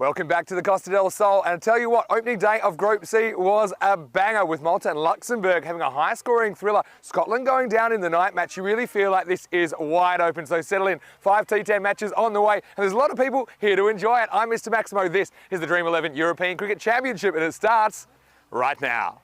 Welcome back to the Costa del Sol, and I tell you what, opening day of Group C was a banger with Malta and Luxembourg having a high-scoring thriller. Scotland going down in the night match. You really feel like this is wide open, so settle in. 5 T10 matches on the way, and there's a lot of people here to enjoy it. I'm Mr. Maximo. This is the Dream11 European Cricket Championship, and it starts right now.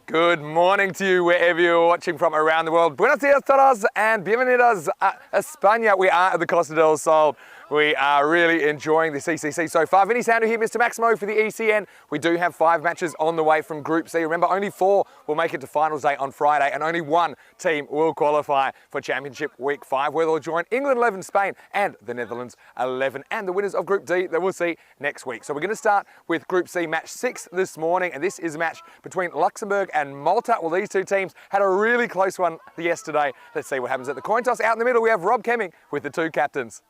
Good morning to you wherever you're watching from around the world. Buenos dias todos and bienvenidos a España. We are at the Costa del Sol. We are really enjoying the CCC so far. Vinny Sandu here, Mr. Maximo for the ECN. We do have 5 matches on the way from Group C. Remember, only 4 will make it to finals day on Friday, and only 1 team will qualify for Championship Week 5, where they'll join England 11, Spain, and the Netherlands 11, and the winners of Group D that we'll see next week. So we're going to start with Group C match 6 this morning, and this is a match between Luxembourg and Malta. Well, these two teams had a really close one yesterday. Let's see what happens at the coin toss. Out in the middle, we have Rob Kemming with the 2 captains.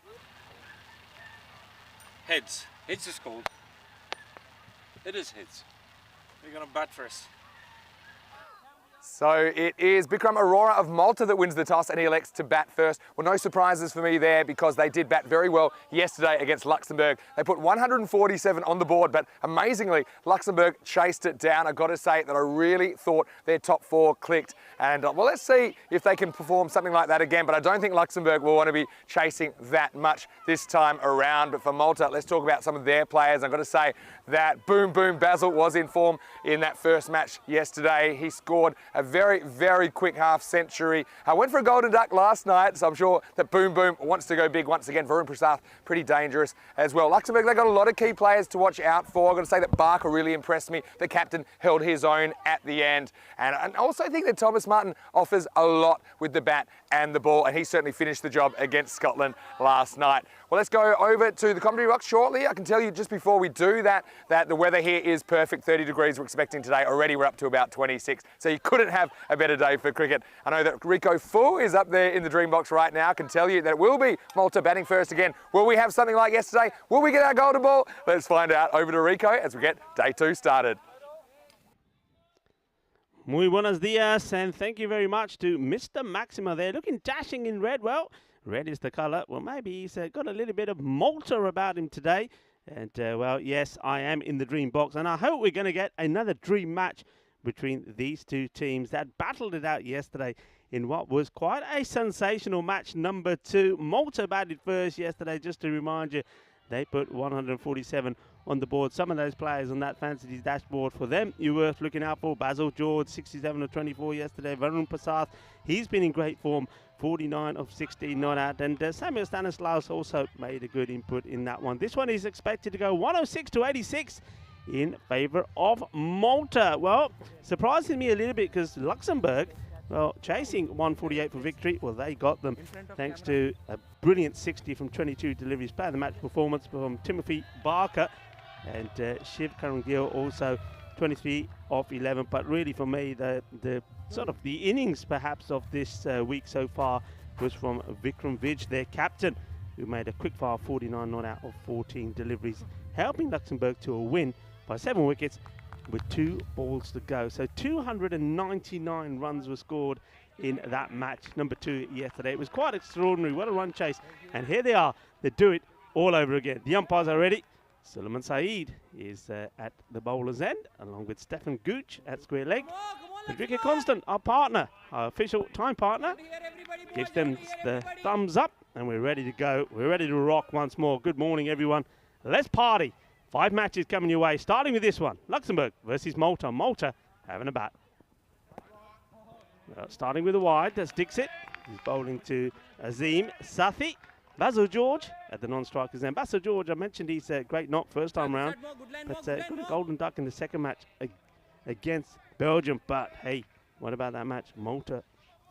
Heads. Heads is called. It is heads. We're going to bat first. So it is Bikram Arora of Malta that wins the toss, and he elects to bat first. Well, no surprises for me there because they did bat very well yesterday against Luxembourg. They put 147 on the board, but amazingly, Luxembourg chased it down. I've got to say that I really thought their top 4 clicked. And well, let's see if they can perform something like that again, but I don't think Luxembourg will want to be chasing that much this time around. But for Malta, let's talk about some of their players. I've got to say that Boom Boom Basil was in form in that first match yesterday. He scored a very, very quick half century. I went for a golden duck last night, so I'm sure that Boom Boom wants to go big once again. Varun Prasad, pretty dangerous as well. Luxembourg, they got a lot of key players to watch out for. I've got to say that Barker really impressed me. The captain held his own at the end. And I also think that Thomas Martin offers a lot with the bat and the ball, and he certainly finished the job against Scotland last night. Well, let's go over to the commentary box shortly. I can tell you just before we do that the weather here is perfect. 30 degrees we're expecting today. Already we're up to about 26. So you couldn't have a better day for cricket. I know that Rico Fu is up there in the dream box right now. I can tell you that it will be Malta batting first again. Will we have something like yesterday? Will we get our golden ball? Let's find out. Over to Rico as we get day 2 started. Muy buenos dias, and thank you very much to Mr. Maximo there, looking dashing in red. Well, red is the colour. Well, maybe he's got a little bit of Malta about him today. And, well, yes, I am in the dream box, and I hope we're going to get another dream match between these two teams that battled it out yesterday in what was quite a sensational match number 2. Malta batted first yesterday, just to remind you. They put 147 on the board. Some of those players on that fantasy dashboard, for them, you're worth looking out for. Basil George, 67 of 24 yesterday. Varun Prasad, he's been in great form, 49 of 16 not out. And Samuel Stanislaus also made a good input in that one. This one is expected to go 106 to 86 in favour of Malta. Well, surprising me a little bit because Luxembourg, well, chasing 148 for victory. Well, they got them thanks to a brilliant 60 from 22 deliveries. Player of the match performance from Timothy Barker, and Shiv Karangil also 23 of 11. But really for me, the sort of the innings perhaps of this week so far was from Vikram Vij, their captain, who made a quick fire 49 not out of 14 deliveries, helping Luxembourg to a win by 7 wickets with 2 balls to go. So 299 runs were scored in that match, number 2 yesterday. It was quite extraordinary. What a run chase. And here they are. They do it all over again. The umpires are ready. Suleiman Saeed is at the bowler's end, along with Stefan Gooch at square leg. Patricia Constant, our partner, our official time partner, gives them the thumbs up, and we're ready to go. We're ready to rock once more. Good morning, everyone. Let's party. 5 matches coming your way, starting with this one. Luxembourg versus Malta. Malta having a bat. Starting with a wide, that's Dixit. He's bowling to Azim Sathi. Basil George at the non-strikers end. Basil George, I mentioned he's a great knock first time round, but got a golden duck in the second match against Belgium. But hey, what about that match? Malta,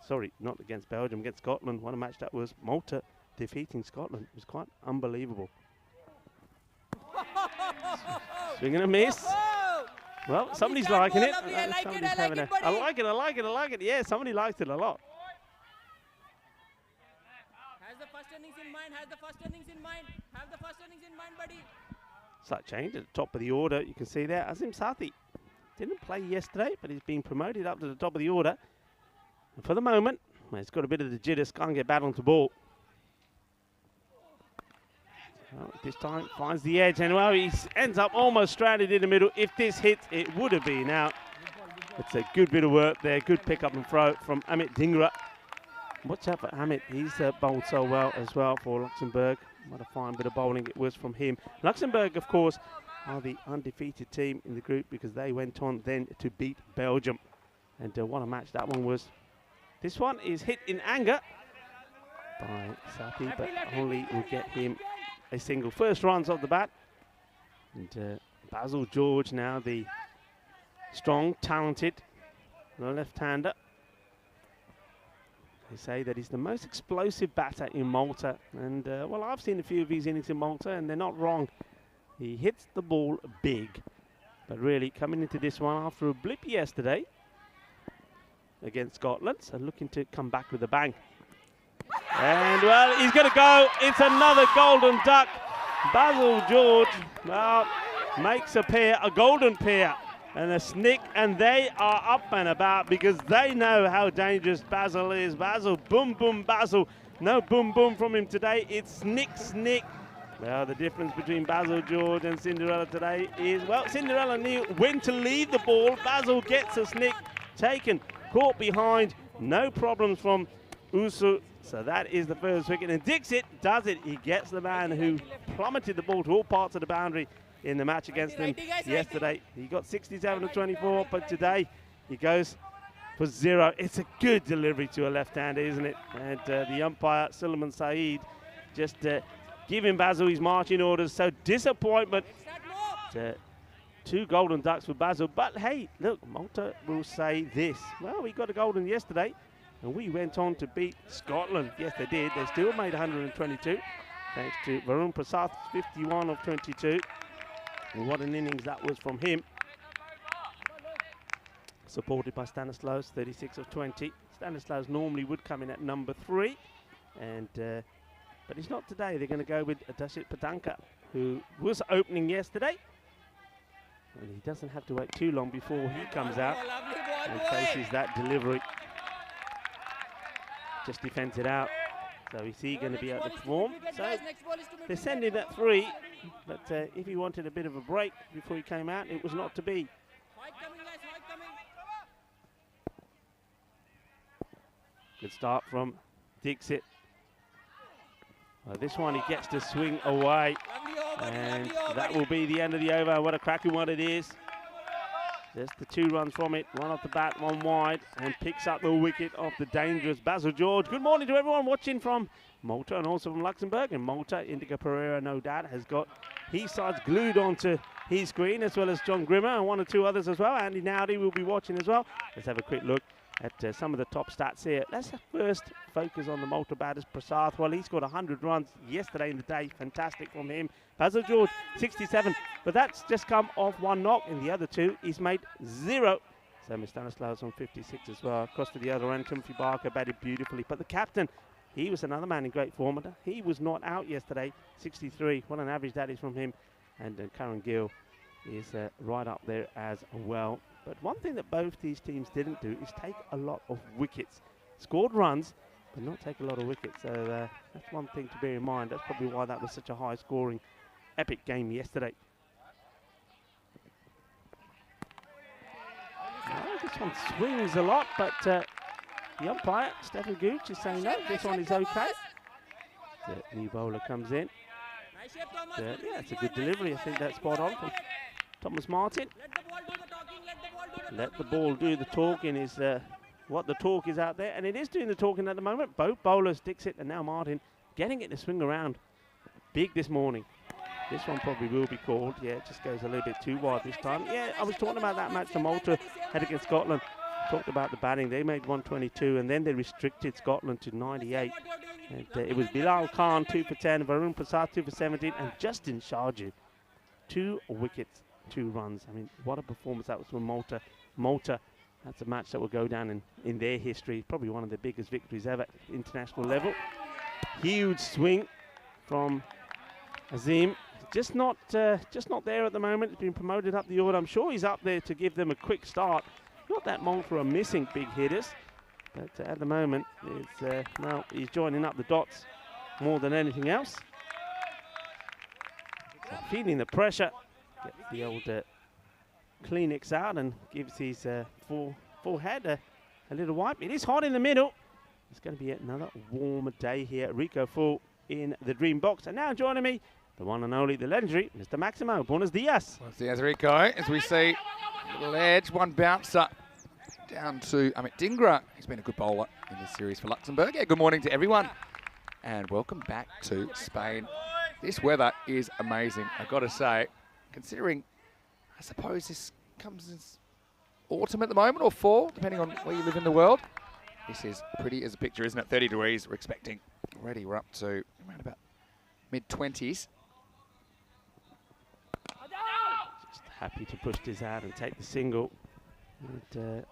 sorry, not against Belgium, against Scotland. What a match that was. Malta defeating Scotland. It was quite unbelievable. Swing and a miss. Well, somebody's liking it. Somebody's having a. I like it. I like it. I like it. Yeah, somebody likes it a lot. Has the first innings in mind. Has the first innings in mind. Have the first innings in mind, buddy. Slight change at the top of the order. You can see there, Azim Sathi didn't play yesterday, but he's been promoted up to the top of the order. And for the moment, well, he's got a bit of the jitters. Can't get battle to ball. Well, this time finds the edge, and well, he ends up almost stranded in the middle. If this hits, it would have been out. It's a good bit of work there. Good pick up and throw from Amit Dhingra. Watch out for Amit. He's bowled so well as well for Luxembourg. What a fine bit of bowling it was from him. Luxembourg, of course, are the undefeated team in the group because they went on then to beat Belgium. And what a match that one was. This one is hit in anger by Sathi, but only will get him a single. First runs off the bat. And Basil George now, the strong, talented left-hander. They say that he's the most explosive batter in Malta. And, well, I've seen a few of his innings in Malta, and they're not wrong. He hits the ball big. But really, coming into this one after a blip yesterday against Scotland, so looking to come back with a bang. And, well, he's going to go. It's another golden duck. Basil George, well, makes a pair, a golden pair. And a snick, and they are up and about because they know how dangerous Basil is. Basil, boom, boom, Basil. No boom, boom from him today. It's snick, snick. Well, the difference between Basil George and Cinderella today is, well, Cinderella knew when to leave the ball. Basil gets a snick, taken, caught behind. No problems from Usu. So that is the first wicket. And Dixit does it. He gets the man who plummeted the ball to all parts of the boundary in the match against him yesterday. He got 67 to 24, but today he goes for 0. It's a good delivery to a left-hander, isn't it? And the umpire, Suleiman Saeed, just giving Basil his marching orders. So disappointment. 2 golden ducks for Basil. But hey, look, Malta will say this. Well, we got a golden yesterday, and we went on to beat Scotland. Yes, they did. They still made 122, thanks to Varun Prasad's 51 of 22. And what an innings that was from him. Supported by Stanislaus, 36 of 20. Stanislaus normally would come in at number 3. And but he's not today. They're going to go with Dashit Patanka, who was opening yesterday. And he doesn't have to wait too long before he comes out and faces that delivery. Just defends it out. So is he going to be able to perform? So they're sending at 3. But if he wanted a bit of a break before he came out, it was not to be. Good start from Dixit. This one he gets to swing away. And that will be the end of the over. What a cracking one it is. Just the 2 runs from it. 1 off the bat, 1 wide. And picks up the wicket of the dangerous Basil George. Good morning to everyone watching from Malta and also from Luxembourg. And Malta, Indigo Pereira, no doubt, has got his sides glued onto his screen, as well as John Grimmer and 1 or 2 others as well. Andy Nowdy will be watching as well. Let's have a quick look at some of the top stats here. Let's first focus on the Malta batters. Prasad, well, he scored 100 runs yesterday in the day. Fantastic from him. Basil George, 67. But that's just come off 1 knock. In the other 2, he's made 0. So Stanislaus on 56 as well. Across to the other end, Timothy Barker batted beautifully. But the captain, he was another man in great form. He was not out yesterday, 63. What an average that is from him. And Karen Gill is right up there as well. But one thing that both these teams didn't do is take a lot of wickets. Scored runs, but not take a lot of wickets. So that's one thing to bear in mind. That's probably why that was such a high-scoring, epic game yesterday. Well, this one swings a lot, but the umpire, Stefan Gooch, is saying no, this one is okay. The new bowler comes in. Yeah, it's a good delivery. I think that's spot on from Thomas Martin. Let the ball do the talking is what the talk is out there. And it is doing the talking at the moment. Both bowlers, Dixit and now Martin, getting it to swing around big this morning. This one probably will be called. Yeah, it just goes a little bit too wide this time. Yeah, I was talking about that match the Malta had against Scotland. Talked about the batting. They made 122 and then they restricted Scotland to 98. And it was Bilal Khan 2 for 10, Varun Prasad 2 for 17, and Justin Sharju 2 wickets, 2 runs. I mean, what a performance that was from Malta. Malta, that's a match that will go down in their history. Probably one of the biggest victories ever at international level. Huge swing from Azim. Just not there at the moment. He's been promoted up the order. I'm sure he's up there to give them a quick start. Not that Malta are missing big hitters, but at the moment, he's joining up the dots more than anything else. So feeling the pressure, gets the old Kleenex out and gives his forehead a little wipe. It is hot in the middle. It's going to be another warmer day here at Rico Full in the Dream Box. And now joining me, the one and only, the legendary, Mr. Maximo. Buenos dias. Buenos dias, Rico. As we see, little edge, one bouncer down to Amit Dhingra. He's been a good bowler in this series for Luxembourg. Yeah, good morning to everyone. And welcome back to Spain. This weather is amazing, I've got to say. Considering, I suppose this comes as autumn at the moment, or fall, depending on where you live in the world. This is pretty as a picture, isn't it? 30 degrees, we're expecting. Already we're up to around about mid-20s. Just happy to push this out and take the single. And,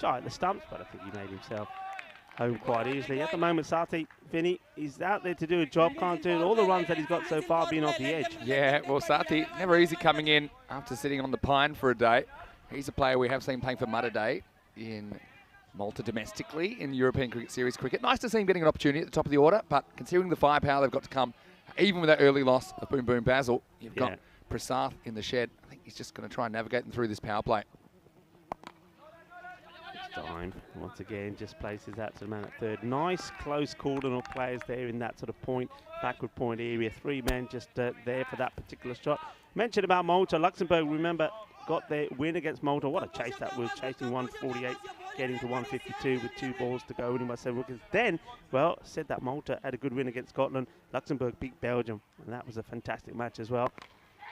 shy at the stumps, but I think he made himself home quite easily. At the moment, Sati, Vinny, he's out there to do a job, can't do it. All the runs that he's got so far being off the edge. Yeah, well, Sati, never easy coming in after sitting on the pine for a day. He's a player we have seen playing for Mudder Day in Malta domestically in European Cricket Series cricket. Nice to see him getting an opportunity at the top of the order, but considering the firepower they've got to come, even with that early loss of Boom Boom Basil, you've got Prasath in the shed. I think he's just going to try and navigate them through this power play. Time once again just places that to the man at third. Nice close cordon of players there in that sort of point, backward point area. 3 men just there for that particular shot. Mentioned about Malta, Luxembourg, remember, got their win against Malta. What a chase that was, chasing 148, getting to 152 with 2 balls to go, winning by 7 wickets. Then, well, said that Malta had a good win against Scotland. Luxembourg beat Belgium, and that was a fantastic match as well.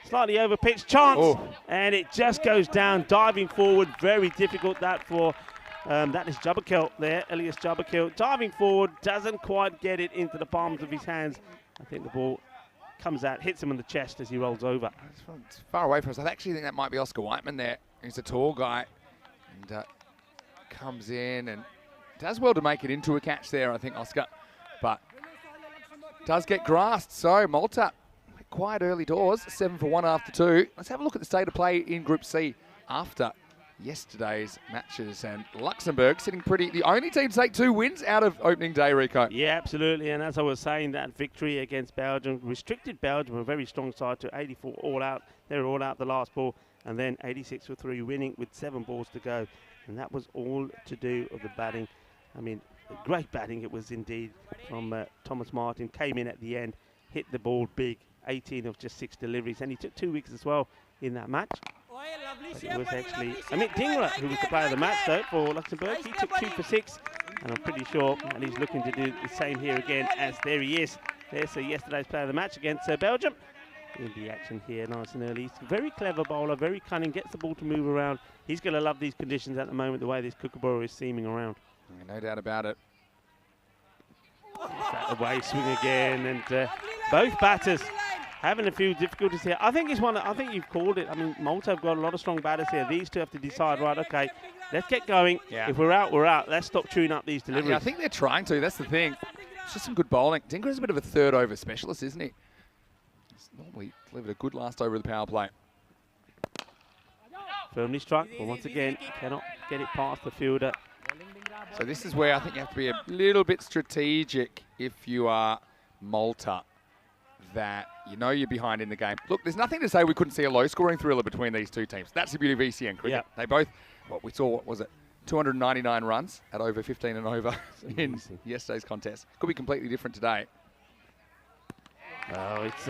Slightly over pitch, chance, and it just goes down, diving forward. Very difficult that for that is Jabberkill there, Elias Jabberkill. Diving forward, doesn't quite get it into the palms of his hands. I think the ball comes out, hits him in the chest as he rolls over. It's far away from us. I actually think that might be Oscar Whiteman there. He's a tall guy and comes in and does well to make it into a catch there, I think, Oscar. But does get grassed. So Malta, quite early doors, 7 for 1 after 2. Let's have a look at the state of play in Group C after yesterday's matches, and Luxembourg sitting pretty, the only team to take 2 wins out of opening day, Rico. Yeah, absolutely, and as I was saying, that victory against Belgium restricted Belgium, a very strong side, to 84 all out. They were all out the last ball, and then 86 for 3, winning with 7 balls to go, and that was all to do with the batting. I mean, great batting it was indeed from Thomas Martin. Came in at the end, hit the ball big, 18 of just 6 deliveries, and he took 2 wickets as well in that match. But it was actually Amit Dhingra who was the player of the match, though, for Luxembourg. He took 2 for 6, and I'm pretty sure that he's looking to do the same here again, as there he is. There's yesterday's player of the match against Belgium. In the action here, nice and early. He's a very clever bowler, very cunning, gets the ball to move around. He's going to love these conditions at the moment, the way this kookaburra is seaming around. No doubt about it. That away swing again, and both batters having a few difficulties here. I think I think you've called it. I mean, Malta have got a lot of strong batters here. These two have to decide, right, okay, let's get going. Yeah. If we're out, we're out. Let's stop chewing up these deliveries. Yeah, I think they're trying to. That's the thing. It's just some good bowling. Dingra's a bit of a third over specialist, isn't he? He's normally delivered a good last over of the power play. Firmly struck, but once again, cannot get it past the fielder. So this is where I think you have to be a little bit strategic if you are Malta, that you know you're behind in the game. Look, there's nothing to say we couldn't see a low-scoring thriller between these two teams. That's the beauty of ECN cricket. Yep. They both, what we saw, what was it, 299 runs at over 15 and over in yesterday's contest. Could be completely different today. Oh, it's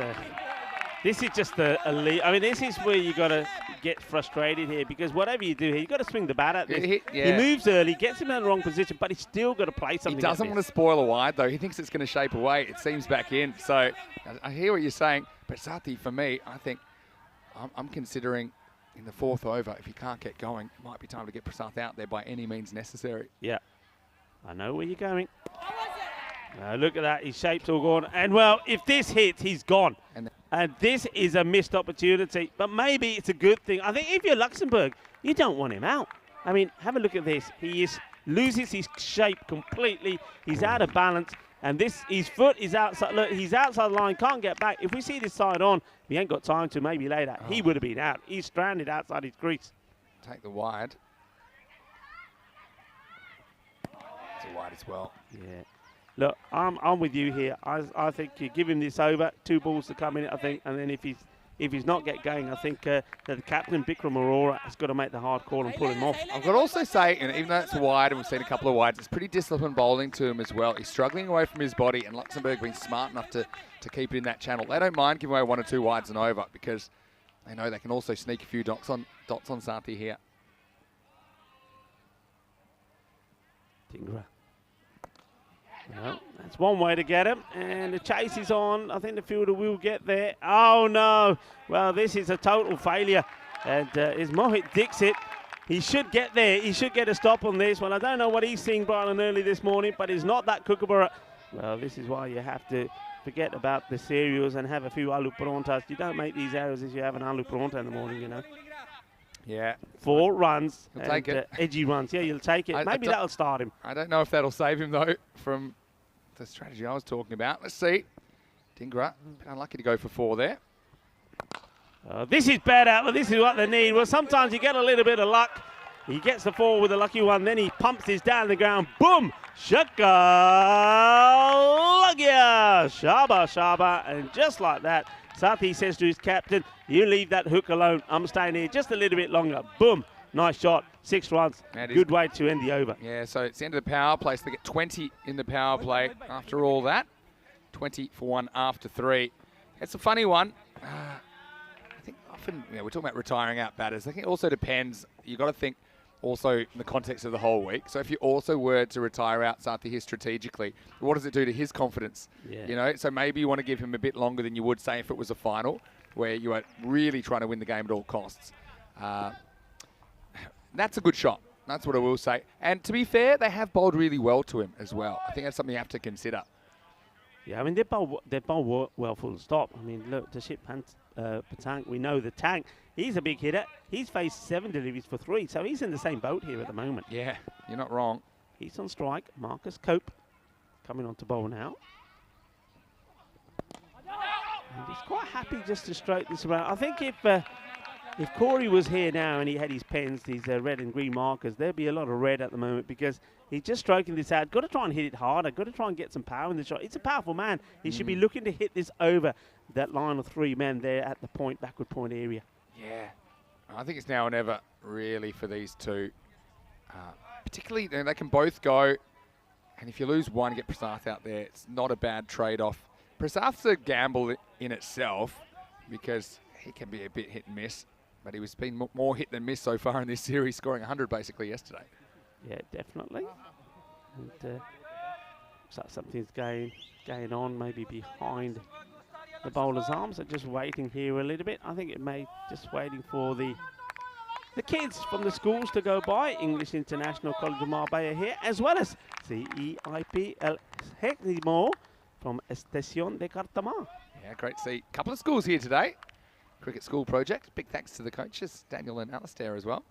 this is just a lead. I mean, this is where you got to get frustrated here, because whatever you do here, you got to swing the bat at this. He moves early, gets him in the wrong position, but he's still got to play something. He doesn't want to spoil a wide, though. He thinks it's going to shape away. It seems back in. So I hear what you're saying, but Sati, for me, I think I'm considering in the 4th over, if he can't get going, it might be time to get Prasath out there by any means necessary. Yeah, I know where you're going. Look at that, his shape's all gone. And well, if this hits, he's gone. And this is a missed opportunity, but maybe it's a good thing. I think if you're Luxembourg, you don't want him out. I mean, have a look at this. He loses his shape completely. He's out of balance. And his foot is outside. Look, he's outside the line, can't get back. If we see this side on, he ain't got time to maybe lay that. He would have been out. He's stranded outside his crease. Take the wide. It's a wide as well. Yeah. Look, I'm with you here. I think you give him this over, 2 balls to come in it, I think, and then if he's not get going, I think that the captain, Bikram Aurora, has got to make the hard call and pull him off. I've got to also say, and even though it's wide and we've seen a couple of wides, it's pretty disciplined bowling to him as well. He's struggling away from his body, and Luxembourg being smart enough to keep it in that channel. They don't mind giving away 1 or 2 wides and over because they know they can also sneak a few dots on Sathi here. Tingra. Well, that's one way to get him, and the chase is on. I think the fielder will get there. Oh, no. Well, this is a total failure, and is Mohit Dixit. He should get there. He should get a stop on this one. I don't know what he's seeing, Brian, early this morning, but it's not that Kookaburra. Well, this is why you have to forget about the cereals and have a few aloo parantas. You don't make these errors if you have an aloo paranta in the morning, you know. Yeah. 4 runs. He'll take it. Edgy runs. Yeah, you'll take it. Maybe that'll start him. I don't know if that'll save him, though, from the strategy I was talking about. Let's see. Dingra, bit unlucky to go for 4 there. This is better, but this is what they need. Well, sometimes you get a little bit of luck. He gets the 4 with a lucky one, then he pumps this down the ground. Boom! Shaka Lagya! Shaba, Shaba. And just like that, Sathi says to his captain, you leave that hook alone. I'm staying here just a little bit longer. Boom! Nice shot. 6 runs. Good way to end the over. Yeah, so it's the end of the power play. So they get 20 in the power play after all that. 20 for 1 after 3. It's a funny one. I think often, we're talking about retiring out batters. I think it also depends. You've got to think also in the context of the whole week. So if you also were to retire out Sathi here strategically, what does it do to his confidence? Yeah. You know, so maybe you want to give him a bit longer than you would say if it was a final where you are really trying to win the game at all costs. That's a good shot. That's what I will say. And to be fair, they have bowled really well to him as well. I think that's something you have to consider. Yeah, I mean, they bowl well full stop. I mean, look, Tashit Patang, we know the tank. He's a big hitter. He's faced 7 deliveries for 3, so he's in the same boat here at the moment. Yeah, you're not wrong. He's on strike. Marcus Cope coming on to bowl now. And he's quite happy just to stroke this around. I think if Corey was here now and he had his pens, these red and green markers, there'd be a lot of red at the moment because he's just stroking this out. Got to try and hit it harder. Got to try and get some power in the shot. It's a powerful man. He should be looking to hit this over that line of 3 men there at the point, backward point area. Yeah. I think it's now or never, really, for these two. Particularly, they can both go. And if you lose one, get Prasath out there, it's not a bad trade-off. Prasath's a gamble in itself because he can be a bit hit and miss. But he was been more hit than miss so far in this series, scoring 100 basically yesterday. Yeah, definitely. And looks like something's going on, maybe behind the bowler's arms. They're just waiting here a little bit. I think it may just waiting for the kids from the schools to go by. English International College of Marbella here, as well as CEIP El Hecimo from Estación de Cartama. Yeah, great to see a couple of schools here today. Cricket school project. Big thanks to the coaches, Daniel and Alistair as well.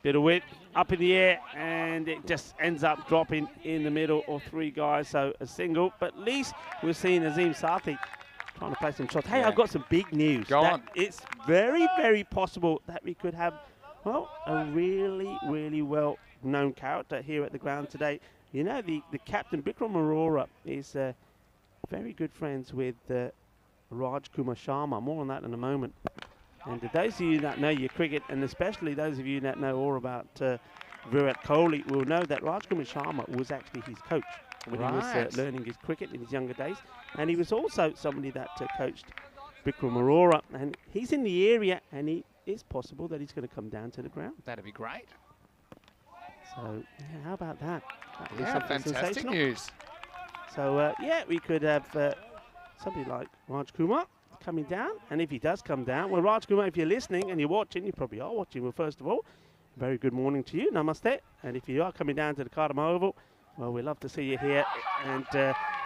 Bit of width up in the air, and it just ends up dropping in the middle of 3 guys, so a single. But at least we're seeing Azim Sathi trying to play some shots. Hey, I've got some big news. Go on. It's very, very possible that we could have, well, a really, really well-known character here at the ground today. You know, the captain, Bikram Aurora, is very good friends with Raj Kumar Sharma. More on that in a moment. And those of you that know your cricket, and especially those of you that know all about Virat Kohli, will know that Raj Kumar Sharma was actually his coach when he was learning his cricket in his younger days. And he was also somebody that coached Bikram Aurora. And he's in the area, and it's possible that he's going to come down to the ground. That'd be great. So, yeah, how about that? That'd be Yeah, something fantastic sensational. news. So, yeah, we could have somebody like Raj Kumar coming down. And if he does come down, well, Raj Kumar, if you're listening and you're watching, you probably are watching. Well, first of all, very good morning to you. Namaste. And if you are coming down to the Cartama Oval, Well, we love to see you here. And,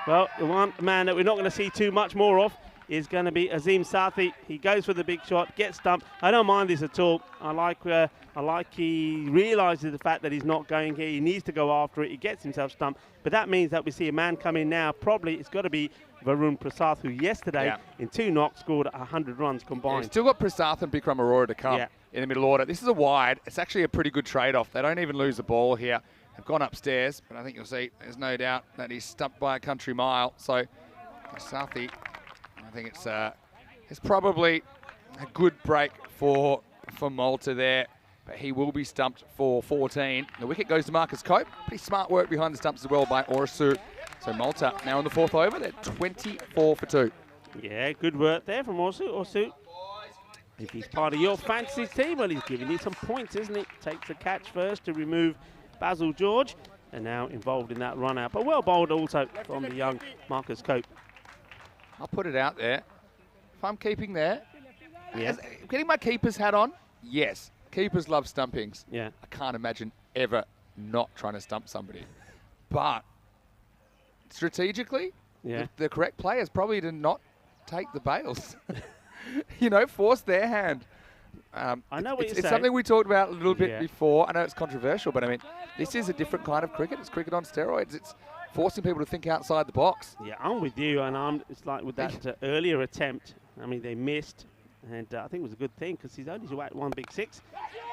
well, the one man that we're not going to see too much more of is going to be Azim Sathi. He goes for the big shot, gets stumped. I don't mind this at all. I like he realises the fact that he's not going here. He needs to go after it. He gets himself stumped. But that means that we see a man come in now. Probably it's got to be Varun Prasath, who yesterday in 2 knocks scored 100 runs combined. You've still got Prasath and Bikram Arora to come in the middle order. This is a wide. It's actually a pretty good trade-off. They don't even lose the ball here. They've gone upstairs, but I think you'll see there's no doubt that he's stumped by a country mile. So Sathi, I think it's probably a good break for Malta there, but he will be stumped for 14. The wicket goes to Marcus Cope. Pretty smart work behind the stumps as well by Orasu. So Malta now in the 4th over. They're 24 for 2. Yeah, good work there from Orasu. If he's part of your fantasy team, well, he's giving you some points, isn't he? Takes the catch first to remove Basil George, and now involved in that run out. But well bowled also from the young Marcus Cope. I'll put it out there. If I'm keeping there, getting my keeper's hat on, yes. Keepers love stumpings. Yeah. I can't imagine ever not trying to stump somebody. But strategically, the correct play is probably to not take the bails. You know, force their hand. I know what you're saying. It's something we talked about a little bit before. I know it's controversial, but I mean, this is a different kind of cricket. It's cricket on steroids. It's forcing people to think outside the box. Yeah, I'm with you, and it's like with that earlier attempt. I mean, they missed, and I think it was a good thing because he's only whacked 1 big 6.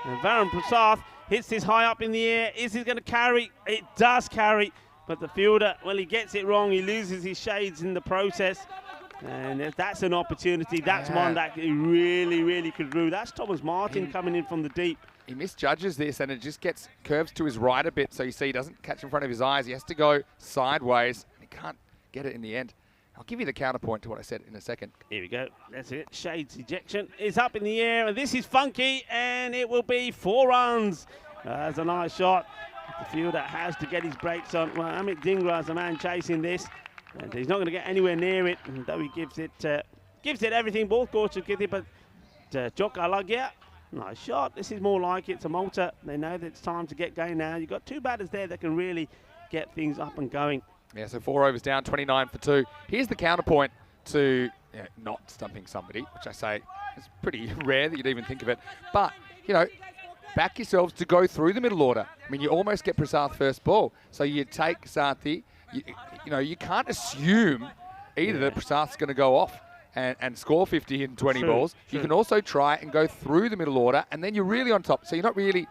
And Varun Prasath hits this high up in the air. Is he going to carry? It does carry, but the fielder, well, he gets it wrong. He loses his shades in the process. And if that's an opportunity, that's one that he really, really could rue. That's Thomas Martin coming in from the deep. He misjudges this, and it just gets curves to his right a bit. So you see he doesn't catch in front of his eyes. He has to go sideways. And he can't get it in the end. I'll give you the counterpoint to what I said in a second. Here we go. That's it. Shades ejection is up in the air, and this is funky, and it will be 4 runs. That's a nice shot. The fielder has to get his brakes on. Well, Amit Dhingra is the man chasing this. And he's not going to get anywhere near it, though he gives it everything. Both coaches give it, but Jok Alagia, nice shot. This is more like it. It's a Malta. They know that it's time to get going now. You've got 2 batters there that can really get things up and going. Yeah, so 4 overs down, 29 for 2. Here's the counterpoint to not stumping somebody, which I say is pretty rare that you'd even think of it. But, you know, back yourselves to go through the middle order. I mean, you almost get Prasath first ball. So you take Sathi. You know, you can't assume either that Prasath's going to go off and score 50 in 20 balls. You can also try and go through the middle order, and then you're really on top. So you're not really,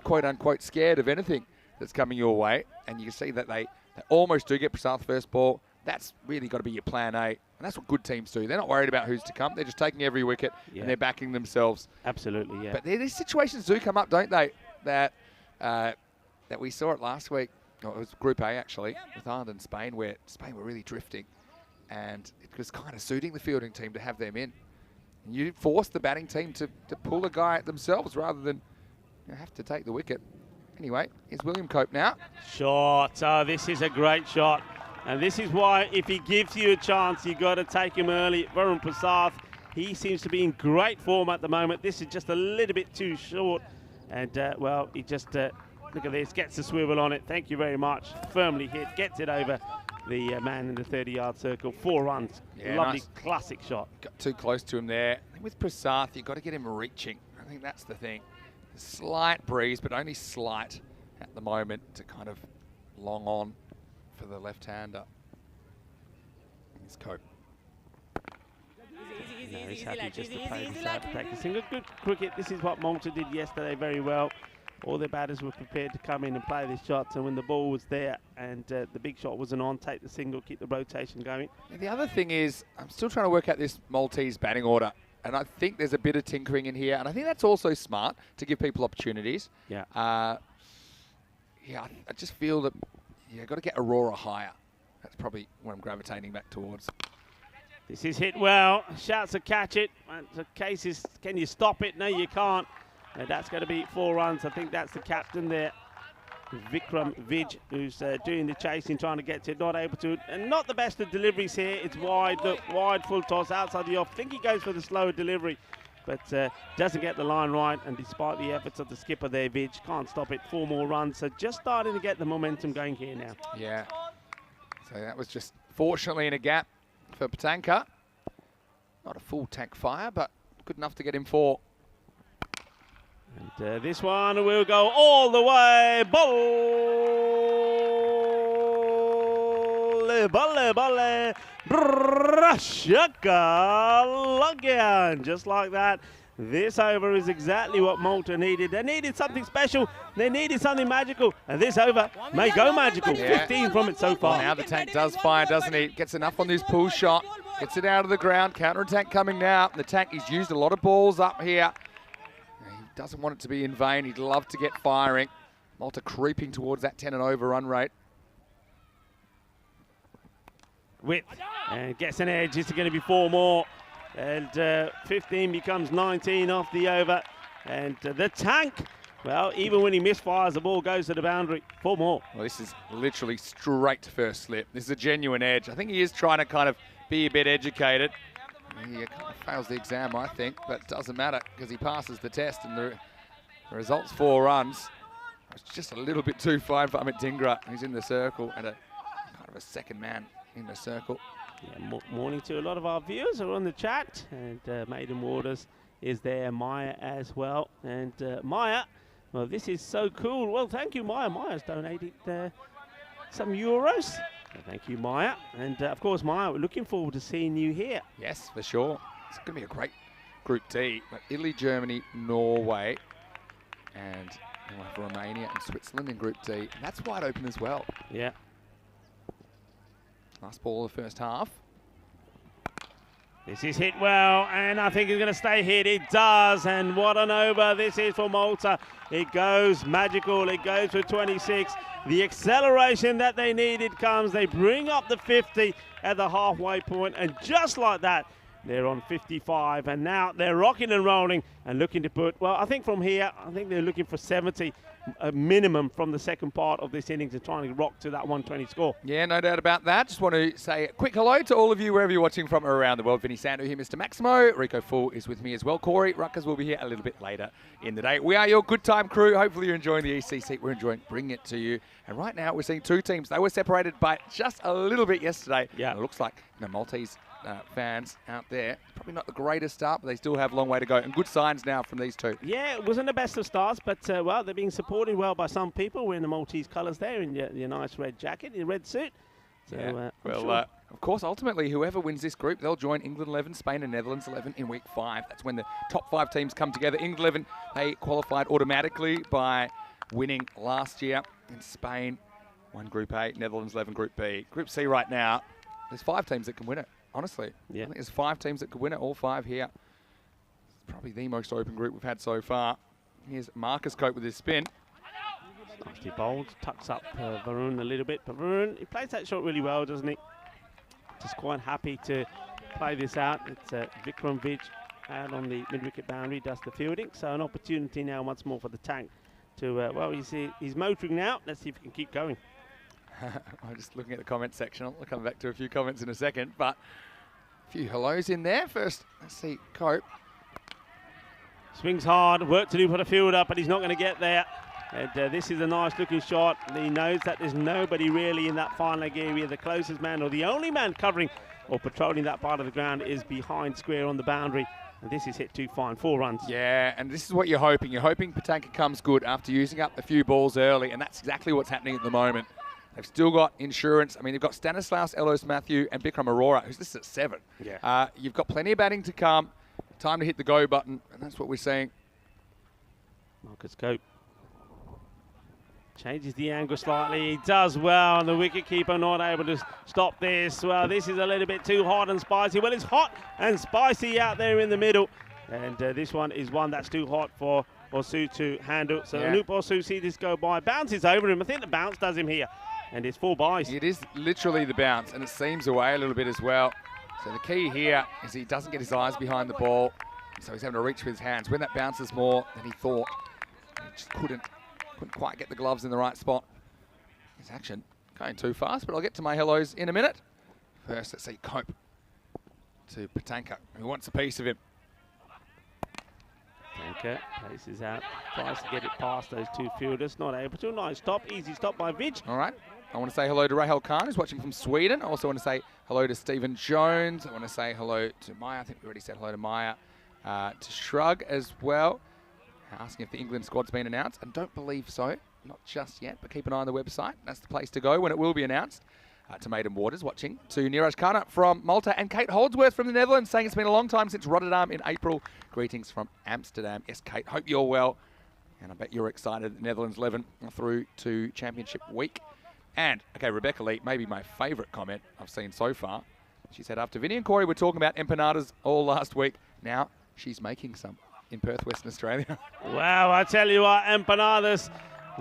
quote-unquote, scared of anything that's coming your way. And you can see that they almost do get Prasath first ball. That's really got to be your plan A. And that's what good teams do. They're not worried about who's to come. They're just taking every wicket, and they're backing themselves. Absolutely, yeah. But these situations do come up, don't they, that we saw it last week. Oh, it was Group A, actually, with Ireland and Spain, where Spain were really drifting. And it was kind of suiting the fielding team to have them in. And you force the batting team to pull a guy themselves rather than have to take the wicket. Anyway, here's William Cope now. Shot. Oh, this is a great shot. And this is why, if he gives you a chance, you've got to take him early. Varun Prasath, he seems to be in great form at the moment. This is just a little bit too short. And, well, he just... look at this, gets a swivel on it. Thank you very much. Firmly hit, gets it over the man in the 30-yard circle. 4 runs. Yeah, lovely, nice. classic shot. Got too close to him there. I think with Prasath, you've got to get him reaching. I think that's the thing. Slight breeze, but only slight at the moment to kind of long on for the left-hander. Here's Cope. He's happy just to play this out, practicing a good cricket. This is what Malta did yesterday very well. All their batters were prepared to come in and play these shots, and when the ball was there and the big shot wasn't on, take the single, keep the rotation going. The other thing is, I'm still trying to work out this Maltese batting order, and I think there's a bit of tinkering in here, and I think that's also smart to give people opportunities. Yeah. I just feel that you've got to get Aurora higher. That's probably what I'm gravitating back towards. This is hit well. Shouts to catch it. The case is, can you stop it? No, you can't. That's going to be 4 runs. I think that's the captain there, Vikram Vij, who's doing the chasing, trying to get to it, not able to. And not the best of deliveries here. It's wide, look, wide, full toss, outside the off. I think he goes for the slower delivery. but doesn't get the line right. And despite the efforts of the skipper there, Vidge, can't stop it. 4 more runs. So just starting to get the momentum going here now. Yeah. So that was just fortunately in a gap for Petanka. Not a full tank fire, but good enough to get him 4. And this one will go all the way. Balle, Shakalogyan. Just like that. This over is exactly what Malta needed. They needed something special. They needed something magical. And this over may go magical. Yeah. 15 from it so far. Now the tank does fire, doesn't he? Gets enough on this pull shot. Gets it out of the ground. Counter-attack coming now. The tank, he's used a lot of balls up here. He doesn't want it to be in vain. He'd love to get firing. Malta creeping towards that 10 and over run rate. Width. And gets an edge. It's going to be 4 more. And 15 becomes 19 off the over. And the tank, well, even when he misfires, the ball goes to the boundary. 4 more. Well, this is literally straight to first slip. This is a genuine edge. I think he is trying to kind of be a bit educated. He kind of fails the exam, I think, but it doesn't matter because he passes the test and the result's 4 runs. It's just a little bit too fine for Amit Dhingra. He's in the circle and a kind of a second man in the circle. Yeah, morning to a lot of our viewers who are on the chat. And Maiden Waters is there, Maya as well. And Maya, well, this is so cool. Well, thank you, Maya. Maya's donated some euros. So thank you, Maya. And of course, Maya, we're looking forward to seeing you here. Yes, for sure. It's going to be a great Group D. Like Italy, Germany, Norway, and we'll have Romania and Switzerland in Group D. And that's wide open as well. Yeah. Last ball of the first half. This is hit well, and I think it's going to stay hit. It does, and what an over this is for Malta. It goes magical. It goes for 26. The acceleration that they needed comes. They bring up the 50 at the halfway point, and just like that, they're on 55, and now they're rocking and rolling and looking to put, well, I think from here, I think they're looking for 70 a minimum from the second part of this innings and trying to rock to that 120 score. Yeah, no doubt about that. Just want to say a quick hello to all of you wherever you're watching from around the world. Vinny Sandu here, Mr. Maximo. Rico Full is with me as well. Corey Ruckers will be here a little bit later in the day. We are your good time crew. Hopefully you're enjoying the ECC. We're enjoying bringing it to you. And right now we're seeing 2 teams. They were separated by just a little bit yesterday. Yeah. And it looks like Maltese fans out there, probably not the greatest start, but they still have a long way to go. And good signs now from these 2. Yeah, it wasn't the best of starts, but, well, they're being supported well by some people wearing the Maltese colours there in your nice red jacket, your red suit. So, yeah. Well, sure. of course, ultimately, whoever wins this group, they'll join England 11, Spain and Netherlands 11 in week 5. That's when the top 5 teams come together. England 11, they qualified automatically by winning last year. In Spain, won Group A, Netherlands 11, Group B. Group C right now, there's 5 teams that can win it. Honestly, yeah. I think there's 5 teams that could win it, all 5 here. It's probably the most open group we've had so far. Here's Marcus Cope with his spin. Nicely bowled, tucks up Varun a little bit, but Varun, he plays that shot really well, doesn't he? Just quite happy to play this out. It's Vikram Vidge out on the mid-wicket boundary, does the fielding. So an opportunity now once more for the tank to, well, he's motoring now. Let's see if he can keep going. I'm just looking at the comment section. I'll come back to a few comments in a second, but a few hellos in there. First, let's see, Cope. Swings hard, work to do for the fielder, but he's not going to get there. And this is a nice looking shot. He knows that there's nobody really in that fine leg area. The closest man or the only man covering or patrolling that part of the ground is behind square on the boundary. And this is hit too fine, 4 runs. Yeah, and this is what you're hoping. You're hoping Petanka comes good after using up a few balls early, and that's exactly what's happening at the moment. They've still got insurance. I mean, they've got Stanislaus, Elos Matthew, and Bikram Arora, who's listed at 7. Yeah. You've got plenty of batting to come. Time to hit the go button, and that's what we're seeing. Marcus Cope changes the angle slightly. He does well, and the wicketkeeper not able to stop this. Well, this is a little bit too hot and spicy. Well, it's hot and spicy out there in the middle, and this one is one that's too hot for Osu to handle. So Anup Osu sees this go by, bounces over him. I think the bounce does him here. And it's 4 byes. It is literally the bounce, and it seems away a little bit as well. So the key here is he doesn't get his eyes behind the ball, so he's having to reach with his hands. When that bounces more than he thought, he just couldn't quite get the gloves in the right spot. His action going too fast, but I'll get to my hellos in a minute. First, let's see Cope to Petanka, who wants a piece of him. Rebecca places out, tries to get it past those two fielders, not able to. Nice stop, easy stop by Vig. All right. I want to say hello to Rahel Khan, who's watching from Sweden. I also want to say hello to Stephen Jones. I want to say hello to Maya. I think we already said hello to Maya. To Shrug as well. Asking if the England squad's been announced. I don't believe so. Not just yet, but keep an eye on the website. That's the place to go when it will be announced. To Maiden Waters watching. To Niraj Khanna from Malta. And Kate Holdsworth from the Netherlands saying it's been a long time since Rotterdam in April. Greetings from Amsterdam. Yes, Kate, hope you're well. And I bet you're excited that Netherlands 11 through to Championship Week. And, okay, Rebecca Lee, maybe my favourite comment I've seen so far. She said, after Vinny and Corey were talking about empanadas all last week, now she's making some in Perth, Western Australia. Wow, I tell you what, empanadas.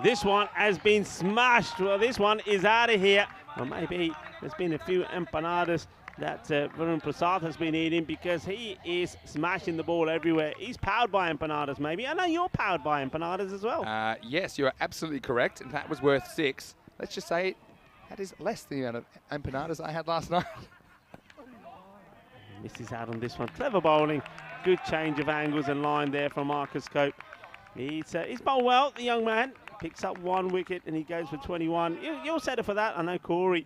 This one has been smashed. Well, this one is out of here. Well, maybe there's been a few empanadas that Varun Prasad has been eating because he is smashing the ball everywhere. He's powered by empanadas, maybe. I know you're powered by empanadas as well. Yes, you're absolutely correct. And that was worth 6. Let's just say that is less than the amount of empanadas I had last night. Misses out on this one. Clever bowling. Good change of angles and line there from Marcus Cope. He's bowled well, the young man. Picks up 1 wicket and he goes for 21. You're set up for that. I know Corey,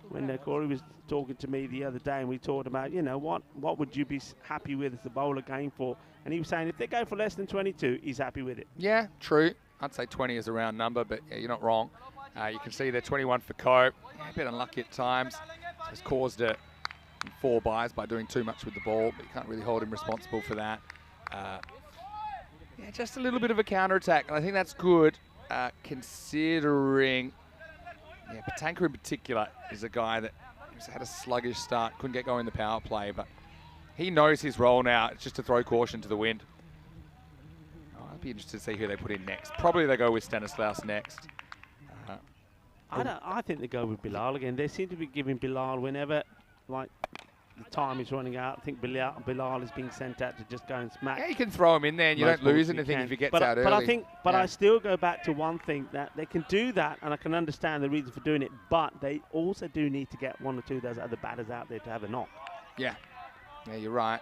when Corey was talking to me the other day and we talked about, you know, what would you be happy with as the bowler going for? And he was saying if they go for less than 22, he's happy with it. Yeah, true. I'd say 20 is a round number, but yeah, you're not wrong. You can see there 21 for Cope. A bit unlucky at times. Has caused it 4 byes by doing too much with the ball, but you can't really hold him responsible for that. Yeah, just a little bit of a counter-attack, and I think that's good, considering Patanka in particular is a guy that had a sluggish start, couldn't get going in the power play, but he knows his role now. It's just to throw caution to the wind. I'd be interested to see who they put in next. Probably they go with Stanislaus next. I think they go with Bilal again. They seem to be giving Bilal whenever, like, the time is running out. I think Bilal is being sent out to just go and smack. Yeah, you can throw him in there and you don't lose anything if he gets out early. I still go back to one thing, that they can do that, and I can understand the reason for doing it, but they also do need to get 1 or 2 of those other batters out there to have a knock. Yeah, you're right.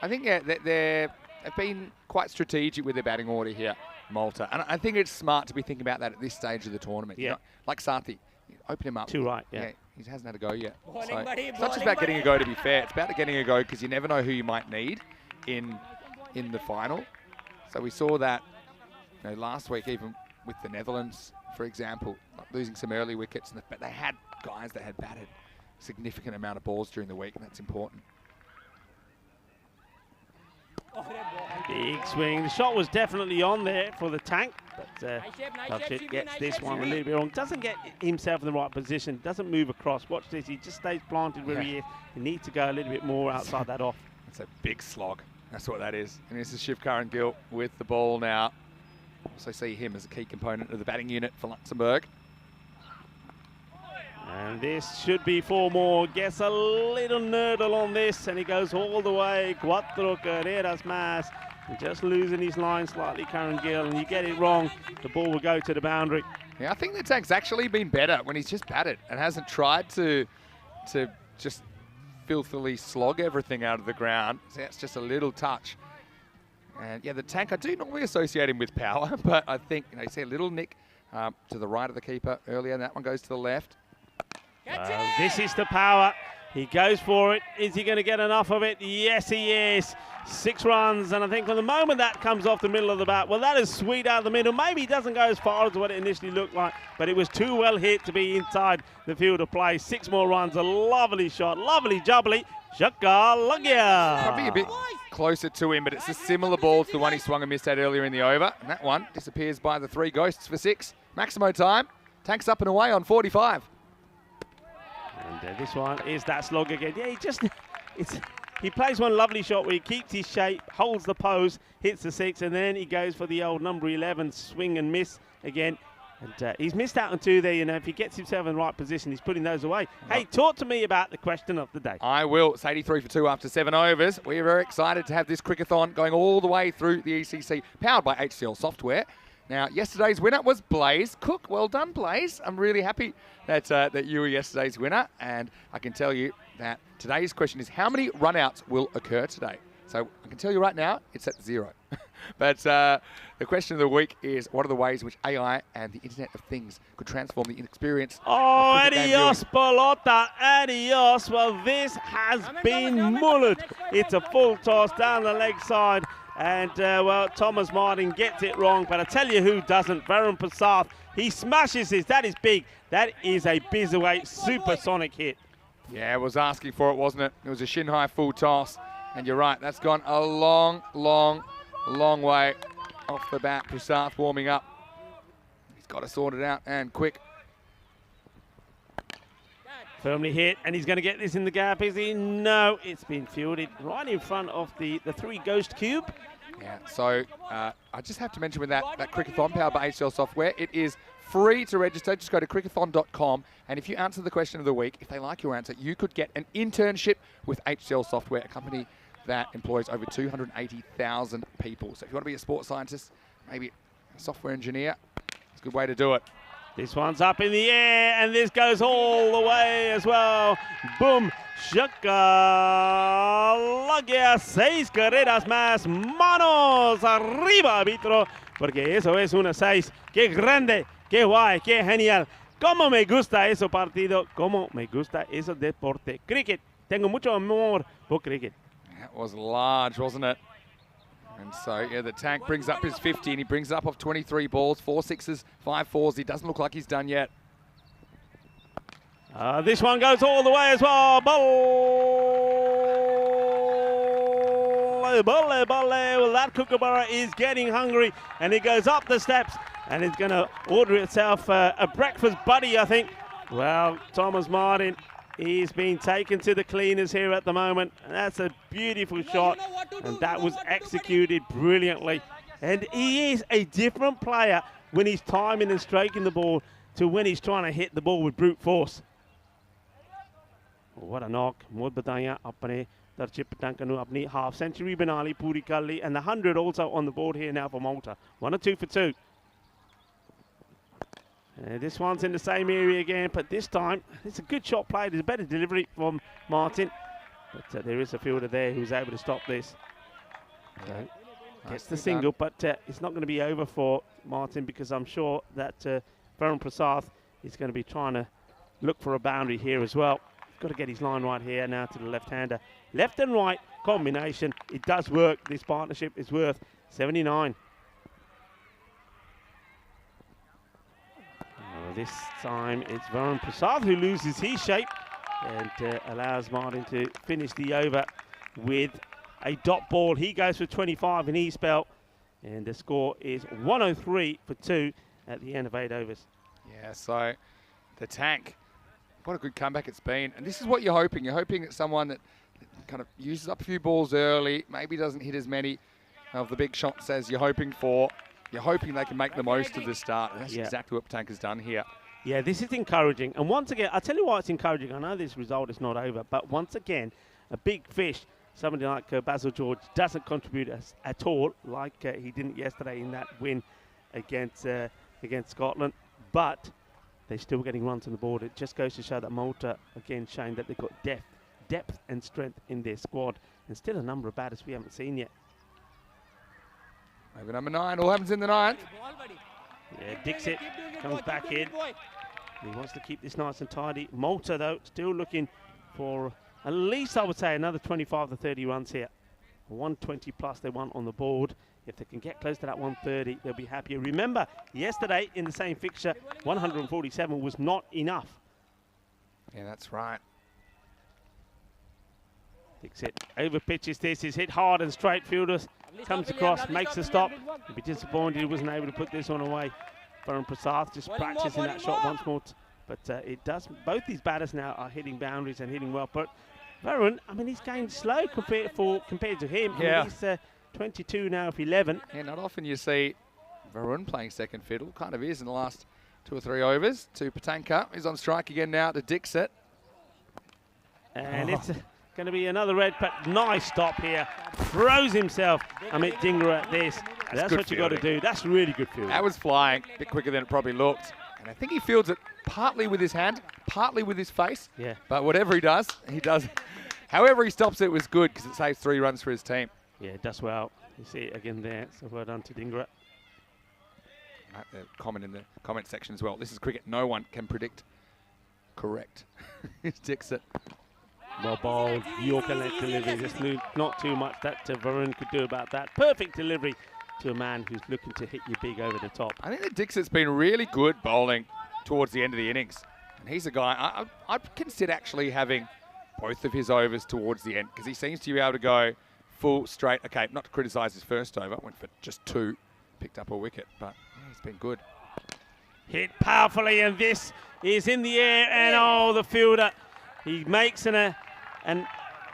I think they've been quite strategic with their batting order here, Malta. And I think it's smart to be thinking about that at this stage of the tournament. Yeah. You know, like Sathi, open him up. Too right, yeah. He hasn't had a go yet. Bowling, buddy, it's not just about getting a go, to be fair. It's about getting a go because you never know who you might need in the final. So we saw that last week, even with the Netherlands, for example, losing some early wickets. But they had guys that had batted a significant amount of balls during the week, and that's important. Big swing. The shot was definitely on there for the tank, but nice shape, gets nice this shape, one a Jimmy. little bit wrong. Doesn't get himself in the right position. Doesn't move across. Watch this. He just stays planted where he is. He needs to go a little bit more outside that off. That's a big slog. That's what that is. And this is Shiv Karan Gill with the ball now. Also see him as a key component of the batting unit for Luxembourg. And this should be 4 more. Gets a little nurdle on this, and he goes all the way. Cuatro carreras más. Just losing his line slightly, Karan Gill, and you get it wrong, the ball will go to the boundary. Yeah, I think the tank's actually been better when he's just batted and hasn't tried to just filthily slog everything out of the ground. So that's just a little touch. And yeah, the tank, I do normally associate him with power, but I think, you see a little nick to the right of the keeper earlier, and that one goes to the left. This is the power. He goes for it. Is he going to get enough of it? Yes, he is. 6 runs, and I think from the moment that comes off the middle of the bat, well, that is sweet out of the middle. Maybe he doesn't go as far as what it initially looked like, but it was too well hit to be inside the field of play. 6 more runs, a lovely shot, lovely jubbly. Shaka Lagya. Probably a bit closer to him, but it's a similar ball to the one he swung and missed at earlier in the over. And that one disappears by the 3 ghosts for 6. Maximo time. Tank's up and away on 45. And this one is that slog again. Yeah, he plays one lovely shot where he keeps his shape, holds the pose, hits the 6, and then he goes for the old number 11 swing and miss again. And he's missed out on 2 there, if he gets himself in the right position, he's putting those away. Hey, talk to me about the question of the day. I will. It's 83 for 2 after 7 overs. We're very excited to have this crickathon going all the way through the ECC, powered by HCL Software. Now, yesterday's winner was Blaze Cook. Well done, Blaze. I'm really happy that you were yesterday's winner. And I can tell you that today's question is, how many run-outs will occur today? So I can tell you right now, it's at 0. But the question of the week is, what are the ways in which AI and the Internet of Things could transform the experience Oh, of cricket game adios, pelota, adios. Well, this has been mullered. It's a full toss down the leg side. And, well, Thomas Martin gets it wrong. But I tell you who doesn't, Varun Prasad. He smashes this. That is big. That is a Bizaway supersonic hit. Yeah, it was asking for it, wasn't it? It was a shin-high full toss. And you're right, that's gone a long, long, long way off the bat. Prasad warming up. He's got to sort it out, and quick. Firmly hit, and he's going to get this in the gap, is he? No, it's been fielded right in front of the 3 Ghost Cube. Yeah, so I just have to mention with that Crickathon powered by HCL Software, it is free to register. Just go to crickathon.com, and if you answer the question of the week, if they like your answer, you could get an internship with HCL Software, a company that employs over 280,000 people. So if you want to be a sports scientist, maybe a software engineer, it's a good way to do it. This one's up in the air, and this goes all the way as well. Boom, shaka, logia, 6 carreras más, manos arriba, árbitro, porque eso es una 6. Qué grande, qué guay, qué genial. Cómo me gusta eso partido, cómo me gusta eso deporte. Cricket, tengo mucho amor por cricket. That was large, wasn't it? And so, yeah, the tank brings up his 50, and he brings it up off 23 balls, 4 sixes, 5 fours. He doesn't look like he's done yet. This one goes all the way as well. Bole. Well, that kookaburra is getting hungry, and it goes up the steps, and it's going to order itself a breakfast buddy, I think. Well, Thomas Martin, he's been taken to the cleaners here at the moment. And that's a beautiful shot, and that was executed brilliantly. And he is a different player when he's timing and striking the ball to when he's trying to hit the ball with brute force. What a knock. Mohd bataya apne darche patanka nu apni half century banali puri kar li, and the 100 also on the board here now for Malta. 1 or 2 for 2. This one's in the same area again, but this time it's a good shot played. There's a better delivery from Martin, but there is a fielder there who's able to stop this. So, gets the single, but it's not going to be over for Martin, because I'm sure that Varun Prasad is going to be trying to look for a boundary here as well. Got to get his line right here now to the left-hander. Left and right combination. It does work. This partnership is worth 79. This time it's Varun Prasad who loses his shape and allows Martin to finish the over with a dot ball. He goes for 25 in his spell, and the score is 103 for 2 at the end of 8 overs. Yeah, so the tank, what a good comeback it's been. And this is what you're hoping. You're hoping that someone that kind of uses up a few balls early, maybe doesn't hit as many of the big shots as you're hoping for. You're hoping they can make the most of this start, and that's exactly what Tank has done here. Yeah, this is encouraging. And once again, I'll tell you why it's encouraging. I know this result is not over, but once again, a big fish, somebody like Basil George, doesn't contribute at all, like he didn't yesterday in that win against Scotland. But they're still getting runs on the board. It just goes to show that Malta, again, showing that they've got depth and strength in their squad, and still a number of batters we haven't seen yet. Over number 9, all happens in the 9th. Yeah, Dixit comes back in. He wants to keep this nice and tidy. Malta, though, still looking for at least, I would say, another 25 to 30 runs here. 120 plus they want on the board. If they can get close to that 130, they'll be happier. Remember, yesterday in the same fixture, 147 was not enough. Yeah, that's right. Dixit over pitches this. He's hit hard and straight. Fielders comes across, makes a stop. He'll be disappointed he wasn't able to put this one away. Varun Prasad just practicing that shot once more. But it does. Both these batters now are hitting boundaries and hitting well. But Varun, I mean, he's going slow compared to him. Yeah. I mean, he's 22 now for 11. Yeah, not often you see Varun playing second fiddle. Kind of is in the last 2 or 3 overs. To Patanka. He's on strike again now to Dixit. And it's going to be another red, but nice stop here. Throws himself Amit Dhingra at this. That's what you got to do. That's really good fielding. That was flying a bit quicker than it probably looked. And I think he fields it partly with his hand, partly with his face. Yeah. But whatever he does, he does. However he stops it was good, because it saves 3 runs for his team. Yeah, does well. You see it again there, so well done to Dingra. Comment in the comment section as well. This is cricket. No one can predict correct. It's Dixit. Well bowled, Yorker length delivery. Just not too much that Varun could do about that. Perfect delivery to a man who's looking to hit you big over the top. I think that Dixit's been really good bowling towards the end of the innings. And he's a guy, I'd consider actually having both of his overs towards the end because he seems to be able to go full straight. Okay, not to criticise his first over, went for just 2, picked up a wicket, but yeah, he's been good. Hit powerfully, and this is in the air, and oh, the fielder, he makes an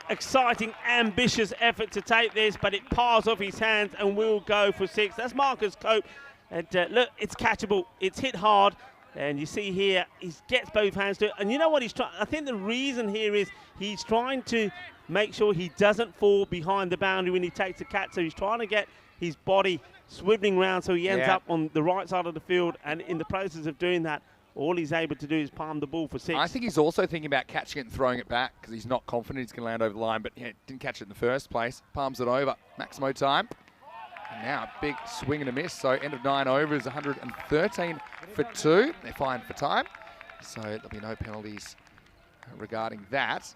exciting, ambitious effort to take this, but it piles off his hands and will go for 6. That's Marcus Cope. And look, it's catchable. It's hit hard. And you see here, he gets both hands to it. And you know what he's trying? I think the reason here is he's trying to make sure he doesn't fall behind the boundary when he takes the catch. So he's trying to get his body swiveling round so he ends up on the right side of the field. And in the process of doing that, all he's able to do is palm the ball for 6. I think he's also thinking about catching it and throwing it back because he's not confident he's going to land over the line, but yeah, didn't catch it in the first place. Palms it over. Maximo time. And now a big swing and a miss. So end of 9 overs, 113 for 2. They're fine for time. So there'll be no penalties regarding that.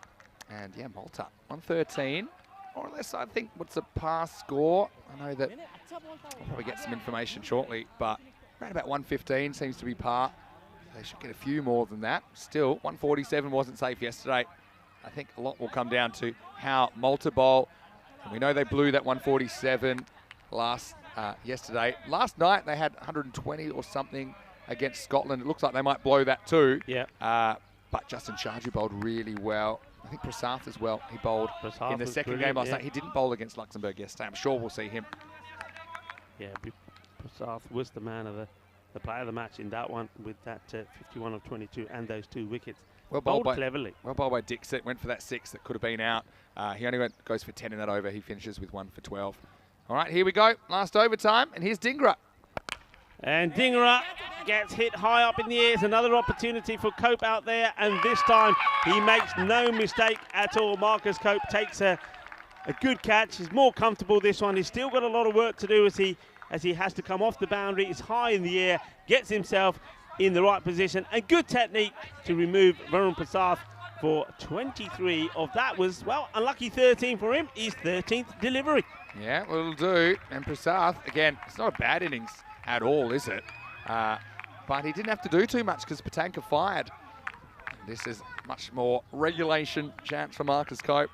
And yeah, Malta, 113. More or less, I think, what's the past score? I know that we'll probably get some information shortly, but around about 115 seems to be par. They should get a few more than that. Still, 147 wasn't safe yesterday. I think a lot will come down to how Malta bowl. And we know they blew that 147 yesterday. Last night they had 120 or something against Scotland. It looks like they might blow that too. Yeah. But Justin Sharjah bowled really well. I think Prasath as well. He bowled in the second game last night. He didn't bowl against Luxembourg yesterday. I'm sure we'll see him. Yeah, Prasath was the man of the player of the match in that one with that 51 of 22 and those 2 wickets. Well bowled bowled cleverly. Well bowled by Dixit. Went for that 6 that could have been out. He only goes for 10 in that over. He finishes with 1 for 12. All right, here we go. Last overtime, and here's Dingra. And Dingra gets hit high up in the air. It's another opportunity for Cope out there, and this time he makes no mistake at all. Marcus Cope takes a good catch. He's more comfortable this one. He's still got a lot of work to do as he has to come off the boundary. It's high in the air, gets himself in the right position, and good technique to remove Varun Prasath for 23 of that was, well, unlucky 13 for him. His 13th delivery. Yeah, well, it'll do. And Prasath, again, it's not a bad innings at all, is it? But he didn't have to do too much because Patanka fired. This is much more regulation chance for Marcus Cope.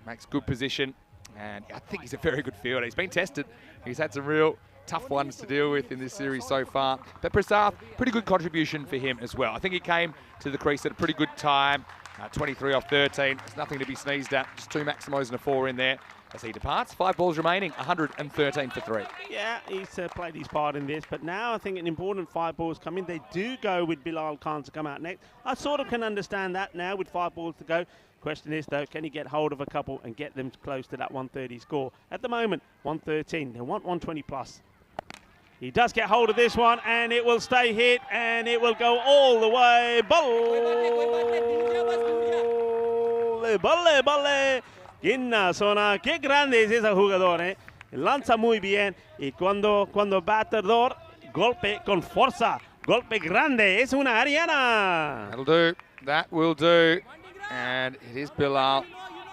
Makes good position. And I think he's a very good fielder. He's been tested. He's had some real tough ones to deal with in this series so far. But Prasath, pretty good contribution for him as well. I think he came to the crease at a pretty good time. 23 off 13. It's nothing to be sneezed at. Just 2 Maximos and a 4 in there. As he departs, 5 balls remaining, 113 for 3. Yeah, he's played his part in this, but now I think an important 5 balls come in. They do go with Bilal Khan to come out next. I sort of can understand that now with 5 balls to go. Question is, though, can he get hold of a couple and get them close to that 130 score? At the moment, 113. They want 120 plus. He does get hold of this one, and it will stay hit, and it will go all the way. Balle. Qué zona, qué grande es ese jugador, eh. Lanza muy bien y cuando bateador, golpe con fuerza, golpe grande, es una Ariana. That'll do, that will do. And it is Bilal.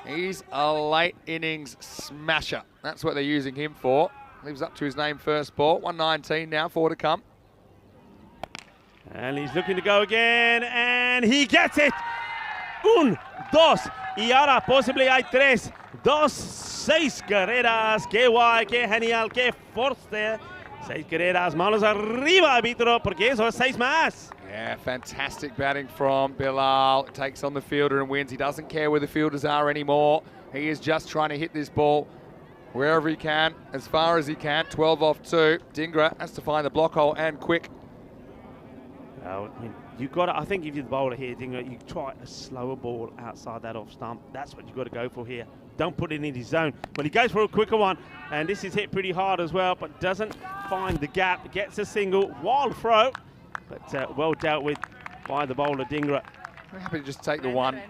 He's a late innings smasher. That's what they're using him for. Lives up to his name first ball. 119 now, 4 to come. And he's looking to go again, and he gets it. 1, 2, y ahora posible hay 3. 2, 6 carreras. Qué guay, qué genial, qué fuerte. 6 carreras, manos arriba, árbitro, porque eso es 6 más. Yeah, fantastic batting from Bilal. Takes on the fielder and wins. He doesn't care where the fielders are anymore. He is just trying to hit this ball wherever he can, as far as he can. 12 off 2. Dingra has to find the block hole and quick. Well, I mean, you've got to, I think if you're the bowler here, Dingra, you try a slower ball outside that off stump. That's what you've got to go for here. Don't put it in his zone. But he goes for a quicker one, and this is hit pretty hard as well, but doesn't find the gap. Gets a single, wild throw, but well dealt with by the bowler, Dingra. I'm happy to just take the 1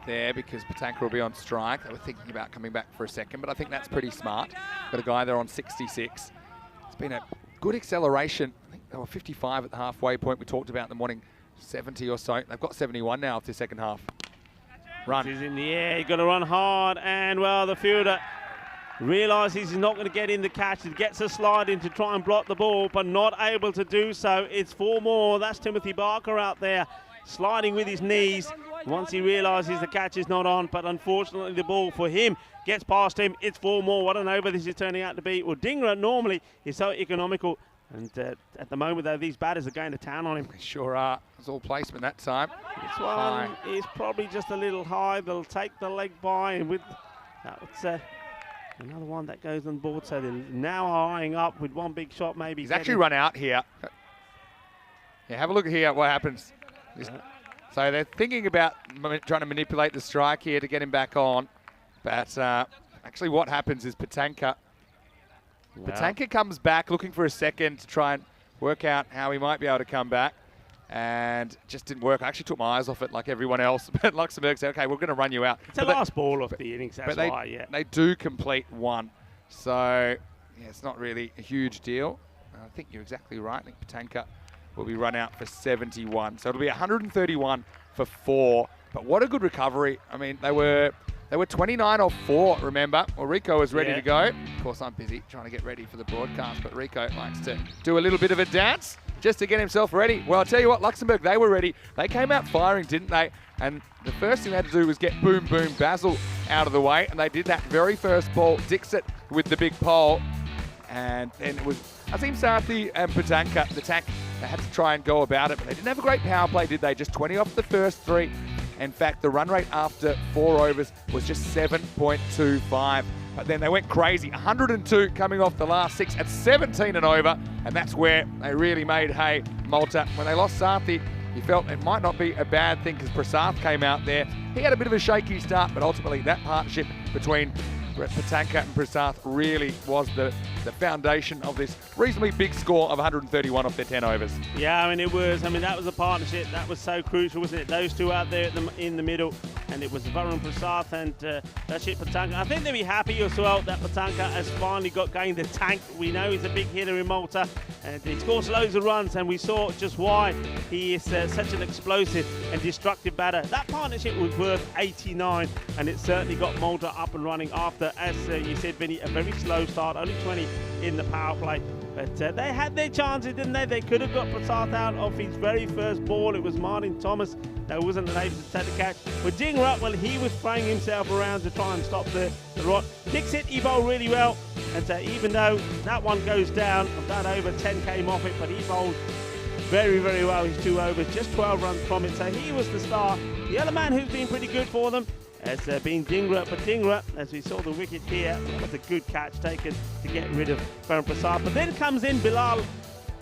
there because Patanka will be on strike. They were thinking about coming back for a second, but I think that's pretty smart. Got a guy there on 66. It's been a good acceleration. I think they were 55 at the halfway point. We talked about in the morning, 70 or so. They've got 71 now after the second half. Run. He's in the air. You've got to run hard, and well, the fielder realises he's not going to get in the catch. He gets a slide in to try and block the ball, but not able to do so. It's 4 more. That's Timothy Barker out there, sliding with his knees once he realises the catch is not on, but unfortunately the ball for him gets past him. It's 4 more. What an over this is turning out to be. Well, Dingra normally is so economical, and at the moment, though, these batters are going to town on him. They sure are. It was all placement that time. This one is probably just a little high. They'll take the leg by, and with that's another one that goes on board. So they're now eyeing up with one big shot, maybe. He's actually run out here. Yeah, have a look here what happens. So they're thinking about trying to manipulate the strike here to get him back on. But actually what happens is Patanka comes back looking for a second to try and work out how he might be able to come back. And it just didn't work. I actually took my eyes off it like everyone else. But Luxembourg said, okay, we're going to run you out. It's the last ball of the innings, that's why, yeah. They do complete one. So, yeah, it's not really a huge deal. I think you're exactly right. I think Patanka will be run out for 71. So it'll be 131 for 4. But what a good recovery. I mean, they were 29 off 4, remember? Well, Rico is ready to go. Of course, I'm busy trying to get ready for the broadcast, but Rico likes to do a little bit of a dance just to get himself ready. Well, I'll tell you what, Luxembourg, they were ready. They came out firing, didn't they? And the first thing they had to do was get Boom Boom Basil out of the way, and they did that very first ball. Dixit with the big pole, and then it was Azim Sathi and Patanka, the tank. They had to try and go about it, but they didn't have a great power play, did they? Just 20 off the first 3. In fact, the run rate after 4 overs was just 7.25. But then they went crazy. 102 coming off the last 6 at 17 and over. And that's where they really made hay, Malta. When they lost Sathi, you felt it might not be a bad thing because Prasath came out there. He had a bit of a shaky start, but ultimately that partnership between Patanka and Prasath really was the foundation of this reasonably big score of 131 off their 10 overs. Yeah, that was a partnership that was so crucial, wasn't it? Those two out there in the middle, and it was Varun Prasath and Dashit Patanka. I think they'll be happy as well that Patanka has finally got going. The tank, we know he's a big hitter in Malta, and he scores loads of runs, and we saw just why he is such an explosive and destructive batter. That partnership was worth 89, and it certainly got Malta up and running after, as you said, Vinny, a very slow start, only 20 in the power play. But they had their chances, didn't they? They could have got Prasath out of his very first ball. It was Martin Thomas that wasn't able to take the catch. But Dingra, well, he was throwing himself around to try and stop the rot. Dixit, he bowled really well. And even though that one goes down, that over 10 came off it, but he bowled very, very well. His 2 overs, just 12 runs from it. So he was the star. The other man who's been pretty good for them has been Dingra. But Dingra, as we saw the wicket here, was a good catch taken to get rid of Varun Prasath. But then comes in Bilal.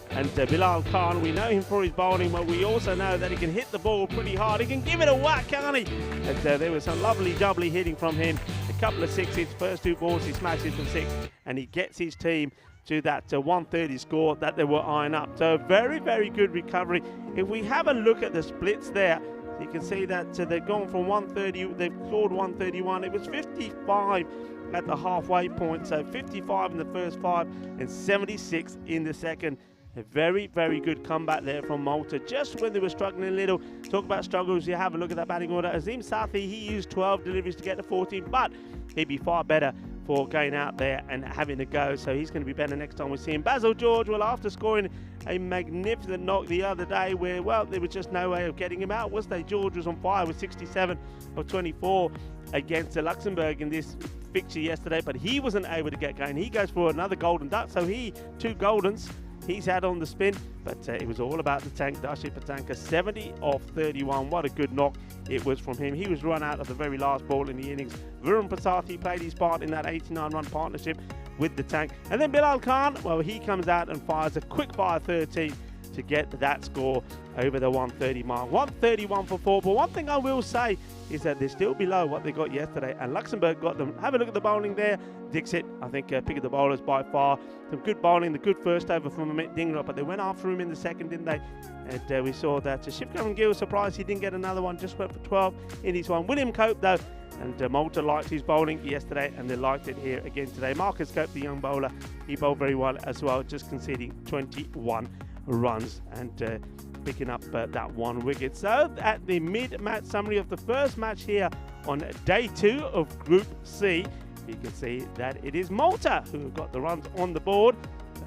And Bilal Khan, we know him for his bowling, but we also know that he can hit the ball pretty hard. He can give it a whack, can't he? And there was some lovely jubbly hitting from him. A couple of 6s, first 2 balls he smashes for 6, and he gets his team to that 130 score that they were eyeing up. So very, very good recovery. If we have a look at the splits there, you can see that they've gone from 130, they've scored 131. It was 55 at the halfway point, so 55 in the first 5 and 76 in the second. A very, very good comeback there from Malta, just when they were struggling a little. Talk about struggles, you have a look at that batting order. Azim Sathi, he used 12 deliveries to get to 14, but he'd be far better for going out there and having a go, so he's going to be better next time we see him. Basil George, well, after scoring a magnificent knock the other day where, well, there was just no way of getting him out, was there? George was on fire with 67 of 24 against Luxembourg in this fixture yesterday, but he wasn't able to get going. He goes for another golden duck, so 2 goldens he's had on the spin, but it was all about the tank. Dashit Patanka, 70 off 31. What a good knock it was from him. He was run out of the very last ball in the innings. Varun Prasath, he played his part in that 89-run partnership with the tank. And then Bilal Khan, well, he comes out and fires a quick fire 13 to get that score over the 130 mark. 131 for 4. But one thing I will say is that they're still below what they got yesterday, and Luxembourg got them. Have a look at the bowling there. Dixit, I think, pick of the bowlers by far. Some good bowling, the good first over from Amit Dhingra, but they went after him in the second, didn't they? And we saw that Shivkaran Gill, surprised he didn't get another one, just went for 12 in his one. William Cope, though, and Malta liked his bowling yesterday, and they liked it here again today. Marcus Cope, the young bowler, he bowled very well as well, just conceding 21 runs and picking up that one wicket. So at the mid-match summary of the first match here on day 2 of Group C, you can see that it is Malta who have got the runs on the board,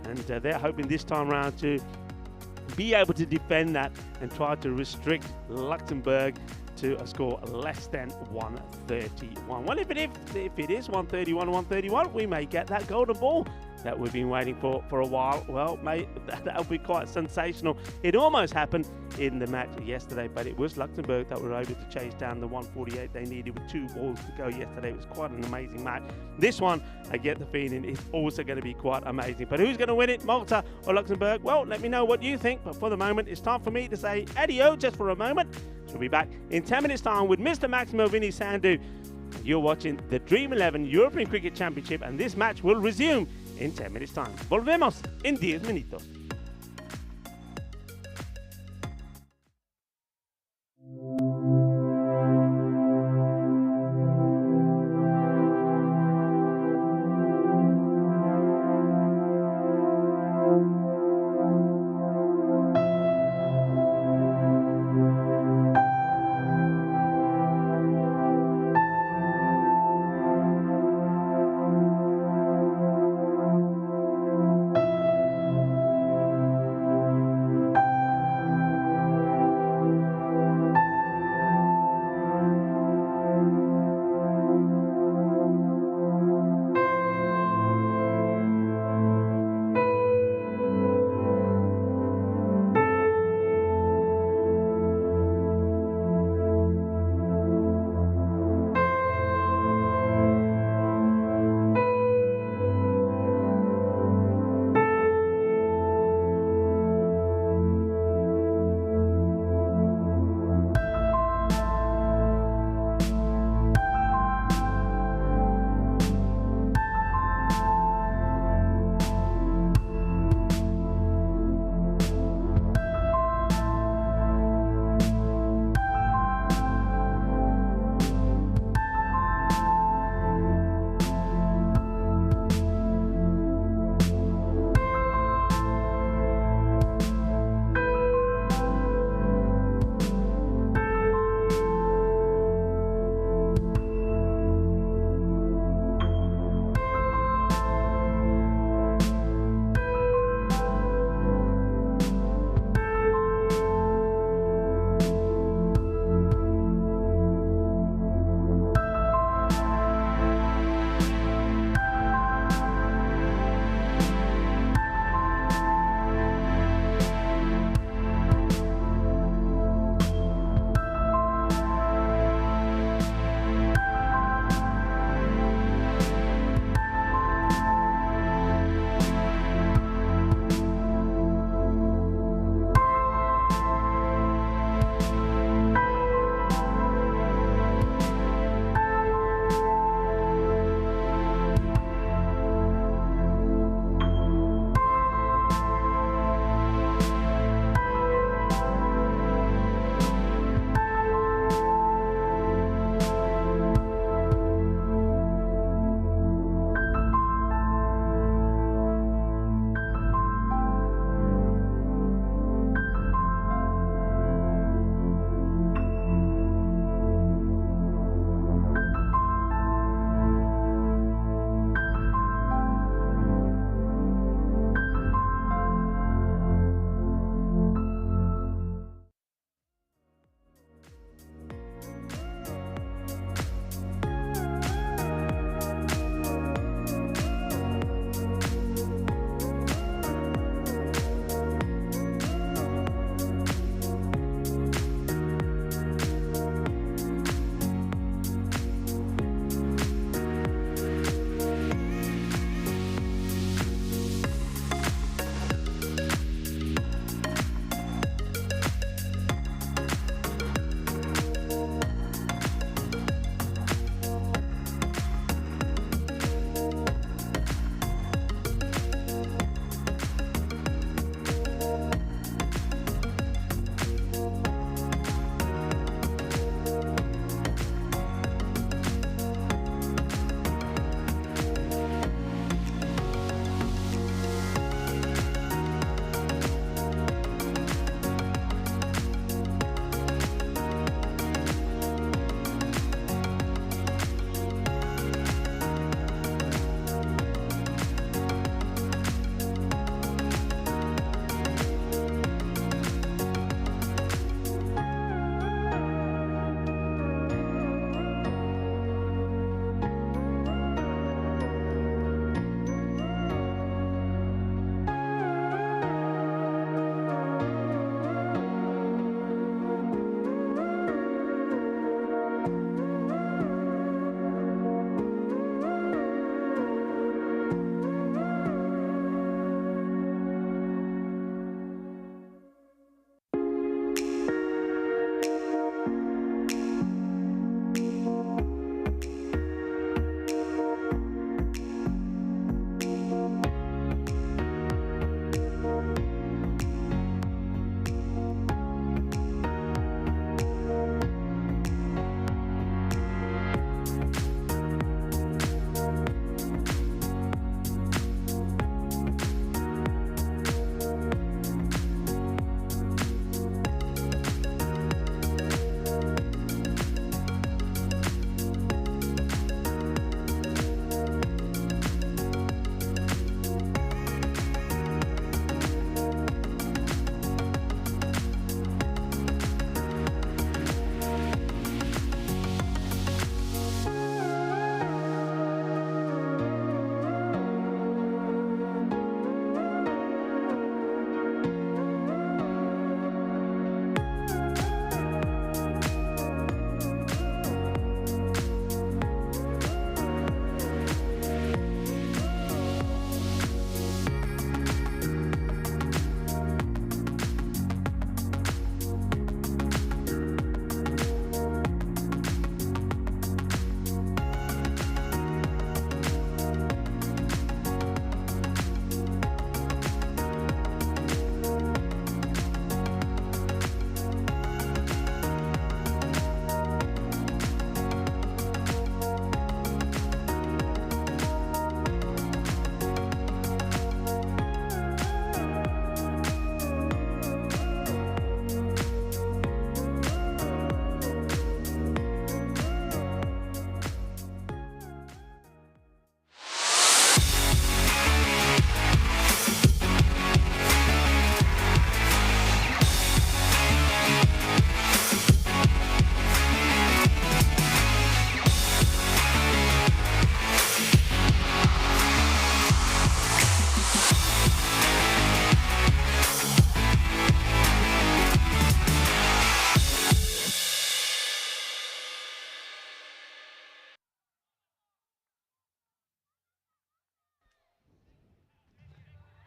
and they're hoping this time around to be able to defend that and try to restrict Luxembourg to a score less than 131. Well, if it is 131, 131, we may get that golden ball that we've been waiting for a while. Well, mate, that would be quite sensational. It almost happened in the match yesterday, but it was Luxembourg that were able to chase down the 148 they needed with 2 balls to go yesterday. It was quite an amazing match. This one, I get the feeling, is also going to be quite amazing. But who's going to win it, Malta or Luxembourg? Well, let me know what you think. But for the moment, it's time for me to say adieu just for a moment. We'll be back in 10 minutes' time with Mr. Maximo Vinny Sandhu. You're watching the Dream11 European Cricket Championship, and this match will resume in 10 minutes' time. Volvemos en 10 minutos.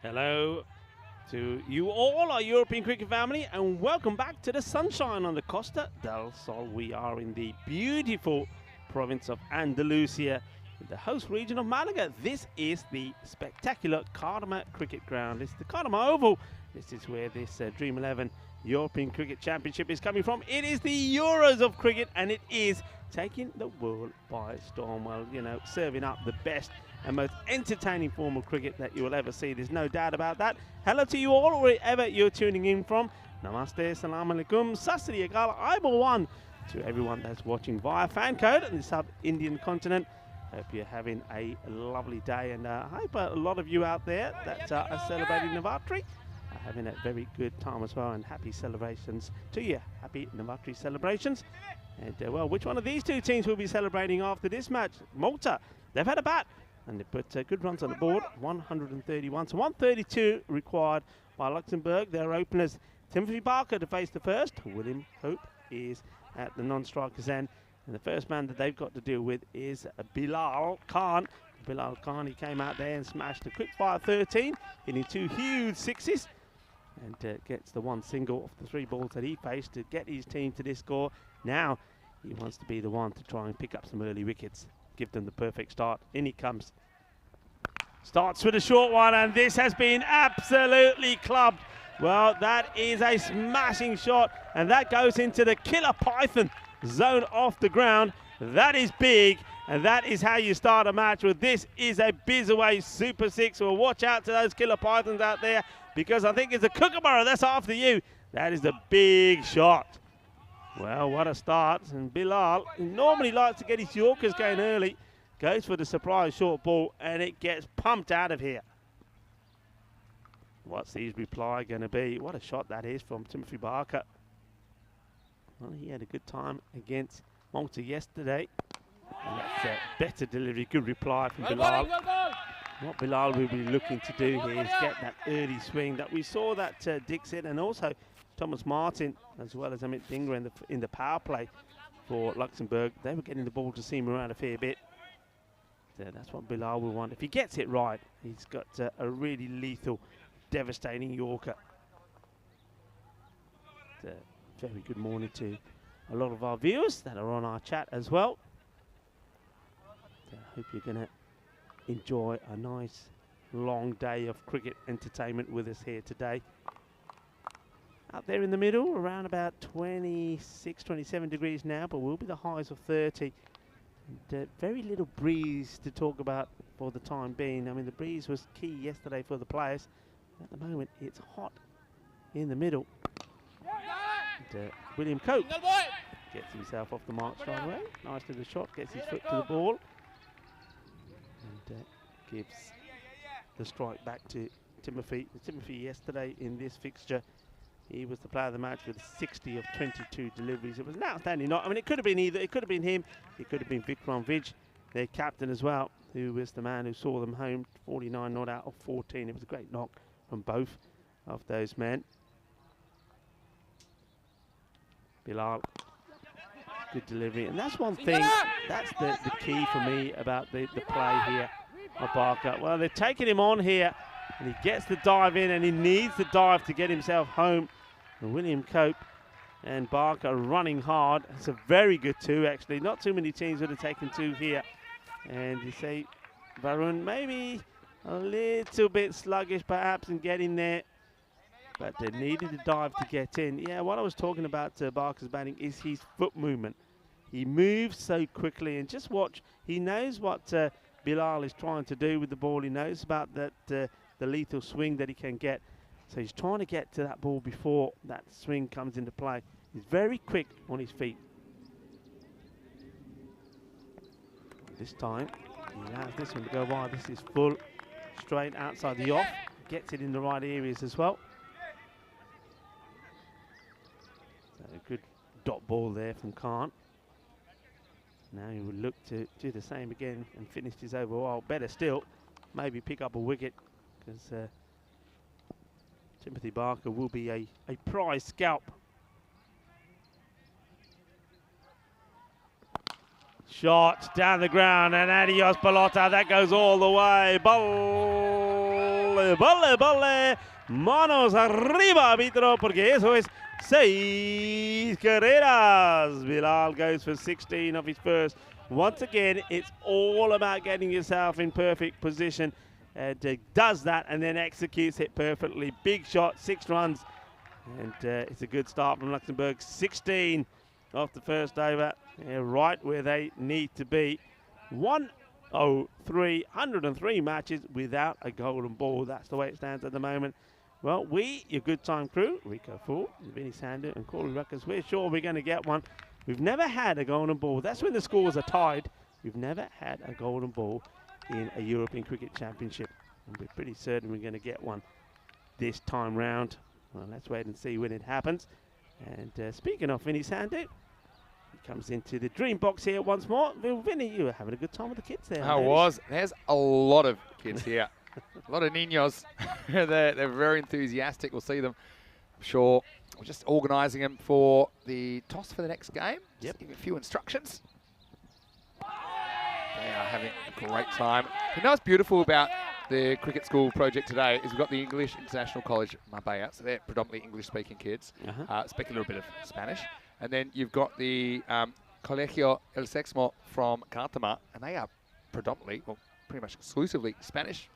Hello to you all, our European cricket family, and welcome back to the sunshine on the Costa del Sol. We are in the beautiful province of Andalusia, in the host region of Malaga. This is the spectacular Cartama cricket ground. It's the Cartama Oval. This is where this Dream11 European Cricket Championship is coming from. It is the Euros of cricket, and it is taking the world by storm. Well, you know, serving up the best and most entertaining form of cricket that you will ever see. There's no doubt about that. Hello to you all, wherever you're tuning in from. Namaste, salam alaikum, sasri akal, aibawan to everyone that's watching via fan code in the sub-Indian continent. Hope you're having a lovely day, and I hope a lot of you out there that are celebrating Navratri are having a very good time as well, and happy celebrations to you. Happy Navratri celebrations. And well, which one of these two teams will be celebrating after this match? Malta. They've had a bat, and they put good runs on the board, 131 to 132 required by Luxembourg. Their openers, Timothy Barker to face the first. William Hope is at the non-striker's end. And the first man that they've got to deal with is Bilal Khan. Bilal Khan, he came out there and smashed a quick fire 13, hitting 2 huge sixes. And gets the 1 single off the 3 balls that he faced to get his team to this score. Now he wants to be the one to try and pick up some early wickets. Give them the perfect start. In he comes. Starts with a short one, and this has been absolutely clubbed. Well, that is a smashing shot, and that goes into the killer python zone off the ground. That is big, and that is how you start a match. Well, this is a Bizaway Super 6. Well, watch out to those killer pythons out there, because I think it's a Kookaburra that's after you. That is a big shot. Well, what a start. And Bilal, who normally likes to get his Yorkers going early, goes for the surprise short ball, and it gets pumped out of here. What's his reply going to be? What a shot that is from Timothy Barker. Well, he had a good time against Malta yesterday. And that's a better delivery, good reply from Bilal. What Bilal will be looking to do here is get that early swing that we saw that Dixon and also Thomas Martin, as well as Amit Dhingra in the power play for Luxembourg. They were getting the ball to seam around a fair bit. So that's what Bilal will want. If he gets it right, he's got a really lethal, devastating Yorker. Very good morning to a lot of our viewers that are on our chat as well. So I hope you're going to enjoy a nice long day of cricket entertainment with us here today. Out there in the middle, around about 26, 27 degrees now, but will be the highs of 30. And very little breeze to talk about for the time being. I mean, the breeze was key yesterday for the players. At the moment, it's hot in the middle. And, William Cope gets himself off the mark straight away. Nice little shot, gets his foot to the ball. And gives the strike back to Timothy. Timothy yesterday in this fixture, he was the player of the match with 60 of 22 deliveries. It was an outstanding knock. I mean, it could have been either. It could have been him. It could have been Vikram Vij, their captain as well, who was the man who saw them home. 49 not out of 14. It was a great knock from both of those men. Bilal, good delivery. And that's one thing, that's the key for me about the play here of Barker. Well, they're taking him on here, and he gets the dive in, and he needs the dive to get himself home. And William Cope and Barker running hard. It's a very good 2, actually. Not too many teams would have taken 2 here. And you say, Varun, maybe a little bit sluggish perhaps in getting there, but they needed a dive to get in. Yeah, what I was talking about Barker's batting is his foot movement. He moves so quickly, and just watch. He knows what Bilal is trying to do with the ball. He knows about that the lethal swing that he can get. So he's trying to get to that ball before that swing comes into play. He's very quick on his feet. This time, he allows this one to go wide. This is full, straight outside the off. Gets it in the right areas as well. So a good dot ball there from Khan. Now he would look to do the same again and finish his over. Well, better still, maybe pick up a wicket, because Timothy Barker will be a prize scalp. Shot down the ground, and adios pelota, that goes all the way. Bowling vole, vole, vole. Manos arriba, árbitro, porque eso es 6 carreras. Bilal goes for 16 of his first. Once again, it's all about getting yourself in perfect position. And does that and then executes it perfectly. Big shot, 6 runs. And it's a good start from Luxembourg. 16 off the first over. Right where they need to be. 103 matches without a golden ball. That's the way it stands at the moment. Well, we, your good time crew, Rico Fool, Vinny Sander and Corey Ruckers, we're sure we're going to get one. We've never had a golden ball. That's when the scores are tied. We've never had a golden ball in a European Cricket Championship. And we're pretty certain we're going to get one this time round. Well, let's wait and see when it happens. And speaking of Vinny Sander, he comes into the dream box here once more. Vinny, you were having a good time with the kids there. I was. There's a lot of kids here. A lot of niños. they're very enthusiastic. We'll see them, I'm sure. We're just organising them for the toss for the next game. Yep. Just give a few instructions. They are having a great time. You know what's beautiful about the cricket school project today is we've got the English International College Marbella, so they're predominantly English-speaking kids, speak a little bit of Spanish. And then you've got the Colegio El Sexmo from Cartama, and they are predominantly, well, pretty much exclusively Spanish,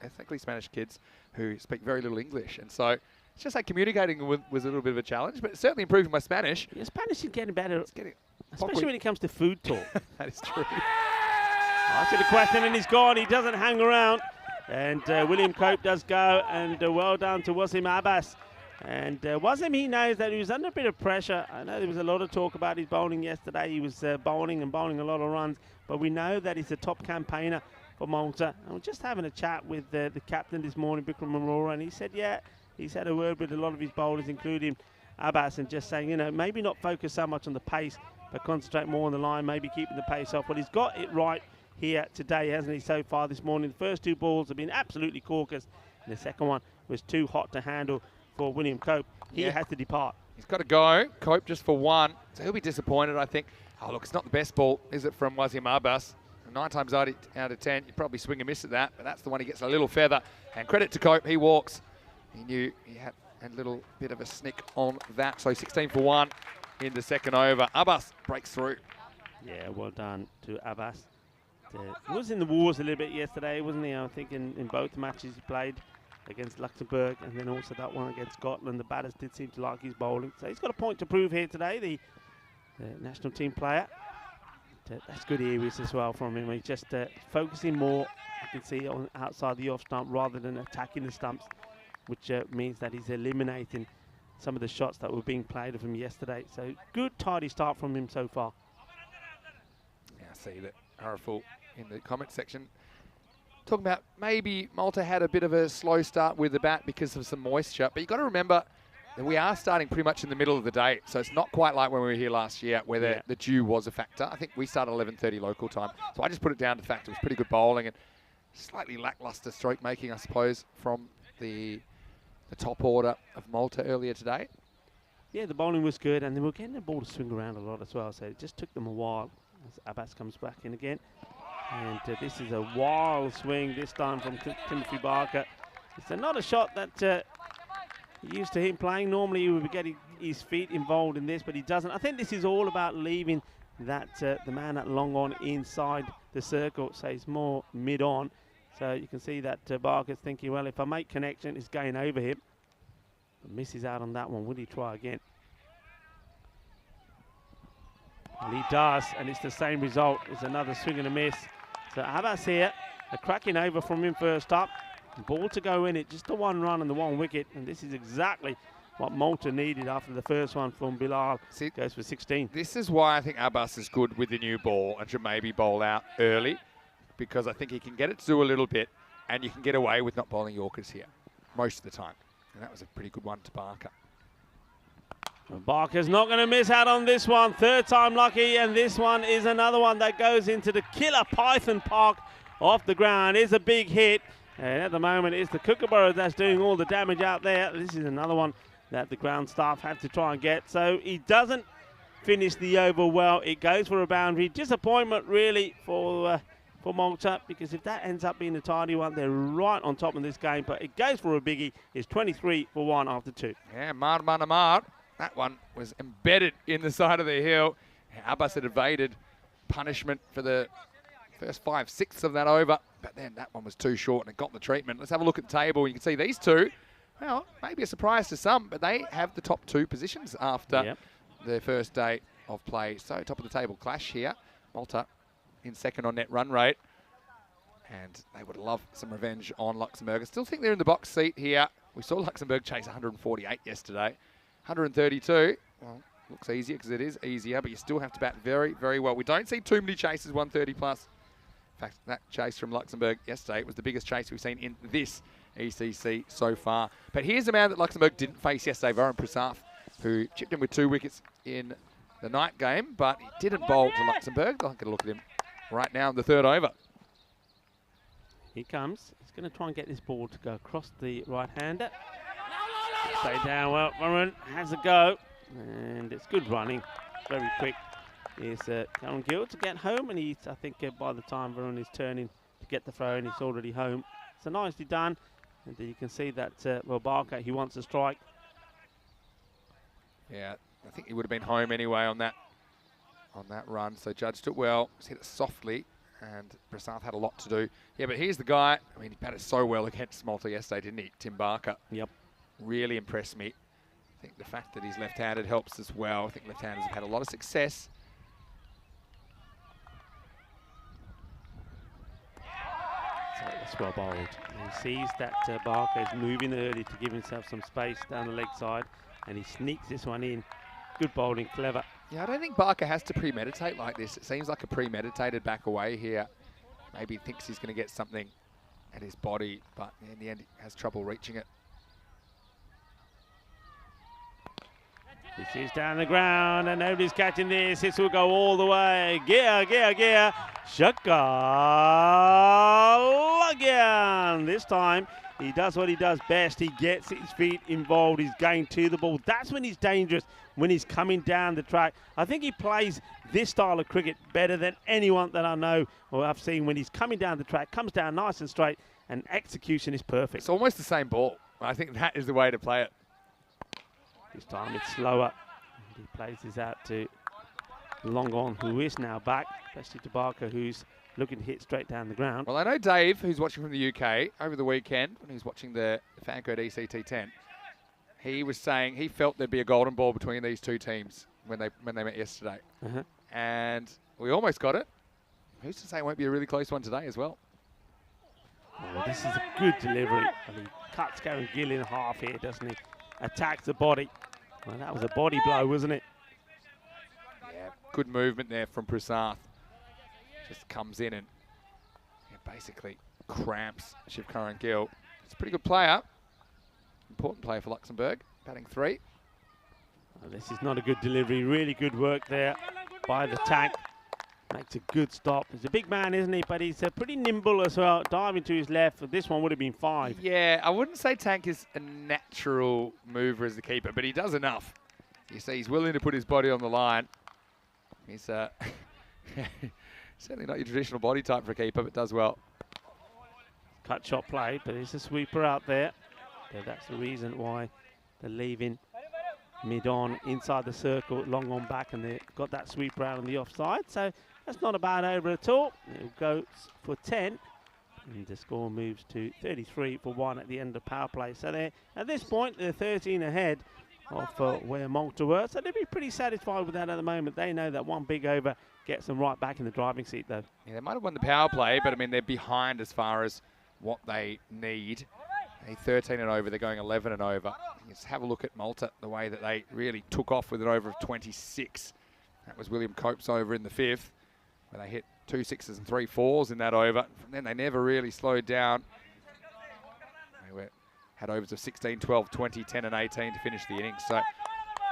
ethnically Spanish kids who speak very little English. And so it's just like communicating was a little bit of a challenge, but it's certainly improving my Spanish. Your Spanish is getting better, especially when it comes to food talk. That is true. Ask the question and he's gone. He doesn't hang around. And William Cope does go, and well done to Wasim Abbas. And Wasim, he knows that he was under a bit of pressure. I know there was a lot of talk about his bowling yesterday. He was bowling a lot of runs. But we know that he's a top campaigner for Malta. And we're just having a chat with the captain this morning, Bikram Arora, and he said, he's had a word with a lot of his bowlers, including Abbas, and just saying, maybe not focus so much on the pace, but concentrate more on the line, maybe keeping the pace off. But he's got it right here today, hasn't he, so far this morning? The first 2 balls have been absolutely corkers, and the second one was too hot to handle for William Cope. He has to depart. He's got to go. Cope just for 1, so he'll be disappointed, I think. Oh, look, it's not the best ball, is it, from Wasim Abbas? 9 times out of 10, you probably swing and miss at that, but that's the one he gets a little feather. And credit to Cope, he walks. He knew he had a little bit of a snick on that. So 16 for 1 in the second over. Abbas breaks through. Yeah, well done to Abbas. He was in the wars a little bit yesterday, wasn't he? I think in both matches he played against Luxembourg and then also that one against Scotland. The batters did seem to like his bowling. So he's got a point to prove here today, the national team player. That's good areas as well from him. He's just focusing more, you can see, on outside the off stump rather than attacking the stumps, which means that he's eliminating some of the shots that were being played of him yesterday. So good, tidy start from him so far. Yeah, I see that Araful in the comment section talking about maybe Malta had a bit of a slow start with the bat because of some moisture, but you've got to remember that we are starting pretty much in the middle of the day, so it's not quite like when we were here last year where the dew was a factor. I think we started 11:30 local time, so I just put it down to the fact it was pretty good bowling and slightly lackluster stroke making, I suppose, from the top order of Malta earlier today. Yeah, the bowling was good, and they were getting the ball to swing around a lot as well, so it just took them a while as Abbas comes back in again. And this is a wild swing, this time from Timothy Barker. It's not a shot that used to him playing. Normally he would be getting his feet involved in this, but he doesn't. I think this is all about leaving that the man at long on inside the circle, so he's more mid-on. So you can see that Barker's thinking, well, if I make connection, it's going over him. But misses out on that one. Would he try again? And he does, and it's the same result. It's another swing and a miss. So Abbas here, a cracking over from him first up. Ball to go in it, just the 1 run and the 1 wicket. And this is exactly what Malta needed after the first one from Bilal. Goes for 16. This is why I think Abbas is good with the new ball and should maybe bowl out early, because I think he can get it to do a little bit and you can get away with not bowling Yorkers here most of the time. And that was a pretty good one to Barker. Barker's not going to miss out on this one. 3rd time lucky, and this one is another one that goes into the killer Python Park off the ground. It's a big hit. And at the moment, it's the Kookaburra that's doing all the damage out there. This is another one that the ground staff had to try and get. So he doesn't finish the over well. It goes for a boundary. Disappointment, really, for for Malta, because if that ends up being a tidy one, they're right on top of this game. But it goes for a biggie. It's 23 for 1 after 2. Yeah, Mar. That one was embedded in the side of the hill. Abbas had evaded punishment for the first 5/6 of that over, but then that one was too short and it got the treatment. Let's have a look at the table. You can see these two, well, maybe a surprise to some, but they have the top 2 positions after their first day of play. So top of the table clash here. Malta in second on net run rate. And they would love some revenge on Luxembourg. I still think they're in the box seat here. We saw Luxembourg chase 148 yesterday. 132, well, looks easier because it is easier, but you still have to bat very, very well. We don't see too many chases 130 plus. In fact, that chase from Luxembourg yesterday was the biggest chase we've seen in this ECC so far. But here's a man that Luxembourg didn't face yesterday, Varun Prasad, who chipped in with 2 wickets in the night game, but he didn't bowl to Luxembourg. I'll get a look at him right now in the 3rd over. He comes. He's going to try and get this ball to go across the right-hander. Stay down well. Varun has a go. And it's good running. Very quick. Here's Karen Gill to get home. And he's, I think by the time Varun is turning to get the throw in, he's already home. So nicely done. And you can see that Barker, he wants a strike. Yeah, I think he would have been home anyway on that run. So judged it well. Just hit it softly. And Prasad had a lot to do. Yeah, but here's the guy. I mean, he batted so well against Malta yesterday, didn't he? Tim Barker. Yep. Really impressed me. I think the fact that he's left-handed helps as well. I think left-handers have had a lot of success. So that's well bowled. And he sees that Barker is moving early to give himself some space down the leg side. And he sneaks this one in. Good bowling, clever. Yeah, I don't think Barker has to premeditate like this. It seems like a premeditated back away here. Maybe he thinks he's going to get something at his body, but in the end, he has trouble reaching it. This is down the ground, and nobody's catching this. This will go all the way. Gear. Shaka again. This time, he does what he does best. He gets his feet involved. He's going to the ball. That's when he's dangerous, when he's coming down the track. I think he plays this style of cricket better than anyone that I know or I've seen. When he's coming down the track, comes down nice and straight, and execution is perfect. It's almost the same ball. I think that is the way to play it. This time it's slower. He plays this out to Long On, who is now back, especially to Barker, who's looking to hit straight down the ground. Well, I know Dave, who's watching from the UK, over the weekend, when he was watching the Fancode ECT10, he was saying he felt there'd be a golden ball between these two teams when they met yesterday. And we almost got it. Who's to say it won't be a really close one today as well? Oh, this is a good delivery. And he cuts Karen Gill in half here, doesn't he? Attacks the body. Well, that was a body blow, wasn't it? Yeah, good movement there from Prasad. Just comes in and basically cramps Shiv Karan Gill. It's a pretty good player. Important player for Luxembourg, batting 3. Well, this is not a good delivery. Really good work there by the tank. Makes a good stop. He's a big man, isn't he? But he's pretty nimble as well. Diving to his left. This one would have been 5. Yeah, I wouldn't say Tank is a natural mover as the keeper, but he does enough. You see, he's willing to put his body on the line. He's certainly not your traditional body type for a keeper, but does well. Cut shot played, but there's a sweeper out there. Yeah, that's the reason why they're leaving mid-on inside the circle, long on back, and they've got that sweeper out on the offside. So that's not a bad over at all. It goes for 10, and the score moves to 33 for 1 at the end of power play. So they're, at this point, they're 13 ahead of where Malta were. So they'll be pretty satisfied with that at the moment. They know that one big over gets them right back in the driving seat, though. Yeah, they might have won the power play, but I mean, they're behind as far as what they need. They're 13 and over, they're going 11 and over. Just have a look at Malta, the way that they really took off with an over of 26. That was William Cope's over in the 5th, where they hit 2 6s and 3 4s in that over. From then they never really slowed down. They had overs of 16, 12, 20, 10 and 18 to finish the innings. So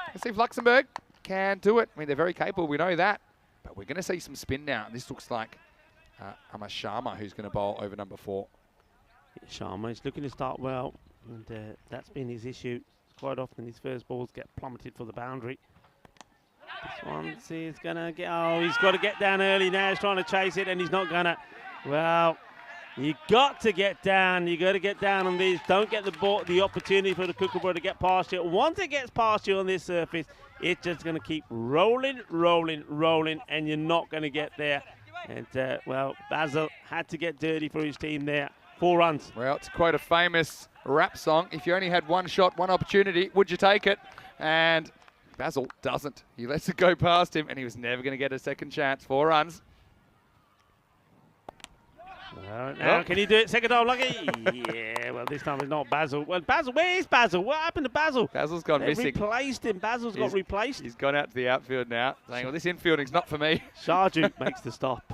let's see if Luxembourg can do it. I mean, they're very capable, we know that. But we're going to see some spin now. This looks like Amar Sharma, who's going to bowl over number 4. Sharma is looking to start well, and that's been his issue. Quite often his first balls get plummeted for the boundary. This one, see, it's going to get, oh, he's got to get down early now. He's trying to chase it, and he's not going to. Well, you got to get down. You got to get down on these. Don't get the opportunity for the Kookaburra to get past you. Once it gets past you on this surface, it's just going to keep rolling, rolling, rolling, and you're not going to get there. And, well, Basil had to get dirty for his team there. 4 runs. Well, to quote a famous rap song, if you only had one shot, one opportunity, would you take it? And Basil doesn't. He lets it go past him, and he was never going to get a second chance. 4 runs. Well, now, can he do it? Second time lucky? Yeah, well, this time it's not Basil. Well, Basil, where is Basil? What happened to Basil? Basil's gone missing. Replaced him. Basil's got replaced. He's gone out to the outfield now, saying, well, this infielding's not for me. Sharju makes the stop.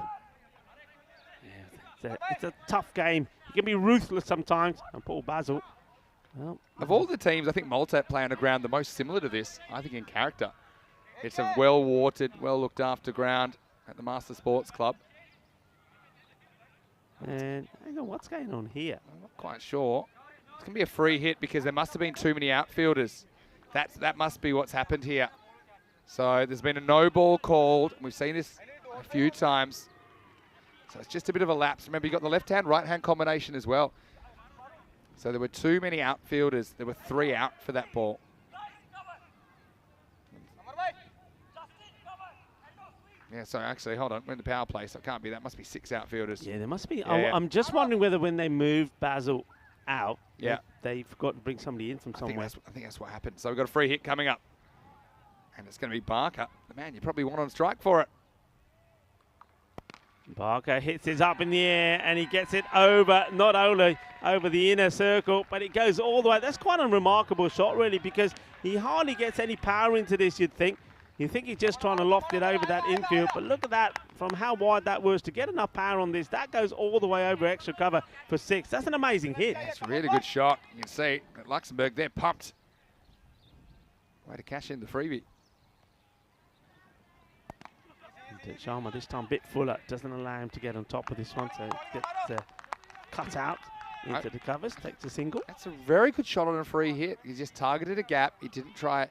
Yeah, it's a tough game. You can be ruthless sometimes. And poor Basil. Well, of all the teams, I think Malta play on a ground the most similar to this, I think, in character. It's a well-watered, well-looked-after ground at the Master Sports Club. And hang on, what's going on here? I'm not quite sure. It's going to be a free hit because there must have been too many outfielders. That must be what's happened here. So there's been a no ball called. We've seen this a few times. So it's just a bit of a lapse. Remember, you got the left-hand, right-hand combination as well. So there were too many outfielders. There were 3 out for that ball. Yeah, so actually, hold on. We're in the power play, so it can't be that. Must be 6 outfielders. Yeah, there must be. Yeah, yeah. I'm just wondering whether when they moved Basil out, yeah, they forgot to bring somebody in from somewhere. I think that's what happened. So we've got a free hit coming up. And it's going to be Barker. The man you probably want on strike for it. Barker hits it up in the air and he gets it over, not only over the inner circle, but it goes all the way. That's quite a remarkable shot, really, because he hardly gets any power into this, you'd think. You think he's just trying to loft it over that infield, but look at that, from how wide that was to get enough power on this. That goes all the way over extra cover for 6. That's an amazing hit. It's a really good shot. You can see at Luxembourg, they're pumped. Way to cash in the freebie. Sharma this time a bit fuller, doesn't allow him to get on top of this one, so it gets cut out into the covers, takes a single. That's a very good shot on a free hit. He just targeted a gap. He didn't try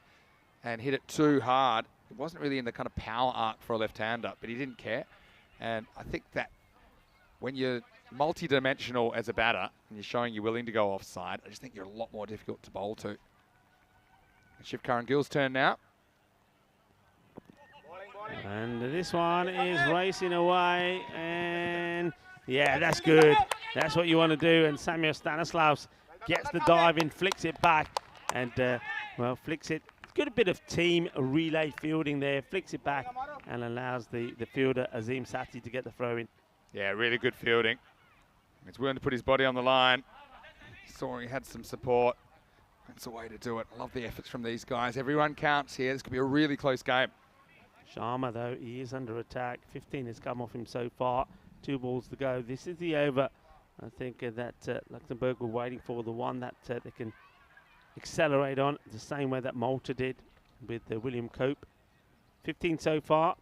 and hit it too hard. It wasn't really in the kind of power arc for a left-hander, but he didn't care. And I think that when you're multi-dimensional as a batter and you're showing you're willing to go offside, I just think you're a lot more difficult to bowl to. Shiv Curran Gill's turn now. And this one is racing away, and yeah, that's good. That's what you want to do. And Samuel Stanislaus gets the dive in, flicks it back, and well, flicks it. Good a bit of team relay fielding there, flicks it back, and allows the fielder Azim Sati to get the throw in. Yeah, really good fielding. He's willing to put his body on the line. He saw he had some support. That's the way to do it. I love the efforts from these guys. Everyone counts here. This could be a really close game. Sharma, though, he is under attack. 15 has come off him so far. 2 balls to go. This is the over. I think that Luxembourg were waiting for, the one that they can accelerate on, the same way that Malta did with William Cope. 15 so far.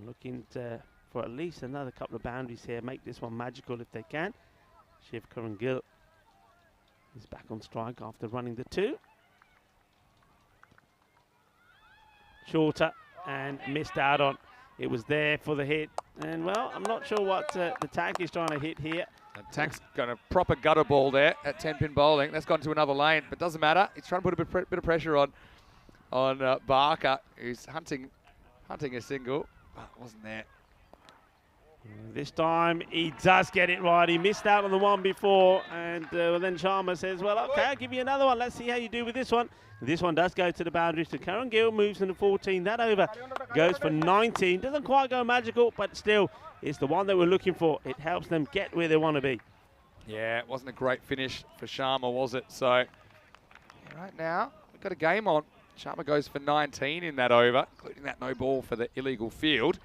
Looking for at least another couple of boundaries here. Make this one magical if they can. Shiv Curran Gill is back on strike after running the 2. Shorter and missed out on. It was there for the hit. And, well, I'm not sure what the Tack is trying to hit here. And Tack's got a proper gutter ball there at 10-pin bowling. That's gone to another lane, but doesn't matter. He's trying to put a bit of pressure on Barker, who's hunting a single, but wasn't there. This time he does get it right. He missed out on the one before, and well, then Sharma says, well, okay, I'll give you another one. Let's see how you do with this one. This one does go to the boundary. So Curran Gill moves into 14. That over goes for 19. Doesn't quite go magical, but still, it's the one that we're looking for. It helps them get where they want to be. Yeah, it wasn't a great finish for Sharma, was it? So right now, we've got a game on. Sharma goes for 19 in that over, including that no ball for the illegal field.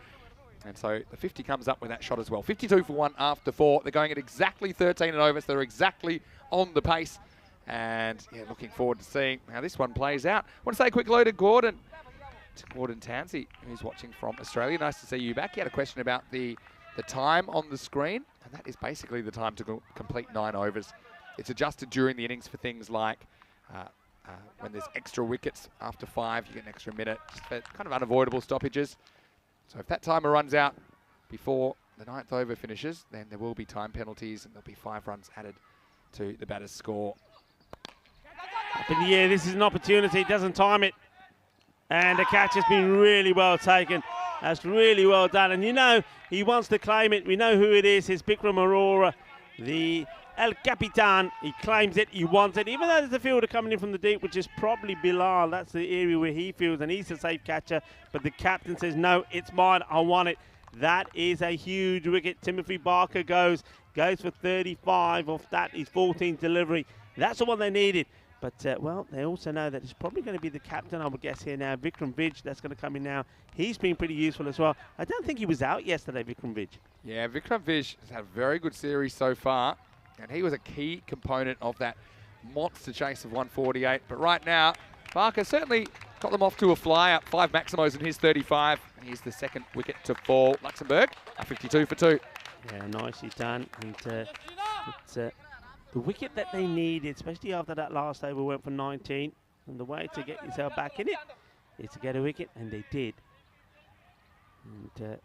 And so the 50 comes up with that shot as well. 52 for 1 after 4. They're going at exactly 13 and over, so they're exactly on the pace. And yeah, looking forward to seeing how this one plays out. I want to say a quick hello to Gordon Tansey, who's watching from Australia. Nice to see you back. He had a question about the time on the screen, and that is basically the time to complete 9 overs. It's adjusted during the innings for things like when there's extra wickets after 5, you get an extra minute, just for kind of unavoidable stoppages. So if that timer runs out before the 9th over finishes, then there will be time penalties and there'll be 5 runs added to the batter's score. Up in the air, this is an opportunity, doesn't time it. And the catch has been really well taken. That's really well done. And you know, he wants to claim it. We know who it is. It's Bikram Arora, the El Capitan. He claims it. He wants it. Even though there's a fielder coming in from the deep, which is probably Bilal. That's the area where he feels, and he's a safe catcher. But the captain says, no, it's mine. I want it. That is a huge wicket. Timothy Barker goes for 35 off that. His 14th delivery. That's the one they needed. But, well, they also know that it's probably going to be the captain, I would guess, here now. Vikram Vij, that's going to come in now. He's been pretty useful as well. I don't think he was out yesterday, Vikram Vij. Yeah, Vikram Vij has had a very good series so far, and he was a key component of that monster chase of 148. But right now, Barker certainly got them off to a flyer. 5 Maximos in his 35, and he's the 2nd wicket to fall. Luxembourg, a 52 for 2. Yeah, nicely done. And it's the wicket that they needed, especially after that last over went for 19. And the way to get yourself back in it is to get a wicket, and they did. And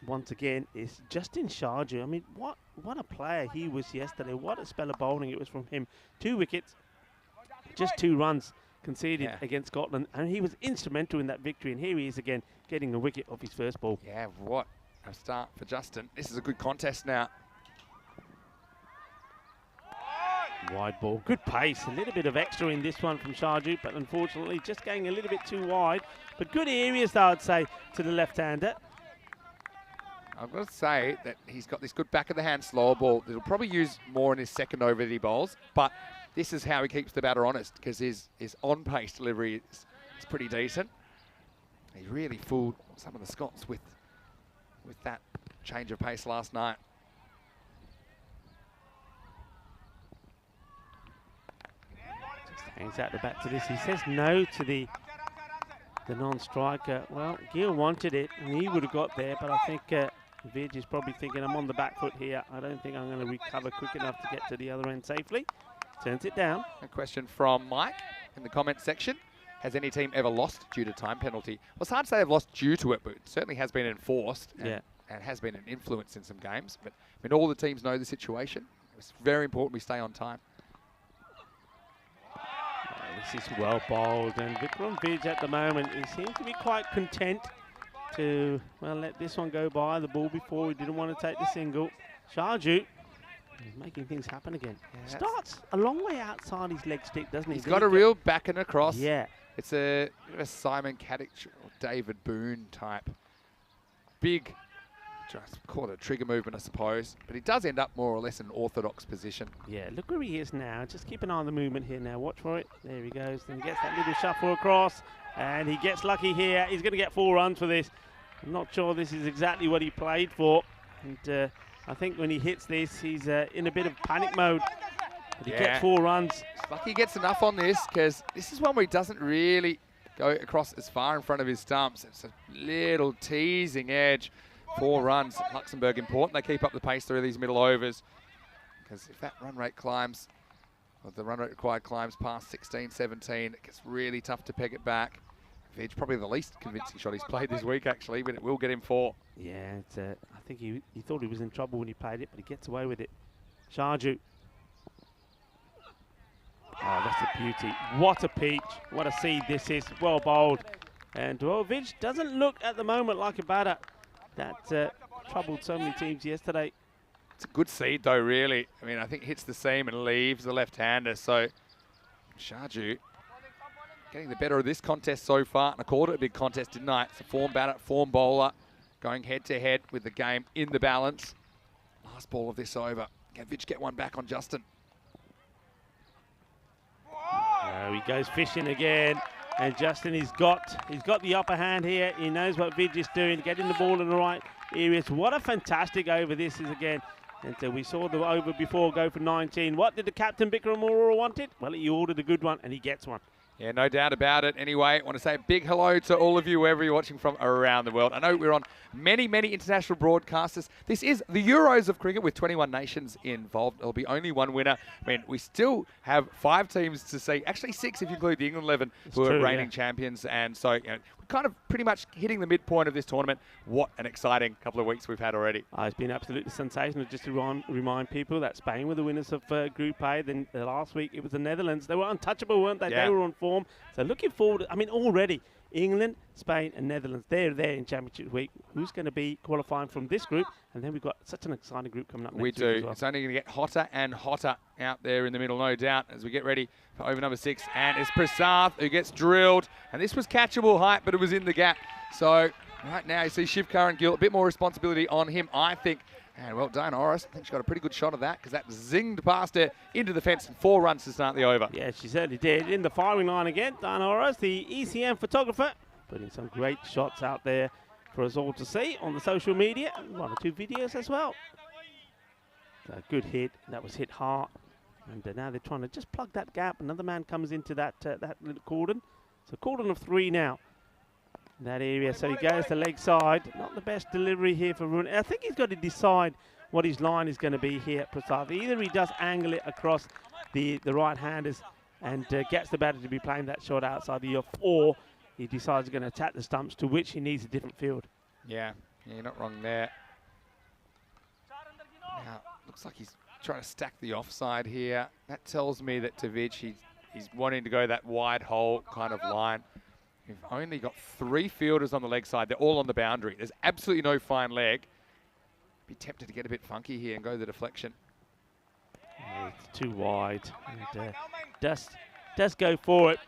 once again, it's Justin Sharju. I mean, what a player he was yesterday. What a spell of bowling it was from him. 2 wickets, just 2 runs conceded against Scotland. And he was instrumental in that victory. And here he is again, getting a wicket off his first ball. Yeah, what a start for Justin. This is a good contest now. Wide ball, good pace, a little bit of extra in this one from Sharju, but unfortunately just going a little bit too wide. But good areas, I'd say, to the left-hander. I've got to say that he's got this good back of the hand slower ball that he'll probably use more in his second over that he bowls, but this is how he keeps the batter honest, because his on-pace delivery is pretty decent. He really fooled some of the Scots with that change of pace last night. Hangs out the bat to this. He says no to the non-striker. Well, Gill wanted it, and he would have got there, but I think Vij is probably thinking, I'm on the back foot here. I don't think I'm going to recover quick enough to get to the other end safely. Turns it down. A question from Mike in the comment section. Has any team ever lost due to time penalty? Well, it's hard to say they've lost due to it, but it certainly has been enforced and has been an influence in some games. But I mean, all the teams know the situation. It's very important we stay on time. This is well bowled, and Vikram Vij at the moment, he seems to be quite content to, well, let this one go by. The ball before, he didn't want to take the single. Sharju is making things happen again. Yeah, starts a long way outside his leg stick, doesn't he? He's got a real back and across. Yeah. It's a bit of a Simon Caddick or David Boone type. Big, just call it a trigger movement, I suppose. But he does end up more or less in an orthodox position. Yeah, look where he is now. Just keep an eye on the movement here now. Watch for it. There he goes. Then he gets that little shuffle across. And he gets lucky here. He's going to get 4 runs for this. I'm not sure this is exactly what he played for. And I think when he hits this, he's in a bit of panic mode. But he gets 4 runs. It's lucky he gets enough on this, because this is one where he doesn't really go across as far in front of his stumps. It's a little teasing edge. 4 runs. Luxembourg important. They keep up the pace through these middle overs, because if that run rate climbs, or the run rate required climbs past 16, 17, it gets really tough to peg it back. Vij probably the least convincing shot he's played this week, actually, but it will get him 4. Yeah, it's, I think he thought he was in trouble when he played it, but he gets away with it. Sharju. Oh, that's a beauty. What a peach. What a seed this is. Well bowled. And well, Vij doesn't look at the moment like a batter that troubled so many teams yesterday. It's a good seed, though, really. I mean, I think it hits the seam and leaves the left-hander. So, Sharju getting the better of this contest so far. And I called it a big contest, didn't I? It's a form batter, form bowler, going head-to-head with the game in the balance. Last ball of this over. Can Vij get one back on Justin? He goes fishing again. And Justin, he's got the upper hand here. He knows what Vij is doing, getting the ball in the right areas. What a fantastic over this is again. And we saw the over before go for 19. What did the captain, Bikram Arora, wanted? Well, he ordered a good one, and he gets one. Yeah, no doubt about it. Anyway, I want to say a big hello to all of you, wherever you're watching from around the world. I know we're on many, many international broadcasters. This is the Euros of cricket with 21 nations involved. There'll be only one winner. I mean, we still have 5 teams to see. Actually, 6 if you include the England 11, who are reigning champions. And so, you know, kind of pretty much hitting the midpoint of this tournament. What an exciting couple of weeks we've had already. It's been absolutely sensational. Just to remind people that Spain were the winners of Group A. Then last week it was the Netherlands. They were untouchable, weren't they? Yeah. They were on form. So looking forward, I mean, already England, Spain and Netherlands, they're there in Championship Week. Who's going to be qualifying from this group? And then we've got such an exciting group coming up next week as well. It's only going to get hotter and hotter out there in the middle, no doubt, as we get ready for over number 6. And it's Prasath who gets drilled. And this was catchable height, but it was in the gap. So right now you see Shiv Karan Gill, a bit more responsibility on him, I think. And well done, Oris. I think she got a pretty good shot of that because that zinged past her into the fence and 4 runs to start the over. Yeah, she certainly did. In the firing line again, Diana Oris, the ECM photographer, putting some great shots out there for us all to see on the social media. And 1 or 2 videos as well. So a good hit. That was hit hard. And now they're trying to just plug that gap. Another man comes into that little cordon. So cordon of 3 now. In that area, so he goes to leg side. Not the best delivery here for Rune. I think he's got to decide what his line is going to be here at Prasath. Either he does angle it across the right-handers and gets the batter to be playing that shot outside the off, or he decides he's going to attack the stumps, to which he needs a different field. Yeah, you're not wrong there. Now, looks like he's trying to stack the offside here. That tells me that Tavic, he's wanting to go that wide hole kind of line. We've only got 3 fielders on the leg side. They're all on the boundary. There's absolutely no fine leg. Be tempted to get a bit funky here and go the deflection. It's too wide. And does go for it.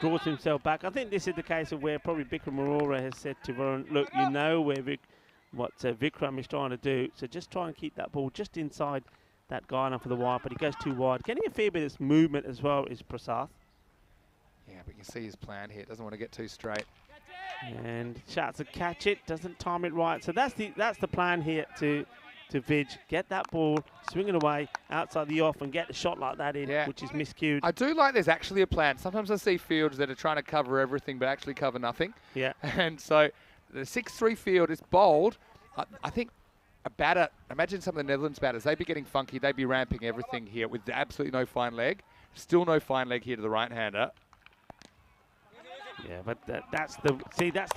Draws himself back. I think this is the case of where probably Bikram Arora has said to Varun, look, you know what Vikram is trying to do, so just try and keep that ball just inside that guy for the wide, but he goes too wide. Getting a fair bit of movement as well is Prasath. Yeah, but you can see his plan here. Doesn't want to get too straight. And shouts to catch it, doesn't time it right. So that's the plan here to Vij. Get that ball, swing it away outside the off and get a shot like that in, which is miscued. I do like there's actually a plan. Sometimes I see fields that are trying to cover everything but actually cover nothing. Yeah. And so the 6-3 field is bold. I think a batter, imagine some of the Netherlands batters, they'd be getting funky, they'd be ramping everything here with absolutely no fine leg. Still no fine leg here to the right-hander. Yeah, but that's the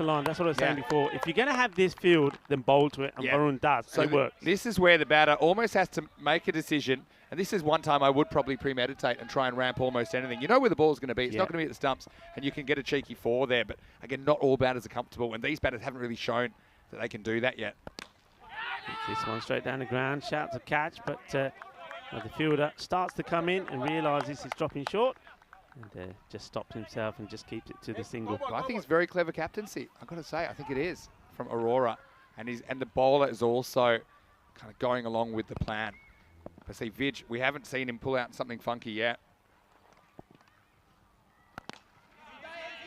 line. That's what I was saying before. If you're going to have this field, then bowl to it, and Varun does. So it works. This is where the batter almost has to make a decision, and this is one time I would probably premeditate and try and ramp almost anything. You know where the ball's going to be. It's not going to be at the stumps, and you can get a cheeky 4 there. But again, not all batters are comfortable, and these batters haven't really shown that they can do that yet. This one straight down the ground. Shouts a catch, but the fielder starts to come in and realises he's dropping short. And just stops himself and just keeps it to the single. Well, I think it's very clever captaincy. I've got to say, I think it is from Aurora. And the bowler is also kind of going along with the plan. I see Vij, we haven't seen him pull out something funky yet.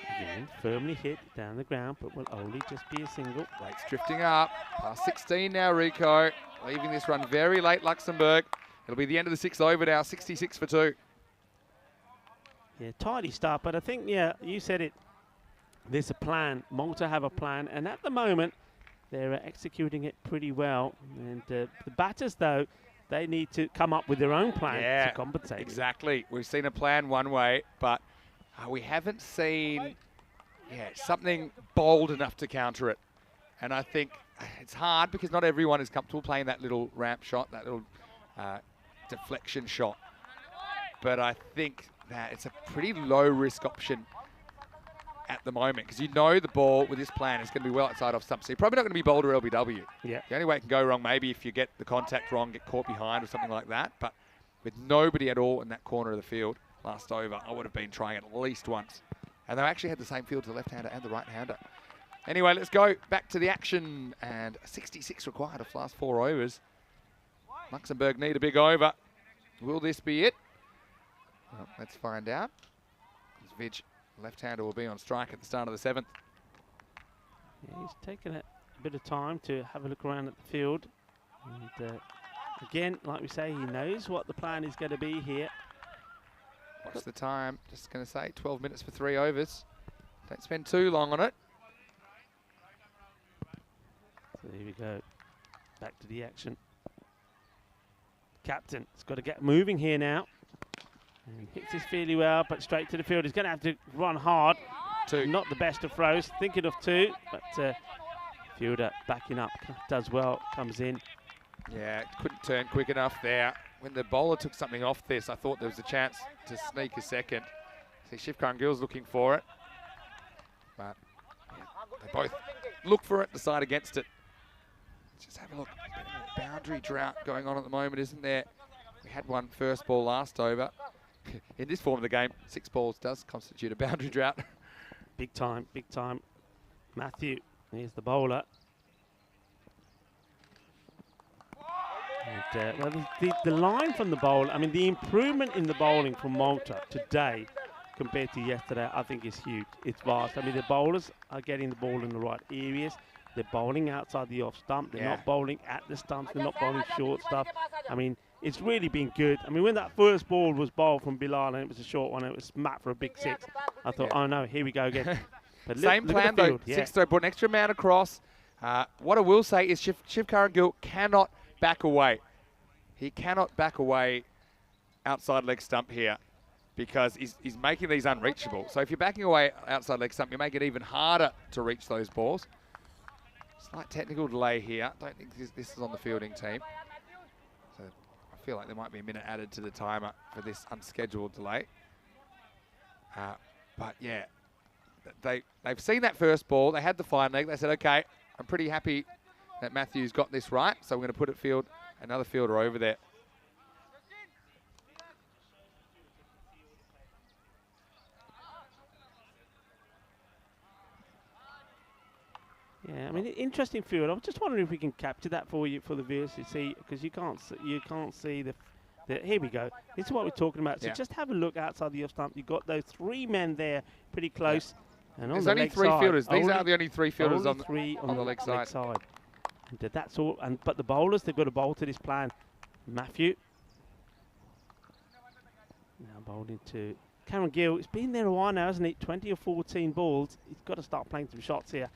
Again, firmly hit down the ground, but will only just be a single. Rates drifting up. Past 16 now, Rico. Leaving this run very late, Luxembourg. It'll be the end of the 6th over now, 66 for 2. Yeah, tidy start, but I think, you said it. There's a plan. Malta have a plan, and at the moment, they're executing it pretty well. And the batters, though, they need to come up with their own plan to compensate. Exactly. We've seen a plan one way, but we haven't seen something bold enough to counter it. And I think it's hard because not everyone is comfortable playing that little ramp shot, that little deflection shot. But I think that it's a pretty low-risk option at the moment because you know the ball with this plan is going to be well outside off stump. So you're probably not going to be bowled or LBW. Yeah. The only way it can go wrong maybe if you get the contact wrong, get caught behind or something like that. But with nobody at all in that corner of the field last over, I would have been trying it at least once. And they actually had the same field to the left-hander and the right-hander. Anyway, let's go back to the action. And 66 required of last 4 overs. Luxembourg need a big over. Will this be it? Well, let's find out. Vij, left-hander, will be on strike at the start of the 7th. Yeah, he's taken a bit of time to have a look around at the field. And again, like we say, he knows what the plan is going to be here. What's the time? Just going to say 12 minutes for 3 overs. Don't spend too long on it. So here we go. Back to the action. Captain has got to get moving here now. And hits this fairly well, but straight to the field. He's going to have to run hard. two. Not the best of throws, thinking of two, but fielder backing up, does well, comes in. Yeah, couldn't turn quick enough there. When the bowler took something off this, I thought there was a chance to sneak a second. See, Shivkar and Gill's looking for it. But yeah, they both look for it, decide against it. Let's just have a look. Boundary drought going on at the moment, isn't there? We had one first ball last over. In this form of the game, 6 balls does constitute a boundary drought. Big time, big time. Matthew, here's the bowler. And, well, the line from the bowl, I mean, the improvement in the bowling from Malta today compared to yesterday, I think is huge. It's vast. I mean, the bowlers are getting the ball in the right areas. They're bowling outside the off stump. They're not bowling at the stumps. They're not bowling short stuff. I mean, it's really been good. I mean, when that first ball was bowled from Bilal and it was a short one, it was smacked for a big 6. I thought, oh no, here we go again. But Same plan though, 6 throw, put an extra man across. What I will say is Shivkar and Gill cannot back away. He cannot back away outside leg stump here because he's making these unreachable. So if you're backing away outside leg stump, you make it even harder to reach those balls. Slight technical delay here. Don't think this is on the fielding team. So I feel like there might be a minute added to the timer for this unscheduled delay. But yeah, they've seen that first ball. They had the fine leg. They said, okay, I'm pretty happy that Matthew's got this right. So we're going to put it another fielder over there. Yeah, I mean, interesting field. I'm just wondering if we can capture that for you, for the viewers to see, because you can't see the. Here we go. This is what we're talking about. So just have a look outside the off stump. You've got those 3 men there, pretty close. Yeah. And on There's only 3 fielders. These are the only 3 fielders on the leg side. And that's all. But the bowlers, they've got to bowl to this plan. Matthew. Now bowled into Cameron Gill. It's been there a while now, hasn't it? 20 or 14 balls. He's got to start playing some shots here.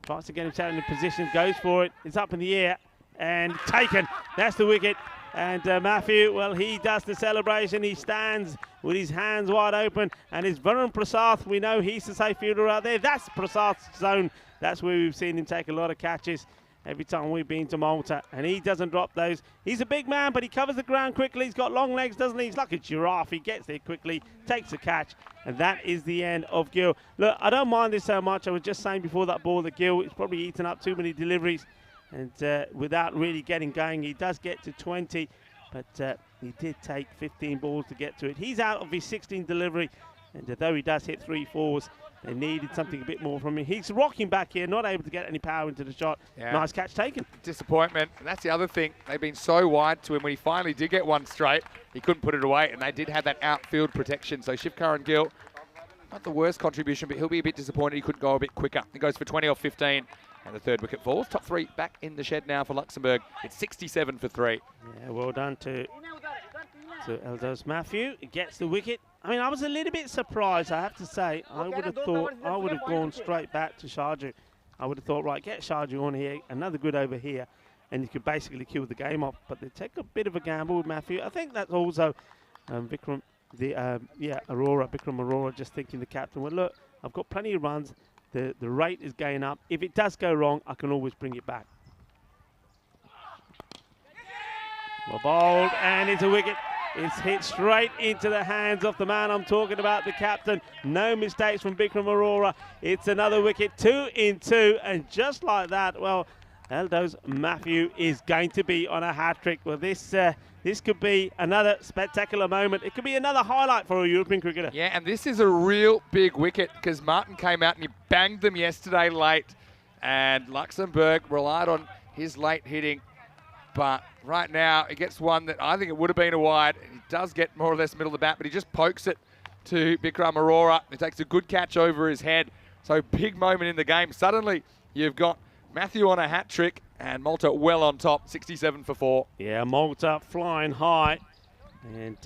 Tries to get himself in the position, goes for it. It's up in the air and taken. That's the wicket. And Matthew, well, he does the celebration. He stands with his hands wide open. And it's Varun Prasath. We know he's the safe fielder out there. That's Prasath's zone. That's where we've seen him take a lot of catches every time we've been to Malta. And he doesn't drop those. He's a big man, but he covers the ground quickly. He's got long legs, doesn't he? He's like a giraffe. He gets there quickly, takes a catch. And that is the end of Gill. Look, I don't mind this so much. I was just saying before that ball that Gill is probably eaten up too many deliveries. And without really getting going, he does get to 20. But he did take 15 balls to get to it. He's out of his 16 delivery. And though he does hit 3 4s, they needed something a bit more from him. He's rocking back here, not able to get any power into the shot. Yeah. Nice catch taken. Disappointment. And that's the other thing. They've been so wide to him. When he finally did get one straight, he couldn't put it away. And they did have that outfield protection. So Shivkar and Gill, not the worst contribution, but he'll be a bit disappointed he couldn't go a bit quicker. He goes for 20 or 15. And the 3rd wicket falls. Top 3 back in the shed now for Luxembourg. It's 67 for 3. Yeah, well done to Eldos Matthew. He gets the wicket. I mean, I was a little bit surprised, I have to say. I would have thought I would have gone straight back to Sharju. I would have thought, right, get Sharju on here, another good over here, and you could basically kill the game off. But they take a bit of a gamble with Matthew. I think that's also Vikram Arora just thinking the captain, well, look, I've got plenty of runs. The rate is going up. If it does go wrong, I can always bring it back. Well bowled, and it's a wicket. It's hit straight into the hands of the man I'm talking about, the captain. No mistakes from Bikram Arora. It's another wicket, 2 in 2, and just like that, well, Eldos Matthew is going to be on a hat-trick. Well, this could be another spectacular moment. It could be another highlight for a European cricketer. Yeah, and this is a real big wicket because Martin came out and he banged them yesterday late, and Luxembourg relied on his late hitting. But right now, he gets one that I think it would have been a wide. He does get more or less middle of the bat, but he just pokes it to Bikram Arora. He takes a good catch over his head. So big moment in the game. Suddenly, you've got Matthew on a hat-trick and Malta well on top, 67 for 4. Yeah, Malta flying high. And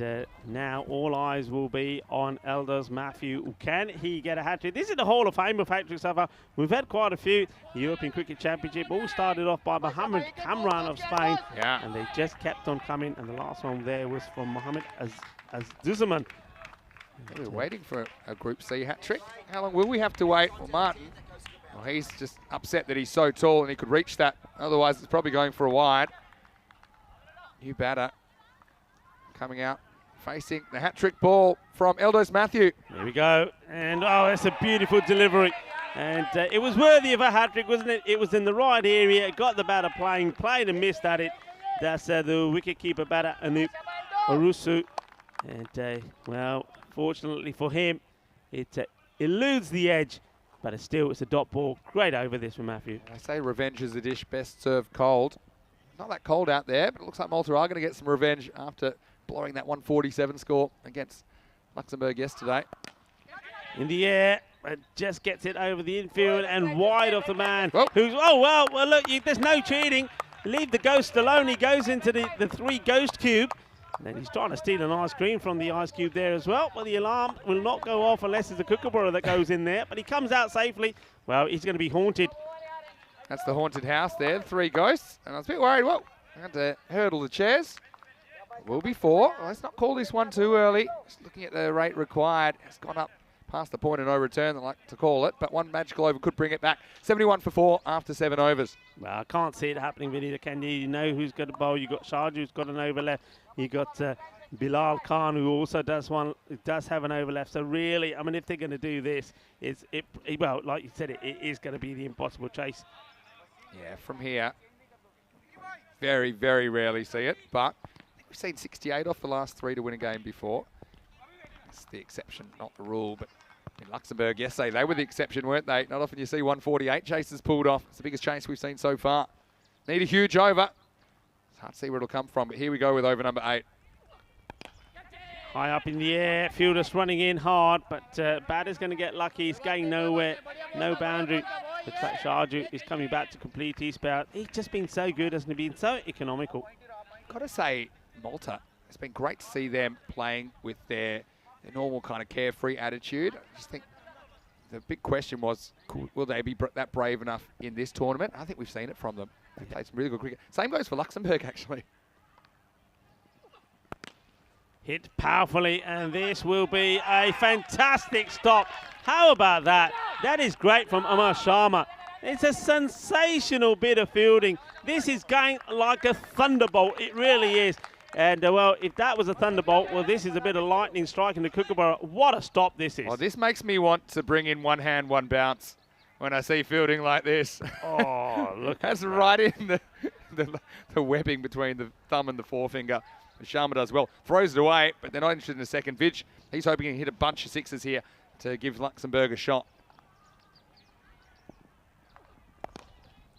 now all eyes will be on Eldos Matthew. Can he get a hat-trick? This is the Hall of Fame of hat-tricks so far. We've had quite a few. The European Cricket Championship all started off by Mohammed Kamran of Spain. Yeah. And they just kept on coming. And the last one there was from Mohammed Azduzaman We're waiting for a Group C hat trick. How long will we have to wait? Well, Martin, well, he's just upset that he's so tall and he could reach that. Otherwise, it's probably going for a wide. New batter coming out, facing the hat trick ball from Eldos Matthew. There we go. And, oh, that's a beautiful delivery. And it was worthy of a hat trick, wasn't it? It was in the right area. Got the batter played and missed at it. That's the wicket-keeper batter, Anup Arusu. And, well, fortunately for him, it eludes the edge, but it's a dot ball. Great over this from Matthew. I say revenge is a dish best served cold. Not that cold out there, but it looks like Malta are going to get some revenge after blowing that 147 score against Luxembourg yesterday. In the air, but just gets it over the infield and wide off the man. Whoa. Who's, oh, well, look, there's no cheating. Leave the ghost alone. He goes into the 3 ghost cube. And then he's trying to steal an ice cream from the ice cube there as well. But the alarm will not go off unless it's a kookaburra that goes in there. But he comes out safely. Well, he's going to be haunted. That's the haunted house there, 3 ghosts. And I was a bit worried, well, I had to hurdle the chairs. Will be 4. Well, let's not call this one too early. Just looking at the rate required, it's gone up past the point of no return, I like to call it. But one magical over could bring it back. 71 for 4 after 7 overs. Well, I can't see it happening, Vinita Kendi. You know who's got a bowl. You've got Sharjah, who's got an over left. You've got Bilal Khan, who also does have an over left. So really, I mean, if they're going to do this, well, like you said, it is going to be the impossible chase. Yeah, from here, very, very rarely see it. But we've seen 68 off the last 3 to win a game before. That's the exception, not the rule. But in Luxembourg yesterday, they were the exception, weren't they? Not often you see 148 chases pulled off. It's the biggest chase we've seen so far. Need a huge over. It's hard to see where it'll come from, but here we go with over number 8. High up in the air, fielders running in hard, but batter's going to get lucky. He's going nowhere, no boundary. Looks like Sharjah is coming back to complete his bout. He's just been so good, hasn't he? Been so economical. Got to say, Malta, it's been great to see them playing with their normal kind of carefree attitude. I just think the big question was, will they be that brave enough in this tournament? I think we've seen it from them. They played some really good cricket. Same goes for Luxembourg, actually. Hit powerfully, and this will be a fantastic stop. How about that? That is great from Amar Sharma. It's a sensational bit of fielding. This is going like a thunderbolt. It really is. And, well, if that was a thunderbolt, well, this is a bit of lightning striking the kookaburra. What a stop this is. Well, this makes me want to bring in one hand, one bounce when I see fielding like this. Oh, look. That's right in the webbing between the thumb and the forefinger. Sharma does well. Throws it away, but they're not interested in a second. Vidge, he's hoping he can hit a bunch of 6s here to give Luxembourg a shot.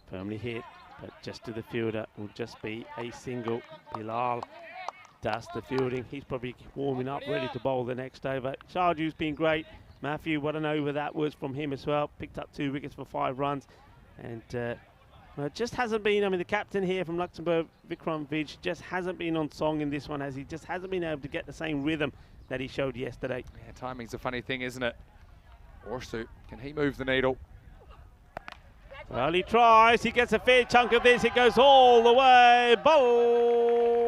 Firmly hit, but just to the fielder will just be a single. Bilal does the fielding. He's probably warming up, ready to bowl the next over. Sharju's been great. Matthew, what an over that was from him as well. Picked up 2 wickets for 5 runs. And well, it just hasn't been, I mean, the captain here from Luxembourg, Vikram Vidge, just hasn't been on song in this one, as he just hasn't been able to get the same rhythm that he showed yesterday. Yeah, timing's a funny thing, isn't it? Orsu, can he move the needle? Well, he tries. He gets a fair chunk of this. It goes all the way. Balle.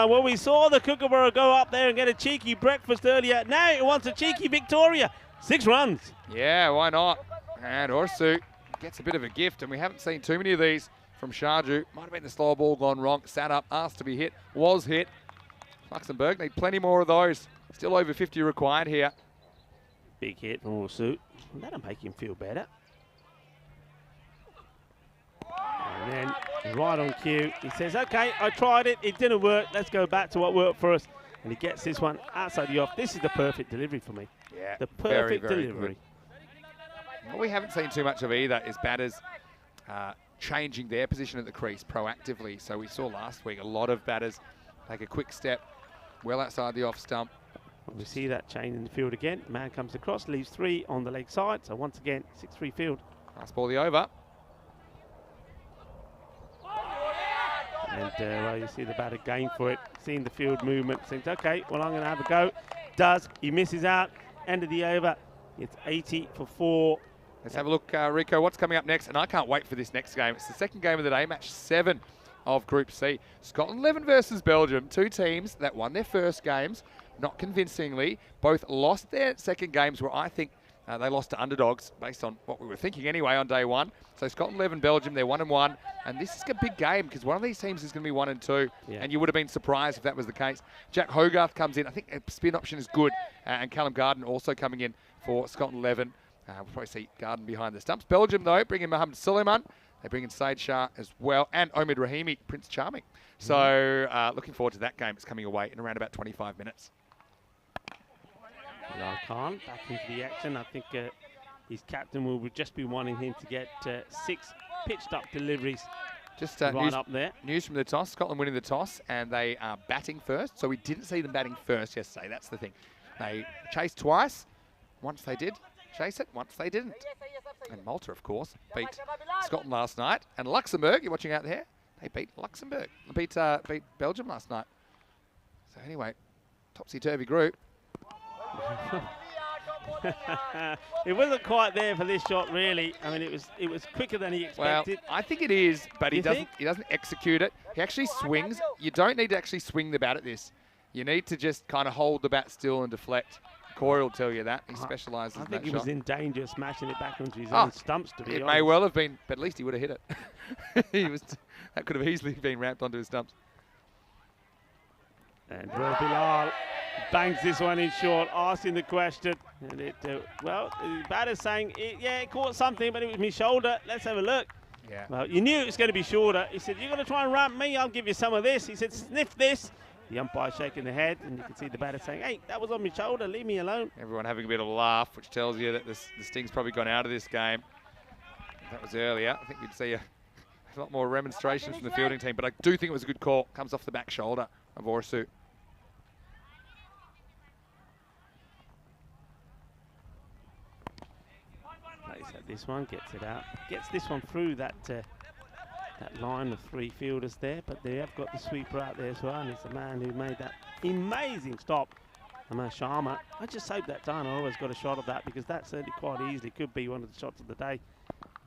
Well, we saw the kookaburra go up there and get a cheeky breakfast earlier. Now it wants a cheeky Victoria. 6 runs. Yeah, why not? And Orsu gets a bit of a gift, and we haven't seen too many of these from Sharjah. Might have been the slow ball gone wrong. Sat up, asked to be hit, was hit. Luxembourg need plenty more of those. Still over 50 required here. Big hit from Orsu. That'll make him feel better. And then right on cue, he says, okay, I tried it. It didn't work. Let's go back to what worked for us. And he gets this one outside the off. This is the perfect delivery for me. Yeah, the perfect very delivery. Good. What we haven't seen too much of either is batters changing their position at the crease proactively. So we saw last week a lot of batters take a quick step well outside the off stump. We see that chain in the field again. Man comes across, leaves 3 on the leg side. So once again, 6-3 field. Last ball, the over. And well, you see the batter going for it, seeing the field movement, thinks, okay, well, I'm going to have a go. Does. He misses out. End of the over. It's 80 for 4. Let's have a look, Rico, what's coming up next. And I can't wait for this next game. It's the second game of the day, match 7 of Group C. Scotland 11 versus Belgium, two teams that won their first games, not convincingly. Both lost their second games where I think they lost to underdogs based on what we were thinking anyway on day one. So Scotland 11, Belgium, they're 1-1. And this is a big game because one of these teams is going to be 1-2. Yeah. And you would have been surprised if that was the case. Jack Hogarth comes in. I think a spin option is good. And Callum Garden also coming in for Scotland 11. We'll probably see Garden behind the stumps. Belgium, though, bring in Mohamed Suleiman. They bring in Said Shah as well. And Omid Rahimi, Prince Charming. So looking forward to that game. It's coming away in around about 25 minutes. Bilal Khan back into the action. I think his captain will just be wanting him to get 6 pitched up deliveries Just right up there. News from the toss. Scotland winning the toss, and they are batting first. So we didn't see them batting first yesterday. That's the thing. They chased twice. Once they did chase it, once they didn't. And Malta, of course, beat Scotland last night. And Luxembourg, you're watching out there, they beat Luxembourg. Beat Belgium last night. So anyway, topsy-turvy group. It wasn't quite there for this shot, really. I mean, it was quicker than he expected. Well, I think it is, but he think? doesn't execute it. He actually swings. You don't need to actually swing the bat at this. You need to just kind of hold the bat still and deflect. Corey will tell you that. He specialises in that shot. I think he was in danger of smashing it back onto his own stumps, to be honest. It may well have been, but at least he would have hit it. That could have easily been ramped onto his stumps. And Bilal bangs this one in short, asking the question. And it, well, the batter's saying, it caught something, but it was my shoulder. Let's have a look. Yeah. Well, you knew it was going to be shorter. He said, you're going to try and ramp me, I'll give you some of this. He said, sniff this. The umpire shaking the head, and you can see the batter saying, hey, that was on my shoulder, leave me alone. Everyone having a bit of a laugh, which tells you that the sting's probably gone out of this game. If that was earlier, I think we'd see a lot more remonstrations from the fielding team, but I do think it was a good call. Comes off the back shoulder of Orisu. Plays at this one, gets it out. Gets this one through that line of 3 fielders there, but they have got the sweeper out there as well, and it's the man who made that amazing stop, Amar Sharma. I just hope that Dana always got a shot of that, because that certainly quite easily could be one of the shots of the day,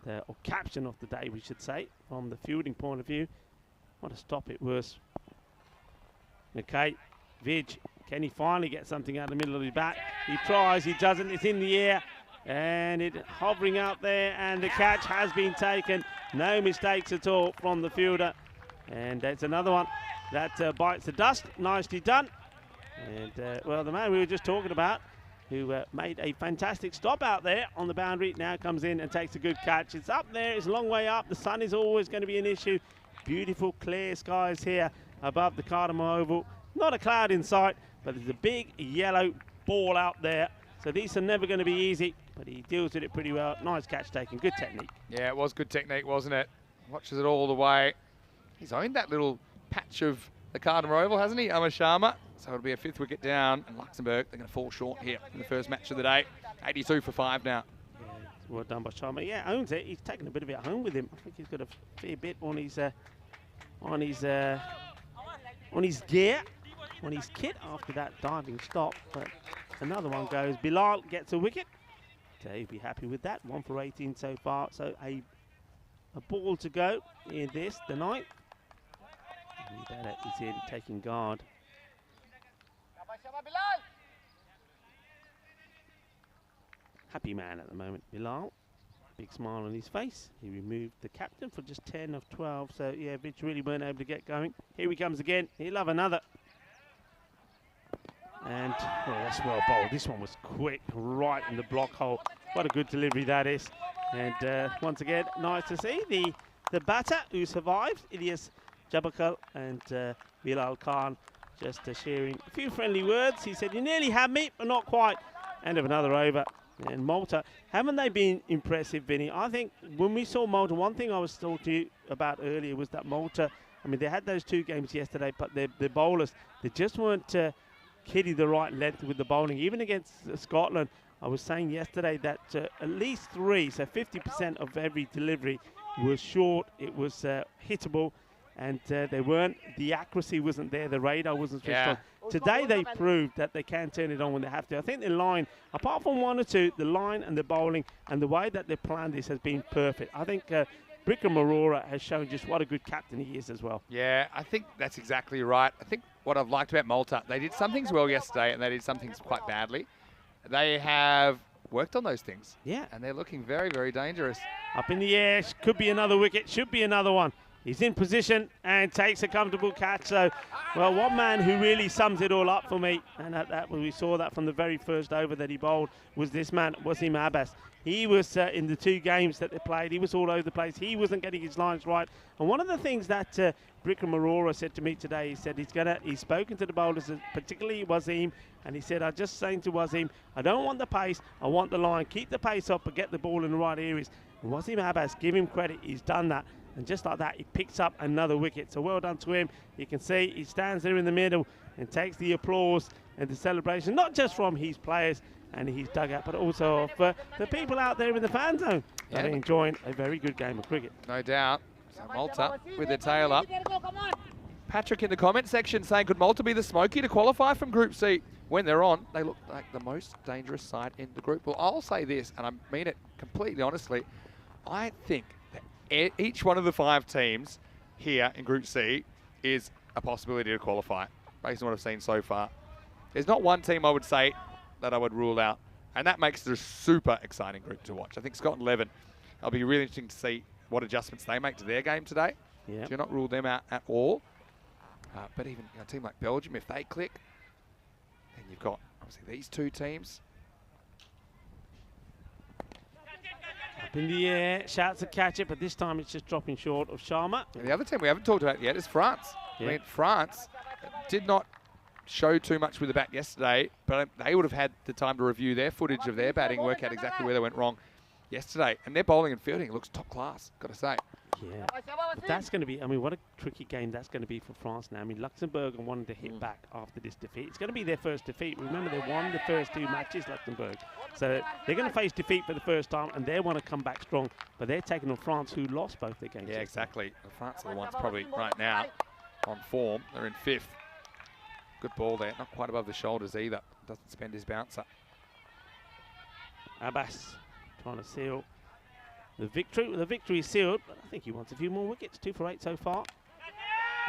or caption of the day, we should say, from the fielding point of view. What a stop it was. Okay, Vidge, can he finally get something out of the middle of his bat? He tries, he doesn't, it's in the air. And it hovering out there, and the catch has been taken. No mistakes at all from the fielder. And that's another one that bites the dust. Nicely done. And, well, the man we were just talking about, who made a fantastic stop out there on the boundary, now comes in and takes a good catch. It's up there, it's a long way up. The sun is always going to be an issue. Beautiful clear skies here above the Cartama Oval. Not a cloud in sight, but there's a big yellow ball out there. So these are never going to be easy, but he deals with it pretty well. Nice catch taken, good technique. Yeah, it was good technique, wasn't it? Watches it all the way. He's owned that little patch of the Cartama Oval, hasn't he, Amar Sharma? So it'll be a 5th wicket down, and Luxembourg, they're going to fall short here in the first match of the day. 82 for 5 now. Yeah, well done by Sharma. Yeah, owns it. He's taken a bit of it home with him. I think he's got a fair bit on his gear, on his kit after that diving stop. But another one goes. Bilal gets a wicket. So he'll be happy with that. 1 for 18 so far. So a ball to go in this, the 9th. And that is in taking guard. Happy man at the moment, Bilal. Big smile on his face. He removed the captain for just 10 of 12. So yeah, Vidge really weren't able to get going. Here he comes again. He'll have another. And, oh, that's well bowled. This one was quick, right in the block hole. What a good delivery that is. And once again, nice to see the batter who survived, Ilyas Jabakal, and Bilal Khan just sharing a few friendly words. He said, you nearly had me, but not quite. End of another over. And Malta, haven't they been impressive, Vinny? I think when we saw Malta, one thing I was talking to you about earlier was that Malta, I mean, they had those 2 games yesterday, but their bowlers, they just weren't hitting the right length with the bowling. Even against Scotland, I was saying yesterday that at least 3, so 50% of every delivery was short, it was hittable, and they weren't, the accuracy wasn't there, the radar wasn't so strong. Today they proved that they can turn it on when they have to. I think the line, apart from 1 or 2, the line and the bowling and the way that they planned this has been perfect. I think Brickram Aurora has shown just what a good captain he is as well. Yeah, I think that's exactly right. I think what I've liked about Malta, they did some things well yesterday and they did some things quite badly. They have worked on those things. Yeah. And they're looking very, very dangerous. Up in the air, could be another wicket, should be another one. He's in position and takes a comfortable catch. So, well, one man who really sums it all up for me, and we saw that from the very first over that he bowled, was this man, Wasim Abbas. He was in the 2 games that they played, he was all over the place. He wasn't getting his lines right. And one of the things that Brickram Aurora said to me today, he said he's spoken to the bowlers, particularly Wasim, and he said, I'm just saying to Wasim, I don't want the pace, I want the line. Keep the pace up, but get the ball in the right areas. And Wasim Abbas, give him credit, he's done that. And just like that, he picks up another wicket. So well done to him. You can see he stands there in the middle and takes the applause and the celebration, not just from his players and his dugout, but also of the people out there in the fan zone that are enjoying a very good game of cricket. No doubt. So Malta with their tail up. Patrick in the comment section saying, could Malta be the smoky to qualify from Group C? When they're on, they look like the most dangerous side in the group. Well, I'll say this, and I mean it completely honestly. I think that each one of the 5 teams here in Group C is a possibility to qualify, based on what I've seen so far. There's not one team I would say that I would rule out, and that makes it a super exciting group to watch. I think Scotland 11, it'll be really interesting to see what adjustments they make to their game today. Yep. Do not rule them out at all. But even a team like Belgium, if they click, then you've got obviously these 2 teams. Up in the air, shouts to catch it, but this time it's just dropping short of Sharma. And the other team we haven't talked about yet is France. Yeah. I mean, France did not show too much with the bat yesterday, but they would have had the time to review their footage of their batting, work out exactly where they went wrong yesterday. And their bowling and fielding looks top class, got to say. Yeah, but that's going to be, I mean, what a tricky game that's going to be for France now. I mean, Luxembourg are wanting to hit back after this defeat. It's going to be their first defeat. Remember, they won the first 2 matches, Luxembourg. So they're going to face defeat for the first time, and they want to come back strong. But they're taking on France, who lost both their games. Yeah, exactly. France are the ones probably right now on form. They're in 5th. Good ball there. Not quite above the shoulders either. Doesn't spend his bouncer. Abbas trying to seal the victory. Well, the victory is sealed, but I think he wants a few more wickets. 2 for 8 so far.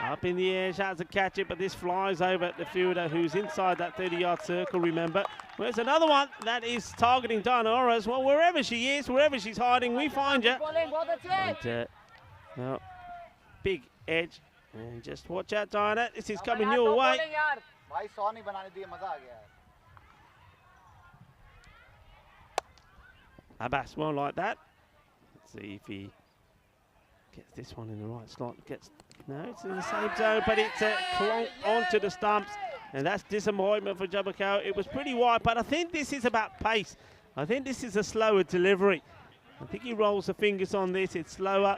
Up in the air, shouts to catch it, but this flies over at the fielder who's inside that 30-yard circle, remember. Where's another one that is targeting Diana Ores? Well, wherever she is, wherever she's hiding, we find you. And, well, big edge. And just watch out, Diana. This is coming your way. Abbas won't like that. Let's see if he gets this one in the right slot. No, it's in the same zone, but it's clonked onto the stumps. And that's disappointment for Jabakal. It was pretty wide, but I think this is about pace. I think this is a slower delivery. I think he rolls the fingers on this. It's slower.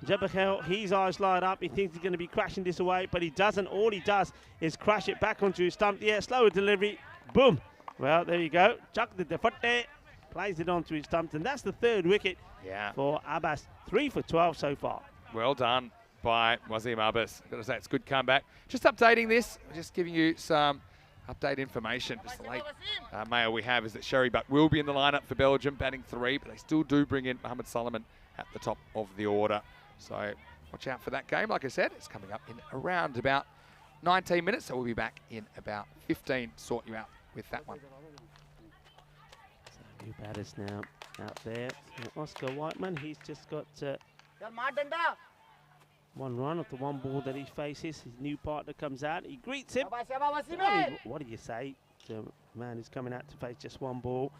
Jabakal, his eyes light up. He thinks he's going to be crashing this away, but he doesn't. All he does is crash it back onto his stump. Yeah, slower delivery. Boom. Well, there you go. Chuck the defote, plays it onto his stump, and that's the 3rd wicket for Abbas. 3 for 12 so far. Well done by Wasim Abbas. I've got to say, it's a good comeback. Just updating this, just giving you some update information. Just the late mail we have is that Sherry Butt will be in the lineup for Belgium, batting 3, but they still do bring in Mohammed Solomon at the top of the order. So watch out for that game. Like I said, it's coming up in around about 19 minutes, so we'll be back in about 15 to sort you out with that one. So new batters now out there. Oscar Whiteman, he's just got 1 run off the 1 ball that he faces. His new partner comes out. He greets him. I mean, what do you say to a man who's coming out to face just 1 ball?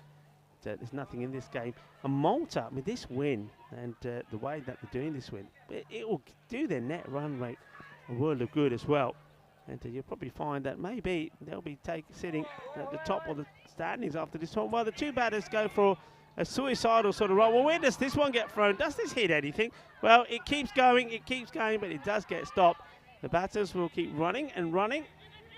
There's nothing in this game. And Malta, I mean, this win and the way that they're doing this win, it will do their net run rate a world of good as well. And you'll probably find that maybe they'll be sitting at the top of the standings after this one. Well, the 2 batters go for a suicidal sort of run. Well, where does this one get thrown? Does this hit anything? Well, it keeps going, but it does get stopped. The batters will keep running and running,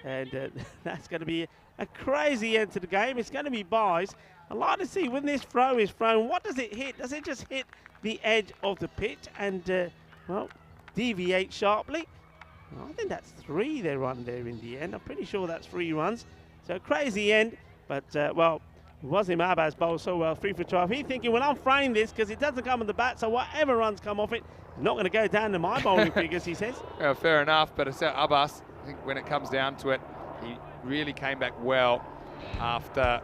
and that's going to be a crazy end to the game. It's going to be buys. I'd like to see when this throw is thrown, what does it hit? Does it just hit the edge of the pitch and, well, deviate sharply? Well, I think that's 3 they run there in the end. I'm pretty sure that's 3 runs. So crazy end, but, well, Wasim Abbas bowled so well, 3 for 12. He's thinking, well, I'm throwing this because it doesn't come on the bat, so whatever runs come off it, Not going to go down to my bowling figures, he says. Yeah, fair enough, but it's Abbas. I think when it comes down to it, he really came back well after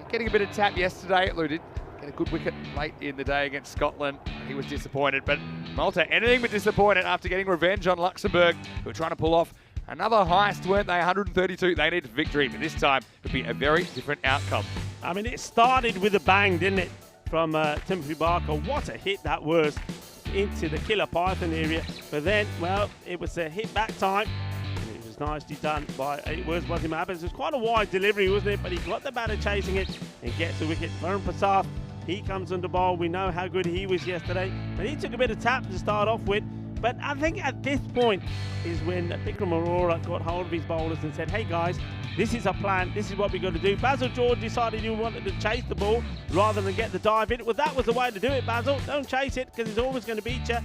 getting a bit of tap yesterday. Lou did get a good wicket late in the day against Scotland. He was disappointed, but Malta anything but disappointed after getting revenge on Luxembourg, who were trying to pull off another heist, weren't they? 132. They needed victory, but this time it would be a very different outcome. I mean, it started with a bang, didn't it, from Timothy Barker. What a hit that was into the killer python area. But then, well, it was a hit back time. And it was nicely done by, it was Wasim Abbas. It was quite a wide delivery, wasn't it? But he got the batter chasing it and gets the wicket. Varun Prasad, he comes on the ball. We know how good he was yesterday. But he took a bit of tap to start off with. But I think at this point is when Bikram Arora got hold of his bowlers and said, hey guys, this is our plan, this is what we've got to do. Basil George decided he wanted to chase the ball rather than get the dive in. Well, that was the way to do it, Basil. Don't chase it because it's always going to beat you.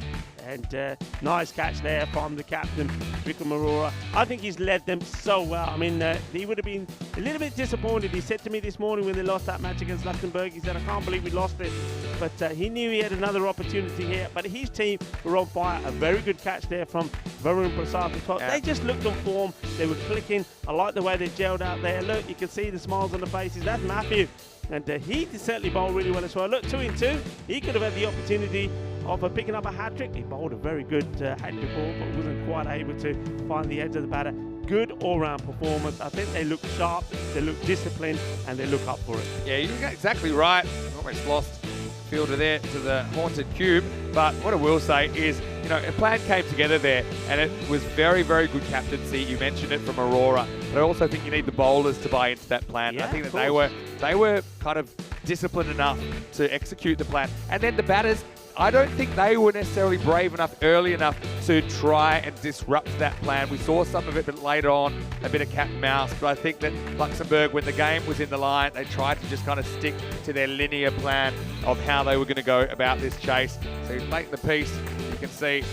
And nice catch there from the captain, Bikram Arora. I think he's led them so well. I mean, he would have been a little bit disappointed. He said to me this morning when they lost that match against Luxembourg, he said, I can't believe we lost it. But he knew he had another opportunity here. But his team were on fire. A very good catch there from Varun Prasad as well. Yeah. They just looked on form. They were clicking. I like the way they gelled out there. Look, you can see the smiles on the faces. That's Matthew. And he certainly bowled really well as well. Look, 2 in 2. He could have had the opportunity of picking up a hat-trick. He bowled a very good hat-trick ball, but wasn't quite able to find the edge of the batter. Good all-round performance. I think they look sharp, they look disciplined, and they look up for it. Yeah, you're exactly right. Almost lost fielder there to the haunted cube. But what I will say is, you know, a plan came together there, and it was very, very good captaincy. You mentioned it from Aurora, but I also think you need the bowlers to buy into that plan. Yeah, I think that they were kind of disciplined enough to execute the plan. And then the batters, I don't think they were necessarily brave enough early enough to try and disrupt that plan. We saw some of it, but later on, a bit of cat and mouse. But I think that Luxembourg, when the game was in the line, they tried to just kind of stick to their linear plan of how they were going to go about this chase. So late in the piece, you can see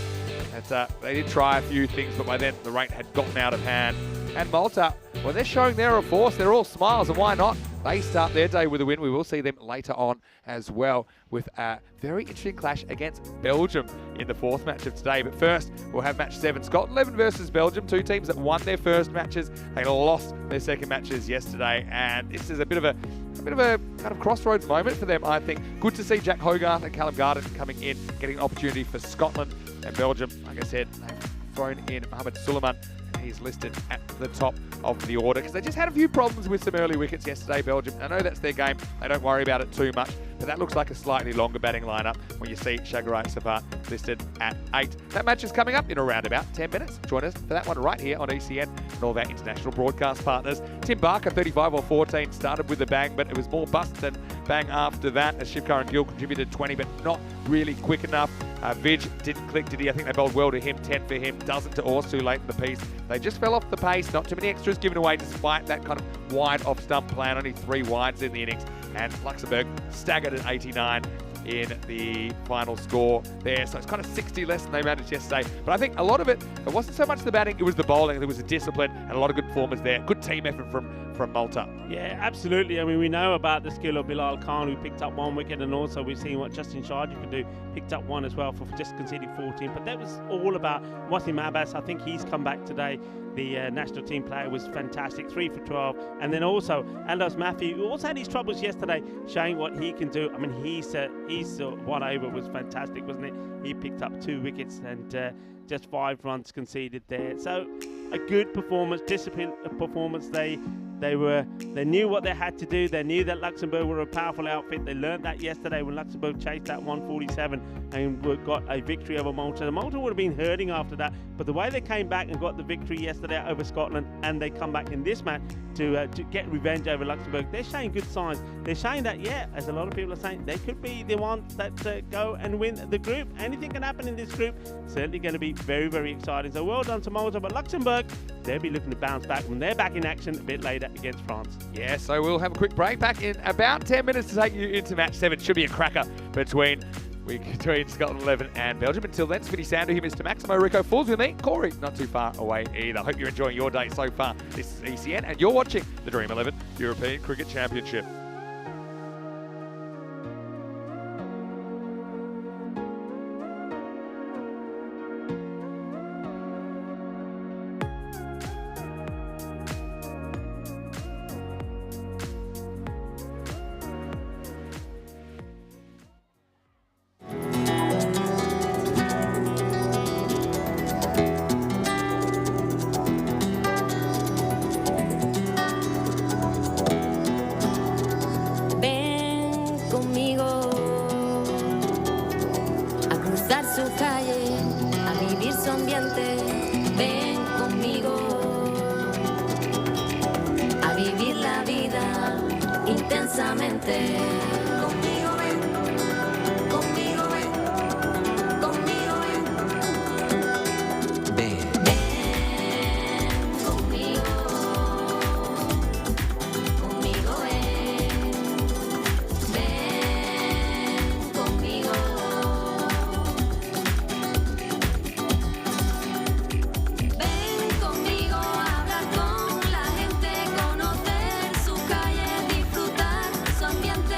that they did try a few things, but by then the rate had gotten out of hand. And Malta, well, they're showing they're a force. They're all smiles, and why not? They start their day with a win. We will see them later on as well with a very interesting clash against Belgium in the 4th match of today. But first, we'll have match 7. Scotland 11 versus Belgium, 2 teams that won their first matches. They lost their second matches yesterday, and this is a bit of a kind of crossroads moment for them, I think. Good to see Jack Hogarth and Callum Garden coming in, getting an opportunity for Scotland and Belgium. Like I said, they've thrown in Mohamed Suleiman. He's listed at the top of the order because they just had a few problems with some early wickets yesterday, Belgium. I know that's their game. They don't worry about it too much, but that looks like a slightly longer batting lineup when you see Shagarai Savat listed at 8. That match is coming up in around about 10 minutes. Join us for that one right here on ECN and all of our international broadcast partners. Tim Barker, 35 or 14, started with a bang, but it was more bust than bang after that as Shivkar and Gill contributed 20, but not really quick enough. Vij didn't click, did he? I think they bowled well to him, 10 for him. Doesn't to Ors too late in the piece. They just fell off the pace, not too many extras given away despite that kind of wide off-stump plan, only 3 wides in the innings. And Luxembourg staggered at 89 in the final score there. So it's kind of 60 less than they managed yesterday. But I think a lot of it wasn't so much the batting, it was the bowling. There was a discipline and a lot of good performance there. Good team effort from Malta. Yeah, absolutely. I mean, we know about the skill of Bilal Khan, who picked up 1 wicket, and also we've seen what Justin Sharjah could do. Picked up 1 as well for just conceding 14. But that was all about Wasim Abbas. I think he's come back today. The national team player was fantastic, 3 for 12. And then also Anders Matthew, who also had his troubles yesterday, showing what he can do. I mean, his 1 over was fantastic, wasn't it? He picked up 2 wickets and just 5 runs conceded there. So a good performance, disciplined performance. They knew what they had to do. They knew that Luxembourg were a powerful outfit. They learned that yesterday when Luxembourg chased that 147 and got a victory over Malta. Malta would have been hurting after that, but the way they came back and got the victory yesterday over Scotland, and they come back in this match to get revenge over Luxembourg, they're showing good signs. They're showing that, yeah, as a lot of people are saying, they could be the ones that go and win the group. Anything can happen in this group. Certainly going to be very, very exciting. So well done to Malta, but Luxembourg, they'll be looking to bounce back when they're back in action a bit later against France. Yeah, so we'll have a quick break back in about 10 minutes to take you into match 7. Should be a cracker between Scotland 11 and Belgium. Until then, Smitty Sandu here, Mr. Maximo Rico Falls with me. Corey, not too far away either. Hope you're enjoying your day so far. This is ECN, and you're watching the Dream11 European Cricket Championship. intensamente. Conmigo ven, conmigo ven, conmigo ven. Ven, conmigo, conmigo ven, conmigo. Ven conmigo a hablar con la gente, conocer su calle, disfrutar su ambiente.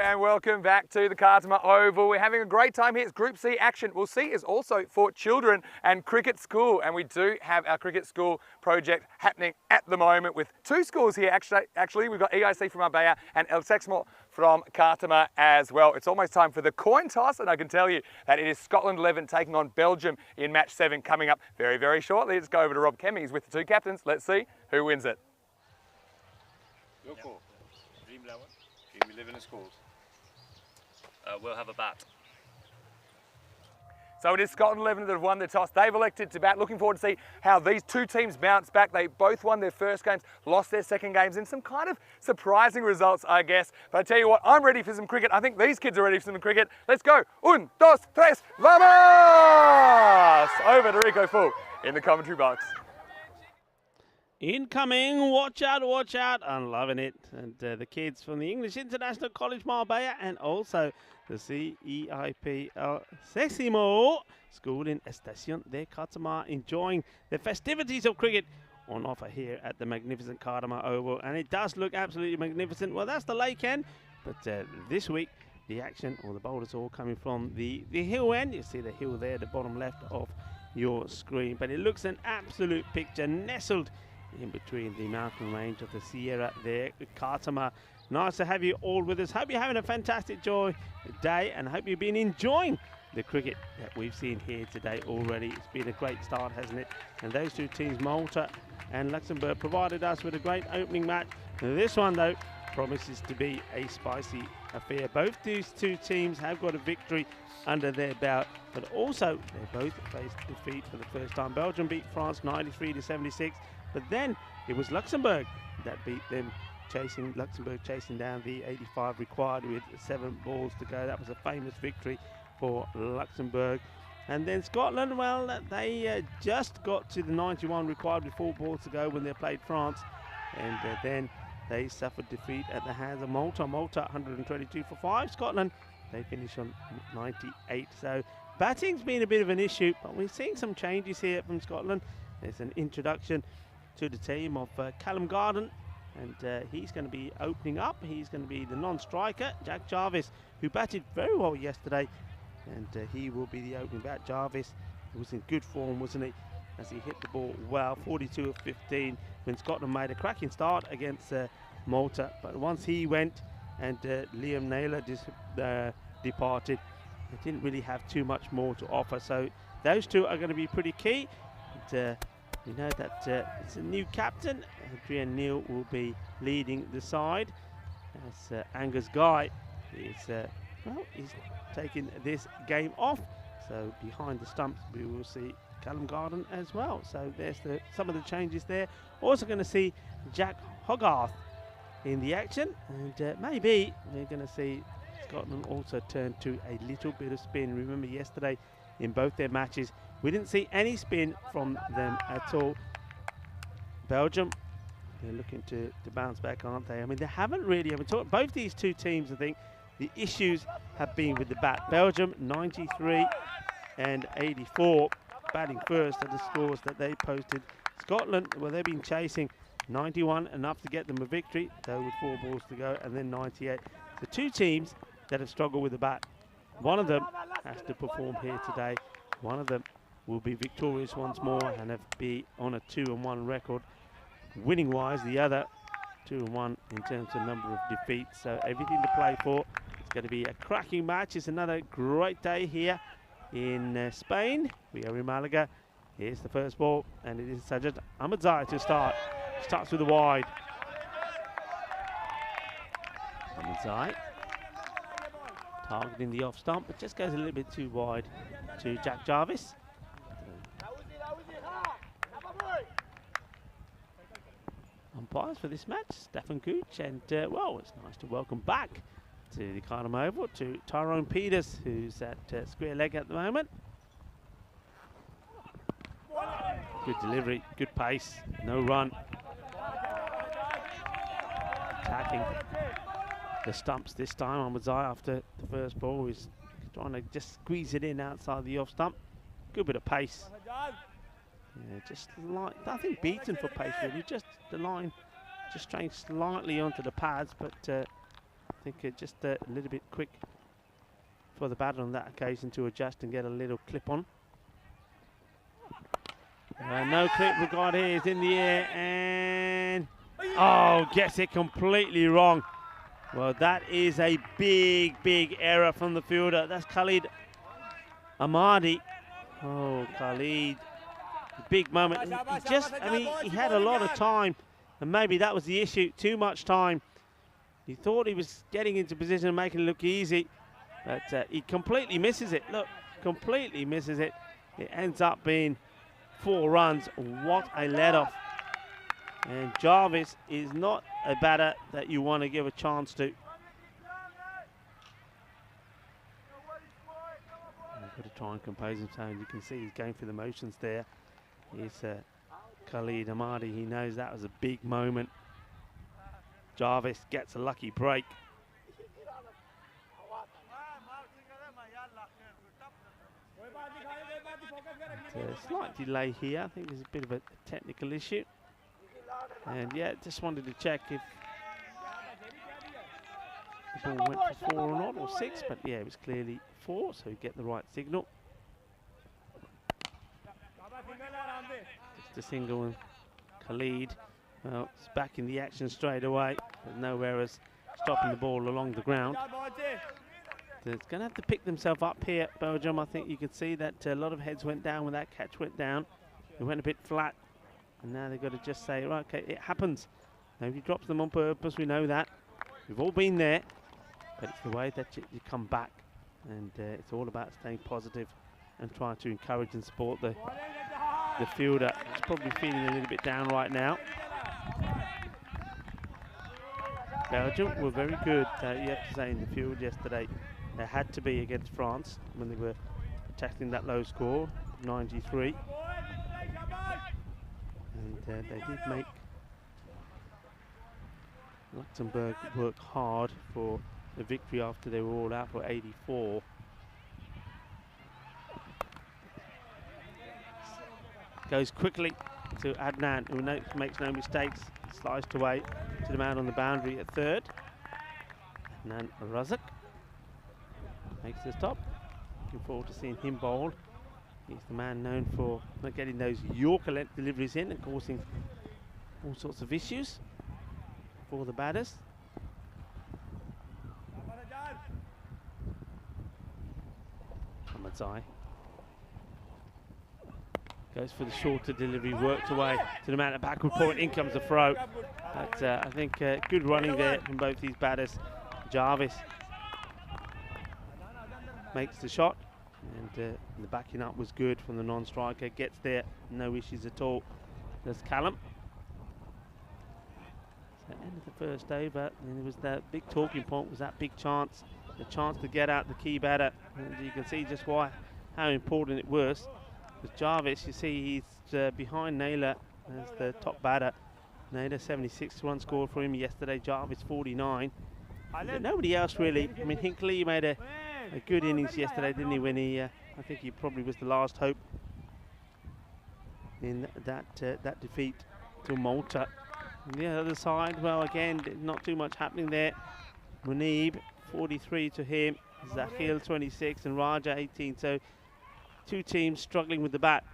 And welcome back to the Cartama Oval. We're having a great time here. It's Group C action. Well, C is also for children and cricket school, and we do have our cricket school project happening at the moment with two schools here. Actually, we've got EIC from Marbella and El Sexmo from Cartama as well. It's almost time for the coin toss, and I can tell you that it is Scotland 11 taking on Belgium in match 7 coming up very, very shortly. Let's go over to Rob Kemmings with the two captains. Let's see who wins it. Your call. Dream11. Dream11 is called. We'll have a bat. So it is Scotland 11 that have won the toss. They've elected to bat. Looking forward to see how these two teams bounce back. They both won their first games, lost their second games in some kind of surprising results, I guess. But I tell you what, I'm ready for some cricket. I think these kids are ready for some cricket. Let's go. Un, dos, tres, vamos! Over to Rico Full in the commentary box. Incoming, watch out, I'm loving it. And the kids from the English International College Marbella and also the CEIP El Seximo School in Estación de Cartama enjoying the festivities of cricket on offer here at the magnificent Cartama Oval. And it does look absolutely magnificent. Well, that's the lake end, but this week the action or the boulders all coming from the hill end. You see the hill there, the bottom left of your screen. But it looks an absolute picture nestled in between the mountain range of the Sierra there, Cartama. Nice to have you all with us. Hope you're having a fantastic day and hope you've been enjoying the cricket that we've seen here today already. It's been a great start, hasn't it? And those two teams, Malta and Luxembourg, provided us with a great opening match. This one, though, promises to be a spicy affair. Both these two teams have got a victory under their belt, but also they both faced defeat for the first time. Belgium beat France 93-76. But then it was Luxembourg that beat them, Luxembourg chasing down the 85 required with 7 balls to go. That was a famous victory for Luxembourg. And then Scotland, well, they just got to the 91 required with 4 balls to go when they played France. And then they suffered defeat at the hands of Malta. Malta 122 for 5. Scotland, they finished on 98. So batting's been a bit of an issue, but we're seeing some changes here from Scotland. There's an introduction to the team of Callum Garden, and he's going to be opening up. He's going to be the non-striker, Jack Jarvis, who batted very well yesterday, and he will be the opening bat. Jarvis was in good form, wasn't he, as he hit the ball well, 42 of 15, when Scotland made a cracking start against Malta. But once he went and Liam Naylor departed, they didn't really have too much more to offer. So those two are going to be pretty key. And, we know that it's a new captain. Adrian Neal will be leading the side as Angus Guy is, he's taking this game off. So behind the stumps we will see Callum Garden as well. So there's some of the changes there. Also going to see Jack Hogarth in the action, and maybe we're going to see Scotland also turn to a little bit of spin. Remember yesterday in both their matches we didn't see any spin from them at all. Belgium, they're looking to bounce back, aren't they? I mean, they haven't really. I mean, both these two teams, I think, the issues have been with the bat. Belgium, 93 and 84, batting first at the scores that they posted. Scotland, well, they've been chasing 91, enough to get them a victory, though with 4 balls to go, and then 98. The two teams that have struggled with the bat. One of them has to perform here today. One of them will be victorious once more and be on a 2-1 record winning wise. The other 2-1 in terms of number of defeats. So everything to play for. It's going to be a cracking match. It's another great day here in Spain. We are in Malaga. Here's the first ball, and it is Sajid Ahmadzai to start. Starts with the wide. Ahmadzai targeting the off stump, but just goes a little bit too wide to Jack Jarvis. Umpires for this match, Stefan Gooch, and well, it's nice to welcome back to the Cartama Oval to Tyrone Peters, who's at square leg at the moment. Good delivery, good pace, no run. Attacking the stumps this time. Ahmadzai after the first ball is trying to just squeeze it in outside the off stump. Good bit of pace. Yeah, just like, I think beaten for pace really. Just the line just straying slightly onto the pads, but I think just a little bit quick for the batter on that occasion to adjust and get a little clip on. No clip we got here. It's in the air and gets it completely wrong. Well, that is a big error from the fielder. That's Khalid Ahmadi. Oh, Khalid, big moment. He had a lot of time, and maybe that was the issue. Too much time. He thought he was getting into position and making it look easy, but he completely misses it. Look, completely misses it. It ends up being 4 runs. What a let-off. And Jarvis is not a batter that you want to give a chance to. He's got to try and compose himself. You can see he's going through the motions there. He's Khalid Ahmadi. He knows that was a big moment. Jarvis gets a lucky break. Slight delay here. I think there's a bit of a technical issue. And yeah, just wanted to check if the ball went for 4 or not, or 6, but yeah, it was clearly 4, so you get the right signal. Just a single, and Khalid, well, it's back in the action straight away. There's no errors stopping the ball along the ground. They're going to have to pick themselves up here, Belgium. I think you can see that a lot of heads went down when that catch went down. It went a bit flat. And now they've got to just say, right, okay, it happens. Nobody drops them on purpose, we know that. We've all been there. But it's the way that you come back. And it's all about staying positive and trying to encourage and support the fielder. He's probably feeling a little bit down right now. Belgium were very good, you have to say, in the field yesterday. They had to be against France when they were tackling that low score, 93. And they did make Luxembourg work hard for the victory after they were all out for 84. Goes quickly to Adnan, who makes no mistakes. Sliced away to the man on the boundary at third. Adnan Razak makes the stop. Looking forward to seeing him bowl. He's the man known for not getting those Yorker length deliveries in and causing all sorts of issues for the batters. Hamadzai goes for the shorter delivery, worked away to the man at backward point. In comes the throw. But I think good running there from both these batters. Jarvis makes the shot. And the backing up was good from the non-striker. Gets there, no issues at all. There's Callum. So end of the first over, and there was that big talking point, was that big chance. The chance to get out the key batter. And you can see just how important it was. With Jarvis, you see he's behind Naylor as the top batter. Naylor 76 run scored for him yesterday. Jarvis 49. But nobody else really. I mean, Hinckley made a good innings yesterday, didn't he? When he, I think he probably was the last hope in that defeat to Malta. On the other side, well, again, not too much happening there. Munib 43 to him. Zakhil 26 and Raja 18. So 2 teams struggling with the bat.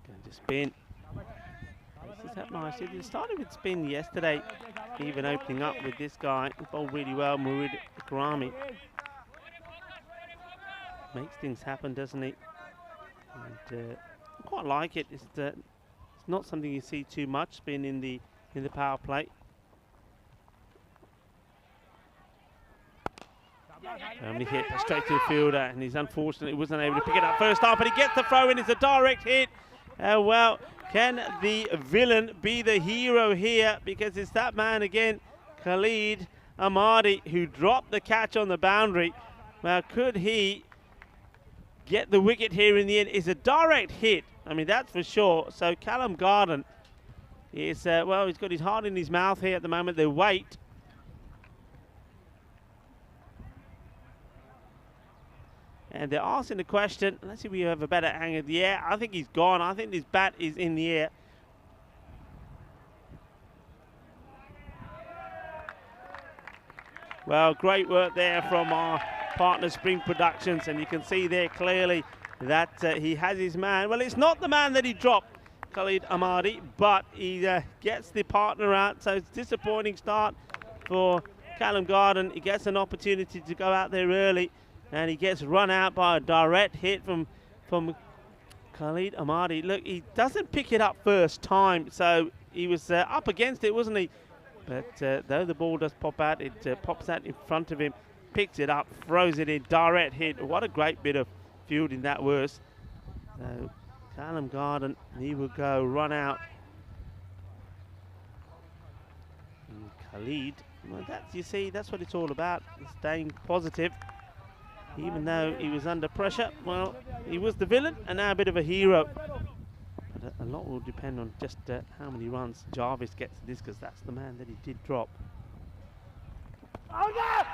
Going to spin. This is that nice. It started with spin yesterday, even opening up with this guy. He bowled really well, Murid Karami. Makes things happen, doesn't he? And I quite like it. It's not something you see too much, spin in the power play. He hit straight to the fielder, and he's unfortunately wasn't able to pick it up first up, but he gets the throw in. It's a direct hit. Well, can the villain be the hero here? Because it's that man again, Khalid Ahmadi, who dropped the catch on the boundary. Well, could he get the wicket here in the end? It's a direct hit. I mean, that's for sure. So Callum Garden is, well, he's got his heart in his mouth here at the moment. They wait. And they're asking the question, let's see if we have a better angle. Yeah, I think he's gone. I think this bat is in the air. Well, great work there from our partner Spring Productions, and you can see there clearly that he has his man. Well, it's not the man that he dropped, Khalid Ahmadi, but he gets the partner out, so it's a disappointing start for Callum Garden. He gets an opportunity to go out there early, and he gets run out by a direct hit from Khalid Ahmadi. Look, he doesn't pick it up first time, so he was up against it, wasn't he? But though the ball does pop out, it pops out in front of him, picks it up, throws it in, direct hit. What a great bit of fielding that was. So Callum Garden, he will go run out. And Khalid, well, you see, that's what it's all about, staying positive. Even though he was under pressure, well, he was the villain and now a bit of a hero. But a lot will depend on just how many runs Jarvis gets to this, because that's the man that he did drop.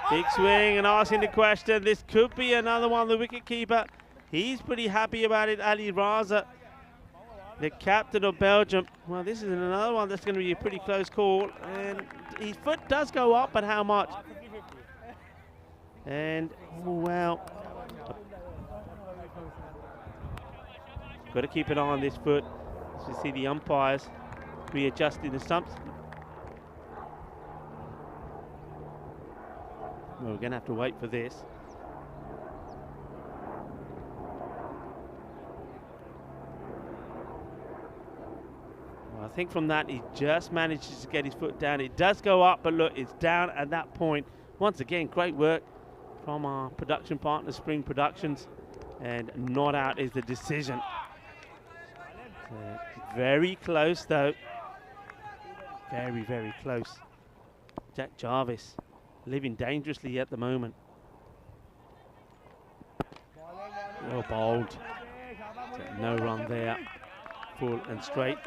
Big swing and asking the question. This could be another one. The wicketkeeper, he's pretty happy about it. Ali Raza, the captain of Belgium. Well, this is another one that's going to be a pretty close call. And his foot does go up, but how much? And, oh, well, got to keep an eye on this foot. As you see the umpires readjusting the stumps. Well, we're going to have to wait for this. Well, I think from that he just manages to get his foot down. It does go up, but look, it's down at that point. Once again, great work from our production partner, Spring Productions. And not out is the decision. Very close, though. Very, very close. Jack Jarvis living dangerously at the moment. Well bowled. No run there. Full and straight.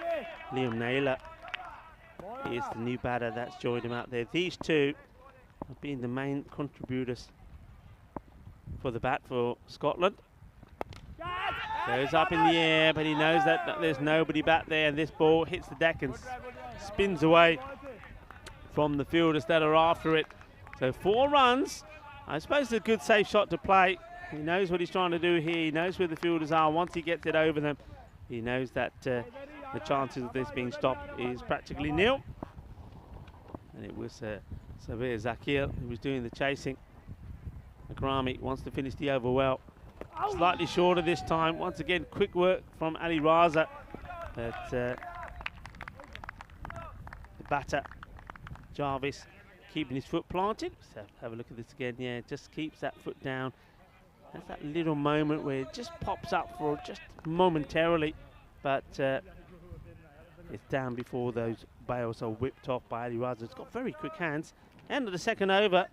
Liam Naylor is the new batter that's joined him out there. These two have been the main contributors for the bat for Scotland. Goes up in the air, but he knows that there's nobody back there, and this ball hits the deck and spins away from the fielders that are after it. So 4 runs. I suppose it's a good safe shot to play. He knows what he's trying to do here. He knows where the fielders are. Once he gets it over them, he knows that the chances of this being stopped is practically nil. And it was Sabir Zakir who was doing the chasing. Akrami wants to finish the over well. Slightly shorter this time. Once again, quick work from Ali Raza. But the batter, Jarvis, keeping his foot planted. So have a look at this again. Yeah, just keeps that foot down. That's that little moment where it just pops up for just momentarily. But it's down before those bails are whipped off by Ali Raza. It's got very quick hands. End of the second over.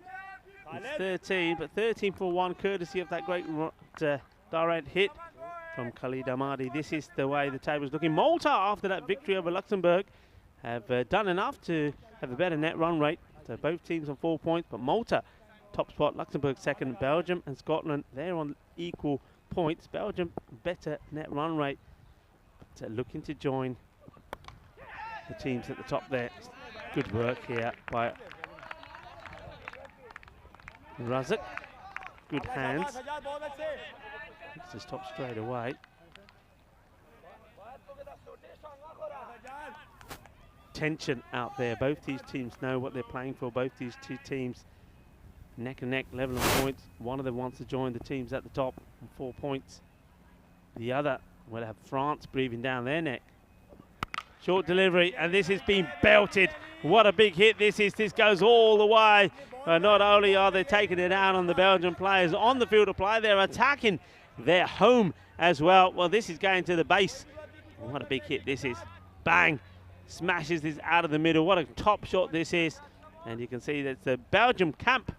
It's 13, but 13 for 1, courtesy of that great direct hit from Khalid Ahmadi. This is the way the table's looking. Malta, after that victory over Luxembourg, have done enough to have a better net run rate. So both teams on 4 points, but Malta, top spot, Luxembourg second, Belgium and Scotland, they're on equal points. Belgium, better net run rate. So looking to join the teams at the top there. Good work here by Razak, good hands. Gets his top straight away. Tension out there. Both these teams know what they're playing for. Both these two teams neck and neck, level of points. One of them wants to join the teams at the top on 4 points. The other will have France breathing down their neck. Short delivery, and this has been belted. What a big hit this is. This goes all the way. Not only are they taking it out on the Belgian players on the field of play, they're attacking their home as well. Well, this is going to the base. What a big hit this is. Bang. Smashes this out of the middle. What a top shot this is. And you can see that the Belgium camp,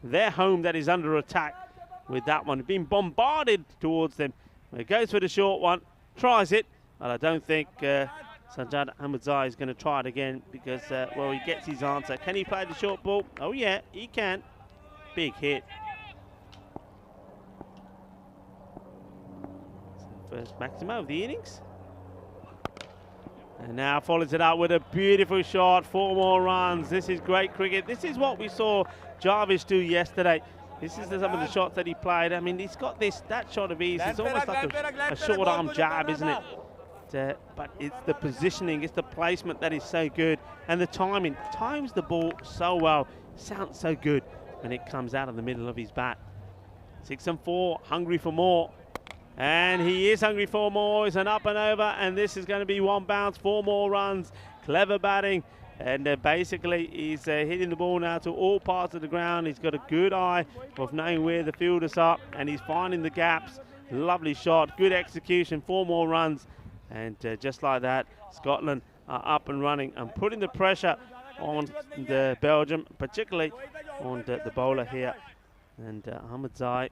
their home, that is under attack with that one. Being bombarded towards them. It goes for the short one. Tries it. But I don't think Sajjad Ahmadzai is going to try it again because, well, he gets his answer. Can he play the short ball? Oh, yeah, he can. Big hit. First Maximo of the innings. And now follows it up with a beautiful shot. 4 more runs. This is great cricket. This is what we saw Jarvis do yesterday. This is some of the shots that he played. I mean, he's got that shot of ease. It's almost like a short arm jab, isn't it? But it's the positioning, it's the placement that is so good. And the timing. Times the ball so well. Sounds so good when it comes out of the middle of his bat. 6 and 4, hungry for more. And he is hungry for more. It's an up and over, and this is going to be 1 bounce, 4 more runs. Clever batting, and basically he's hitting the ball now to all parts of the ground. He's got a good eye of knowing where the fielders are, and he's finding the gaps. Lovely shot, good execution, 4 more runs, and just like that, Scotland are up and running and putting the pressure on the Belgium, particularly on the bowler here. And Ahmed Zai,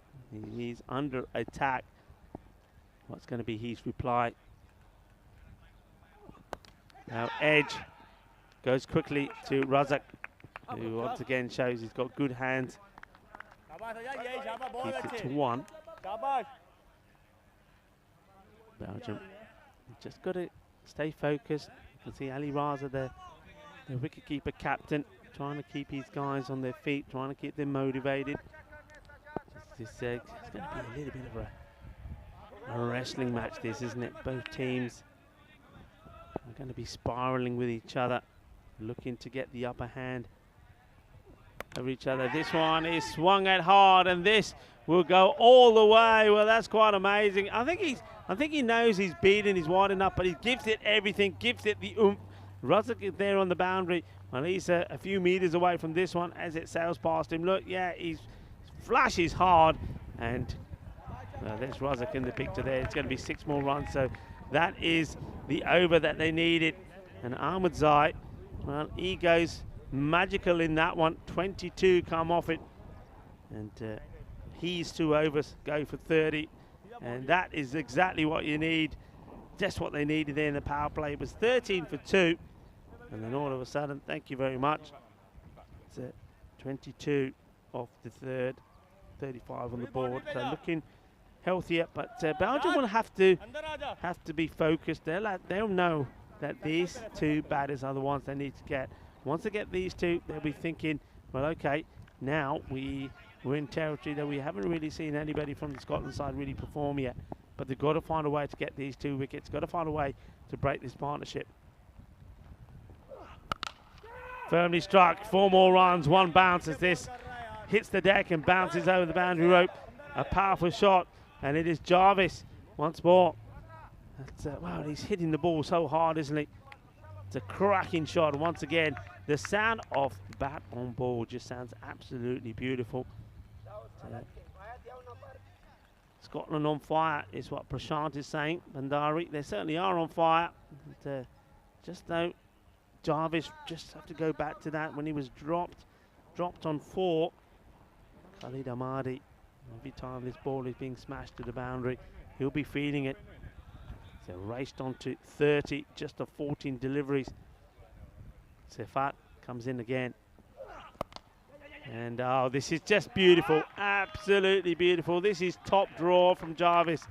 he's under attack. What's going to be his reply? Now Edge goes quickly to Razak, who once again shows he's got good hands. Keeps it to 1. Belgium just got to stay focused. You can see Ali Raza, the wicketkeeper captain, trying to keep his guys on their feet, trying to keep them motivated. It's going to be a little bit of a wrestling match, this, isn't it? Both teams are going to be spiraling with each other, looking to get the upper hand over each other. This one is swung at hard, and this will go all the way. Well, that's quite amazing. I think he knows he's beaten, he's wide enough, but he gives it everything, gives it the oomph. Razak is there on the boundary, and he's a few meters away from this one as it sails past him. Look, yeah, he flashes hard, and there's Razak in the picture there. It's going to be 6 more runs, so that is the over that they needed. And Ahmed Zai, well, he goes magical in that one. 22 come off it, and his 2 overs go for 30, and that is exactly what you need. Just what they needed there in the power play. It was 13 for 2, and then all of a sudden, thank you very much, it's 22 off the third, 35 on the board. So looking healthier, but Belgium will have to be focused. They'll know that these 2 batters are the ones they need to get. Once they get these 2, they'll be thinking, well, okay, now we're in territory that we haven't really seen anybody from the Scotland side really perform yet. But they've got to find a way to get these 2 wickets, got to find a way to break this partnership. Firmly struck, 4 more runs, 1 bounce as this hits the deck and bounces over the boundary rope. A powerful shot, and it is Jarvis once more. Wow, he's hitting the ball so hard, isn't he? It's a cracking shot once again. The sound of bat on ball just sounds absolutely beautiful. Scotland on fire is what Prashant is saying. Bandari, they certainly are on fire. But, just though, Jarvis just have to go back to that when he was dropped on 4. Khalid Ahmadi, every time this ball is being smashed to the boundary, he'll be feeling it. So raced on to 30, just of 14 deliveries. Sefat comes in again. And oh, this is just beautiful, absolutely beautiful. This is top draw from Jarvis.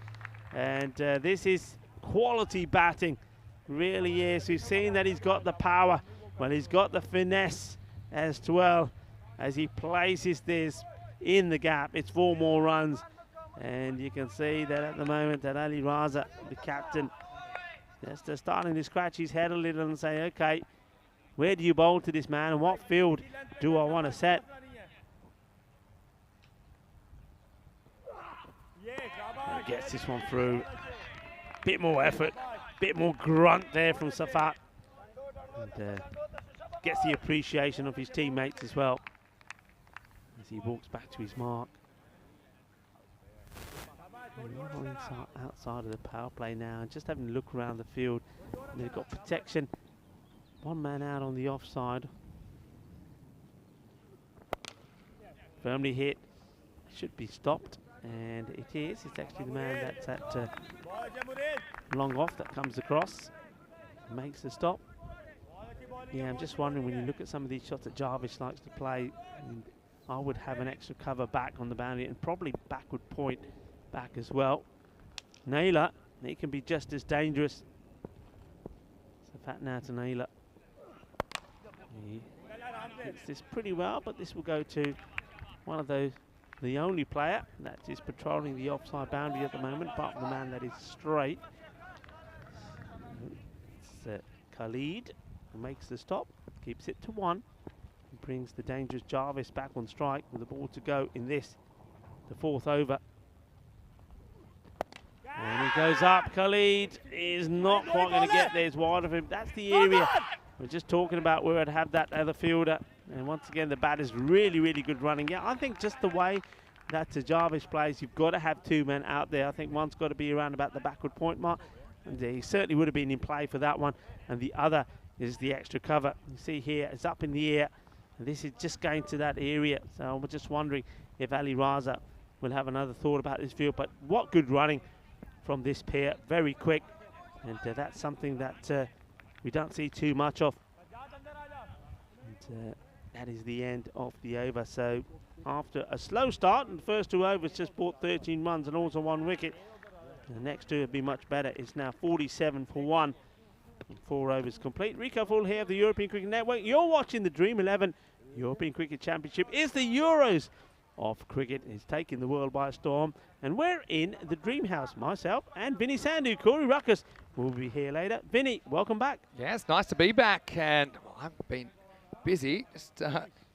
And this is quality batting, really is. We've seen that he's got the power, well, he's got the finesse as well as he places this in the gap. It's 4 more runs. And you can see that at the moment that Ali Raza, the captain, just starting to scratch his head a little and say, okay, where do you bowl to this man and what field do I want to set? And gets this one through. Bit more effort, bit more grunt there from Safat. And gets the appreciation of his teammates as well as he walks back to his mark. Outside of the power play now, and just having a look around the field. And they've got protection. 1 man out on the offside. Firmly hit. Should be stopped, and it is. It's actually the man that's at long off that comes across, makes the stop. Yeah, I'm just wondering when you look at some of these shots that Jarvis likes to play, I would have an extra cover back on the boundary and probably backward point back as well. Naylor, he can be just as dangerous. Safat now to Naylor. He hits this pretty well, but this will go to one of those, the only player that is patrolling the offside boundary at the moment, apart from the man that is straight. It's Khalid who makes the stop, keeps it to 1, and brings the dangerous Jarvis back on strike with the ball to go in this, the 4th over. And he goes up. Khalid is not quite going to get there. It's wide of him. That's the area we're just talking about where I'd have that other fielder. And once again, the bat is really, really good running. Yeah, I think just the way that Jarvis plays, you've got to have 2 men out there. I think one's got to be around about the backward point mark. And he certainly would have been in play for that one. And the other is the extra cover. You see here, it's up in the air. And this is just going to that area. So I'm just wondering if Ali Raza will have another thought about this field. But what good running from this pair, very quick, and that's something that we don't see too much of. And that is the end of the over. So after a slow start, and the first 2 overs just brought 13 runs and also 1 wicket, the next 2 have been much better. It's now 47 for 1, and 4 overs complete. Rico Full here of the European Cricket Network. You're watching the Dream11 European Cricket Championship. It's the Euros of cricket. Is taking the world by storm, and we're in the Dream House. Myself and Vinny Sandhu. Corey Ruckus will be here later. Vinny, welcome back. Yeah, it's nice to be back, and well, I've been busy just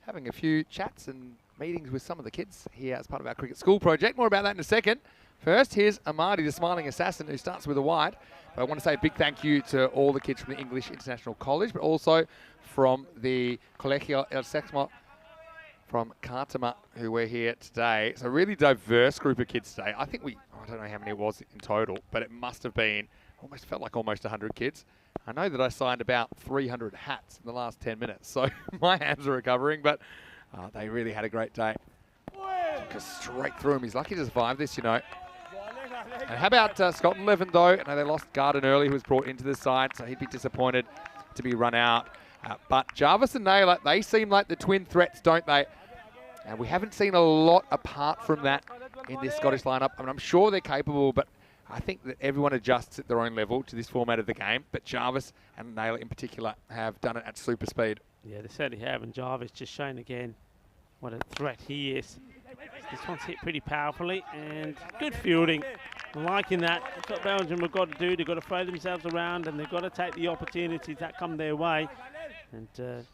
having a few chats and meetings with some of the kids here as part of our cricket school project. More about that in a second. First, here's Amadi, the smiling assassin, who starts with a wide. But I want to say a big thank you to all the kids from the English International College, but also from the Colegio El Sexmo from Cartama, who were here today. It's a really diverse group of kids today. I think I don't know how many it was in total, but it must have been, felt like almost 100 kids. I know that I signed about 300 hats in the last 10 minutes, so my hands are recovering, but they really had a great day. Took us straight through him. He's lucky to survive this, you know. And how about Scotland 11, though? I know they lost Garden early, who was brought into the side, so he'd be disappointed to be run out. But Jarvis and Naylor, they seem like the twin threats, don't they? And we haven't seen a lot apart from that in this Scottish lineup. I mean, I'm sure they're capable, but I think that everyone adjusts at their own level to this format of the game. But Jarvis and Naylor in particular have done it at super speed. Yeah, they certainly have. And Jarvis just shown again what a threat he is. This one's hit pretty powerfully, and good fielding. I'm liking that. That's what Belgium have got to do. They've got to throw themselves around, and they've got to take the opportunities that come their way. And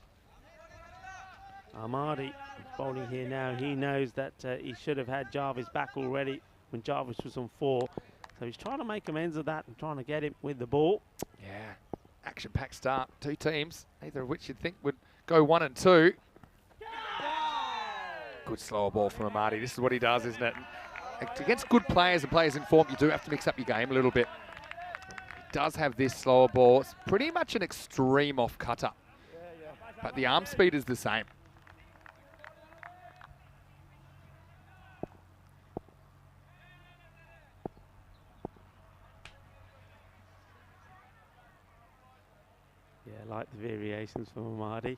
Amadi bowling here now. He knows that he should have had Jarvis back already when Jarvis was on 4. So he's trying to make amends of that and trying to get him with the ball. Yeah, action-packed start. 2 teams, neither of which you'd think would go 1 and 2. Good slower ball from Amadi. This is what he does, isn't it? Against good players and players in form, you do have to mix up your game a little bit. He does have this slower ball. It's pretty much an extreme off-cutter. But the arm speed is the same. Yeah, I like the variations from Amadi.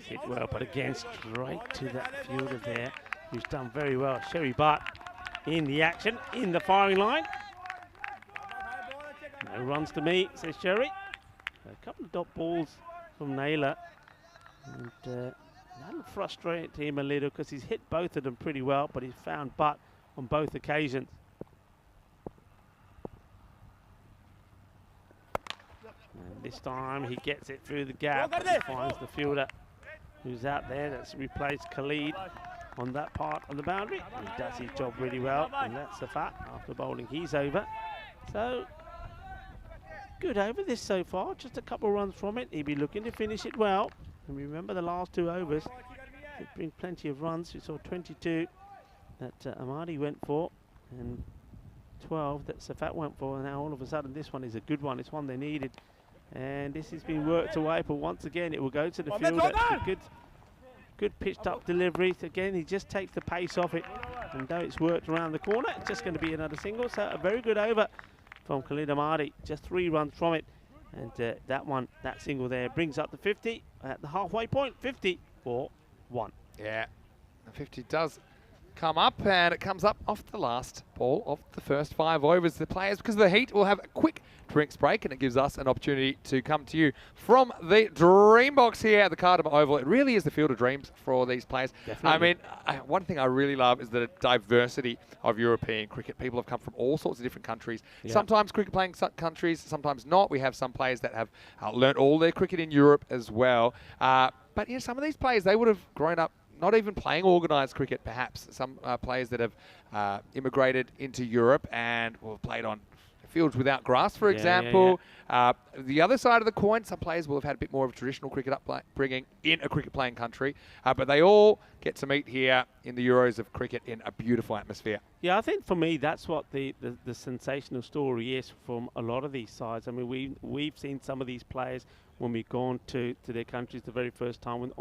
Hit well, but again, straight to that fielder there, who's done very well. Sherry Butt in the action, in the firing line. No runs to me, says Sherry. A couple of dot balls from Naylor. And that'll frustrate him a little because he's hit both of them pretty well, but he's found Butt on both occasions. And this time he gets it through the gap, and he finds the fielder who's out there. That's replaced Khalid on that part of the boundary. And he does his job really well, and that's the fact. After bowling, he's over. So, good over this so far. Just a couple of runs from it. He'll be looking to finish it well. And remember the last 2 overs, it brings plenty of runs. We saw 22 that Amadi went for, and 12 that Safat went for. And now all of a sudden, this one is a good one. It's one they needed. And this has been worked away, but once again it will go to the fielder. Good pitched up delivery. Again, he just takes the pace off it, and though it's worked around the corner, it's just going to be another single. So a very good over from Khalid Amadi. Just 3 runs from it, and that single there brings up the 50 at the halfway point. 50 for 1. Yeah, the 50 does come up, and it comes up off the last ball of the first 5 overs. The players, because of the heat, will have a quick drinks break, and it gives us an opportunity to come to you from the Dream Box here at the Cartama Oval. It really is the field of dreams for these players. Definitely. I mean, one thing I really love is the diversity of European cricket. People have come from all sorts of different countries. Yeah. Sometimes cricket playing countries, sometimes not. We have some players that have learnt all their cricket in Europe as well. But some of these players, they would have grown up not even playing organised cricket, perhaps. Some players that have immigrated into Europe and have played on fields without grass, for example. The other side of the coin, some players will have had a bit more of traditional cricket upbringing in a cricket playing country, but they all get to meet here in the Euros of cricket in a beautiful atmosphere. Yeah, I think for me that's what the sensational story is from a lot of these sides. I mean, we've seen some of these players when we've gone to their countries the very first time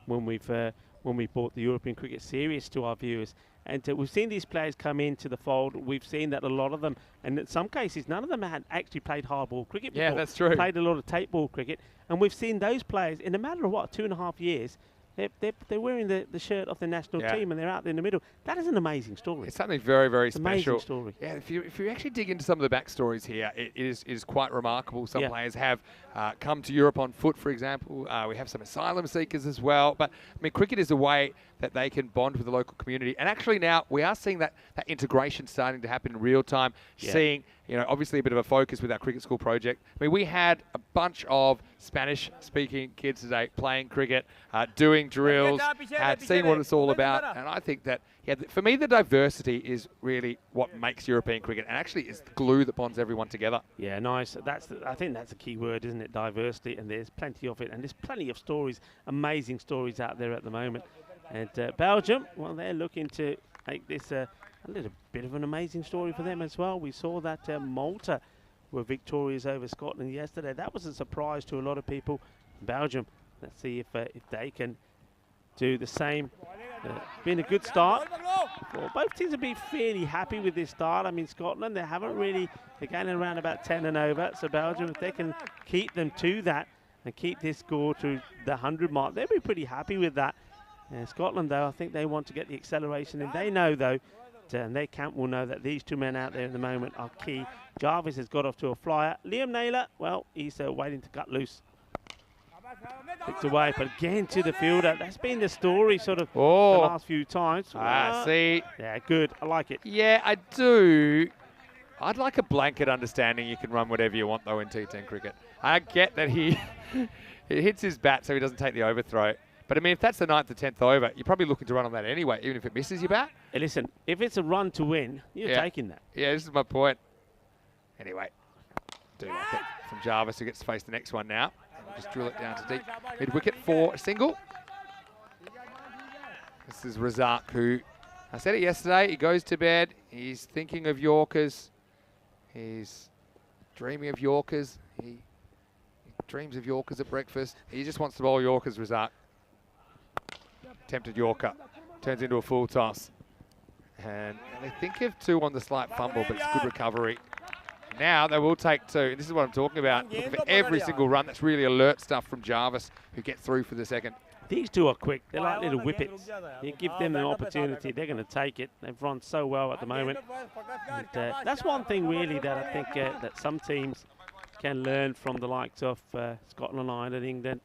when we brought the European Cricket Series to our viewers. And we've seen these players come into the fold. We've seen that a lot of them, and in some cases, none of them had actually played hardball cricket before. Yeah, that's true. Played a lot of tape ball cricket. And we've seen those players, in a matter of, 2.5 years, they're wearing the shirt of the national team, and they're out there in the middle. That is an amazing story. It's something very, very special. Amazing story. Yeah, if you actually dig into some of the backstories here, it is quite remarkable. Some players have come to Europe on foot, for example. We have some asylum seekers as well. But, I mean, cricket is a way that they can bond with the local community. And actually now we are seeing that integration starting to happen in real time, seeing, obviously a bit of a focus with our cricket school project. I mean, we had a bunch of Spanish-speaking kids today playing cricket, doing drills, seeing what it's all about. And I think that, for me, the diversity is really what makes European cricket, and actually is the glue that bonds everyone together. Yeah, nice. I think that's a key word, isn't it? Diversity, and there's plenty of it, and there's plenty of stories, amazing stories out there at the moment. And Belgium, well, they're looking to make this a little bit of an amazing story for them as well. We saw that Malta were victorious over Scotland yesterday. That was a surprise to a lot of people. Belgium, let's see if they can do the same. Been a good start. Well, both teams have been fairly happy with this start. I mean, Scotland, they haven't really, they're going around about 10 and over. So Belgium, if they can keep them to that and keep this score to the 100 mark, they'll be pretty happy with that. Scotland, though, I think they want to get the acceleration, and they know, though, and their camp will know that these two men out there at the moment are key. Jarvis has got off to a flyer. Liam Naylor, well, he's waiting to cut loose. Picked away, but again to the fielder. That's been the story sort of the last few times. See. Yeah, good. I like it. Yeah, I do. I'd like a blanket understanding you can run whatever you want, though, in T10 cricket. I get that he hits his bat so he doesn't take the overthrow. But, I mean, if that's the 9th or 10th over, you're probably looking to run on that anyway, even if it misses your bat. Hey, listen, if it's a run to win, you're taking that. Yeah, this is my point. Anyway, do like it from Jarvis, who gets to face the next one now. We'll just drill it down to deep mid-wicket for a single. This is Razak, who, I said it yesterday, he goes to bed, he's thinking of Yorkers, he's dreaming of Yorkers, he dreams of Yorkers at breakfast. He just wants to bowl Yorkers, Razak. Attempted Yorker, turns into a full toss. And they think of 2 on the slight fumble, but it's good recovery. Now they will take 2. This is what I'm talking about. Looking for every single run. That's really alert stuff from Jarvis, who gets through for the second. These two are quick. They're like little whippets. You give them an opportunity, they're going to take it. They've run so well at the moment. And, that's one thing really that I think that some teams can learn from the likes of Scotland, Ireland, England,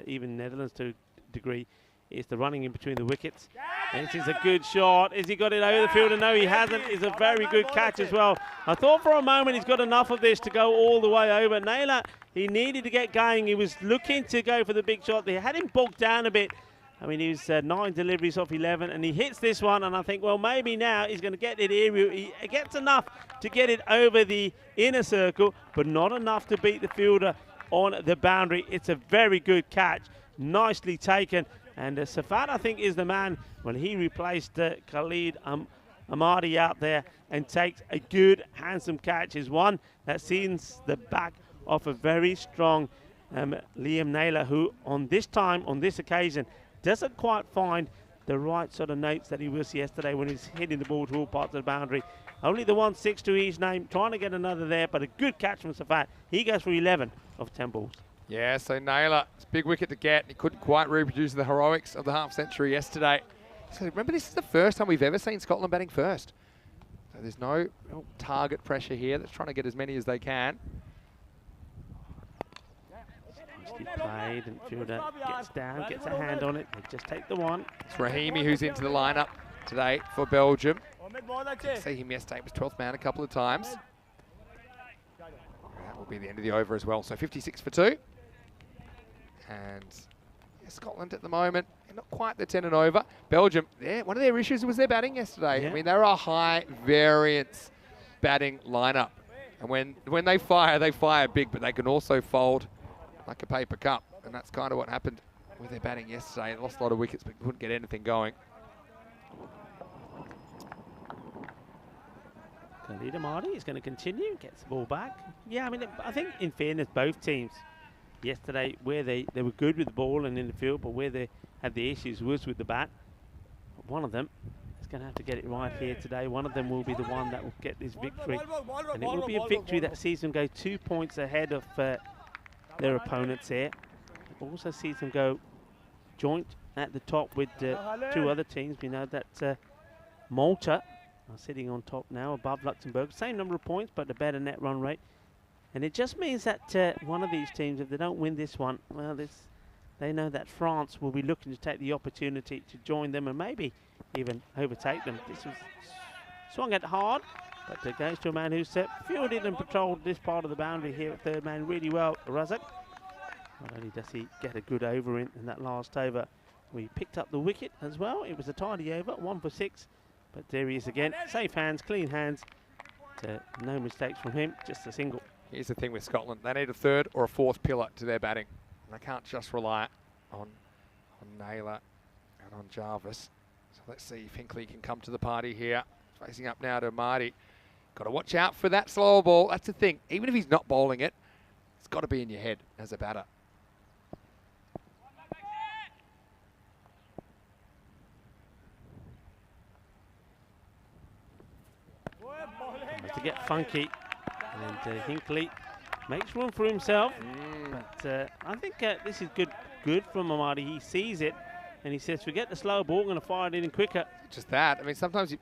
even Netherlands to a degree. Is the running in between the wickets. And this is a good shot. Has he got it over the field? And no, he hasn't. It's a very good catch as well. I thought for a moment he's got enough of this to go all the way over. Naylor, he needed to get going. He was looking to go for the big shot. They had him bogged down a bit. I mean, he was 9 deliveries off 11, and he hits this one, and I think, well, maybe now he's going to get it aerial. He gets enough to get it over the inner circle, but not enough to beat the fielder on the boundary. It's a very good catch. Nicely taken. And Safad, I think, is the man. Well, he replaced Khalid Ahmadi out there and takes a good, handsome catch. Is one that sees the back of a very strong Liam Naylor, who on this occasion, doesn't quite find the right sort of notes that he was yesterday when he's hitting the ball to all parts of the boundary. Only the 1-6 to his name, trying to get another there, but a good catch from Safad. He goes for 11 of 10 balls. Yeah, so Naylor, it's a big wicket to get. He couldn't quite reproduce the heroics of the half century yesterday. So remember, this is the first time we've ever seen Scotland batting first. So there's no real target pressure here. That's trying to get as many as they can. Nicely played, and fielder gets down, gets a hand on it. They just take the one. It's Rahimi who's into the lineup today for Belgium. See him yesterday, was 12th man a couple of times. That will be the end of the over as well. So 56 for 2. And yeah, Scotland at the moment, not quite the 10 and over. Belgium, one of their issues was their batting yesterday. Yeah. I mean, they're a high variance batting lineup. And when they fire big, but they can also fold like a paper cup. And that's kind of what happened with their batting yesterday. They lost a lot of wickets, but couldn't get anything going. Khalid Amadi is going to continue, gets the ball back. Yeah, I mean, I think in fairness, both teams yesterday, where they were good with the ball and in the field, but where they had the issues was with the bat. But one of them is going to have to get it right here today. One of them will be the one that will get this victory. And it will be a victory that sees them go 2 points ahead of their opponents here. It also sees them go joint at the top with 2 other teams. We know that Malta are sitting on top now above Luxembourg. Same number of points, but a better net run rate. And it just means that one of these teams, if they don't win this one, well, they know that France will be looking to take the opportunity to join them and maybe even overtake them. This was swung at hard, but it goes to a man who's fielded and patrolled this part of the boundary here at third man really well, Razak. Not only does he get a good over in that last over, we picked up the wicket as well. It was a tidy over, 1 for 6. But there he is again. Safe hands, clean hands. No mistakes from him, just a single. Here's the thing with Scotland. They need a third or a fourth pillar to their batting. And they can't just rely on Naylor and on Jarvis. So let's see if Hinkley can come to the party here. Facing up now to Marty. Got to watch out for that slower ball. That's the thing. Even if he's not bowling it, it's got to be in your head as a batter. To get funky, and Hinkley makes room for himself. But I think this is good from Amadi. He sees it, and he says, "Forget the slow ball. I'm going to fire it in quicker." Just that. I mean, sometimes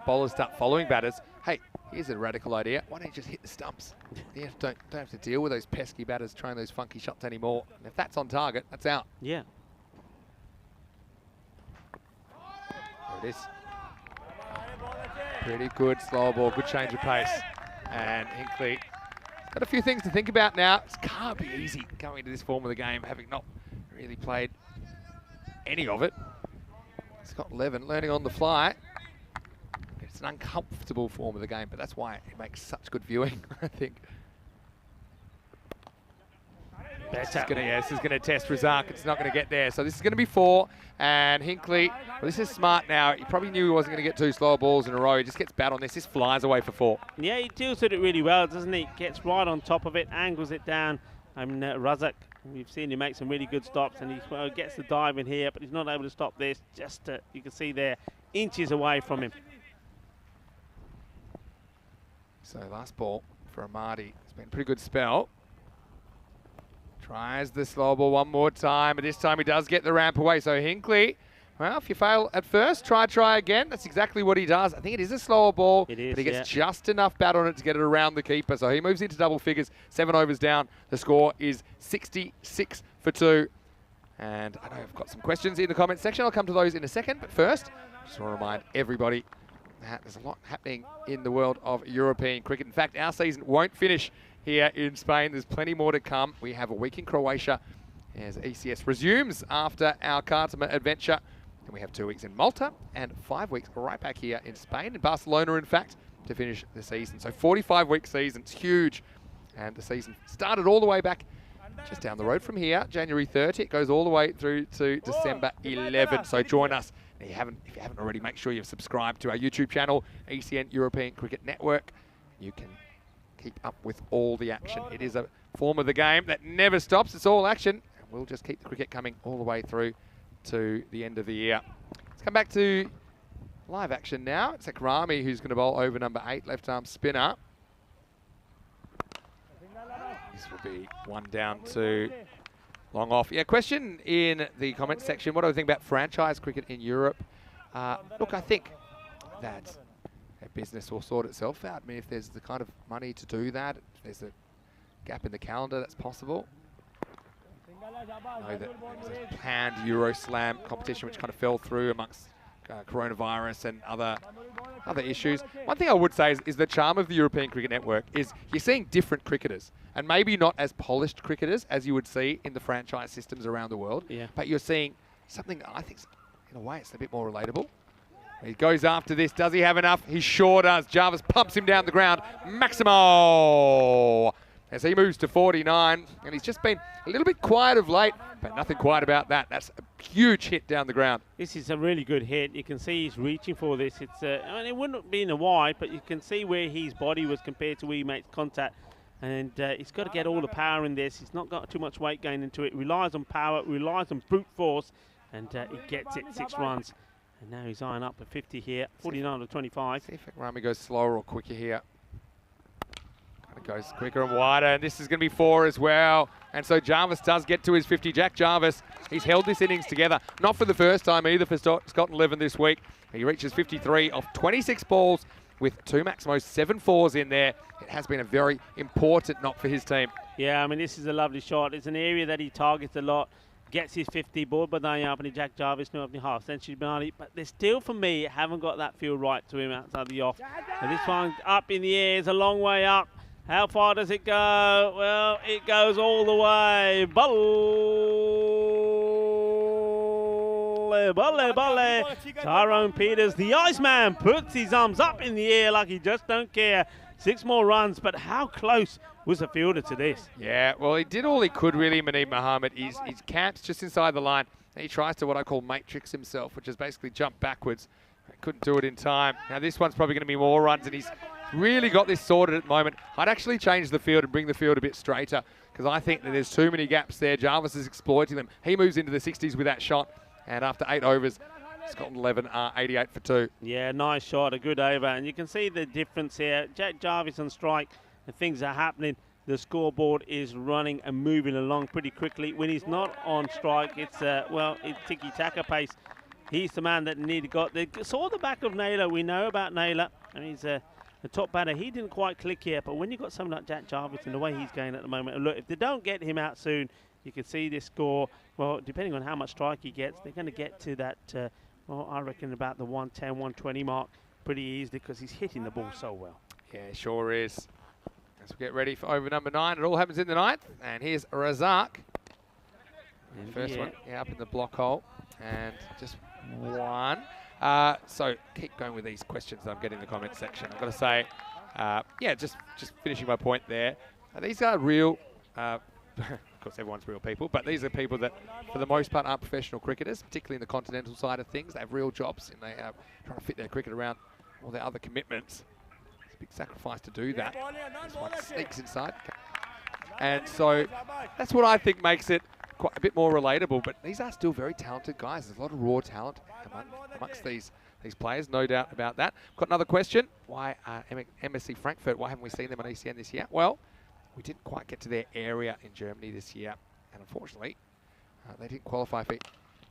bowlers start following batters. Hey, here's a radical idea. Why don't you just hit the stumps? You don't have to deal with those pesky batters trying those funky shots anymore. And if that's on target, that's out. Yeah. There it is. Pretty good slow ball, good change of pace. And Hinkley got a few things to think about now. It can't be easy going into this form of the game, having not really played any of it. Scott Levin learning on the fly. It's an uncomfortable form of the game, but that's why it makes such good viewing, I think. This is going to test Razak. It's not going to get there. So this is going to be 4. And Hinkley, well, this is smart now. He probably knew he wasn't going to get 2 slow balls in a row. He just gets bat on this. This flies away for 4. Yeah, he deals with it really well, doesn't he? Gets right on top of it, angles it down. Razak, we've seen him make some really good stops, and he gets the dive in here, but he's not able to stop this. Just, you can see there, inches away from him. So last ball for Amadi. It's been a pretty good spell. Tries the slow ball one more time, but this time he does get the ramp away. So Hinkley, well, if you fail at first, try again. That's exactly what he does. I think it is a slower ball, it is, but he gets just enough bat on it to get it around the keeper. So he moves into double figures, 7 overs down. The score is 66 for 2. And I know I've got some questions in the comments section. I'll come to those in a second. But first, just want to remind everybody that there's a lot happening in the world of European cricket. In fact, our season won't finish here in Spain. There's plenty more to come. We have a week in Croatia as ECS resumes after our Cartama adventure. And we have 2 weeks in Malta and 5 weeks right back here in Spain, in Barcelona, in fact, to finish the season. So 45-week season, it's huge. And the season started all the way back just down the road from here, January 30. It goes all the way through to December 11. So join us. If you haven't already, make sure you've subscribed to our YouTube channel, ECN European Cricket Network. You can keep up with all the action. It is a form of the game that never stops. It's all action. And we'll just keep the cricket coming all the way through to the end of the year. Let's come back to live action now. It's Akrami who's going to bowl over number 8, left arm spinner. This will be 1 down to long off. Yeah, question in the comment section. What do I think about franchise cricket in Europe? Look, I think that business will sort itself out. I mean, if there's the kind of money to do that, if there's a gap in the calendar, that's possible. I know that there was a planned Euro Slam competition which kind of fell through amongst coronavirus and other issues. One thing I would say is the charm of the European Cricket Network is you're seeing different cricketers, and maybe not as polished cricketers as you would see in the franchise systems around the world, but you're seeing something that I think, in a way, it's a bit more relatable. He goes after this. Does he have enough? He sure does. Jarvis pumps him down the ground. Maximo! As he moves to 49, and he's just been a little bit quiet of late, but nothing quiet about that. That's a huge hit down the ground. This is a really good hit. You can see he's reaching for this. It's I mean, it wouldn't have been a wide, but you can see where his body was compared to where he makes contact. And he's got to get all the power in this. He's not got too much weight going into it. Relies on power, relies on brute force, and he gets it, 6 runs. And now he's eyeing up at 50 here, 49 to 25. See if Rami goes slower or quicker here. It goes quicker and wider, and this is going to be 4 as well. And so Jarvis does get to his 50. Jack Jarvis, he's held this innings together. Not for the first time either for Scott11 this week. He reaches 53 off 26 balls with 2 Maximos, 7 fours in there. It has been a very important knock for his team. Yeah, I mean, this is a lovely shot. It's an area that he targets a lot. Gets his 50, ball badai up, and Jack Jarvis, no half century behind. But they still, for me, haven't got that feel right to him outside the off. And this one up in the air is a long way up. How far does it go? Well, it goes all the way. Balle, balle, balle. Tyrone Peters, the Iceman, puts his arms up in the air like he just don't care. 6 more runs, but how close was the fielder to this? Yeah, well, he did all he could, really, Muneeb Mohammed. He's camped just inside the line, and he tries to what I call matrix himself, which is basically jump backwards. Couldn't do it in time. Now, this one's probably going to be more runs, and he's really got this sorted at the moment. I'd actually change the field and bring the field a bit straighter, because I think that there's too many gaps there. Jarvis is exploiting them. He moves into the 60s with that shot, and after 8 overs, Scott11 are 88 for 2. Yeah, nice shot, a good over, and you can see the difference here. Jack Jarvis on strike, and things are happening. The scoreboard is running and moving along pretty quickly. When he's not on strike, it's it's tiki-taka pace. He's the man that they saw the back of Naylor. We know about Naylor, and he's the top batter. He didn't quite click here, but when you've got someone like Jack Jarvis and the way he's going at the moment, and look, if they don't get him out soon, you can see this score. Well, depending on how much strike he gets, they're going to get to that, I reckon about the 110, 120 mark pretty easily, because he's hitting the ball so well. Yeah, sure is. As we get ready for over number 9, it all happens in the 9th. And here's Razak. First one, up in the block hole. And just 1. So keep going with these questions that I'm getting in the comment section. I've got to say, just finishing my point there. These are real, of course everyone's real people, but these are people that for the most part aren't professional cricketers, particularly in the continental side of things. They have real jobs, and they are trying to fit their cricket around all their other commitments. It's a big sacrifice to do that. This one sneaks inside. And so that's what I think makes it quite a bit more relatable, but these are still very talented guys. There's a lot of raw talent amongst these players, no doubt about that. Got another question. Why MSC Frankfurt, why haven't we seen them on ECN this year? Well, we didn't quite get to their area in Germany this year, and unfortunately, they didn't qualify for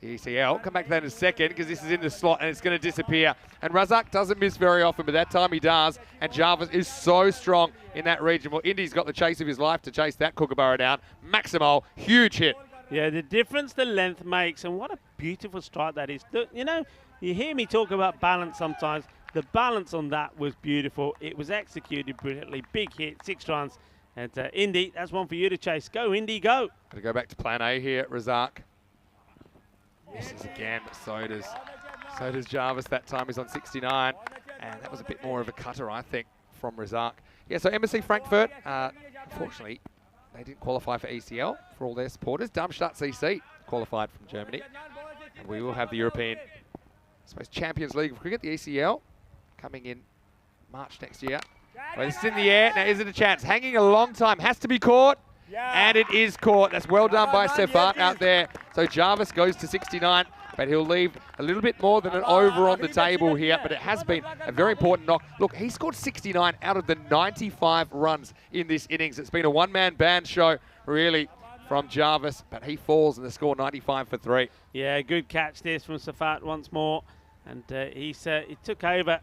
the ECL. Come back to that in a second, because this is in the slot and it's going to disappear. And Razak doesn't miss very often, but that time he does. And Jarvis is so strong in that region. Well, Indy's got the chase of his life to chase that Kookaburra down. Maximo, huge hit. Yeah, the difference the length makes, and what a beautiful strike that is. You know, you hear me talk about balance sometimes. The balance on that was beautiful. It was executed brilliantly. Big hit, 6 runs. And Indy, that's one for you to chase. Go, Indy, go. Got to go back to plan A here, Razak. Misses again, but so does Jarvis. That time he's on 69. And that was a bit more of a cutter, I think, from Razak. Yeah, so MSC Frankfurt, unfortunately, they didn't qualify for ECL for all their supporters. Darmstadt CC qualified from Germany. And we will have the European, I suppose, Champions League of Cricket, the ECL, coming in March next year. Well, this is in the air. Now, is it a chance? Hanging a long time. Has to be caught. And it is caught. That's well done by Sefat out there. So Jarvis goes to 69, but he'll leave a little bit more than an over on the table here. But it has been a very important knock. Look, he scored 69 out of the 95 runs in this innings. It's been a one-man band show, really, from Jarvis, but he falls in the score 95 for 3. Yeah, good catch this from Safat once more. And he took over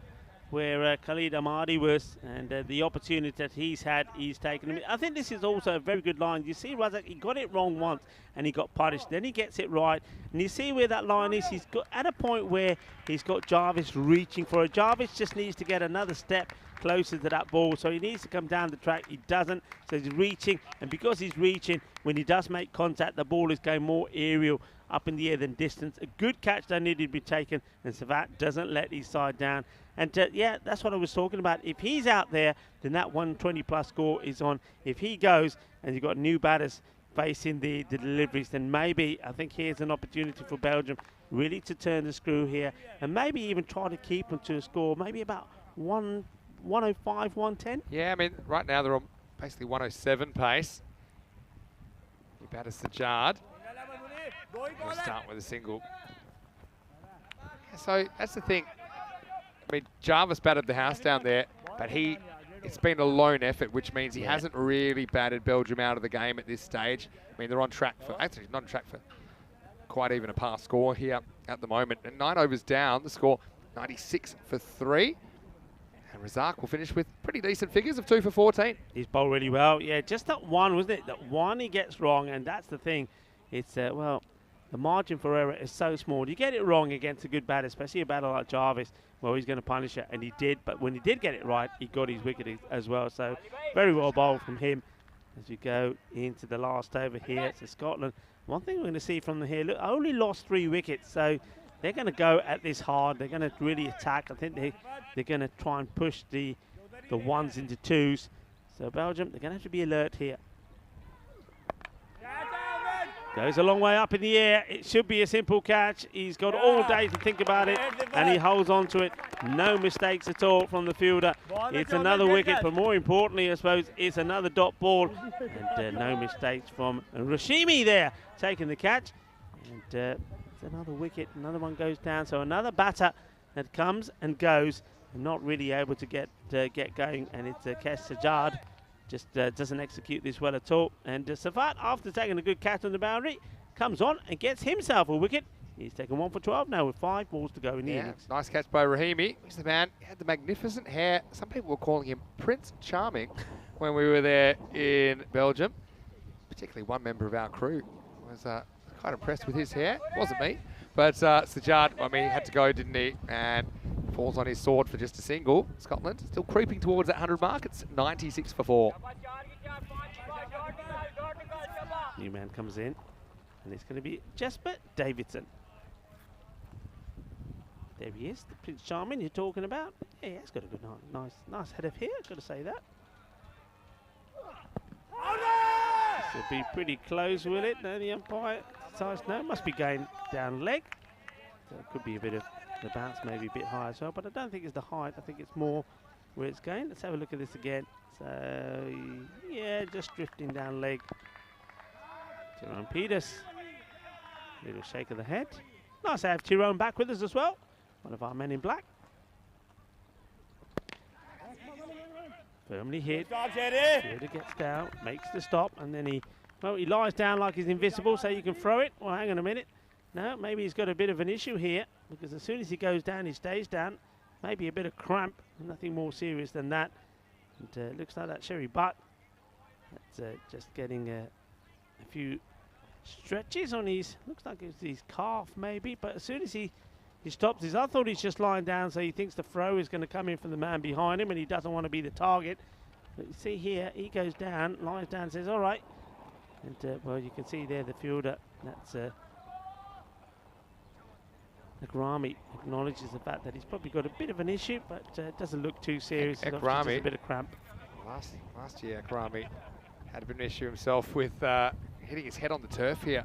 where Khalid Ahmadi was, and the opportunity that he's had, he's taken him. I think this is also a very good line. You see, Razak, he got it wrong once, and he got punished. Then he gets it right, and you see where that line is. He's got at a point where he's got Jarvis reaching for it. Jarvis just needs to get another step closer to that ball, so he needs to come down the track. He doesn't, so he's reaching, and because he's reaching, when he does make contact, the ball is going more aerial up in the air than distance. A good catch that needed to be taken, and Savat doesn't let his side down. And yeah, that's what I was talking about. If he's out there, then that 120 plus score is on. If he goes and you've got new batters facing the deliveries, then maybe I think here's an opportunity for Belgium really to turn the screw here and maybe even try to keep them to a score, maybe about 105, 110. Yeah, I mean, right now they're on basically 107 pace. He batters Sajjad. We'll start with a single. So that's the thing. I mean, Jarvis batted the house down there, but it's been a lone effort, which means he hasn't really batted Belgium out of the game at this stage. I mean, they're on track for, actually not on track for quite even a pass score here at the moment. And 9 overs down, the score 96 for 3. And Razak will finish with pretty decent figures of 2 for 14. He's bowled really well. Yeah, just that one, wasn't it? That one he gets wrong, and that's the thing. It's, well, the margin for error is so small. You get it wrong against a good batter, especially a batter like Jarvis, well, he's going to punish it, and he did. But when he did get it right, he got his wicket as well. So very well bowled from him as we go into the last over here to Scotland. One thing we're going to see from here, look, only lost 3 wickets, so they're going to go at this hard. They're going to really attack. I think they're going to try and push the ones into 2s. So Belgium, they're going to have to be alert here. Goes a long way up in the air. It should be a simple catch. He's got all day to think about it, and he holds on to it. No mistakes at all from the fielder. It's another wicket, but more importantly, I suppose, it's another dot ball. And no mistakes from Rashimi there, taking the catch. And it's another wicket. Another one goes down. So another batter that comes and goes, and not really able to get going. And it's Kes Sajjad. Just doesn't execute this well at all. And Safat, after taking a good catch on the boundary, comes on and gets himself a wicket. He's taken 1 for 12 now with 5 balls to go in the innings. Nice catch by Rahimi. He's the man. He had the magnificent hair. Some people were calling him Prince Charming when we were there in Belgium. Particularly one member of our crew was quite impressed with his hair. It wasn't me. But Sajjad, I mean, he had to go, didn't he? And falls on his sword for just a single. Scotland still creeping towards that 100 mark. It's 96 for 4. New man comes in, and it's going to be Jesper Davidson. There he is, the Prince Charming you're talking about. Yeah, he's got a good, nice head of hair, got to say that. This will be pretty close, will it? No, the umpire decides no, must be going down leg. So it could be a bit of the bounce, maybe a bit high as well, but I don't think it's the height. I think it's more where it's going. Let's have a look at this again. So, yeah, just drifting down leg. Tyrone Peters. Little shake of the head. Nice to have Tyrone back with us as well. One of our men in black. Firmly hit. Fielder gets down, makes the stop, and then he lies down like he's invisible, so you can throw it. Well, hang on a minute. No, maybe he's got a bit of an issue here, because as soon as he goes down, he stays down. Maybe a bit of cramp, nothing more serious than that. And looks like that Sherry Butt. That's just getting a few stretches on his, looks like it's his calf maybe, but as soon as he stops his, I thought he's just lying down, so he thinks the throw is going to come in from the man behind him, and he doesn't want to be the target. But you see here, he goes down, lies down, says, all right. And, well, you can see there the fielder, that's Agrami acknowledges the fact that he's probably got a bit of an issue, but doesn't look too serious. It's just a bit of cramp. Last year, Agrami had a bit of an issue himself with hitting his head on the turf here,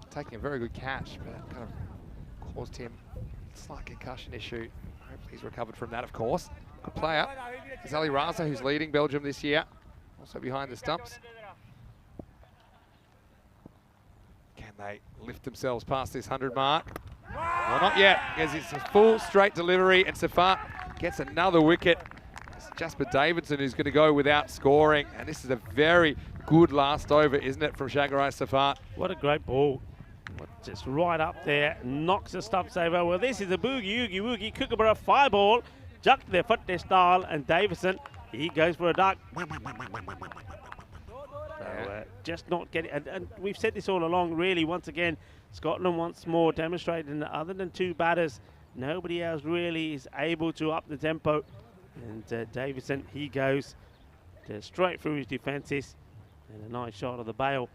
taking a very good catch, but that kind of caused him a slight concussion issue. Hopefully he's recovered from that, of course. Good player is Ali Raza, who's leading Belgium this year, also behind the stumps. Can they lift themselves past this 100 mark? Well, not yet, because it's a full straight delivery, and Safat gets another wicket. It's Jasper Davidson who's going to go without scoring. And this is a very good last over, isn't it, from Shagarai Safat? What a great ball. Just right up there, knocks the stumps over. Well, this is a boogie, oogie, woogie, Kookaburra 5 ball. Juck their foot, their style, and Davison, he goes for a duck. So, just not getting, and we've said this all along, really, once again, Scotland once more demonstrating that other than 2 batters, nobody else really is able to up the tempo. And Davison, he goes straight through his defences, and a nice shot of the bail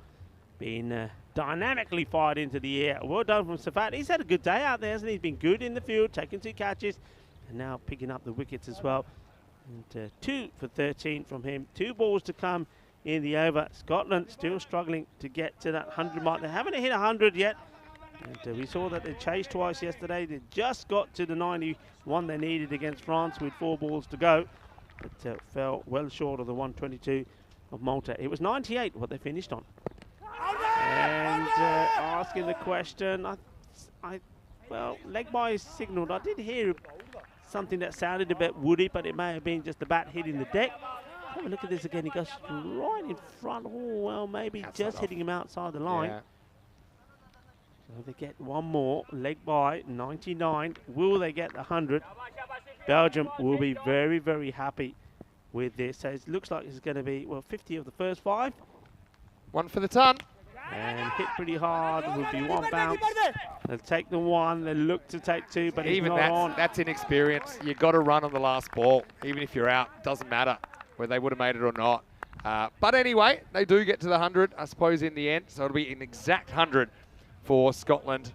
being dynamically fired into the air. Well done from Safat. He's had a good day out there, hasn't he? He's been good in the field, taking 2 catches, and now picking up the wickets as well. And 2 for 13 from him. 2 balls to come in the over. Scotland still struggling to get to that 100 mark. They haven't hit 100 yet. And we saw that they chased twice yesterday. They just got to the 91 they needed against France with 4 balls to go. But fell well short of the 122 of Malta. It was 98 what they finished on. And asking the question, well, leg by is signalled. I did hear something that sounded a bit woody, but it may have been just the bat hitting the deck. Have a look at this again. He goes right in front. Oh, well, maybe outside just hitting him outside the line. Yeah. So they get one more. Leg by, 99. Will they get the 100? Belgium will be very, very happy with this. So it looks like it's going to be, well, 50 of the first 5. 1 for the ton. And hit pretty hard. Will be 1 bounce. They'll take the 1. They'll look to take 2, but even it's not on. That's inexperience. You've got to run on the last ball. Even if you're out, doesn't matter whether they would have made it or not. But anyway, they do get to the 100, I suppose, in the end. So it'll be an exact 100 for Scotland.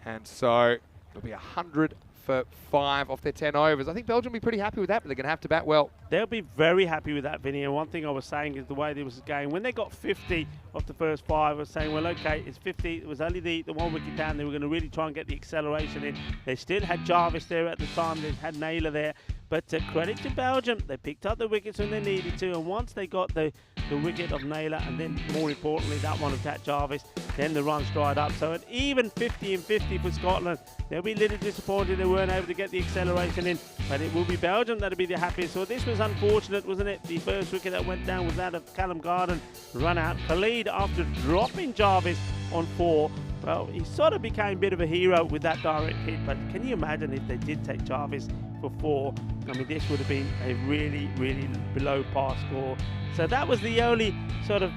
And so it'll be 100 for 5 off their 10 overs. I think Belgium will be pretty happy with that, but they're going to have to bat well. They'll be very happy with that, Vinny. And one thing I was saying is the way this was going. When they got 50 off the first 5, I was saying, well, okay, it's 50. It was only the 1 wicket down. They were going to really try and get the acceleration in. They still had Jarvis there at the time. They had Naylor there. But credit to Belgium, they picked up the wickets when they needed to. And once they got the wicket of Naylor, and then more importantly, that one of Cat Jarvis, then the runs dried up. So an even 50 and 50 for Scotland. They'll be a little disappointed they weren't able to get the acceleration in, but it will be Belgium that'll be the happiest. So this was unfortunate, wasn't it? The first wicket that went down was that of Callum Garden, run out. Khalid, after dropping Jarvis on 4, well, he sort of became a bit of a hero with that direct hit, but can you imagine if they did take Jarvis for 4? I mean, this would have been a really, really below par score. So that was the only sort of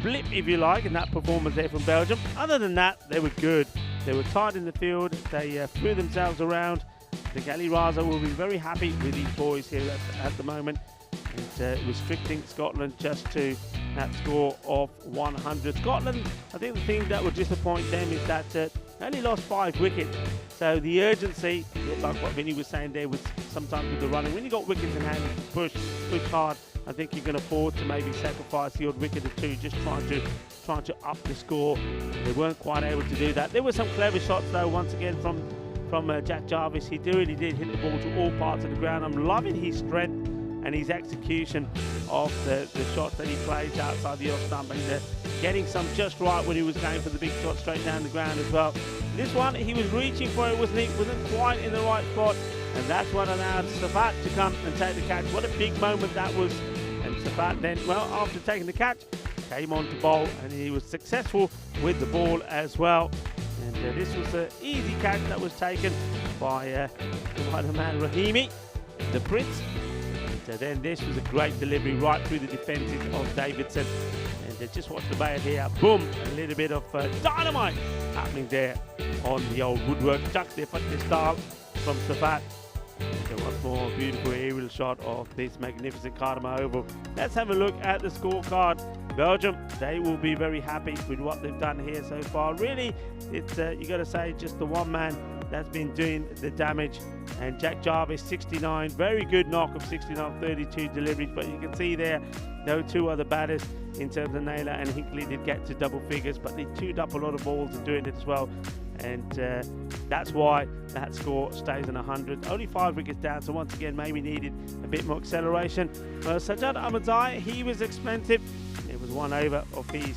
blip, if you like, in that performance there from Belgium. Other than that, they were good. They were tight in the field. They threw themselves around. The Gali Raza will be very happy with these boys here at the moment. And restricting Scotland just to that score of 100. Scotland, I think the thing that would disappoint them is that they only lost 5 wickets. So the urgency, like what Vinny was saying there, was sometimes with the running. When you got wickets in hand, push hard. I think you can afford to maybe sacrifice the odd wicket or 2, just trying to up the score. They weren't quite able to do that. There were some clever shots though, once again from Jack Jarvis. He really did hit the ball to all parts of the ground. I'm loving his strength and his execution of the shots that he plays outside the off stump, and getting some just right when he was going for the big shot straight down the ground as well. This one, he was reaching for it, wasn't he? Wasn't quite in the right spot, and that's what allowed Safat to come and take the catch. What a big moment that was. And Safat then, well, after taking the catch, came on to bowl, and he was successful with the ball as well. And this was an easy catch that was taken by the man Rahimi, the Prince. And then this was a great delivery right through the defences of Davidson. And just watch the bail here. Boom! A little bit of dynamite happening there on the old woodwork. Chuck their foot this style from Safat. So once more, beautiful aerial shot of this magnificent Cartama oval. Let's have a look at the scorecard. Belgium, they will be very happy with what they've done here so far. Really, it's you got to say just the one man that's been doing the damage. And Jack Jarvis, 69, very good knock of 69, 32 deliveries. But you can see there, no 2 other batters in terms of Naylor and Hinkley did get to double figures, but they chewed up a lot of balls and doing it as well. And that's why that score stays in 100. Only 5 wickets down, so once again, maybe needed a bit more acceleration. Well, Sajjad Ahmadzai, he was expensive. It was 1 over of his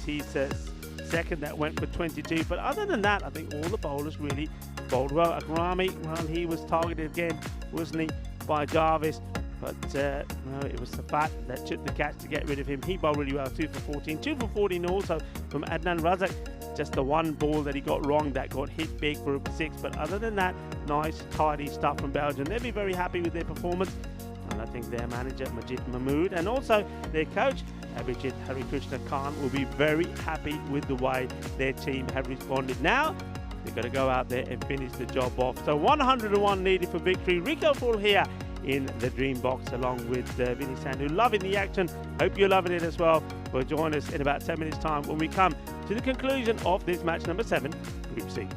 second that went for 22. But other than that, I think all the bowlers really bowled well. Akrami, well, he was targeted again, wasn't he, by Jarvis. But no, it was the bat that took the catch to get rid of him. He bowled really well, 2 for 14. 2 for 14 also from Adnan Razak. Just the one ball that he got wrong that got hit big for a 6. But other than that, nice, tidy stuff from Belgium. They'll be very happy with their performance. And I think their manager, Majid Mahmood, and also their coach, Abhijit Harikrishna Khan, will be very happy with the way their team have responded. Now, they've got to go out there and finish the job off. So 101 needed for victory. Rico Full here in the Dream Box along with Vinny Sandhu. Loving the action. Hope you're loving it as well. Well, join us in about 10 minutes' time when we come to the conclusion of this match number 7, Group C.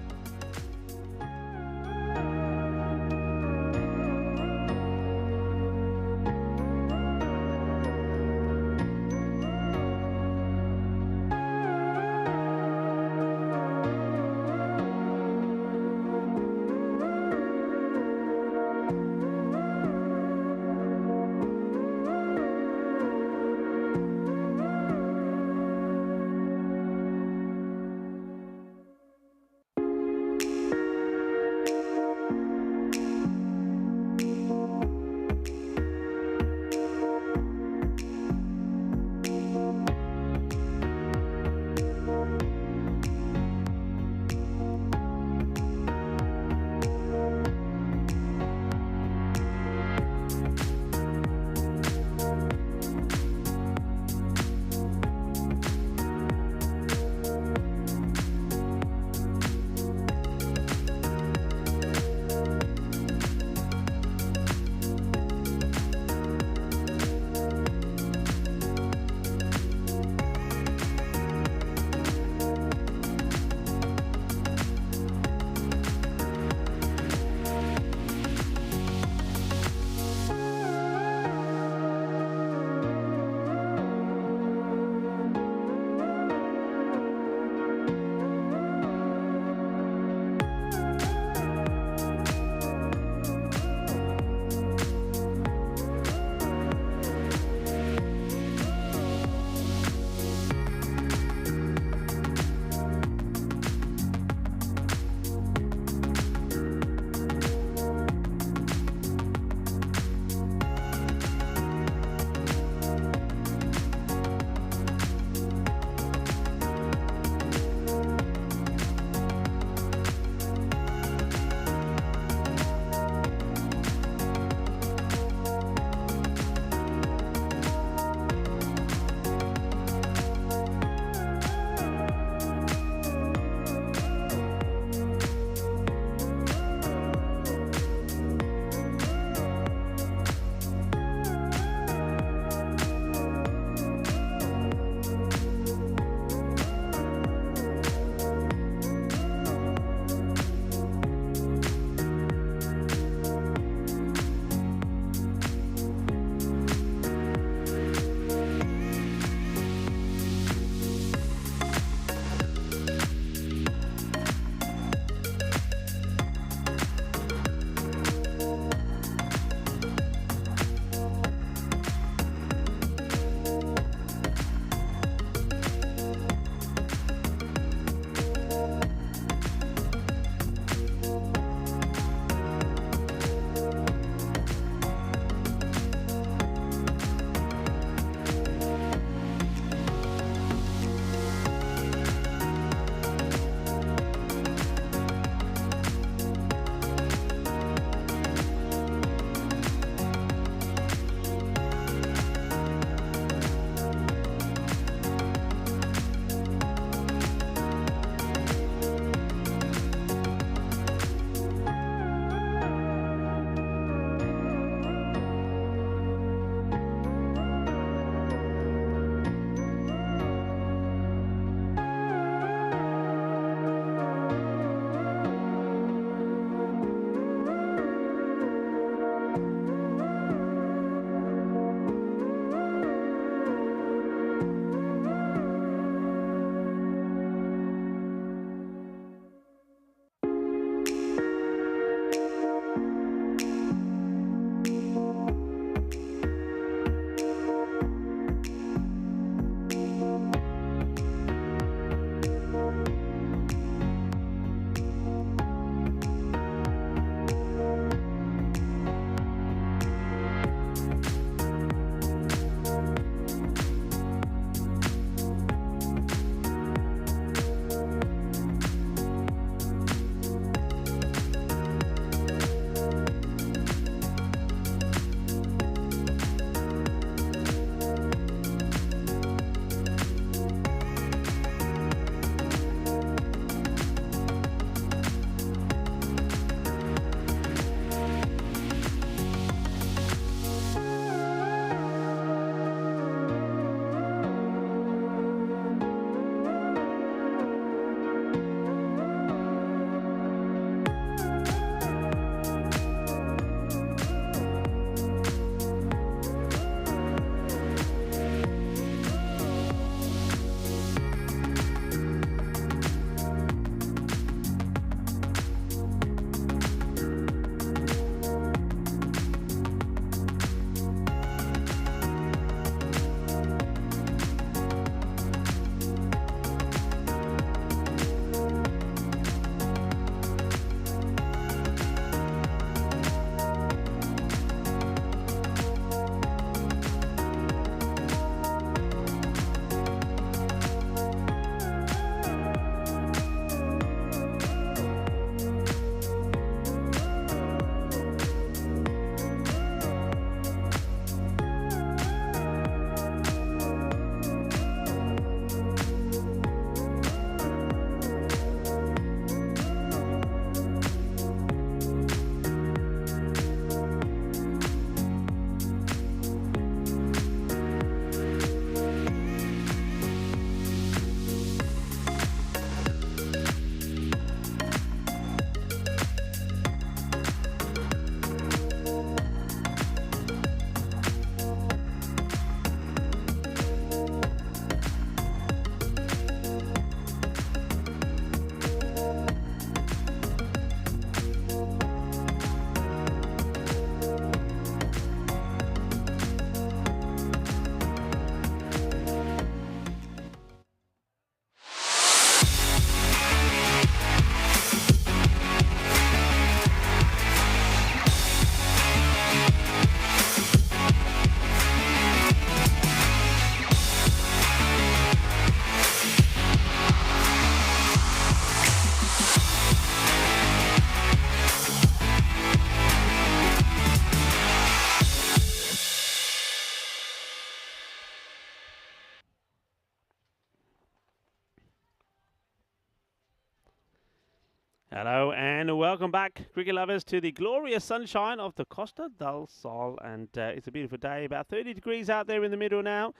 Hello and welcome back, cricket lovers, to the glorious sunshine of the Costa del Sol. And it's a beautiful day, about 30 degrees out there in the middle now.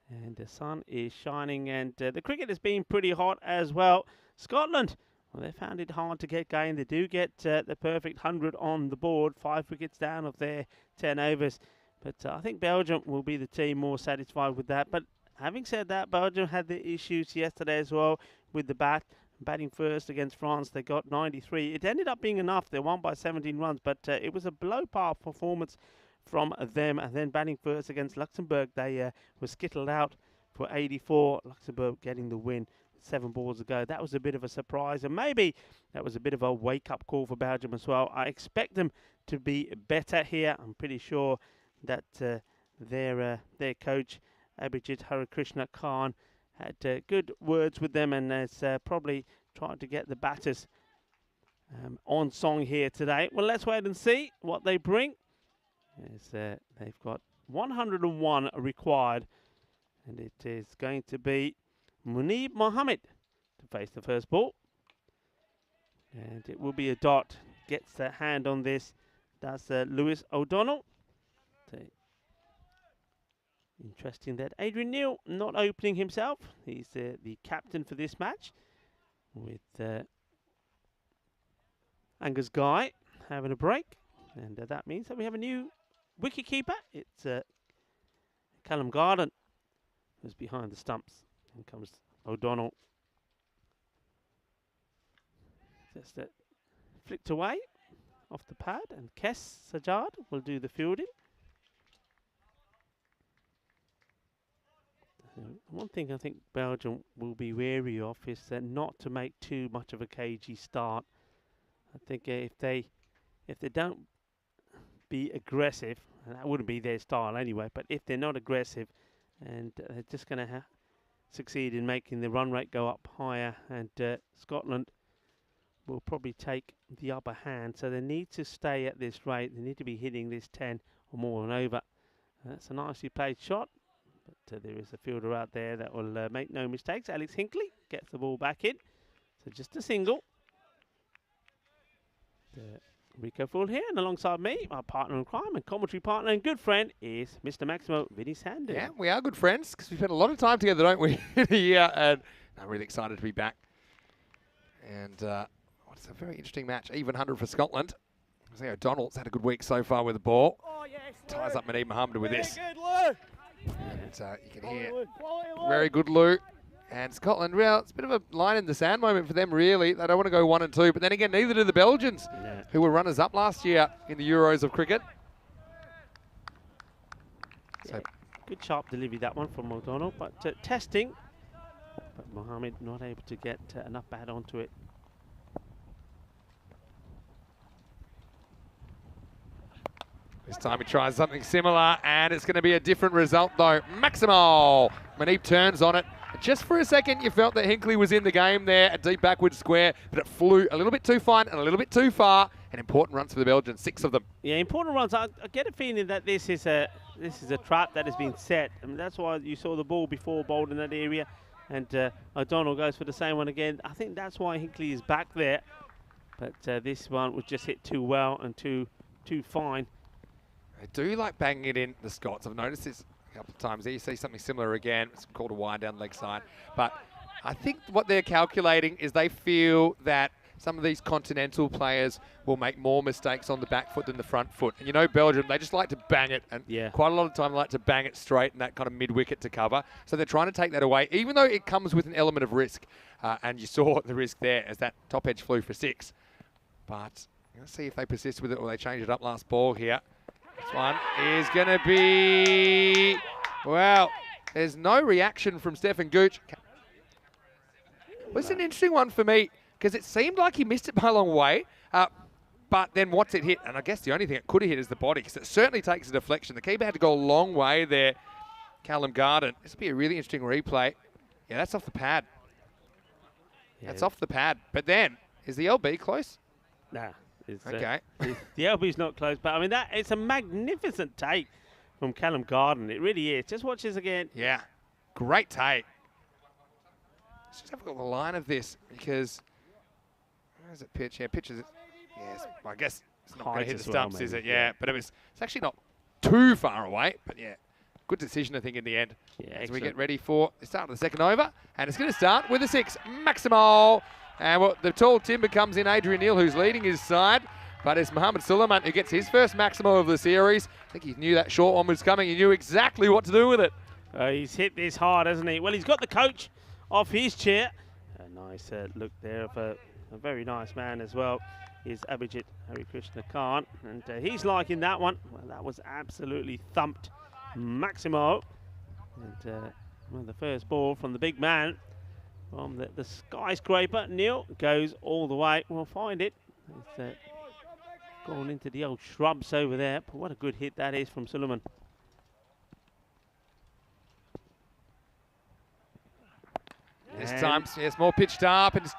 And the sun is shining and the cricket has been pretty hot as well. Scotland, well, they found it hard to get going. They do get the perfect 100 on the board, 5 wickets down of their 10 overs. But I think Belgium will be the team more satisfied with that. But having said that, Belgium had the issues yesterday as well with the batting first against France. They got 93. It ended up being enough. They won by 17 runs, but it was a below par performance from them. And then batting first against Luxembourg, they were skittled out for 84. Luxembourg getting the win with 7 balls to go. That was a bit of a surprise, and maybe that was a bit of a wake-up call for Belgium as well. I expect them to be better here. I'm pretty sure that their coach, Abhijit Harikrishna Khan, had good words with them and has probably tried to get the batters on song here today. Well, let's wait and see what they bring. They've got 101 required, and it is going to be Munib Mohammed to face the first ball. And it will be a dot. Gets the hand on this. That's Lewis O'Donnell. Interesting that Adrian Neil not opening himself. He's the captain for this match, with Angus Guy having a break. And that means that we have a new wicketkeeper. It's Callum Garden, who's behind the stumps. And comes O'Donnell. Just flicked away off the pad. And Kes Sajjad will do the fielding. One thing I think Belgium will be wary of is not to make too much of a cagey start. I think if they don't be aggressive, and that wouldn't be their style anyway, but if they're not aggressive and they're just going to succeed in making the run rate go up higher, and Scotland will probably take the upper hand. So they need to stay at this rate. They need to be hitting this 10 or more and over. That's a nicely played shot. But there is a fielder out there that will make no mistakes. Alex Hinkley gets the ball back in. So just a single. Rico Full here, and alongside me, my partner in crime and commentary partner and good friend is Mr. Maximo Vinny Sandu. Yeah, we are good friends because we spent a lot of time together, don't we? Yeah, and I'm really excited to be back. And it's a very interesting match. Even 100 for Scotland. Jose O'Donnell's had a good week so far with the ball. Oh, yes, Ties up Munib Mohammed with this. Good, Lou. And you can hear very good Lou. And Scotland, well, it's a bit of a line in the sand moment for them, really. They don't want to go 1 and 2, but then again, neither do the Belgians, who were runners-up last year in the Euros of cricket. Yeah, good sharp delivery, that one from O'Donnell, but testing. But Mohammed not able to get enough bat onto it. This time he tries something similar, and it's going to be a different result, though. Maximo! Munib turns on it. Just for a second, you felt that Hinkley was in the game there, a deep backward square, but it flew a little bit too fine and a little bit too far. And important runs for the Belgians, 6 of them. Yeah, important runs. I get a feeling that this is a trap that has been set. I mean, that's why you saw the ball before bowled in that area, and O'Donnell goes for the same one again. I think that's why Hinkley is back there, but this one was just hit too well and too fine. They do like banging it in, the Scots. I've noticed this a couple of times. There you see something similar again. It's called a wind down leg side. But I think what they're calculating is they feel that some of these continental players will make more mistakes on the back foot than the front foot. And you know Belgium, they just like to bang it. And quite a lot of time they like to bang it straight and that kind of mid-wicket to cover. So they're trying to take that away, even though it comes with an element of risk. And you saw the risk there as that top edge flew for 6. But let's see if they persist with it or they change it up last ball here. This one is going to be, well, there's no reaction from Stefan Gooch. Well, it's an interesting one for me because it seemed like he missed it by a long way, but then what's it hit? And I guess the only thing it could have hit is the body because it certainly takes a deflection. The keeper had to go a long way there, Callum Garden. This will be a really interesting replay. Yeah, that's off the pad. Yeah. That's off the pad. But then, is the LB close? Nah. Okay. The LB's not close, but I mean, it's a magnificent take from Callum Garden. It really is. Just watch this again. Yeah, great take. Let's just have a look at the line of this because Where is it pitch? Yeah, pitches it. Yes, well, I guess it's not going Height to hit the as well, stumps, is it? maybe, Yeah, but it's actually not too far away. But yeah, good decision, I think, in the end. Yeah, As we get excellent. ready for the start of the second over. And it's going to start with a 6, Maximo. And well, the tall timber comes in, Adrian Neal, who's leading his side. But it's Mohammed Suleiman who gets his first Maximo of the series. I think he knew that short one was coming. He knew exactly what to do with it. He's hit this hard, hasn't he? Well, he's got the coach off his chair. A nice look there of a very nice man as well is Abhijit Harikrishna Khan. And he's liking that one. Well, that was absolutely thumped Maximo. And well, the first ball from the big man from the skyscraper. Neil goes all the way. We'll find it. It's gone into the old shrubs over there. But what a good hit that is from Suleiman. This time, yes, more pitched up, and it's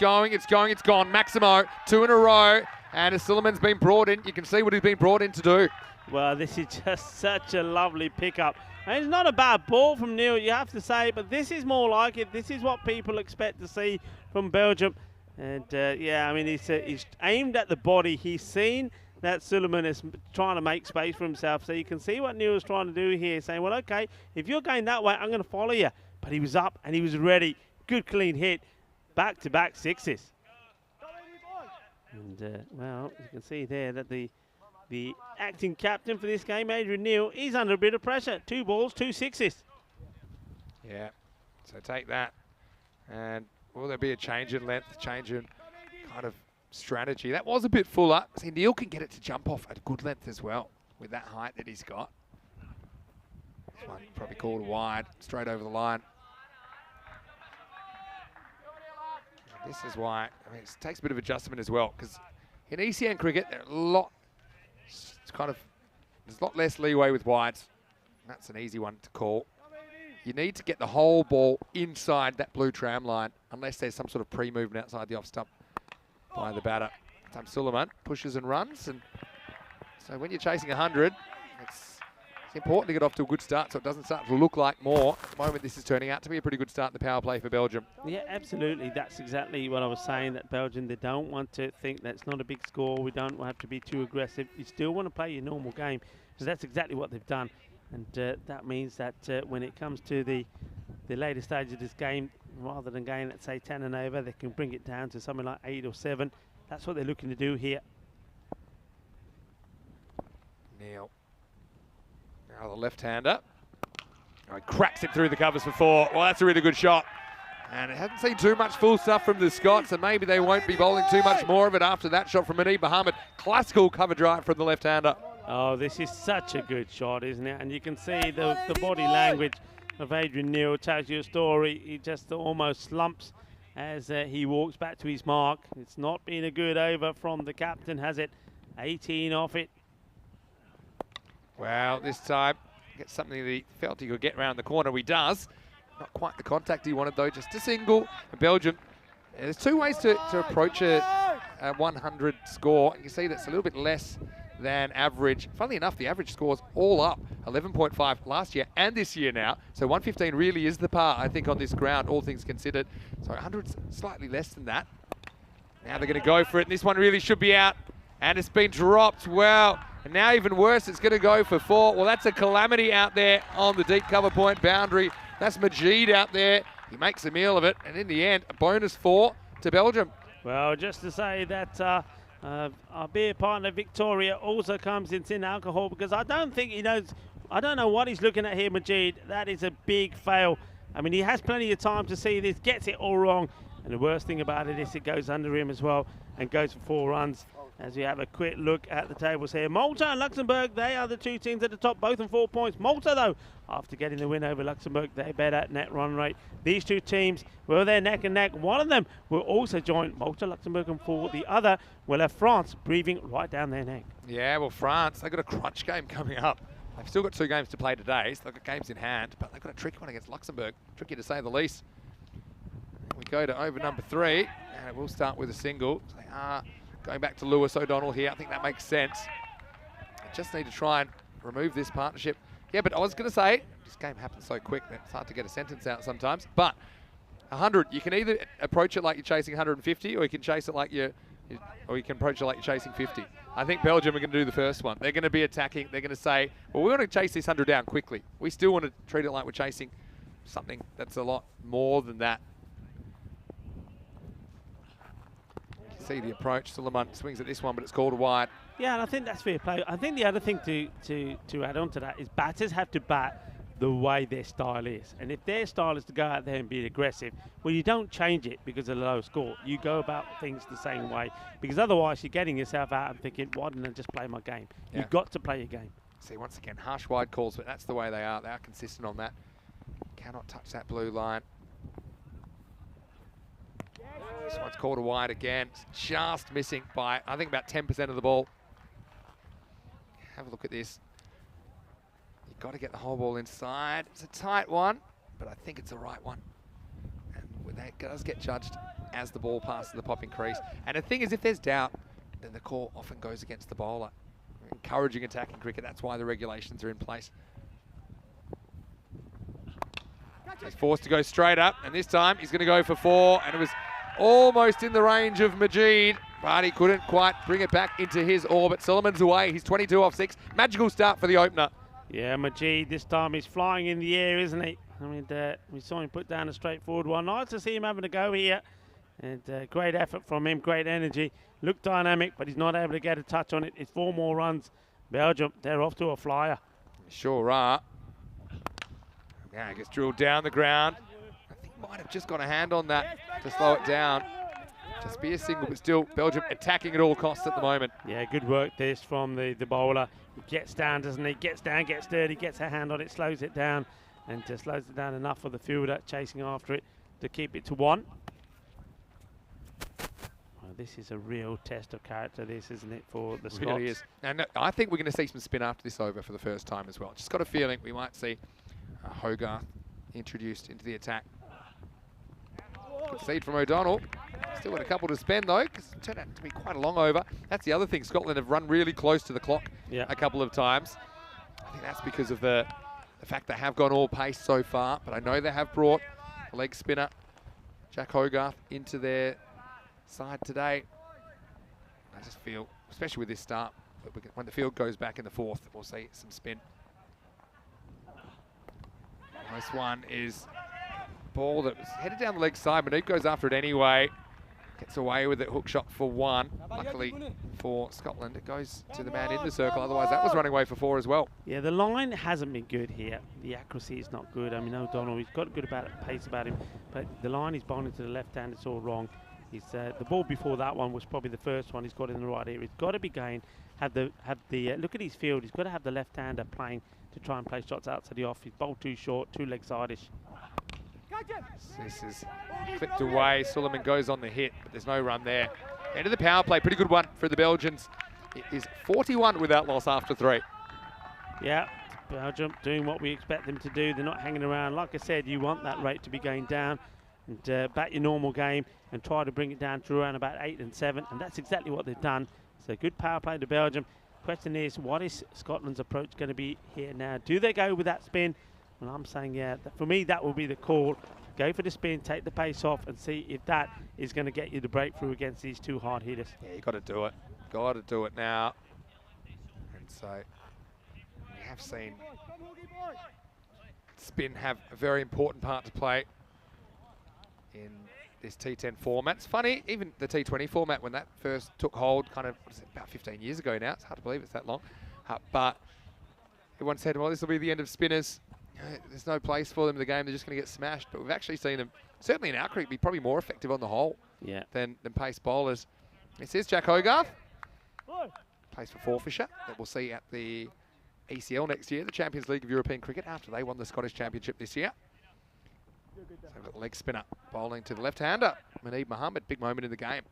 gone. Maximo, 2 in a row, and as Suleiman's been brought in, you can see what he's been brought in to do. Well, this is just such a lovely pickup. And it's not a bad ball from Neil, you have to say, but this is more like it. This is what people expect to see from Belgium. And yeah, I mean, he's aimed at the body. He's seen that Suleiman is trying to make space for himself. So you can see what Neil's trying to do here, saying, well, okay, if you're going that way, I'm going to follow you. But he was up and he was ready. Good clean hit. Back-to-back sixes. And, well, you can see there that the acting captain for this game, Adrian Neal, he's under a bit of pressure. 2 balls, 2 sixes. Yeah, so take that. And will there be a change in length, change in kind of strategy? That was a bit fuller. See, Neil can get it to jump off at a good length as well with that height that he's got. This one probably called wide, straight over the line. This is why, I mean, it takes a bit of adjustment as well, because in ECN cricket, there's a lot less leeway with wides. That's an easy one to call. You need to get the whole ball inside that blue tram line, unless there's some sort of pre-movement outside the off stump by the batter. Time Suleiman pushes and runs, and so when you're chasing 100, it's important to get off to a good start so it doesn't start to look like more. At the moment, this is turning out to be a pretty good start in the power play for Belgium. Yeah, absolutely. That's exactly what I was saying, that Belgium, they don't want to think that it's not a big score. We don't have to be too aggressive. You still want to play your normal game. So that's exactly what they've done. And that means that when it comes to the later stage of this game, rather than going at, say, 10 and over, they can bring it down to something like 8 or 7. That's what they're looking to do here. Neil. Now the left-hander. Oh, he cracks it through the covers for 4. Well, that's a really good shot. And it hasn't seen too much full stuff from the Scots, and maybe they won't be bowling too much more of it after that shot from Muneeb Mohammed. Classical cover drive from the left-hander. Oh, this is such a good shot, isn't it? And you can see the body language of Adrian Neal tells you a story. He just almost slumps as he walks back to his mark. It's not been a good over from the captain, has it? 18 off it. Well, this time, gets something that he felt he could get around the corner. He does. Not quite the contact he wanted, though, just a single. And Belgium, there's 2 ways to approach a 100 score. You can see that's a little bit less than average. Funnily enough, the average score's all up, 11.5 last year and this year now. So 115 really is the par, I think, on this ground, all things considered. So 100's slightly less than that. Now they're going to go for it, and this one really should be out. And it's been dropped. Well, and now even worse, it's going to go for 4. Well, that's a calamity out there on the deep cover point boundary. That's Majid out there. He makes a meal of it. And in the end, a bonus 4 to Belgium. Well, just to say that our beer partner Victoria also comes in alcohol, because I don't think he knows, I don't know what he's looking at here, Majid. That is a big fail. I mean, he has plenty of time to see this, gets it all wrong. And the worst thing about it is it goes under him as well and goes for 4 runs. As we have a quick look at the tables here. Malta and Luxembourg, they are the 2 teams at the top, both on 4 points. Malta, though, after getting the win over Luxembourg, they're better at net run rate. These 2 teams, well, they're neck and neck. One of them will also join Malta, Luxembourg, and 4. The other will have France breathing right down their neck. Yeah, well, France, they've got a crunch game coming up. They've still got 2 games to play today, so they've got games in hand, but they've got a tricky one against Luxembourg. Tricky to say the least. We go to over number 3, and it will start with a single. So they are going back to Lewis O'Donnell here. I think that makes sense. They just need to try and remove this partnership. Yeah, but I was going to say, this game happens so quick that it's hard to get a sentence out sometimes. But 100, you can either approach it like you're chasing 150, or you can chase it like you're or you can approach it like you're chasing 50. I think Belgium are going to do the first one. They're going to be attacking. They're going to say, well, we want to chase this 100 down quickly. We still want to treat it like we're chasing something that's a lot more than that. You can see the approach. Suleiman swings at this one, but it's called a wide. Yeah, and I think that's fair play. I think the other thing to add on to that is batters have to bat the way their style is. And if their style is to go out there and be aggressive, well, you don't change it because of the low score. You go about things the same way, because otherwise you're getting yourself out and thinking, why didn't I just play my game? Yeah. You've got to play your game. See, once again, harsh wide calls, but that's the way they are. They are consistent on that. Cannot touch that blue line. This one's called a wide again. It's just missing by, I think, about 10% of the ball. Have a look at this. You've got to get the whole ball inside. It's a tight one, but I think it's the right one. And that does get judged as the ball passes the popping crease. And the thing is, if there's doubt, then the call often goes against the bowler. Encouraging attacking cricket, that's why the regulations are in place. He's forced to go straight up, and this time he's going to go for 4, and it was almost in the range of Majid, but he couldn't quite bring it back into his orbit. Suleiman's away. He's 22 off 6. Magical start for the opener. Yeah, Majid this time he's flying in the air, isn't he? I mean, we saw him put down a straightforward one. Nice to see him having a go here. And great effort from him, great energy. Looked dynamic, but he's not able to get a touch on it. It's 4 more runs. Belgium, they're off to a flyer. Sure are. Now he gets drilled down the ground. I think he might have just got a hand on that to slow it down. Just be a single, but still Belgium attacking at all costs at the moment. Yeah, good work this from the bowler. He gets down, doesn't he? Gets down, gets dirty, gets a hand on it, slows it down, and slows it down enough for the fielder chasing after it to keep it to 1. Well, this is a real test of character, this, isn't it, for the Scots? It really is. And I think we're going to see some spin after this over for the first time as well. Just got a feeling we might see Hogarth introduced into the attack. Good feed from O'Donnell. Still got a couple to spend though, because it turned out to be quite a long over. That's the other thing. Scotland have run really close to the clock a couple of times. I think that's because of the fact they have gone all pace so far, but I know they have brought the leg spinner, Jack Hogarth, into their side today. I just feel, especially with this start, when the field goes back in the 4th, we'll see some spin. This one is ball that was headed down the leg side. Manute goes after it anyway. Gets away with it, hook shot for 1. Luckily for Scotland, it goes to the man in the circle. Otherwise, that was running away for 4 as well. Yeah, the line hasn't been good here. The accuracy is not good. I mean, O'Donnell, he's got good pace about him, but the line he's bowling to the left hand, it's all wrong. He's the ball before that one was probably the first one he's got in the right area. He's got to be going, have the look at his field. He's got to have the left hander playing to try and play shots out to the off. He's bowled too short, too leg side-ish. This is clipped away. Suleiman goes on the hit, but there's no run there. End of the power play, pretty good one for the Belgians. It is 41 without loss after 3. Yeah, Belgium doing what we expect them to do. They're not hanging around. Like I said, you want that rate to be going down and bat your normal game and try to bring it down to around about 8 and 7, and that's exactly what they've done. So good power play to Belgium. Question is, what is Scotland's approach going to be here now? Do they go with that spin? Well, I'm saying, yeah, for me, that will be the call. Go for the spin, take the pace off, and see if that is going to get you the breakthrough against these 2 hard hitters. Yeah, you got to do it. Got to do it now. And so we have seen spin have a very important part to play in this T10 format. It's funny, even the T20 format, when that first took hold, kind of, what is it, about 15 years ago now. It's hard to believe it's that long. But everyone said, well, this will be the end of spinners. There's no place for them in the game. They're just going to get smashed. But we've actually seen them, certainly in our cricket, be probably more effective on the whole than pace bowlers. This is Jack Hogarth. Plays for Forfisher, that we'll see at the ECL next year, the Champions League of European Cricket, after they won the Scottish Championship this year. So we've got the leg spinner bowling to the left-hander, Muneeb Mohammed. Big moment in the game.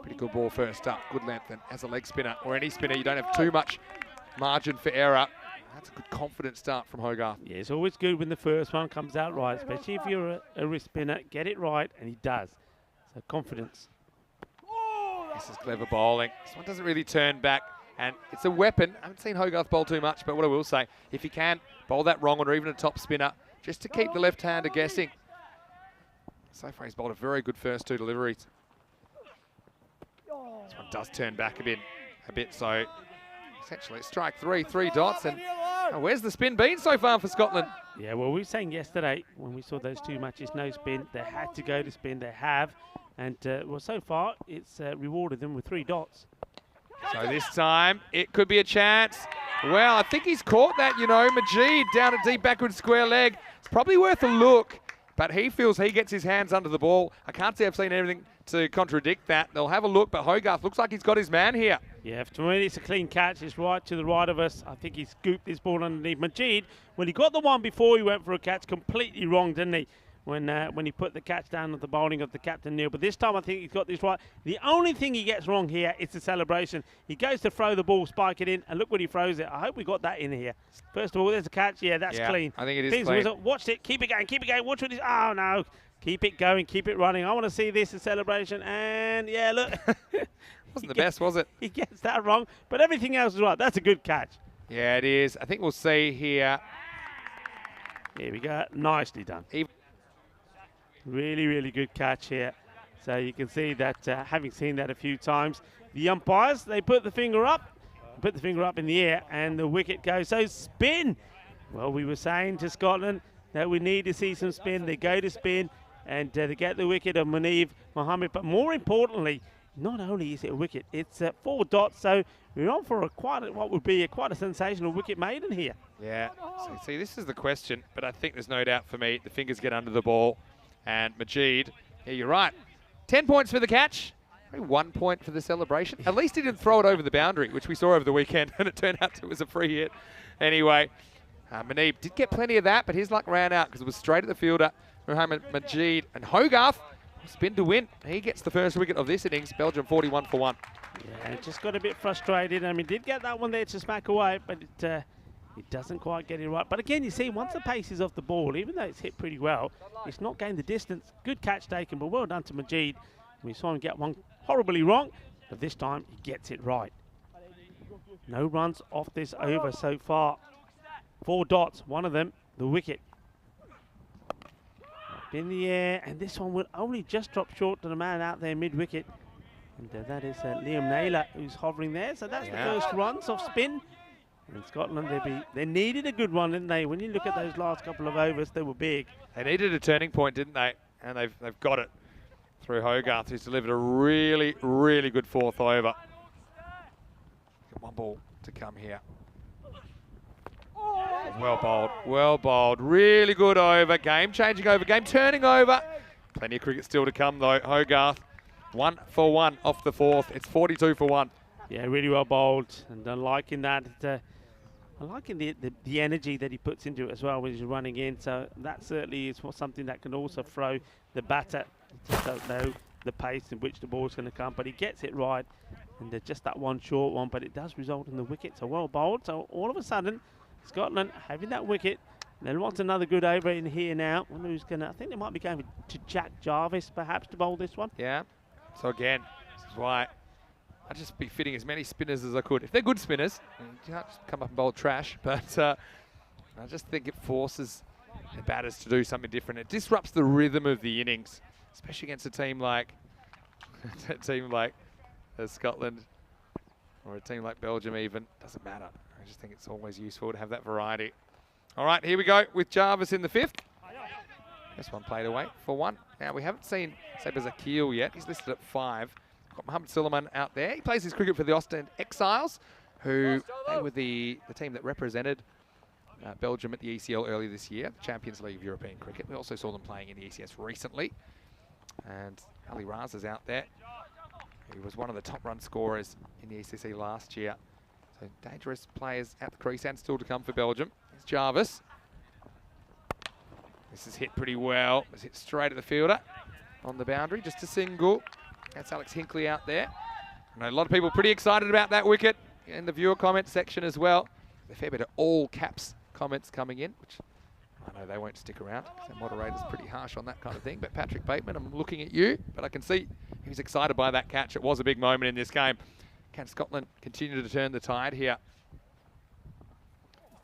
Pretty good ball first up, good length, and as a leg spinner or any spinner, you don't have too much margin for error. That's a good confident start from Hogarth. Yeah, it's always good when the first one comes out right, especially if you're a wrist spinner. Get it right, and he does. So confidence. This is clever bowling. This one doesn't really turn back, and it's a weapon. I haven't seen Hogarth bowl too much, but what I will say, if he can bowl that wrong one or even a top spinner, just to keep the left-hander guessing. So far, he's bowled a very good first 2 deliveries. This one does turn back a bit. So essentially, strike 3, 3 dots. And where's the spin been so far for Scotland? Yeah, well, we were saying yesterday when we saw those 2 matches, no spin. They had to go to spin. They have. And, well, so far, it's rewarded them with 3 dots. So this time, it could be a chance. Well, I think he's caught that, you know. Majid down a deep backward square leg. It's probably worth a look, but he feels he gets his hands under the ball. I can't say I've seen anything to contradict that. They'll have a look, but Hogarth looks like he's got his man here. Yeah, for me, it's a clean catch. It's right to the right of us. I think he scooped this ball underneath. Majid, when he got the one before he went for a catch, completely wrong, didn't he? When he put the catch down at the bowling of the captain Neil. But this time I think he's got this right. The only thing he gets wrong here is the celebration. He goes to throw the ball, spike it in, and look when he throws it. I hope we got that in here. First of all, there's a catch. Yeah, that's clean. I think it is clean. Watch it. Keep it going. Keep it going. Watch what he's... Oh, no. Keep it going. Keep it running. I want to see this in celebration. And, yeah, look. Wasn't the best, was it? He gets that wrong. But everything else is right. That's a good catch. Yeah, it is. I think we'll see here. Here we go. Nicely done. Really, really good catch here. So you can see that, having seen that a few times, the umpires, they put the finger up in the air, and the wicket goes. So spin. Well, we were saying to Scotland that we need to see some spin. They go to spin, and they get the wicket of Munib Mohammed. But more importantly, not only is it a wicket, it's 4 dots. So we're on for what would be quite a sensational wicket maiden here. Yeah. So see, this is the question, but I think there's no doubt for me. The fingers get under the ball. And Majid, yeah, you're right. 10 points for the catch. Maybe 1 point for the celebration. At least he didn't throw it over the boundary, which we saw over the weekend, and it turned out it was a free hit. Anyway, Munib did get plenty of that, but his luck ran out because it was straight at the fielder. Muhammad Majid and Hogarth spin to win. He gets the first wicket of this innings. Belgium 41 for 1. Yeah, just got a bit frustrated. I mean, did get that one there to smack away, but it doesn't quite get it right. But again, you see, once the pace is off the ball, even though it's hit pretty well, it's not gained the distance. Good catch taken, but well done to Majid. We saw him get one horribly wrong, but this time he gets it right. No runs off this over so far. 4 dots, one of them, the wicket. Up in the air, and this one will only just drop short to the man out there mid-wicket. And that is Liam Naylor, who's hovering there. So that's the first runs off spin. In Scotland, they needed a good one, didn't they? When you look at those last couple of overs, they were big. They needed a turning point, didn't they? And they've got it through Hogarth, who's delivered a really, really good 4th over. One ball to come here. Well bowled, well bowled. Really good over. Game-changing over, game-turning over. Plenty of cricket still to come, though. Hogarth, 1 for 1 off the 4th. It's 42 for 1. Yeah, really well bowled, and I'm liking that. I'm liking the energy that he puts into it as well when he's running in. So that certainly is something that can also throw the batter. You just don't know the pace in which the ball's going to come, but he gets it right. And just that one short one, but it does result in the wicket. So well bowled. So all of a sudden, Scotland having that wicket. Then wants another good over in here now. I wonder who's going to, I think they might be going to Jack Jarvis perhaps to bowl this one. Yeah. So again, this is why I'd just be fitting as many spinners as I could. If they're good spinners, you can't just come up and bowl trash. But I just think it forces the batters to do something different. It disrupts the rhythm of the innings, especially against a team like Scotland or a team like Belgium even. Doesn't matter. I just think it's always useful to have that variety. All right, here we go with Jarvis in the 5th. This one played away for 1. Now, we haven't seen Sabir Zakil yet. He's listed at 5. Got Mohammed Suleiman out there. He plays his cricket for the Ostend Exiles, who they were the team that represented Belgium at the ECL earlier this year, the Champions League of European Cricket. We also saw them playing in the ECS recently. And Ali Raza's out there. He was one of the top run scorers in the ECC last year. So dangerous players at the crease and still to come for Belgium. Here's Jarvis. This is hit pretty well. It's hit straight at the fielder on the boundary, just a single. That's Alex Hinkley out there. I know a lot of people pretty excited about that wicket in the viewer comment section as well. There's a fair bit of all caps comments coming in, which I know they won't stick around because their moderator's pretty harsh on that kind of thing. But Patrick Bateman, I'm looking at you, but I can see he was excited by that catch. It was a big moment in this game. Can Scotland continue to turn the tide here?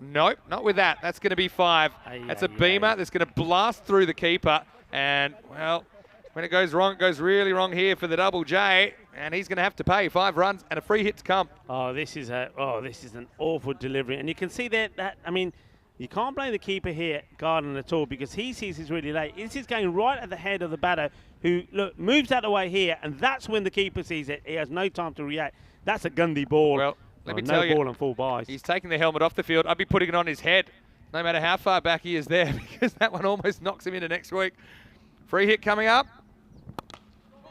Nope, not with that. That's going to be 5. That's a beamer that's going to blast through the keeper. And, well, When it goes wrong, it goes really wrong here for the Double J, and he's going to have to pay 5 runs and a free hit to come. Oh, this is an awful delivery, and you can see that. I mean, you can't blame the keeper here, Garden, at all, because he sees it's really late. This is going right at the head of the batter, who moves out of the way here, and that's when the keeper sees it. He has no time to react. That's a Gundy ball. Well, let me no tell you, ball and full buys. he's taking the helmet off the field. I'd be putting it on his head, no matter how far back he is there, because that one almost knocks him into next week. Free hit coming up.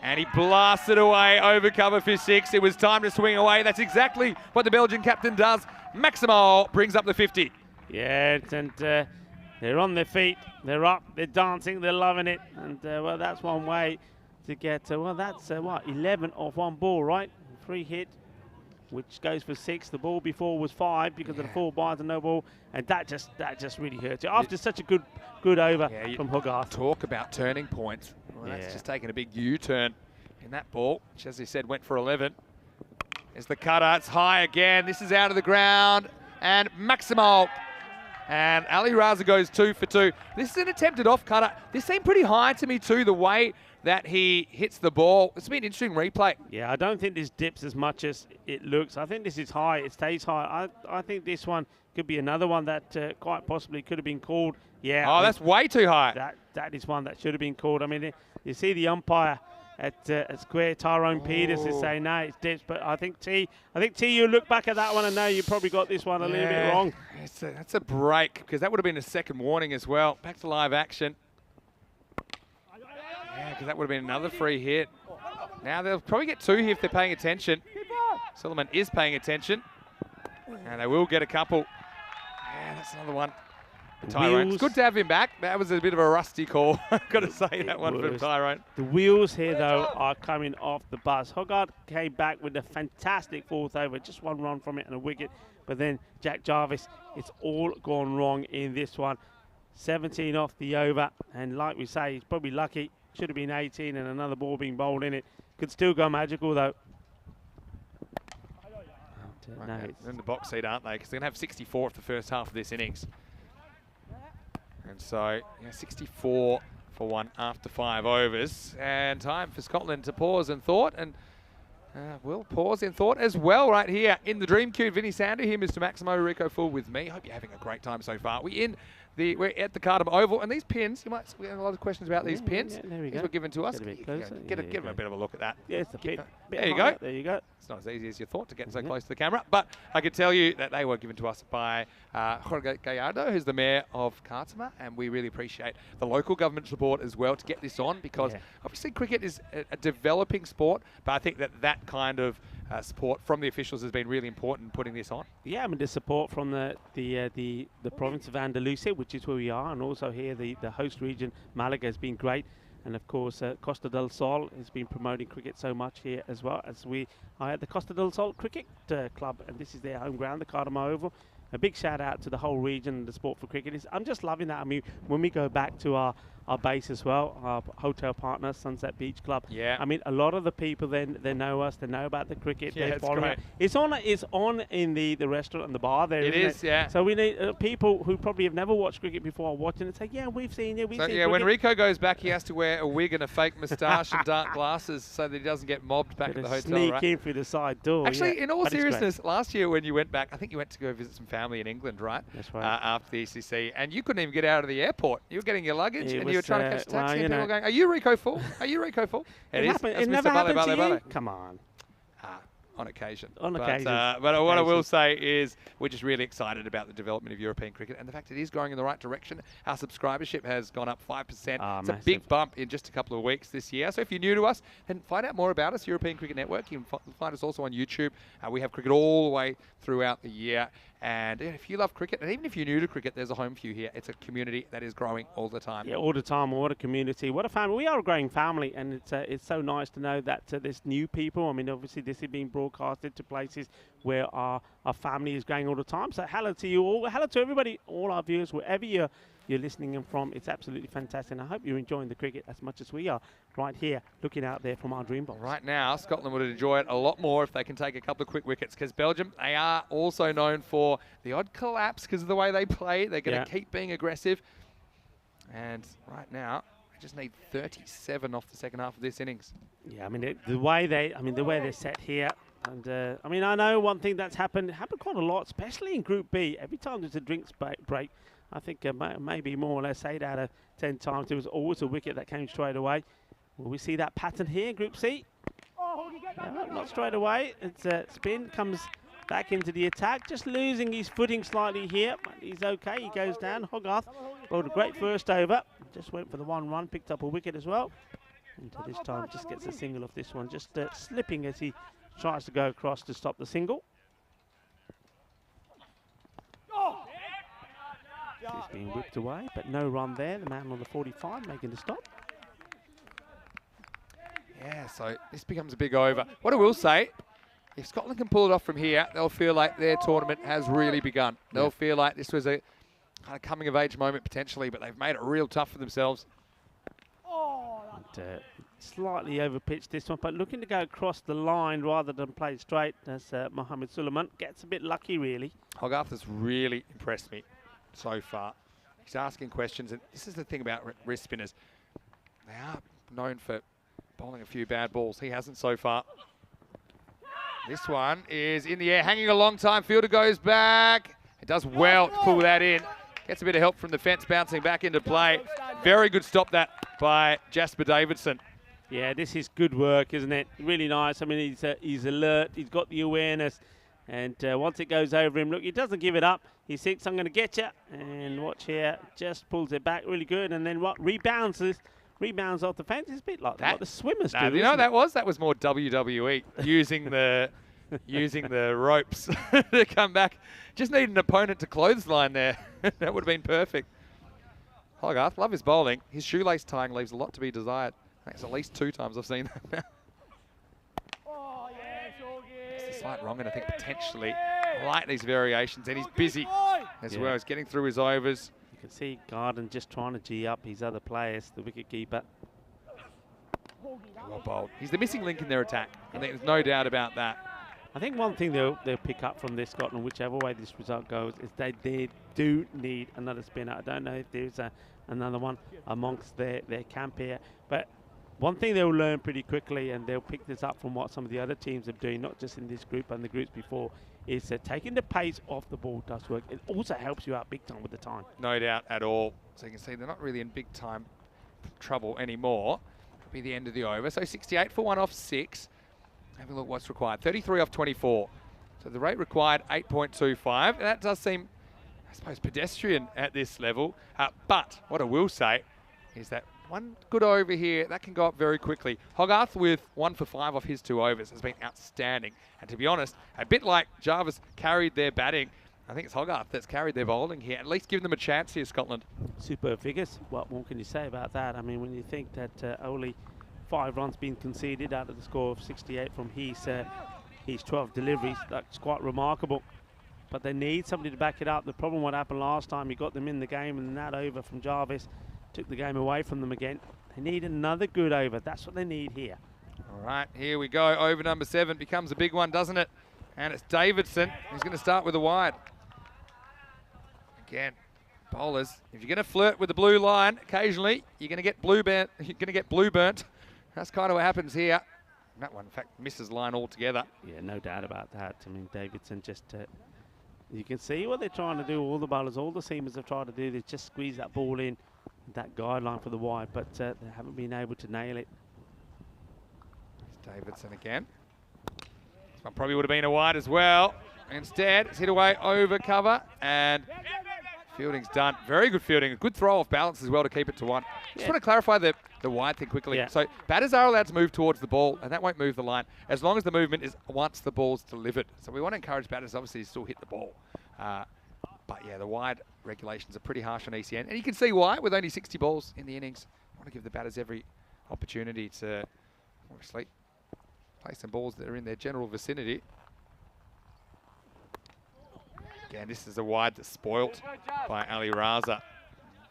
And he blasted away over cover for 6. It was time to swing away. That's exactly what the Belgian captain does. Maximo brings up the 50. Yeah, and they're on their feet. They're up. They're dancing. They're loving it. And, well, that's one way to get, well, that's, 11 off one ball, right? Free hit, which goes for 6. The ball before was 5 because of the 4 buys and no ball. And that just really hurts you. After such a good over from Hogarth. Talk about turning points. Well, that's just taking a big U-turn in that ball, which, as he said, went for 11. There's the cutter. It's high again. This is out of the ground. And Maximo. And Ali Raza goes 2 for 2. This is an attempted off cutter. This seemed pretty high to me too, the way that he hits the ball. It's been an interesting replay. Yeah, I don't think this dips as much as it looks. I think this is high. It stays high. I think this one could be another one that quite possibly could have been called. Yeah. Oh, that's way too high. That is one that should have been called. I mean, you see the umpire at square, Tyrone Peters, is saying no, it's dips. But I think T, you look back at that one and know you probably got this one a little bit wrong. That's a break, because that would have been a second warning as well. Back to live action. Yeah, because that would have been another free hit. Now they'll probably get 2 here if they're paying attention. Solomon is paying attention, and they will get a couple. Yeah, that's another one. Tyrone, it's good to have him back. That was a bit of a rusty call. I've got to say that one from Tyrone. The wheels here, though, are coming off the bus. Hogarth came back with a fantastic 4th over, just 1 run from it and a wicket. But then Jack Jarvis, it's all gone wrong in this one. 17 off the over, and like we say, he's probably lucky. Should have been 18 and another ball being bowled in it. Could still go magical, though. No, in the box seat, aren't they? Because they're going to have 64 for the first half of this innings. And so, 64 for 1 after 5 overs. And time for Scotland to pause in thought. And we'll pause in thought as well right here in the Dream Cube. Vinny Sander here, Mr. Maximo Rico Full with me. Hope you're having a great time so far. We're at the Cartama Oval, and these pins, we have a lot of questions about these pins. Yeah, there we these go. were given to us. Get a bit closer. Give them a bit of a look at that. Yeah, it's a bit there you higher. go. There you go. It's not as easy as you thought to get so close to the camera, but I can tell you that they were given to us by Jorge Gallardo, who's the mayor of Cartama, and we really appreciate the local government support as well to get this on, because obviously cricket is a developing sport, but I think that kind of support from the officials has been really important in putting this on. Yeah, I mean, the support from the province of Andalusia, which is where we are, and also here the host region, Malaga, has been great. And of course, Costa del Sol has been promoting cricket so much here as well, as we are at the Costa del Sol Cricket Club, and this is their home ground, the Cartama Oval. A big shout out to the whole region and the sport for cricket. I'm just loving that. I mean, when we go back to our base as well, our hotel partner, Sunset Beach Club. Yeah. I mean, a lot of the people then they know us, they know about the cricket. Yeah, they it's follow great. it. It's on in the restaurant and the bar there. It is, yeah. So we need people who probably have never watched cricket before are watching and say, yeah, we've seen it. We've seen yeah, when cricket. Rico goes back, he has to wear a wig and a fake moustache and dark glasses so that he doesn't get mobbed back at the hotel. Sneak right? in through the side door. Actually, yeah. in all But it's great. seriousness, last year when you went back, I think you went to go visit some family in England, right? That's right. After the ECC, and you couldn't even get out of the airport. You were getting your luggage, and you were trying to catch a taxi, and people were going, "Are you Rico Full? Are you Rico Full?" It is. happened. That's It Mr. never happened Bale, to Bale, you? Bale. Come on. On occasion. On but, occasion. But what I will say is we're just really excited about the development of European cricket and the fact it is going in the right direction. Our subscribership has gone up 5%. It's a big massive. bump in just a couple of weeks this year. So if you're new to us, then find out more about us, European Cricket Network. You can find us also on YouTube. We have cricket all the way throughout the year. And if you love cricket, and even if you're new to cricket, there's a home for you here. It's a community that is growing all the time. Yeah, all the time. What a community. What a family. We are a growing family, and it's so nice to know that there's new people. I mean, obviously, this is being broadcasted to places where our family is going all the time. So hello to you all. Hello to everybody, all our viewers, wherever you're listening in from. It's absolutely fantastic. And I hope you're enjoying the cricket as much as we are right here, looking out there from our dream box. Right now, Scotland would enjoy it a lot more if they can take a couple of quick wickets, because Belgium, they are also known for the odd collapse because of the way they play. They're going to keep being aggressive. And right now, just need 37 off the second half of this innings. Yeah, I mean the way they're set here, and I mean I know one thing that's happened quite a lot, especially in Group B. Every time there's a drinks break, I think maybe more or less 8 out of 10 times there was always a wicket that came straight away. Will we see that pattern here in Group C? Not straight away. It's spin comes back into the attack, just losing his footing slightly here, but he's okay. He goes down. Hogarth bowled a great first over. Just went for the 1 run, picked up a wicket as well. And this time just gets a single off this one, just slipping as he tries to go across to stop the single. He's being whipped away, but no run there. The man on the 45 making the stop. Yeah, so this becomes a big over. What I will say, if Scotland can pull it off from here, they'll feel like their tournament has really begun. They'll feel like this was a kind of coming of age moment potentially, but they've made it real tough for themselves. And, slightly overpitched this one, but looking to go across the line rather than play straight as Mohammed Suleiman gets a bit lucky really. Hogarth has really impressed me so far. He's asking questions, and this is the thing about wrist spinners. They are known for bowling a few bad balls. He hasn't so far. This one is in the air, hanging a long time. Fielder goes back. It does well to pull that in. Gets a bit of help from the fence, bouncing back into play. Very good stop that by Jasper Davidson. Yeah, this is good work, isn't it? Really nice. I mean, he's alert. He's got the awareness. And once it goes over him, look, he doesn't give it up. He thinks, I'm going to get you. And watch here, just pulls it back really good. And then what? Rebounds off the fence. It's a bit like what the swimmers do. You know what that was more WWE, using the ropes to come back. Just need an opponent to clothesline there. That would have been perfect. Hogarth, love his bowling. His shoelace tying leaves a lot to be desired. That's at least 2 times I've seen that now. It's a slight wrong, and I think potentially like these variations, and he's busy as well. He's getting through his overs. You can see Garden just trying to G up his other players, the wicketkeeper. Well bowled. He's the missing link in their attack. I think there's no doubt about that. I think one thing they'll pick up from this, Scotland, whichever way this result goes, is they do need another spinner. I don't know if there's another one amongst their camp here, but one thing they'll learn pretty quickly, and they'll pick this up from what some of the other teams are doing, not just in this group and the groups before, is taking the pace off the ball does work. It also helps you out big time with the time. No doubt at all. So you can see they're not really in big time trouble anymore. It'll be the end of the over. So 68 for 1 off 6. Having a look what's required. 33 off 24. So the rate required 8.25. And that does seem, I suppose, pedestrian at this level. But what I will say is that one good over here, that can go up very quickly. Hogarth with 1 for 5 off his 2 overs has been outstanding. And to be honest, a bit like Jarvis carried their batting, I think it's Hogarth that's carried their bowling here. At least give them a chance here, Scotland. Superb figures. What more can you say about that? I mean, when you think that only 5 runs been conceded out of the score of 68 from his 12 deliveries, that's quite remarkable. But they need somebody to back it up. The problem what happened last time, he got them in the game, and that over from Jarvis took the game away from them again. They need another good over. That's what they need here. All right, here we go. Over number 7 becomes a big one, doesn't it? And it's Davidson. He's going to start with a wide. Again, bowlers, if you're going to flirt with the blue line, occasionally you're going to get blue burnt. That's kind of what happens here. That one, in fact, misses line altogether. Yeah, no doubt about that. I mean, Davidson just, you can see what they're trying to do. All the bowlers, all the seamers have tried to do. They just squeeze that ball in, that guideline for the wide, but they haven't been able to nail it. It's Davidson again. This one probably would have been a wide as well. Instead, it's hit away over cover, and fielding's done. Very good fielding. A good throw off balance as well to keep it to 1. Just want to clarify the wide thing quickly. Yeah. So batters are allowed to move towards the ball, and that won't move the line as long as the movement is once the ball's delivered. So we want to encourage batters, obviously, to still hit the ball. But yeah, the wide regulations are pretty harsh on ECN. And you can see why, with only 60 balls in the innings. I want to give the batters every opportunity to, obviously, play some balls that are in their general vicinity. Again, this is a wide that's spoilt by Ali Raza.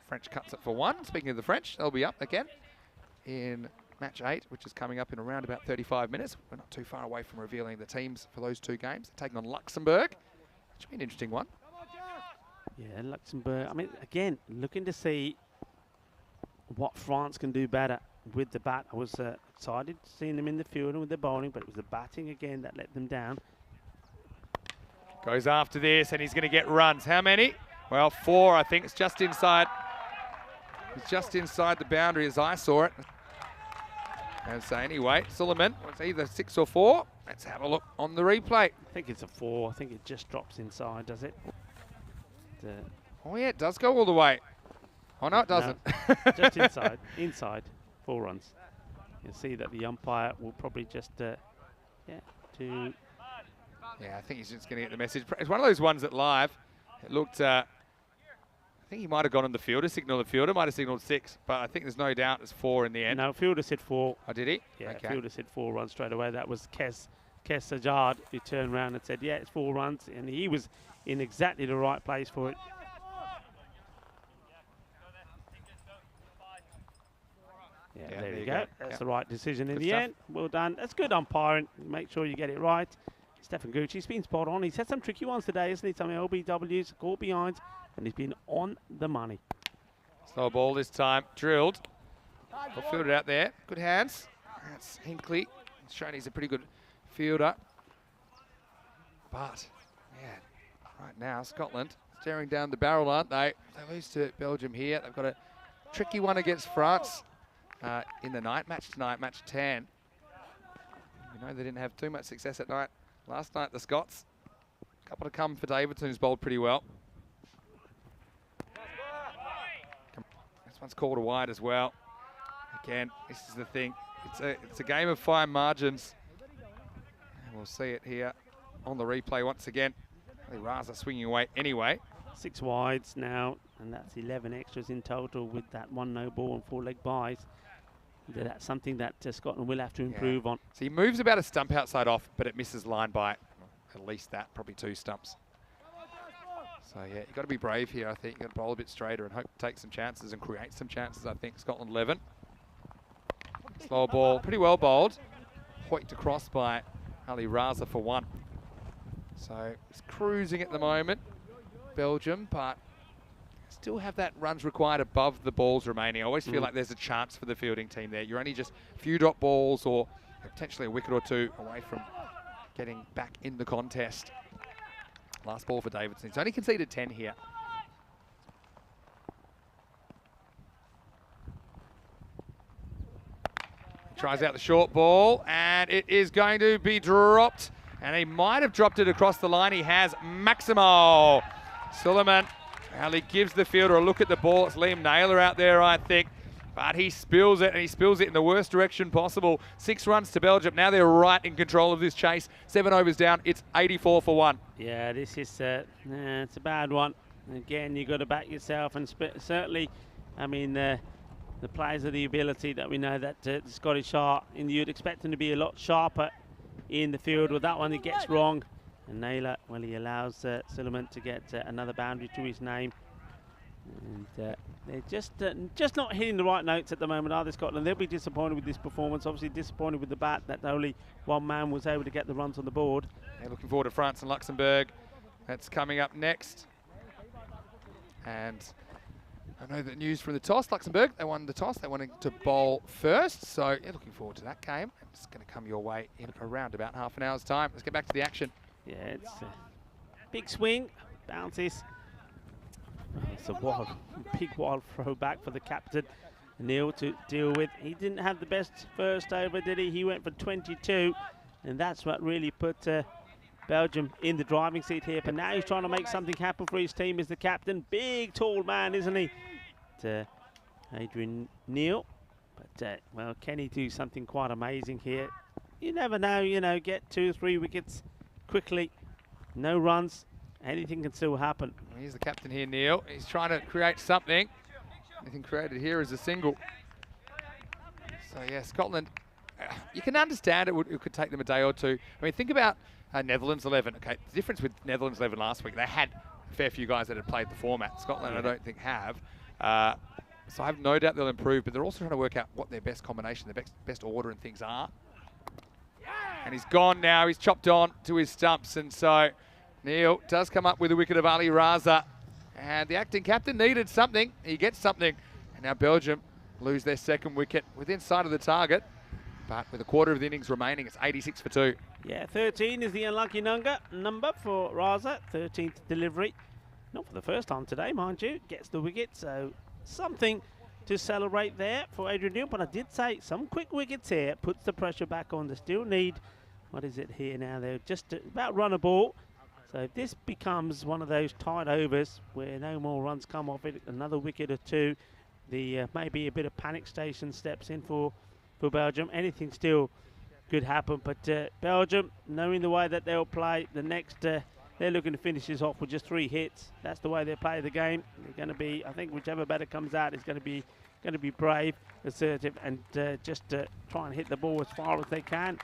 French cuts it for 1. Speaking of the French, they'll be up again in match 8, which is coming up in around about 35 minutes. We're not too far away from revealing the teams for those 2 games. They're taking on Luxembourg, which will be an interesting one. Yeah, Luxembourg. I mean, again, looking to see what France can do better with the bat. I was excited seeing them in the field and with the bowling, but it was the batting again that let them down. Goes after this, and he's going to get runs. How many? Well, 4, I think. It's just inside. It's just inside the boundary as I saw it. And so anyway, Suleiman, it's either 6 or 4. Let's have a look on the replay. I think it's a 4. I think it just drops inside, does it? Oh yeah, it does go all the way. Oh no, it doesn't. No, just inside. Inside. 4 runs. You'll see that the umpire will probably just, yeah, I think he's just going to get the message. It's one of those ones that live, it looked, I think he might have gone on the fielder, signalled the fielder, might have signalled 6, but I think there's no doubt it's 4 in the end. No, fielder said 4. Oh, did he? Yeah, okay. fielder said 4 runs straight away. That was Kes Sajjad who turned around and said, yeah, it's 4 runs, and he was in exactly the right place for it. Yeah, there you go. That's the right decision in the end. Well done. That's good umpiring. Make sure you get it right. Stefan Gucci's been spot on. He's had some tricky ones today, hasn't he? Some LBWs, caught behind, and he's been on the money. Slow ball this time, drilled. Well fielded out there. Good hands. That's Hinkley. He's shown he's a pretty good fielder. But, yeah, right now, Scotland staring down the barrel, aren't they? They lose to Belgium here. They've got a tricky one against France in the night match tonight, match 10. You know, they didn't have too much success at night. Last night, the Scots. A couple to come for Davidson, who's bowled pretty well. This one's called a wide as well. Again, this is the thing. It's a game of fine margins. And we'll see it here on the replay once again. Raza swinging away anyway. 6 wides now, and that's 11 extras in total with that 1 no ball and 4 leg byes. That's something that Scotland will have to improve on. So he moves about a stump outside off, but it misses line by at least that, probably 2 stumps. So yeah, you've got to be brave here, I think. You've got to bowl a bit straighter and hope to take some chances and create some chances, I think. Scotland 11. Slower ball, pretty well bowled. Hoiked across by Ali Raza for 1. So it's cruising at the moment, Belgium, but still have that runs required above the balls remaining. I always feel like there's a chance for the fielding team there. You're only just a few drop balls or potentially a wicket or 2 away from getting back in the contest. Last ball for Davidson. He's only conceded 10 here. He tries out the short ball, and it is going to be dropped. And he might have dropped it across the line. He has. Maximo Suleiman. Well, he gives the fielder a look at the ball. It's Liam Naylor out there, I think. But he spills it, and he spills it in the worst direction possible. 6 runs to Belgium. Now they're right in control of this chase. 7 overs down. It's 84 for 1. Yeah, this is it's a bad one. Again, you've got to back yourself. And certainly, I mean, the players of the ability that we know that the Scottish are, and you'd expect them to be a lot sharper in the field. With that one, he gets wrong. And Naylor, well, he allows Suleiman to get another boundary to his name. And they're just not hitting the right notes at the moment, are they, Scotland? They'll be disappointed with this performance. Obviously disappointed with the bat that only one man was able to get the runs on the board. Yeah, looking forward to France and Luxembourg. That's coming up next. And I know the news from the toss. Luxembourg, they won the toss. They wanted to bowl first. So yeah, looking forward to that game. It's going to come your way in around about half an hour's time. Let's get back to the action. Yeah, it's a big swing, bounces. It's a big wild throw back for the captain, Neil, to deal with. He didn't have the best first over, did he? He went for 22, and that's what really put Belgium in the driving seat here. But now he's trying to make something happen for his team as the captain. Big, tall man, isn't he? Adrian Neil. But, well, can he do something quite amazing here? You never know, you know, get 2 or 3 wickets quickly. No runs. Anything can still happen. He's the captain here, Neil. He's trying to create something. Anything created here is a single. So, yeah, Scotland, you can understand it could take them a day or 2. I mean, think about Netherlands 11. Okay, the difference with Netherlands 11 last week, they had a fair few guys that had played the format. Scotland, I don't think, have. So I have no doubt they'll improve, but they're also trying to work out what their best combination, their best order and things are. And he's gone now. He's chopped on to his stumps, and so Neil does come up with a wicket of Ali Raza. And the acting captain needed something. He gets something. And now Belgium lose their second wicket within sight of the target. But with a quarter of the innings remaining, it's 86 for 2. Yeah, 13 is the unlucky number for Raza. 13th delivery. Not for the first time today, mind you. Gets the wicket, so something to celebrate there for Adrian Neil. But I did say some quick wickets here. Puts the pressure back on. They still need, what is it here now? They're just about run a ball. So if this becomes one of those tight overs where no more runs come off it, another wicket or two, the maybe a bit of panic station steps in for Belgium. Anything still could happen, but Belgium, knowing the way that they'll play, the next they're looking to finish this off with just 3 hits. That's the way they play the game. They're going to be, I think, whichever batter comes out is going to be brave, assertive, and just try and hit the ball as far as they can.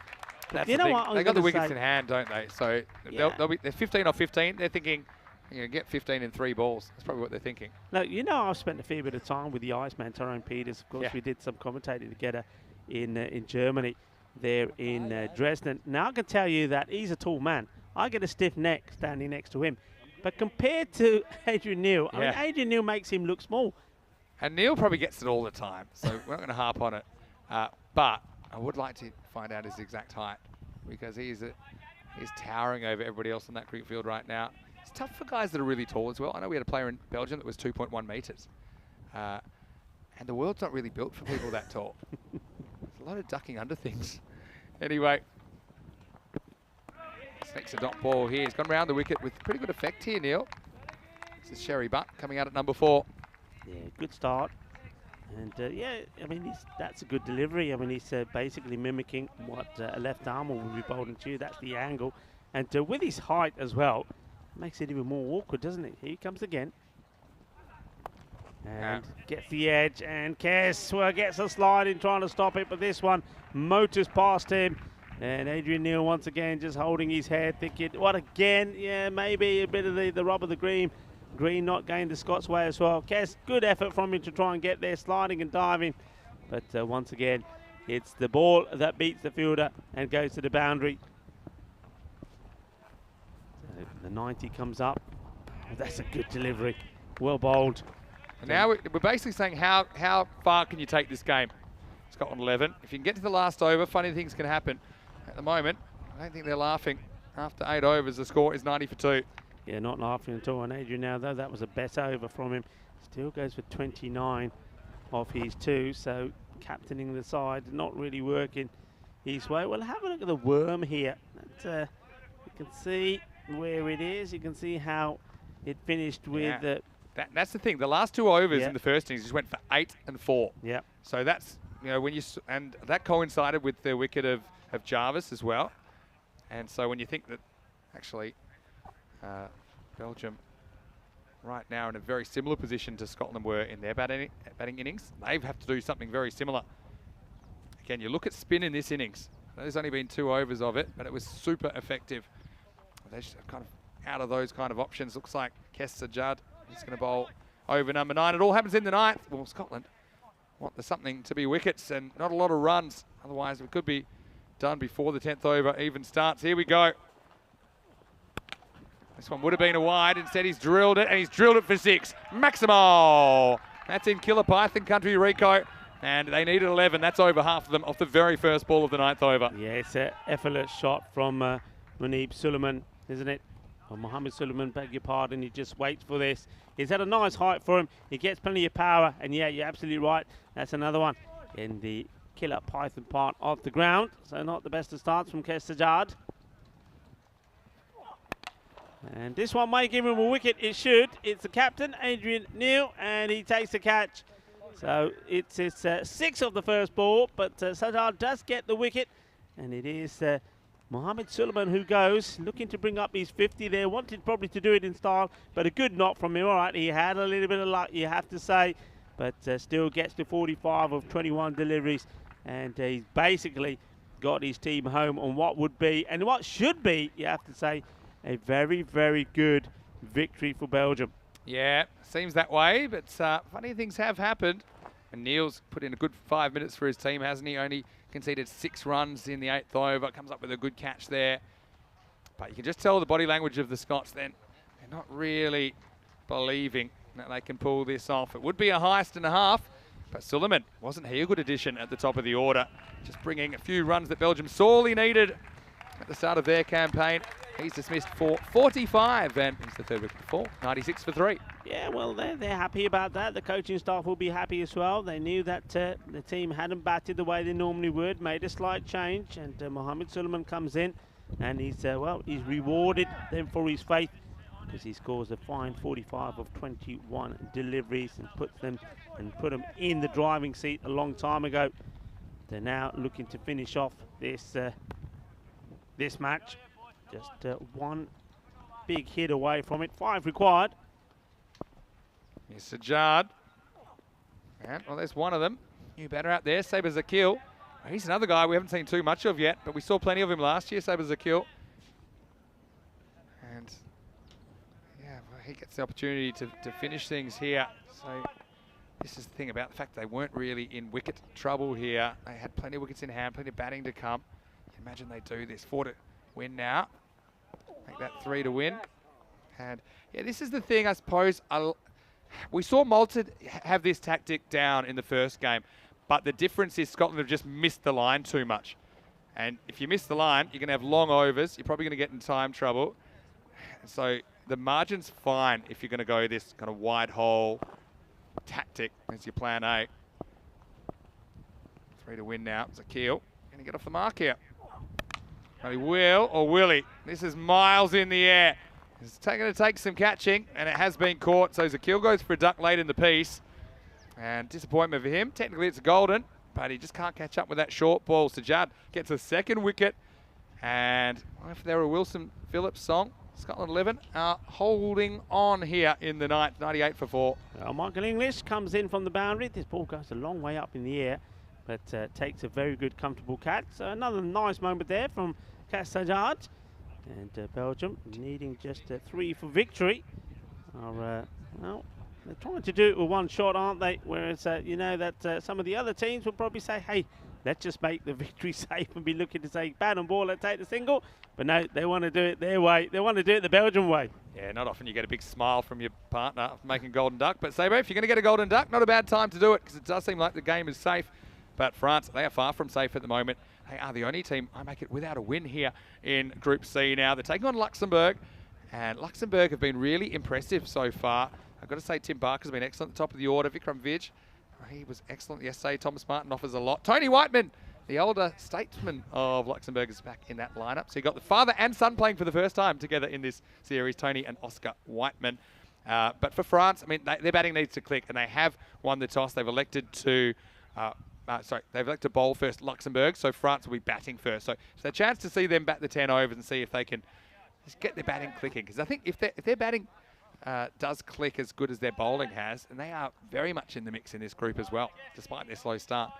That's you the know thing. what? They got the wickets in hand, don't they? So Yeah. they're 15 off 15. They're thinking, get 15 in 3 balls. That's probably what they're thinking. Look, I've spent a fair bit of time with the Iceman, Tyrone Peters. Of course, Yeah. we did some commentating together in Germany, there in Dresden. Now, I can tell you that he's a tall man. I get a stiff neck standing next to him. But compared to Adrian Neil, I mean, Adrian Neil makes him look small. And Neil probably gets it all the time, so we're not going to harp on it. But I would like to find out his exact height, because he's towering over everybody else on that cricket field right now. It's tough for guys that are really tall as well. I know we had a player in Belgium that was 2.1 metres. And the world's not really built for people that tall. There's a lot of ducking under things. Anyway, sneaks a dot ball here. He's gone round the wicket with pretty good effect here, Neil. This is Sherry Butt coming out at number 4. Yeah, good start. And yeah, I mean, that's a good delivery. I mean, he's basically mimicking what a left armer would be bowling to. That's the angle. And with his height as well, makes it even more awkward, doesn't it? Here he comes again. And gets the edge, and Kess gets a slide in trying to stop it, but this one motors past him. And Adrian Neil once again just holding his head, thinking, what again? Yeah, maybe a bit of the rub of the green. Green not going the Scots way as well. Kess, good effort from him to try and get there, sliding and diving. But once again, it's the ball that beats the fielder and goes to the boundary. So the 90 comes up. Oh, that's a good delivery. Well bowled. And now we're basically saying how far can you take this game? Scotland 11. If you can get to the last over, funny things can happen. At the moment, I don't think they're laughing. After 8 overs, the score is 90 for 2. Yeah, not laughing at all. And Adrian now, though, that was a better over from him. Still goes for 29 off his 2. So captaining the side, not really working his way. Well, have a look at the worm here. That, you can see where it is. You can see how it finished with... That's the thing. The last 2 overs in the first innings just went for 8 and 4. Yeah. So that's, when you... And that coincided with the wicket of Jarvis as well. And so when you think that actually Belgium right now in a very similar position to Scotland were in their batting innings, they have to do something very similar. Again, you look at spin in this innings. There's only been 2 overs of it, but it was super effective. They're just kind of out of those kind of options. Looks like Kessa Judd is going to bowl over number 9. It all happens in the 9th. Well, Scotland want something to be wickets and not a lot of runs. Otherwise, it could be done before the 10th over even starts. Here we go. This one would have been a wide. Instead, he's drilled it, and he's drilled it for 6. Maximo! That's in Killer Python country, Rico. And they needed 11. That's over half of them off the very first ball of the 9th over. Yeah, it's an effortless shot from Munib Suleiman, isn't it? Or Mohammed Suleiman, beg your pardon. He just waits for this. He's had a nice height for him. He gets plenty of power. And yeah, you're absolutely right. That's another one in the Killer Python part of the ground. So not the best of starts from Kestajad. And this one might give him a wicket. It should. It's the captain, Adrian Neil, and he takes the catch. So it's his 6th of the first ball, but Sajjad does get the wicket. And it is Mohammed Suleiman who goes, looking to bring up his 50 there. Wanted probably to do it in style, but a good knock from him. All right, he had a little bit of luck, you have to say, but still gets to 45 of 21 deliveries. And he's basically got his team home on what would be, and what should be, you have to say, a very, very good victory for Belgium. Yeah, seems that way, but funny things have happened. And Neil's put in a good 5 minutes for his team, hasn't he? Only conceded 6 runs in the 8th over. Comes up with a good catch there. But you can just tell the body language of the Scots then. They're not really believing that they can pull this off. It would be a heist and a half, But Suleiman, wasn't he a good addition at the top of the order? Just bringing a few runs that Belgium sorely needed at the start of their campaign. He's dismissed for 45, and he's the third wicket for 4, 96 for 3. Yeah, well, they're happy about that. The coaching staff will be happy as well. They knew that the team hadn't batted the way they normally would, made a slight change, and Mohammed Suleiman comes in, and he's rewarded them for his faith, because he scores a fine 45 of 21 deliveries and put them in the driving seat a long time ago. They're now looking to finish off this match. Just one big hit away from it. 5 required. Here's Sajjad. And, well, there's one of them. New batter out there, Saber Zakil. He's another guy we haven't seen too much of yet, but we saw plenty of him last year, Saber Zakil. And, yeah, well, he gets the opportunity to finish things here. So this is the thing about the fact they weren't really in wicket trouble here. They had plenty of wickets in hand, plenty of batting to come. You can imagine they do this. 4 to win now. Make that 3 to win. And, yeah, this is the thing, I suppose. We saw Malta have this tactic down in the first game, but the difference is Scotland have just missed the line too much. And if you miss the line, you're going to have long overs. You're probably going to get in time trouble. So the margin's fine if you're going to go this kind of wide hole tactic as your plan A. 3 to win now. Zakil going to get off the mark here. But he will, or will he? This is miles in the air. It's going to take some catching, and it has been caught. So Zakil goes for a duck late in the piece. And disappointment for him. Technically, it's a golden, but he just can't catch up with that short ball. Sajjad gets a second wicket. And if there were Wilson Phillips song, Scotland 11 are holding on here in the ninth, 98 for 4. Well, Michael English comes in from the boundary. This ball goes a long way up in the air, but takes a very good, comfortable catch. So another nice moment there from Sajjad. And Belgium needing just 3 for victory. Well, they're trying to do it with one shot, aren't they? Whereas, you know, that some of the other teams will probably say, hey, let's just make the victory safe and be looking to say, bat and ball, let's take the single. But no, they want to do it their way. They want to do it the Belgian way. Yeah, not often you get a big smile from your partner making golden duck. But Sabre, if you're going to get a golden duck, not a bad time to do it, because it does seem like the game is safe. But France, they are far from safe at the moment. They are the only team I make it without a win here in Group C now. They're taking on Luxembourg, and Luxembourg have been really impressive so far. I've got to say Tim Barker's been excellent at the top of the order. Vikram Vij, he was excellent yesterday. Thomas Martin offers a lot. Tony Whiteman, the older statesman of Luxembourg, is back in that lineup. So you got the father and son playing for the first time together in this series, Tony and Oscar Whiteman. But for France, I mean, their batting needs to click, and they have won the toss. They've elected to... they've elected to bowl first, Luxembourg, so France will be batting first. So it's a chance to see them bat the 10 overs and see if they can just get their batting clicking. Because I think if their batting does click as good as their bowling has, and they are very much in the mix in this group as well, despite their slow start.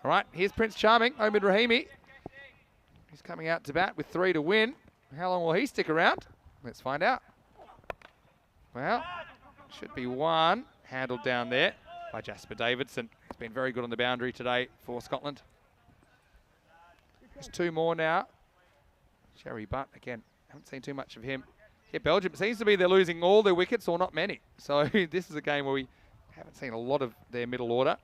All right, here's Prince Charming, Omid Rahimi. He's coming out to bat with 3 to win. How long will he stick around? Let's find out. Well, should be 1 handled down there by Jasper Davidson. He's been very good on the boundary today for Scotland. There's 2 more now. Jerry Butt, again, haven't seen too much of him. Yeah, Belgium, it seems to be they're losing all their wickets or not many. So this is a game where we haven't seen a lot of their middle order.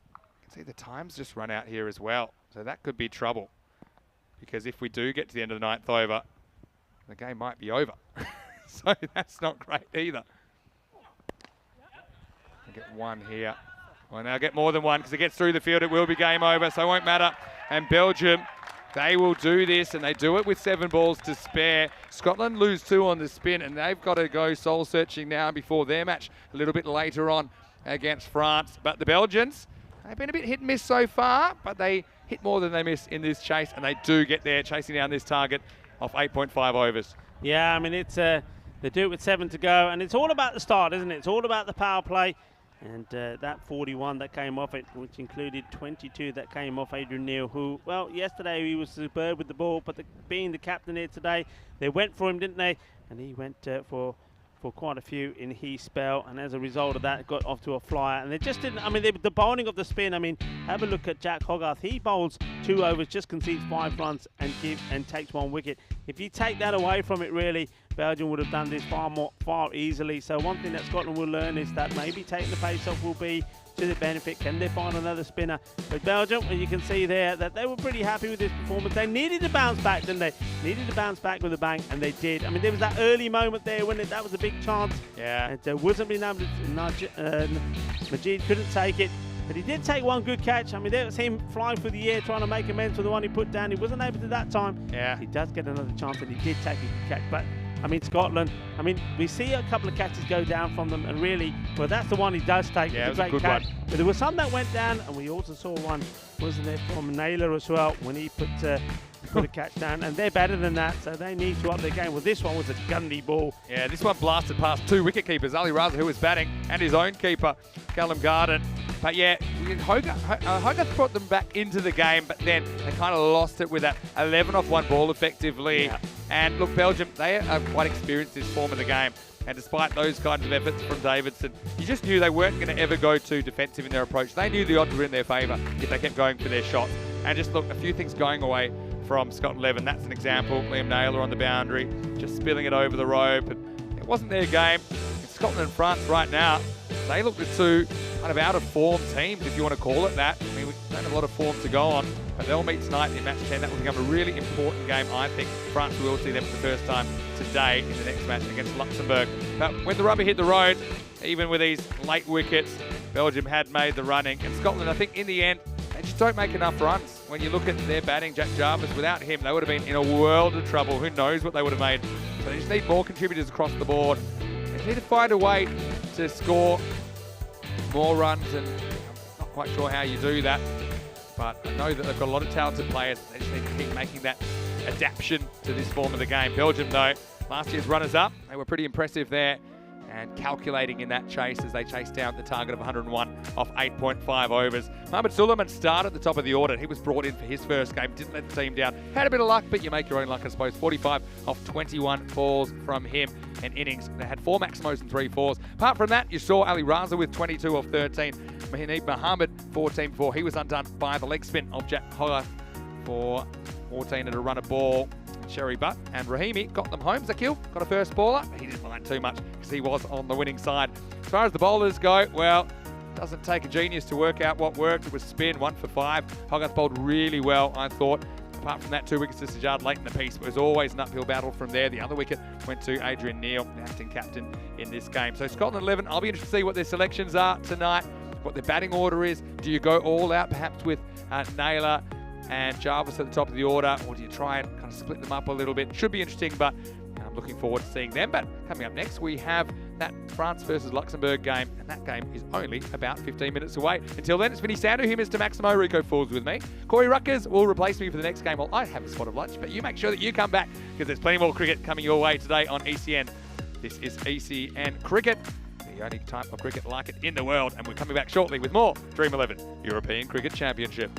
You can see the time's just run out here as well. So that could be trouble. Because if we do get to the end of the 9th over, the game might be over. So that's not great either. I'll get 1 here. Well, now get more than 1 because it gets through the field. It will be game over, so it won't matter. And Belgium, they will do this, and they do it with 7 balls to spare. Scotland lose 2 on the spin, and they've got to go soul-searching now before their match a little bit later on against France. But the Belgians, they've been a bit hit and miss so far, but they hit more than they miss in this chase, and they do get there, chasing down this target of 8.5 overs. Yeah, I mean, it's they do it with 7 to go, and it's all about the start, isn't it? It's all about the power play. And that 41 that came off it, which included 22 that came off Adrian Neil, who, well, yesterday he was superb with the ball, but being the captain here today, they went for him, didn't they? And he went for quite a few in his spell, and as a result of that, got off to a flyer. And they just didn't, I mean, the bowling of the spin, I mean, have a look at Jack Hogarth. He bowls 2 overs, just concedes 5 runs and takes 1 wicket. If you take that away from it, really, Belgium would have done this far easily. So one thing that Scotland will learn is that maybe taking the pace off will be to the benefit. Can they find another spinner? But Belgium, as you can see there, that they were pretty happy with this performance. They needed to bounce back, didn't they? Needed to bounce back with a bang, and they did. I mean, there was that early moment there when that was a big chance. Yeah. And wasn't being able to nudge. Majid couldn't take it. But he did take one good catch. I mean, there was him flying through the air trying to make amends for the one he put down. He wasn't able to that time. Yeah. He does get another chance, and he did take a good catch. But, I mean, Scotland, I mean, we see a couple of catches go down from them, and really, well, that's the one he does take. Yeah, It's a it was great a good catch. one. But there was some that went down, and we also saw one, wasn't there, from Naylor as well, when he put a catch down. And they're better than that, so they need to up their game. Well, this one was a gundy ball. Yeah, this one blasted past 2 wicket keepers, Ali Raza, who was batting, and his own keeper, Callum Garden. But yeah, Hogarth brought them back into the game, but then they kind of lost it with that 11 off one ball effectively. Yeah. And look, Belgium, they are quite experienced this form of the game. And despite those kinds of efforts from Davidson, you just knew they weren't going to ever go too defensive in their approach. They knew the odds were in their favour if they kept going for their shots. And just look, a few things going away from Scotland 11. That's an example. Liam Naylor on the boundary, just spilling it over the rope. And it wasn't their game. In Scotland and France right now, they look the two kind of out of form teams, if you want to call it that. I mean, we don't have a lot of form to go on, but they'll meet tonight in match 10. That will become a really important game, I think. France will see them for the first time today in the next match against Luxembourg. But when the rubber hit the road, even with these late wickets, Belgium had made the running. And Scotland, I think, in the end, they just don't make enough runs. When you look at their batting, Jack Jarvis, without him, they would have been in a world of trouble. Who knows what they would have made. So they just need more contributors across the board. They just need to find a way to score more runs, and I'm not quite sure how you do that. But I know that they've got a lot of talented players. They just need to keep making that adaptation to this form of the game. Belgium, though, last year's runners-up, they were pretty impressive there and calculating in that chase as they chased down the target of 101 off 8.5 overs. Mohamed Suleiman started at the top of the order. He was brought in for his first game, didn't let the team down. Had a bit of luck, but you make your own luck, I suppose. 45 off 21 balls from him and innings. They had 4 maximos and 3 fours. Apart from that, you saw Ali Raza with 22 off 13. Mahinib Mohammed, 14 before. He was undone by the leg spin of Jack Hogarth for 14 at a run a ball. Sherry Butt and Rahimi got them home. Zakil got a first baller. He didn't mind too much because he was on the winning side. As far as the bowlers go, well, doesn't take a genius to work out what worked. It was spin, 1 for 5. Hogarth bowled really well, I thought. Apart from that, 2 wickets to Sajjad late in the piece. It was always an uphill battle from there. The other wicket went to Adrian Neil, the acting captain in this game. So Scotland 11, I'll be interested to see what their selections are tonight, what their batting order is. Do you go all out perhaps with Naylor and Jarvis at the top of the order, or do you try and kind of split them up a little bit? Should be interesting, but I'm looking forward to seeing them. But coming up next, we have that France versus Luxembourg game, and that game is only about 15 minutes away. Until then, it's Vinny Sandu, here, Mr. Maximo Rico Falls with me. Corey Ruckers will replace me for the next game. Well, I have a spot of lunch, but you make sure that you come back because there's plenty more cricket coming your way today on ECN. This is ECN Cricket, the only type of cricket like it in the world, and we're coming back shortly with more Dream 11 European Cricket Championship.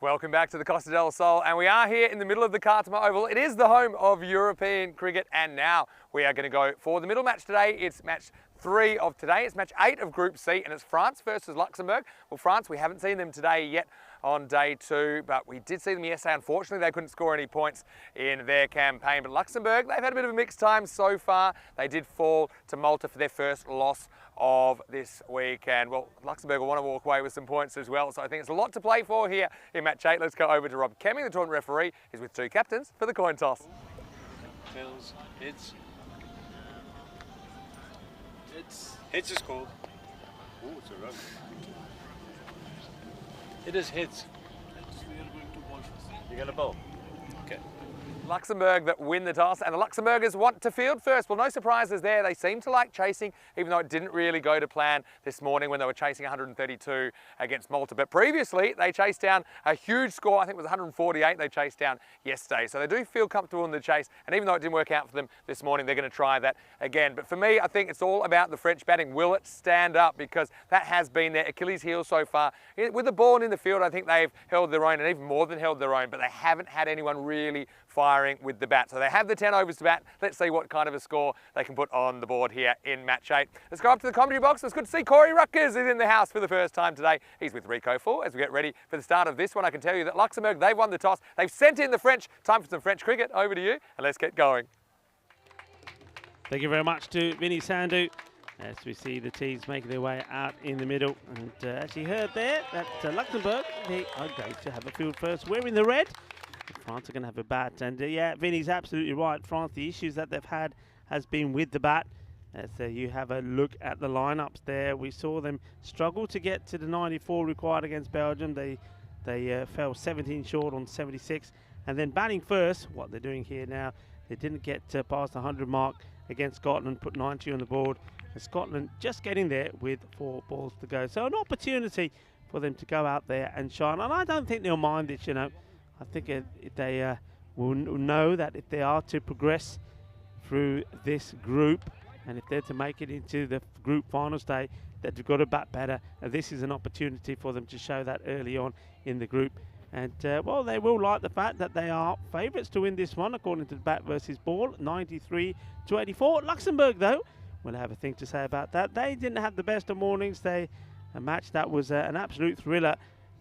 Welcome back to the Costa del Sol, and we are here in the middle of the Cartama Oval. It is the home of European cricket, and now we are going to go for the middle match today. It's match 3 of today. It's match 8 of Group C, and it's France versus Luxembourg. Well, France, we haven't seen them today yet on day 2, but we did see them yesterday. Unfortunately, they couldn't score any points in their campaign. But Luxembourg, they've had a bit of a mixed time so far. They did fall to Malta for their first loss of this week. And, well, Luxembourg will want to walk away with some points as well. So I think it's a lot to play for here in match 8. Let's go over to Rob Kemming, the tournament referee. He's with 2 captains for the coin toss. Tails, heads. Heads is called. Oh, it's a rug. It is heads. You're going to bowl. Okay. Luxembourg that win the toss, and the Luxembourgers want to field first. Well, no surprises there. They seem to like chasing, even though it didn't really go to plan this morning when they were chasing 132 against Malta. But previously, they chased down a huge score. I think it was 148 they chased down yesterday. So they do feel comfortable in the chase, and even though it didn't work out for them this morning, they're going to try that again. But for me, I think it's all about the French batting. Will it stand up? Because that has been their Achilles heel so far. With the ball in the field, I think they've held their own, and even more than held their own, but they haven't had anyone really firing with the bat. So they have the 10 overs to bat. Let's see what kind of a score they can put on the board here in match 8. Let's go up to the commentary box. It's good to see Corey Ruckers is in the house for the first time today. He's with Rico 4 as we get ready for the start of this one. I can tell you that Luxembourg, they've won the toss. They've sent in the French. Time for some French cricket. Over to you, and let's get going. Thank you very much to Vinny Sandu as we see the teams making their way out in the middle. And as you heard there, that Luxembourg, they are going to have a field first wearing the red. France are going to have a bat, and yeah, Vinny's absolutely right. France, the issues that they've had has been with the bat. As you have a look at the lineups there, we saw them struggle to get to the 94 required against Belgium. They fell 17 short on 76, and then batting first, what they're doing here now, they didn't get past the 100 mark against Scotland, put 90 on the board, and Scotland just getting there with 4 balls to go. So an opportunity for them to go out there and shine, and I don't think they'll mind this, you know. I think they will know that if they are to progress through this group, and if they're to make it into the group final stage, that they've got to bat better. This is an opportunity for them to show that early on in the group. And, well, they will like the fact that they are favourites to win this one, according to the bat versus ball, 93-84. Luxembourg, though, will have a thing to say about that. They didn't have the best of mornings. A match that was an absolute thriller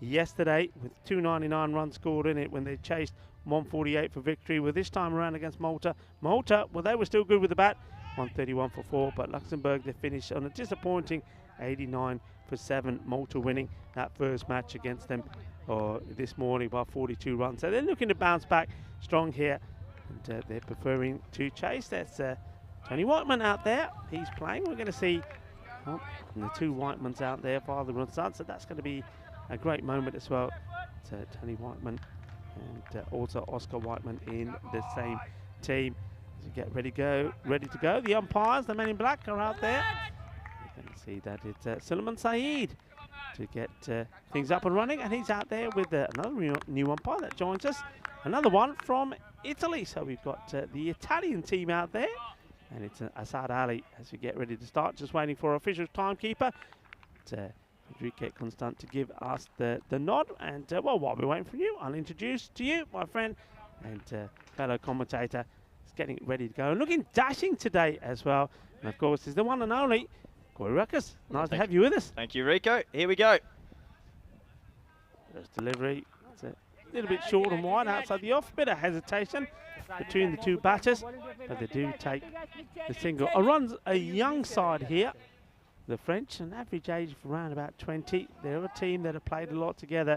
yesterday with 299 runs scored in it when they chased 148 for victory. Well, this time around against Malta, well, they were still good with the bat, 131 for 4, but Luxembourg, they finished on a disappointing 89 for 7. Malta winning that first match against them this morning by 42 runs. So they're looking to bounce back strong here, and they're preferring to chase. That's Tony Whiteman out there. He's playing. We're going to see and the 2 Whitemans out there, father and son, so that's going to be a great moment as well. To Tony Whiteman and also Oscar Whiteman in the same team. As we get ready to go. The umpires, the men in black, are out there. You can see that it's Suleiman Saeed to get things up and running, and he's out there with another new umpire that joins us. Another one from Italy. So we've got the Italian team out there, and it's Asad Ali as we get ready to start. Just waiting for our official timekeeper. Enrique Constant to give us the nod, and well, while we're waiting for you, I'll introduce to you my friend and fellow commentator. He's getting ready to go and looking dashing today as well, and of course is the one and only Corey Ruckers. Nice to have you with us. Thank you, Rico. Here we go. First delivery, it's a little bit short and wide outside the off, bit of hesitation between the 2 batters, but they do take the single. Runs a young side here. The French, an average age of around about 20. They're a team that have played a lot together,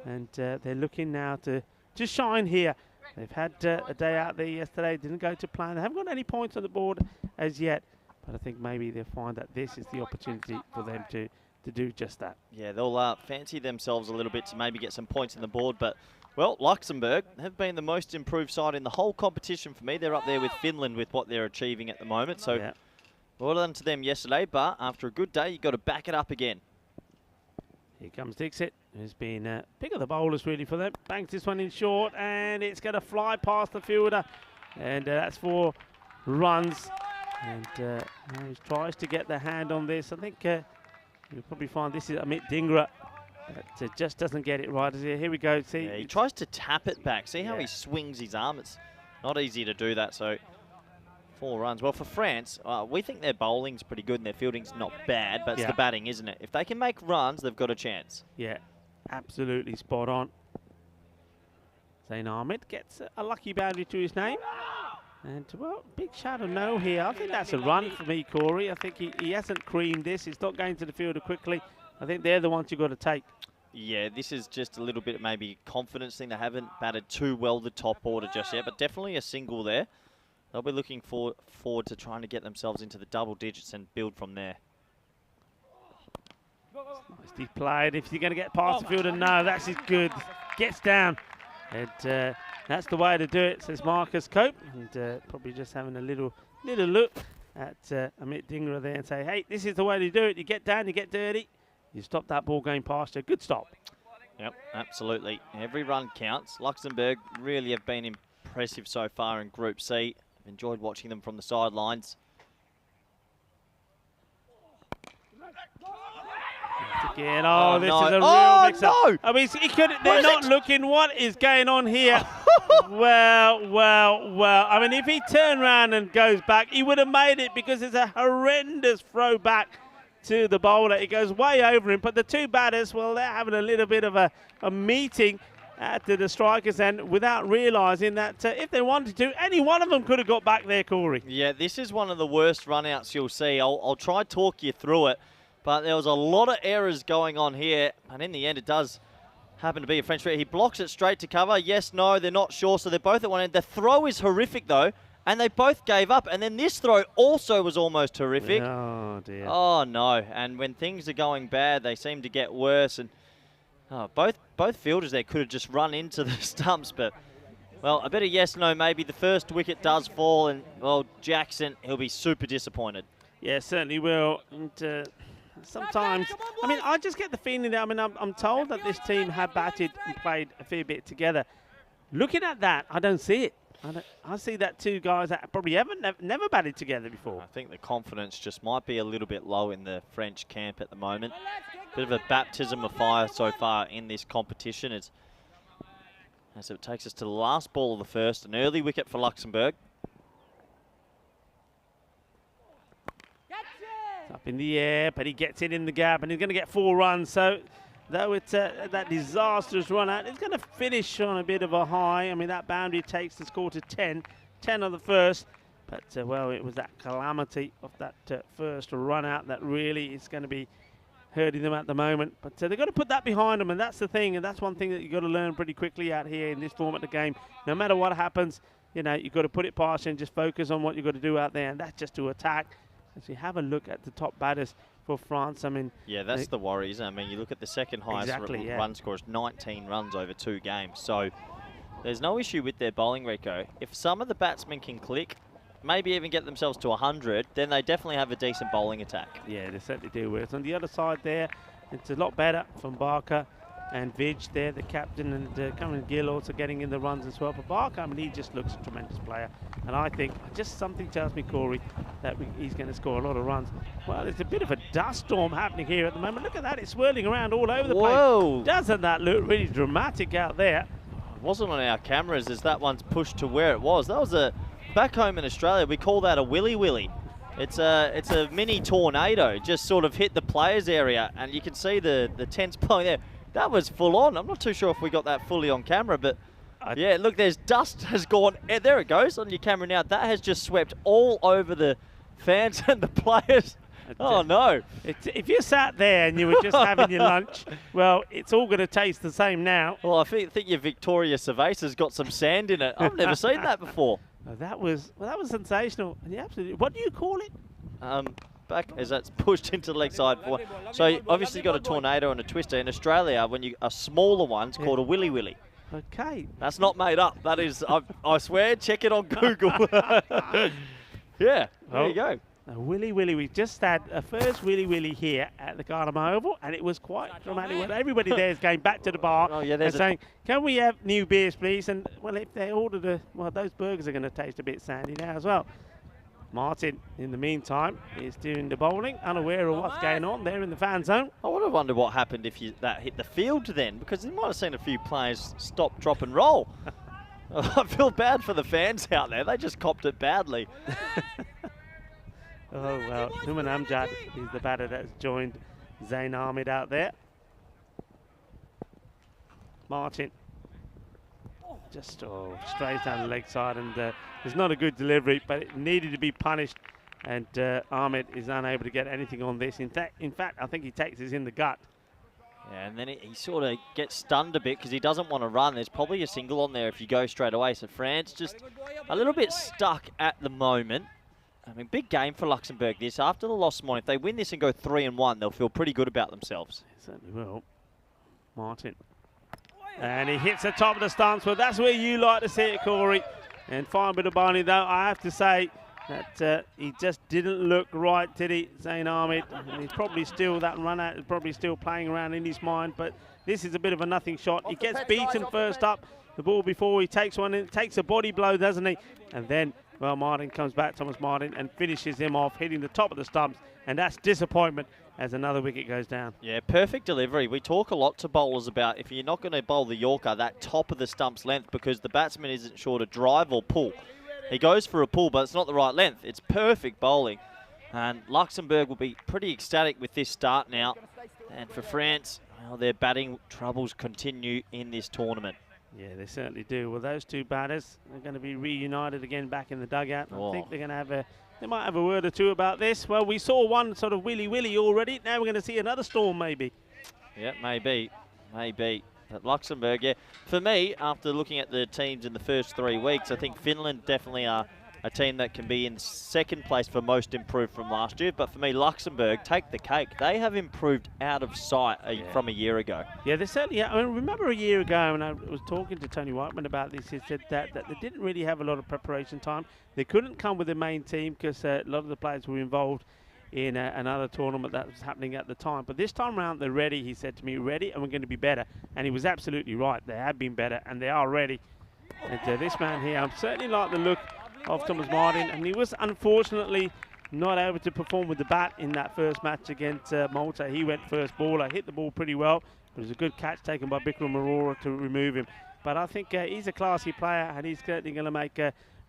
and they're looking now to shine here. They've had a day out there yesterday, didn't go to plan. They haven't got any points on the board as yet, but I think maybe they'll find that this is the opportunity for them to do just that. Yeah, they'll fancy themselves a little bit to maybe get some points on the board, but, well, Luxembourg have been the most improved side in the whole competition for me. They're up there with Finland with what they're achieving at the moment, so... Yeah. Well done to them yesterday, but after a good day, you've got to back it up again. Here comes Dixit, who's been pick of the bowlers really for them. Banks this one in short, and it's going to fly past the fielder, and that's 4 runs. And he tries to get the hand on this. I think you'll probably find this is Amit Dhingra But just doesn't get it right. Here we go. See, Yeah, he tries to tap it back. See how he swings his arm? It's not easy to do that. So 4 runs. Well, for France, we think their bowling's pretty good and their fielding's not bad, but it's the batting, isn't it? If they can make runs, they've got a chance. Yeah, absolutely spot on. Zain Ahmed gets a lucky boundary to his name. And, well, big shadow no here. I think that's a run for me, Corey. I think he hasn't creamed this. He's not going to the fielder quickly. I think they're the ones you've got to take. Yeah, this is just a little bit maybe confidence thing. They haven't batted too well the top order just yet, but definitely a single there. They'll be looking forward to trying to get themselves into the double digits and build from there. Nicely played. If you're going to get past the fielder, no, that's good. Gets down. And that's the way to do it, says Marcus Cope. And probably just having a little look at Amit Dhingra there and say, hey, this is the way to do it. You get down, you get dirty. You stop that ball going past you. Good stop. Yep, absolutely. Every run counts. Luxembourg really have been impressive so far in Group C. I've enjoyed watching them from the sidelines. Again, this is a real mix-up. No! I mean, they're not looking. What is going on here? well. I mean, if he turned around and goes back, he would have made it because it's a horrendous throw back to the bowler. It goes way over him. But the two batters, well, they're having a little bit of a meeting at the strikers end without realising that if they wanted to, any one of them could have got back there, Corey. Yeah, this is one of the worst run-outs you'll see. I'll try to talk you through it. But there was a lot of errors going on here. And in the end, it does happen to be a French player. He blocks it straight to cover. Yes, no, they're not sure. So they're both at one end. The throw is horrific, though. And they both gave up. And then this throw also was almost horrific. Oh, dear. Oh, no. And when things are going bad, they seem to get worse. And both fielders there could have just run into the stumps. But, well, a bit of yes, no, maybe. The first wicket does fall. And, well, Jackson, he'll be super disappointed. Yeah, certainly will. And sometimes, I mean, I just get the feeling that, I mean, I'm told that this team have batted and played a fair bit together. Looking at that, I don't see it. I see that two guys that probably never batted together before. I think the confidence just might be a little bit low in the French camp at the moment. Bit of a baptism of fire so far in this competition. As it takes us to the last ball of the first, an early wicket for Luxembourg. Up in the air, but he gets it in the gap, and he's going to get 4 runs. So, though it's that disastrous run out, it's going to finish on a bit of a high. I mean, that boundary takes the score to 10 on the first. But, well, it was that calamity of that first run out that really is going to be hurting them at the moment. But they've got to put that behind them, and that's the thing. And that's one thing that you've got to learn pretty quickly out here in this format of the game. No matter what happens, you know, you've got to put it past you and just focus on what you've got to do out there, and that's just to attack. As you have a look at the top batters for France, I mean... Yeah, that's the worry, isn't it? I mean, you look at the second highest run score is 19 runs over 2 games. So there's no issue with their bowling, Rico. If some of the batsmen can click, maybe even get themselves to 100, then they definitely have a decent bowling attack. Yeah, they certainly do. Whereas on the other side there, it's a lot better from Barker and Vidge there, the captain, and Cameron Gill also getting in the runs as well. But Barker, I mean, he just looks a tremendous player. And I think just something tells me, Corey, that he's going to score a lot of runs. Well, there's a bit of a dust storm happening here at the moment. Look at that. It's swirling around all over the place. Doesn't that look really dramatic out there? It wasn't on our cameras as that one's pushed to where it was. That was back home in Australia, we call that a willy willy. It's a mini tornado. Just sort of hit the players area, and you can see the tents blowing there. That was full on. I'm not too sure if we got that fully on camera, but yeah, look, there's dust has gone. There it goes on your camera now. That has just swept all over the fans and the players. Oh, no. If you sat there and you were just having your lunch, well, it's all going to taste the same now. Well, I think your Victoria Cerveza's got some sand in it. I've never seen that before. That was sensational. Yeah, absolutely. What do you call it? Back as that's pushed into the leg side. So obviously got a tornado and a twister. In Australia, when a smaller one's called a willy willy. Okay. That's not made up. That is, I swear, check it on Google. Yeah, there you go. A willy willy. We just had a first willy willy here at the Cartama Oval, and it was quite dramatic. When everybody there is going back to the bar and saying, "Can we have new beers, please?" And well, if they order those burgers are going to taste a bit sandy now as well. Martin, in the meantime, is doing the bowling, unaware of what's going on there in the fan zone. I would have wondered what happened if that hit the field then, because you might have seen a few players stop, drop and roll. I feel bad for the fans out there. They just copped it badly. Oh, well, Numan Amjad is the batter that's joined Zain Ahmed out there. Martin. Just straight down the leg side, and it's not a good delivery, but it needed to be punished, and Ahmed is unable to get anything on this. In fact, I think he takes this in the gut. Yeah, and then he sort of gets stunned a bit because he doesn't want to run. There's probably a single on there if you go straight away. So France just a little bit stuck at the moment. I mean, big game for Luxembourg this. After the loss tomorrow, if they win this and go 3-1, they'll feel pretty good about themselves. They certainly will. Martin. And he hits the top of the stumps. Well, that's where you like to see it, Corey. And fine bit of bowling, though. I have to say that he just didn't look right, did he, Zain Ahmed? And he's probably still, that run out is probably still playing around in his mind. But this is a bit of a nothing shot. He gets beaten first up, the ball before he takes one in. Takes a body blow, doesn't he? And then, well, Martin comes back, Thomas Martin, and finishes him off, hitting the top of the stumps. And that's disappointment as another wicket goes down. Yeah, perfect delivery. We talk a lot to bowlers about if you're not going to bowl the Yorker, that top of the stumps length, because the batsman isn't sure to drive or pull. He goes for a pull, but it's not the right length. It's perfect bowling. And Luxembourg will be pretty ecstatic with this start now. And for France, well, their batting troubles continue in this tournament. Yeah, they certainly do. Well, those two batters are going to be reunited again back in the dugout. I think they're going to have they might have a word or two about this. Well, we saw one sort of willy-willy already. Now we're going to see another storm, maybe. Yeah, maybe. But Luxembourg, yeah. For me, after looking at the teams in the first 3 weeks, I think Finland definitely are a team that can be in second place for most improved from last year. But for me, Luxembourg take the cake. They have improved out of sight from a year ago. Yeah, they certainly. I mean, remember a year ago when I was talking to Tony Whiteman about this, he said that they didn't really have a lot of preparation time. They couldn't come with the main team because a lot of the players were involved in another tournament that was happening at the time. But this time around, they're ready. He said to me, ready, and we're going to be better. And he was absolutely right. They have been better, and they are ready. And this man here, I certainly like the look of Thomas Martin, and he was unfortunately not able to perform with the bat in that first match against Malta. He went first bowler, hit the ball pretty well. It was a good catch taken by Bikram Arora to remove him. But I think he's a classy player, and he's certainly going to make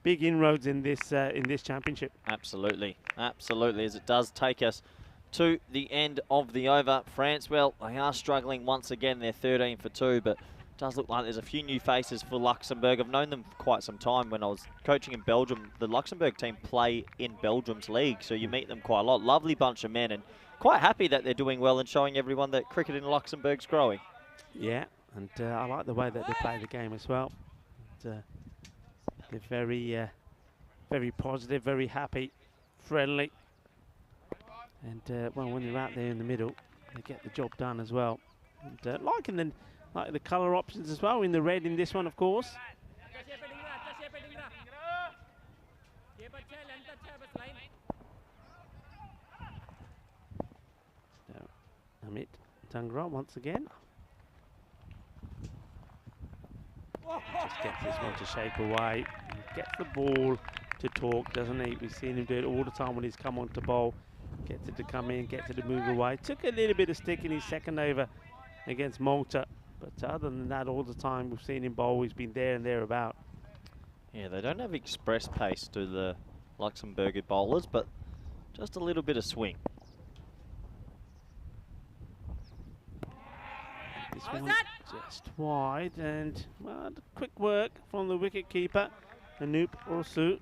big inroads in this championship. Absolutely, as it does take us to the end of the over. France, well, they are struggling once again. They're 13 for 2, but it does look like there's a few new faces for Luxembourg. I've known them for quite some time. When I was coaching in Belgium, the Luxembourg team play in Belgium's league, so you meet them quite a lot. Lovely bunch of men, and quite happy that they're doing well and showing everyone that cricket in Luxembourg's growing. Yeah, and I like the way that they play the game as well. They're very, very positive, very happy, friendly. And well, when they're out there in the middle, they get the job done as well. And liking the colour options as well, in the red in this one, of course. Amit Tangra once again. Just gets this one to shake away. Gets the ball to talk, doesn't he? We've seen him do it all the time when he's come on to bowl. Gets it to come in, gets it to move away. Took a little bit of stick in his second over against Malta. But other than that, all the time we've seen him bowl, he's been there and thereabout. Yeah, they don't have express pace to the Luxembourg bowlers, but just a little bit of swing. This one just wide, and well, quick work from the wicket keeper, Anoop Orsu.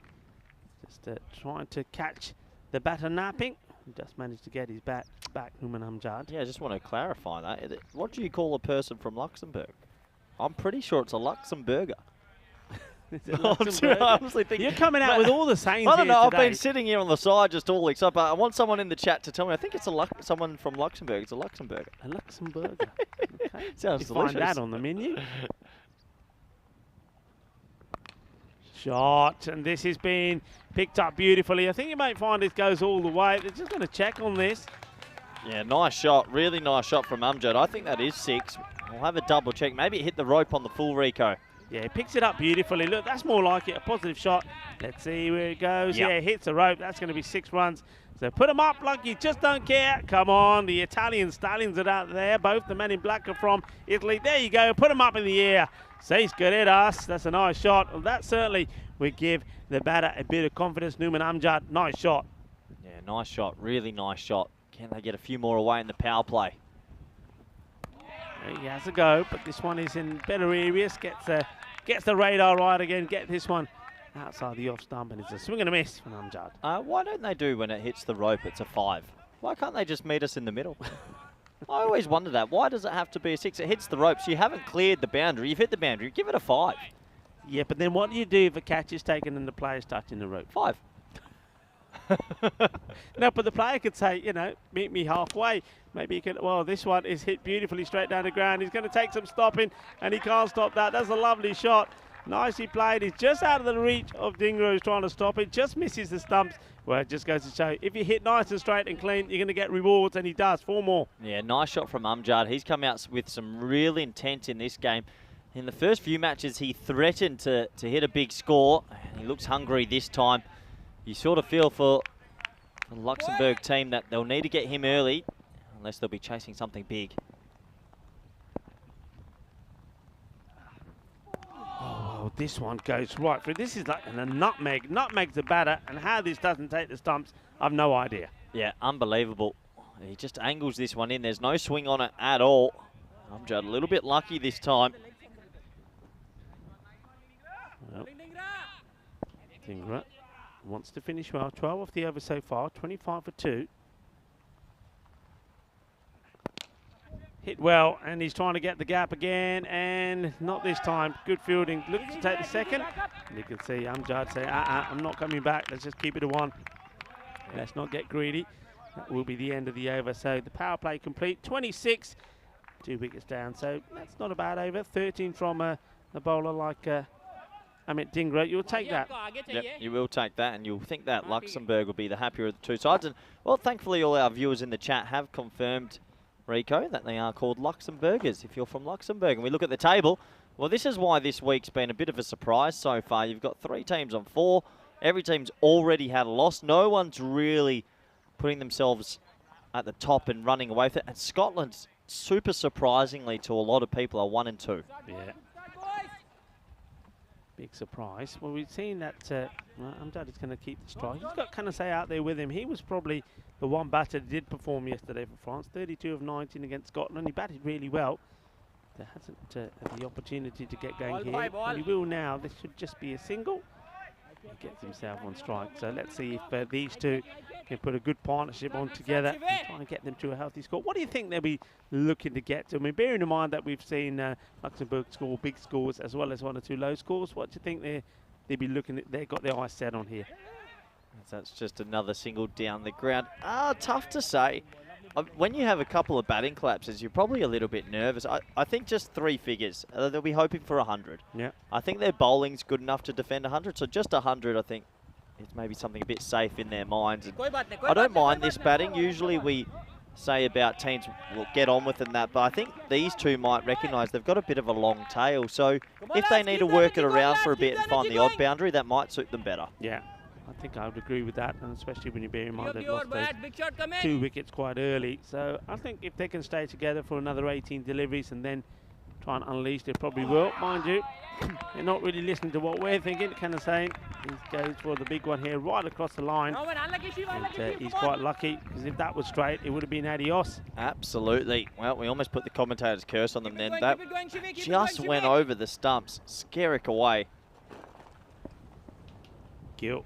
Just trying to catch the batter napping. Just managed to get his bat back, Numan Amjad. Yeah, I just want to clarify that. What do you call a person from Luxembourg? I'm pretty sure it's a Luxembourger. I honestly think you're coming out with all the sayings. I don't know. Today. I've been sitting here on the side just all excited. But I want someone in the chat to tell me. I think it's someone from Luxembourg. It's a Luxembourger. A Luxembourger. Okay. Sounds you delicious. Find that on the menu. Shot, and this has been picked up beautifully. I think you might find this goes all the way. They're just going to check on this. Yeah, nice shot. Really nice shot from Amjad. I think that is 6. We'll have a double check. Maybe it hit the rope on the full Rico. Yeah, he picks it up beautifully. Look, that's more like it, a positive shot. Let's see where it goes. Yep. Yeah, hits the rope. That's going to be 6 runs. So put them up like you just don't care. Come on, the Italian stallions are out there. Both the men in black are from Italy. There you go. Put them up in the air. Seis us. That's a nice shot. Well, that certainly would give the batter a bit of confidence. Numan Amjad, nice shot. Yeah, nice shot. Really nice shot. Can they get a few more away in the power play? He has a go, but this one is in better areas. Gets the radar right again. Get this one outside the off stump, and it's a swing and a miss from Amjad. Why don't they do when it hits the rope, it's a 5? Why can't they just meet us in the middle? I always wonder that. Why does it have to be a 6? It hits the ropes. You haven't cleared the boundary. You've hit the boundary. Give it a 5. Yeah, but then what do you do if a catch is taken and the player's touching the rope? 5. No, but the player could say, you know, meet me halfway. Maybe he could, well, this one is hit beautifully straight down the ground. He's going to take some stopping, and he can't stop that. That's a lovely shot. Nicely played. He's just out of the reach of Dingra, who's trying to stop it. Just misses the stumps. Well, it just goes to show, if you hit nice and straight and clean, you're going to get rewards, and he does. 4 more. Yeah, nice shot from Amjad. He's come out with some real intent in this game. In the first few matches, he threatened to hit a big score. He looks hungry this time. You sort of feel for the Luxembourg team that they'll need to get him early, unless they'll be chasing something big. Oh, this one goes right through. This is like a nutmeg. Nutmeg's the batter, and how this doesn't take the stumps, I've no idea. Yeah, unbelievable. He just angles this one in. There's no swing on it at all. Amjad a little bit lucky this time. Well, Dingra wants to finish well. 12 off the over so far, 25 for 2. Hit well, and he's trying to get the gap again, and not this time. Good fielding. Looks to take the second. And you can see Amjad say, I'm not coming back. Let's just keep it a 1. Let's not get greedy. That will be the end of the over. So the power play complete. 26, 2 wickets down. So that's not a bad over. 13 from a bowler like Dingra. You'll take that. Yep, you will take that, and you'll think that Luxembourg will be the happier of the two sides. And, well, thankfully all our viewers in the chat have confirmed, Rico, that they are called Luxembourgers if you're from Luxembourg. And we look at the table. Well, this is why this week's been a bit of a surprise so far. You've got 3 teams on 4. Every team's already had a loss. No one's really putting themselves at the top and running away with it. And Scotland's, super surprisingly to a lot of people, are 1 and 2. Yeah. Big surprise. Well, we've seen that Amjad is going to keep the strike. He's got Kanase out there with him. He was probably the one batter that did perform yesterday for France. 32 of 19 against Scotland. He batted really well. There hasn't had the opportunity to get going here. And he will now. This should just be a single. He gets himself on strike. So let's see if these two can put a good partnership on together and try and get them to a healthy score. What do you think they'll be looking to get to? I mean, bearing in mind that we've seen Luxembourg score big scores as well as 1 or 2 low scores, what do you think they'll be looking at? They've got their eyes set on here. That's just another single down the ground. Tough to say. When you have a couple of batting collapses, you're probably a little bit nervous. I think just 3 figures. They'll be hoping for 100. Yeah. I think their bowling's good enough to defend 100, so just 100, I think, it's maybe something a bit safe in their minds. And I don't mind this batting. Usually we say about teams will get on with it and that, but I think these two might recognise they've got a bit of a long tail. So if they need to work it around for a bit and find the odd boundary, that might suit them better. Yeah. I think I would agree with that, and especially when you bear in mind they've lost those 2 wickets quite early. So I think if they can stay together for another 18 deliveries and then try and unleash, they probably will. Mind you, they're not really listening to what we're thinking. Kind of saying he goes for the big one here, right across the line. And he's quite lucky, because if that was straight, it would have been adios. Absolutely. Well, we almost put the commentator's curse on them then. That just went over the stumps. Skerrick away. Gill.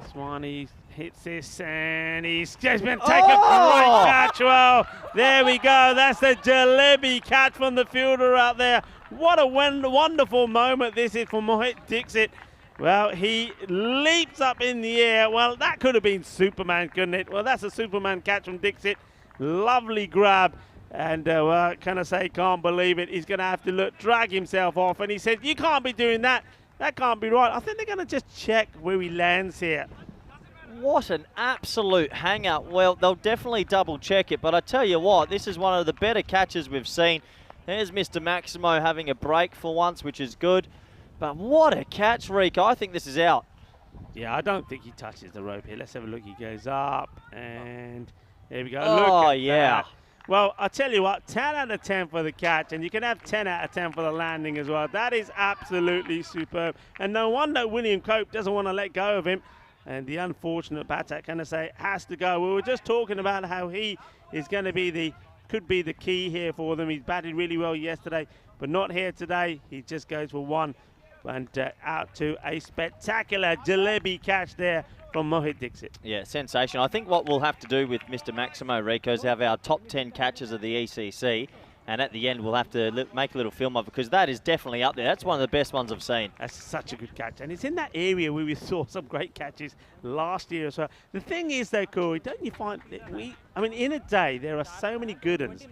This one, he hits this, and he's just been taken right catch. Well, there we go. That's a jalebi catch from the fielder out there. What a wonderful moment this is for Mohit Dixit. Well, he leaps up in the air. Well, that could have been Superman, couldn't it? Well, that's a Superman catch from Dixit. Lovely grab. And, can I say, can't believe it. He's going to have to drag himself off. And he said, you can't be doing that. That can't be right. I think they're going to just check where he lands here. What an absolute hanger. Well, they'll definitely double check it, but I tell you what, this is one of the better catches we've seen. There's Mr. Maximo having a break for once, which is good. But what a catch, Rico. I think this is out. Yeah, I don't think he touches the rope here. Let's have a look. He goes up, and there we go. Oh, Look at yeah. that. Well, I'll tell you what, 10 out of 10 for the catch, and you can have 10 out of 10 for the landing as well. That is absolutely superb. And no wonder William Cope doesn't want to let go of him. And the unfortunate batter, can I say, has to go. We were just talking about how he is going to be could be the key here for them. He's batted really well yesterday, but not here today. He just goes for one and out to a spectacular jalebi catch there from Mohit Dixit. Yeah, sensational. I think what we'll have to do with Mr. Maximo, Rico, is have our top 10 catches of the ECC, and at the end we'll have to make a little film of it, because that is definitely up there. That's one of the best ones I've seen. That's such a good catch, and it's in that area where we saw some great catches last year as well. The thing is though, Corey, don't you find that in a day there are so many good ones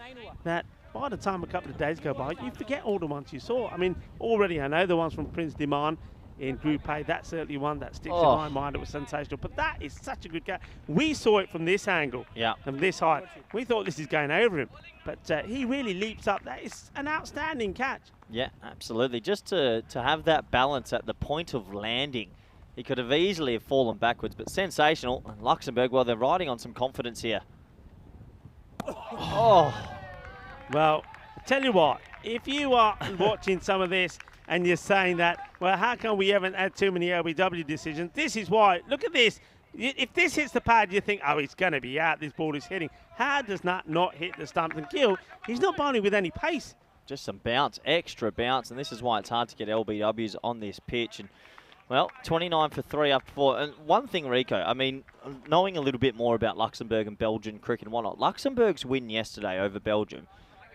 that by the time a couple of days go by, you forget all the ones you saw. I mean, already I know the ones from Prince Diman in Group A. That's certainly one that sticks in my mind. It was sensational. But that is such a good catch. We saw it from this angle, from this height. We thought this is going over him. But he really leaps up. That is an outstanding catch. Yeah, absolutely. Just to have that balance at the point of landing. He could have easily have fallen backwards, but sensational. And Luxembourg, well, they're riding on some confidence here. Well, tell you what, if you are watching some of this and you're saying that, well, how come we haven't had too many LBW decisions? This is why. Look at this. If this hits the pad, you think, oh, it's going to be out. This ball is hitting. How does that not hit the stumps? And Gil, he's not bowling with any pace. Just some bounce, extra bounce, and this is why it's hard to get LBWs on this pitch. And well, 29 for 3 after 4. And one thing, Rico, I mean, knowing a little bit more about Luxembourg and Belgian cricket and whatnot, Luxembourg's win yesterday over Belgium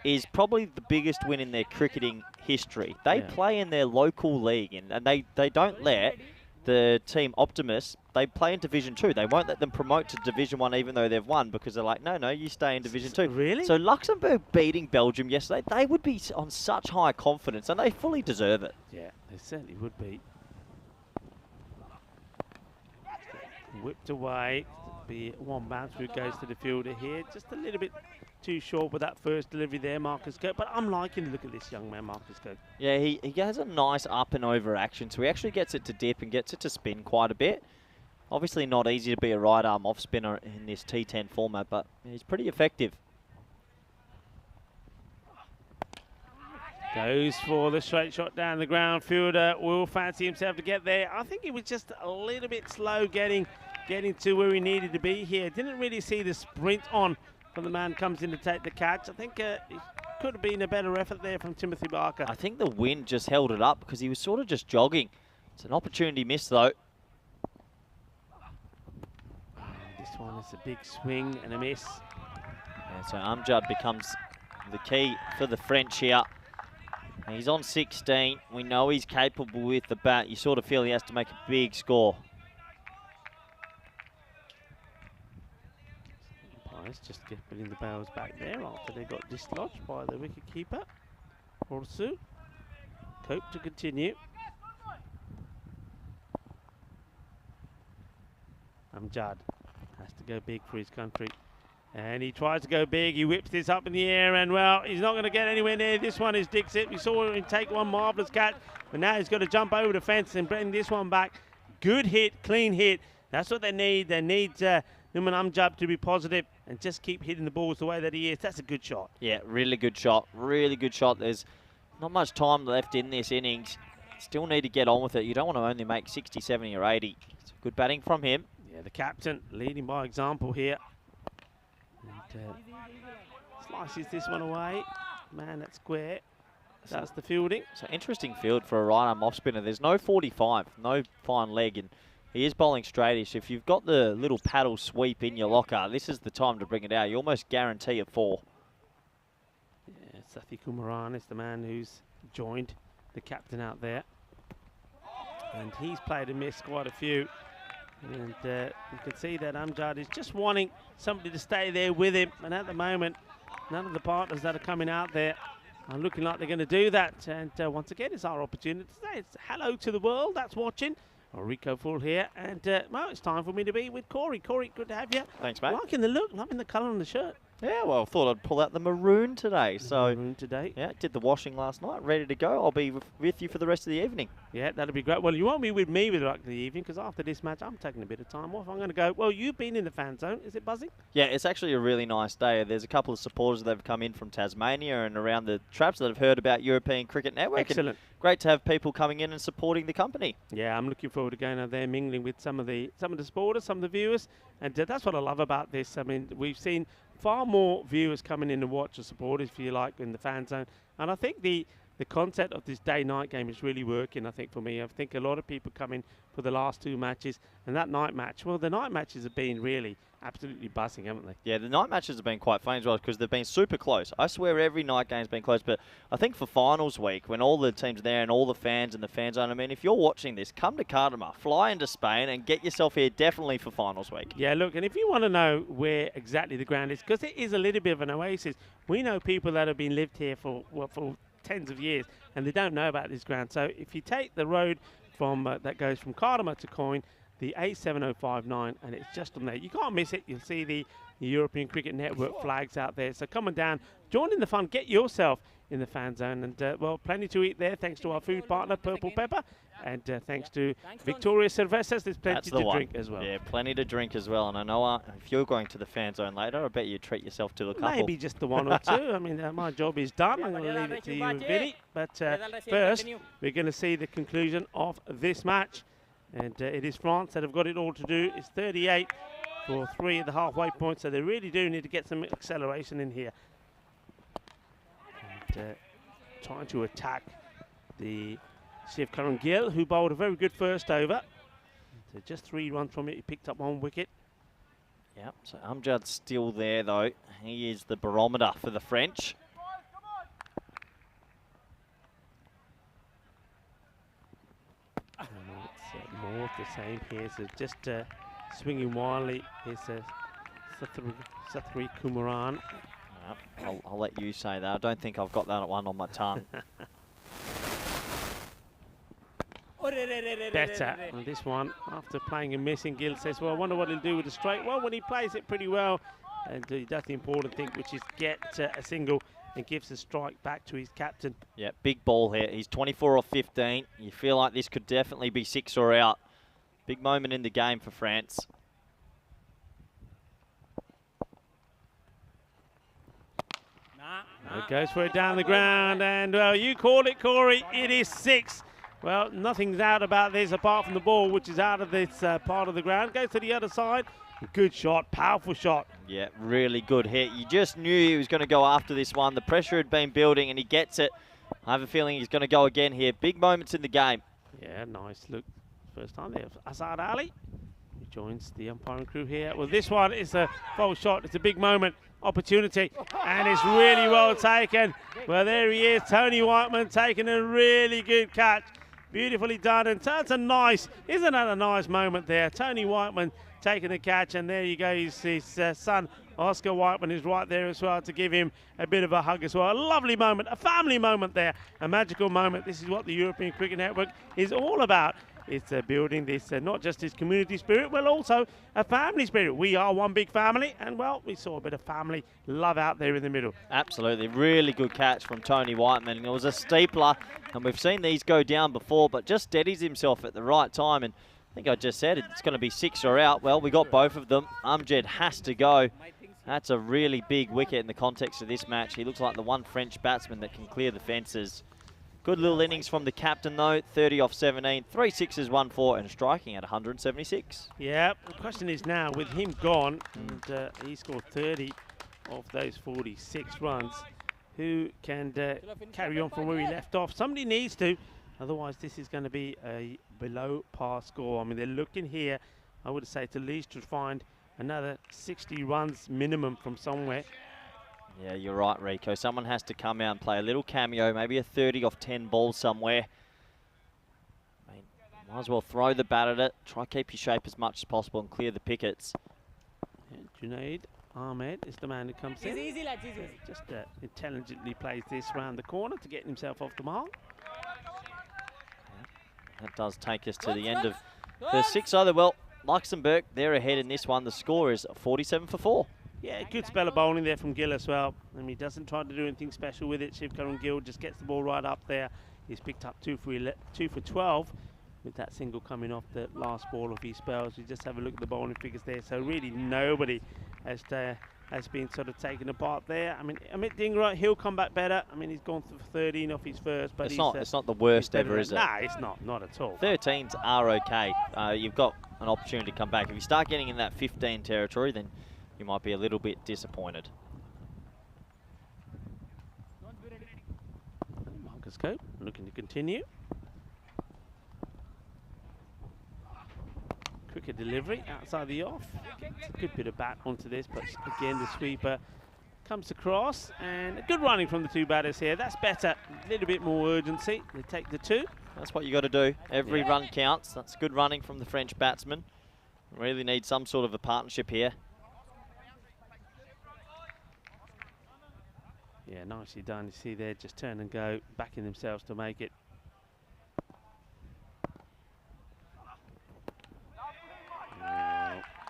is probably the biggest win in their cricketing history. They play in their local league, and they don't let the team Optimus, they play in Division 2. They won't let them promote to Division 1 even though they've won, because they're like, no, you stay in Division 2. Really? So Luxembourg beating Belgium yesterday, they would be on such high confidence, and they fully deserve it. Yeah, they certainly would be. Whipped away. Be one bounce who goes to the fielder here. Just a little bit too short with that first delivery there, Marcus Cope. But I'm liking the look of this young man, Marcus Cope. Yeah, he has a nice up and over action, so he actually gets it to dip and gets it to spin quite a bit. Obviously not easy to be a right arm off spinner in this T10 format, but he's pretty effective. Goes for the straight shot down the ground. Fielder will fancy himself to get there. I think he was just a little bit slow getting to where he needed to be here. Didn't really see the sprint on when the man comes in to take the catch. I think it could have been a better effort there from Timothy Barker. I think the wind just held it up because he was sort of just jogging. It's an opportunity missed though. This one is a big swing and a miss. Yeah, so Amjad becomes the key for the French here. And he's on 16. We know he's capable with the bat. You sort of feel he has to make a big score. Umpires just putting the bails back there after they got dislodged by the wicket keeper. Orsu. Cope to continue. Amjad has to go big for his country. And he tries to go big. He whips this up in the air, and well, he's not going to get anywhere near. This one is Dixit. We saw him take one marvellous catch, but now he's got to jump over the fence and bring this one back. Good hit, clean hit. That's what they need. They need Numan Amjad to be positive and just keep hitting the balls the way that he is. That's a good shot. Yeah, really good shot. Really good shot. There's not much time left in this innings. Still need to get on with it. You don't want to only make 60, 70 or 80. It's good batting from him. Yeah, the captain leading by example here. And, slices this one away. Man, that's square. That's the fielding. So interesting field for a right-arm off-spinner. There's no 45, no fine leg, and he is bowling straightish. If you've got the little paddle sweep in your locker, this is the time to bring it out. You almost guarantee a 4. Yeah, Sathi Kumaran is the man who's joined the captain out there. And he's played and missed quite a few. And you can see that Amjad is just wanting somebody to stay there with him. And at the moment, none of the partners that are coming out there are looking like they're going to do that. And once again, it's our opportunity to say it's hello to the world that's watching. Rico Full here. And well, it's time for me to be with Corey. Corey, good to have you. Thanks, mate. Liking the look, loving the colour on the shirt. Yeah, well, I thought I'd pull out the maroon today. So, Maroon today. yeah, did the washing last night, ready to go. I'll be with you for the rest of the evening. Yeah, that'll be great. Well, you won't be with me with the rest of the evening because after this match, I'm taking a bit of time off. I'm going to go. Well, you've been in the fan zone. Is it buzzing? Yeah, it's actually a really nice day. There's a couple of supporters that have come in from Tasmania and around the traps that have heard about European Cricket Network. Excellent. And great to have people coming in and supporting the company. Yeah, I'm looking forward to going out there, mingling with some of the supporters, some of the viewers, and that's what I love about this. I mean, we've seen far more viewers coming in to watch the supporters, if you like, in the fan zone, and I think the concept of this day-night game is really working. I think for me, I think a lot of people come in for the last two matches, and that night match. Well, the night matches have been really absolutely buzzing, haven't they? Yeah, the night matches have been quite fun as well because they've been super close. I swear every night game's been close, but I think for finals week, when all the teams are there and all the fans in the fan zone, I mean, if you're watching this, come to Cartama, fly into Spain and get yourself here definitely for finals week. Yeah, look, and if you want to know where exactly the ground is, because it is a little bit of an oasis, we know people that have been lived here for tens of years, and they don't know about this ground. So if you take the road from that goes from Cartama to Coyne, the 87059, and it's just on there. You can't miss it. You'll see the European Cricket Network flags out there. So come on down, join in the fun, get yourself in the fan zone, and well, plenty to eat there thanks to our food partner, Purple Pepper, and thanks to Victoria Cervezas. There's plenty to drink as well. Yeah, plenty to drink as well. And I know if you're going to the fan zone later, I bet you treat yourself to a couple. Maybe just the one or two. I mean, my job is done. I'm going to leave it to you and Vinny. But first, we're going to see the conclusion of this match. And it is France that have got it all to do. It's 38 for 3 at the halfway point, so they really do need to get some acceleration in here. And trying to attack the Shiv Karan Gill, who bowled a very good first over. So just 3 runs from it, he picked up 1 wicket. Yep, so Amjad's still there though. He is the barometer for the French. More of the same here, so just swinging wildly is Sathri Kumaran. Yep, I'll let you say that. I don't think I've got that one on my tongue. Better on this one. After playing and missing, Gill says, well, I wonder what he'll do with the straight. Well, when he plays it pretty well, and he does the important thing, which is get a single and gives the strike back to his captain. Yeah, big ball here. He's 24 off 15. You feel like this could definitely be 6 or out. Big moment in the game for France. It goes for it down the ground, and well, you called it, Corey. It is 6. Well, nothing's out about this apart from the ball, which is out of this part of the ground. Goes to the other side. Good shot, powerful shot. Yeah, really good hit. You just knew he was going to go after this one. The pressure had been building, and he gets it. I have a feeling he's going to go again here. Big moments in the game. Yeah, nice. Look, first time there. Azad Ali, who joins the umpiring crew here. Well, this one is a foul shot. It's a big moment, opportunity, and it's really well taken. Well, there he is, Tony Whiteman, taking a really good catch. Beautifully done, and that's a nice, isn't that a nice moment there? Tony Whiteman taking the catch, and there you go, his son Oscar Whiteman is right there as well to give him a bit of a hug as well. A lovely moment, a family moment there, a magical moment. This is what the European Cricket Network is all about. It's building this, not just this community spirit, but also a family spirit. We are one big family, and well, we saw a bit of family love out there in the middle. Absolutely, really good catch from Tony Whiteman. It was a steepler, and we've seen these go down before, but just steadies himself at the right time. And I think I just said it's going to be 6 or out. Well, we got both of them. Amjad has to go. That's a really big wicket in the context of this match. He looks like the one French batsman that can clear the fences. Good little innings from the captain though, 30 off 17, 3 sixes, 1 4, and striking at 176. Yeah, the question is now, with him gone, and he scored 30 of those 46 runs, who can carry on from where he left off? Somebody needs to, otherwise this is going to be a below par score. I mean, they're looking here, I would say, to at least to find another 60 runs minimum from somewhere. Yeah, you're right, Rico. Someone has to come out and play a little cameo, maybe a 30 off 10 ball somewhere. I mean, might as well throw the bat at it, try to keep your shape as much as possible and clear the pickets. And Junaid Ahmed is the man who comes in. Easy, lads, easy. Just intelligently plays this round the corner to get himself off the mark. Yeah, that does take us to the end of the 6 other. Well, Luxembourg, they're ahead in this one. The score is 47 for 4. Yeah, good spell of bowling there from Gill as well. I mean, he doesn't try to do anything special with it. Shivkaran Gill just gets the ball right up there. He's picked up 2 for 12 with that single coming off the last ball of his spells. You just have a look at the bowling figures there. So really nobody has been sort of taken apart there. I mean, Amit Dhingra, he'll come back better. I mean, he's gone for 13 off his first, but it's not the worst ever, is it? Nah, it's not at all. 13s are okay. You've got an opportunity to come back. If you start getting in that 15 territory, then you might be a little bit disappointed. Marcus Cope looking to continue. Cricket delivery outside the off. Gets a good bit of bat onto this, but again the sweeper comes across, and good running from the two batters here. That's better. A little bit more urgency. They take the 2. That's what you got to do. Every run counts. That's good running from the French batsman. Really need some sort of a partnership here. Yeah, nicely done. You see there, just turn and go, backing themselves to make it.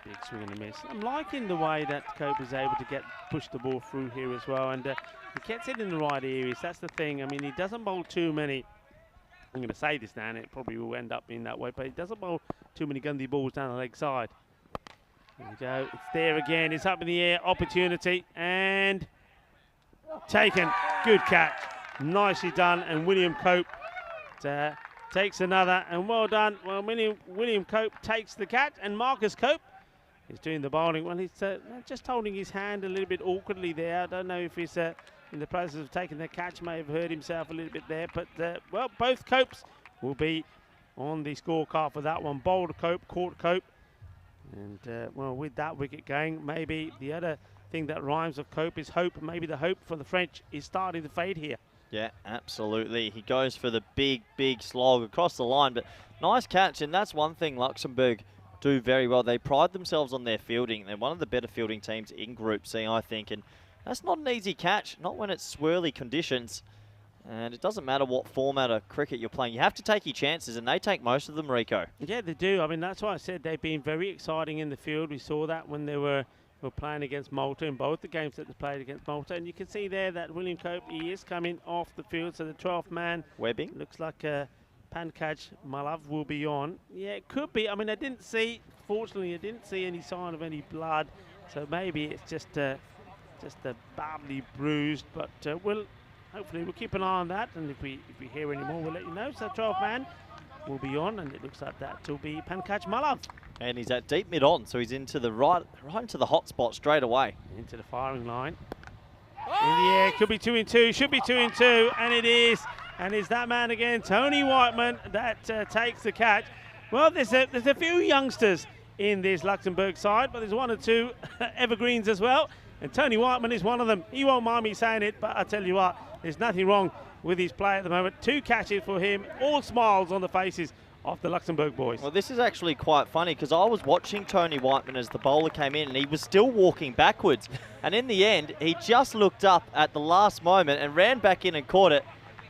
Big swing and a miss. I'm liking the way that Cope is able to push the ball through here as well, and he gets it in the right areas. That's the thing. I mean, he doesn't bowl too many. I'm going to say this now, and it probably will end up being that way, but he doesn't bowl too many gundy balls down the leg side. There we go. It's there again. It's up in the air. Opportunity, and taken. Good catch. Nicely done. And William Cope takes another. And well done. Well, William Cope takes the catch. And Marcus Cope is doing the bowling. Well, he's just holding his hand a little bit awkwardly there. I don't know if he's in the process of taking the catch. May have hurt himself a little bit there. But, well, both Copes will be on the scorecard for that one. Bowled Cope, caught Cope. And, well, with that wicket going, maybe the other thing that rhymes with Cope is hope. Maybe the hope for the French is starting to fade here. Yeah, absolutely. He goes for the big slog across the line, but nice catch, and that's one thing Luxembourg do very well. They pride themselves on their fielding. They're one of the better fielding teams in Group C, I think, and that's not an easy catch, not when it's swirly conditions. And it doesn't matter what format of cricket you're playing. You have to take your chances, and they take most of them, Rico. Yeah, they do. I mean, that's why I said they've been very exciting in the field. We saw that when they were playing against Malta in both the games that they played against Malta. And you can see there that William Cope, he is coming off the field. So the 12th man. Webbing. Looks like Pankaj Malav will be on. Yeah, it could be. I mean, fortunately, I didn't see any sign of any blood. So maybe it's just badly bruised. But hopefully we'll keep an eye on that. And if we hear any more, we'll let you know. So 12th man will be on. And it looks like that will be Pankaj Malav. And he's at deep mid-on, so he's into the right into the hot spot straight away. Into the firing line. In the air, could be 2 in 2, should be 2 in 2, and it is. And it's that man again, Tony Whiteman, that takes the catch. Well, there's a few youngsters in this Luxembourg side, but there's 1 or 2 evergreens as well. And Tony Whiteman is one of them. He won't mind me saying it, but I tell you what, there's nothing wrong with his play at the moment. 2 catches for him, all smiles on the faces of the Luxembourg boys. Well, this is actually quite funny because I was watching Tony Whiteman as the bowler came in and he was still walking backwards. And in the end, he just looked up at the last moment and ran back in and caught it.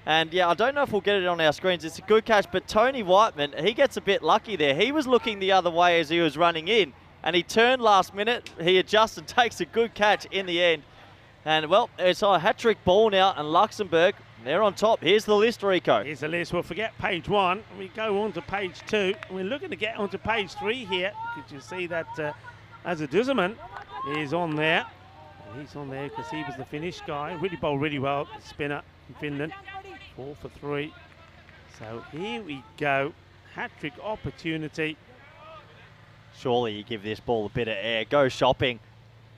And yeah, I don't know if we'll get it on our screens. It's a good catch, but Tony Whiteman, he gets a bit lucky there. He was looking the other way as he was running in and he turned last minute. He adjusts and takes a good catch in the end. And well, it's a hat-trick ball now and Luxembourg, they're on top. Here's the list, Rico. Here's the list. We'll forget page 1. We go on to page 2. We're looking to get onto page 3 here. Could you see that Azaduzaman is on there? And he's on there because he was the Finnish guy. Really bowled really well. The spinner in Finland. 4 for 3. So here we go. Hat-trick opportunity. Surely you give this ball a bit of air. Go shopping.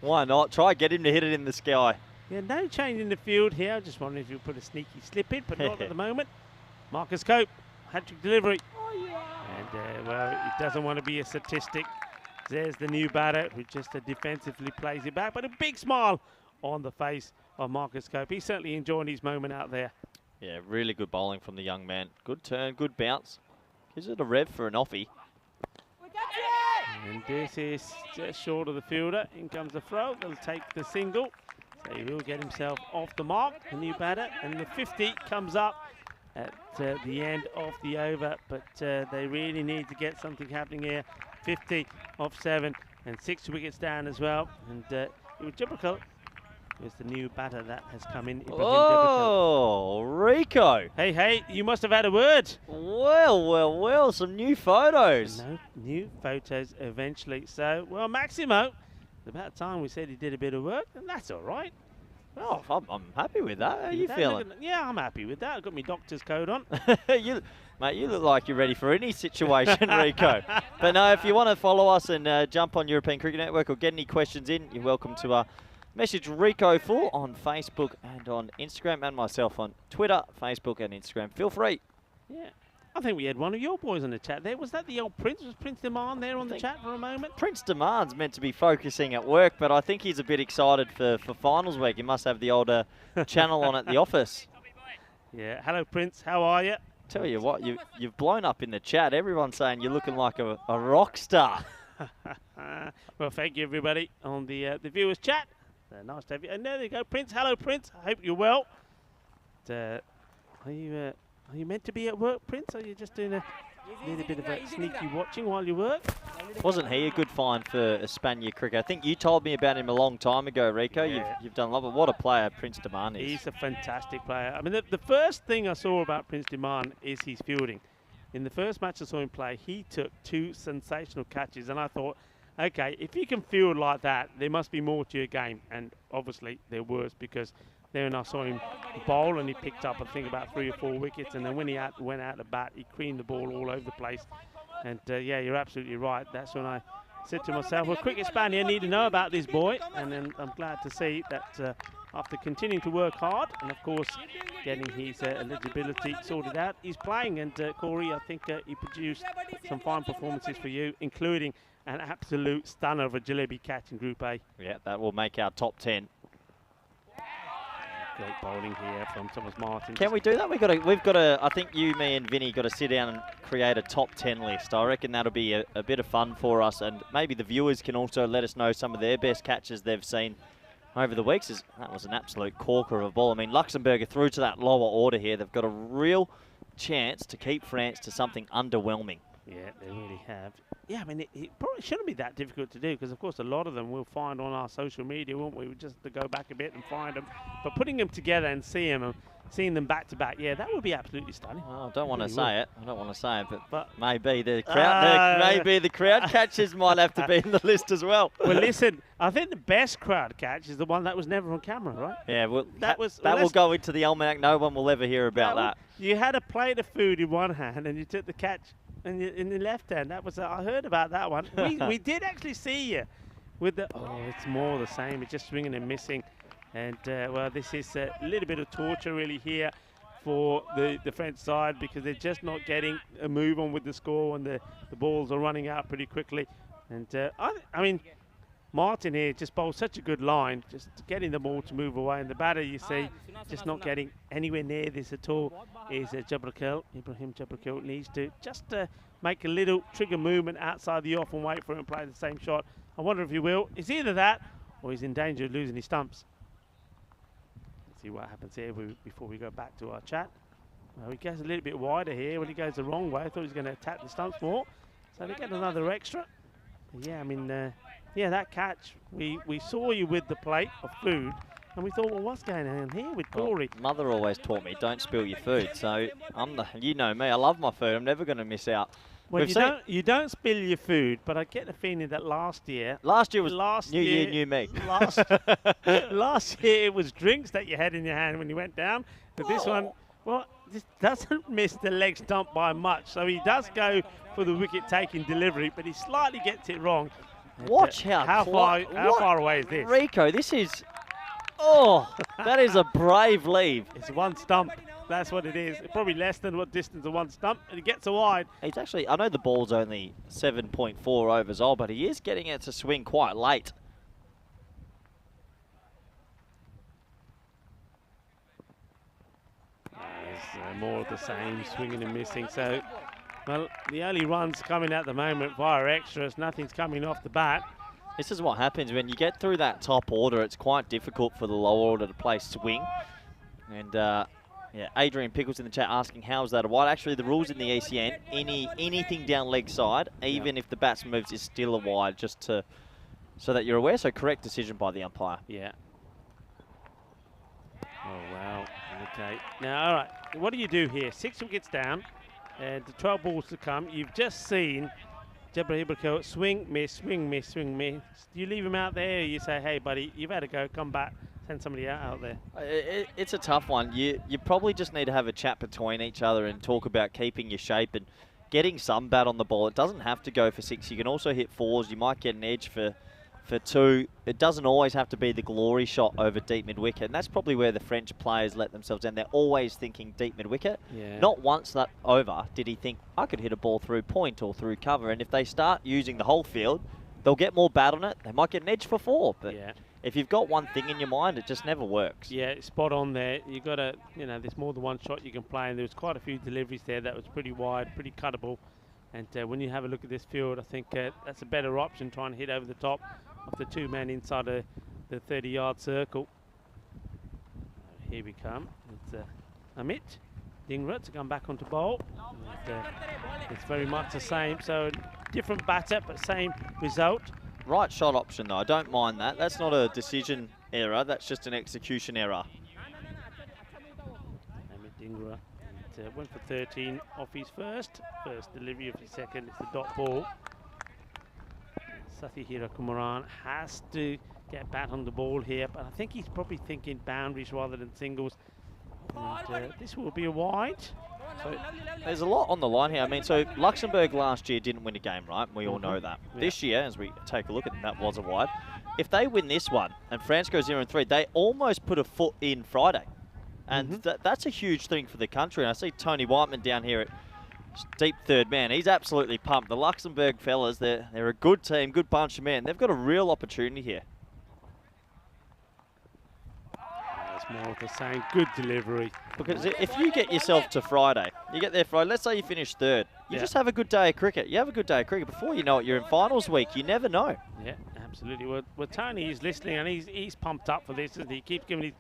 Why not? Try get him to hit it in the sky. Yeah, no change in the field here. I just wondering if you'll put a sneaky slip in, but not at the moment. Marcus Cope, hat-trick delivery. And, well, he doesn't want to be a statistic. There's the new batter who just defensively plays it back. But a big smile on the face of Marcus Cope. He's certainly enjoying his moment out there. Yeah, really good bowling from the young man. Good turn, good bounce. Gives it a rev for an offie. And this is just short of the fielder. In comes the throw. They'll take the single. So he will get himself off the mark, the new batter, and the 50 comes up at the end of the over, but they really need to get something happening here. 50 off 7 and 6 wickets down as well, and Jabrakel is the new batter that has come in. Ibrahim Jabrakel. Oh, Rico. Hey, you must have had a word. Well, some new photos. No new photos eventually. So, well, Maximo, it's about time we said he did a bit of work, and that's all right. Oh, I'm happy with that. How are you That feeling? Yeah, I'm happy with that. I've got my doctor's coat on. Mate, you look like you're ready for any situation, Rico. But no, if you want to follow us and jump on European Cricket Network or get any questions in, you're welcome to message Rico Full on Facebook and on Instagram, and myself on Twitter, Facebook and Instagram. Feel free. Yeah. I think we had one of your boys on the chat there. Was that the old Prince? Was Prince Demand there on the chat for a moment? Prince Demand's meant to be focusing at work, but I think he's a bit excited for finals week. He must have the older channel on at the office. Yeah. Hello, Prince. How are you? Tell you what, you've blown up in the chat. Everyone's saying you're looking like a rock star. Well, thank you, everybody, on the viewers chat. Nice to have you. And there you go, Prince. Hello, Prince. I hope you're well. Are you meant to be at work, Prince? Or are you just doing a little bit of a sneaky watching while you work? Wasn't he a good find for Espana cricket? I think you told me about him a long time ago, Rico. Yeah. You've done a lot, but what a player Prince Demand is. He's a fantastic player. I mean, the first thing I saw about Prince Demand is his fielding. In the first match I saw him play, he took 2 sensational catches, and I thought, okay, if you can field like that, there must be more to your game. And obviously there was, because then I saw him bowl and he picked up, I think, about 3 or 4 wickets. And then when he went out to bat, he creamed the ball all over the place. And yeah, you're absolutely right. That's when I said to myself, well, Cricket Spaniard need to know about this boy. And then I'm glad to see that after continuing to work hard and, of course, getting his eligibility sorted out, he's playing. And Corey, I think he produced some fine performances for you, including an absolute stunner of a Jalebi catch in Group A. Yeah, that will make our top 10. Great bowling here from Thomas Martin. Can we do that? We've got to. I think you, me, and Vinny got to sit down and create a top 10 list. I reckon that'll be a bit of fun for us, and maybe the viewers can also let us know some of their best catches they've seen over the weeks. That was an absolute corker of a ball. I mean, Luxembourg are through to that lower order here. They've got a real chance to keep France to something underwhelming. Yeah, they really have. Yeah, I mean, it probably shouldn't be that difficult to do, because, of course, a lot of them we'll find on our social media, won't we? We just have to go back a bit and find them. But putting them together and seeing them back to back, yeah, that would be absolutely stunning. Oh, I don't want to Really say would. it. I don't want to say it, but But- maybe the crowd, maybe the crowd catches might have to be in the list as well. Well, listen, I think the best crowd catch is the one that was never on camera, right? Yeah, well, That that will let's- go into the almanac. No one will ever hear about that. You had a plate of food in one hand and you took the catch in the left hand. That was I heard about that one. We did actually see you with the. Oh, it's more the same. It's just swinging and missing, and well, this is a little bit of torture really here for the French side, because they're just not getting a move on with the score, and the balls are running out pretty quickly. And I mean, Martin here just bowled such a good line, just getting the ball to move away. And the batter, you see, just not getting anywhere near this at all, is Jabrakel. Ibrahim Jabrakel needs to just make a little trigger movement outside the off and wait for him to play the same shot. I wonder if he will. It's either that or he's in danger of losing his stumps. Let's see what happens here before we go back to our chat. Well, he goes a little bit wider here. When he goes the wrong way, I thought he was going to attack the stumps more. So they get another extra. Yeah, I mean... yeah, that catch, we saw you with the plate of food, and we thought, well, what's going on here with Corey? Well, Mother always taught me, don't spill your food. So you know me, I love my food. I'm never going to miss out. Well, you don't spill your food, but I get the feeling that last year was new year, new me. Last year it was drinks that you had in your hand when you went down. But this one, well, this doesn't miss the leg stump by much. So he does go for the wicket-taking delivery, but he slightly gets it wrong. Watch how far away is this? Rico, this is... Oh, that is a brave leave. It's one stump. That's what it is. It's probably less than what distance of one stump, and he gets a wide. He's actually... I know the ball's only 7.4 overs old, but he is getting it to swing quite late. There's more of the same, swinging and missing. So, well, the only runs coming at the moment via extras. Nothing's coming off the bat. This is what happens when you get through that top order. It's quite difficult for the lower order to play swing. And yeah, Adrian Pickles in the chat asking how is that a wide. Actually, the rules in the ECN, anything down leg side, even if the batsman moves, is still a wide, just to so that you're aware. So correct decision by the umpire. Yeah. Oh, wow. Okay. Now, all right. What do you do here? 6 wickets down and 12 balls to come. You've just seen Jabra Ibrahim swing, miss, swing, miss, swing, miss. Do you leave him out there or you say, hey, buddy, you've had to go, come back, send somebody out there? It's a tough one. You probably just need to have a chat between each other and talk about keeping your shape and getting some bat on the ball. It doesn't have to go for 6. You can also hit 4s. You might get an edge for 2. It doesn't always have to be the glory shot over deep mid-wicket, and that's probably where the French players let themselves down. They're always thinking deep mid-wicket. Yeah. Not once that over did he think, I could hit a ball through point or through cover, and if they start using the whole field, they'll get more bat on it. They might get an edge for 4, but if you've got one thing in your mind, it just never works. Yeah, spot on there. You've got to, there's more than one shot you can play, and there was quite a few deliveries there that was pretty wide, pretty cuttable. And when you have a look at this field, I think that's a better option, trying to hit over the top of the 2 men inside the 30-yard circle. Here we come. It's Amit Dhingra to come back onto bowl. And, it's very much the same. So different batter, but same result. Right shot option, though. I don't mind that. That's not a decision error. That's just an execution error. Amit Dhingra went for 13 off his first delivery of his second. It's the dot ball. Sathihira Kumaran has to get bat on the ball here, but I think he's probably thinking boundaries rather than singles. And, this will be a wide. So there's a lot on the line here. I mean, so Luxembourg last year didn't win a game, right? We all know that. Yeah. This year, as we take a look at that, was a wide. If they win this one and France goes 0-3, they almost put a foot in Friday. And that's a huge thing for the country. And I see Tony Whiteman down here at deep third man. He's absolutely pumped. The Luxembourg fellas, they're a good team, good bunch of men. They've got a real opportunity here. It's more of the same. Good delivery. Because if you get yourself to Friday, you get there Friday, let's say you finish third, you just have a good day of cricket. You have a good day of cricket. Before you know it, you're in finals week. You never know. Yeah, absolutely. Well Tony is listening, and he's pumped up for this, isn't he? He keeps giving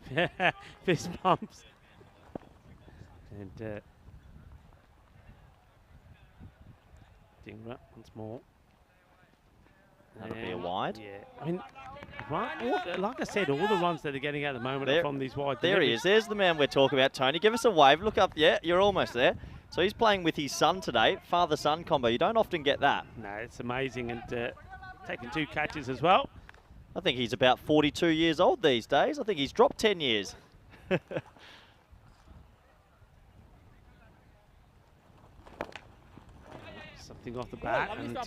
his fist bumps. And Dhingra once more. That'll be a wide. Yeah, I mean, like I said, all the runs that they're getting at the moment are from these wide. There he is. There's the man we're talking about, Tony. Give us a wave. Look up. Yeah, you're almost there. So he's playing with his son today. Father-son combo. You don't often get that. No, it's amazing. And taking 2 catches as well. I think he's about 42 years old these days. I think he's dropped 10 years. Something off the bat, and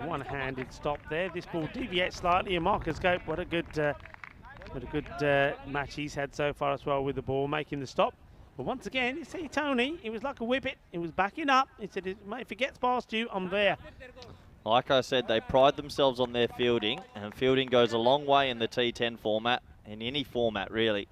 one-handed stop there. This ball deviates slightly, and Marcus Gope, what a good match he's had so far as well with the ball, making the stop. But once again, you see Tony, he was like a whippet. He was backing up. He said, if it gets past you, I'm there. Like I said, they pride themselves on their fielding, and fielding goes a long way in the T10 format, in any format, really.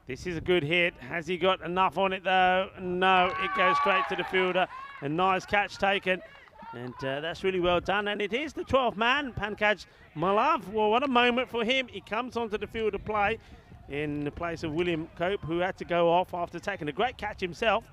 This is a good hit. Has he got enough on it, though? No, it goes straight to the fielder. A nice catch taken. And that's really well done. And it is the 12th man, Pankaj Malav. Well, what a moment for him. He comes onto the field of play in the place of William Cope, who had to go off after taking a great catch himself.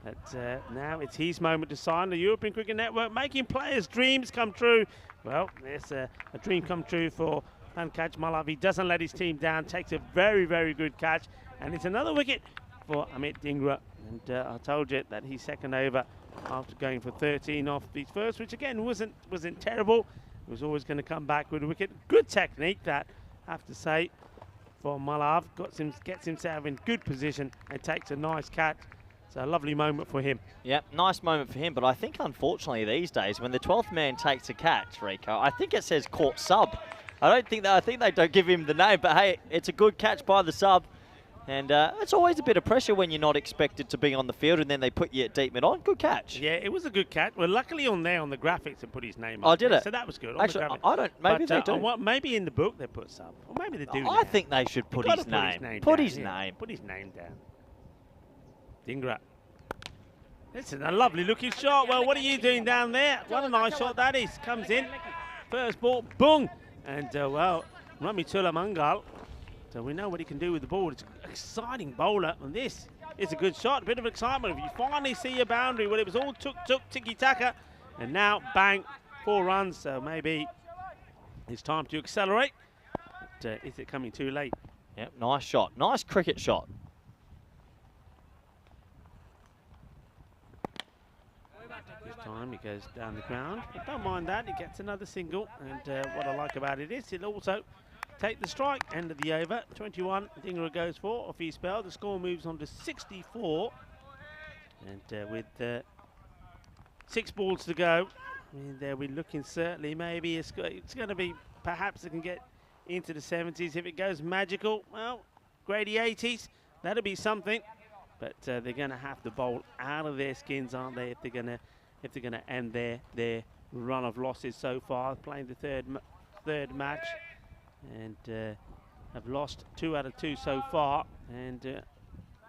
But now it's his moment to sign. The European Cricket Network making players' dreams come true. Well, there's a dream come true for Pankaj Malav. He doesn't let his team down, takes a very, very good catch. And it's another wicket for Amit Dhingra. And I told you that his second over after going for 13 off his first, which again wasn't terrible. He was always going to come back with a wicket. Good technique, that, I have to say, for Malav. Gets himself in good position and takes a nice catch. It's a lovely moment for him. Yeah, nice moment for him. But I think, unfortunately, these days, when the 12th man takes a catch, Rico, I think it says caught sub. I think they don't give him the name, but hey, it's a good catch by the sub. And it's always a bit of pressure when you're not expected to be on the field and then they put you at deep mid on. Good catch. Yeah, it was a good catch. Well, luckily on the graphics, it put his name on. Oh, did there, it? So that was good. Actually, I don't. Maybe they do. Maybe in the book they put sub. Or maybe they do. I think they should put his name. Put his name. Put his name down. Dhingra. This is a lovely looking shot. Well, what are you doing down there? What a nice shot that is. Comes in. First ball. Boom. And, well, Ramitula Mangal. So we know what he can do with the ball. It's an exciting bowler. And this It's a good shot, a bit of excitement. If you finally see your boundary, well, it was all tiki-taka, and now, bang, 4 runs. So maybe it's time to accelerate. But, is it coming too late? Yep, nice shot. Nice cricket shot. This time he goes down the ground. But don't mind that, he gets another single. And what I like about it is he'll also take the strike, end of the over. 21, Dingra goes for off his spell. The score moves on to 64. And with 6 balls to go, I mean, there we're looking certainly maybe it's going to be, perhaps it can get into the 70s. If it goes magical, well, grady 80s, that'll be something. But they're going to have to bowl out of their skins, aren't they, if they're going to end their run of losses so far, playing the third match, and have lost 2 out of 2 so far, and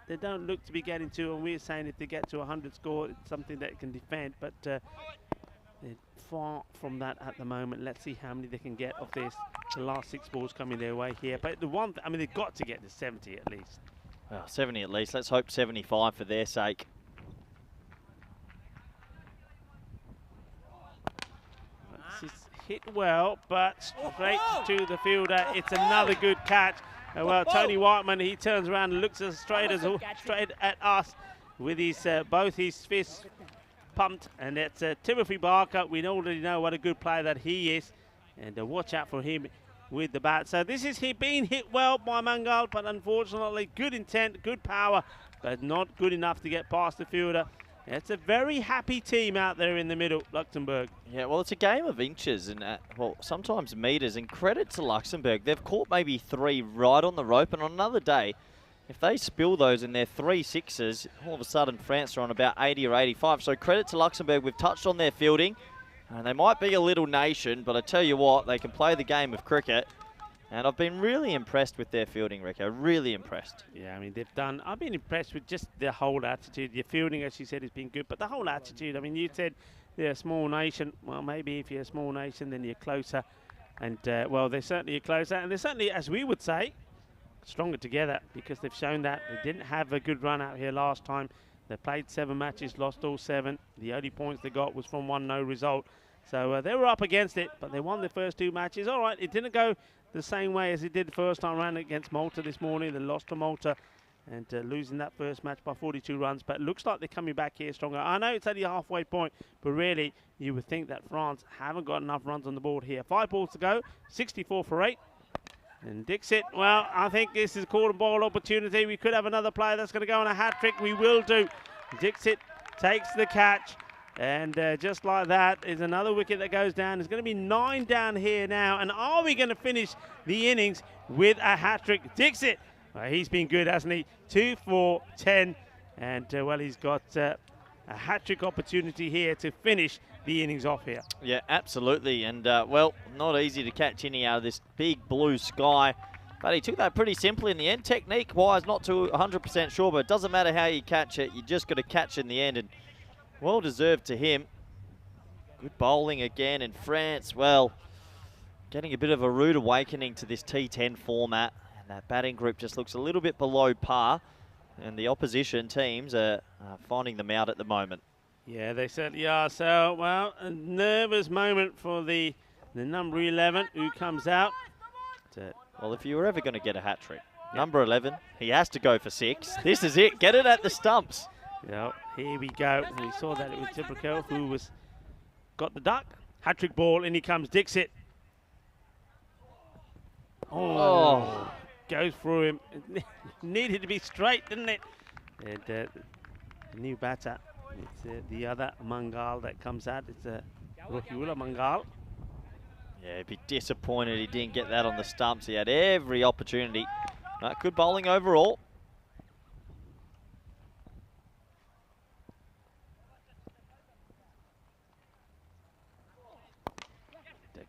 they don't look to be getting to, and we're saying if they get to 100 score, it's something that can defend, but they're far from that at the moment. Let's see how many they can get of this. The last 6 balls coming their way here, but the one, I mean, they've got to get to 70 at least. Well, 70 at least. Let's hope 75 for their sake. This is hit well, but straight to the fielder. It's another good catch. Well, Tony Whiteman, he turns around and looks straight at us with his both his fists pumped, and it's Timothy Barker. We already know what a good player that he is, and watch out for him with the bat. So this is being hit well by Mangal, but unfortunately good intent, good power, but not good enough to get past the fielder. It's a very happy team out there in the middle, Luxembourg. Yeah, well, it's a game of inches and, well, sometimes metres, and credit to Luxembourg. They've caught maybe 3 right on the rope, and on another day, if they spill those and they're 3 sixes, all of a sudden France are on about 80 or 85. So credit to Luxembourg. We've touched on their fielding. And they might be a little nation, but I tell you what, they can play the game of cricket. And I've been really impressed with their fielding, Rico. Really impressed. Yeah, I mean, I've been impressed with just their whole attitude. Your fielding, as you said, has been good, but the whole attitude, I mean, you said they're a small nation. Well, maybe if you're a small nation, then you're closer. And, well, they're certainly closer. And they're certainly, as we would say, stronger together, because they've shown that they didn't have a good run out here last time. They played 7 matches, lost all 7. The only points they got was from 1 no result. So they were up against it, but they won the first 2 matches. All right, it didn't go the same way as it did the first time round against Malta this morning. They lost to Malta and losing that first match by 42 runs. But it looks like they're coming back here stronger. I know it's only a halfway point, but really you would think that France haven't got enough runs on the board here. 5 balls to go, 64 for 8. And Dixit, well, I think this is a quarter ball opportunity. We could have another player that's going to go on a hat-trick. We will do. Dixit takes the catch. And just like that is another wicket that goes down. There's going to be 9 down here now. And are we going to finish the innings with a hat-trick? Dixit, well, he's been good, hasn't he? 2 for 10. And, well, he's got a hat-trick opportunity here to finish the innings off here. Yeah, absolutely. And, well, not easy to catch any out of this big blue sky. But he took that pretty simply in the end. Technique-wise, not too 100% sure, but it doesn't matter how you catch it. You just got to catch it in the end. And well deserved to him. Good bowling again in France. Well, getting a bit of a rude awakening to this T10 format. And that batting group just looks a little bit below par. And the opposition teams are finding them out at the moment. Yeah, they certainly are. So, well, a nervous moment for the number 11 who comes out. Well, if you were ever going to get a hat-trick, number 11, he has to go for 6. This is it. Get it at the stumps. Yeah, here we go. We saw that it was Tibrikel who got the duck. Hat-trick ball, and here comes Dixit. Oh, goes through him. It needed to be straight, didn't it? And the new batter, it's the other Mangal that comes out. It's Rohiula Mangal. Yeah, he'd be disappointed he didn't get that on the stumps. He had every opportunity. Good bowling overall.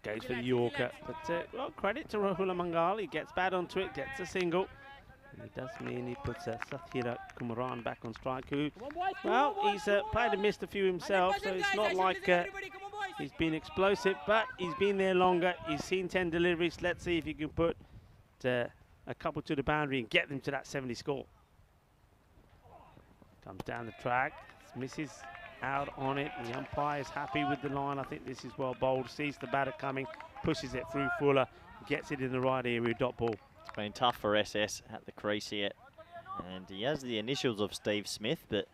Goes for the Yorker, but well, credit to Rahula Mangal. He gets bad onto it, gets a single. And it does mean he puts Sathira Kumaran back on strike, who, well, he's played and missed a few himself, so it's not like he's been explosive, but he's been there longer. He's seen 10 deliveries. Let's see if he can put a couple to the boundary and get them to that 70 score. Comes down the track, misses out on it. The umpire is happy with the line. I think this is well bowled. Sees the batter coming, pushes it through Fuller, gets it in the right area, dot ball. It's been tough for SS at the crease here. And he has the initials of Steve Smith, but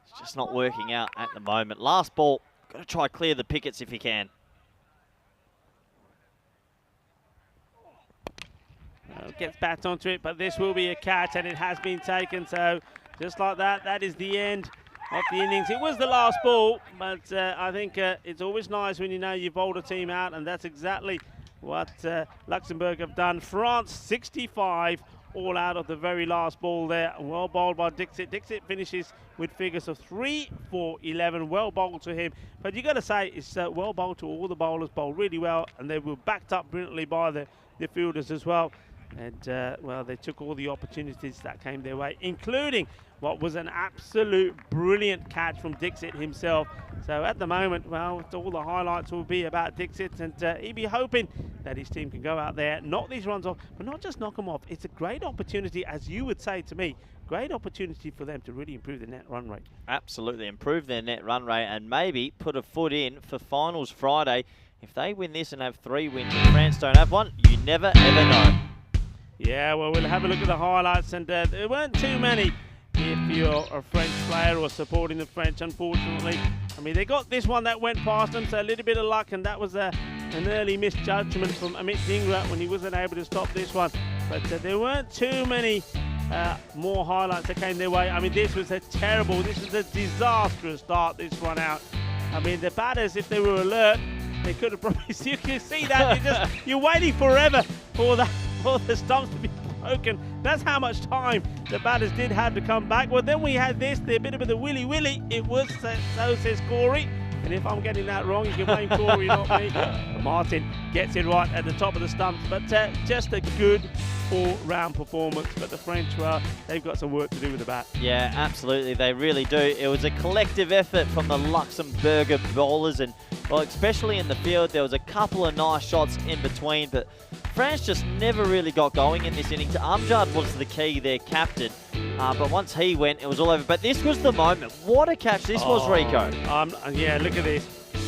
it's just not working out at the moment. Last ball, got to try clear the pickets if he can. Gets back onto it, but this will be a catch, and it has been taken. So just like that, that is the end of the innings. It was the last ball, but I think it's always nice when you know you've bowled a team out, and that's exactly what Luxembourg have done. France 65 all out of the very last ball there. Well bowled by Dixit. Dixit finishes with figures of 3 for 11. Well bowled to him. But you got to say, it's well bowled to all the bowlers. Bowled really well, and they were backed up brilliantly by the fielders as well. And, well, they took all the opportunities that came their way, including what was an absolute brilliant catch from Dixit himself. So at the moment, well, all the highlights will be about Dixit, and he'll be hoping that his team can go out there, knock these runs off, but not just knock them off. It's a great opportunity, as you would say to me, great opportunity for them to really improve the net run rate. Absolutely, improve their net run rate and maybe put a foot in for finals Friday. If they win this and have 3 wins and France don't have one, you never ever know. Yeah, well, we'll have a look at the highlights, and there weren't too many if you're a French player or supporting the French, unfortunately. I mean, they got this one that went past them, so a little bit of luck, and that was an early misjudgment from Amit Dhingra when he wasn't able to stop this one. But there weren't too many more highlights that came their way. I mean, this was a disastrous start, this run out. I mean, the batters, if they were alert, they could have probably, you can see that, you're waiting forever for the stumps to be broken. That's how much time the batters did have to come back. Well, then we had this, the bit of the willy-willy. It was, so says Corey. And if I'm getting that wrong, you can blame Corey, not me. Martin gets it right at the top of the stumps. But just a good all-round performance. But the French, well, they've got some work to do with the bat. Yeah, absolutely. They really do. It was a collective effort from the Luxembourger bowlers. And, well, especially in the field, there was a couple of nice shots in between. But France just never really got going in this innings. Amjad was the key, their captain. But once he went, it was all over. But this was the moment. What a catch this was, Rico. Yeah, look at this.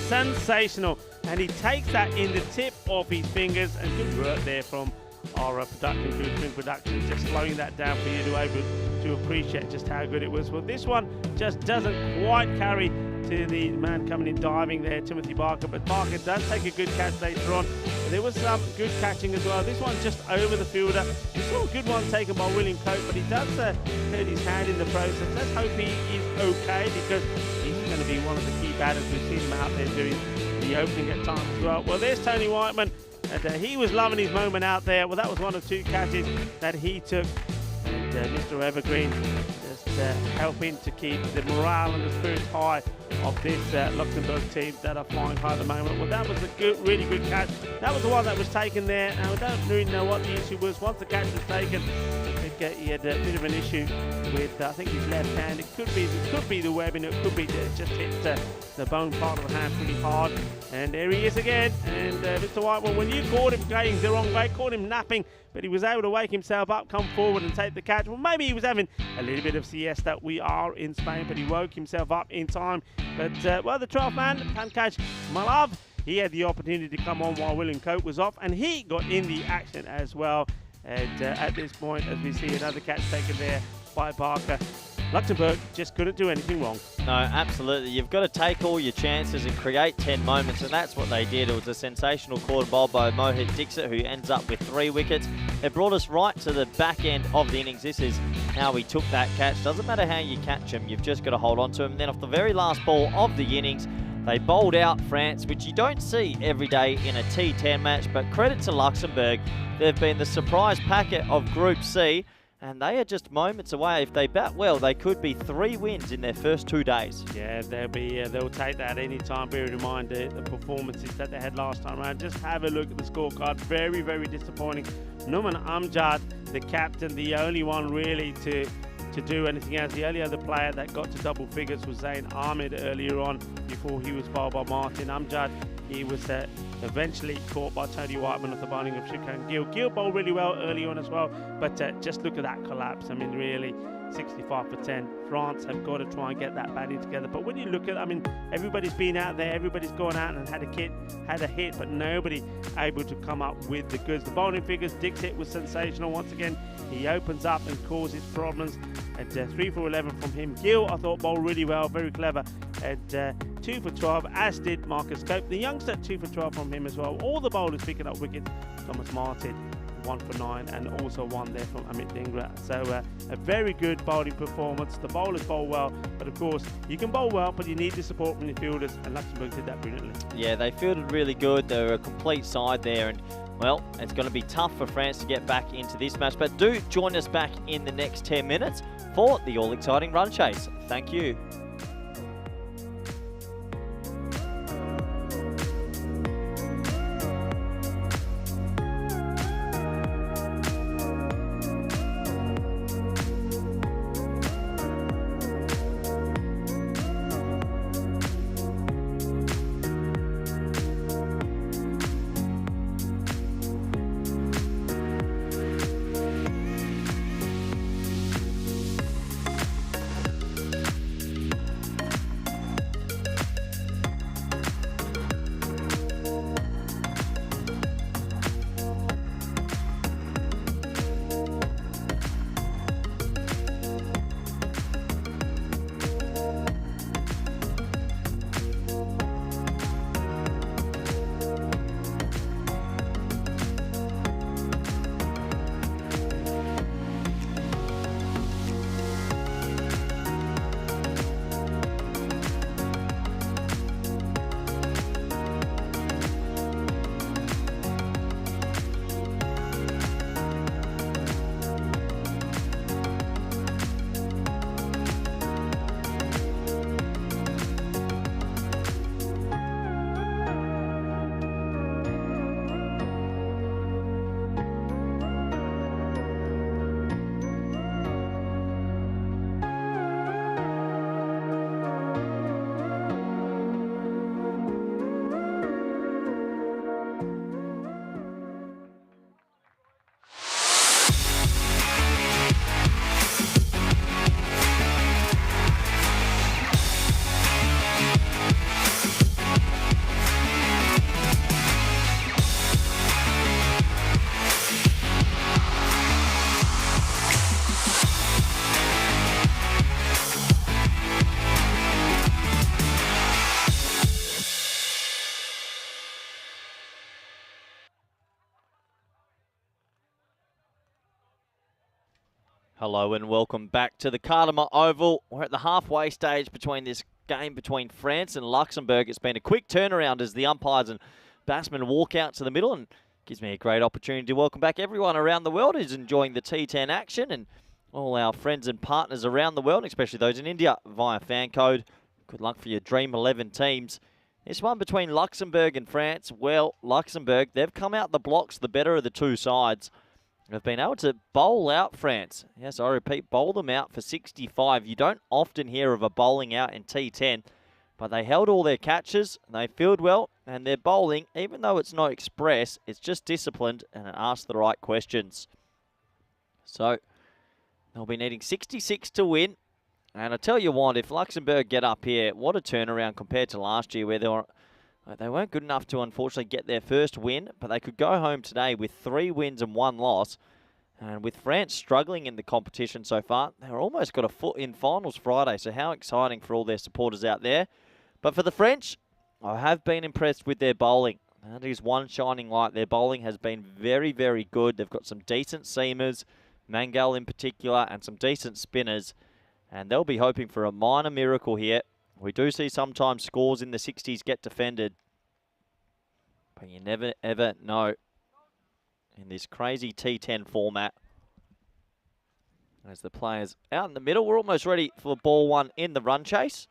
Sensational. And he takes that in the tip of his fingers. And good work there from our production crew, Twin Production, just slowing that down for you to be able to appreciate just how good it was. Well, this one just doesn't quite carry to the man coming in diving there, Timothy Barker. But Barker does take a good catch later on. There was some good catching as well. This one just over the fielder. We saw a good one taken by William Cope, but he does hurt his hand in the process. Let's hope he is okay, because he's going to be one of the key batters. We've seen him out there doing the opening at times as well. Well, there's Tony Whiteman, and he was loving his moment out there. Well, that was one of 2 catches that he took. And Mr. Evergreen just helping to keep the morale and the spirits high of this Luxembourg team that are flying high at the moment. Well, that was a really good catch. That was the one that was taken there. Now, we don't really know what the issue was. Once the catch was taken, I think he had a bit of an issue with, I think, his left hand. It could be the webbing. It could be that it just hit the bone part of the hand pretty hard. And there he is again. And Mr. Whiteman, when you caught him going the wrong way, caught him napping, but he was able to wake himself up, come forward and take the catch. Well, maybe he was having a little bit of siesta. We are in Spain, but he woke himself up in time. But, well, the 12th man, Pankaj Malav, he had the opportunity to come on while William Cope was off, and he got in the action as well. And at this point, as we see another catch taken there by Barker, Luxembourg just couldn't do anything wrong. No, absolutely. You've got to take all your chances and create 10 moments, and that's what they did. It was a sensational quarter bowl by Mohit Dixit, who ends up with 3 wickets. It brought us right to the back end of the innings. This is how he took that catch. Doesn't matter how you catch him, you've just got to hold on to him. And then off the very last ball of the innings, they bowled out France, which you don't see every day in a T10 match, but credit to Luxembourg. They've been the surprise packet of Group C, and they are just moments away. If they bat well, they could be 3 wins in their first 2 days. Yeah, they'll take that any time, bearing in mind the performances that they had last time around. Just have a look at the scorecard. Very, very disappointing. Numan Amjad, the captain, the only one really to do anything else. The only other player that got to double figures was Zain Ahmed earlier on, before he was bowled by Martin. Amjad, he was eventually caught by Tony Whiteman off the bowling of Shukran Gill. Gill bowled really well early on as well, but just look at that collapse. I mean, really, 65 for 10. France have got to try and get that batting together. But when you look at, I mean, everybody's been out there, everybody's gone out and had a hit, but nobody able to come up with the goods. The bowling figures, Dick's hit was sensational once again. He opens up and causes problems. And 3 for 11 from him. Gill, I thought, bowled really well, very clever. And 2 for 12, as did Marcus Cope. The youngster, 2 for 12 from him as well. All the bowlers picking up wickets. Thomas Martin, 1 for 9, and also 1 there from Amit Dhingra. So a very good bowling performance. The bowlers bowl well, but of course, you can bowl well, but you need the support from your fielders, and Luxembourg did that brilliantly. Yeah, they fielded really good. They were a complete side there, and well, it's going to be tough for France to get back into this match, but do join us back in the next 10 minutes for the all-exciting run chase. Thank you. Hello and welcome back to the Cartama Oval. We're at the halfway stage between this game between France and Luxembourg. It's been a quick turnaround as the umpires and batsmen walk out to the middle, and gives me a great opportunity to welcome back everyone around the world who's enjoying the T10 action, and all our friends and partners around the world, especially those in India via fan code. Good luck for your Dream11 teams. This one between Luxembourg and France. Well, Luxembourg, they've come out the blocks the better of the two sides. Have been able to bowl out France. Yes, I repeat, bowl them out for 65. You don't often hear of a bowling out in T10, but they held all their catches, they fielded well, and their bowling, even though it's not express, it's just disciplined and it asks the right questions. So, they'll be needing 66 to win. And I tell you what, if Luxembourg get up here, what a turnaround compared to last year where they weren't good enough to unfortunately get their first win, but they could go home today with 3 wins and 1 loss. And with France struggling in the competition so far, they've almost got a foot in finals Friday. So how exciting for all their supporters out there. But for the French, I have been impressed with their bowling. That is one shining light. Their bowling has been very, very good. They've got some decent seamers, Mangal in particular, and some decent spinners. And they'll be hoping for a minor miracle here. We do see sometimes scores in the 60s get defended, but you never, ever know in this crazy T10 format. As the players out in the middle, we're almost ready for ball 1 in the run chase.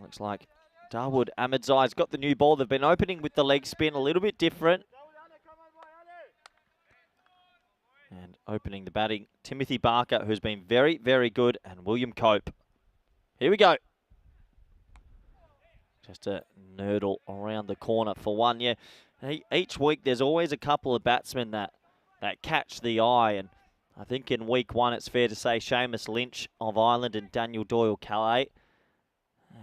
Looks like Dawood Ahmedzai's got the new ball. They've been opening with the leg spin, a little bit different. And opening the batting, Timothy Barker, who's been very, very good, and William Cope. Here we go. Just a nurdle around the corner for one. Yeah, each week there's always a couple of batsmen that catch the eye, and I think in week 1 it's fair to say Seamus Lynch of Ireland and Daniel Doyle Calais.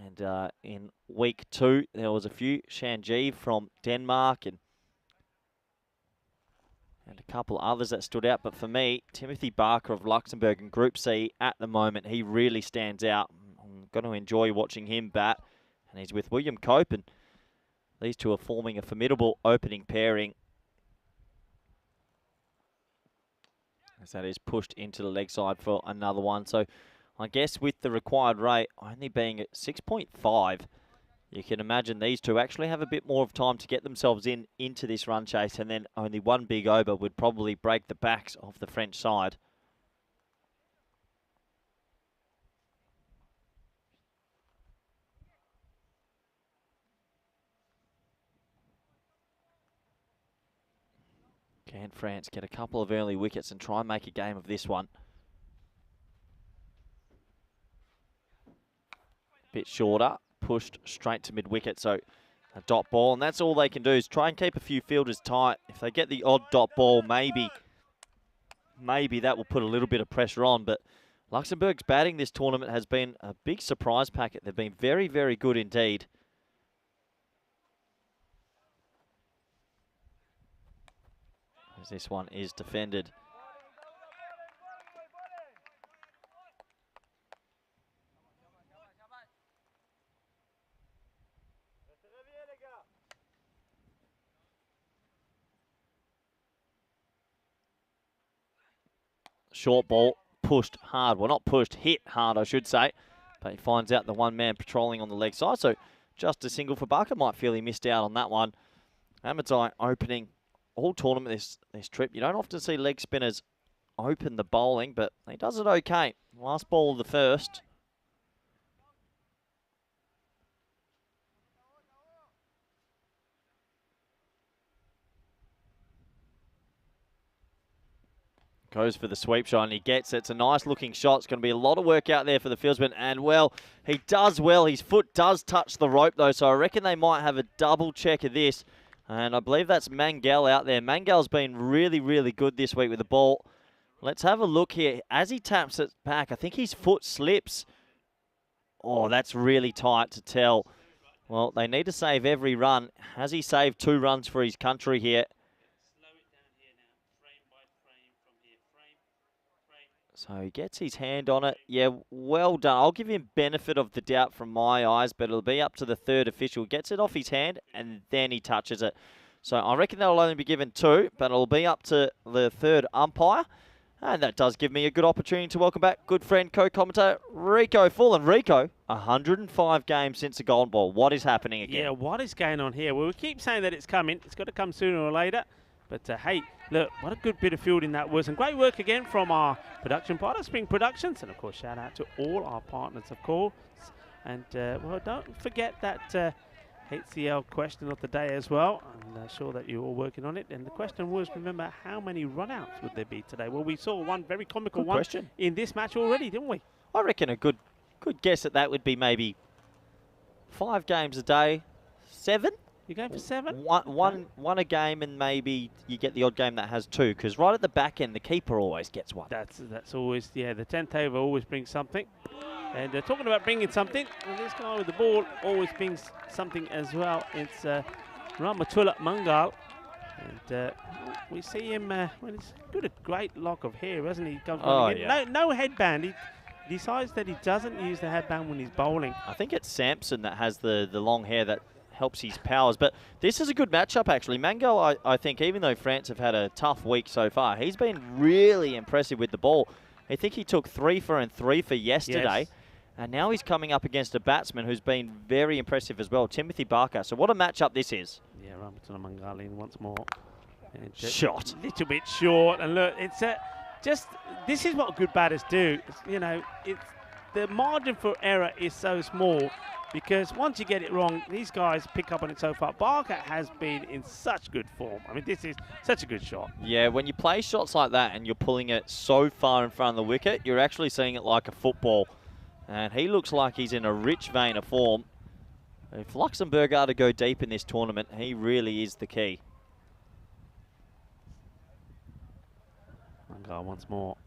And in week 2 there was a few, Shanji from Denmark and a couple others that stood out. But for me, Timothy Barker of Luxembourg in Group C at the moment, he really stands out. I'm going to enjoy watching him bat. And he's with William Cope, and these two are forming a formidable opening pairing. As that is pushed into the leg side for another one. So I guess with the required rate only being at 6.5, you can imagine these two actually have a bit more of time to get themselves into this run chase, and then only one big over would probably break the backs of the French side. Can France get a couple of early wickets and try and make a game of this one? Bit shorter, pushed straight to mid-wicket, so a dot ball, and that's all they can do is try and keep a few fielders tight. If they get the odd dot ball, maybe that will put a little bit of pressure on, but Luxembourg's batting this tournament has been a big surprise packet. They've been very, very good indeed. As this one is defended. Short ball, pushed hard. Well, not pushed, hit hard, I should say. But he finds out the one man patrolling on the leg side. So just a single for Barker. Might feel he missed out on that one. Amadai opening all tournament this trip. You don't often see leg spinners open the bowling, but he does it okay. Last ball of the first. Goes for the sweep shot and he gets it. It's a nice looking shot. It's going to be a lot of work out there for the fieldsman. And well, he does well. His foot does touch the rope though, so I reckon they might have a double check of this. And I believe that's Mangal out there. Mangal's been really, really good this week with the ball. Let's have a look here. As he taps it back, I think his foot slips. Oh, that's really tight to tell. Well, they need to save every run. Has he saved 2 runs for his country here? So he gets his hand on it. Yeah, well done. I'll give him benefit of the doubt from my eyes, but it'll be up to the third official. Gets it off his hand, and then he touches it. So I reckon that'll only be given 2, but it'll be up to the third umpire. And that does give me a good opportunity to welcome back good friend, co-commentator, Rico Full. Rico, 105 games since the Golden Ball. What is happening again? Yeah, what is going on here? Well, we keep saying that it's coming. It's got to come sooner or later. But hey, look, what a good bit of fielding that was. And great work again from our production partner, Spring Productions. And, of course, shout out to all our partners, of course. And, well, don't forget that HCL question of the day as well. I'm sure that you're all working on it. And the question was, remember, how many run-outs would there be today? Well, we saw one very comical one in this match already, didn't we? I reckon a good guess at that would be maybe 5 games a day, 7. You're going for 7? One a game, and maybe you get the odd game that has 2, because right at the back end, the keeper always gets 1. That's always, yeah, the 10th over always brings something. And talking about bringing something, well, this guy with the ball always brings something as well. It's Ramatullah Mangal. And we see him, well, he's got a great lock of hair, hasn't he? He comes no headband. He decides that he doesn't use the headband when he's bowling. I think it's Sampson that has the long hair that helps his powers. But this is a good matchup, actually. Mango, I think, even though France have had a tough week so far, he's been really impressive with the ball. I think he took 3 for and 3 for yesterday. Yes. And now he's coming up against a batsman who's been very impressive as well, Timothy Barker. So what a matchup this is. Yeah, Ramatullah Mangal in once more. And shot. A little bit short. And look, it's just, this is what good batters do. You know, the margin for error is so small, because once you get it wrong, these guys pick up on it so far. Barker has been in such good form. I mean, this is such a good shot. Yeah, when you play shots like that and you're pulling it so far in front of the wicket, you're actually seeing it like a football. And he looks like he's in a rich vein of form. If Luxembourg are to go deep in this tournament, he really is the key. Mangal once more.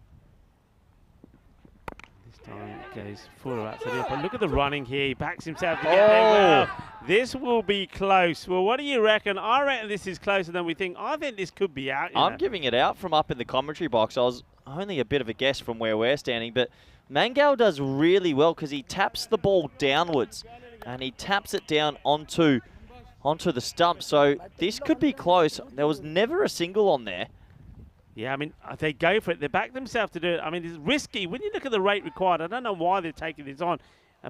This time goes full out to the but look at the running here. He backs himself to get there. Well, this will be close. Well, what do you reckon? I reckon this is closer than we think. I think this could be out. I'm giving it out from up in the commentary box. I was only a bit of a guess from where we're standing, but Mangal does really well because he taps the ball downwards and he taps it down onto the stump. So this could be close. There was never a single on there. Yeah, I mean, they go for it. They back themselves to do it. I mean, it's risky. When you look at the rate required, I don't know why they're taking this on.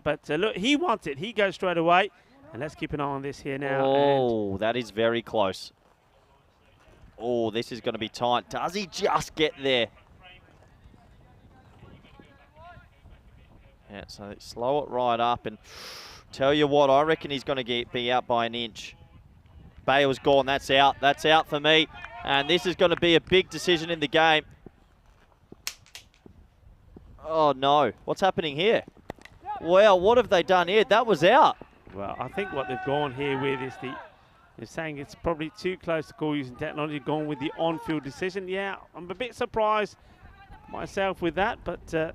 But look, he wants it. He goes straight away. And let's keep an eye on this here now. Oh, that is very close. Oh, this is going to be tight. Does he just get there? Yeah, so slow it right up. And tell you what, I reckon he's going to be out by an inch. Bale's gone. That's out. That's out for me. And this is going to be a big decision in the game. Oh, no. What's happening here? Well, what have they done here? That was out. Well, I think what they've gone here with is they're saying it's probably too close to call using technology, gone with the on-field decision. Yeah, I'm a bit surprised myself with that, but...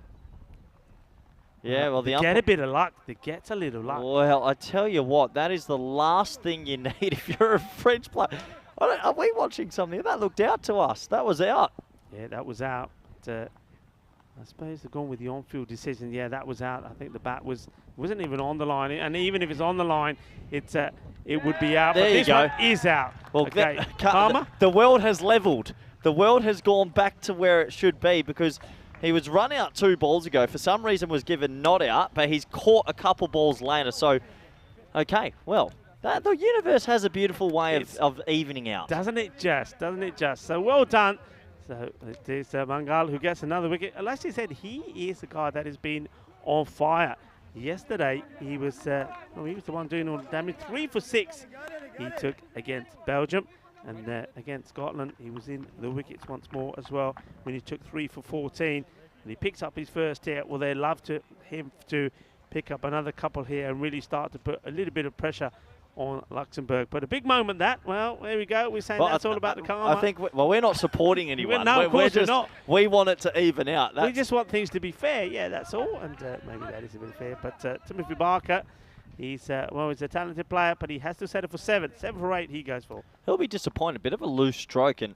yeah, well, they get a bit of luck. They get a little luck. Well, I tell you what, that is the last thing you need if you're a French player. Are we watching something? That looked out to us. That was out. Yeah, that was out. But, I suppose they're going with the on-field decision. Yeah, that was out. I think the bat wasn't even on the line, and even if it's on the line, it would be out. There but you this go. one is out. Well, okay, Cartama? the world has levelled. The world has gone back to where it should be because he was run out 2 balls ago. For some reason, was given not out, but he's caught a couple balls later. So, okay, well. The universe has a beautiful way of evening out. Doesn't it just? Doesn't it just? So well done. So it is Mangal who gets another wicket. Like I said, he is the guy that has been on fire. Yesterday, he was the one doing all the damage. 3 for 6 he took against Belgium. And against Scotland, he was in the wickets once more as well when he took 3 for 14. And he picks up his first here. Well, they'd love him to pick up another couple here and really start to put a little bit of pressure on Luxembourg. But a big moment that. Well, there we go. We're saying that's all about the Cartama. I think, we're not supporting anyone. No, of course we're not. We want it to even out. We just want things to be fair. Yeah, that's all. And maybe that is a bit fair. But Timothy Barker, he's a talented player, but he has to settle for 7. 7 for 8 he goes for. He'll be disappointed. A bit of a loose stroke. And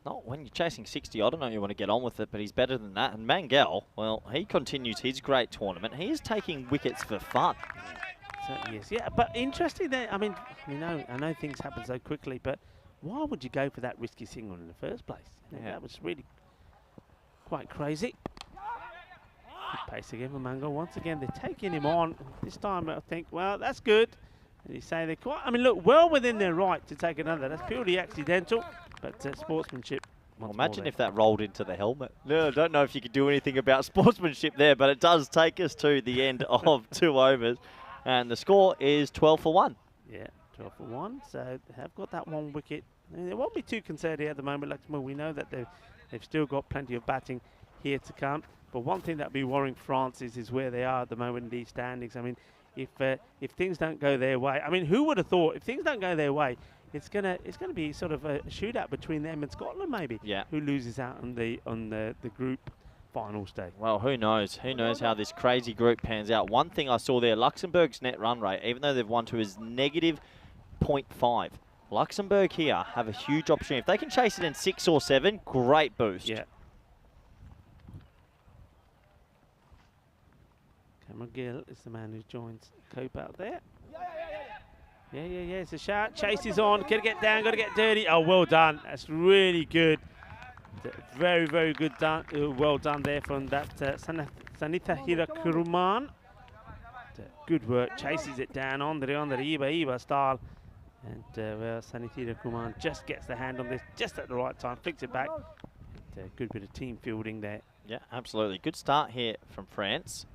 not when you're chasing 60, I don't know you want to get on with it, but he's better than that. And Mangal, well, he continues his great tournament. He is taking wickets for fun. Certainly is. Yeah, but interesting that, I mean, I know things happen so quickly, but why would you go for that risky single in the first place? Yeah. That was really quite crazy. Good pace again for Mangal. Once again, they're taking him on. This time, I think, well, that's good. And he's saying they're quite, look, well within their right to take another. That's purely accidental, but sportsmanship. Well, imagine if that rolled into the helmet. No, I don't know if you could do anything about sportsmanship there, but it does take us to the end of 2 overs. And the score is 12 for 1. Yeah, 12 for 1. So they have got that 1 wicket. They won't be too concerned here at the moment. Luxembourg, we know that they've still got plenty of batting here to come. But one thing that will be worrying France is where they are at the moment in these standings. I mean, if things don't go their way, who would have thought if things don't go their way, it's gonna be sort of a shootout between them and Scotland maybe. Yeah. Who loses out on the group final stage. Well, who knows? Who knows how this crazy group pans out? One thing I saw there, Luxembourg's net run rate, even though they've won to, is negative 0.5. Luxembourg here have a huge opportunity. If they can chase it in 6 or 7, great boost. Yeah. Cameron Gill is the man who joins Cope out there. Yeah. It's a shout. Chase is on. Got to get down. Got to get dirty. Oh, well done. That's really good. Very, very good done. Well done there from that Sanitha Hirakuruman. Good work. Chases it down on the Iba style. And Sanitha Hirakuruman just gets the hand on this just at the right time. Flicks it back. And, good bit of team fielding there. Yeah, absolutely. Good start here from France.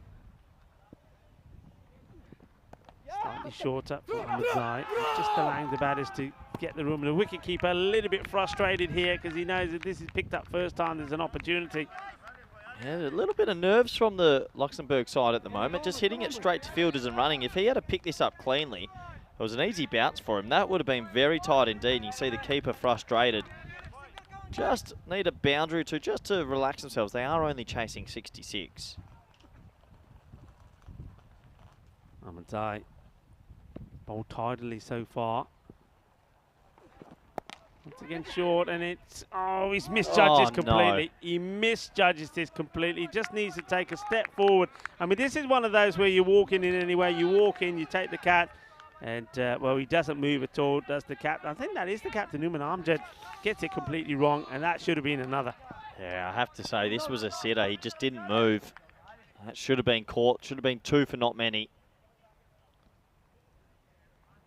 Slightly shorter from Mazai, just allowing the batters to get the room. And the wicketkeeper a little bit frustrated here because he knows if this is picked up first time, there's an opportunity. Yeah, a little bit of nerves from the Luxembourg side at the moment. Just hitting it straight to fielders and running. If he had to pick this up cleanly, it was an easy bounce for him. That would have been very tight indeed. You see the keeper frustrated. Just need a boundary or two just to relax themselves. They are only chasing 66. Amantai bowled tidily so far. Once again short, and it's, oh, he's misjudges completely. No. He misjudges this completely. He just needs to take a step forward. I mean, this is one of those where you walk in anyway. You walk in, you take the catch, and, well, he doesn't move at all, does the captain. I think that is the captain, Uman Amjad, gets it completely wrong, and that should have been another. Yeah, I have to say, this was a sitter. He just didn't move. That should have been caught. Should have been 2 for not many.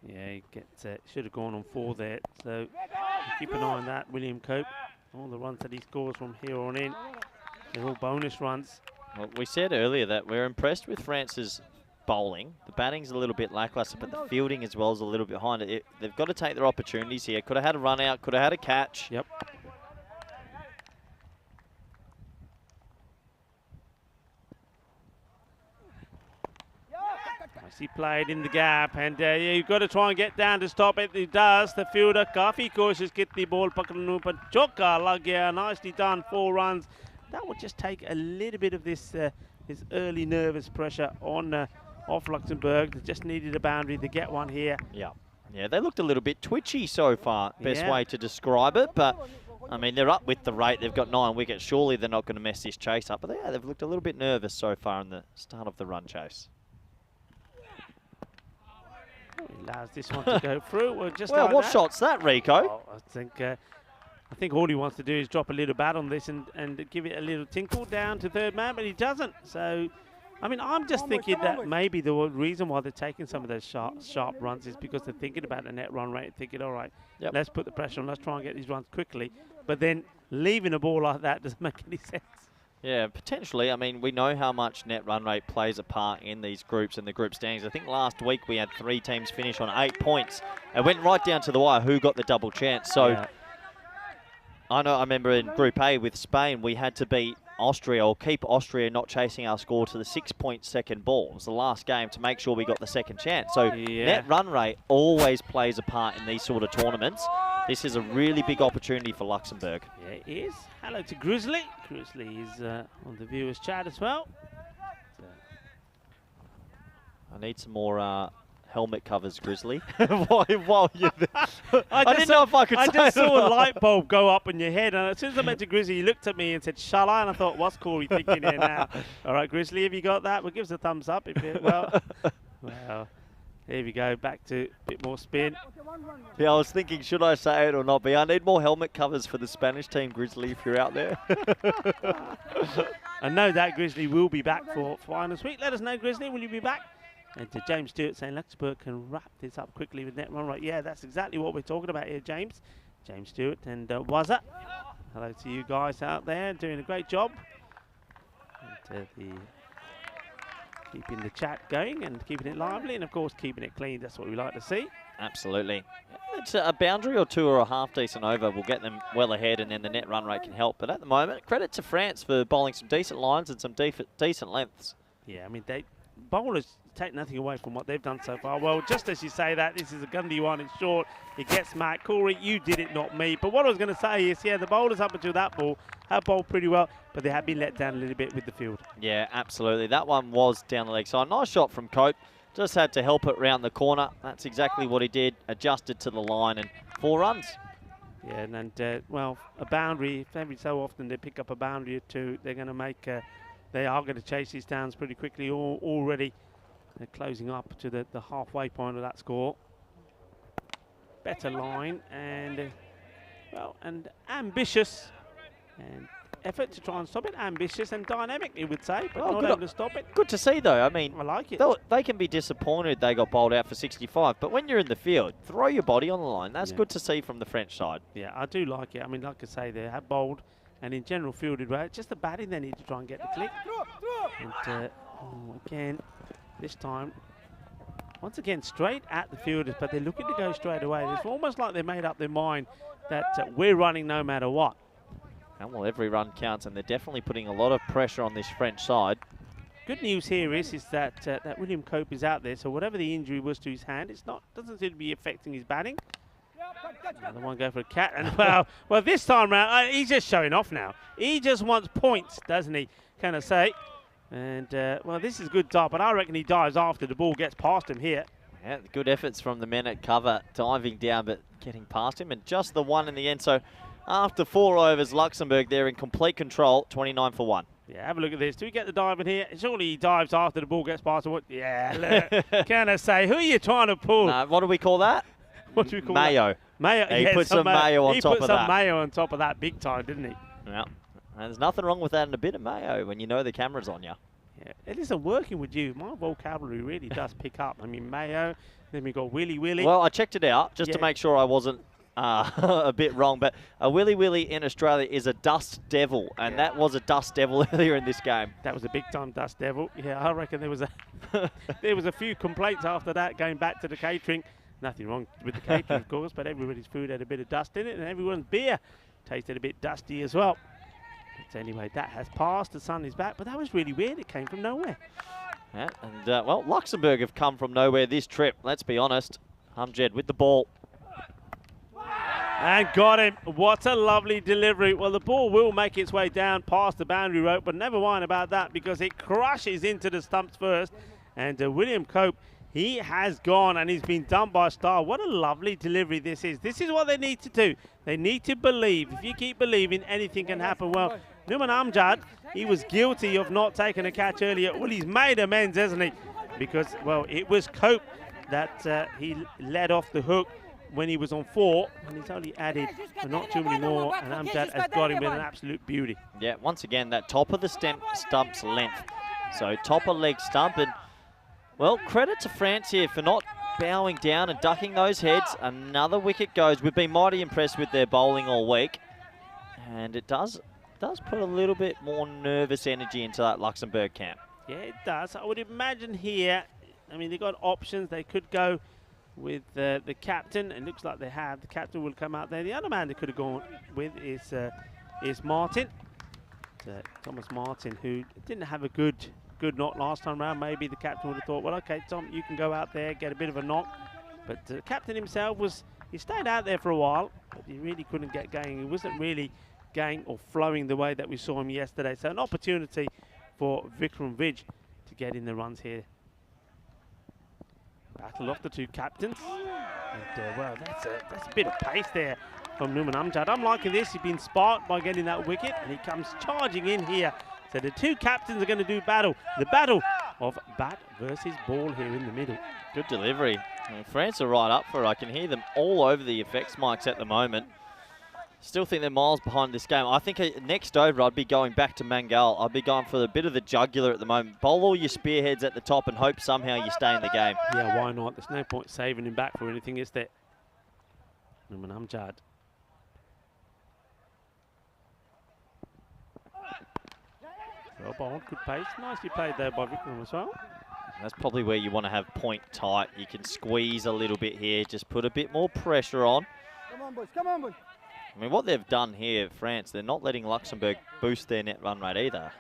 Yeah, he gets should have gone on 4 there. So keep an eye on that, William Cope. All the runs that he scores from here on in, they're all bonus runs. Well, we said earlier that we're impressed with France's bowling. The batting's a little bit lackluster, but the fielding as well is a little bit behind it. They've got to take their opportunities here. Could have had a run out, could have had a catch. Yep. He played in the gap, and yeah, you've got to try and get down to stop it. He does. The fielder, काफी कोशिश की the ball पकड़ने पर चौका लग गया. Nicely done, 4 runs. That would just take a little bit of this early nervous pressure on off Luxembourg. They just needed a boundary to get one here. Yeah, yeah, they looked a little bit twitchy so far. Best Yeah. way to describe it, but I mean they're up with the rate. They've got 9 wickets. Surely they're not going to mess this chase up. But yeah, they've looked a little bit nervous so far in the start of the run chase. He allows this one to go through. Well, just Well, like what that. shot's that, Rico? Oh, I think all he wants to do is drop a little bat on this and give it a little tinkle down to third man, but he doesn't. So, I mean, I'm just thinking that maybe the reason why they're taking some of those sharp runs is because they're thinking about the net run rate, thinking, all right, Yep. let's put the pressure on, let's try and get these runs quickly. But then leaving a ball like that doesn't make any sense. Yeah, potentially. I mean, we know how much net run rate plays a part in these groups and the group standings. I think last week we had 3 teams finish on 8 points. It went right down to the wire who got the double chance. So Yeah. I remember in Group A with Spain, we had to beat Austria or keep Austria not chasing our score to the 6-point second ball. It was the last game to make sure we got the second chance. So Yeah. net run rate always plays a part in these sort of tournaments. This is a really big opportunity for Luxembourg. Yeah, it is. Hello to Grizzly. Grizzly is on the viewers chat as well. I need some more helmet covers, Grizzly. while you're there. I didn't know if I could I say just it or saw a not. light bulb go up in your head, and as soon as I met to Grizzly, he looked at me and said, "Shall I?" And I thought, "What's Corey thinking here now?" All right, Grizzly, have you got that? Well, give us a thumbs up. If it, well, here we go. Back to a bit more spin. Yeah, I was thinking, should I say it or not? But I need more helmet covers for the Spanish team, Grizzly, if you're out there. I know that Grizzly will be back for finals week. Let us know, Grizzly, will you be back? And to James Stewart saying Luxembourg can wrap this up quickly with net run rate. Yeah, that's exactly what we're talking about here, James. James Stewart and Wazza. Hello to you guys out there, doing a great job. And keeping the chat going and keeping it lively, and of course keeping it clean. That's what we like to see. Absolutely. It's a boundary or 2 or a half decent over will get them well ahead, and then the net run rate can help. But at the moment, credit to France for bowling some decent lines and some decent lengths. Yeah, I mean, bowlers take nothing away from what they've done so far. Well, just as you say that, this is a Gundy one. It's short. It gets Matt. Corey, you did it, not me. But what I was going to say is, yeah, the bowlers up until that ball have bowled pretty well, but they have been let down a little bit with the field. Yeah, absolutely. That one was down the leg side. Nice shot from Cope. Just had to help it round the corner. That's exactly what he did. Adjusted to the line and 4 runs. Yeah, and well, a boundary, every so often they pick up a boundary or 2, they're going to make, they are going to chase these downs pretty quickly already. They're closing up to the halfway point of that score. Better line and, well, and ambitious. And effort to try and stop it. Ambitious and dynamic, you would say, but not able to stop it. Good to see, though. I mean, I like it. They can be disappointed they got bowled out for 65, but when you're in the field, throw your body on the line. That's good to see from the French side. Yeah, I do like it. I mean, like I say, they have bowled and in general fielded well. It's just the batting they need to try and get the click. And again, this time, once again, straight at the fielders, but they're looking to go straight away. It's almost like they made up their mind that we're running no matter what. And well, every run counts, and they're definitely putting a lot of pressure on this French side. Good news here is that that William Cope is out there, so whatever the injury was to his hand, doesn't seem to be affecting his batting. Another one go for a cat, and well, this time round he's just showing off now. He just wants points, doesn't he? Can I say? And well, this is good dive, but I reckon he dives after the ball gets past him here. Yeah, good efforts from the men at cover, diving down but getting past him, and just the one in the end. So after 4 overs, Luxembourg, they're in complete control, 29 for 1. Yeah, have a look at this. Do we get the dive in here? Surely he dives after the ball gets past him. Yeah, look. Can I say? Who are you trying to pull? What do we call that? What do we call mayo. that? Mayo. He put some mayo on top of that. He put some mayo on top of that big time, didn't he? Yeah. And there's nothing wrong with adding a bit of mayo when you know the camera's on you. Yeah, it isn't working with you. My vocabulary really does pick up. I mean, mayo, then we got willy willy. Well, I checked it out just to make sure I wasn't a bit wrong, but a willy willy in Australia is a dust devil, and that was a dust devil earlier in this game. That was a big time dust devil. Yeah, I reckon there was a few complaints after that going back to the catering. Nothing wrong with the catering, of course, but everybody's food had a bit of dust in it, and everyone's beer tasted a bit dusty as well. But anyway, that has passed. The sun is back, but that was really weird. It came from nowhere. Yeah, and well, Luxembourg have come from nowhere this trip. Let's be honest. Hamjed with the ball. And got him. What a lovely delivery. Well, the ball will make its way down past the boundary rope, but never mind about that because it crushes into the stumps first. And William Cope, he has gone and he's been done by Star. What a lovely delivery this is. This is what they need to do. They need to believe. If you keep believing, anything can happen. Well, Numan Amjad, he was guilty of not taking a catch earlier. Well, he's made amends, hasn't he? Because, well, it was Cope that he led off the hook when he was on 4, and he's only added not too many more, and Amjad has got him with an absolute beauty. Yeah, once again, that top of the stump's length. So top of leg stump, and well, credit to France here for not bowing down and ducking those heads. Another wicket goes. We've been mighty impressed with their bowling all week, and it does put a little bit more nervous energy into that Luxembourg camp. Yeah, it does. I would imagine here, I mean, they've got options. They could go with the captain. It looks like they have. The captain will come out there. The other man they could have gone with is Martin. Thomas Martin, who didn't have a good knock last time round. Maybe the captain would have thought, well, okay, Tom, you can go out there, get a bit of a knock. But the captain himself he stayed out there for a while, but he really couldn't get going. He wasn't really going or flowing the way that we saw him yesterday. So an opportunity for Vikram Vij to get in the runs here. Battle off the two captains. And, well, that's a bit of pace there from Numan Amjad. I'm liking this. He's been sparked by getting that wicket, and he comes charging in here. So the two captains are going to do battle. The battle of bat versus ball here in the middle. Good delivery. And France are right up for it. I can hear them all over the effects mics at the moment. Still think they're miles behind this game. I think next over I'd be going back to Mangal. I'd be going for a bit of the jugular at the moment. Bowl all your spearheads at the top and hope somehow you stay in the game. Yeah, why not? There's no point saving him back for anything, is there? Numan Amjad. Well bowled, good pace. Nicely played there by Vikram as well. That's probably where you want to have point tight. You can squeeze a little bit here, just put a bit more pressure on. Come on, boys, come on, boys. I mean, what they've done here, France, they're not letting Luxembourg boost their net run rate either.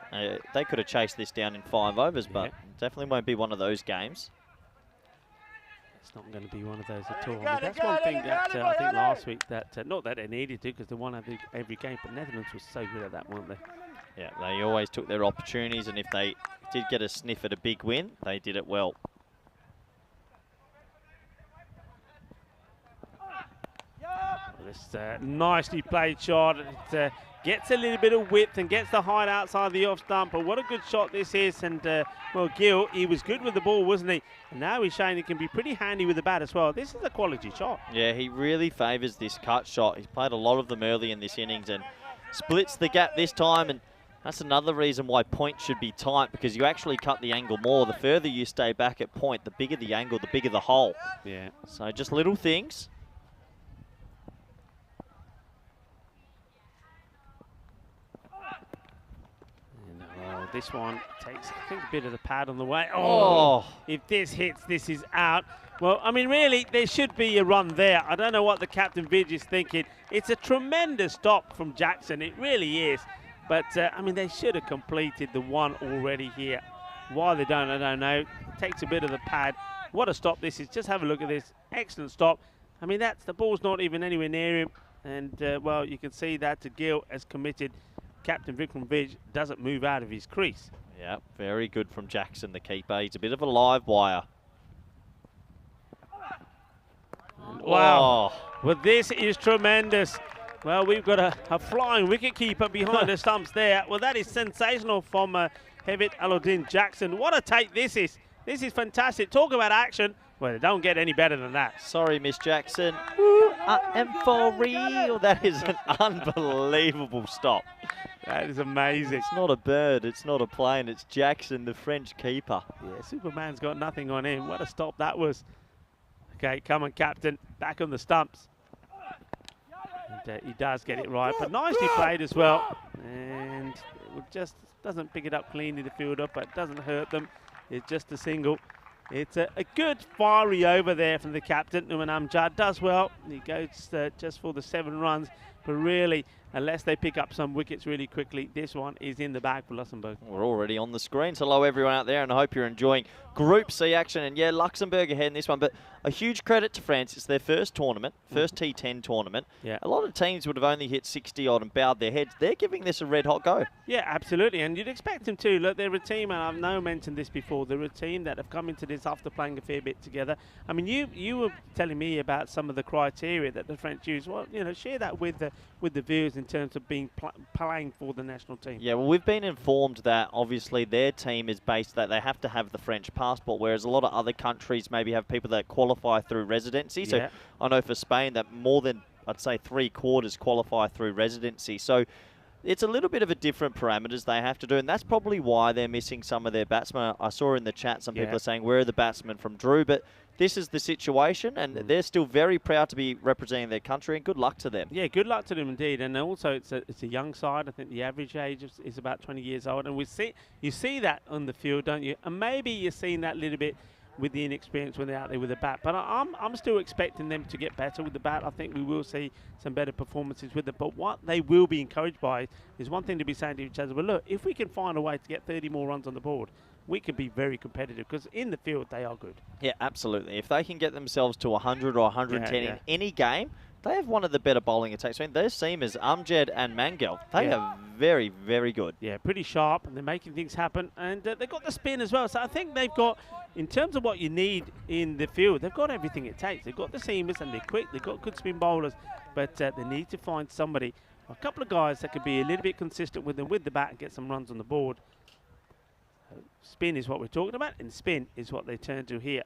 They could have chased this down in 5 overs, but definitely won't be one of those games. It's not going to be one of those at all. I mean, that's one thing that I think last week, that not that they needed to, because they won every game, but Netherlands was so good at that, weren't they? Yeah, they always took their opportunities, and if they did get a sniff at a big win, they did it well. This nicely played shot. It gets a little bit of width and gets the height outside the off stump. But what a good shot this is. And, well, Gill, he was good with the ball, wasn't he? And now he's showing he can be pretty handy with the bat as well. This is a quality shot. Yeah, he really favours this cut shot. He's played a lot of them early in this innings and splits the gap this time. And that's another reason why point should be tight, because you actually cut the angle more. The further you stay back at point, the bigger the angle, the bigger the hole. Yeah. So just little things. this one takes, I think, a bit of the pad on the way. Oh. If this hits, this is out. Well, I mean, really, there should be a run there. I don't know what the Captain Vidge is thinking. It's a tremendous stop from Jackson. It really is. But, I mean, they should have completed the one already here. Why they don't, I don't know. Takes a bit of the pad. What a stop this is. Just have a look at this. Excellent stop. I mean, the ball's not even anywhere near him. And, well, you can see that Gil has committed. Captain Vikram Vidge doesn't move out of his crease. Yeah, very good from Jackson, the keeper. He's a bit of a live wire. Wow. Well, this is tremendous. Well, we've got a flying wicketkeeper behind the stumps there. Well, that is sensational from Hevit Alauddin Jackson. What a take this is. This is fantastic. Talk about action. Well, they don't get any better than that. Sorry, Miss Jackson. Ooh, I am for real. That is an unbelievable stop. That is amazing. It's not a bird. It's not a plane. It's Jackson, the French keeper. Yeah, Superman's got nothing on him. What a stop that was. Okay, come on, Captain. Back on the stumps. And he does get it right, but nicely played as well. And it just doesn't pick it up cleanly, the fielder, but it doesn't hurt them. It's just a single. It's a good fiery over there from the captain. Numan Amjad does well. He goes just for the 7 runs. But really, unless they pick up some wickets really quickly, this one is in the bag for Luxembourg. We're already on the screens. Hello, everyone out there, and I hope you're enjoying Group C action. And yeah, Luxembourg ahead in this one, but a huge credit to France. It's their first tournament, first T10 tournament. Yeah. A lot of teams would have only hit 60 odd and bowed their heads. They're giving this a red hot go. Yeah, absolutely, and you'd expect them to. Look, they're a team, and I've now mentioned this before, they're a team that have come into this after playing a fair bit together. I mean, you were telling me about some of the criteria that the French use. Well, you know, share that with the viewers in terms of being playing for the national team. Yeah, well, we've been informed that obviously their team is based that they have to have the French passport, whereas a lot of other countries maybe have people that qualify through residency. So I know for Spain that more than, I'd say, 3/4 qualify through residency. So it's a little bit of a different parameters they have to do, and that's probably why they're missing some of their batsmen. I saw in the chat some people are saying, where are the batsmen from Drew? But this is the situation, and they're still very proud to be representing their country, and good luck to them. Yeah, good luck to them indeed. And also, it's a young side. I think the average age is about 20 years old, and you see that on the field, don't you? And maybe you're seeing that a little bit with the inexperience when they're out there with the bat. But I'm still expecting them to get better with the bat. I think we will see some better performances with it. But what they will be encouraged by is one thing to be saying to each other, well, look, if we can find a way to get 30 more runs on the board, we can be very competitive, because in the field they are good. Yeah, absolutely. If they can get themselves to 100 or 110 in any game, they have one of the better bowling attacks. I mean, their seamers, Amjad and Mangel, they are very, very good. Yeah, pretty sharp, and they're making things happen. And they've got the spin as well. So I think they've got, in terms of what you need in the field, they've got everything it takes. They've got the seamers, and they're quick. They've got good spin bowlers. But they need to find somebody, a couple of guys that could be a little bit consistent with them with the bat and get some runs on the board. Spin is what we're talking about, and spin is what they turn to here.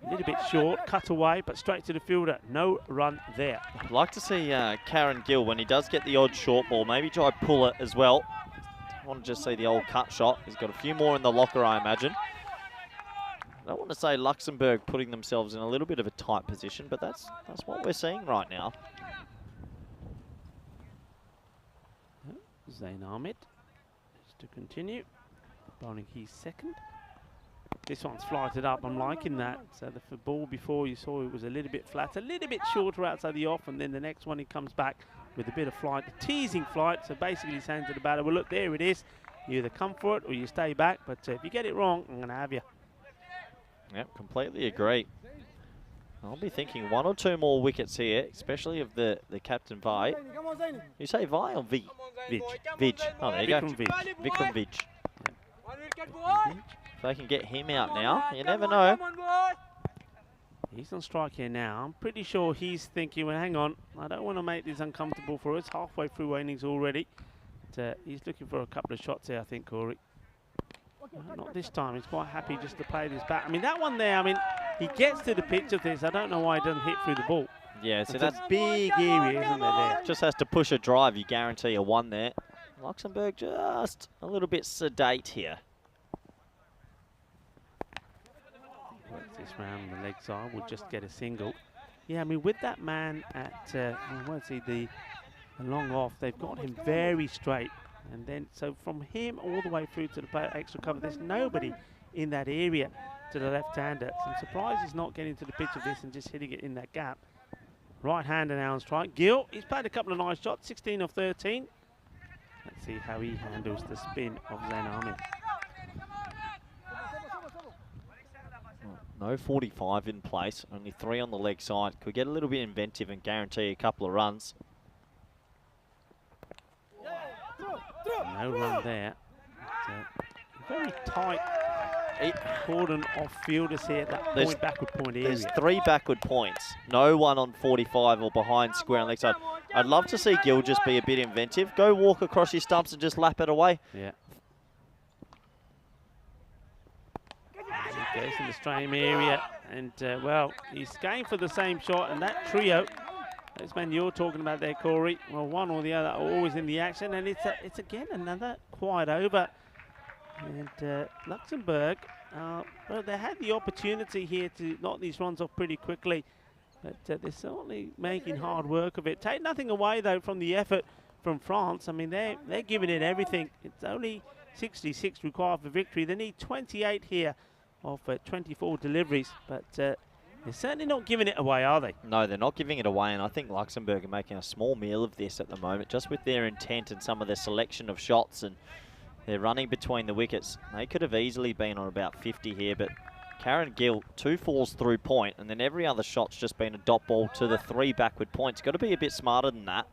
A little bit short, cut away, but straight to the fielder. No run there. I'd like to see Karen Gill, when he does get the odd short ball, maybe try pull it as well. I want to just see the old cut shot. He's got a few more in the locker, I imagine. I don't want to say Luxembourg putting themselves in a little bit of a tight position, but that's what we're seeing right now. Zain Ahmed is to continue. Bowling his second. This one's flighted up. I'm liking that. So the ball before you saw it was a little bit flat, a little bit shorter outside the off, and then the next one he comes back with a bit of flight, a teasing flight. So basically saying to the batter, well, look, there it is. You either come for it or you stay back. But if you get it wrong, I'm going to have you. Yep, completely agree. I'll be thinking 1 or 2 more wickets here, especially of the captain Vi. You say Vi or Vi? Vidge. Oh, there you go. Vikram Vidge. If they can get him out now, you never know. He's on strike here now. I'm pretty sure he's thinking, well, hang on, I don't want to make this uncomfortable for us. Halfway through innings already. But, he's looking for a couple of shots here, I think, Corey. Not this time. He's quite happy just to play this back. I mean, that one there, I mean, he gets to the pitch of this. I don't know why he doesn't hit through the ball. Yeah, so that's a big area, isn't there? Just has to push a drive. You guarantee a 1 there. Luxembourg just a little bit sedate here. Works this round the leg side. We'll just get a single. Yeah, I mean, with that man at, the long off, they've got him very straight. And then, so from him all the way through to the player extra cover, there's nobody in that area to the left-hander. So I'm surprised he's not getting to the pitch of this and just hitting it in that gap. Right-hander now on strike. Gill, he's played a couple of nice shots, 16 of 13. Let's see how he handles the spin of Zain Ahmed. No 45 in place, only 3 on the leg side. Could get a little bit inventive and guarantee a couple of runs. No run there. Very tight cordon of fielders here at that backward point area. There's 3 backward points. No one on 45 or behind square on leg side. I'd love to see Gill just be a bit inventive. Go walk across your stumps and just lap it away. Yeah. He goes in the stream area, and well, he's going for the same shot, and that trio, those men you're talking about there, Corey, well, one or the other are always in the action, and it's again another quiet over. And Luxembourg, well, they had the opportunity here to knock these runs off pretty quickly, but they're certainly making hard work of it. Take nothing away, though, from the effort from France. I mean, they're giving it everything. It's only 66 required for victory. They need 28 here of 24 deliveries, but they're certainly not giving it away, are they? No, they're not giving it away, and I think Luxembourg are making a small meal of this at the moment, just with their intent and some of their selection of shots, and they're running between the wickets. They could have easily been on about 50 here, but Karen Gill, 2 falls through point, and then every other shot's just been a dot ball to the 3 backward points. Got to be a bit smarter than that.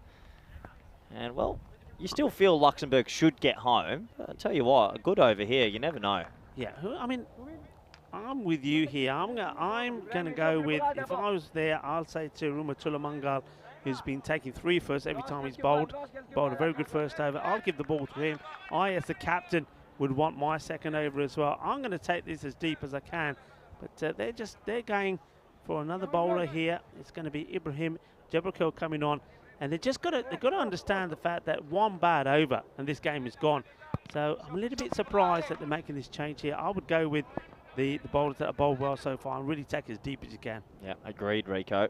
And, well, you still feel Luxembourg should get home. But I'll tell you what, a good over here, you never know. Yeah, I mean, I'm with you here. I'm gonna go with, if I was there, I'll say to Rumatula Mangal, who's been taking 3 firsts every time he's bowled a very good first over. I'll give the ball to him. I, as the captain, would want my second over as well. I'm going to take this as deep as I can, but they're going for another bowler here. It's going to be Ibrahim Jabrakel coming on, and they've got to understand the fact that 1 bad over and this game is gone. So I'm a little bit surprised that they're making this change here. I would go with the bowlers that have bowled well so far and really take it as deep as you can. Yeah, agreed, Rico.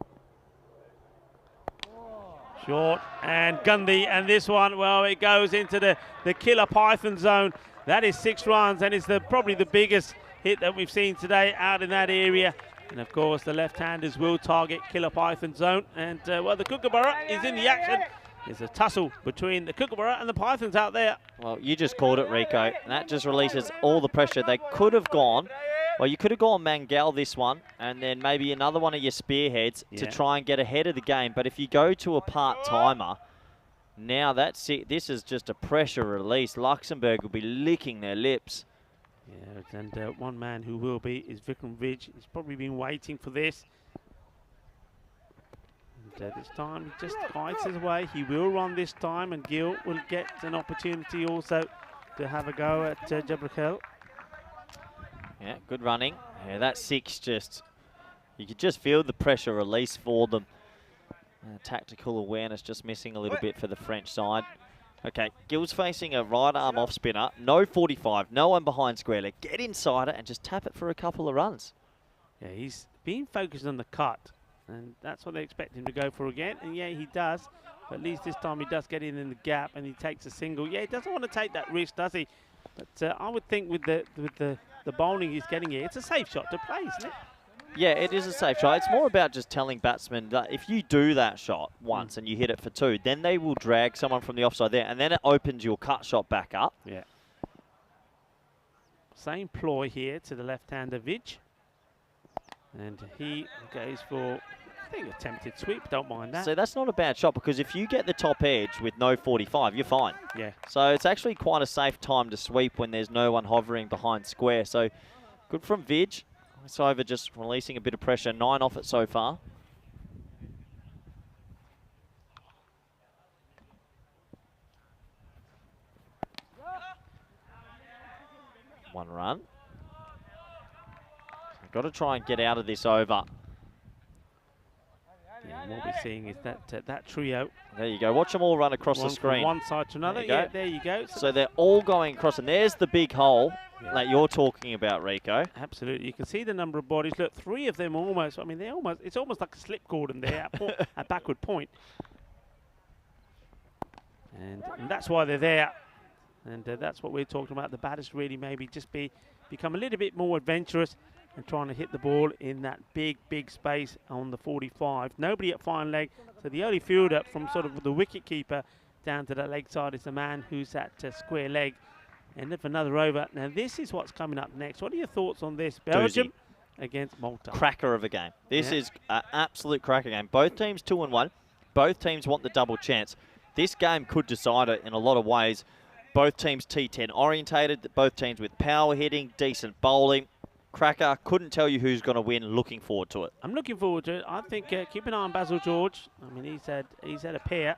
Short and Gundy, and this one, well, it goes into the killer python zone. That is 6 runs, and it's probably the biggest hit that we've seen today out in that area. And of course, the left-handers will target killer python zone. And well, the Kookaburra is in the action. There's a tussle between the Kookaburra and the pythons out there. Well, you just called it, Rico, and that just releases all the pressure. They could have gone. Well, you could have gone Mangal this one, and then maybe another one of your spearheads to try and get ahead of the game. But if you go to a part-timer, now that's it. This is just a pressure release. Luxembourg will be licking their lips. Yeah, and one man who will be is Vikram Vij. He's probably been waiting for this. And this time he just fights his way. He will run this time, and Gill will get an opportunity also to have a go at Jabrakel. Yeah, good running. Yeah, that 6 just, you could just feel the pressure release for them. Tactical awareness just missing a little bit for the French side. Okay, Gill's facing a right arm off spinner. No 45, no one behind square leg. Get inside it and just tap it for a couple of runs. Yeah, he's being focused on the cut, and that's what they expect him to go for again. And yeah, he does. But at least this time he does get in the gap and he takes a single. Yeah, he doesn't want to take that risk, does he? But I would think with the bowling he's getting here, it's a safe shot to play, isn't it? Yeah, it is a safe shot. It's more about just telling batsmen that if you do that shot once and you hit it for 2, then they will drag someone from the offside there, and then it opens your cut shot back up. Yeah. Same ploy here to the left-hander Vij. And he goes for, I think, attempted sweep. Don't mind that. So that's not a bad shot, because if you get the top edge with no 45, you're fine. Yeah. So it's actually quite a safe time to sweep when there's no one hovering behind square. So good from Vij. It's over, just releasing a bit of pressure. 9 off it so far. One run. Got to try and get out of this over. Yeah, and what we're seeing is that trio. There you go. Watch them all run across the screen. From one side to another. There you go. There you go. So they're all going across, and there's the big hole that you're talking about, Rico. Absolutely. You can see the number of bodies. Look, 3 of them almost. I mean, it's almost like a slip cordon there at backward point. And that's why they're there. And that's what we're talking about. The batters really maybe just become a little bit more adventurous and trying to hit the ball in that big space on the 45. Nobody at fine leg, so the only fielder from sort of the wicket keeper down to that leg side is the man who's at square leg. And then for another over. Now this is what's coming up next. What are your thoughts on this? Belgium against Malta. Cracker of a game. This is an absolute cracker game. Both teams 2-1. Both teams want the double chance. This game could decide it in a lot of ways. Both teams T10 orientated. Both teams with power hitting, decent bowling. Cracker. Couldn't tell you who's going to win. Looking forward to it. I'm looking forward to it. I think keep an eye on Basil George. I mean, he's had a pair,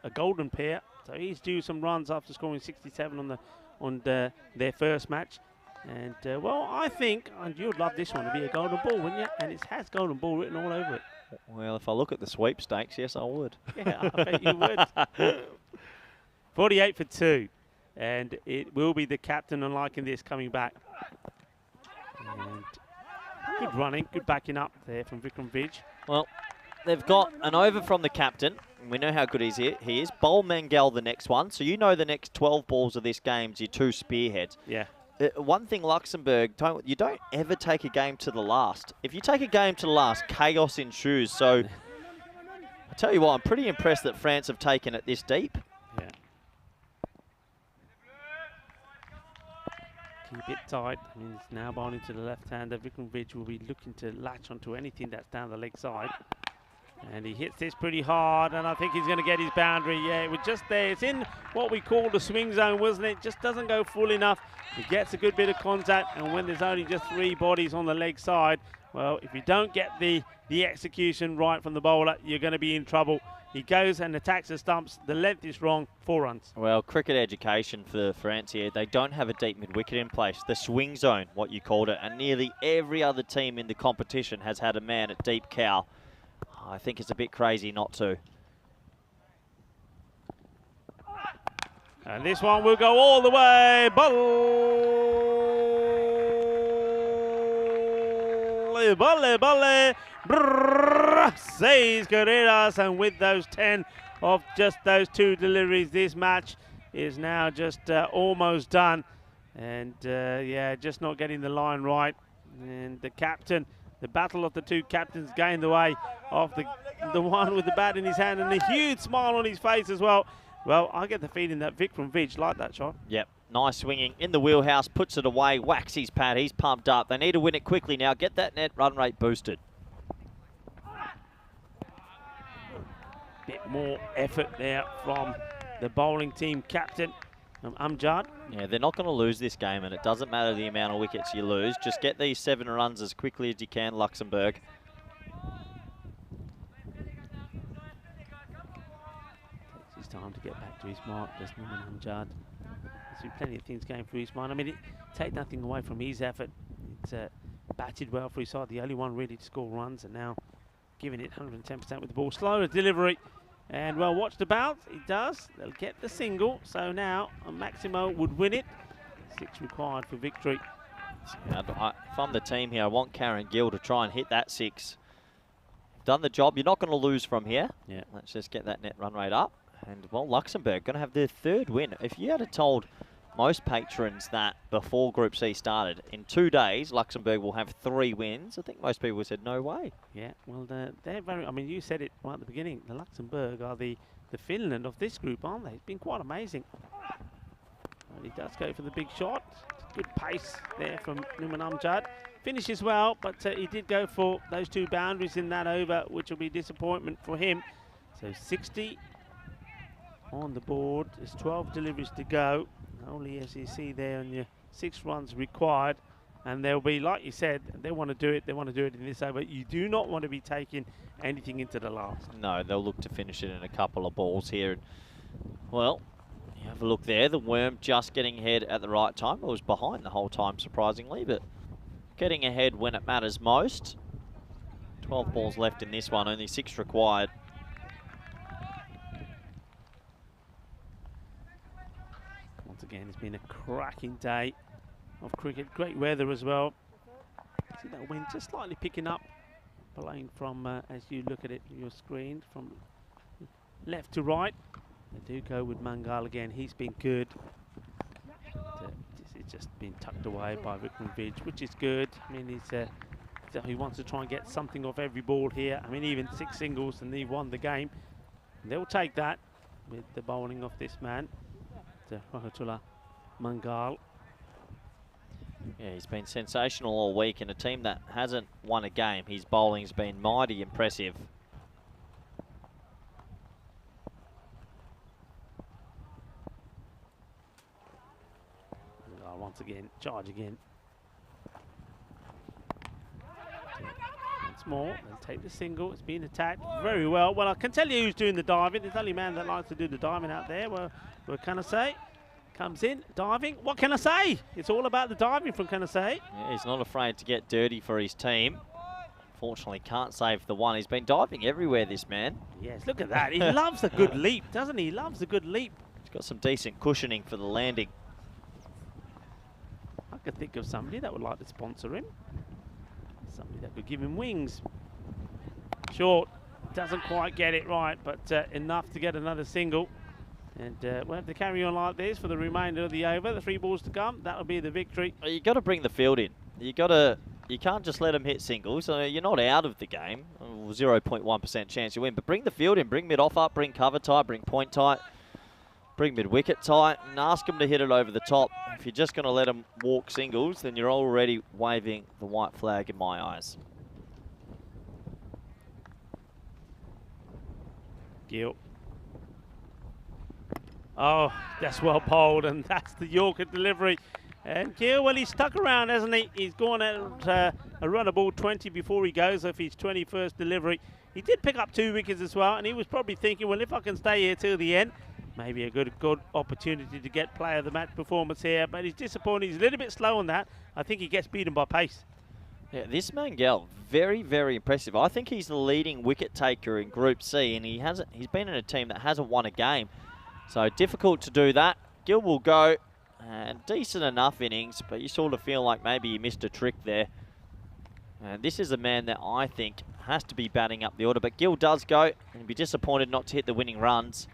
a golden pair. So he's due some runs after scoring 67 on their first match. And, well, I think, and you'd love this one to be a golden ball, wouldn't you? And it has golden ball written all over it. Well, if I look at the sweepstakes, yes, I would. Yeah, I bet you would. 48 for 2. And it will be the captain, unlike in this, coming back. And good running, good backing up there from Vikram Vij. Well, they've got an over from the captain. We know how good he is. Bowl Mangel the next one. So you know the next 12 balls of this game's your 2 spearheads. Yeah. One thing Luxembourg, you don't ever take a game to the last. If you take a game to the last, chaos ensues. So I tell you what, I'm pretty impressed that France have taken it this deep. Yeah. Keep it tight. I mean, it's now bowling to the left-hander. Vikram Vij will be looking to latch onto anything that's down the leg side. And he hits this pretty hard, and I think he's going to get his boundary. Yeah, it was just there. It's in what we call the swing zone, wasn't it? Just doesn't go full enough. He gets a good bit of contact, and when there's only just 3 bodies on the leg side, well, if you don't get the execution right from the bowler, you're going to be in trouble. He goes and attacks the stumps. The length is wrong. 4 runs. Well, cricket education for France here. They don't have a deep mid-wicket in place. The swing zone, what you called it, and nearly every other team in the competition has had a man at deep cow. I think it's a bit crazy not to. And this one will go all the way. Balle. Says Carreras, and with those 10 of just those 2 deliveries, this match is now just almost done. And yeah, just not getting the line right. And the captain, the battle of the 2 captains, gained the way of the one with the bat in his hand and a huge smile on his face as well. Well, I get the feeling that Vikram Vij liked that shot. Yep, nice swinging in the wheelhouse, puts it away, whacks his pad, he's pumped up. They need to win it quickly now, get that net run rate boosted. Bit more effort there from the bowling team captain, Amjad. Yeah, they're not going to lose this game, and it doesn't matter the amount of wickets you lose. Just get these 7 runs as quickly as you can, Luxembourg. Takes his time to get back to his mark, doesn't he, Amjad? There's plenty of things going through his mind. I mean, take nothing away from his effort. It's batted well for his side, the only one really to score runs, and now giving it 110% with the ball. Slower delivery. And, well, watch the bounce. He does. They'll get the single. So now Maximo would win it. 6 required for victory. If I'm the team here, I want Karen Gill to try and hit that 6. Done the job. You're not going to lose from here. Yeah. Let's just get that net run rate up. And, well, Luxembourg going to have their 3rd win. If you had told most patrons that before Group C started, in 2 days, Luxembourg will have 3 wins, I think most people said, no way. Yeah, well, they're very, I mean, you said it right at the beginning. The Luxembourg are the Finland of this group, aren't they? It's been quite amazing. And he does go for the big shot. Good pace there from Numan Amjad. Finishes well, but he did go for those 2 boundaries in that over, which will be disappointment for him. So 60 on the board. There's 12 deliveries to go. Only, as you see there, on your 6 runs required. And they'll be, like you said, they want to do it. They want to do it in this over. You do not want to be taking anything into the last. No, they'll look to finish it in a couple of balls here. Well, you have a look there. The Worm just getting ahead at the right time. It was behind the whole time, surprisingly, but getting ahead when it matters most. 12 balls left in this one, only 6 required. Once again, it's been a cracking day of cricket. Great weather as well. See that wind just slightly picking up, blowing from, as you look at it on your screen, from left to right. They do go with Mangal again. He's been good. just been tucked away by Vikram, which is good. I mean, he wants to try and get something off every ball here. I mean, even 6 singles and he won the game. They'll take that with the bowling of this man, Rahmatullah Mangal. Yeah, he's been sensational all week in a team that hasn't won a game. His bowling's been mighty impressive. Mangal once again, charge again. Once more, they'll take the single. It's been attacked very well. Well, I can tell you who's doing the diving. There's only man that likes to do the diving out there. Well, what can I say? Comes in, diving. What can I say? It's all about the diving from Can I say? Yeah, he's not afraid to get dirty for his team. Fortunately, can't save the one. He's been diving everywhere, this man. Yes, look at that. He loves a good leap, doesn't he? He loves a good leap. He's got some decent cushioning for the landing. I could think of somebody that would like to sponsor him. Somebody that could give him wings. Short. Doesn't quite get it right, but enough to get another single. And we'll have to carry on like this for the remainder of the over. The 3 balls to come. That'll be the victory. You got to bring the field in. You can't just let them hit singles. You're not out of the game. 0.1% chance you win. But bring the field in. Bring mid off up. Bring cover tight. Bring point tight. Bring mid wicket tight. And ask them to hit it over the top. If you're just going to let them walk singles, then you're already waving the white flag in my eyes. Gill. Oh, that's well bowled, and that's the Yorker delivery. And Gill, well, he's stuck around, hasn't he? He's gone out a run of ball 20 before he goes off his 21st delivery. He did pick up 2 wickets as well, and he was probably thinking, well, if I can stay here till the end, maybe a good opportunity to get player of the match performance here. But he's disappointed. He's a little bit slow on that. I think he gets beaten by pace. Yeah, this Mangal, very, very impressive. I think he's the leading wicket taker in Group C, and he's been in a team that hasn't won a game. So difficult to do that. Gill will go, and decent enough innings, but you sort of feel like maybe he missed a trick there. And this is a man that I think has to be batting up the order, but Gill does go, and he'll be disappointed not to hit the winning runs.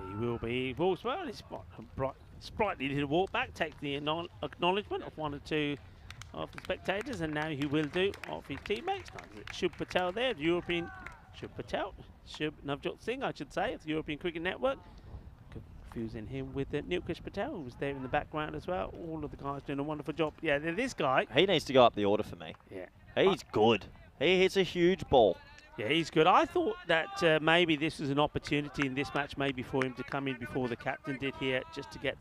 He will be. He walks well. He's sprightly little walk back, takes the acknowledgement of 1 or 2 of the spectators, and now he will do of his teammates. Shub Patel there, the European Shub Navjot Singh, I should say, of the European Cricket Network. Confusing him with Nilkesh Patel, who was there in the background as well. All of the guys doing a wonderful job. Yeah, this guy. He needs to go up the order for me. Yeah. He's good. He hits a huge ball. Yeah, he's good. I thought that maybe this was an opportunity in this match, maybe for him to come in before the captain did here, just to get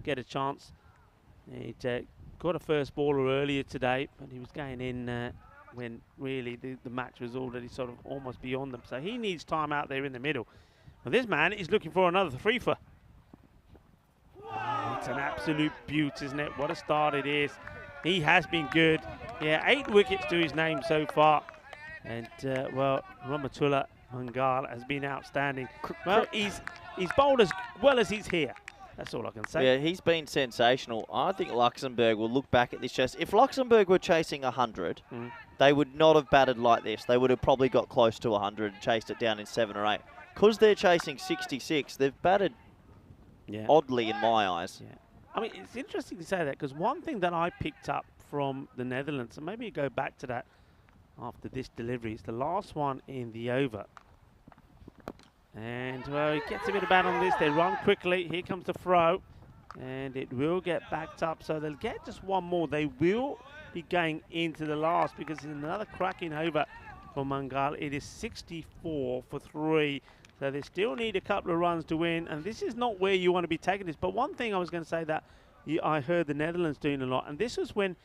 get a chance. He'd got a first baller earlier today, but he was going in when really the match was already sort of almost beyond them. So he needs time out there in the middle. And this man is looking for another 3-for. Oh, it's an absolute beaut, isn't it? What a start it is. He has been good. Yeah, 8 wickets to his name so far. And, well, Rahmatullah Mangal has been outstanding. Well, he's bowled as well as he's here. That's all I can say. Yeah, he's been sensational. I think Luxembourg will look back at this chase. If Luxembourg were chasing 100, they would not have batted like this. They would have probably got close to 100 and chased it down in 7 or 8. Because they're chasing 66, they've batted oddly in my eyes. Yeah. I mean, it's interesting to say that, because one thing that I picked up from the Netherlands, and maybe go back to that after this delivery, is the last one in the over. And, well, he gets a bit of bat on this. They run quickly. Here comes the throw. And it will get backed up. So they'll get just one more. They will be going into the last, because it's another cracking over for Mangal. It is 64 for 3. So they still need a couple of runs to win. And this is not where you want to be taking this. But one thing I was going to say that I heard the Netherlands doing a lot. And this was when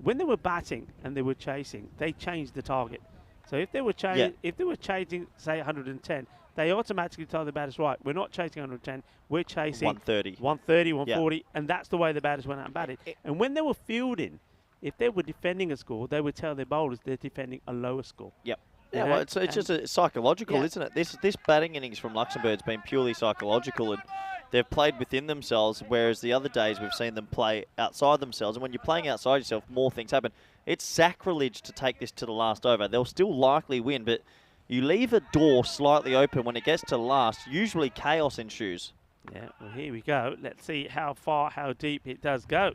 they were batting and they were chasing, they changed the target. So if they were chasing, say, 110, they automatically tell the batters, right, we're not chasing 110, we're chasing 130, 140, and that's the way the batters went out and batted. And when they were fielding, if they were defending a score, they would tell their bowlers they're defending a lower score. Yep. Yeah, well, it's just psychological, isn't it? This batting innings from Luxembourg's been purely psychological, and they've played within themselves, whereas the other days we've seen them play outside themselves. And when you're playing outside yourself, more things happen. It's sacrilege to take this to the last over. They'll still likely win, but you leave a door slightly open when it gets to last, usually chaos ensues. Yeah, well, here we go. Let's see how far, how deep it does go.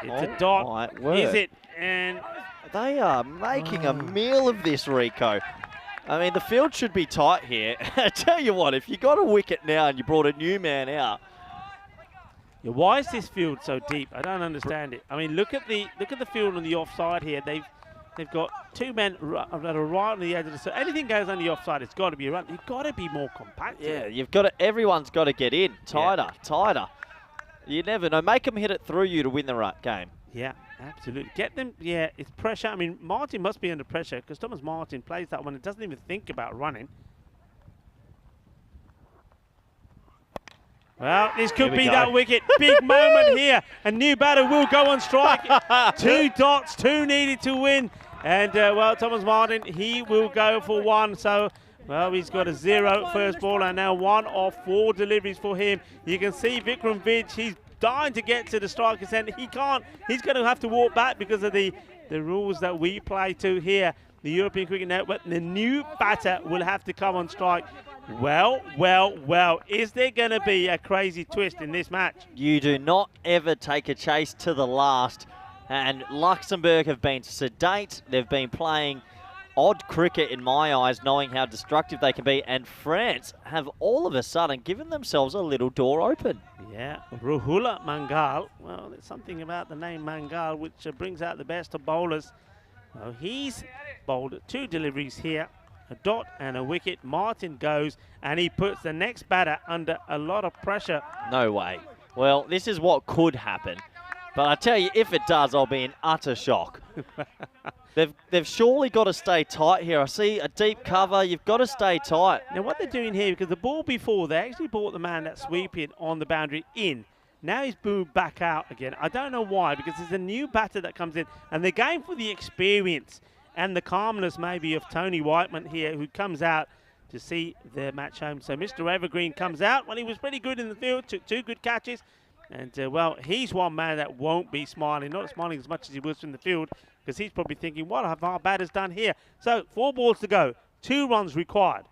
It's a dot. my Is word. it? And They are making a meal of this, Rico. I mean, the field should be tight here. I tell you what, if you got a wicket now and you brought a new man out, yeah, why is this field so deep? I don't understand it. I mean, look at the field on the offside here. They've got two men that are right on the edge of the. So anything goes on the offside, it's got to be a run. You've got to be more compact. yeah, you've got to. Everyone's got to get in tighter, tighter. You never know. Make them hit it through you to win the game. Yeah, absolutely. Get them. Yeah, it's pressure. I mean, Martin must be under pressure because Thomas Martin plays that one and doesn't even think about running. Well, this could be that wicket. Big moment here. A new batter will go on strike. 2 dots, 2 needed to win. And, well, Thomas Martin, he will go for 1. So, well, he's got a 0 first ball and now 1 of 4 deliveries for him. You can see Vikram Vij, he's dying to get to the striker's end. He can't. He's going to have to walk back because of the rules that we play to here. The European Cricket Network. The new batter will have to come on strike. Well, well, well. Is there going to be a crazy twist in this match? You do not ever take a chase to the last. And Luxembourg have been sedate. They've been playing odd cricket in my eyes, knowing how destructive they can be. And France have all of a sudden given themselves a little door open. Yeah, Rahula Mangal. Well, there's something about the name Mangal which brings out the best of bowlers. Well, he's bowled 2 deliveries here. A dot and a wicket. Martin goes and he puts the next batter under a lot of pressure. No way. Well, this is what could happen. But I tell you, if it does, I'll be in utter shock. They've surely got to stay tight here. I see a deep cover. You've got to stay tight. Now what they're doing here, because the ball before, they actually brought the man that's sweeping on the boundary in. Now he's moved back out again. I don't know why, because there's a new batter that comes in, and they're going for the experience and the calmness maybe of Tony Whiteman here, who comes out to see their match home. So Mr. Evergreen comes out. Well, he was pretty good in the field, took 2 good catches. And, well, he's one man that won't be smiling, not smiling as much as he was in the field, because he's probably thinking, what have our batters done here? So 4 balls to go, 2 runs required.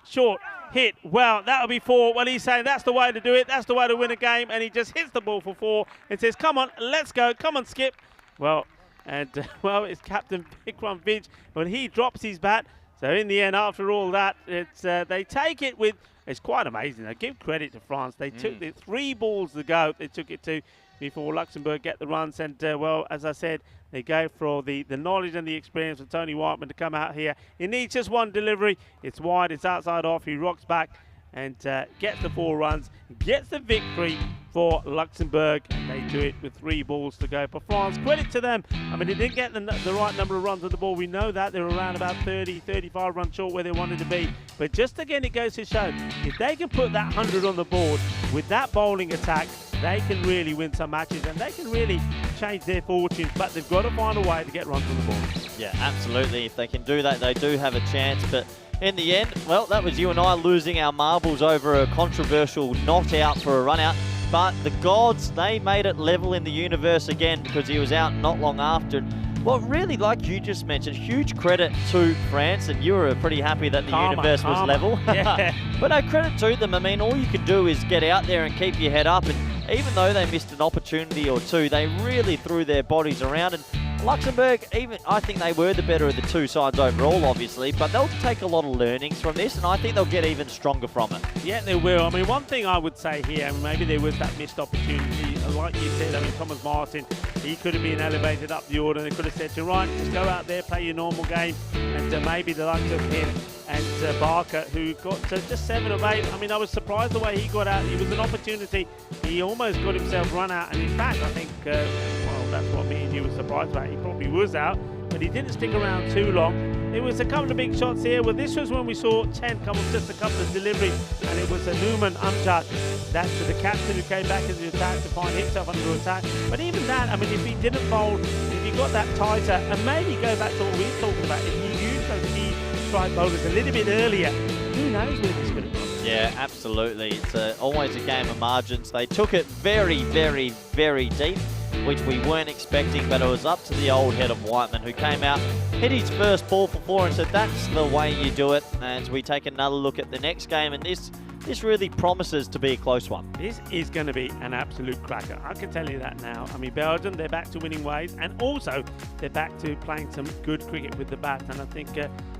Short hit. Well, that'll be 4. Well, he's saying that's the way to do it. That's the way to win a game. And he just hits the ball for 4 and says, come on, let's go. Come on, Skip. Well, and, well, it's Captain Vikram Vij when he drops his bat. So in the end, after all that, it's they take it with, it's quite amazing. I give credit to France. They took the 3 balls to go. They took it to before Luxembourg get the runs. And, well, as I said, they go for the knowledge and the experience of Tony Whiteman to come out here. He needs just 1 delivery. It's wide. It's outside off. He rocks back and gets the 4 runs. Gets the victory for Luxembourg. And they do it with 3 balls to go. For France, credit to them. I mean, they didn't get the right number of runs on the ball. We know that. They're around about 30, 35 runs short where they wanted to be. But just again, it goes to show, if they can put that 100 on the board with that bowling attack, they can really win some matches and they can really change their fortunes. But they've got to find a way to get runs on the board. Yeah, absolutely. If they can do that, they do have a chance. But in the end, well, that was you and I losing our marbles over a controversial not out for a run out. But the gods, they made it level in the universe again because he was out not long after. Well, really, like you just mentioned, huge credit to France, and you were pretty happy that the universe was level. Yeah. But no, credit to them. I mean, all you can do is get out there and keep your head up. And even though they missed an opportunity or 2, they really threw their bodies around. And Luxembourg, even I think they were the better of the 2 sides overall, obviously, but they'll take a lot of learnings from this, and I think they'll get even stronger from it. Yeah, they will. I mean, one thing I would say here, maybe there was that missed opportunity. Like you said, I mean, Thomas Martin, he could have been elevated up the order, and they could have said to right, just go out there, play your normal game, and maybe the likes of him and Barker, who got to just 7 of 8. I mean, I was surprised the way he got out. It was an opportunity. He almost got himself run out, and in fact, I think, well, that's what me and you were surprised about. He probably was out, but he didn't stick around too long. There was a couple of big shots here. Well, this was when we saw 10 come with just a couple of deliveries, and it was a Numan Amjad. That's the captain who came back into the attack to find himself under attack. But even that, I mean, if he didn't bowl, if he got that tighter, and maybe go back to what we were talking about, if you use those key strike bowlers a little bit earlier, who knows where this could have gone. Yeah, absolutely. It's always a game of margins. They took it very, very, very deep. which we weren't expecting, but it was up to the old head of Whiteman, who came out, hit his first ball for 4 and said, that's the way you do it. As we take another look at the next game, and this really promises to be a close one. This is going to be an absolute cracker. I can tell you that now. I mean, Belgium, they're back to winning ways, and also they're back to playing some good cricket with the bat. And I think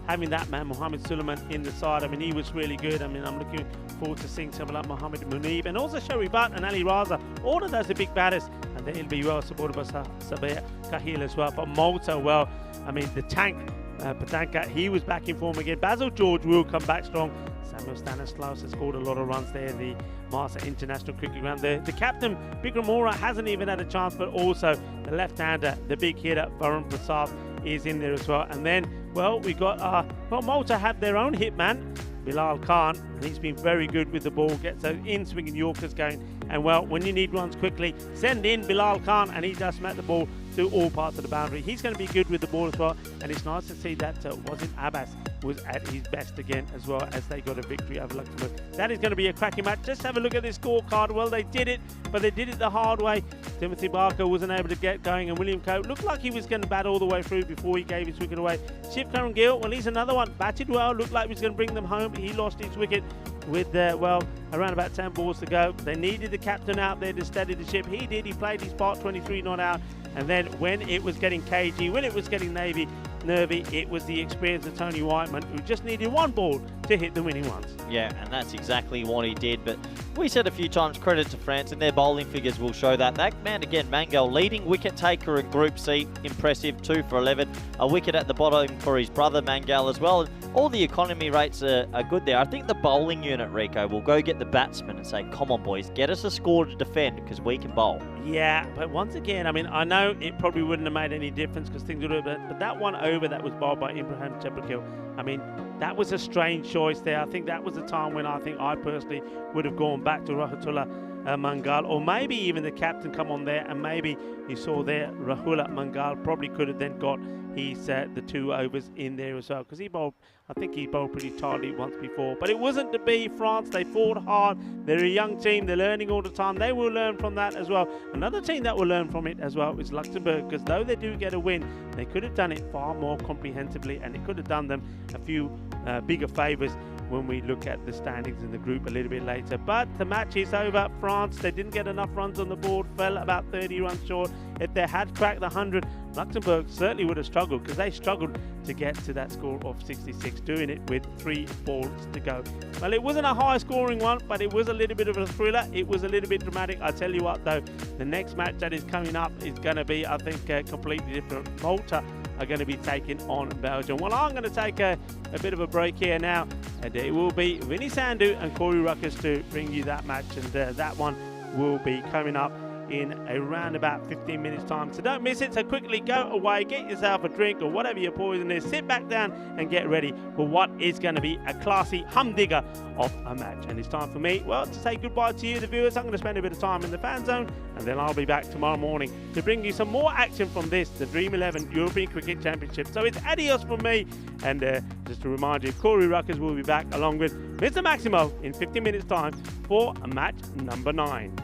having that man, Mohammed Suleiman, in the side, I mean, he was really good. I mean, I'm looking forward to seeing someone like Mohammed Munib and also Sherry Butt and Ali Raza. All of those are big batters, and they'll be well supported by Sabir Kahil as well. But Malta, well, I mean, the tank, Patanka, he was back in form again. Basil George will come back strong. Samuel Stanislaus has scored a lot of runs there, the Master International Cricket Ground. The captain, Bikram Mora, hasn't even had a chance, but also the left-hander, the big hitter, Varun Prasad, is in there as well. And then, well, we got, Malta have their own hitman, Bilal Khan, and he's been very good with the ball, gets those in-swinging Yorkers going. And, well, when you need runs quickly, send in Bilal Khan, and he does smack the ball to all parts of the boundary. He's going to be good with the ball as well, and it's nice to see that Wasim Abbas was at his best again as well, as they got a victory over Luxembourg. That is going to be a cracking match. Just have a look at this scorecard. Well, they did it, but they did it the hard way. Timothy Barker wasn't able to get going, and William Cope looked like he was going to bat all the way through before he gave his wicket away. Shiv Karan Gill, well, he's another one. Batted well, looked like he was going to bring them home. He lost his wicket with, well, around about 10 balls to go. They needed the captain out there to steady the ship. He did. He played his part, 23 not out. And then when it was getting cagey, when it was getting nervy, it was the experience of Tony Whiteman, who just needed one ball to hit the winning ones. Yeah, and that's exactly what he did. But we said a few times, credit to France, and their bowling figures will show that. That man again, Mangal, leading wicket taker in Group C, impressive, 2 for 11. A wicket at the bottom for his brother Mangal as well. All the economy rates are good there. I think the bowling unit, Rico, will go get the batsmen and say, come on boys, get us a score to defend because we can bowl. Yeah, but once again, I mean, I know it probably wouldn't have made any difference because things would have, but that one over that was bowled by Ibrahim Cheprakil, I mean, that was a strange choice there. I think that was a time when I think I personally would have gone back to Rahmatullah Mangal, or maybe even the captain come on there, and maybe you saw there Rahula Mangal probably could have then got his the 2 overs in there as well, because he bowled, I think he bowled pretty tightly once before. But it wasn't to be. France, they fought hard. They're a young team. They're learning all the time. They will learn from that as well. Another team that will learn from it as well is Luxembourg, because though they do get a win, they could have done it far more comprehensively, and it could have done them a few bigger favours when we look at the standings in the group a little bit later. But the match is over. France, they didn't get enough runs on the board, fell about 30 runs short. If they had cracked the 100, Luxembourg certainly would have struggled, because they struggled to get to that score of 66, doing it with 3 balls to go. Well, it wasn't a high scoring one, but it was a little bit of a thriller. It was a little bit dramatic. I tell you what though, the next match that is coming up is going to be, I think, completely different. Malta are going to be taking on Belgium. Well, I'm going to take a bit of a break here now, and it will be Vinny Sandhu and Corey Ruckus to bring you that match, and that one will be coming up in around about 15 minutes time, so don't miss it. So quickly go away, get yourself a drink or whatever your poison is, sit back down and get ready for what is going to be a classy humdinger of a match. And it's time for me, well, to say goodbye to you, the viewers. I'm going to spend a bit of time in the fan zone, and then I'll be back tomorrow morning to bring you some more action from this, the Dream11 European Cricket Championship. So it's adios from me, and just to remind you, Corey Ruckers will be back along with Mr. Maximo in 15 minutes time for match number 9.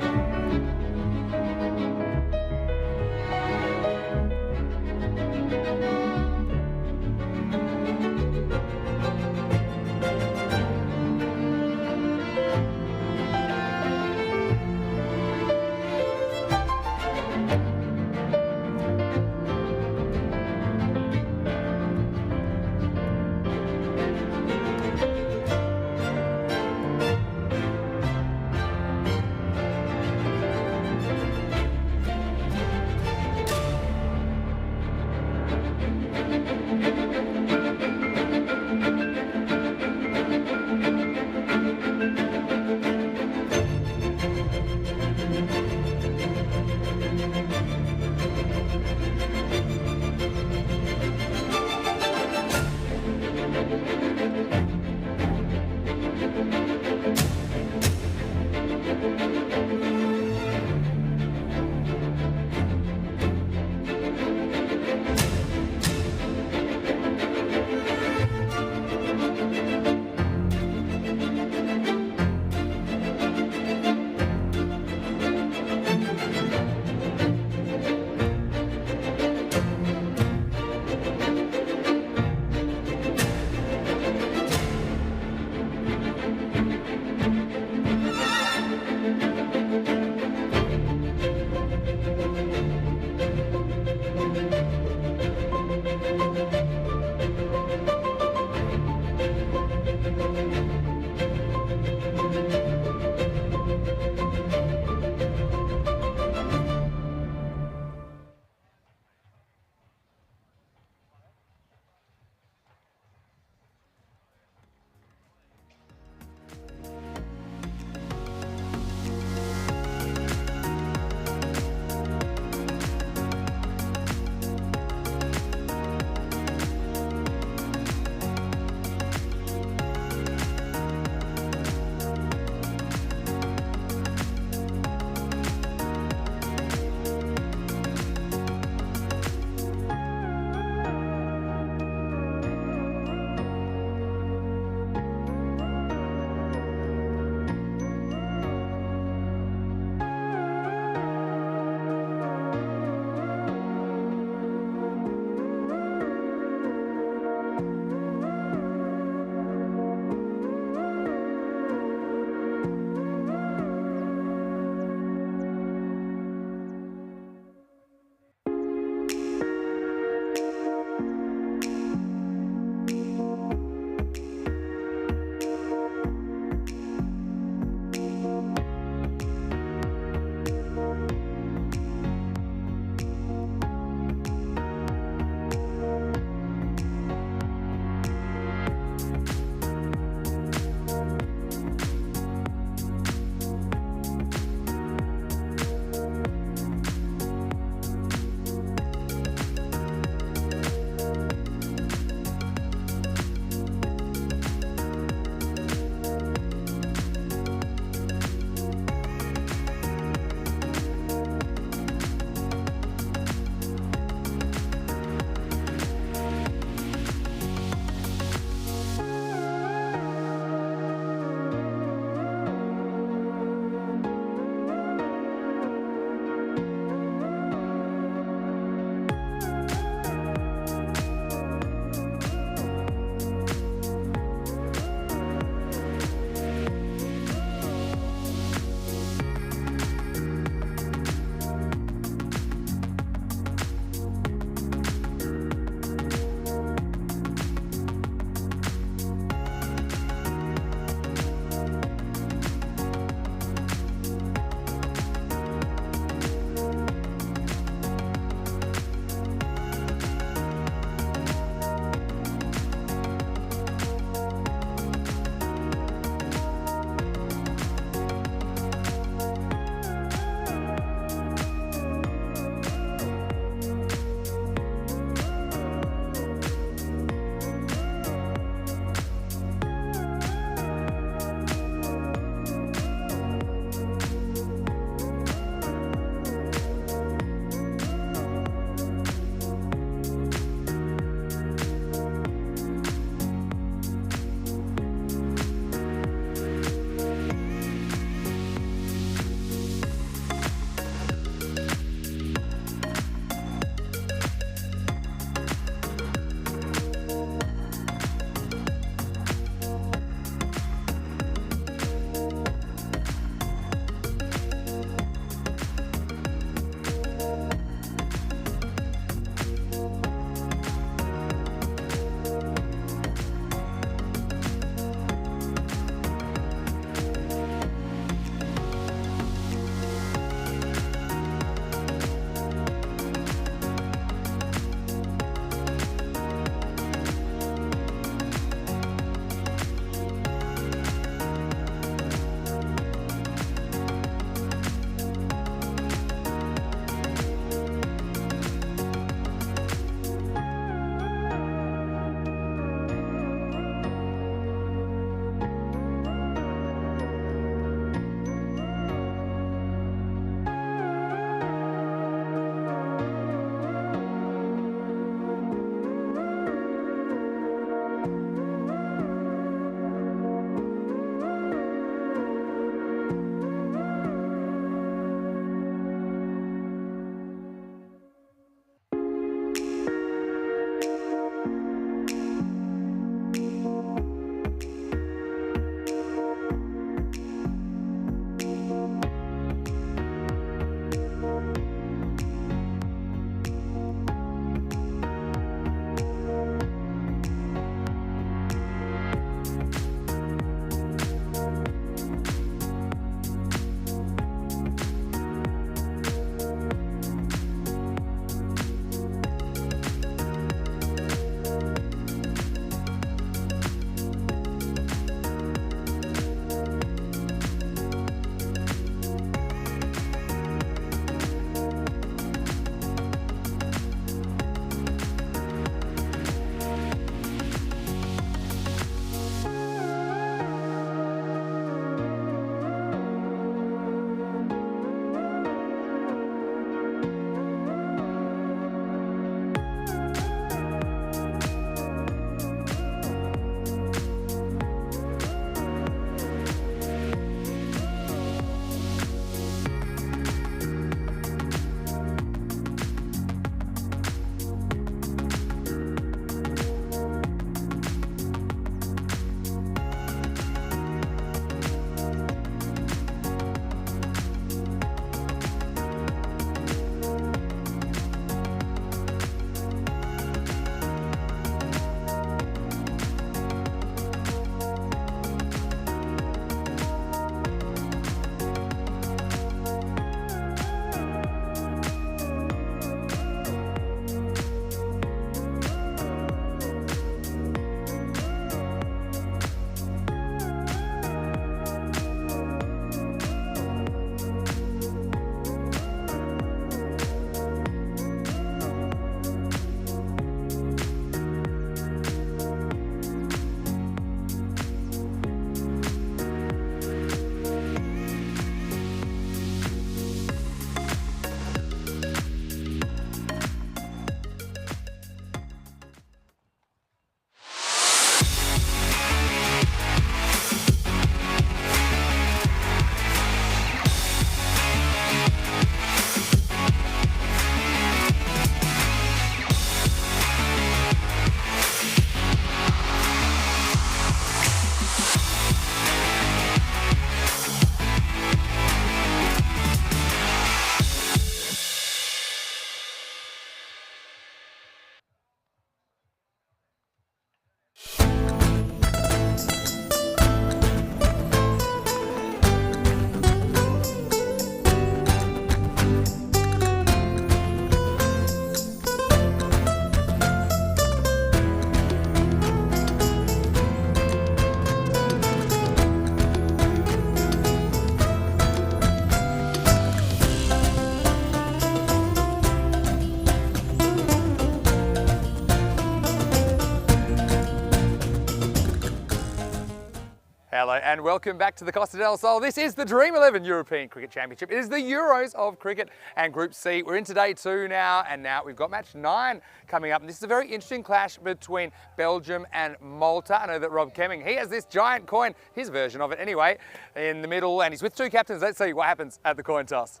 Hello and welcome back to the Costa del Sol. This is the Dream11 European Cricket Championship. It is the Euros of cricket and Group C. We're into day 2 now, and now we've got match 9 coming up. And this is a very interesting clash between Belgium and Malta. I know that Rob Kemming, he has this giant coin, his version of it anyway, in the middle, and he's with 2 captains. Let's see what happens at the coin toss.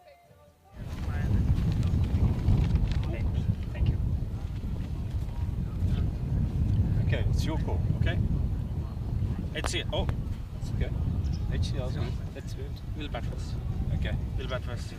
Thank you. Okay, it's your call, okay? Let's see. Oh, it's okay. Let's see. Let's do it. We'll bat first. Okay. We'll bat first.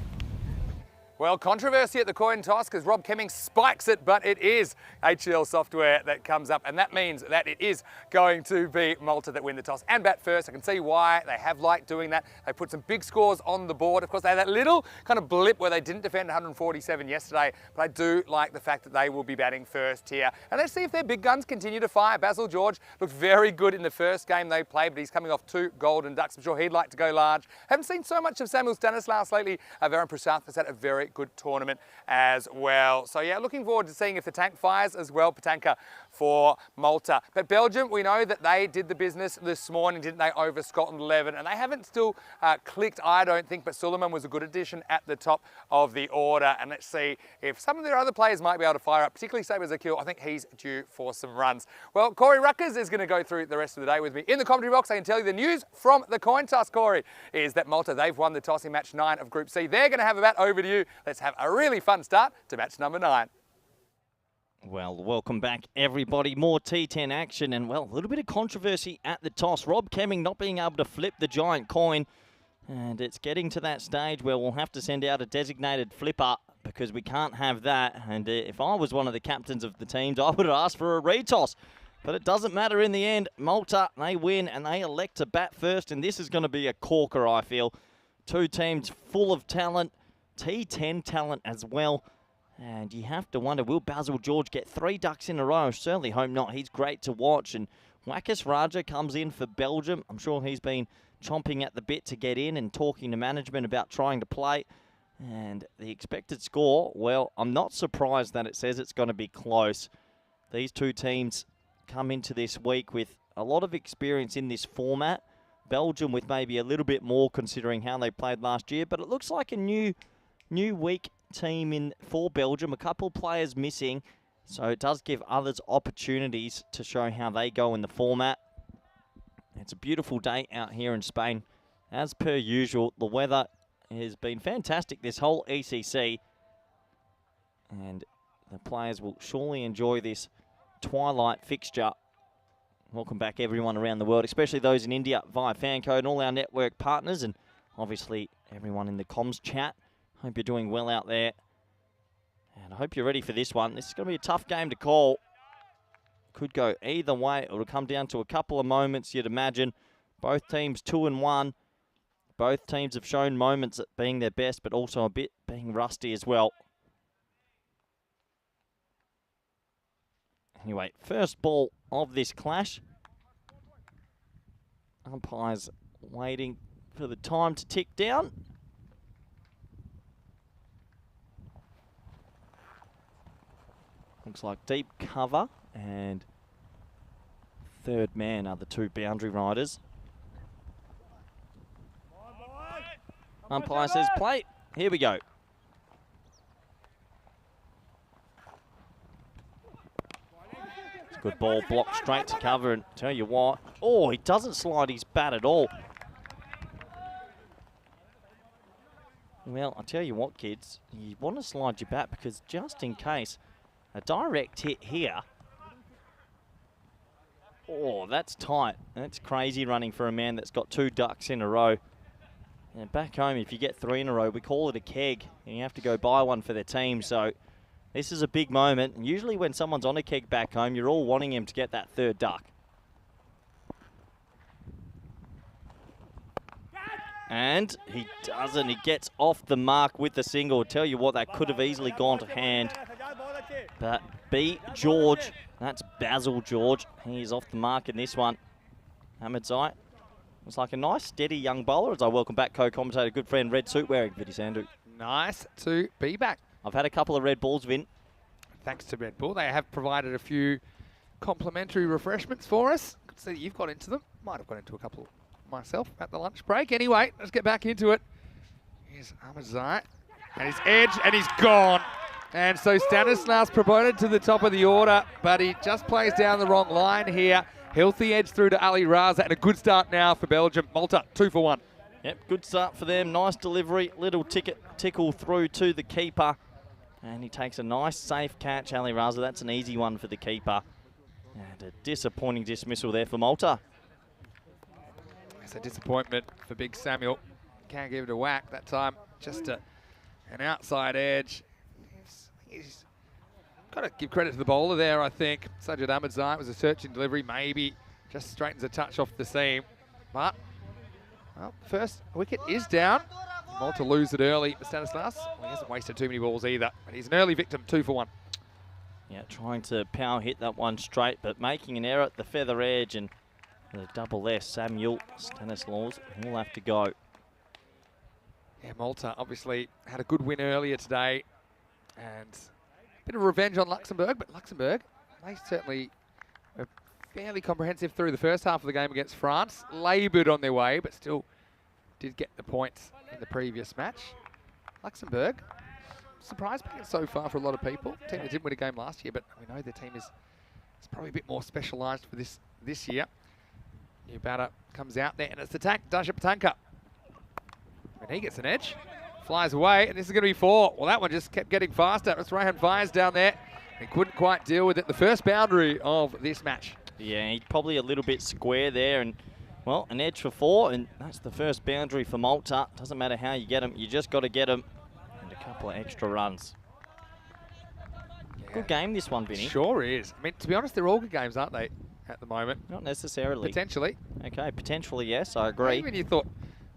Well, controversy at the coin toss because Rob Kemming spikes it, but it is HCL software that comes up, and that means that it is going to be Malta that win the toss and bat first. I can see why they have liked doing that. They put some big scores on the board. Of course, they had that little kind of blip where they didn't defend 147 yesterday, but I do like the fact that they will be batting first here. And let's see if their big guns continue to fire. Basil George looked very good in the first game they played, but he's coming off 2 golden ducks. I'm sure he'd like to go large. Haven't seen so much of Samuel Stanislaus lately. Varan Prasath has had a very good tournament as well. So yeah, looking forward to seeing if the tank fires as well. Patanka for Malta. But Belgium, we know that they did the business this morning, didn't they, over Scotland 11, and they haven't still clicked, I don't think, but Suleiman was a good addition at the top of the order. And let's see if some of their other players might be able to fire up, particularly Saber Zakil. I think he's due for some runs. Well, Corey Ruckers is going to go through the rest of the day with me. In the commentary box, I can tell you the news from the coin toss, Corey, is that Malta, they've won the toss in match 9 of Group C. They're going to have a bat. Over to you. Let's have a really fun start to match number 9. Well, welcome back, everybody. More T10 action and, well, a little bit of controversy at the toss. Rob Kemming not being able to flip the giant coin, and it's getting to that stage where we'll have to send out a designated flipper because we can't have that. And if I was one of the captains of the teams, I would have asked for a retoss. But it doesn't matter in the end. Malta, they win and they elect to bat first, and this is going to be a corker, I feel. 2 teams full of talent. T10 talent as well. And you have to wonder, will Basil George get 3 ducks in a row? Certainly hope not. He's great to watch. And Wakas Raja comes in for Belgium. I'm sure he's been chomping at the bit to get in and talking to management about trying to play. And the expected score, well, I'm not surprised that it says it's going to be close. These 2 teams come into this week with a lot of experience in this format. Belgium with maybe a little bit more considering how they played last year. But it looks like a new weak team in for Belgium. A couple players missing, so it does give others opportunities to show how they go in the format. It's a beautiful day out here in Spain. As per usual, the weather has been fantastic this whole ECC, and the players will surely enjoy this twilight fixture. Welcome back everyone around the world, especially those in India via Fancode and all our network partners, and obviously everyone in the comms chat. Hope you're doing well out there. And I hope you're ready for this one. This is going to be a tough game to call. Could go either way. It'll come down to a couple of moments, you'd imagine. Both teams 2-1. Both teams have shown moments at being their best, but also a bit being rusty as well. Anyway, first ball of this clash. Umpires waiting for the time to tick down. Looks like deep cover, and third man are the 2 boundary riders. Umpire says play. Here we go. It's a good ball, blocked straight to cover, and tell you what, oh, he doesn't slide his bat at all. Well, I'll tell you what, kids, you want to slide your bat because just in case, a direct hit here. Oh, that's tight. That's crazy running for a man that's got 2 ducks in a row. And back home, if you get 3 in a row, we call it a keg. And you have to go buy one for their team. So this is a big moment. And usually when someone's on a keg back home, you're all wanting him to get that 3rd duck. And he doesn't. He gets off the mark with the single. I'll tell you what, that could have easily gone to hand. But B. George, that's Basil George. He's off the mark in this one. Ahmed Zai. Looks like a nice, steady young bowler as I welcome back co-commentator, good friend, red suit wearing, Vidhi Sandhu. Nice to be back. I've had a couple of Red Bulls, Vin. Thanks to Red Bull. They have provided a few complimentary refreshments for us. Good to see that you've got into them. Might have got into a couple myself at the lunch break. Anyway, let's get back into it. Here's Ahmadzai. And his edge, and he's gone. And so Stanislas promoted to the top of the order, but he just plays down the wrong line here. Healthy edge through to Ali Raza, and a good start now for Belgium. Malta, 2 for 1. Yep, good start for them. Nice delivery. Little tickle through to the keeper. And he takes a nice, safe catch, Ali Raza. That's an easy one for the keeper. And a disappointing dismissal there for Malta. It's a disappointment for Big Samuel. Can't give it a whack that time. Just an outside edge. He's got to give credit to the bowler there, I think. Sajid Ahmadzai was a searching delivery. Maybe just straightens a touch off the seam. But, well, first wicket is down. Malta lose it early. Stanislas, well, he hasn't wasted too many balls either. But he's an early victim, 2 for 1. Yeah, trying to power hit that one straight, but making an error at the feather edge, and the double S, Samuel, Stanislas, will have to go. Yeah, Malta obviously had a good win earlier today, and a bit of revenge on Luxembourg, but Luxembourg, they certainly were fairly comprehensive through the first half of the game against France, laboured on their way, but still did get the points in the previous match. Luxembourg, surprise packet so far for a lot of people. Team that didn't win a game last year, but we know their team is probably a bit more specialised for this year. New batter comes out there, and it's the Dasha Patanka. And he gets an edge, flies away, and this is going to be 4. Well, that one just kept getting faster. It's Rayhan Fires down there. He couldn't quite deal with it. The first boundary of this match. Yeah, he's probably a little bit square there, and, well, an edge for 4, and that's the first boundary for Malta. Doesn't matter how you get them, you just got to get them. And a couple of extra runs. Yeah. Good game, this one, Vinny. Sure is. I mean, to be honest, they're all good games, aren't they, at the moment? Not necessarily. Potentially. Okay, potentially, yes, I agree. Even you thought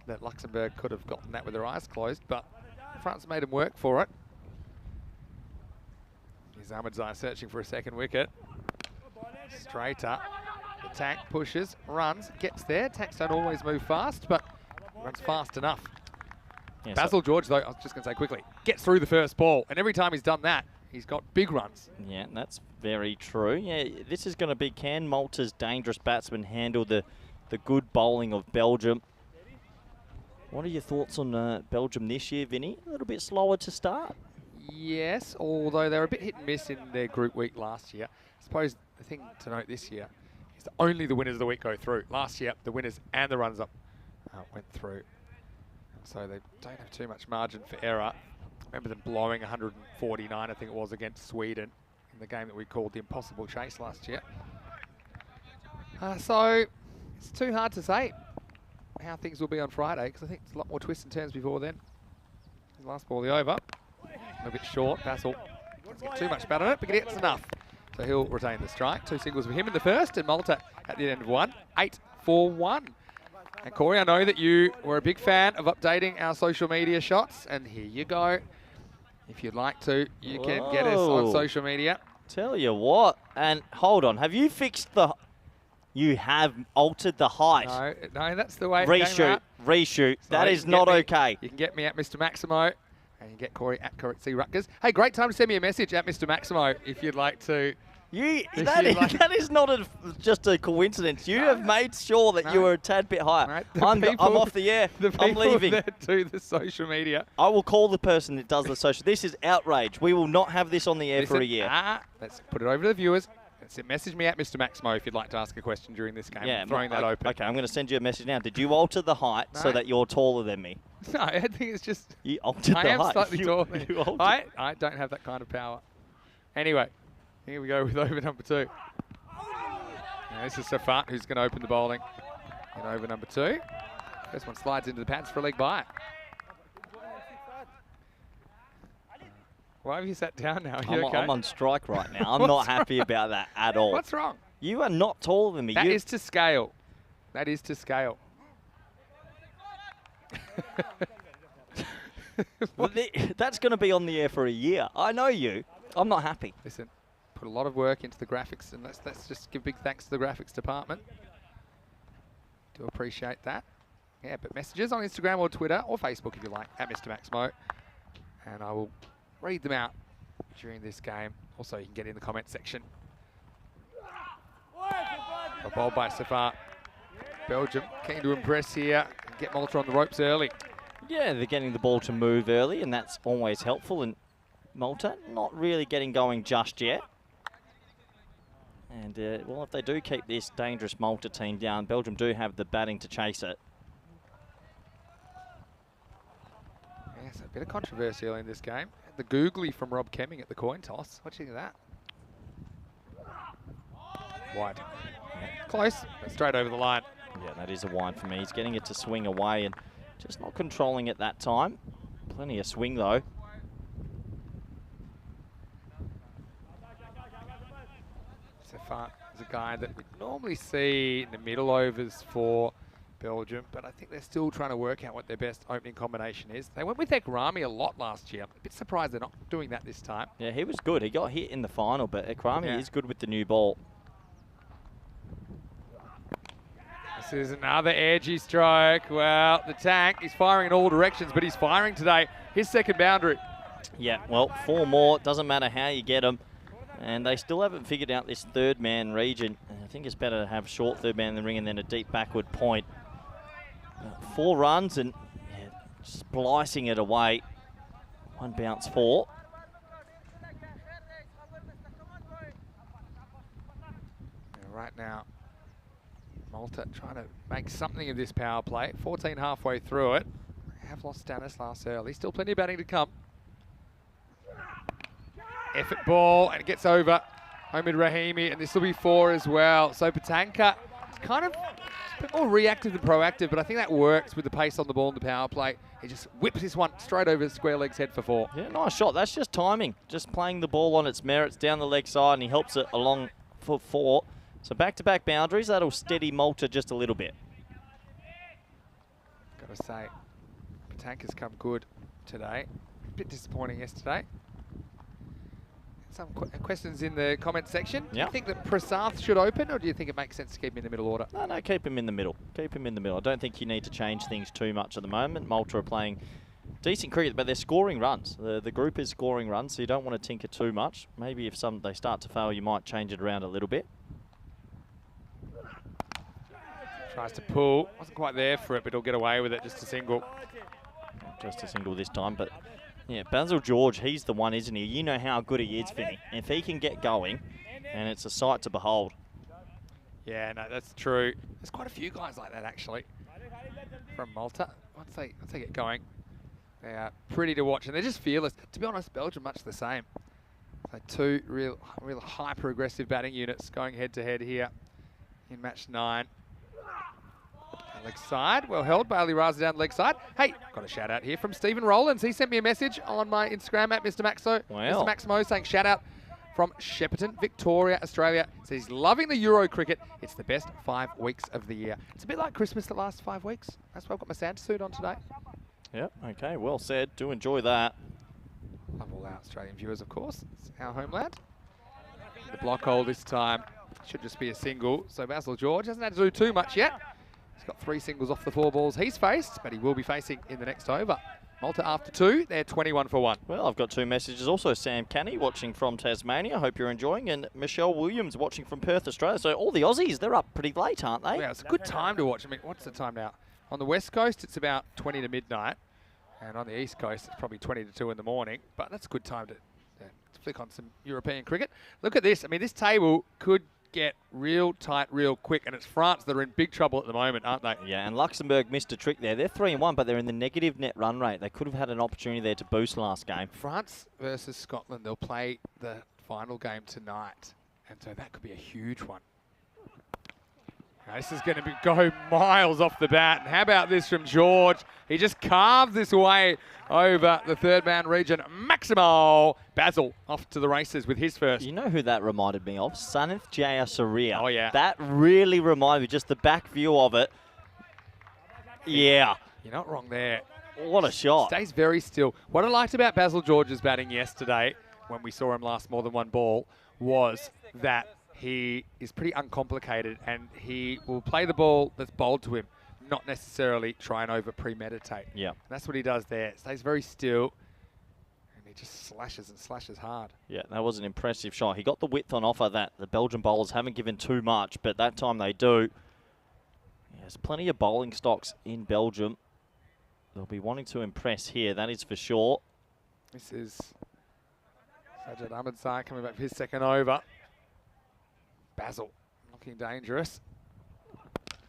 that Luxembourg could have gotten that with their eyes closed, but France made them work for it. Here's Ahmadzai searching for a second wicket. Straight up. The tank pushes, runs, gets there. Tanks don't always move fast, but runs fast enough. Yeah, Basil George, though, I was just going to say quickly, gets through the first ball, and every time he's done that, he's got big runs. Yeah, that's very true. Yeah, this is going to be, can Malta's dangerous batsmen handle the good bowling of Belgium? What are your thoughts on Belgium this year, Vinny? A little bit slower to start. Yes, although they were a bit hit and miss in their group week last year. I suppose the thing to note this year is that only the winners of the week go through. Last year, the winners and the runners-up went through. So they don't have too much margin for error. I remember them blowing 149, I think it was, against Sweden in the game that we called the Impossible Chase last year. So it's too hard to say how things will be on Friday, because I think there's a lot more twists and turns before then. His last ball, the over. A little bit short. Basil doesn't get too much bat on it, but he gets enough. So he'll retain the strike. 2 singles for him in the first, and Malta at the end of 1. 8 for 1. And Corey, I know that you were a big fan of updating our social media shots, and here you go. If you'd like to, you can get us on social media. Tell you what, and hold on, have you fixed the... You have altered the height. No, that's the way it Reshoot, reshoot. So that is not okay. You can get me at Mr. Maximo, and you can get Corey at Correct C Rutgers. Hey, great time to send me a message at Mr. Maximo if you'd like to. That is not just a coincidence. You have made sure that you were a tad bit higher. Right, I'm off the air. I'm leaving. That do the social media. I will call the person that does the social. This is outrage. We will not have this on the air for a year. Let's put it over to the viewers. Message me at Mr. Maximo if you'd like to ask a question during this game. Yeah, I'm throwing that open. Okay, I'm going to send you a message now. Did you alter the height so that you're taller than me? No, I think it's just... You altered the height. I am slightly taller. I don't have that kind of power. Anyway, here we go with over number 2. Now this is Safat who's going to open the bowling in over number 2. First one slides into the pads for a leg by. Why have you sat down now? Are you okay? I'm on strike right now. I'm not happy about that at all. What's wrong? You are not taller than me. That is to scale. That is to scale. That's going to be on the air for a year. I know you. I'm not happy. Listen, put a lot of work into the graphics, and let's just give big thanks to the graphics department. Do appreciate that. Yeah, but messages on Instagram or Twitter or Facebook if you like, at Mr. Maximo. And I will read them out during this game. Also, you can get in the comment section. A ball by Safar. Belgium keen to impress here and get Malta on the ropes early. Yeah, they're getting the ball to move early, and that's always helpful. And Malta not really getting going just yet. And, well, if they do keep this dangerous Malta team down, Belgium do have the batting to chase it. Yes, a bit of controversy early in this game. The googly from Rob Kemming at the coin toss. What do you think of that? Wide. Close, but straight over the line. Yeah, that is a wide for me. He's getting it to swing away and just not controlling it that time. Plenty of swing, though. Sefat is a guy that we normally see in the middle overs for Belgium, but I think they're still trying to work out what their best opening combination is. They went with Ekrami a lot last year. I'm a bit surprised they're not doing that this time. Yeah, he was good. He got hit in the final, but Ekrami is good with the new ball. This is another edgy stroke. Well, the tank, he's firing in all directions, but he's firing today. His second boundary. Yeah, well, 4 more. Doesn't matter how you get them. And they still haven't figured out this third man region. I think it's better to have short third man in the ring and then a deep backward point. 4 runs and splicing it away. 1 bounce 4. Right now, Malta trying to make something of this power play. 14 halfway through it. They have lost Stanislas early. Still plenty of batting to come. Effort ball, and it gets over Omid Rahimi, and this will be 4 as well. So Patanka is kind of a bit more reactive than proactive, but I think that works with the pace on the ball and the power play. He just whips this one straight over square leg's head for 4. Yeah, nice shot. That's just timing. Just playing the ball on its merits down the leg side, and he helps it along for 4. So back-to-back boundaries, that'll steady Malta just a little bit. Got to say, Patanka's come good today. A bit disappointing yesterday. Some questions in the comment section. Do you think that Prasath should open, or do you think it makes sense to keep him in the middle order? No, keep him in the middle. Keep him in the middle. I don't think you need to change things too much at the moment. Malta are playing decent cricket, but they're scoring runs. The group is scoring runs, so you don't want to tinker too much. Maybe if they start to fail, you might change it around a little bit. Tries to pull. Wasn't quite there for it, but he'll get away with it. Just a single. Just a single this time, but yeah, Basil George, he's the one, isn't he? You know how good he is, Finny. If he can get going, and it's a sight to behold. Yeah, no, that's true. There's quite a few guys like that, actually, from Malta. Once they get going, they are pretty to watch, and they're just fearless. To be honest, Belgium much the same. So 2 real hyper-aggressive batting units going head-to-head here in match 9. Leg side, well held by Ali Raza down leg side. Hey, got a shout out here from Stephen Rowlands. He sent me a message on my Instagram at Mr. Maxo. Wow. Mr. Maximo saying shout out from Shepparton, Victoria, Australia. Says he's loving the Euro cricket. It's the best 5 weeks of the year. It's a bit like Christmas the last 5 weeks. That's why I've got my Santa suit on today. Yep, okay, well said. Do enjoy that. Love all our Australian viewers, of course. It's our homeland. The block hole this time should just be a single. So Basil George hasn't had to do too much yet. He's got 3 singles off the 4 balls he's faced, but he will be facing in the next over. Malta after 2, they're 21 for 1. Well, I've got 2 messages. Also, Sam Canny watching from Tasmania. Hope you're enjoying. And Michelle Williams watching from Perth, Australia. So all the Aussies, they're up pretty late, aren't they? Yeah, it's a good time to watch. I mean, what's the time now? On the West Coast, it's about 20 to midnight. And on the East Coast, it's probably 20 to 2 in the morning. But that's a good time to flick on some European cricket. Look at this. I mean, this table could get real tight real quick, and it's France that are in big trouble at the moment, aren't they? Yeah, and Luxembourg missed a trick there. They're 3-1, but they're in the negative net run rate. They could have had an opportunity there to boost last game. France versus Scotland, they'll play the final game tonight, and so that could be a huge one. Now, this is going to go miles off the bat, and how about this from George? He just carved this way over the third man region. Maximo Basil off to the races with his first. You know who that reminded me of? Sanith Jayasuriya. Oh, yeah. That really reminded me, just the back view of it. Yeah. You're not wrong there. What a shot. Stays very still. What I liked about Basil George's batting yesterday, when we saw him last more than 1 ball, was that he is pretty uncomplicated and he will play the ball that's bowled to him, not necessarily try and over-premeditate. Yeah. And that's what he does there. Stays very still and he just slashes and slashes hard. Yeah, that was an impressive shot. He got the width on offer that the Belgian bowlers haven't given too much, but that time they do. Yeah, There's plenty of bowling stocks in Belgium. They'll be wanting to impress here, that is for sure. This is Sajjad Ahmedzai coming back for his second over. Basil looking dangerous.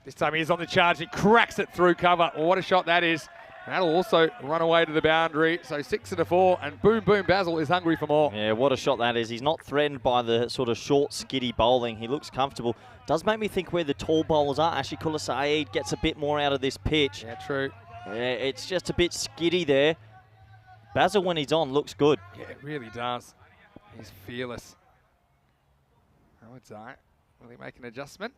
This time he is on the charge. He cracks it through cover. Well, what a shot that is. And that'll also run away to the boundary. So 6 and a 4, and boom, boom, Basil is hungry for more. Yeah, what a shot that is. He's not threatened by the sort of short, skiddy bowling. He looks comfortable. Does make me think where the tall bowlers are. Ashikula Saeed gets a bit more out of this pitch. Yeah, true. Yeah, it's just a bit skiddy there. Basil, when he's on, looks good. Yeah, it really does. He's fearless. Ahmedzai, will he make an adjustment?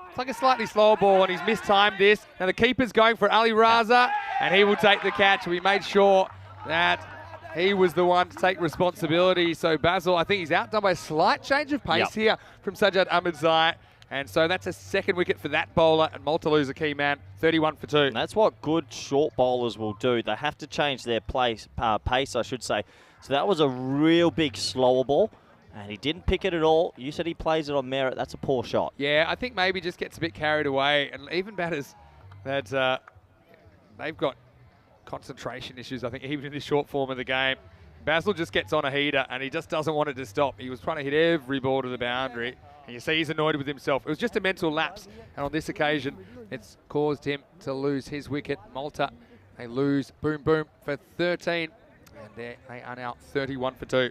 It's like a slightly slower ball, and he's mistimed this. Now the keeper's going for Ali Raza, and he will take the catch. We made sure that he was the one to take responsibility. So Basil, I think he's outdone by a slight change of pace here from Sajjad Ahmedzai. And so that's a second wicket for that bowler, and Malta lose a key man, 31 for 2. And that's what good short bowlers will do. They have to change their pace, I should say. So that was a real big slower ball, and he didn't pick it at all. You said he plays it on merit. That's a poor shot. Yeah, I think maybe just gets a bit carried away. And even batters that they've got concentration issues, I think, even in this short form of the game. Basil just gets on a heater, and he just doesn't want it to stop. He was trying to hit every ball to the boundary. And you see he's annoyed with himself. It was just a mental lapse. And on this occasion, it's caused him to lose his wicket. Malta, they lose, boom, boom, for 13. And they are now 31 for 2.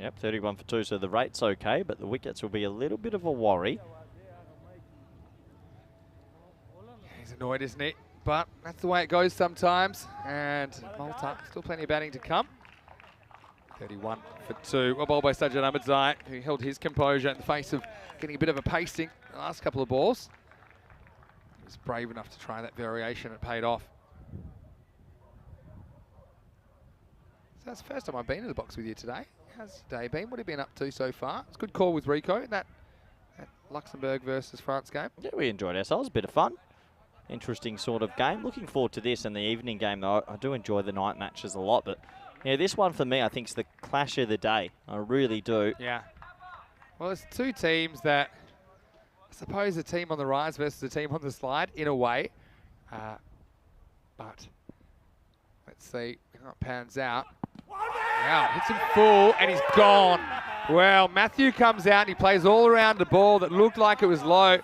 Yep, 31 for 2, so the rate's okay, but the wickets will be a little bit of a worry. He's annoyed, isn't he? But that's the way it goes sometimes. And Malta, still plenty of batting to come. 31 for 2. Well bowled by Sajjad Ahmedzai, who held his composure in the face of getting a bit of a pasting the last couple of balls. He was brave enough to try that variation. It paid off. So that's the first time I've been in the box with you today. How's the day been? What have you been up to so far? It's a good call with Rico in that Luxembourg versus France game. Yeah, we enjoyed ourselves. A bit of fun. Interesting sort of game. Looking forward to this and the evening game, though. I do enjoy the night matches a lot, but yeah, this one for me, I think, is the clash of the day. I really do. Yeah. Well, it's two teams that, I suppose, a team on the rise versus a team on the slide, in a way. But let's see how it pans out. Wow, hits him full, and he's gone. Well, Matthew comes out, and he plays all around the ball that looked like it was low.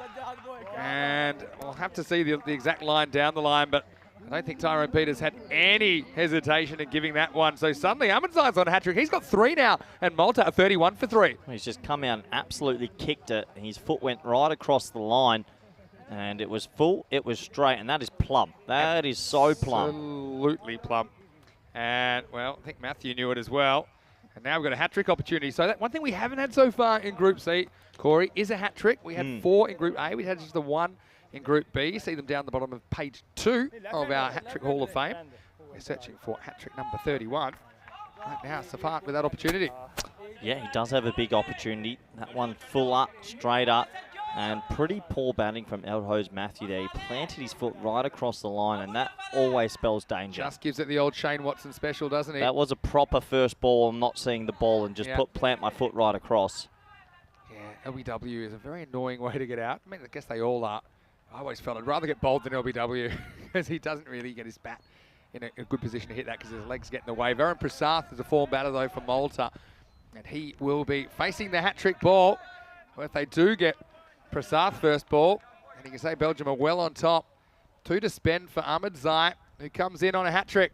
And we'll have to see the exact line down the line, but I don't think Tyrone Peters had any hesitation in giving that one. So suddenly Ahmedzai's on a hat-trick. He's got 3 now, and Malta are 31 for 3. He's just come out and absolutely kicked it. His foot went right across the line, and it was full, it was straight, and that is plumb. That is so plumb. Absolutely plumb. And, well, I think Matthew knew it as well. And now we've got a hat-trick opportunity. So that one thing we haven't had so far in Group C, Corey, is a hat-trick. We had 4 in Group A. We had just the 1 in Group B. You see them down the bottom of page 2 of our hat-trick Hall of Fame. We're searching for hat-trick number 31. Right now, Safat with that opportunity. Yeah, he does have a big opportunity. That one full up, straight up, and pretty poor batting from El Hose Matthew there. He planted his foot right across the line, and that always spells danger. Just gives it the old Shane Watson special, doesn't he? That was a proper first ball. I'm not seeing the ball and just plant my foot right across. Yeah, LBW is a very annoying way to get out. I mean, I guess they all are. I always felt I'd rather get bowled than LBW because he doesn't really get his bat in a good position to hit that because his legs get in the way. Varun Prasath is a form batter, though, for Malta, and he will be facing the hat-trick ball. Well, if they do get Prasath first ball, and you can say Belgium are well on top. 2 to spend for Ahmedzai, who comes in on a hat-trick.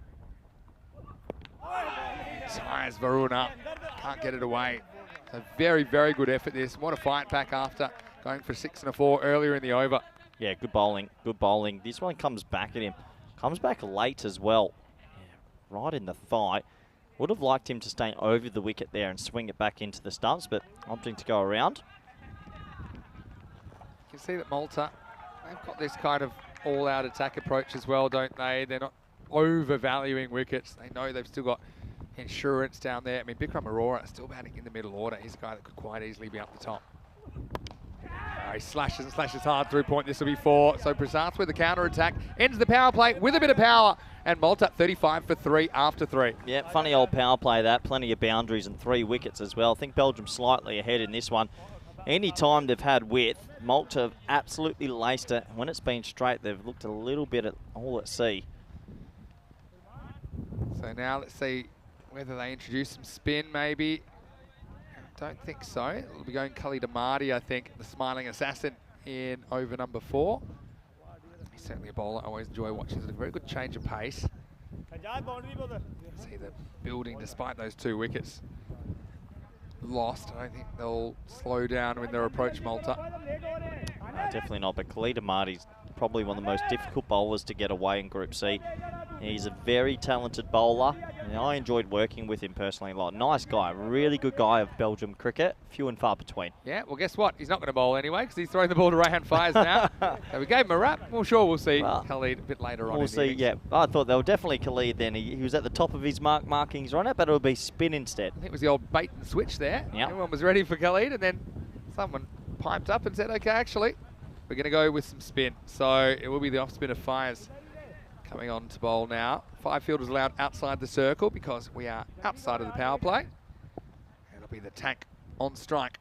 Ties Varun up, can't get it away. A very, very good effort this. What a fight back after going for 6 and a 4 earlier in the over. Yeah, good bowling, good bowling. This one comes back at him. Comes back late as well. Yeah, right in the thigh. Would have liked him to stay over the wicket there and swing it back into the stumps, but opting to go around. You can see that Malta, they've got this kind of all-out attack approach as well, don't they? They're not overvaluing wickets. They know they've still got insurance down there. I mean, Bikram Arora still batting in the middle order. He's a guy that could quite easily be up the top. He slashes and slashes hard through point. This will be 4. So Prasath with the counter-attack. Ends the power play with a bit of power. And Malta 35 for 3 after 3. Yeah, funny old power play that. Plenty of boundaries and 3 wickets as well. I think Belgium slightly ahead in this one. any time they've had width, Malta have absolutely laced it. When it's been straight, they've looked a little bit at all at sea. So now let's see whether they introduce some spin maybe. Don't think so. It'll be going Cully Damati, I think, the smiling assassin in over number 4. He's certainly a bowler. I always enjoy watching. He's a very good change of pace. See the building despite those 2 wickets lost. I don't think they'll slow down when they approach Malta. Definitely not, but Khalid Amadi's probably one of the most difficult bowlers to get away in Group C. He's a very talented bowler, and I enjoyed working with him personally a lot. Nice guy, really good guy of Belgium cricket, few and far between. Yeah, well, guess what? He's not going to bowl anyway because he's throwing the ball to Rayhan Fires now. So we gave him a wrap. Well, sure, we'll see Khalid a bit later on. We'll see, yeah. I thought they were definitely Khalid then. He was at the top of his markings on it, but it'll be spin instead. I think it was the old bait and switch there. Yep. Everyone was ready for Khalid, and then someone piped up and said, okay, actually, we're going to go with some spin. So it will be the off-spin of Fires coming on to bowl now. 5 fielders allowed outside the circle because we are outside of the power play. It'll be the tank on strike.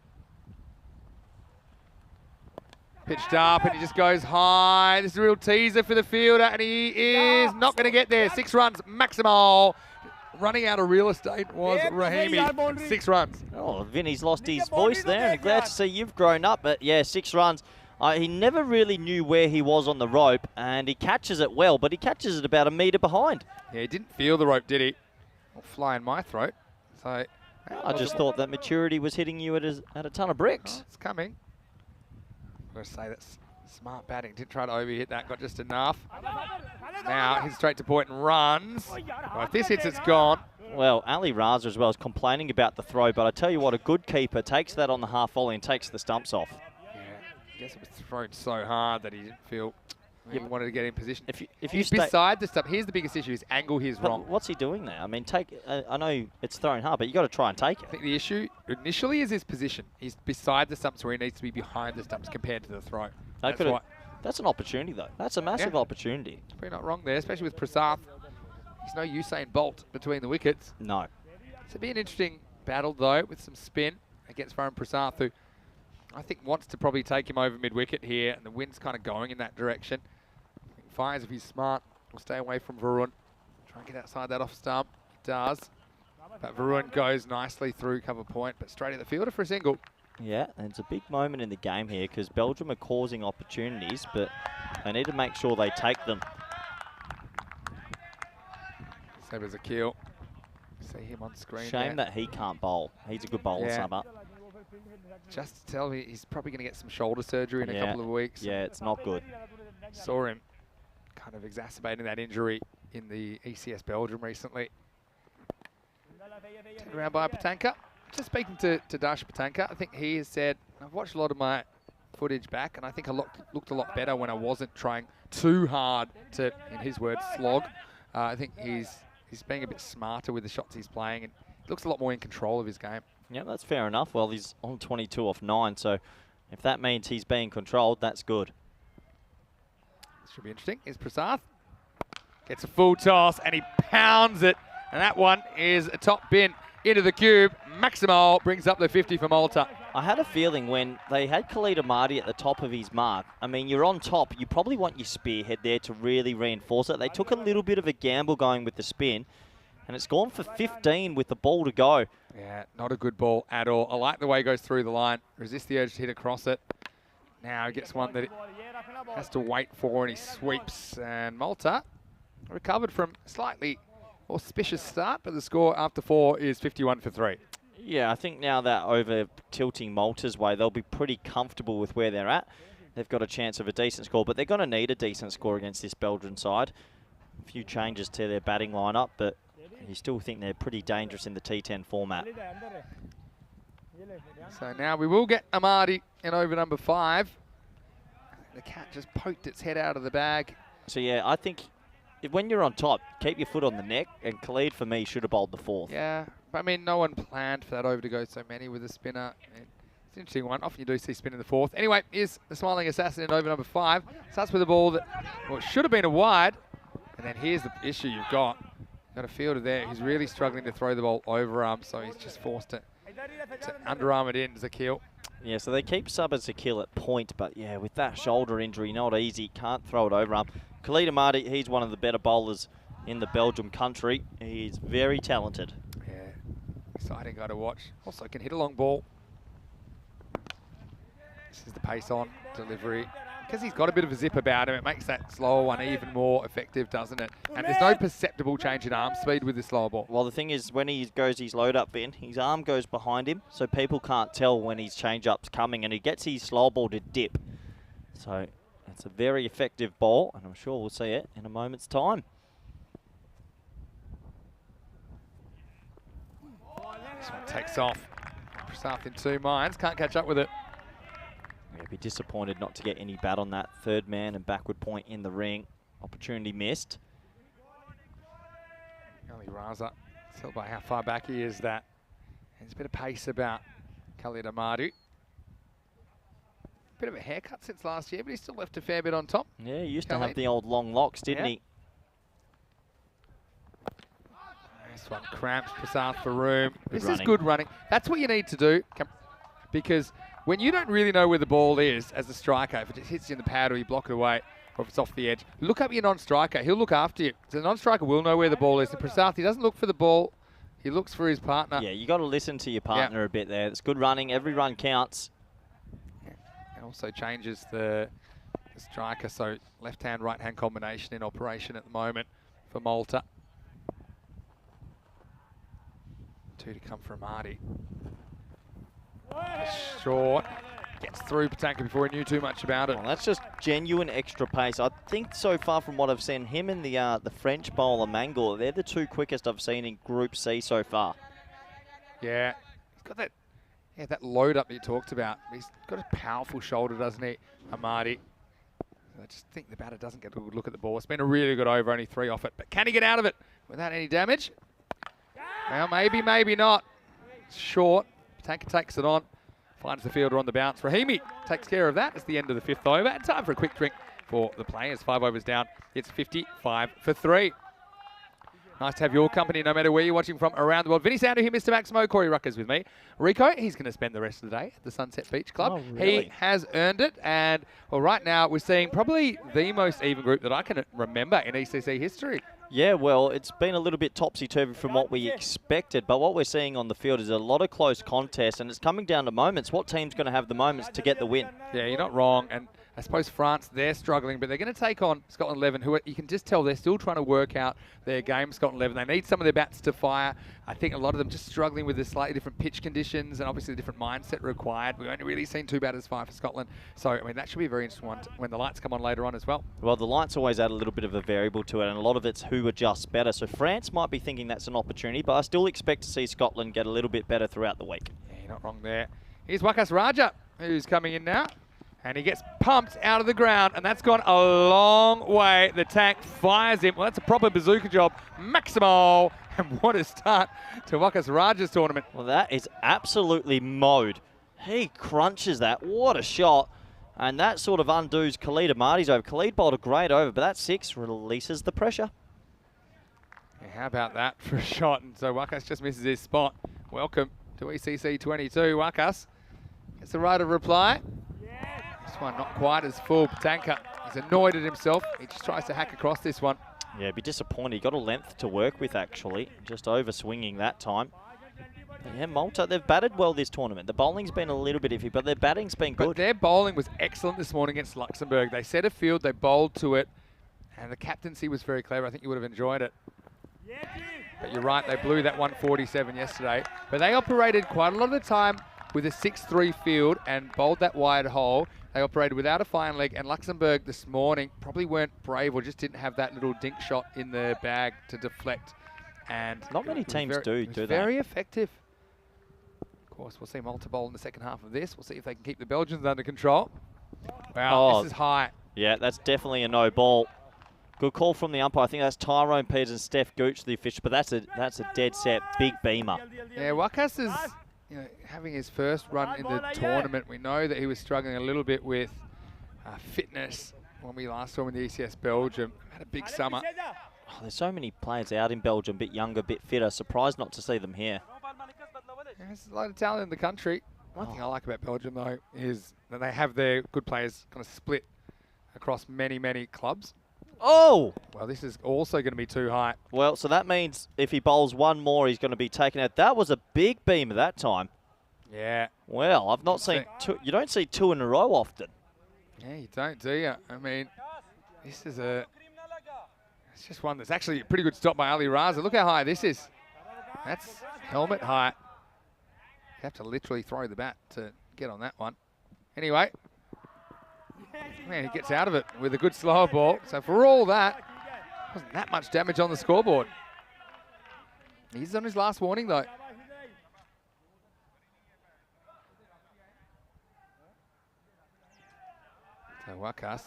Pitched up and he just goes high. This is a real teaser for the fielder and he is not going to get there. 6 runs, Maximal. Running out of real estate was Rahimi. 6 runs. Oh, Vinny's lost his voice there, and glad to see you've grown up. But yeah, 6 runs. He never really knew where he was on the rope, and he catches it well, but he catches it about a metre behind. Yeah, he didn't feel the rope, did he? Will fly in my throat. So I just thought that maturity was hitting you at a ton of bricks. Oh, it's coming. I've got to say that's smart batting. Didn't try to overhit that, got just enough. Now he's straight to point and runs. Well, if this hits, it's gone. Well, Ali Raza as well is complaining about the throw, but I tell you what, a good keeper takes that on the half volley and takes the stumps off. I guess it was thrown so hard that he didn't feel he wanted to get in position. If you he's beside the stump. Here's the biggest issue: his angle here is wrong. What's he doing there? I mean, I know it's thrown hard, but you got to try and take it. I think the issue initially is his position. He's beside the stumps where he needs to be behind the stumps compared to the throw. That's an opportunity, though. That's a massive opportunity. Probably not wrong there, especially with Prasath. He's no Usain Bolt between the wickets. No. So it'll be an interesting battle, though, with some spin against Varun Prasath, who I think wants to probably take him over mid-wicket here, and the wind's kind of going in that direction. I think Fires, if he's smart, will stay away from Varun. Try and get outside that off stump. He does. But Varun goes nicely through cover point, but straight at the fielder for a single. Yeah, and it's a big moment in the game here because Belgium are causing opportunities, but they need to make sure they take them. Sabres a kill. See him on screen. Shame that he can't bowl. He's a good bowler, Summer. Just to tell me, he's probably going to get some shoulder surgery in a couple of weeks. Yeah, it's not good. Saw him kind of exacerbating that injury in the ECS Belgium recently. Turned around by Patanka. Just speaking to Darsha Patanka, I think he has said, I've watched a lot of my footage back, and I think I looked a lot better when I wasn't trying too hard to, in his words, slog. I think he's being a bit smarter with the shots he's playing, and looks a lot more in control of his game. Yeah, that's fair enough. Well, he's on 22 off 9, so if that means he's being controlled, that's good. This should be interesting. Here's Prasath. Gets a full toss, and he pounds it, and that one is a top bin into the cube. Maximal brings up the 50 for Malta. I had a feeling when they had Khalid Amadi at the top of his mark, I mean, you're on top, you probably want your spearhead there to really reinforce it. They took a little bit of a gamble going with the spin, and it's gone for 15 with the ball to go. Yeah, not a good ball at all. I like the way he goes through the line. Resist the urge to hit across it. Now he gets one that he has to wait for, and he sweeps. And Malta recovered from a slightly auspicious start, but the score after 4 is 51 for 3. Yeah, I think now that over tilting Malta's way, they'll be pretty comfortable with where they're at. They've got a chance of a decent score, but they're going to need a decent score against this Belgian side. A few changes to their batting lineup, but you still think they're pretty dangerous in the T10 format. So now we will get Amadi in over number 5. The cat just poked its head out of the bag. So yeah, I think when you're on top, keep your foot on the neck, and Khalid, for me, should have bowled the 4th. Yeah, but I mean, no one planned for that over to go so many with a spinner. It's an interesting one. Often you do see spin in the 4th. Anyway, here's the smiling assassin in over number 5. Starts with a ball that, well, should have been a wide. And then here's the issue you've got. Got a fielder there who's really struggling to throw the ball over arm, so he's just forced to to underarm it in, Zakil. Yeah, so they keep Zakil at point, but yeah, with that shoulder injury, not easy. Can't throw it overarm. Khalid Amadi, he's one of the better bowlers in the Belgium country. He's very talented. Yeah, exciting guy to watch. Also can hit a long ball. This is the pace on delivery. Because he's got a bit of a zip about him, it makes that slower one even more effective, doesn't it? And there's no perceptible change in arm speed with this slower ball. Well, the thing is, when he goes his load-up bin, his arm goes behind him, so people can't tell when his change-up's coming, and he gets his slow ball to dip. So it's a very effective ball, and I'm sure we'll see it in a moment's time. This one takes off. Prasath in 2 minds, can't catch up with it. Yeah, be disappointed not to get any bat on that third man and backward point in the ring. Opportunity missed. Ali Raza, tell by how far back he is that. There's a bit of pace about Khalid Amadu. Bit of a haircut since last year, but he's still left a fair bit on top. Yeah, he used to Khalid. have the old long locks, didn't he? This one cramps Prasath for room. This is running. good running. That's what you need to do, because when you don't really know where the ball is as a striker, if it just hits you in the pad or you block it away, or if it's off the edge, look up your non-striker. He'll look after you. The non-striker will know where the ball is. And Prasath, he doesn't look for the ball. He looks for his partner. Yeah, you got to listen to your partner a bit there. It's good running. Every run counts. Yeah. It also changes the striker, so left-hand, right-hand combination in operation at the moment for Malta. 2 to come from Marty. Short. Gets through Patanka before he knew too much about it. Well, that's just genuine extra pace. I think so far from what I've seen, him and the French bowler Mangor, they're the 2 quickest I've seen in Group C so far. Yeah. He's got that load up that you talked about. He's got a powerful shoulder, doesn't he, Amadi? I just think the batter doesn't get a good look at the ball. It's been a really good over, only 3 off it. But can he get out of it without any damage? Well, maybe, maybe not. Short. Patanka takes it on. Finds the fielder on the bounce. Rahimi takes care of that. It's the end of the 5th over. And time for a quick drink for the players. 5 overs down. It's 55 for 3. Nice to have your company no matter where you're watching from around the world. Vinny Sandu here, Mr. Maximo. Corey Ruckers with me. Rico, he's going to spend the rest of the day at the Sunset Beach Club. Oh, really? He has earned it. And, well, right now we're seeing probably the most even group that I can remember in ECC history. Yeah, well, it's been a little bit topsy-turvy from what we expected, but what we're seeing on the field is a lot of close contests, and it's coming down to moments. What team's going to have the moments to get the win? Yeah, you're not wrong. And I suppose France, they're struggling, but they're going to take on Scotland 11, who you can just tell they're still trying to work out their game, Scotland 11. They need some of their bats to fire. I think a lot of them just struggling with the slightly different pitch conditions and obviously the different mindset required. We've only really seen 2 batters fire for Scotland. So, I mean, that should be a very interesting one when the lights come on later on as well. Well, the lights always add a little bit of a variable to it, and a lot of it's who adjusts better. So France might be thinking that's an opportunity, but I still expect to see Scotland get a little bit better throughout the week. Yeah, you're not wrong there. Here's Wakas Raja, who's coming in now. And he gets pumped out of the ground, and that's gone a long way. The tank fires him. Well, that's a proper bazooka job. Maximo. And what a start to Wakas Raja's tournament. Well, that is absolutely mowed. He crunches that. What a shot. And that sort of undoes Khalid Amadi's over. Khalid bowled a great over, but that 6 releases the pressure. Yeah, how about that for a shot? And so Wakas just misses his spot. Welcome to ECC 22. Wakas gets the right of reply. This one not quite as full. Patanka is annoyed at himself. He just tries to hack across this one. Yeah, be disappointed. He got a length to work with, actually. Just over swinging that time. But yeah, Malta, they've batted well this tournament. The bowling's been a little bit iffy, but their batting's been good. But their bowling was excellent this morning against Luxembourg. They set a field, they bowled to it, and the captaincy was very clever. I think you would have enjoyed it. But you're right, they blew that 147 yesterday. But they operated quite a lot of the time with a 6-3 field and bowled that wide hole. They operated without a fine leg, and Luxembourg this morning probably weren't brave or just didn't have that little dink shot in the bag to deflect. And not many teams do that. Very effective. Of course, we'll see Malta bowl in the second half of this. We'll see if they can keep the Belgians under control. Wow, this is high. Yeah, that's definitely a no ball. Good call from the umpire. I think that's Tyrone Peters and Steph Gooch, the official, but that's a dead set big beamer. Yeah, Wakas is having his first run in the tournament. We know that he was struggling a little bit with fitness when we last saw him in the ECS Belgium. Had a big summer. Oh, there's so many players out in Belgium, a bit younger, a bit fitter. Surprised not to see them here. Yeah, there's a lot of talent in the country. One thing I like about Belgium, though, is that they have their good players kind of split across many, many clubs. Oh! Well, this is also going to be too high. Well, so that means if he bowls one more, he's going to be taken out. That was a big beam at that time. Yeah. Well, I've not seen two. You don't see two in a row often. Yeah, you don't, do you? I mean, this is it's just one that's actually a pretty good stop by Ali Raza. Look how high this is. That's helmet height. You have to literally throw the bat to get on that one. Anyway, man, he gets out of it with a good slower ball. So for all that, wasn't that much damage on the scoreboard. He's on his last warning, though. So Wakas,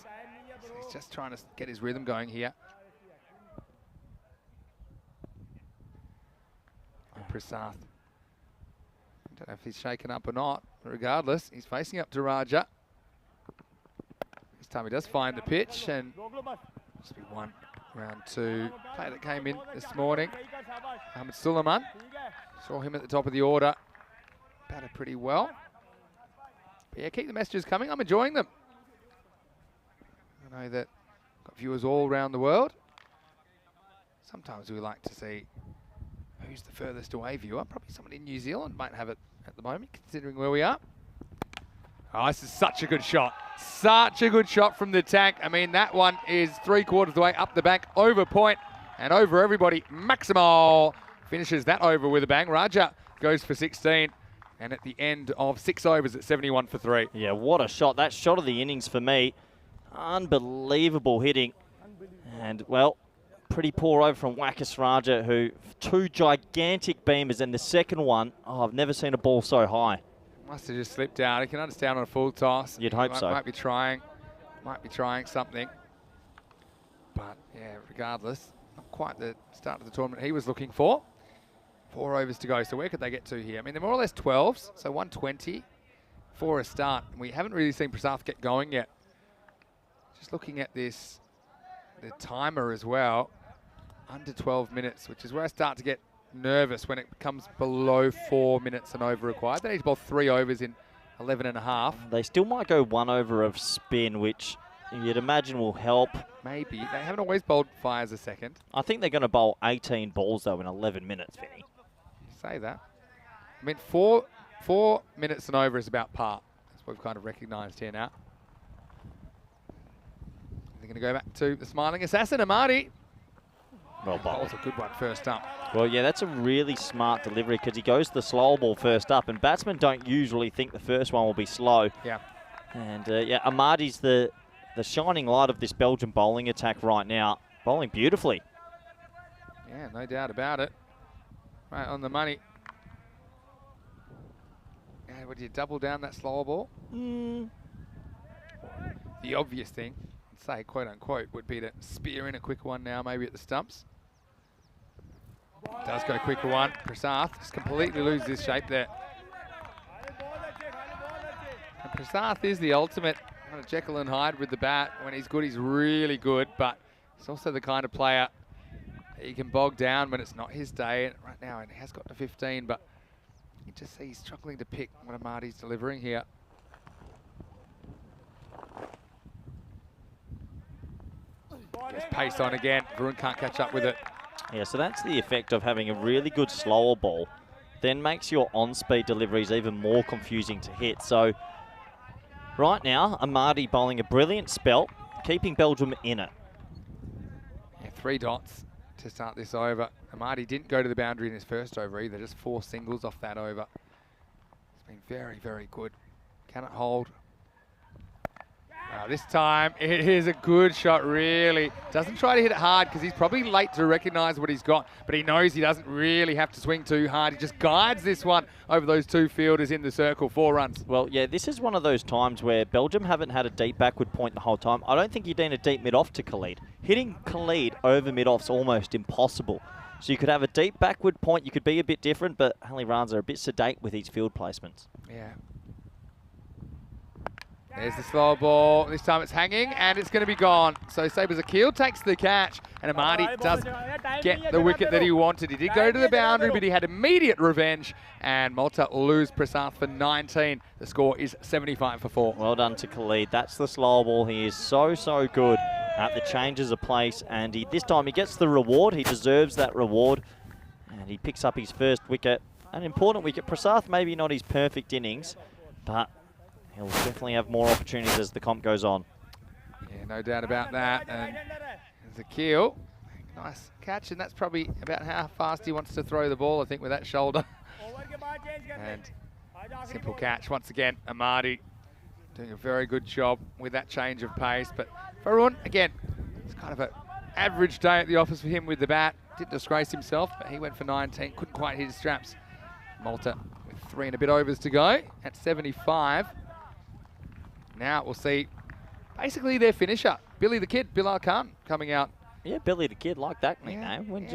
he's just trying to get his rhythm going here. And Prasath, I don't know if he's shaken up or not, but regardless, he's facing up to Raja. This time he does find the pitch, and must be one. Round two. Player that came in this morning, Ahmed Suleiman. Saw him at the top of the order. Batted pretty well. But yeah, keep the messages coming. I'm enjoying them. I know that I've got viewers all around the world. Sometimes we like to see who's the furthest away viewer. Probably someone in New Zealand might have it at the moment, considering where we are. Oh, this is such a good shot. Such a good shot from the tank. I mean, that one is 3/4 of the way up the bank, over point and over everybody. Maximo finishes that over with a bang. Raja goes for 16. And at the end of 6 overs at 71 for 3. Yeah, what a shot. That shot of the innings for me. Unbelievable hitting. And, well, pretty poor over from Wakas Raja, who two gigantic beamers, and the second one, oh, I've never seen a ball so high. Must have just slipped out. He can understand on a full toss. You'd hope so. Might be trying something. But, yeah, regardless, not quite the start of the tournament he was looking for. 4 overs to go. So where could they get to here? I mean, they're more or less 12s, so 120 for a start. And we haven't really seen Prasath get going yet. Just looking at this, the timer as well, under 12 minutes, which is where I start to get nervous when it becomes below 4 minutes and over required. They need to bowl 3 overs in 11 and a half. They still might go 1 over of spin, which you'd imagine will help. Maybe. They haven't always bowled fires a second. I think they're going to bowl 18 balls, though, in 11 minutes, Vinny. Say that. I mean, 4 minutes and over is about par. That's what we've kind of recognised here now. They're going to go back to the smiling assassin, Amadi. Well bowled. That was a good one first up. Well, yeah, that's a really smart delivery because he goes the slow ball first up, and batsmen don't usually think the first one will be slow. Yeah. And, yeah, Amadi's the shining light of this Belgian bowling attack right now. Bowling beautifully. Yeah, no doubt about it. Right on the money. And would you double down that slower ball? The obvious thing, I'd say, quote unquote, would be to spear in a quick one now, maybe at the stumps. Does go quicker one. Prasath just completely loses his shape there. And Prasath is the ultimate kind of Jekyll and Hyde with the bat. When he's good, he's really good, but he's also the kind of player he can bog down when it's not his day. And right now, and he has got to 15, but you just see he's struggling to pick what Amadi's delivering here. Gets pace on again. Varun can't catch up with it. Yeah, so that's the effect of having a really good slower ball. Then makes your on-speed deliveries even more confusing to hit. So right now, Amadi bowling a brilliant spell, keeping Belgium in it. Yeah, 3 dots to start this over. Amadi didn't go to the boundary in his first over either, just 4 singles off that over. It's been very, very good. Can it hold? This time it is a good shot, really. Doesn't try to hit it hard because he's probably late to recognise what he's got, but he knows he doesn't really have to swing too hard. He just guides this one over those 2 fielders in the circle, 4 runs. Well, yeah, this is one of those times where Belgium haven't had a deep backward point the whole time. I don't think you'd need a deep mid-off to Khalid. Hitting Khalid over mid-off's almost impossible. So you could have a deep backward point, you could be a bit different, but Ali Raza are a bit sedate with his field placements. Yeah. There's the slow ball. This time it's hanging and it's going to be gone. So Sabres Akil takes the catch. And Amadi does get the wicket that he wanted. He did go to the boundary, but he had immediate revenge. And Malta lose Prasath for 19. The score is 75 for 4. Well done to Khalid. That's the slower ball. He is so good at the changes of place. And this time he gets the reward. He deserves that reward. And he picks up his first wicket. An important wicket. Prasath, maybe not his perfect innings, but he'll definitely have more opportunities as the comp goes on. Yeah, no doubt about that. And there's a kill. Nice catch, and that's probably about how fast he wants to throw the ball, I think, with that shoulder. And simple catch. Once again, Amadi doing a very good job with that change of pace. But Varun, again, it's kind of an average day at the office for him with the bat. Didn't disgrace himself, but he went for 19. Couldn't quite hit his straps. Malta with 3 and a bit overs to go at 75. Now we'll see basically their finisher, Billy the Kid, Bilal Khan, coming out. Yeah, Billy the Kid, like that nickname. Yeah, When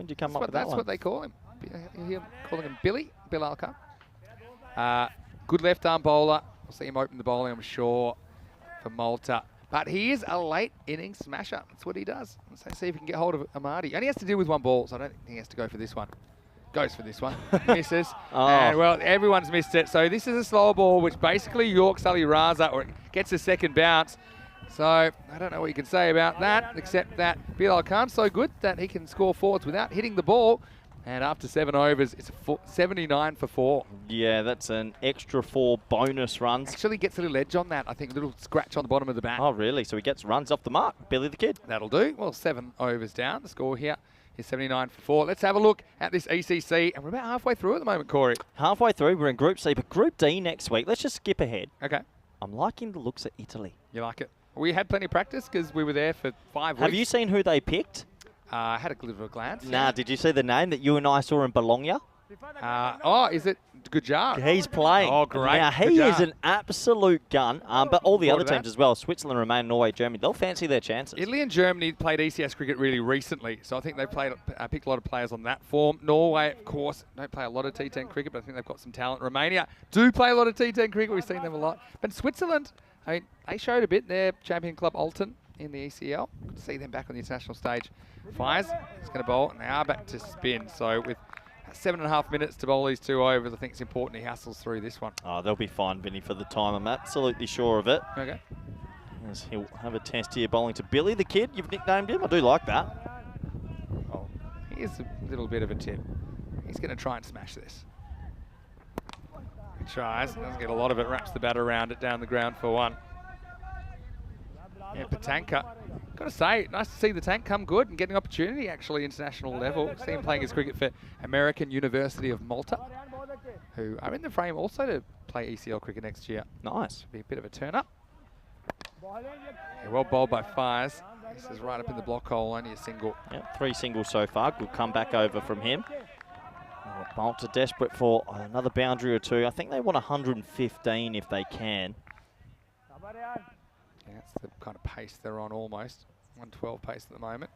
did you come up with that That's one? what they call him. Calling him Bilal Khan. Good left arm bowler. We'll see him open the bowling, I'm sure, for Malta. But he is a late innings smasher. That's what he does. Let's see if he can get hold of Amadi. Only has to deal with one ball, so I don't think he has to go for this one. Goes for this one. Misses. Oh. And, well, everyone's missed it. So this is a slow ball, which basically York Sully Raza, or it gets a second bounce. So I don't know what you can say about that, except that Bilal Khan's so good that he can score fours without hitting the ball. And after 7 overs, it's a 79 for 4. Yeah, that's an extra 4 bonus runs. Actually gets a little edge on that. I think a little scratch on the bottom of the bat. Oh, really? So he gets runs off the mark. Billy the Kid. That'll do. Well, 7 overs down. The score here is 79 for 4. Let's have a look at this ECC. And we're about halfway through at the moment, Corey. Halfway through, we're in Group C, but Group D next week. Let's just skip ahead. Okay. I'm liking the looks of Italy. You like it? We had plenty of practice because we were there for 5 weeks. Have you seen who they picked? I had a little glance. Nah, did you see the name that you and I saw in Bologna? Is it Gujar? He's playing. Oh, great. Now, he Gujar. is an absolute gun, but all the Thought other of that. teams as well, Switzerland, Romania, Norway, Germany, they'll fancy their chances. Italy and Germany played ECS cricket really recently, so I think they picked a lot of players on that form. Norway, of course, don't play a lot of T10 cricket, but I think they've got some talent. Romania do play a lot of T10 cricket. We've seen them a lot. But Switzerland, I mean, they showed a bit. Their champion club, Alton, in the ECL. Good to see them back on the international stage. Fires, he's going to bowl. Now back to spin. So with 7.5 minutes to bowl these 2 overs, I think it's important he hustles through this one. Oh, they'll be fine, Vinny, for the time. I'm absolutely sure of it. Okay. As he'll have a test here bowling to Billy the Kid. You've nicknamed him. I do like that. Oh, here's a little bit of a tip. He's going to try and smash this. He tries, doesn't get a lot of it, wraps the bat around it down the ground for 1. Yeah, Patanka. Got to say, nice to see the tank come good and getting opportunity actually international level. See him playing his cricket for American University of Malta, who are in the frame also to play ECL cricket next year. Nice. Be a bit of a turn up. Yeah, well bowled by Fires. This is right up in the block hole, only a single. Yep, 3 singles so far. Good comeback over from him. Oh, Malta desperate for another boundary or 2. I think they want 115 if they can. Yeah, that's the kind of pace they're on almost. 112 pace at the moment.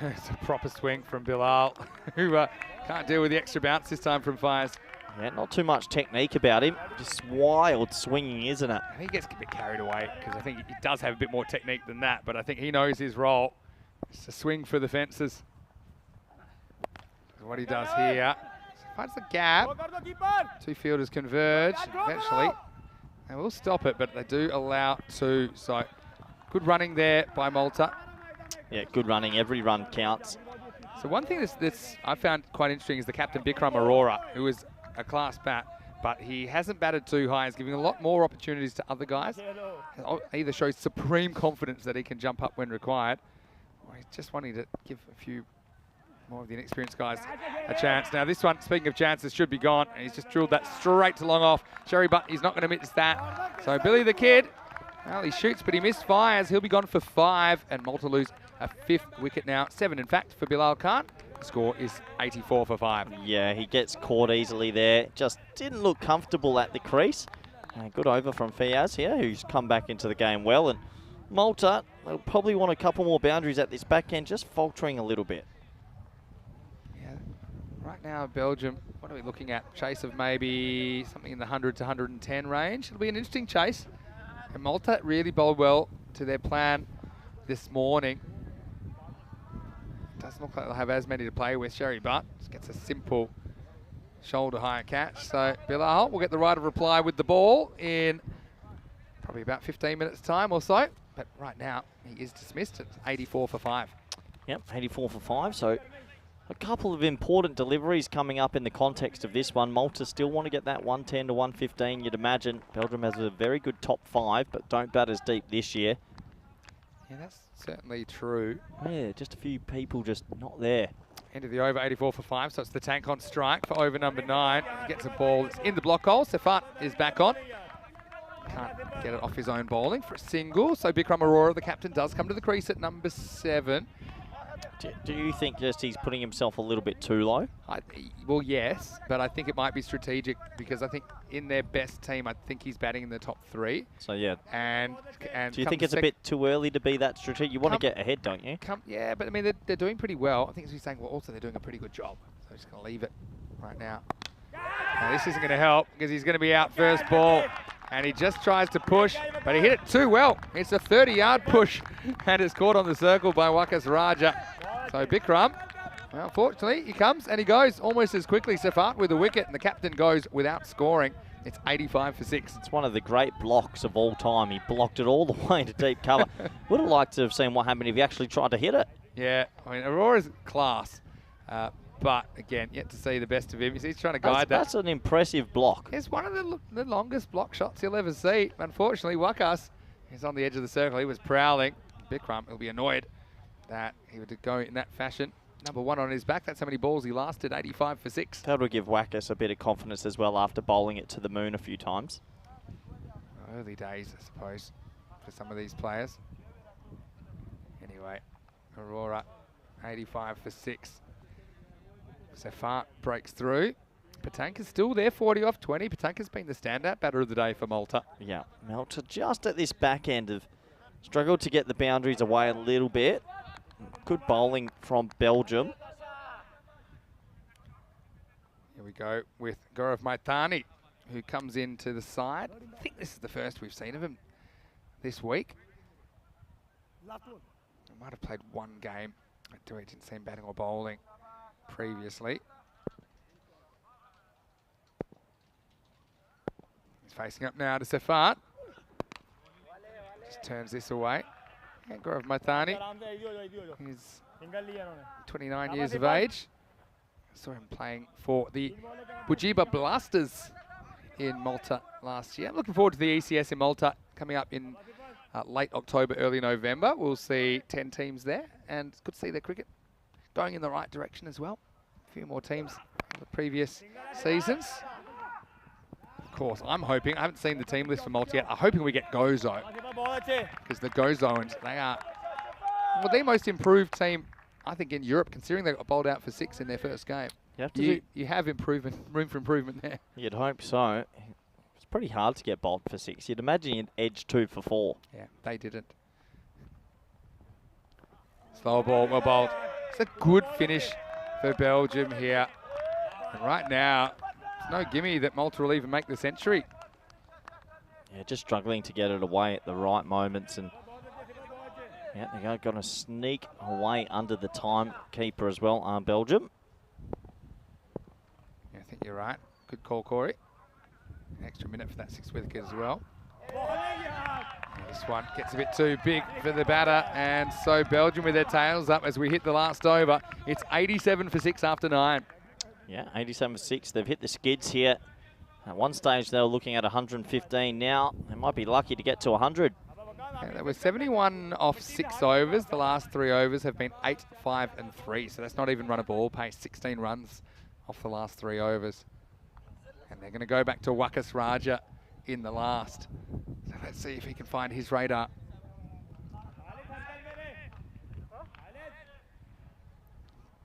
It's a proper swing from Bilal, who can't deal with the extra bounce this time from Fires. Yeah, not too much technique about him. Just wild swinging, isn't it? He gets a bit carried away because I think he does have a bit more technique than that, but I think he knows his role. It's a swing for the fences. What he does here. Finds the gap. 2 fielders converge eventually. They will stop it, but they do allow 2. So good running there by Malta. Yeah, good running. Every run counts. So one thing that's I found quite interesting is the captain Bikram Arora, who is a class bat, but he hasn't batted too high. He's giving a lot more opportunities to other guys. He either shows supreme confidence that he can jump up when required, or he's just wanting to give a few more of the inexperienced guys a chance. Now this one, speaking of chances, should be gone, and he's just drilled that straight to long off. Sherry Butt, he's not going to miss that. So Billy the Kid, well, he shoots, but he missed Fires. He'll be gone for 5, and Malta lose a 5th wicket now. 7, in fact, for Bilal Khan. The score is 84 for 5. Yeah, he gets caught easily there. Just didn't look comfortable at the crease. Good over from Fiaz here, who's come back into the game well. And Malta, they'll probably want a couple more boundaries at this back end, just faltering a little bit. Yeah, right now Belgium, what are we looking at? Chase of maybe something in the 100 to 110 range. It'll be an interesting chase. And Malta really bowled well to their plan this morning. Doesn't look like they'll have as many to play with. Sherry Butt just gets a simple shoulder high catch. So Bilal will get the right of reply with the ball in probably about 15 minutes time or so. But right now he is dismissed at 84 for 5. Yep, 84 for 5. So a couple of important deliveries coming up in the context of this one. Malta still want to get that 110 to 115, you'd imagine. Belgium has a very good top 5, but don't bat as deep this year. Yeah, that's certainly true. Yeah, just a few people just not there. End of the over, 84 for 5, so it's the tank on strike for over number 9. He gets a ball that's in the block hole. Sefat is back on. Can't get it off his own bowling for a single. So Bikram Aurora, the captain, does come to the crease at number 7. Do you think just he's putting himself a little bit too low? Well, yes, but I think it might be strategic because I think in their best team, I think he's batting in the top 3. So, yeah. And do you think it's a bit too early to be that strategic? You want to get ahead, don't you? Yeah, but I mean, they're doing pretty well. I think as he's saying, well, also they're doing a pretty good job. So I'm just going to leave it right now. Now, this isn't going to help because he's going to be out first ball. And he just tries to push, but he hit it too well. It's a 30-yard push, and it's caught on the circle by Wakas Raja. So Bikram, well, unfortunately, he comes and he goes almost as quickly. Sefat with the wicket, and the captain goes without scoring. It's 85 for 6. It's one of the great blocks of all time. He blocked it all the way to deep cover. Would have liked to have seen what happened if he actually tried to hit it. Yeah, I mean, Aurora's class. But again, yet to see the best of him. He's trying to guide that. That's an impressive block. It's one of the longest block shots you'll ever see. Unfortunately, Wakas is on the edge of the circle. He was prowling. Bikram will be annoyed that he would go in that fashion. Number 1 on his back. That's how many balls he lasted, 85 for 6. That'll give Wakas a bit of confidence as well after bowling it to the moon a few times. Early days, I suppose, for some of these players. Anyway, Aurora, 85 for 6. Sefat breaks through. Patanka's still there, 40 off 20. Patanka's been the standout batter of the day for Malta. Yeah, Malta just at this back end have struggled to get the boundaries away a little bit. Good bowling from Belgium. Here we go with Gaurav Maitani, who comes into the side. I think this is the first we've seen of him this week. I might have played one game. I didn't see him batting or bowling previously. He's facing up now to Sefat. Just turns this away. And Gaurav Maitani, he's 29 years of age. Saw him playing for the Bujiba Blasters in Malta last year. I'm looking forward to the ECS in Malta coming up in late October, early November. We'll see 10 teams there, and it's good to see their cricket going in the right direction as well. A few more teams in the previous seasons. Of course, I'm hoping, I haven't seen the team list for Malta yet, I'm hoping we get Gozo. Because the Gozoans, they are the most improved team, I think, in Europe, considering they got bowled out for 6 in their first game. You have room for improvement there. You'd hope so. It's pretty hard to get bowled for 6. You'd imagine you'd edge 2 for 4. Yeah, they didn't. Slow ball, well bowled. It's a good finish for Belgium here. And right now, it's no gimme that Malta will even make the century. Yeah, just struggling to get it away at the right moments. And yeah, they're going to sneak away under the timekeeper as well, Belgium. Yeah, I think you're right. Good call, Corey. An extra minute for that 6th wicket as well. This one gets a bit too big for the batter, and so Belgium with their tails up as we hit the last over. It's 87 for 6 after 9. Yeah, 87 for 6. They've hit the skids here. At one stage, they were looking at 115. Now, they might be lucky to get to 100. Yeah, there was 71 off 6 overs. The last 3 overs have been 8, 5 and 3. So that's not even run a ball pace. 16 runs off the last 3 overs. And they're going to go back to Wakas Raja in the last. So let's see if he can find his radar.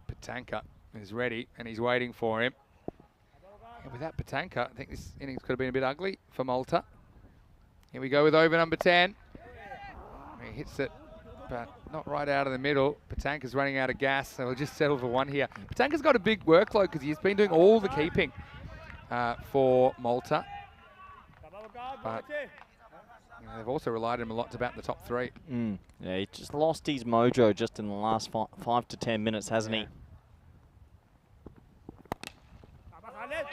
Patanka is ready and he's waiting for him. And without Patanka, I think this innings could have been a bit ugly for Malta. Here we go with over number 10. He hits it, but not right out of the middle. Patanka's running out of gas, so we'll just settle for 1 here. Patanka's got a big workload because he's been doing all the keeping for Malta. But They've also relied on him a lot to bat in the top 3. Yeah, he just lost his mojo just in the last 5 to 10 minutes, hasn't he?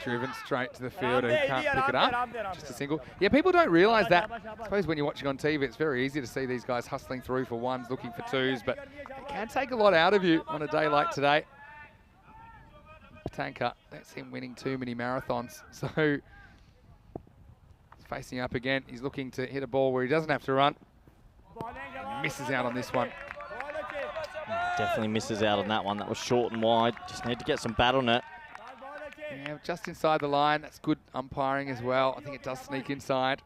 Driven straight to the field and can't pick it up. Just a single. Yeah, people don't realise that. I suppose when you're watching on TV, it's very easy to see these guys hustling through for ones, looking for twos, but it can take a lot out of you on a day like today. Patanka, that's him winning too many marathons. So he's facing up again. He's looking to hit a ball where he doesn't have to run. He misses out on this one. Definitely misses out on that one. That was short and wide. Just need to get some bat on it. Yeah, just inside the line. That's good umpiring as well. I think it does sneak inside.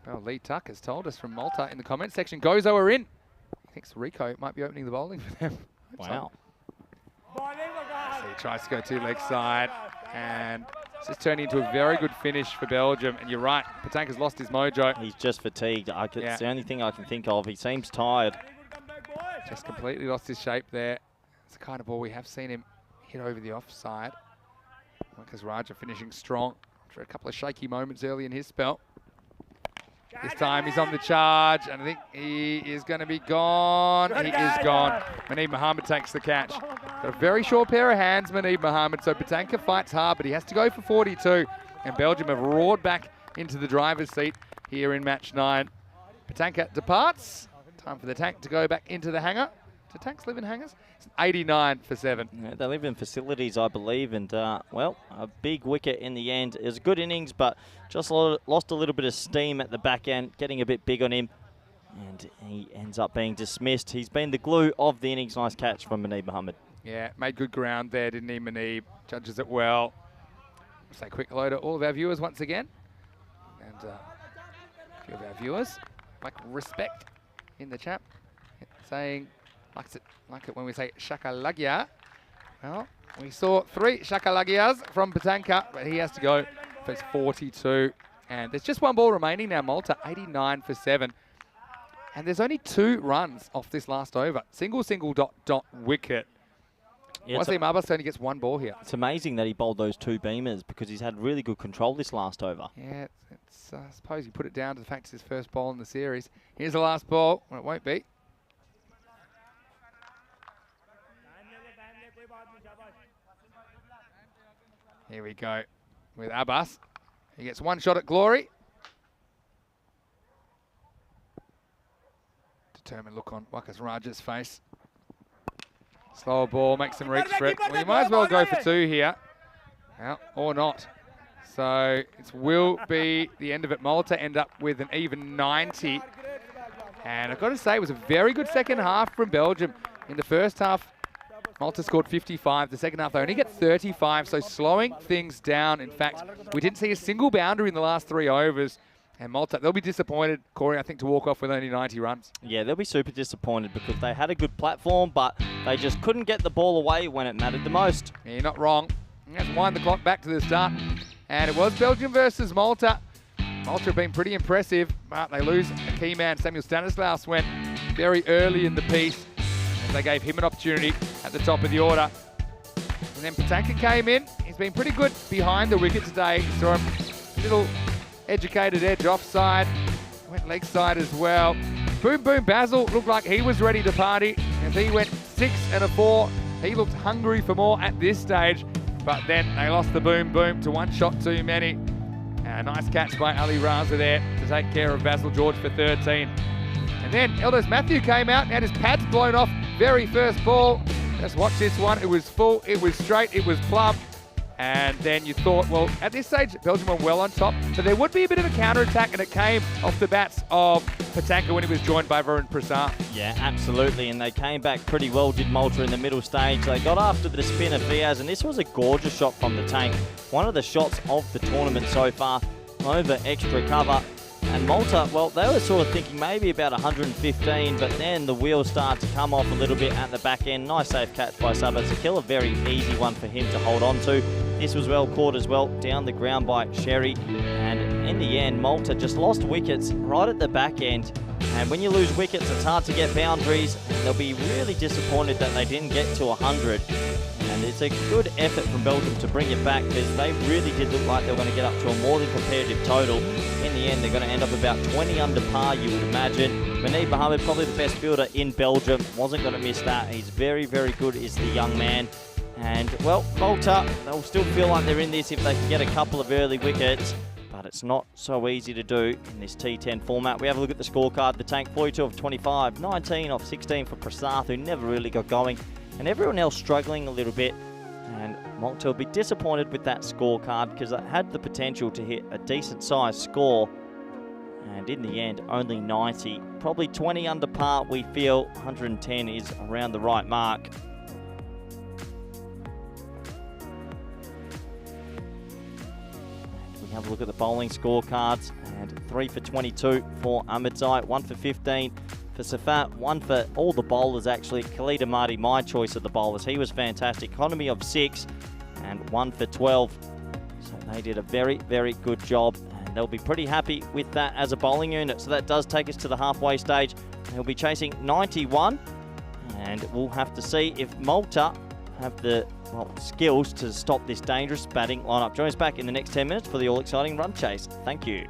Well, Lee Tuck has told us from Malta in the comment section, Gozo are in. He thinks Rico might be opening the bowling for them. Wow. So he tries to go to leg side, and it's just turning into a very good finish for Belgium. And you're right, Patanka's lost his mojo. He's just fatigued. It's the only thing I can think of. He seems tired. Just completely lost his shape there. It's the kind of ball we have seen him hit over the offside. Marcus Raja finishing strong after a couple of shaky moments early in his spell. This time he's on the charge, and I think he is going to be gone. He is gone. Muneeb Mohammed takes the catch. Got a very short pair of hands, Muneeb Mohammed, so Patanka fights hard, but he has to go for 42. And Belgium have roared back into the driver's seat here in match 9. Patanka departs. Time for the tank to go back into the hangar. Do tanks live in hangars? It's 89 for 7. Yeah, they live in facilities, I believe, and well, a big wicket in the end. It was a good innings, but just lost a little bit of steam at the back end, getting a bit big on him, and he ends up being dismissed. He's been the glue of the innings. Nice catch from Muneeb Mohammed. Yeah, made good ground there, didn't he, Muneeb? Judges it well. Say quick hello to all of our viewers once again, and a few of our viewers like respect in the chat, saying. Like it when we say Shakalagia. Well, we saw 3 Shakalagias from Patanka, but he has to go for his 42. And there's just one ball remaining now, Malta, 89 for 7. And there's only 2 runs off this last over. Single, dot, wicket. Yeah, Wasim Abbas only gets 1 ball here. It's amazing that he bowled those 2 beamers because he's had really good control this last over. Yeah, I suppose you put it down to the fact it's his first ball in the series. Here's the last ball. Well, it won't be. Here we go with Abbas. He gets 1 shot at glory. Determined look on Wakas Raja's face. Slower ball, makes him reach for it. Well, you might as well go for 2 here. Well, or not. So it will be the end of it. Malta end up with an even 90. And I've got to say, it was a very good second half from Belgium. In the first half, Malta scored 55. The second half, they only get 35, so slowing things down. In fact, we didn't see a single boundary in the last 3 overs. And Malta, they'll be disappointed, Corey, I think, to walk off with only 90 runs. Yeah, they'll be super disappointed because they had a good platform, but they just couldn't get the ball away when it mattered the most. Yeah, you're not wrong. Let's wind the clock back to the start. And it was Belgium versus Malta. Malta have been pretty impressive, but they lose a key man. Samuel Stanislaus went very early in the piece. They gave him an opportunity at the top of the order. And then Patanka came in. He's been pretty good behind the wicket today. Saw him a little educated edge offside. Went leg side as well. Boom Boom Basil looked like he was ready to party. As he went 6 and a 4. He looked hungry for more at this stage. But then they lost the Boom Boom to 1 shot too many. And a nice catch by Ali Raza there to take care of Basil George for 13. And then Elders Matthew came out and had his pads blown off. Very first ball. Just watch this one. It was full, it was straight, it was plumb. And then you thought, well, at this stage, Belgium were well on top. So there would be a bit of a counter-attack, and it came off the bats of Patanka when he was joined by Varun Prasad. Yeah, absolutely. And they came back pretty well, did Malta in the middle stage. They got after the spin of Fiaz, and this was a gorgeous shot from the tank. One of the shots of the tournament so far, over extra cover. And Malta, well, they were sort of thinking maybe about 115, but then the wheels start to come off a little bit at the back end. Nice safe catch by Sabah Sakil, a very easy one for him to hold on to. This was well caught as well, down the ground by Sherry. And in the end, Malta just lost wickets right at the back end. And when you lose wickets, it's hard to get boundaries. And they'll be really disappointed that they didn't get to 100. And And it's a good effort from Belgium to bring it back because they really did look like they were going to get up to a more than competitive total. In the end, they're going to end up about 20 under par, you would imagine. Manib Mohammed, probably the best fielder in Belgium, wasn't going to miss that. He's very, very good, is the young man. And, well, Malta, they'll still feel like they're in this if they can get a couple of early wickets. But it's not so easy to do in this T10 format. We have a look at the scorecard. The Tank 42 of 25, 19 off 16 for Prasath, who never really got going. And everyone else struggling a little bit. And Malta will be disappointed with that scorecard because it had the potential to hit a decent sized score. And in the end, only 90. Probably 20 under par, we feel. 110 is around the right mark. Have a look at the bowling scorecards, and 3 for 22 for Ahmedzai, 1 for 15 for Safat, 1 for all the bowlers actually. Khalid Ahmadi, my choice of the bowlers, he was fantastic. Economy of 6 and 1 for 12. So they did a very, very good job, and they'll be pretty happy with that as a bowling unit. So that does take us to the halfway stage. They'll be chasing 91, and we'll have to see if Malta have the skills to stop this dangerous batting lineup. Join us back in the next 10 minutes for the all-exciting run chase. Thank you.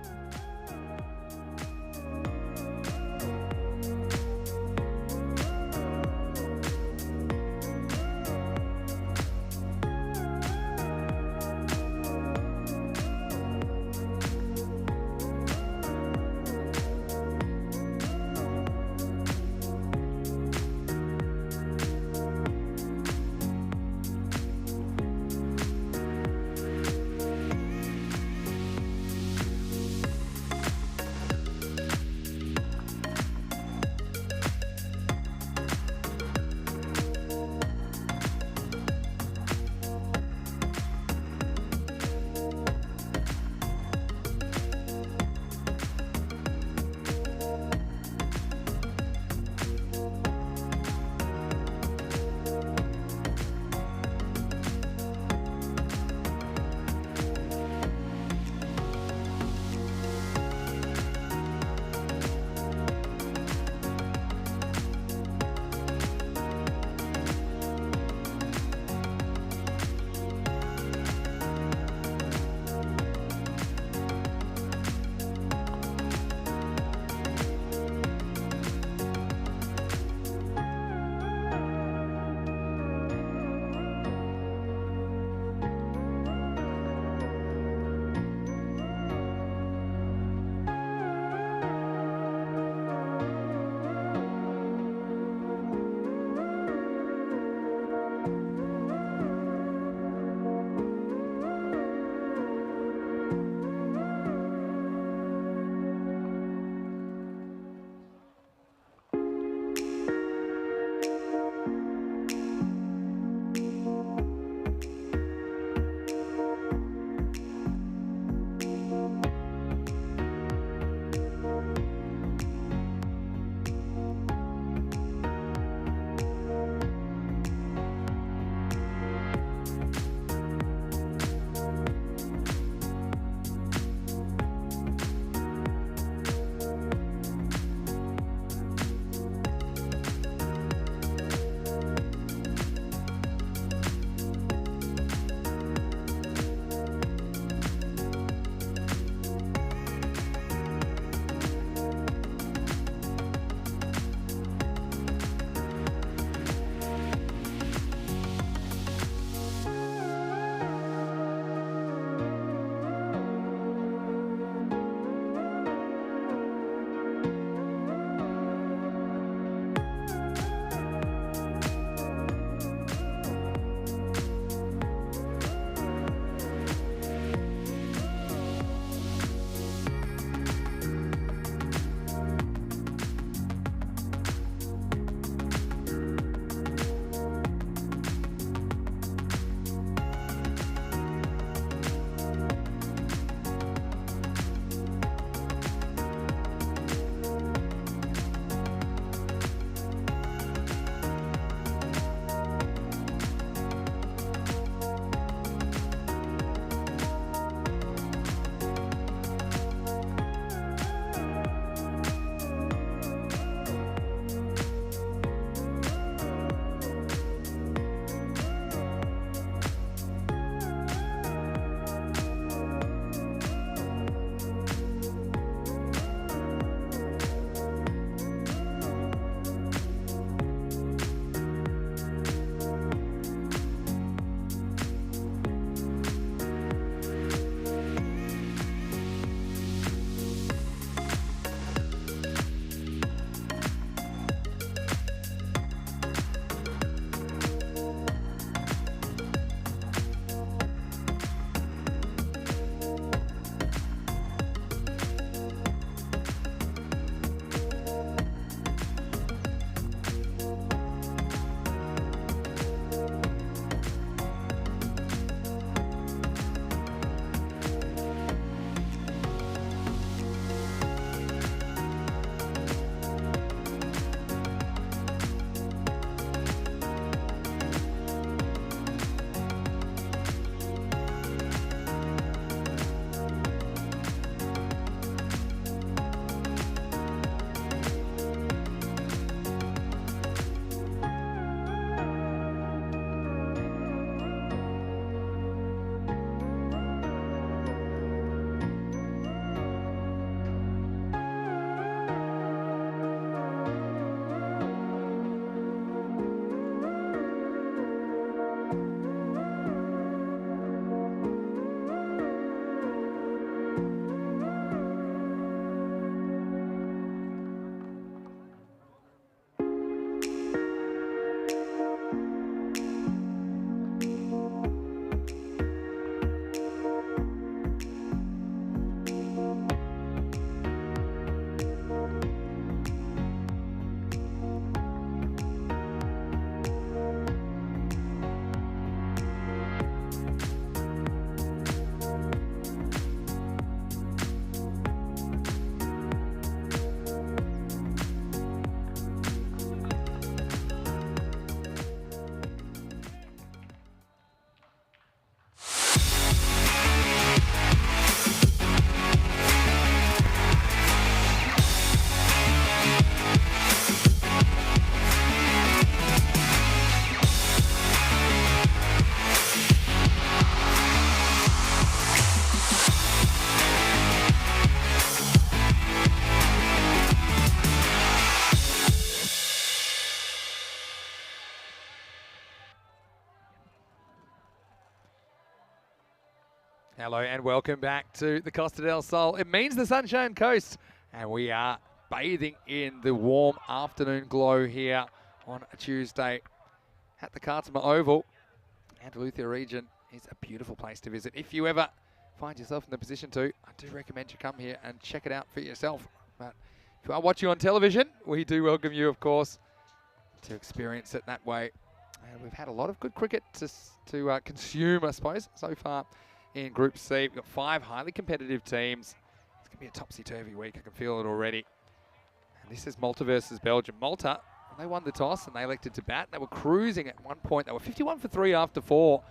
Hello and welcome back to the Costa del Sol. It means the Sunshine Coast, and we are bathing in the warm afternoon glow here on a Tuesday at the Cartama Oval. Andalusia region is a beautiful place to visit. If you ever find yourself in the position to, I do recommend you come here and check it out for yourself. But if you are watching on television, we do welcome you, of course, to experience it that way. And we've had a lot of good cricket to consume, I suppose, so far in Group C. We've got 5 highly competitive teams. It's going to be a topsy-turvy week. I can feel it already. And this is Malta versus Belgium. Malta, they won the toss and they elected to bat. They were cruising at one point. They were 51 for 3 after 4.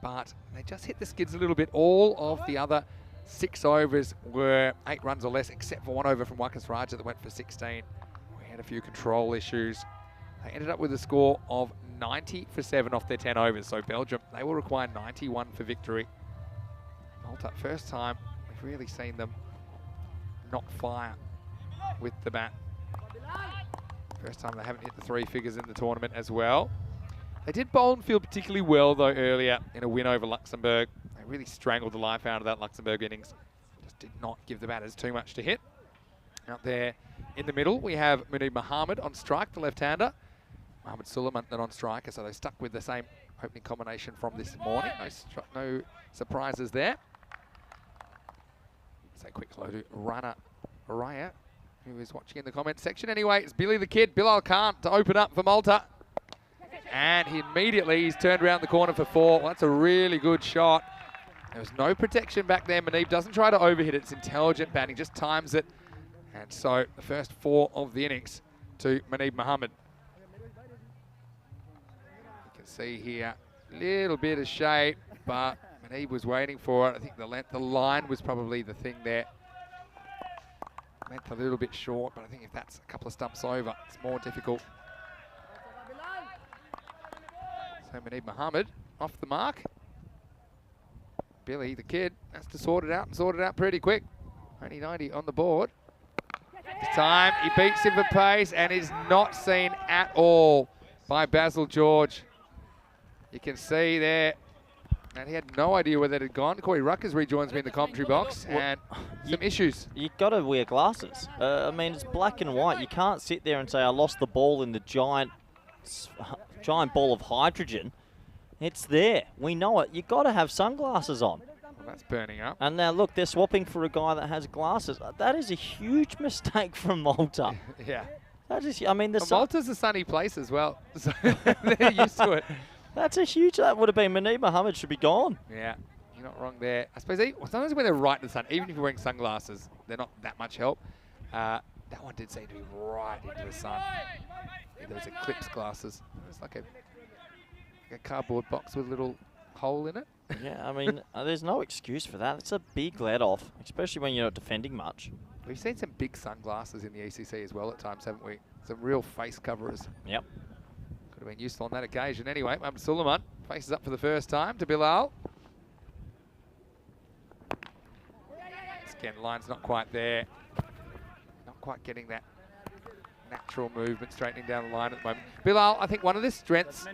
But they just hit the skids a little bit. All of the other 6 overs were 8 runs or less, except for 1 over from Wakas Raja that went for 16. We had a few control issues. They ended up with a score of 90 for 7 off their 10 overs. So Belgium, they will require 91 for victory. Malta, first time we've really seen them not fire with the bat. First time they haven't hit the 3 figures in the tournament as well. They did bowl and field particularly well though earlier in a win over Luxembourg. They really strangled the life out of that Luxembourg innings. Just did not give the batters too much to hit. Out there in the middle we have Munib Mohammed on strike, the left-hander. Mohammed Suleiman then on striker, so they stuck with the same opening combination from this morning. No surprises there. Say quick hello to Rana Raya, who is watching in the comments section. Anyway, it's Billy the Kid, Bilal Khan to open up for Malta. And he's turned around the corner for 4. Well, that's a really good shot. There was no protection back there. Munib doesn't try to overhit it. It's intelligent batting, just times it. And so the first 4 of the innings to Munib Mohammed. You can see here a little bit of shape, but Munib was waiting for it. I think the line was probably the thing there. Length a little bit short, but I think if that's a couple of stumps over, it's more difficult. So Munib Mohammed off the mark. Billy, the kid, has to sort it out and sort it out pretty quick. Only 90 on the board. This time he beats him for pace and is not seen at all by Basil George. You can see there, and he had no idea where that had gone. Corey Ruckers rejoins me in the commentary box, and some issues. You got to wear glasses. I mean, it's black and white. You can't sit there and say, I lost the ball in the giant ball of hydrogen. It's there. We know it. You got to have sunglasses on. Well, that's burning up. And now look, they're swapping for a guy that has glasses. That is a huge mistake from Malta. Yeah. That is, I mean, Malta's a sunny place as well, so they're used to it. That's a huge. That would have been Munib Mohammed should be gone. Yeah, you're not wrong there. I suppose sometimes when they're right in the sun, even if you're wearing sunglasses, they're not that much help. That one did seem to be right into the sun. Those Eclipse glasses. It was like a cardboard box with a little hole in it. Yeah, I mean, there's no excuse for that. It's a big let-off, especially when you're not defending much. We've seen some big sunglasses in the ECC as well at times, haven't we? Some real face coverers. Yep. Could have been useful on that occasion. Anyway, Mohammed Suleiman faces up for the first time to Bilal. Again, line's not quite there. Not quite getting that natural movement, straightening down the line at the moment. Bilal, I think one of the strengths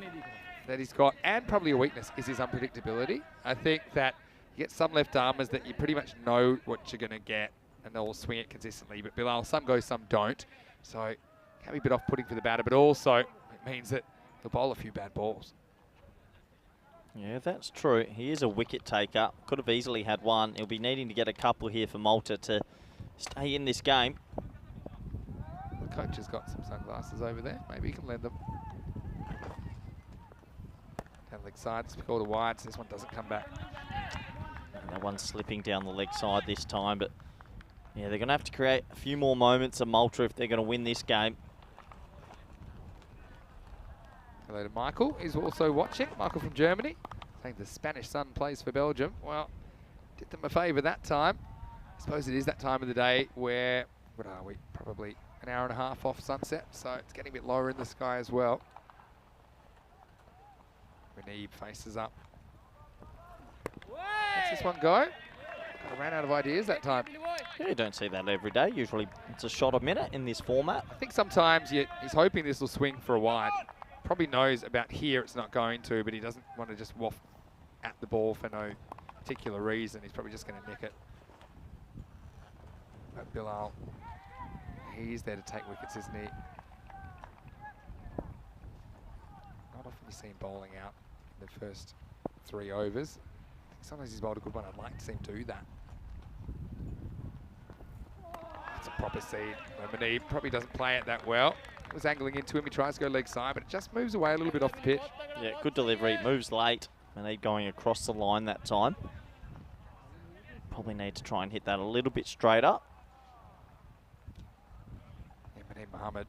that he's got, and probably a weakness, is his unpredictability. I think that you get some left-armers that you pretty much know what you're going to get, and they'll swing it consistently. But Bilal, some go, some don't. So it can be a bit off-putting for the batter, but also it means that he'll bowl a few bad balls. Yeah, that's true. He is a wicket taker. Could have easily had one. He'll be needing to get a couple here for Malta to stay in this game. The coach has got some sunglasses over there. Maybe he can lend them. Down the leg side, it's called a wide, so this one doesn't come back. And that one's slipping down the leg side this time, but yeah, they're going to have to create a few more moments of Malta if they're going to win this game. Hello to Michael, he's also watching. Michael from Germany, saying the Spanish sun plays for Belgium. Well, did them a favour that time. I suppose it is that time of the day where, what are we, probably an hour and a half off sunset, so it's getting a bit lower in the sky as well. Munib faces up. Let's this one go. I ran out of ideas that time. Yeah, you don't see that every day. Usually it's a shot a minute in this format. I think sometimes he's hoping this will swing for a wide. Probably knows about here it's not going to, but he doesn't want to just waft at the ball for no particular reason. He's probably just going to nick it. But Bilal, he's there to take wickets, isn't he? Not often you see him bowling out in the first 3 overs. I think sometimes he's bowled a good one. I'd like to see him do that. That's a proper seed. Lemony probably doesn't play it that well. It was angling into him. He tries to go leg side, but it just moves away a little bit off the pitch. Yeah, good delivery. Moves late. Manib going across the line that time. Probably need to try and hit that a little bit straighter. Yeah, Manib Mohammed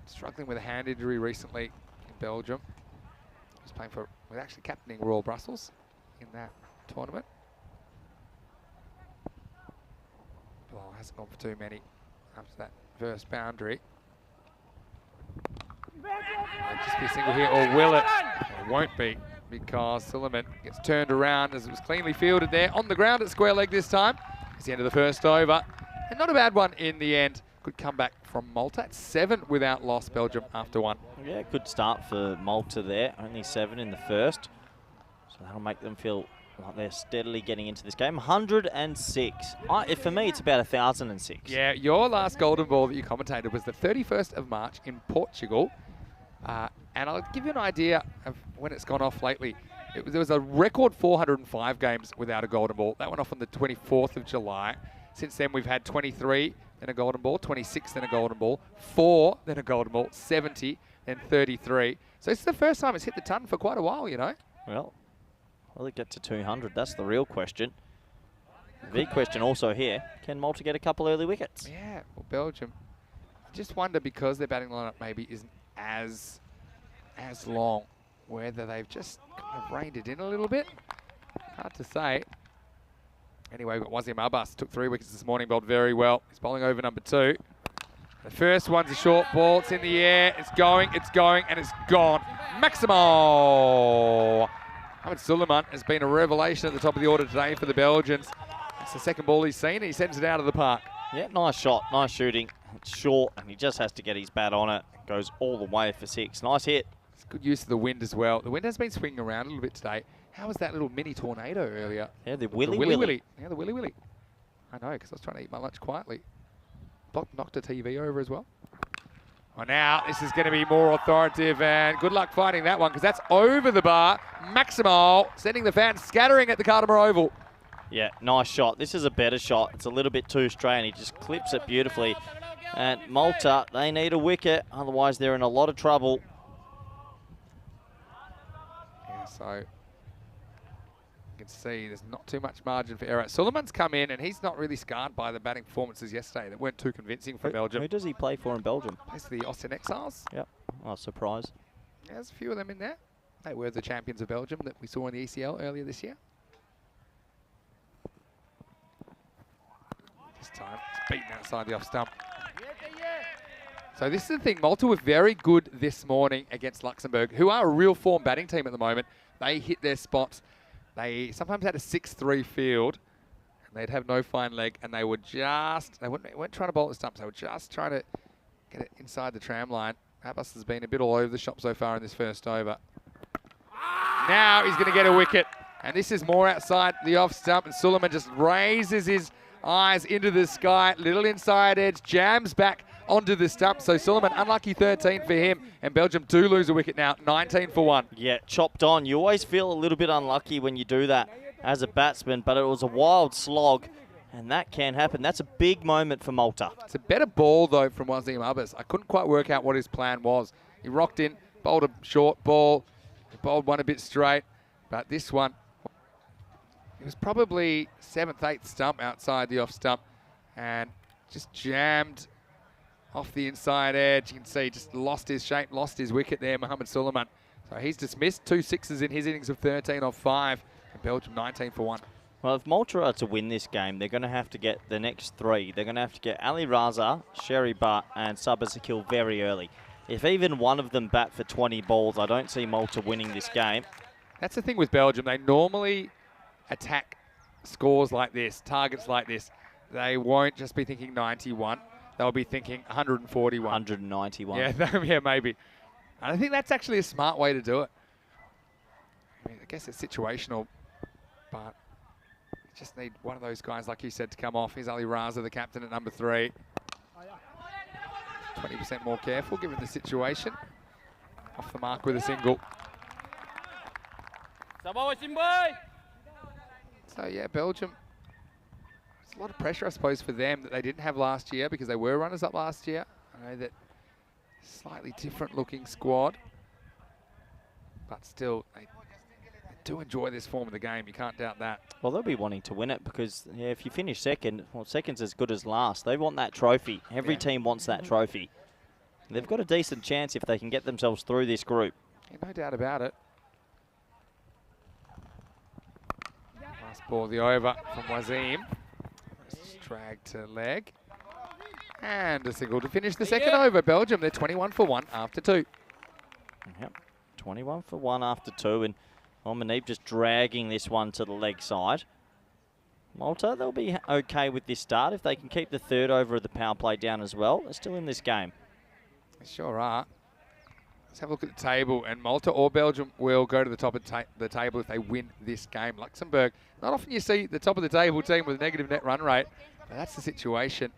struggling with a hand injury recently in Belgium. He was playing for, with actually captaining Royal Brussels in that tournament. Bilal hasn't gone for too many after that first boundary. Might just be a single here, or will it? It won't be, because Suleiman gets turned around as it was cleanly fielded there on the ground at square leg this time. It's the end of the first over, and not a bad one in the end. Good comeback from Malta. It's 7 without loss, Belgium after 1. Yeah, good start for Malta there. Only 7 in the first. So that'll make them feel like they're steadily getting into this game. 106. For me, it's about 1,006. Yeah, your last golden ball that you commentated was the 31st of March in Portugal. And I'll give you an idea of when it's gone off lately. There was a record 405 games without a golden ball. That went off on the 24th of July. Since then, we've had 23, then a golden ball, 26, then a golden ball, 4, then a golden ball, 70, then 33. So this is the first time it's hit the ton for quite a while, you know. Well, will it get to 200? That's the real question. The big question also here, can Malta get a couple early wickets? Yeah, well, Belgium. I just wonder, because their batting lineup maybe isn't as long, whether they've just kind of reined it in a little bit. Hard to say. Anyway, we've got Wasim Abbas, took 3 wickets this morning, bowled very well. He's bowling over number 2. The first one's a short ball, it's in the air, it's going, and it's gone. Maximo! Mohamed Suleiman has been a revelation at the top of the order today for the Belgians. It's the second ball he's seen, and he sends it out of the park. Yeah, nice shot, nice shooting. It's short, and he just has to get his bat on it. Goes all the way for 6. Nice hit. It's good use of the wind as well. The wind has been swinging around a little bit today. How was that little mini tornado earlier? Yeah, the Willy Willy. Willy. Yeah, the Willy Willy. I know, because I was trying to eat my lunch quietly. Knocked a TV over as well. Well, now this is going to be more authoritative, and good luck finding that one, because that's over the bar. Maximo sending the fans scattering at the Cartama Oval. Yeah, nice shot. This is a better shot. It's a little bit too straight, and he just clips it beautifully. And Malta, they need a wicket, otherwise they're in a lot of trouble. Yeah, so you can see there's not too much margin for error. Suleiman's come in, and he's not really scarred by the batting performances yesterday that weren't too convincing for Belgium. Who does he play for in Belgium? Plays for the Austin Exiles. Yep. Oh, surprise. Yeah, there's a few of them in there. They were the champions of Belgium that we saw in the ECL earlier this year. This time, it's beaten outside the off stump. So this is the thing, Malta were very good this morning against Luxembourg, who are a real form batting team at the moment. They hit their spots. They sometimes had a 6-3 field, and they'd have no fine leg, and they were just, they weren't trying to bowl at the stumps, they were just trying to get it inside the tram line. Abbas has been a bit all over the shop so far in this first over. Now he's going to get a wicket, and this is more outside the off stump, and Suleiman just raises his eyes into the sky, little inside edge, jams back onto the stump. So Suleiman, unlucky 13 for him, and Belgium do lose a wicket now, 19 for 1. Yeah, chopped on. You always feel a little bit unlucky when you do that as a batsman, but it was a wild slog, and that can happen. That's a big moment for Malta. It's a better ball, though, from Wasim Abbas. I couldn't quite work out what his plan was. He rocked in, bowled a short ball, he bowled one a bit straight, but this one, it was probably 7th, 8th stump outside the off stump, and just jammed off the inside edge. You can see just lost his shape, lost his wicket there, Mohamed Suleiman. So he's dismissed 2 sixes in his innings of 13 off 5, and Belgium 19 for 1. Well, if Malta are to win this game, they're going to have to get the next 3. They're going to have to get Ali Raza, Sherry Butt, and Sabah Sakil very early. If even one of them bat for 20 balls, I don't see Malta winning this game. That's the thing with Belgium. They normally attack scores like this, targets like this. They won't just be thinking 91. They'll be thinking 141. 191. Yeah, yeah, maybe. And I think that's actually a smart way to do it. I mean, I guess it's situational, but Just need one of those guys, like you said, to come off. Here's Ali Raza, the captain at number 3. 20% more careful, given the situation. Off the mark with a single. So, yeah, Belgium. It's a lot of pressure, I suppose, for them that they didn't have last year because they were runners-up last year. I know that slightly different-looking squad. But still, they do enjoy this form of the game. You can't doubt that. Well, they'll be wanting to win it because, yeah, if you finish second, well, second's as good as last. They want that trophy. Every team wants that trophy. They've got a decent chance if they can get themselves through this group. Yeah, no doubt about it. Last ball, the over from Wazim. Drag to leg. And a single to finish the second over. Belgium, they're 21 for 1 after 2. Yep, 21 for 1 after 2. And Manib just dragging this one to the leg side. Malta, they'll be okay with this start if they can keep the third over of the power play down as well. They're still in this game. They sure are. Let's have a look at the table, and Malta or Belgium will go to the top of the table if they win this game. Luxembourg, not often you see the top of the table team with a negative net run rate, but that's the situation.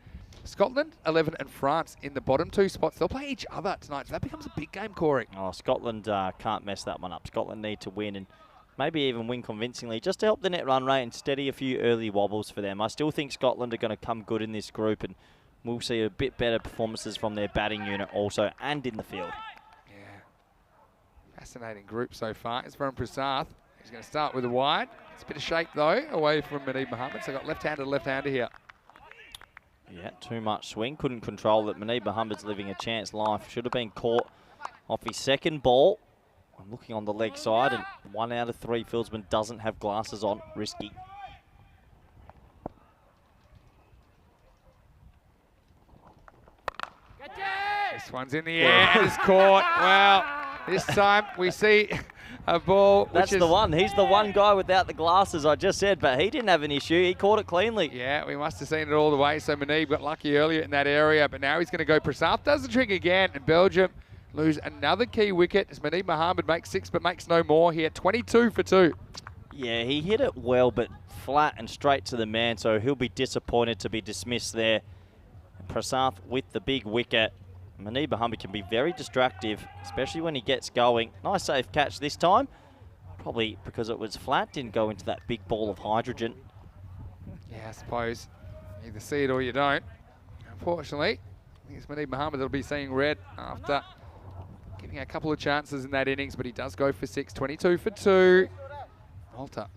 Scotland, 11, and France in the bottom 2 spots. They'll play each other tonight, so that becomes a big game, Corey. Oh, Scotland can't mess that one up. Scotland need to win and maybe even win convincingly just to help the net run rate and steady a few early wobbles for them. I still think Scotland are going to come good in this group, and we'll see a bit better performances from their batting unit also and in the field. Yeah. Fascinating group so far. It's from Prasath. He's going to start with a wide. It's a bit of shake, though, away from Manib Mohammed. So got left-hander to left-hander here. Yeah, too much swing. Couldn't control it. Manib Mohammed's living a chance life. Should have been caught off his second ball. I'm looking on the leg side, and 1 out of 3 fieldsmen doesn't have glasses on. Risky. This one's in the air and it's caught. Well, this time we see a ball. That's the one. He's the one guy without the glasses, I just said, but he didn't have an issue. He caught it cleanly. Yeah, we must have seen it all the way. So Manib got lucky earlier in that area, but now he's going to go. Prasath does the trick again, and Belgium lose another key wicket as Manib Mohammed makes 6 but makes no more here. 22 for 2. Yeah, he hit it well, but flat and straight to the man, so he'll be disappointed to be dismissed there. Prasath with the big wicket. Manib Mohammed can be very destructive, especially when he gets going. Nice safe catch this time. Probably because it was flat, didn't go into that big ball of hydrogen. Yeah, I suppose. You either see it or you don't. Unfortunately, I think it's Manib Mohammed that'll be seeing red after giving a couple of chances in that innings, but he does go for 6. 22 for 2. Malta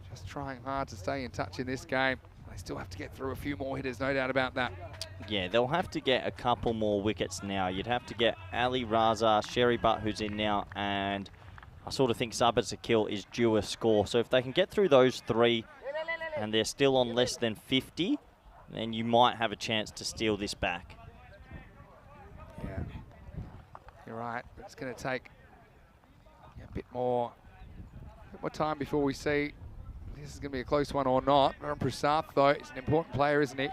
just trying hard to stay in touch in this game. They still have to get through a few more hitters, no doubt about that. Yeah, they'll have to get a couple more wickets now. You'd have to get Ali Raza, Sherry Butt, who's in now, and I sort of think Sabit Zakil is due a score. So if they can get through those 3 and they're still on less than 50, then you might have a chance to steal this back. Yeah, you're right. It's going to take a bit more time before we see this is going to be a close one or not. Aaron Prasath, though, is an important player, isn't he?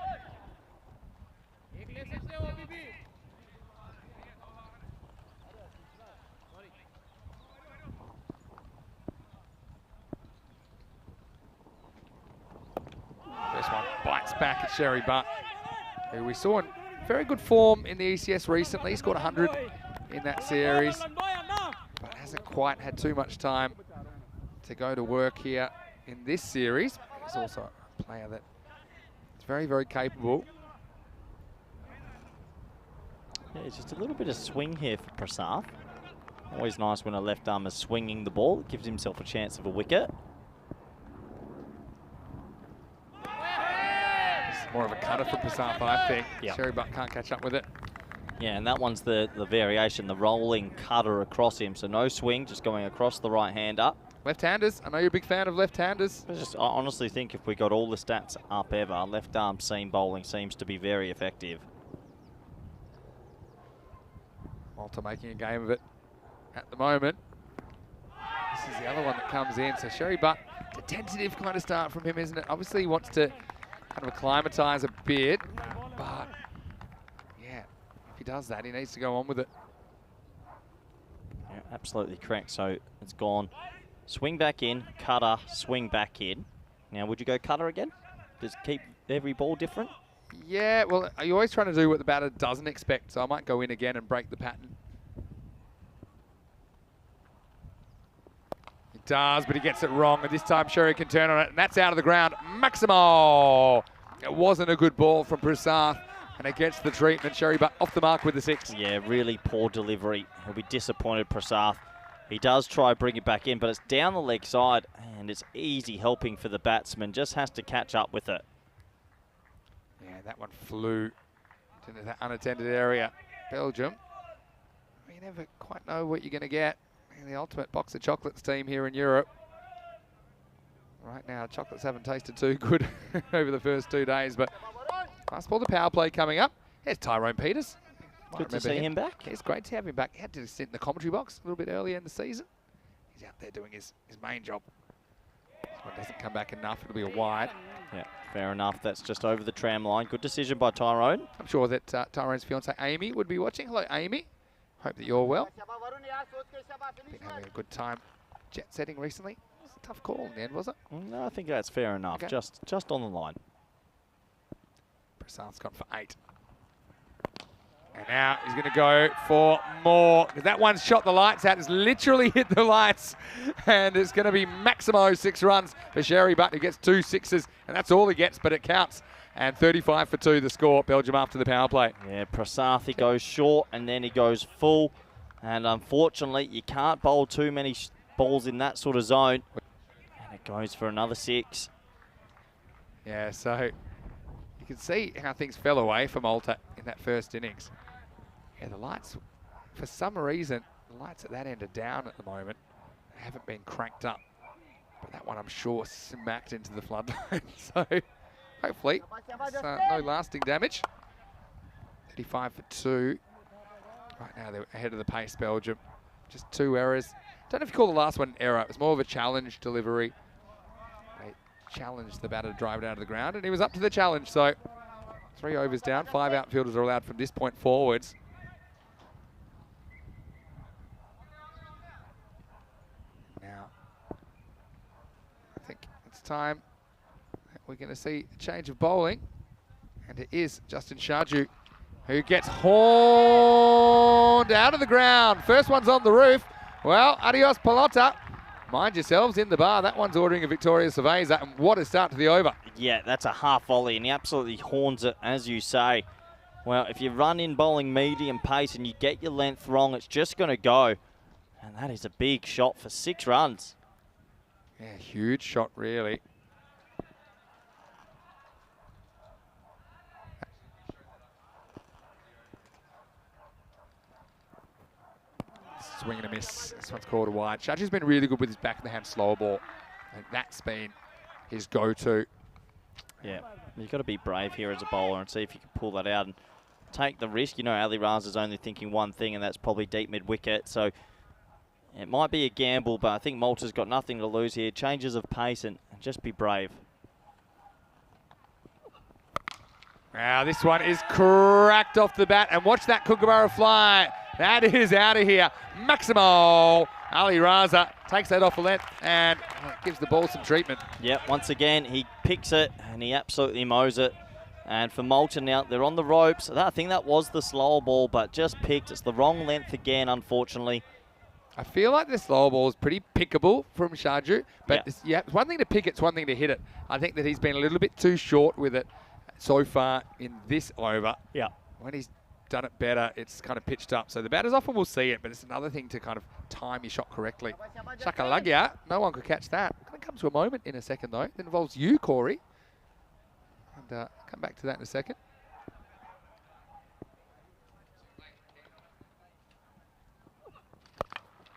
First one bites back at Sherry Butt, who we saw in very good form in the ECS recently. He scored 100 in that series, but hasn't quite had too much time to go to work here in this series. He's also a player that is very, very capable. Yeah, it's just a little bit of swing here for Prasath. Always nice when a left arm is swinging the ball. It gives himself a chance of a wicket. It's more of a cutter for Prasath, I think. Yep. Sherry Butt can't catch up with it. Yeah, and that one's the variation, the rolling cutter across him. So no swing, just going across the right-hander. Left-handers. I know you're a big fan of left-handers. I honestly think if we got all the stats up ever, left arm seam bowling seems to be very effective. Malta making a game of it at the moment. This is the other one that comes in. So Sherry Butt, it's a tentative kind of start from him, isn't it? Obviously he wants to kind of acclimatise a bit, but yeah, if he does that, he needs to go on with it. Yeah, absolutely correct. So it's gone. Swing back in, cutter, swing back in. Now, would you go cutter again? Just keep every ball different? Yeah, well, you're always trying to do what the batter doesn't expect, so I might go in again and break the pattern. He does, but he gets it wrong, and this time Sherry can turn on it, and that's out of the ground. Maximo! It wasn't a good ball from Prasath, and it gets the treatment. Sherry, but off the mark with the 6. Yeah, really poor delivery. He'll be disappointed, Prasath. He does try bring it back in, but it's down the leg side, and it's easy helping for the batsman. Just has to catch up with it. Yeah, that one flew into that unattended area. Belgium, you never quite know what you're going to get. The ultimate box of chocolates team here in Europe. Right now, chocolates haven't tasted too good over the first 2 days, but last ball, the power play coming up. Here's Tyrone Peters. Good to see him back. It's great to have him back. He had to sit in the commentary box a little bit earlier in the season. He's out there doing his main job. This one doesn't come back enough. It'll be a wide. Yeah, fair enough. That's just over the tram line. Good decision by Tyrone. I'm sure that Tyrone's fiancée Amy would be watching. Hello, Amy. Hope that you're well. Been having a good time jet setting recently. It was a tough call in the end, was it? No, I think that's fair enough. Okay. Just on the line. Prasath's gone for 8. And now he's going to go for more. That one's shot the lights out. It's literally hit the lights. And it's going to be Maximo 6 runs for Sherry Butt, who gets 2 6s. And that's all he gets, but it counts. And 35 for 2, the score. Belgium after the power play. Yeah, Prasath, he goes short and then he goes full. And unfortunately, you can't bowl too many balls in that sort of zone. And it goes for another 6. Yeah, so you can see how things fell away for Malta in that first innings. Yeah, the lights, for some reason, the lights at that end are down at the moment. They haven't been cranked up. But that one, I'm sure, smacked into the floodline. So hopefully, it's, no lasting damage. 35 for 2. Right now, they're ahead of the pace, Belgium. Just 2 errors. Don't know if you call the last one an error. It was more of a challenge delivery. They challenged the batter to drive it down to the ground, and he was up to the challenge. So 3 overs down. 5 outfielders are allowed from this point forwards. Now, I think it's time that we're going to see a change of bowling. And it is Justin Sharju who gets horned out of the ground. First one's on the roof. Well, adios pelota. Mind yourselves in the bar. That one's ordering a Victoria Cerveza, and what a start to the over. Yeah, that's a half volley, and he absolutely horns it, as you say. Well, if you run in bowling medium pace and you get your length wrong, it's just going to go. And that is a big shot for 6 runs. Yeah, huge shot, really. Swing and a miss. This one's called a wide. Sharju's been really good with his back of the hand slower ball. And that's been his go-to. Yeah, you've got to be brave here as a bowler and see if you can pull that out and take the risk. You know, Ali Raza's only thinking one thing, and that's probably deep mid-wicket. So it might be a gamble, but I think Malta's got nothing to lose here. Changes of pace and just be brave. Now this one is cracked off the bat, and watch that Kookaburra fly. That is out of here. Maximo. Ali Raza takes that off a length and gives the ball some treatment. Yep, once again, he picks it and he absolutely mows it. And for Malta now, they're on the ropes. I think that was the slower ball, but just picked. It's the wrong length again, unfortunately. I feel like the slower ball is pretty pickable from Sharju, but it's one thing to pick it, it's one thing to hit it. I think that he's been a little bit too short with it so far in this over. Yeah. When he's done it better, it's kind of pitched up. So the batters often will see it, but it's another thing to kind of time your shot correctly. Shakalagya, no one could catch that. Going to come to a moment in a second, though. It involves you, Corey. And I'll come back to that in a second.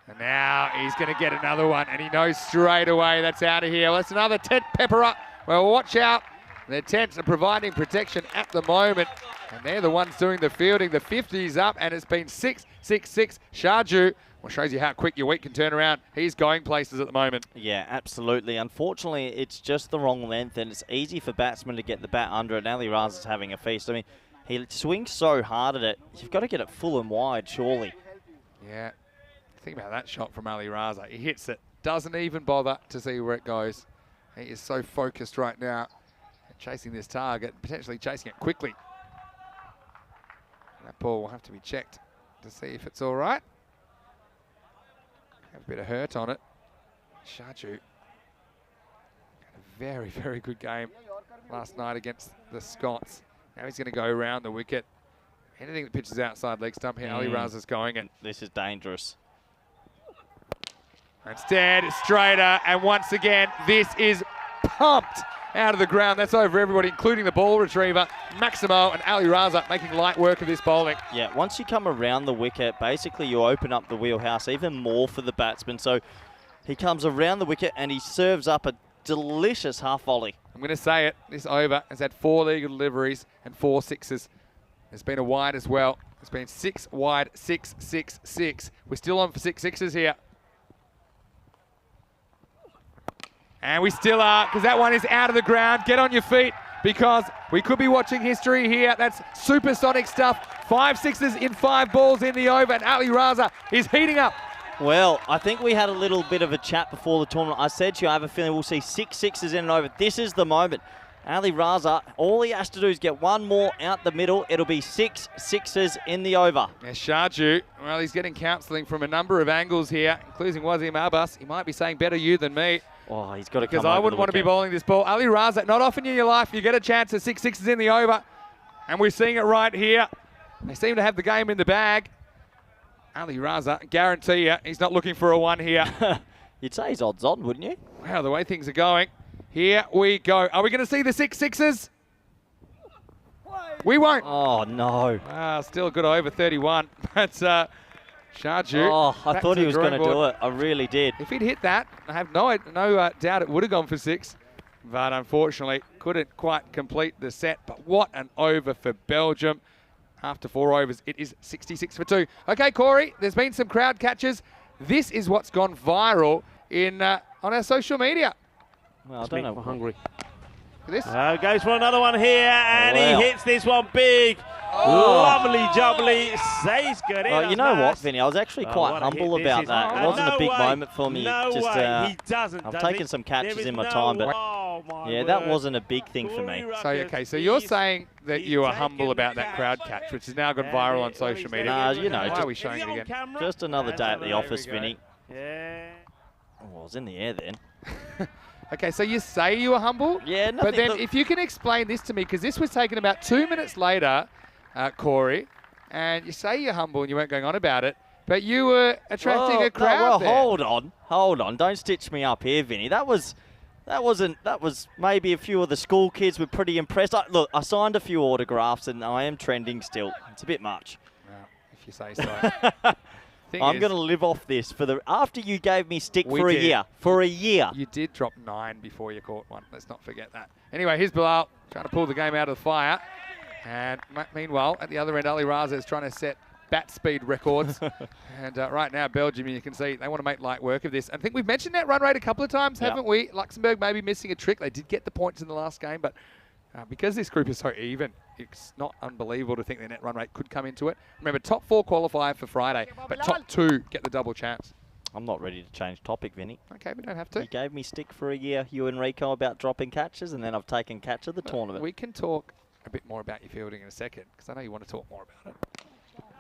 And now he's going to get another one, and he knows straight away that's out of here. Well, that's another tent pepperer. Well, watch out. The tents are providing protection at the moment, and they're the ones doing the fielding. The 50's up, and it's been 6-6-6. Sharju, well, shows you how quick your week can turn around. He's going places at the moment. Yeah, absolutely. Unfortunately, it's just the wrong length, and it's easy for batsmen to get the bat under it. Ali Raza's having a feast. I mean, he swings so hard at it. You've got to get it full and wide, surely. Yeah. Think about that shot from Ali Raza. He hits it, doesn't even bother to see where it goes. He is so focused right now, chasing this target, potentially chasing it quickly. That ball will have to be checked to see if it's all right. Have a bit of hurt on it. Shaju had a very, very good game last night against the Scots. Now he's going to go around the wicket. Anything that pitches outside leg stump here, Ali Raza's going it. This is dangerous. Instead, straighter, and once again, this is pumped out of the ground. That's over everybody, including the ball retriever, Maximo and Ali Raza, making light work of this bowling. Yeah, once you come around the wicket, basically you open up the wheelhouse even more for the batsman. So he comes around the wicket and he serves up a delicious half volley. I'm going to say it, this over has had 4 legal deliveries and 4 sixes. There's been a wide as well. There's been 6 wide, 6, 6, 6. We're still on for 6 sixes here. And we still are, because that one is out of the ground. Get on your feet, because we could be watching history here. That's supersonic stuff. 5 sixes in 5 balls in the over, and Ali Raza is heating up. Well, I think we had a little bit of a chat before the tournament. I said to you, I have a feeling we'll see 6 sixes in and over. This is the moment. Ali Raza, all he has to do is get one more out the middle. It'll be 6 sixes in the over. Yeah, Shaju, well, he's getting counselling from a number of angles here, including Wazim Abbas. He might be saying better you than me. Oh, he's got to come Because I wouldn't want to be bowling this ball. Ali Raza, not often in your life you get a chance at 6 sixes in the over. And we're seeing it right here. They seem to have the game in the bag. Ali Raza, guarantee you, he's not looking for a 1 here. You'd say he's odds on, wouldn't you? Wow, the way things are going. Here we go. Are we going to see the 6 sixes? We won't. Oh, no. Still good over 31. That's Shaju. Oh, I back thought to he the was going to drawing do board. it. I really did. If he'd hit that, I have no doubt it would have gone for 6. But unfortunately, couldn't quite complete the set. But what an over for Belgium. After 4 overs, it is 66 for 2. Okay, Corey, there's been some crowd catches. This is what's gone viral on our social media. Well, I don't know. We're hungry. This. Goes for another one here, and wow. he hits this one big. Lovely jubbly. Stays good. Well, you know what, Vinny? I was actually quite humble about that. It wasn't a big moment for me. No Just, way. He doesn't. I've taken some catches in my time, but yeah, that wasn't a big thing for me. So, okay, so you're saying that you were humble about that crowd catch, which has now gone viral on social media. You know, why are we showing it again? Just another day at the office, Vinny. Yeah. Oh, I was in the air then. Okay, so you say you were humble? Yeah, nothing. But then if you can explain this to me, because this was taken about 2 minutes later, Corey, and you say you're humble and you weren't going on about it, but you were attracting a crowd there. Hold on. Don't stitch me up here, Vinny. That was maybe a few of the school kids were pretty impressed. Look, I signed a few autographs and I am trending still. It's a bit much. Well, if you say so. I'm going to live off this after you gave me stick for a year. For a year. You did drop 9 before you caught one. Let's not forget that. Anyway, here's Bilal trying to pull the game out of the fire. And meanwhile, at the other end, Ali Raza is trying to set bat speed records. And right now, Belgium, you can see, they want to make light work of this. I think we've mentioned net run rate a couple of times, haven't we? Luxembourg maybe missing a trick. They did get the points in the last game, but because this group is so even, it's not unbelievable to think their net run rate could come into it. Remember, top 4 qualify for Friday, but top 2 get the double chance. I'm not ready to change topic, Vinny. Okay, we don't have to. You gave me stick for a year, you and Rico, about dropping catches, and then I've taken catch of the tournament. We can talk a bit more about your fielding in a second, because I know you want to talk more about it.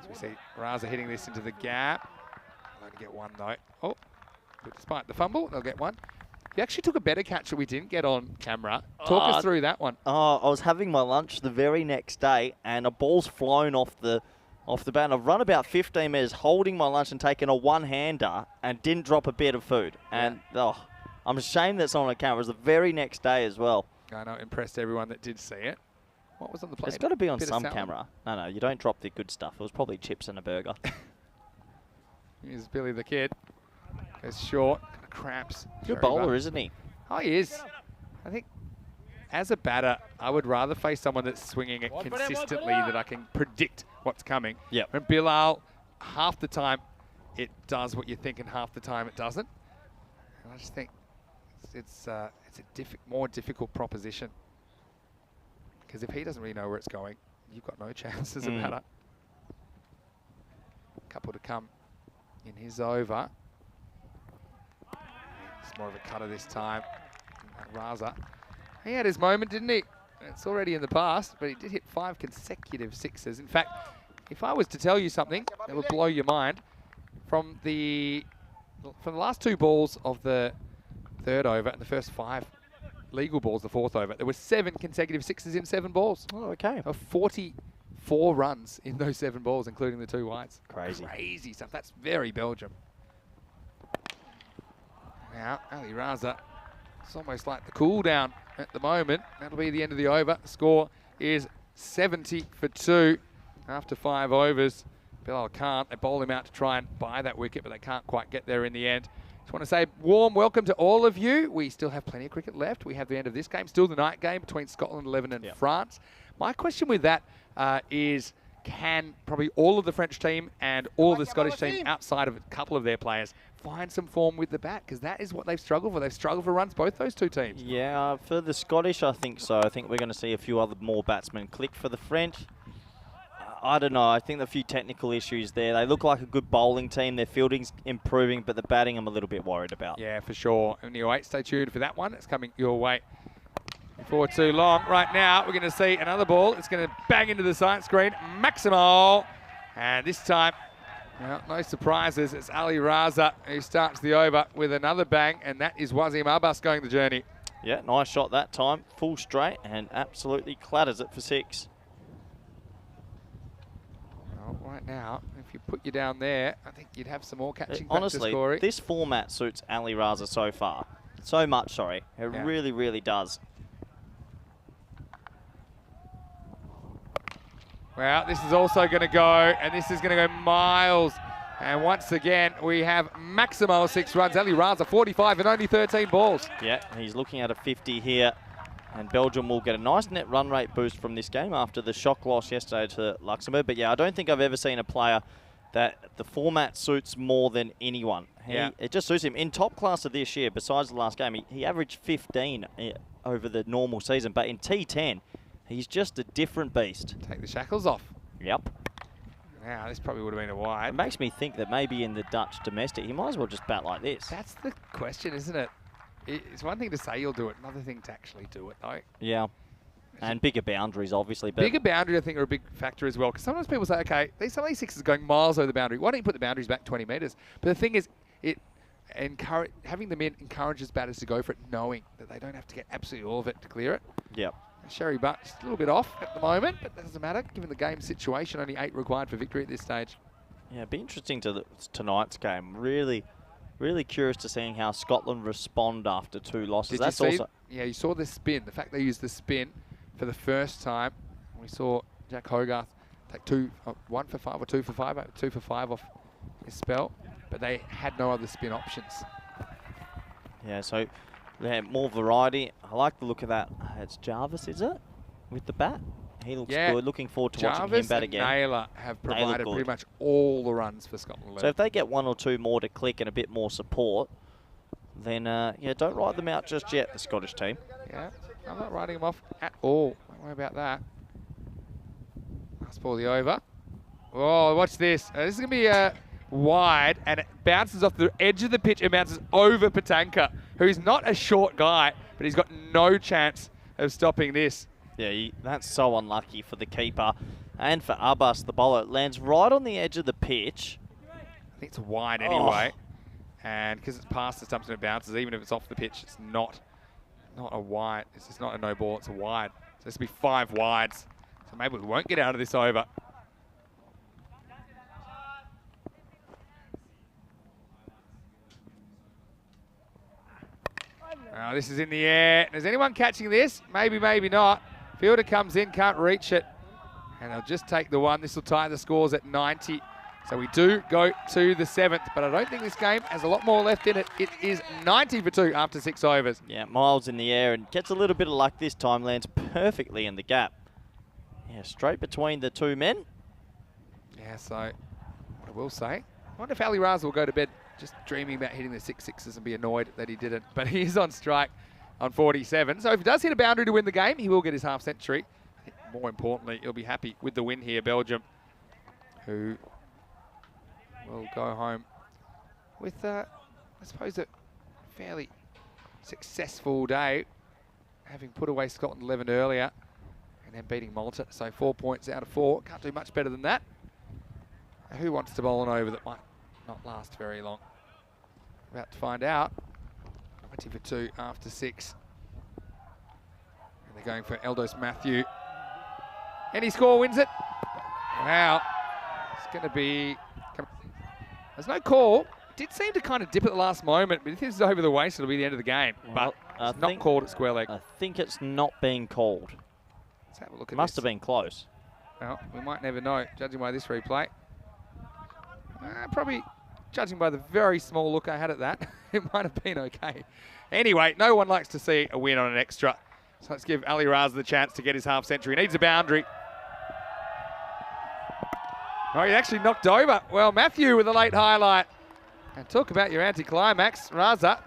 So we see Raza hitting this into the gap. They'll only get 1 though. Oh, but despite the fumble, they'll get 1. You actually took a better catch that we didn't get on camera. Talk us through that one. I was having my lunch the very next day, and a ball's flown off the bat. And I've run about 15 metres holding my lunch and taken a one-hander and didn't drop a bit of food. And I'm ashamed that's not on camera. It was the very next day as well. I know, impressed everyone that did see it. What was on the plate? It's got to be on some camera. No, you don't drop the good stuff. It was probably chips and a burger. Here's Billy the Kid. Goes short, cramps. Good bowler, isn't he? Oh, he is. I think as a batter, I would rather face someone that's swinging it consistently that I can predict what's coming. Yeah. And Bilal, half the time it does what you think, and half the time it doesn't. And I just think it's a more difficult proposition. Because if he doesn't really know where it's going, you've got no chance as a batter. Couple to come in his over. It's more of a cutter this time. And Raza. He had his moment, didn't he? It's already in the past, but he did hit 5 consecutive sixes. In fact, if I was to tell you something that would blow your mind, from the last 2 balls of the 3rd over and the first 5 legal balls, the 4th over, there were 7 consecutive sixes in 7 balls. Oh, okay. 44 runs in those 7 balls, including the 2 wides. Crazy. Crazy stuff. That's very Belgium. Now, Ali Raza, it's almost like the cool down at the moment. That'll be the end of the over. The score is 70 for 2 after 5 overs. Bilal can't. They bowl him out to try and buy that wicket, but they can't quite get there in the end. Just want to say warm welcome to all of you. We still have plenty of cricket left. We have the end of this game, still the night game between Scotland 11 and France. My question with that is, can probably all of the French team and all of the Scottish team outside of a couple of their players find some form with the bat? Because that is what they've struggled for. They've struggled for runs, both those 2 teams. Yeah, for the Scottish, I think so. I think we're going to see a few other more batsmen click. For the French, I don't know. I think a few technical issues there. They look like a good bowling team. Their fielding's improving, but the batting I'm a little bit worried about. Yeah, for sure. And you wait, stay tuned for that one. It's coming your way before too long. Right now, we're going to see another ball. It's going to bang into the side screen. Maximo. And this time, well, no surprises. It's Ali Raza who starts the over with another bang, and that is Wasim Abbas going the journey. Yeah, nice shot that time. Full straight and absolutely clatters it for 6. Well, right now, if you put you down there, I think you'd have some more catching Honestly, practice, Corey. this format suits Ali Raza so far. So much, sorry. It really, really does. Well, this is also going to go, and this is going to go miles. And once again, we have Maximo 6 runs. Ali Raza 45 and only 13 balls. Yeah, he's looking at a 50 here. And Belgium will get a nice net run rate boost from this game after the shock loss yesterday to Luxembourg. But yeah, I don't think I've ever seen a player that the format suits more than anyone. It just suits him. In top class of this year, besides the last game, he averaged 15 over the normal season. But in T10, he's just a different beast. Take the shackles off. Yep. Now, this probably would have been a wide. It makes me think that maybe in the Dutch domestic, he might as well just bat like this. That's the question, isn't it? It's one thing to say you'll do it, another thing to actually do it, though. Yeah. And bigger boundaries, obviously. But bigger boundary, I think, are a big factor as well. Because sometimes people say, okay, some of these sixes are going miles over the boundary. Why don't you put the boundaries back 20 metres? But the thing is, having them in encourages batters to go for it, knowing that they don't have to get absolutely all of it to clear it. Yep. Sherry Butt's a little bit off at the moment, but that doesn't matter, given the game situation. Only 8 required for victory at this stage. Yeah, it'd be interesting to tonight's game. Really curious to seeing how Scotland respond after 2 losses. Did you see? Yeah, you saw the spin. The fact they used the spin for the first time. We saw Jack Hogarth take 1 for 5 or 2 for 5, 2 for 5 off his spell, but they had no other spin options. Yeah, so they had more variety. I like the look of that. It's Jarvis, is it? With the bat? He looks good. Looking forward to watching him bat again. Jarvis and Naylor have provided pretty much all the runs for Scotland. So if they get 1 or 2 more to click and a bit more support, then, yeah, don't write them out just yet, the Scottish team. Yeah, I'm not writing them off at all. Don't worry about that. Last ball, the over. Oh, watch this. This is going to be wide, and it bounces off the edge of the pitch and bounces over Patanka, who's not a short guy, but he's got no chance of stopping this. Yeah, that's so unlucky for the keeper and for Abbas, the bowler. It lands right on the edge of the pitch. I think it's wide anyway. And because it's past the stumps and it bounces, even if it's off the pitch, it's not a wide. It's just not a no ball, it's a wide. So this will be 5 wides. So maybe we won't get out of this over. Now this is in the air. Is anyone catching this? Maybe, maybe not. Fielder comes in, can't reach it. And they'll just take the 1. This will tie the scores at 90. So we do go to the 7th, but I don't think this game has a lot more left in it. It is 90 for 2 after 6 overs. Yeah, miles in the air and gets a little bit of luck this time. Lands perfectly in the gap. Yeah, straight between the 2 men. Yeah, so what I will say, I wonder if Ali Raza will go to bed just dreaming about hitting the 6 sixes and be annoyed that he didn't. But he is on strike on 47. So if he does hit a boundary to win the game, he will get his half century. I think more importantly, he'll be happy with the win here, Belgium, who will go home with, I suppose, a fairly successful day. having put away Scotland 11 earlier and then beating Malta. So 4 points out of 4. Can't do much better than that. Who wants to bowl an over that might not last very long? About to find out. 20 for 2 after 6. And they're going for Eldos Matthew. Any score wins it. Wow. It's going to be... There's no call. It did seem to kind of dip at the last moment, but if this is over the waist, it'll be the end of the game. Well, but it's not called at square leg. I think it's not being called. Let's have a look at Must this. have been close. Well, we might never know, judging by this replay. Probably, judging by the very small look I had at that, it might have been okay. Anyway, no one likes to see a win on an extra. So let's give Ali Raza the chance to get his half century. He needs a boundary. Oh, he actually knocked over. Well, Matthew with a late highlight. And talk about your anticlimax, Raza.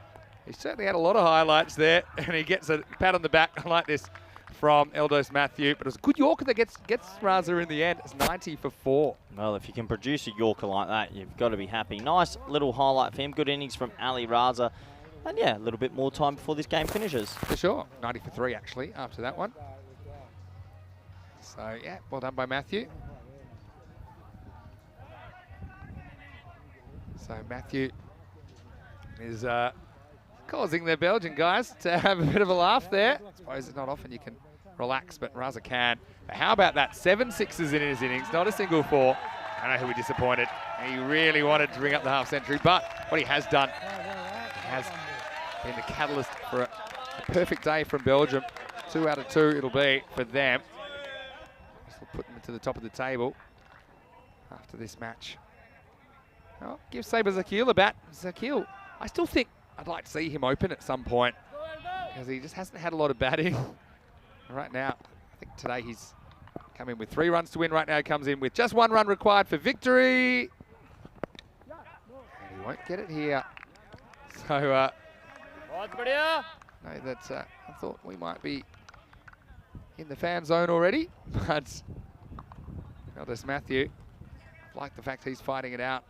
He certainly had a lot of highlights there, and he gets a pat on the back like this from Eldos Matthew. But it was a good Yorker that gets Raza in the end. It's 90 for 4. Well, if you can produce a Yorker like that, you've got to be happy. Nice little highlight for him. Good innings from Ali Raza. And yeah, a little bit more time before this game finishes. For sure. 90 for 3, actually, after that one. So, yeah, well done by Matthew. So, Matthew is causing the Belgian guys to have a bit of a laugh there. I suppose it's not often you can relax, but Raza can. But how about that? 7 sixes in his innings, not a single 4. I know he'll be disappointed. He really wanted to bring up the half century, but what he has done has been the catalyst for a perfect day from Belgium. 2 out of 2 it'll be for them. This will put them to the top of the table after this match. Well, give Saber Zakil a bat. Zakil, I still think I'd like to see him open at some point because he just hasn't had a lot of batting right now. I think today he's come in with 3 runs to win. Right now he comes in with just 1 run required for victory. And he won't get it here. So, know that I thought we might be in the fan zone already, but Eldos Matthew, I like the fact he's fighting it out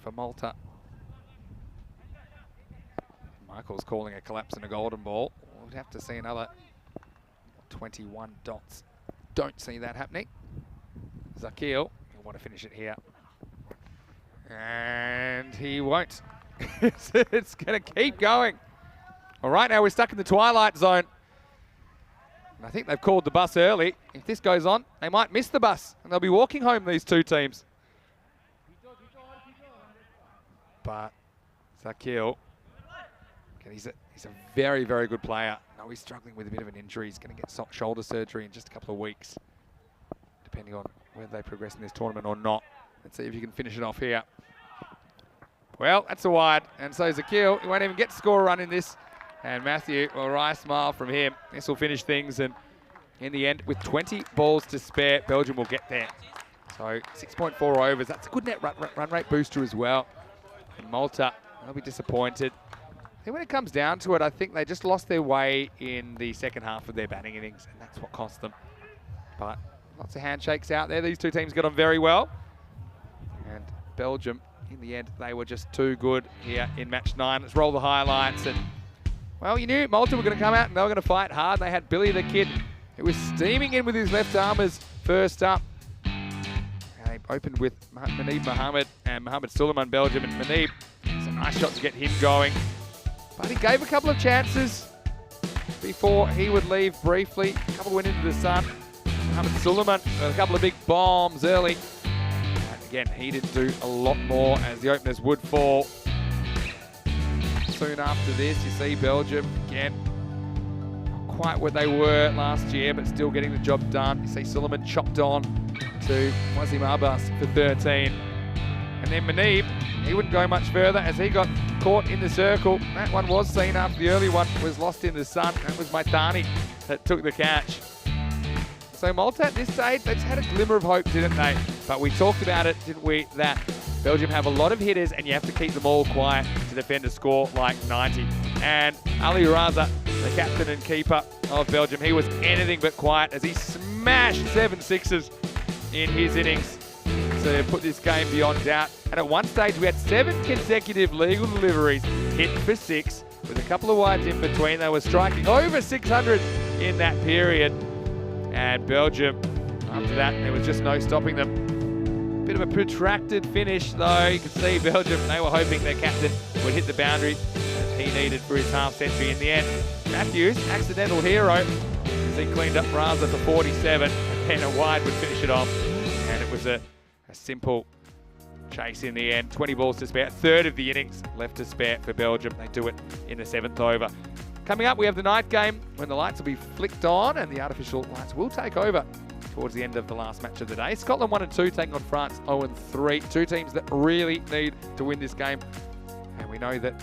for Malta. Michael's calling a collapse and a golden ball. We'll have to see another 21 dots. Don't see that happening. Zakil, he'll want to finish it here. And he won't. It's going to keep going. Well, right now we're stuck in the twilight zone. And I think they've called the bus early. If this goes on, they might miss the bus. And they'll be walking home, these 2 teams. But Zakil, he's a very, very good player. No, he's struggling with a bit of an injury. He's going to get shoulder surgery in just a couple of weeks, depending on whether they progress in this tournament or not. Let's see if you can finish it off here. Well, that's a wide. And so Zakil, he won't even get to score a run in this. And Matthew, well, wry smile from him. This will finish things. And in the end, with 20 balls to spare, Belgium will get there. So 6.4 overs. That's a good net run rate booster as well. And Malta, they'll be disappointed. I think when it comes down to it, I think they just lost their way in the second half of their batting innings, and that's what cost them. But lots of handshakes out there. These 2 teams got on very well. And Belgium, in the end, they were just too good here in match 9. Let's roll the highlights. And, well, you knew Malta were going to come out and they were going to fight hard. They had Billy the Kid, who was steaming in with his left armers first up. They opened with Manib Mohammed and Mohammed Suleiman, Belgium, and Manib. It's a nice shot to get him going. But he gave a couple of chances before he would leave briefly. A couple went into the sun. Mohammed Suleiman with a couple of big bombs early. And again, he didn't do a lot more as the openers would fall. Soon after this, you see Belgium again. Not quite where they were last year, but still getting the job done. You see Suleiman chopped on to Wazim Abbas for 13. And then Manib, he wouldn't go much further as he got caught in the circle. That one was seen after the early one was lost in the sun. That was Maitani that took the catch. So Malta at this stage, they just had a glimmer of hope, didn't they? But we talked about it, didn't we, that Belgium have a lot of hitters and you have to keep them all quiet to defend a score like 90. And Ali Raza, the captain and keeper of Belgium, he was anything but quiet as he smashed 7 sixes in his innings to put this game beyond doubt. And at one stage, we had 7 consecutive legal deliveries hit for 6 with a couple of wides in between. They were striking over 600 in that period. And Belgium, after that, there was just no stopping them. Bit of a protracted finish, though. You can see Belgium, they were hoping their captain would hit the boundary that he needed for his half century. In the end, Matthews, accidental hero, as he cleaned up Raza for 47, and then a wide would finish it off. And it was a simple chase in the end. 20 balls to spare, third of the innings left to spare for Belgium. They do it in the 7th over. Coming up, we have the 9th game when the lights will be flicked on and the artificial lights will take over towards the end of the last match of the day. Scotland 1 and 2 taking on France 0 and 3. Two teams that really need to win this game. And we know that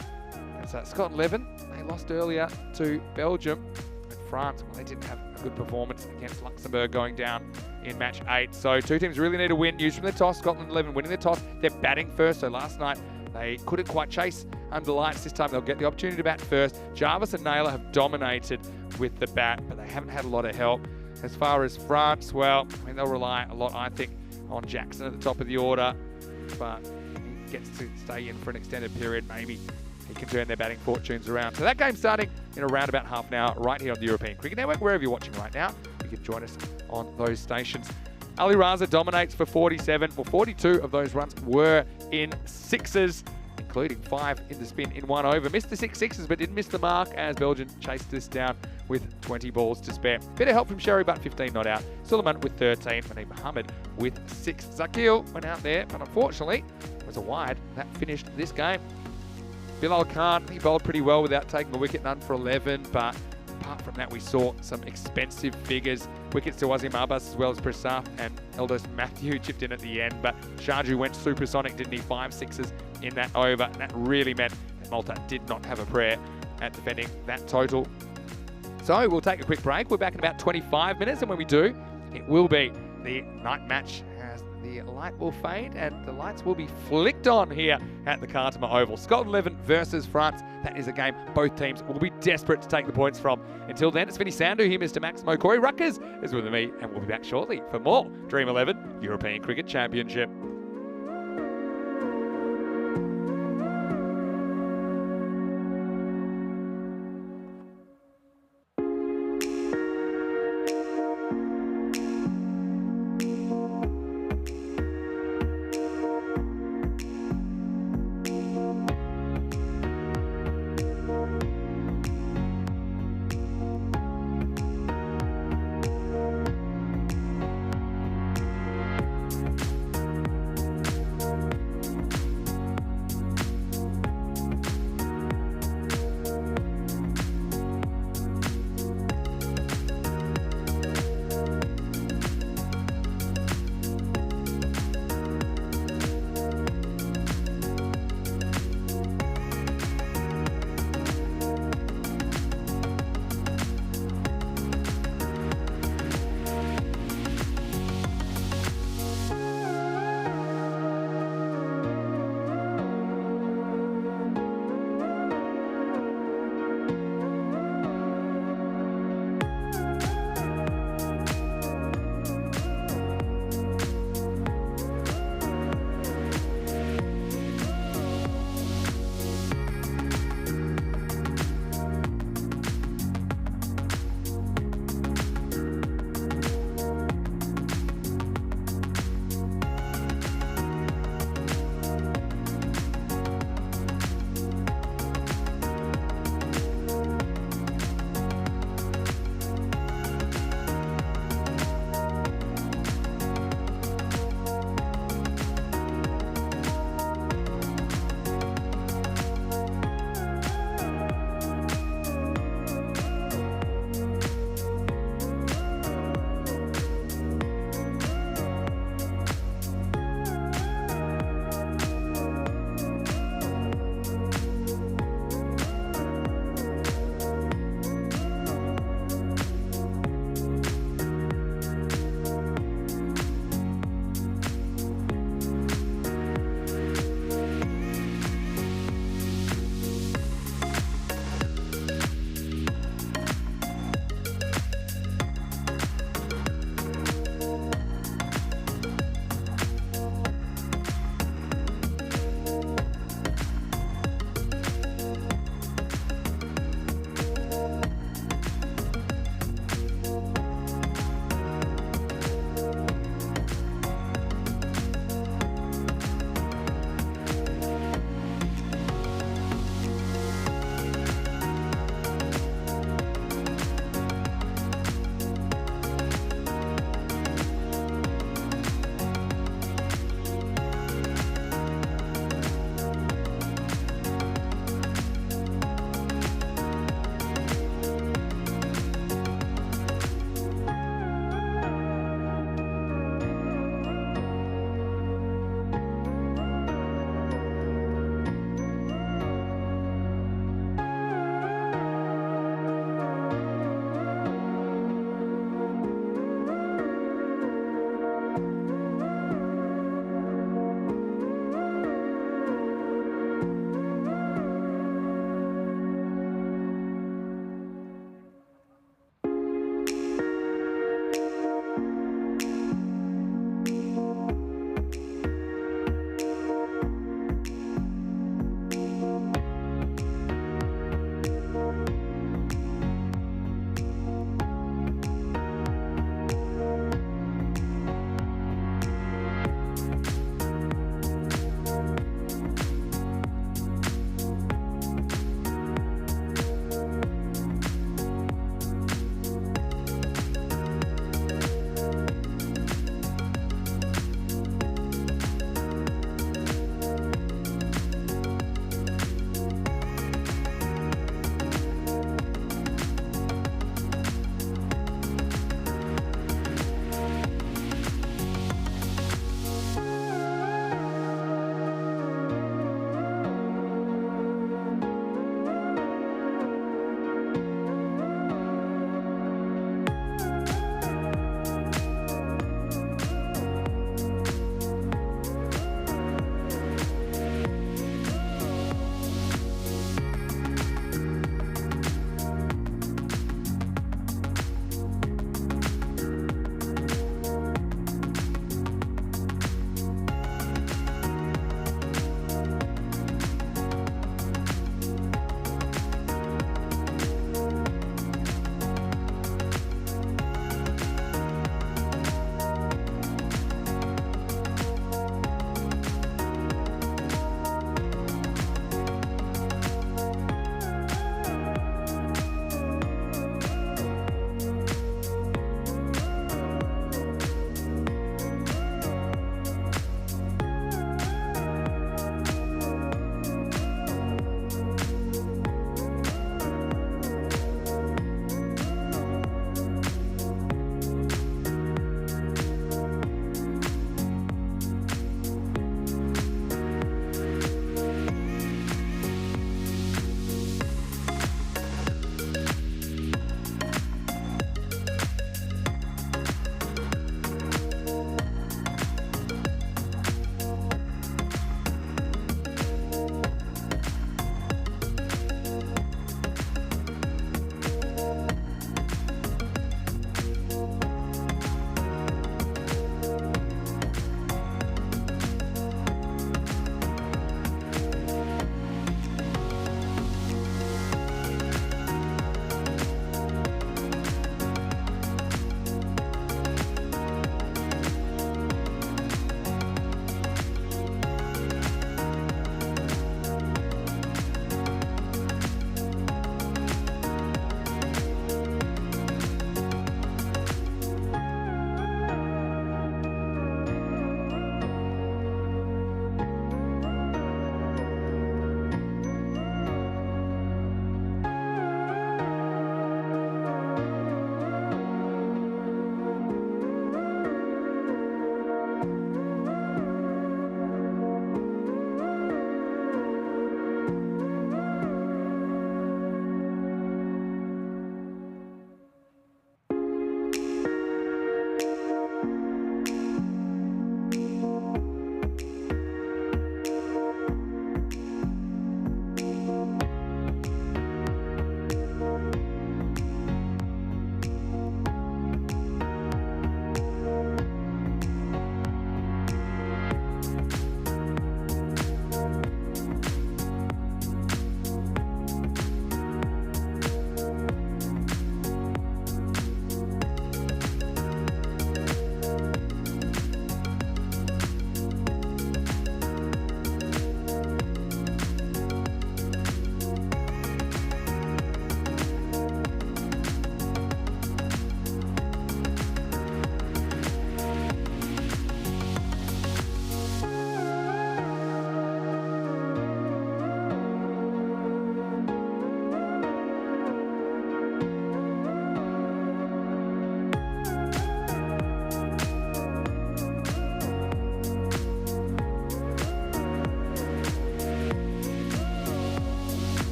Scotland 11, they lost earlier to Belgium. And France, well, they didn't have a good performance against Luxembourg going down in match 8. So two teams really need to win. Usually the toss, Scotland 11 winning the toss. They're batting first. So last night they couldn't quite chase under lights. This time they'll get the opportunity to bat first. Jarvis and Naylor have dominated with the bat, but they haven't had a lot of help. As far as France, well, I mean, they'll rely a lot, I think, on Jackson at the top of the order, but he gets to stay in for an extended period. Maybe he can turn their batting fortunes around. So that game's starting in around about half an hour right here on the European Cricket Network. Wherever you're watching right now, you can join us on those stations. Ali Raza dominates for 47. Well, 42 of those runs were in sixes, including 5 in the spin in 1 over. Missed the 6 sixes, but didn't miss the mark as Belgium chased this down with 20 balls to spare. Bit of help from Sherry, but 15 not out. Suleiman with 13, Maneen Mohammed with 6. Zakil went out there, but unfortunately, it was a wide that finished this game. Bilal Khan, he bowled pretty well without taking a wicket, none for 11, but apart from that, we saw some expensive figures. Wickets to Wazim Abbas as well as Prasaf, and Eldos Matthew chipped in at the end, but Sharju went supersonic, didn't he? 5 sixes in that over, and that really meant that Malta did not have a prayer at defending that total. So we'll take a quick break. We're back in about 25 minutes, and when we do, it will be the night match as the light will fade and the lights will be flicked on here at the Cartama Oval. Scotland 11 versus France. That is a game both teams will be desperate to take the points from. Until then, it's Vinny Sandu here, Mr. Maximo. Corey Ruckers is with me, and we'll be back shortly for more Dream 11 European Cricket Championship.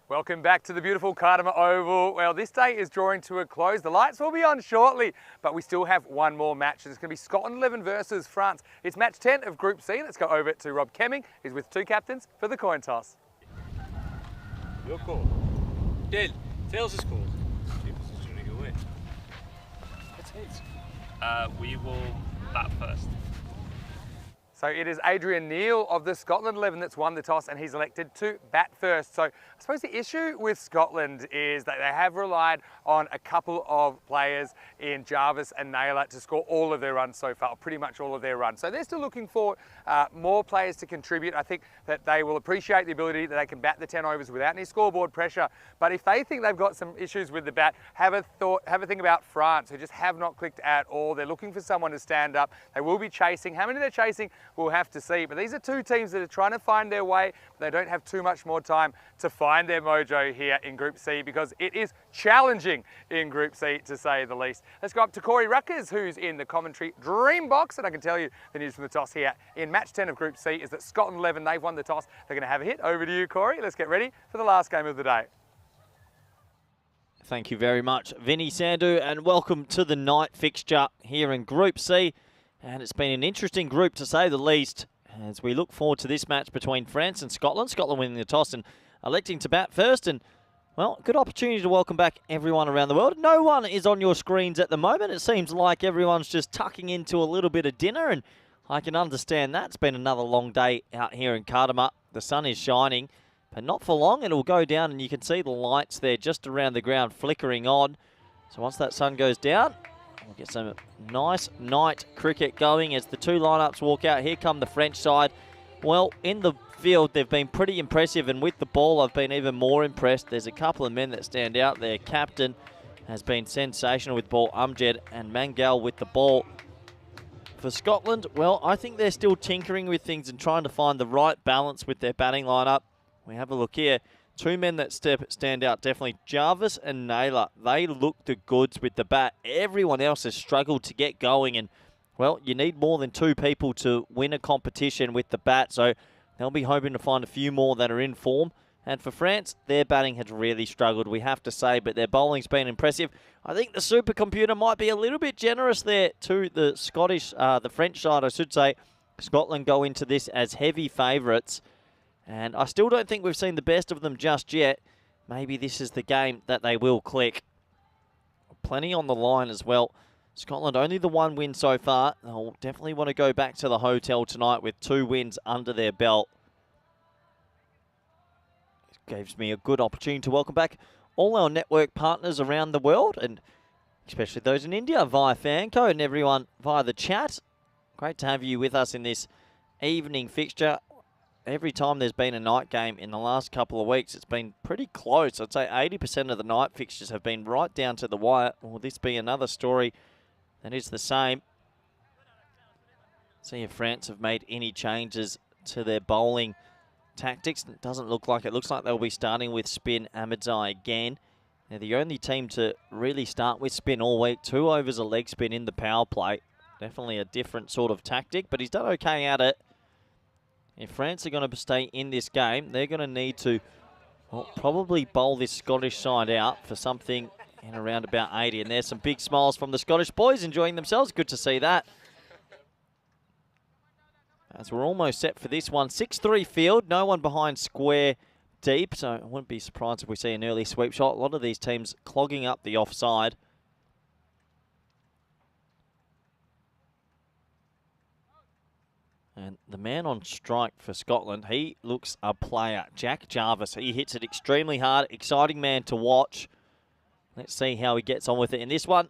Welcome back to the beautiful Cartama Oval. Well, this day is drawing to a close. The lights will be on shortly, but we still have one more match. It's going to be Scotland 11 versus France. It's match 10 of Group C. Let's go over to Rob Kemming. He's with two captains for the coin toss. Your call. Dale, tails is called. James is going to go away. It's heads. We will bat first. So it is Adrian Neal of the Scotland 11 that's won the toss, and he's elected to bat first. So I suppose the issue with Scotland is that they have relied on a couple of players in Jarvis and Naylor to score all of their runs so far, pretty much all of their runs. So they're still looking for more players to contribute. I think that they will appreciate the ability that they can bat the 10 overs without any scoreboard pressure. But if they think they've got some issues with the bat, have a think about France, who just have not clicked at all. They're looking for someone to stand up. They will be chasing. How many they're chasing, we'll have to see. But these are two teams that are trying to find their way, but they don't have too much more time to find their mojo here in Group C, because it is challenging in Group C, to say the least. Let's go up to Corey Ruckers, who's in the commentary dream box, and I can tell you the news from the toss here in match 10 of Group C is that Scotland 11, they've won the toss. They're going to have a hit. Over to you, Corey. Let's get ready for the last game of the day. Thank you very much, Vinny Sandu, and welcome to the night fixture here in Group C. And it's been an interesting group, to say the least, as we look forward to this match between France and Scotland. Scotland winning the toss and electing to bat first. And, well, good opportunity to welcome back everyone around the world. No one is on your screens at the moment. It seems like everyone's just tucking into a little bit of dinner, and I can understand that. It's been another long day out here in Cartama. The sun is shining, but not for long. It'll go down, and you can see the lights there just around the ground flickering on. So once that sun goes down, we'll get some nice night cricket going as the two lineups walk out. Here come the French side. Well, in the field, they've been pretty impressive, and with the ball, I've been even more impressed. There's a couple of men that stand out. Their captain has been sensational with ball, Amjad, and Mangal with the ball. For Scotland, well, I think they're still tinkering with things and trying to find the right balance with their batting lineup. We have a look here. Two men that stand out, definitely Jarvis and Naylor. They look the goods with the bat. Everyone else has struggled to get going, and, well, you need more than two people to win a competition with the bat, so they'll be hoping to find a few more that are in form. And for France, their batting has really struggled, we have to say, but their bowling's been impressive. I think the supercomputer might be a little bit generous there to the French side, I should say. Scotland go into this as heavy favourites, and I still don't think we've seen the best of them just yet. Maybe this is the game that they will click. Plenty on the line as well. Scotland only the one win so far. They'll definitely want to go back to the hotel tonight with 2 wins under their belt. Gives me a good opportunity to welcome back all our network partners around the world, and especially those in India via Fanco, and everyone via the chat. Great to have you with us in this evening fixture. Every time there's been a night game in the last couple of weeks, it's been pretty close. I'd say 80% of the night fixtures have been right down to the wire. Will this be another story that is the same? See if France have made any changes to their bowling tactics. It doesn't look like it. Looks like they'll be starting with spin Ahmadzai again. They're the only team to really start with spin all week. 2 overs a leg spin in the power play. Definitely a different sort of tactic, but he's done okay at it. If France are going to stay in this game, they're going to need to probably bowl this Scottish side out for something in around about 80. And there's some big smiles from the Scottish boys enjoying themselves. Good to see that. As we're almost set for this one. 6-3 field, no one behind square deep, so I wouldn't be surprised if we see an early sweep shot. A lot of these teams clogging up the offside. And the man on strike for Scotland, he looks a player. Jack Jarvis, he hits it extremely hard. Exciting man to watch. Let's see how he gets on with it in this one.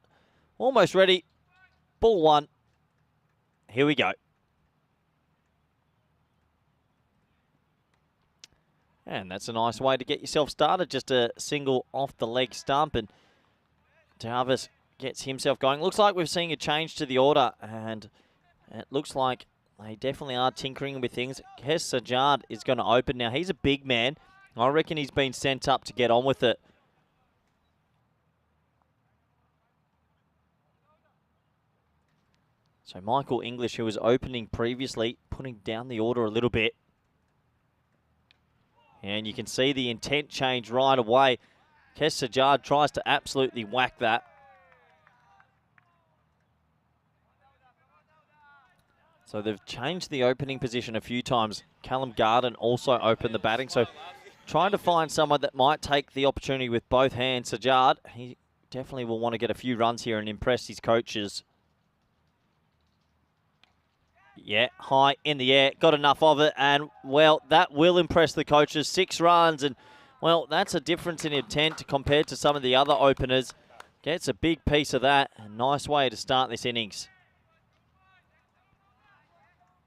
Almost ready. Ball 1. Here we go. And that's a nice way to get yourself started. Just a single off the leg stump, and Jarvis gets himself going. Looks like we're seeing a change to the order, and it looks like they definitely are tinkering with things. Kes Sajjad is going to open now. He's a big man. I reckon he's been sent up to get on with it. So Michael English, who was opening previously, putting down the order a little bit. And you can see the intent change right away. Kes Sajjad tries to absolutely whack that. So they've changed the opening position a few times. Callum Garden also opened the batting. So trying to find someone that might take the opportunity with both hands. Sajjad, he definitely will want to get a few runs here and impress his coaches. Yeah, high in the air, got enough of it, and, well, that will impress the coaches. 6 runs, and, well, that's a difference in intent compared to some of the other openers. Gets a big piece of that. A nice way to start this innings.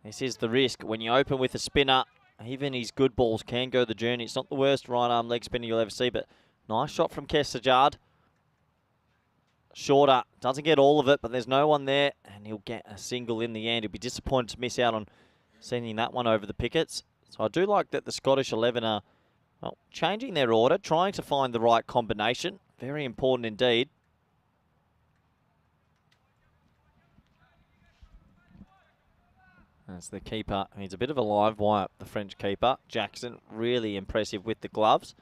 This is the risk. When you open with a spinner, even his good balls can go the journey. It's not the worst right-arm leg spinner you'll ever see, but nice shot from Kes Sajjad. Shorter, doesn't get all of it, but there's no one there, and he'll get a single in the end. He'll be disappointed to miss out on sending that one over the pickets. So I do like that the Scottish 11 are, well, changing their order, trying to find the right combination. Very important indeed. That's the keeper. He's a bit of a live wire, the French keeper. Jackson, really impressive with the gloves.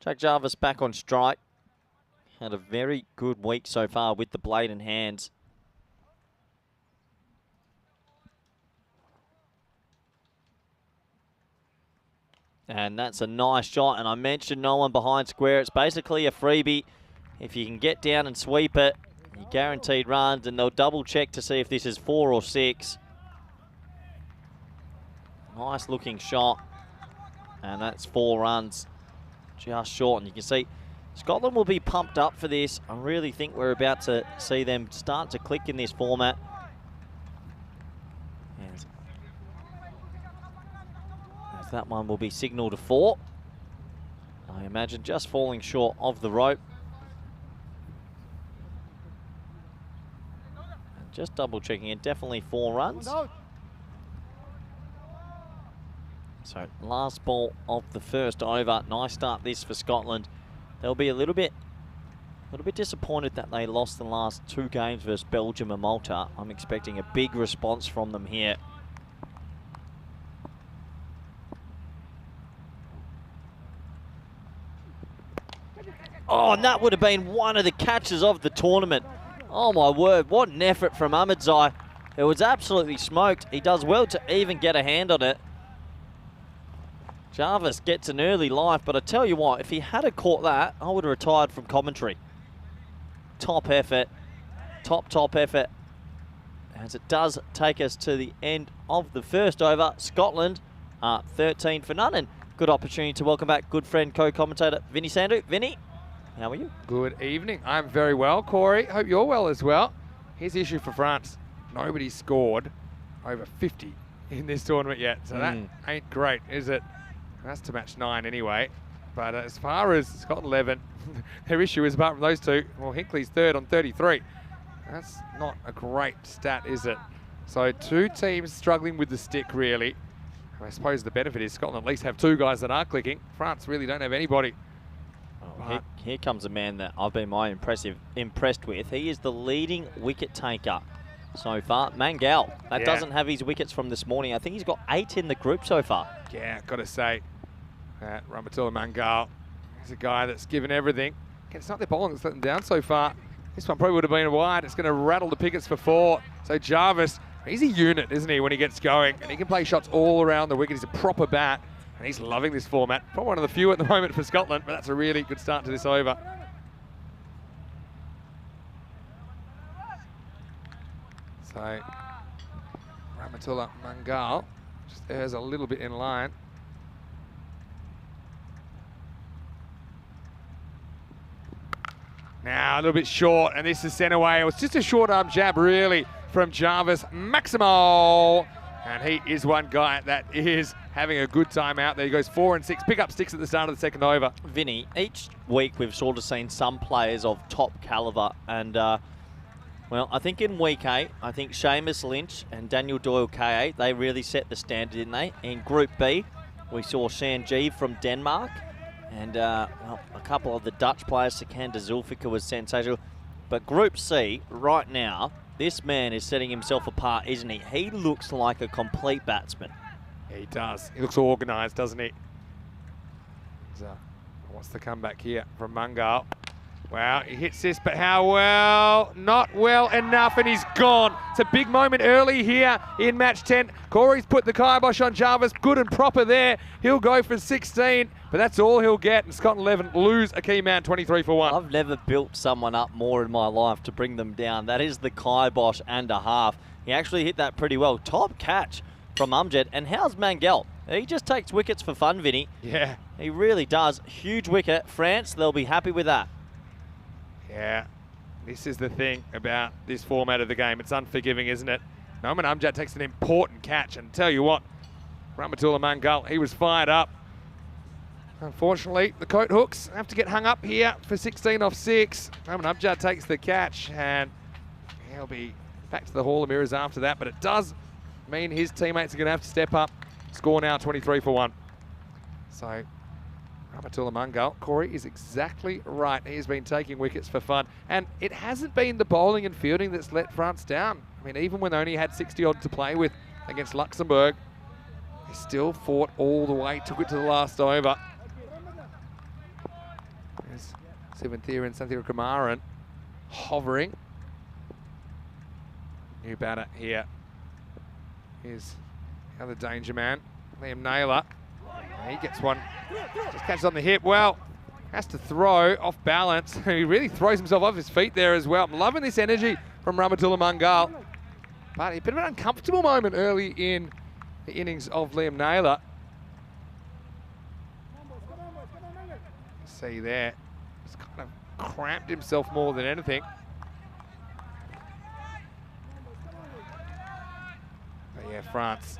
Jack Jarvis back on strike. Had a very good week so far with the blade and hands. And that's a nice shot. And I mentioned no one behind square. It's basically a freebie. If you can get down and sweep it, you're guaranteed runs. And they'll double check to see if this is 4 or 6. Nice looking shot. And that's 4 runs. Just short. And you can see Scotland will be pumped up for this. I really think we're about to see them start to click in this format. And as that one will be signalled to 4. I imagine just falling short of the rope. And just double checking it, definitely 4 runs. So last ball of the first over. Nice start this for Scotland. They'll be a little bit disappointed that they lost the last 2 games versus Belgium and Malta. I'm expecting a big response from them here. Oh, and that would have been one of the catches of the tournament. Oh my word, what an effort from Ahmedzai. It was absolutely smoked. He does well to even get a hand on it. Jarvis gets an early life, but I tell you what, if he had caught that, I would have retired from commentary. Top effort. Top effort. As it does take us to the end of the first over. Scotland are 13 for none, and good opportunity to welcome back good friend, co-commentator Vinny Sandhu. Vinny, how are you? Good evening. I'm very well, Corey. Hope you're well as well. Here's the issue for France. Nobody's scored over 50 in this tournament yet, so that ain't great, is it? That's to match 9 anyway. But as far as Scotland 11, their issue is apart from those 2, well, Hinckley's 3rd on 33. That's not a great stat, is it? So 2 teams struggling with the stick, really. I suppose the benefit is Scotland at least have 2 guys that are clicking. France really don't have anybody. Oh, here comes a man that I've been impressed with. He is the leading wicket taker so far. Mangal, that doesn't have his wickets from this morning. I think he's got 8 in the group so far. Yeah, got to say, Rahmatullah Mangal is a guy that's given everything. It's not their bowling that's let them down so far. This one probably would have been wide. It's going to rattle the pickets for 4. So Jarvis, he's a unit, isn't he, when he gets going? And he can play shots all around the wicket. He's a proper bat, and he's loving this format. Probably one of the few at the moment for Scotland, but that's a really good start to this over. So Rahmatullah Mangal just errs a little bit in line. Now a little bit short, and this is sent away. It was just a short arm jab, really, from Jarvis Maximo. And he is one guy that is having a good time out there. He goes 4 and 6, pick up sticks at the start of the second over. Vinny, each week we've sort of seen some players of top calibre, and well, I think in week 8, I think Seamus Lynch and Daniel Doyle K8, they really set the standard, didn't they? In Group B, we saw Sanjeev from Denmark, and well, a couple of the Dutch players. Sikander Zulfikar was sensational. But Group C, right now, this man is setting himself apart, isn't he? He looks like a complete batsman. He does. He looks organised, doesn't he? What's the comeback here from Mungal? Wow, he hits this, but how well? Not well enough, and he's gone. It's a big moment early here in match 10. Corey's put the kibosh on Jarvis, good and proper there. He'll go for 16, but that's all he'll get. And Scotland 11 lose a key man, 23 for 1. I've never built someone up more in my life to bring them down. That is the kibosh and a half. He actually hit that pretty well. Top catch from Amjad. And how's Mangel? He just takes wickets for fun, Vinny. Yeah. He really does. Huge wicket. France, they'll be happy with that. Yeah, this is the thing about this format of the game. It's unforgiving, isn't it? Noman Amjad takes an important catch, and tell you what, Rahmatullah Mangal, he was fired up. Unfortunately, the coat hooks have to get hung up here for 16 off 6. Noman Amjad takes the catch, and he'll be back to the Hall of Mirrors after that, but it does mean his teammates are going to have to step up. Score now 23 for 1. So Rahmatullah Mangal, Corey is exactly right. He's been taking wickets for fun. And it hasn't been the bowling and fielding that's let France down. I mean, even when they only had 60-odd to play with against Luxembourg, they still fought all the way, took it to the last over. There's Sivanthira and Santhira Kumaran hovering. New batter here is the other danger man, Liam Naylor. He gets one, just catches on the hip. Well, has to throw off balance. He really throws himself off his feet there as well. I'm loving this energy from Rahmatullah Mangal. But a bit of an uncomfortable moment early in the innings of Liam Naylor. See there, he's kind of cramped himself more than anything. But yeah, France.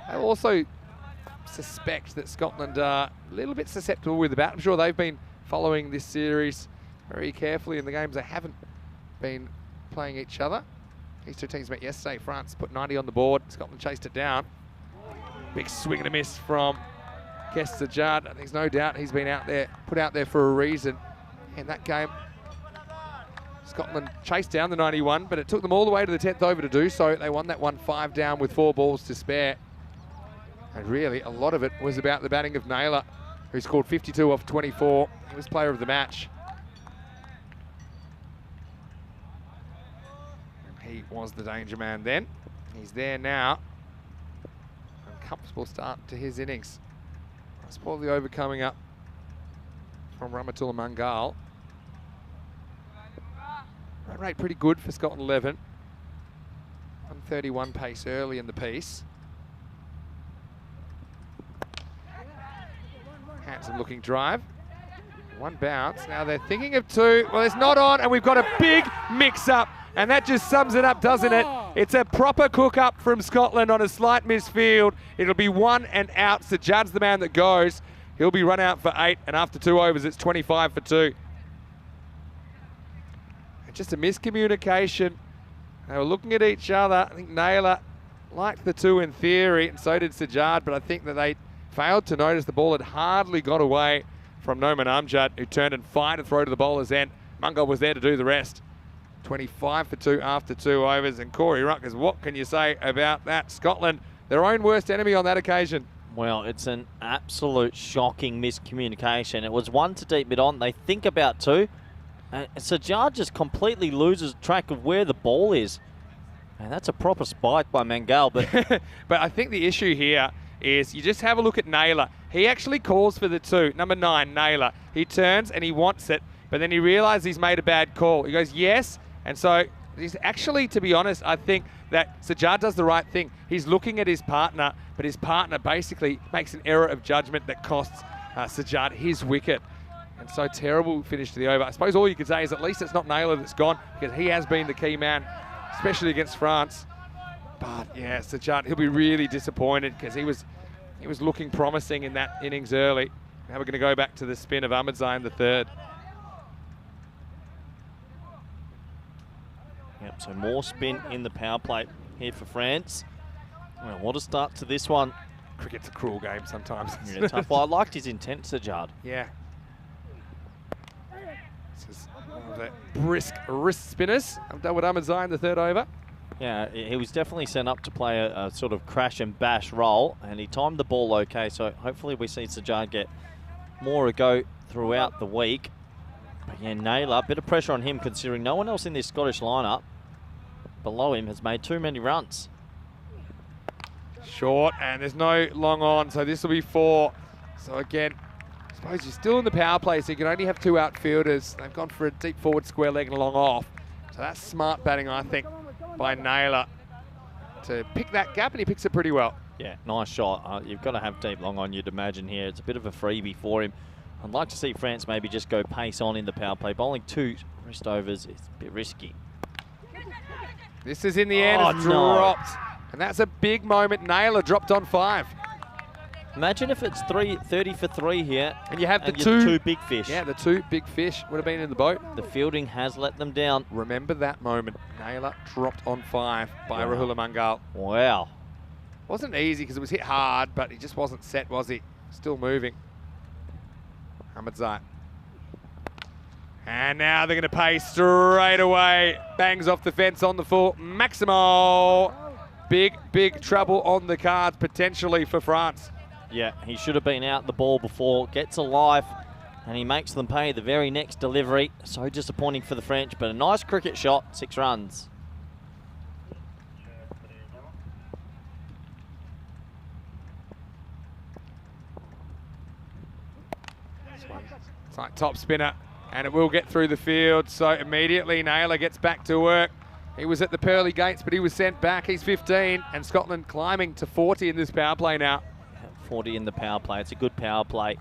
They also suspect that Scotland are a little bit susceptible with the bat. I'm sure they've been following this series very carefully in the games they haven't been playing each other. These two teams met yesterday. France put 90 on the board. Scotland chased it down. Big swing and a miss from Kes Sajjad. There's no doubt he's been out there, put out there for a reason. In that game, Scotland chased down the 91, but it took them all the way to the 10th over to do so. They won that one 5 down with 4 balls to spare. And really, a lot of it was about the batting of Naylor, who scored 52 off 24. He was player of the match. And he was the danger man then. He's there now. Uncomfortable start to his innings. Spoil the over coming up from Rahmatullah Mangal. Run rate pretty good for Scotland 11. 131 pace early in the piece. Handsome looking drive. One bounce. Now they're thinking of 2. Well, it's not on, and we've got a big mix-up. And that just sums it up, doesn't it? It's a proper cook-up from Scotland on a slight misfield. It'll be 1 and out. Sajjad's the man that goes. He'll be run out for 8, and after 2 overs, it's 25 for 2. And just a miscommunication. They were looking at each other. I think Naylor liked the 2 in theory, and so did Sajjad, but I think that they failed to notice the ball had hardly got away from Noman Amjad, who turned and fired a throw to the bowler's end. Mungal was there to do the rest. 25 for 2 after 2 overs. And Corey Ruckers, what can you say about that? Scotland, their own worst enemy on that occasion. Well, it's an absolute shocking miscommunication. It was 1 to deep mid on. They think about 2. And Sajjad just completely loses track of where the ball is. And that's a proper spike by Mangal. But but I think the issue here is you just have a look at Naylor. He actually calls for the 2, number 9, Naylor. He turns and he wants it, but then he realizes he's made a bad call. He goes, yes. And so he's actually, to be honest, I think that Sajjad does the right thing. He's looking at his partner, but his partner basically makes an error of judgment that costs Sajjad his wicket. And so terrible finish to the over. I suppose all you could say is at least it's not Naylor that's gone, because he has been the key man, especially against France. But yeah, Sajjad, he'll be really disappointed because he was looking promising in that innings early. Now we're going to go back to the spin of Ahmadzai, the 3rd. Yep, so more spin in the power play here for France. Well, what a start to this one. Cricket's a cruel game sometimes. Yeah, tough. Well, I liked his intent, Sajjad. Yeah. This is one of the brisk wrist spinners. I've done with Ahmadzai in the 3rd over. Yeah, he was definitely sent up to play a sort of crash and bash role, and he timed the ball okay, so hopefully we see Sajjad get more to go throughout the week. But yeah, Naylor, a bit of pressure on him considering no one else in this Scottish lineup below him has made too many runs. Short, and there's no long on, so this will be 4. So again, I suppose you're still in the power play, so you can only have 2 outfielders. They've gone for a deep forward square leg and a long off. So that's smart batting, I think, by Naylor to pick that gap, and he picks it pretty well. Yeah, nice shot. You've got to have deep long on, you'd imagine here. It's a bit of a freebie for him. I'd like to see France maybe just go pace on in the power play. Bowling 2 wrist overs is a bit risky. This is in the end, it's no. dropped. And that's a big moment. Naylor dropped on 5. Imagine if it's 30 for 3 here. And you have the the 2 two big fish. Yeah, the 2 big fish would have been in the boat. The fielding has let them down. Remember that moment. Naylor dropped on 5 by Wow. Rahula Mangal. Wow. Wasn't easy because it was hit hard, but he just wasn't set, was he? Still moving. Ahmadzai. And now they're going to pay straight away. Bangs off the fence on the full. Maximo. Big, big trouble on the cards potentially for France. Yeah, he should have been out the ball before. Gets a life, and he makes them pay the very next delivery. So disappointing for the French, but a nice cricket shot. 6 runs. It's like top spinner, and it will get through the field. So immediately Naylor gets back to work. He was at the pearly gates, but he was sent back. He's 15, and Scotland climbing to 40 in this power play now. 40 in the power play. It's a good power play.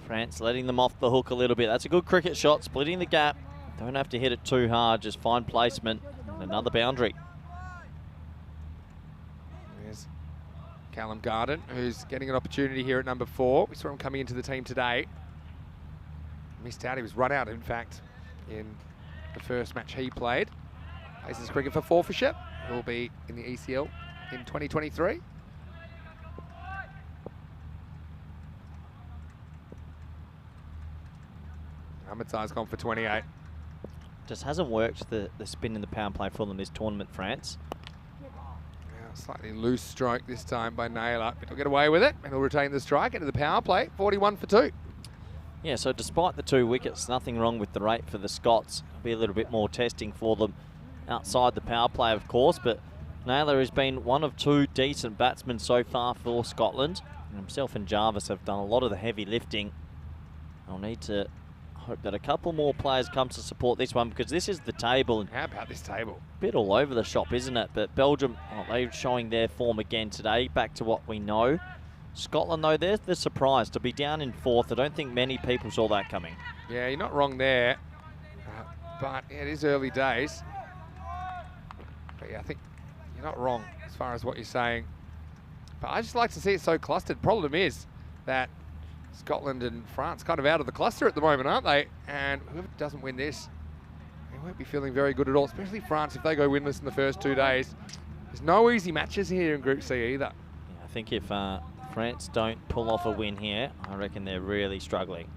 France letting them off the hook a little bit. That's a good cricket shot, splitting the gap. Don't have to hit it too hard, just find placement. And another boundary. There's Callum Garden, who's getting an opportunity here at number 4. We saw him coming into the team today. Missed out, he was run out, in fact, in the first match he played. Plays his cricket for Forfarshire. He'll be in the ECL in 2023. Ahmadzai's gone for 28. Just hasn't worked the spin in the power play for them this tournament, France. Now, slightly loose stroke this time by Naylor, but he'll get away with it, and he'll retain the strike into the power play. 41 for 2. Yeah, so despite the 2 wickets, nothing wrong with the rate for the Scots. Be a little bit more testing for them outside the power play, of course, but Naylor has been one of 2 decent batsmen so far for Scotland. And himself and Jarvis have done a lot of the heavy lifting. I'll need to hope that a couple more players come to support this one, because this is the table. And how about this table? A bit all over the shop, isn't it? But Belgium, they're showing their form again today, back to what we know. Scotland, though, there's the surprise to be down in 4th. I don't think many people saw that coming. Yeah, you're not wrong there, but yeah, it is early days. But yeah, I think you're not wrong as far as what you're saying. But I just like to see it so clustered. Problem is that Scotland and France kind of out of the cluster at the moment, aren't they? And whoever doesn't win this, they won't be feeling very good at all, especially France if they go winless in the first 2 days. There's no easy matches here in Group C either. Yeah, I think if France don't pull off a win here, I reckon they're really struggling.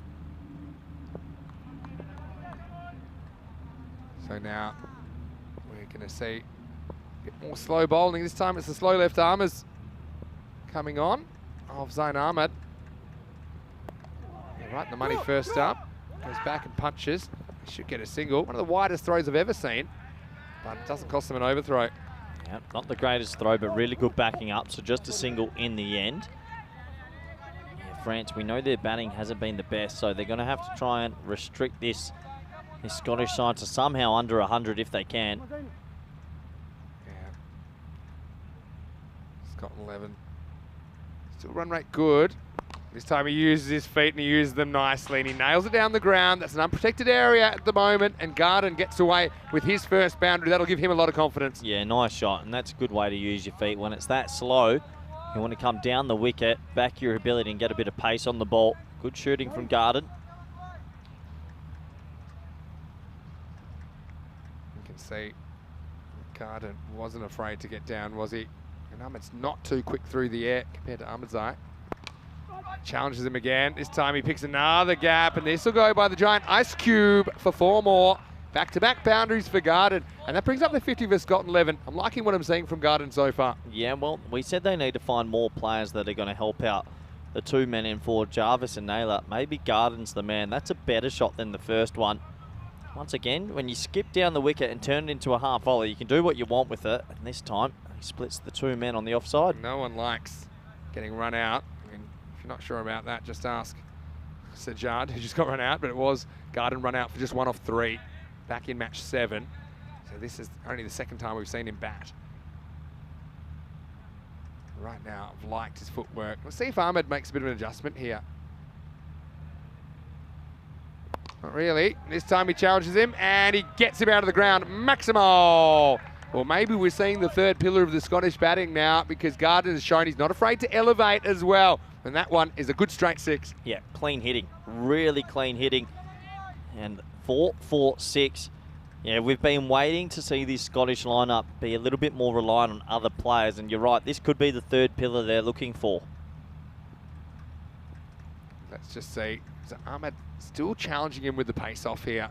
So now we're going to see a bit more slow bowling. This time it's the slow left armers coming on of Zain Ahmed. Right in the money first up. Goes back and punches. Should get a single. One of the widest throws I've ever seen, but it doesn't cost them an overthrow. Yeah, not the greatest throw, but really good backing up. So just a single in the end. Yeah, France, we know their batting hasn't been the best, so they're going to have to try and restrict this Scottish side to somehow under 100 if they can. Yeah. Scotland 11. Still run rate good. This time he uses his feet and he uses them nicely and he nails it down the ground. That's an unprotected area at the moment, and Garden gets away with his first boundary. That'll give him a lot of confidence. Yeah, nice shot, and that's a good way to use your feet. When it's that slow, you want to come down the wicket, back your ability and get a bit of pace on the ball. Good shooting from Garden. You can see Garden wasn't afraid to get down, was he? And Ahmed's not too quick through the air compared to Ahmadzai. Challenges him again. This time he picks another gap, and this will go by the giant Ice Cube for 4 more. Back-to-back boundaries for Garden, and that brings up the 50 for Scotland 11. I'm liking what I'm seeing from Garden so far. Yeah, well, we said they need to find more players that are going to help out the two men in forward, Jarvis and Naylor. Maybe Garden's the man. That's a better shot than the first one. Once again, when you skip down the wicket and turn it into a half volley, you can do what you want with it. And this time, he splits the two men on the offside. No one likes getting run out. I mean, if you're not sure about that, just ask Sajjad, who just got run out, but it was Garden run out for just 1 off 3 back in match 7. So this is only the second time we've seen him bat. Right now, I've liked his footwork. Let's see if Ahmed makes a bit of an adjustment here. Not really. This time he challenges him and he gets him out of the ground. Maximo! Well, maybe we're seeing the third pillar of the Scottish batting now, because Garden has shown he's not afraid to elevate as well. And that one is a good straight 6. Yeah, clean hitting. Really clean hitting. And 4-4-6. Yeah, we've been waiting to see this Scottish lineup be a little bit more reliant on other players. And you're right, this could be the third pillar they're looking for. Let's just see. So Ahmed still challenging him with the pace off here.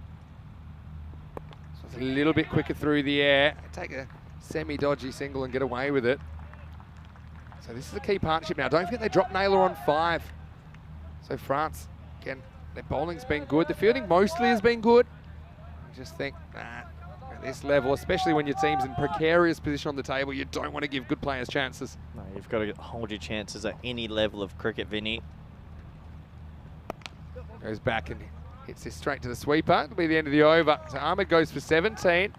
So it's a little bit quicker through the air. Take a semi-dodgy single and get away with it. So this is a key partnership now. Don't forget they dropped Naylor on 5. So France, again, their bowling's been good. The fielding mostly has been good. I just think that at this level, especially when your team's in precarious position on the table, you don't want to give good players chances. No, you've got to hold your chances at any level of cricket, Vinny. Goes back and hits this straight to the sweeper. It'll be the end of the over. So Ahmed goes for 17.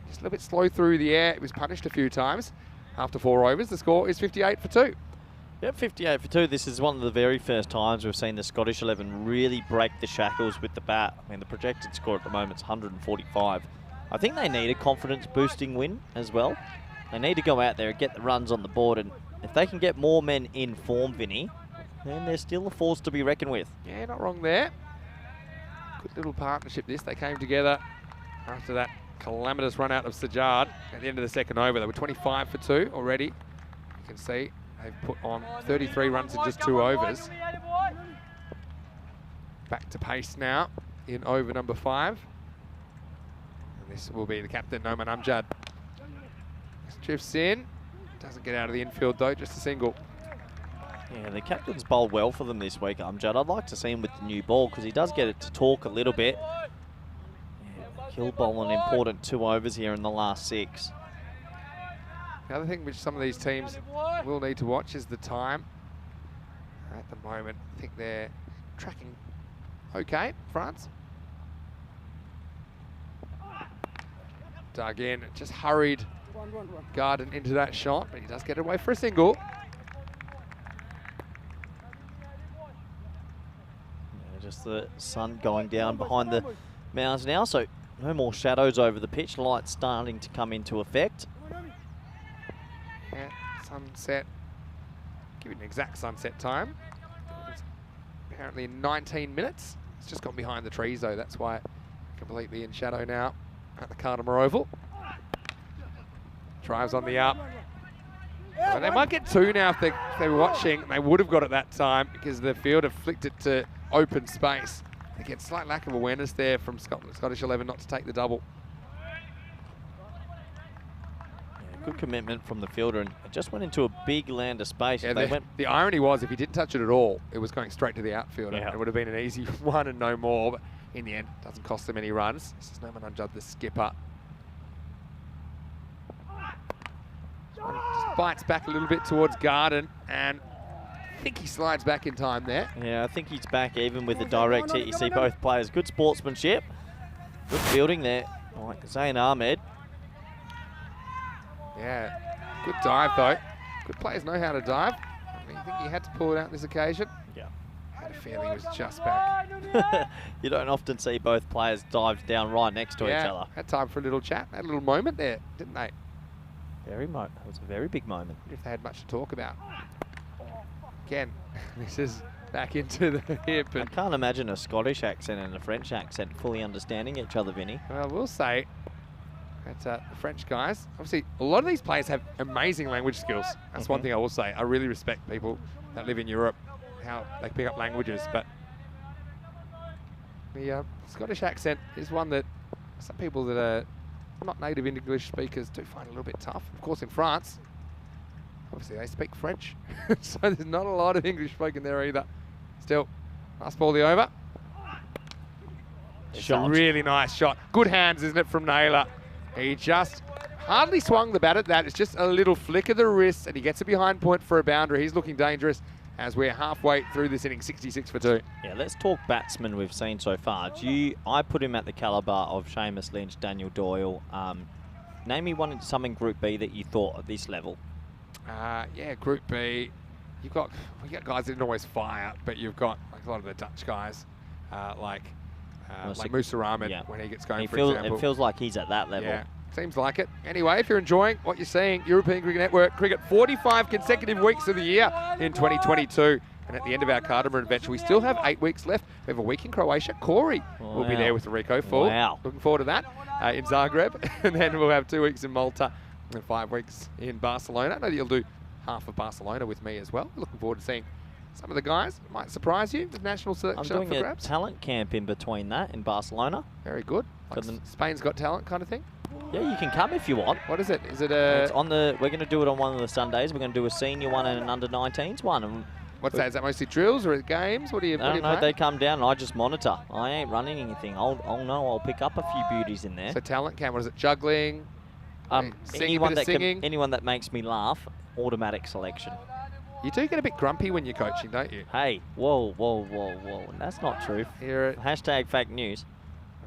Just a little bit slow through the air. It was punished a few times. After 4 overs, the score is 58 for 2. Yep, 58 for 2. This is one of the very first times we've seen the Scottish 11 really break the shackles with the bat. I mean, the projected score at the moment is 145. I think they need a confidence-boosting win as well. They need to go out there and get the runs on the board, and if they can get more men in form, Vinny, then they're still a force to be reckoned with. Yeah, not wrong there. Good little partnership this. They came together after that calamitous run out of Sajjad at the end of the second over. They were 25 for 2 already. You can see they've put on 33 runs in just 2 overs. Back to pace now in over number 5. And this will be the captain, Noman Amjad. Drifts in. Doesn't get out of the infield though, just a single. Yeah, the captain's bowled well for them this week, Amjad. I'd like to see him with the new ball because he does get it to talk a little bit. Yeah, he'll bowl an important 2 overs here in the last 6. The other thing which some of these teams will need to watch is the time. At the moment, I think they're tracking okay, France. Dug in, just hurried Garden into that shot, but he does get away for a single. Just the sun going down behind the mounds now, so no more shadows over the pitch. Lights starting to come into effect. Yeah, sunset. Give it an exact sunset time. It's apparently 19 minutes. It's just gone behind the trees though. That's why completely in shadow now at the Cartama Oval. Drives on the up. Well, they might get 2 now if they were watching. They would have got it that time because the fielder flicked it to open space. Again, slight lack of awareness there from Scottish 11 not to take the double. Yeah, good commitment from the fielder, and it just went into a big land of space. Yeah, They went. the irony was if he didn't touch it at all, it was going straight to the outfielder. Yeah. It would have been an easy one and no more, but in the end, it doesn't cost them any runs. This is Noman Amjad, the skipper. Just bites back a little bit towards Garden, and I think he slides back in time there. Yeah, I think he's back even with the direct hit. You see both players, good sportsmanship, good fielding there, like Zayn Ahmed. Yeah, good dive though. Good players know how to dive. I mean, you think he had to pull it out this occasion? Yeah. Had a feeling he was just back. You don't often see both players dive down right next to each other. Had time for a little chat, had a little moment there, didn't they? It was a very big moment. If they had much to talk about. Again, this is back into the hip. I And can't imagine a Scottish accent and a French accent fully understanding each other, Vinny. well, we'll say that the French guys, obviously, a lot of these players have amazing language skills. That's one thing I will say. I really respect people that live in Europe, how they pick up languages. But the Scottish accent is one that some people that are not native English speakers do find a little bit tough. Of course, in France, Obviously, they speak French, so there's not a lot of English spoken there either. Still, last ball of the over. It's a really nice shot. Good hands, isn't it, from Naylor? He just hardly swung the bat at that. It's just a little flick of the wrist, and he gets it behind point for a boundary. He's looking dangerous as we're halfway through this inning, 66 for 2. Yeah, let's talk batsmen we've seen so far. I put him at the calibre of Seamus Lynch, Daniel Doyle. Name me some in Group B that you thought at this level. Yeah, Group B. We got guys that didn't always fire, but you've got like a lot of the Dutch guys, like Musa Rahman when he gets going, for example. It feels like he's at that level. Yeah, seems like it. Anyway, if you're enjoying what you're seeing, European Cricket Network cricket, 45 consecutive weeks of the year in 2022. And at the end of our Cartama adventure, we still have 8 weeks left. We have a week in Croatia. Corey will be there with Rico Full. Wow. Looking forward to that in Zagreb. And then we'll have 2 weeks in Malta and 5 weeks in Barcelona. I know that you'll do half of Barcelona with me as well. Looking forward to seeing some of the guys. It might surprise you. The national selection I'm up for doing a grabs. talent camp in between that in Barcelona. Very good. Like Spain's Got Talent kind of thing. Yeah, you can come if you want. What is it? Is it a... It's on the... We're going to do it on one of the Sundays. We're going to do a senior one and an under-19s one. And what's that? Is that mostly drills or games? What do you No, play? they come down and I just monitor. I ain't running anything. I'll pick up a few beauties in there. So talent camp, what is it? Juggling? Anyone that makes me laugh, automatic selection. You do get a bit grumpy when you're coaching, don't you? Hey, whoa. That's not true. Hashtag fake news.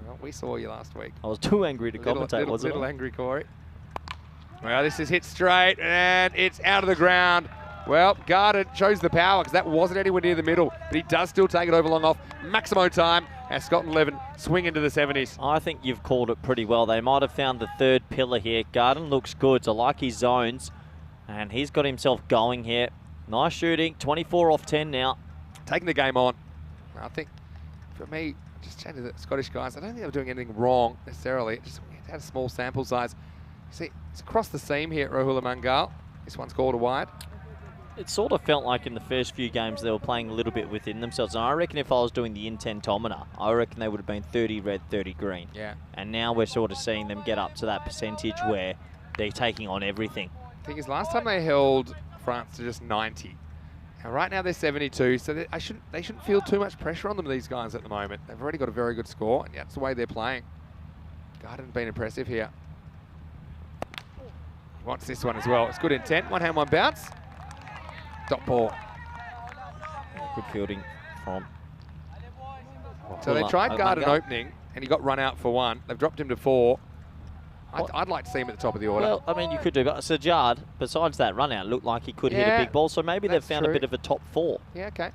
Well, we saw you last week. I was too angry to commentate, wasn't I? Little angry, Corey. Well, this is hit straight, and it's out of the ground. Well, Garden shows the power because that wasn't anywhere near the middle, but he does still take it over long off. Maximo time as Scotland 11 swing into the 70s. I think you've called it pretty well. They might have found the third pillar here. Garden looks good. So I like his zones, and he's got himself going here. Nice shooting. 24 off 10 now. Taking the game on. I think, for me, just chatting to the Scottish guys, I don't think they were doing anything wrong necessarily. Just had a small sample size. See, it's across the seam here at Rahula Mangal. This one's called a wide. It sort of felt like in the first few games they were playing a little bit within themselves. And I reckon if I was doing the intentometer, I reckon they would have been 30 red, 30 green. Yeah. And now we're sort of seeing them get up to that percentage where they're taking on everything. The thing is, last time they held France to just 90. And right now they're 72, so they shouldn't feel too much pressure on them, these guys, at the moment. They've already got a very good score, and that's the way they're playing. Garden's been impressive here. He wants this one as well. It's good intent. One hand, one bounce. Dot ball. Good fielding from... So they tried Garden opening, and he got run out for 1. They've dropped him to 4. I'd like to see him at the top of the order. Well, I mean, you could do, but Sajjad, besides that run out, looked like he could hit a big ball, so maybe they've found a bit of a top 4. Yeah, okay.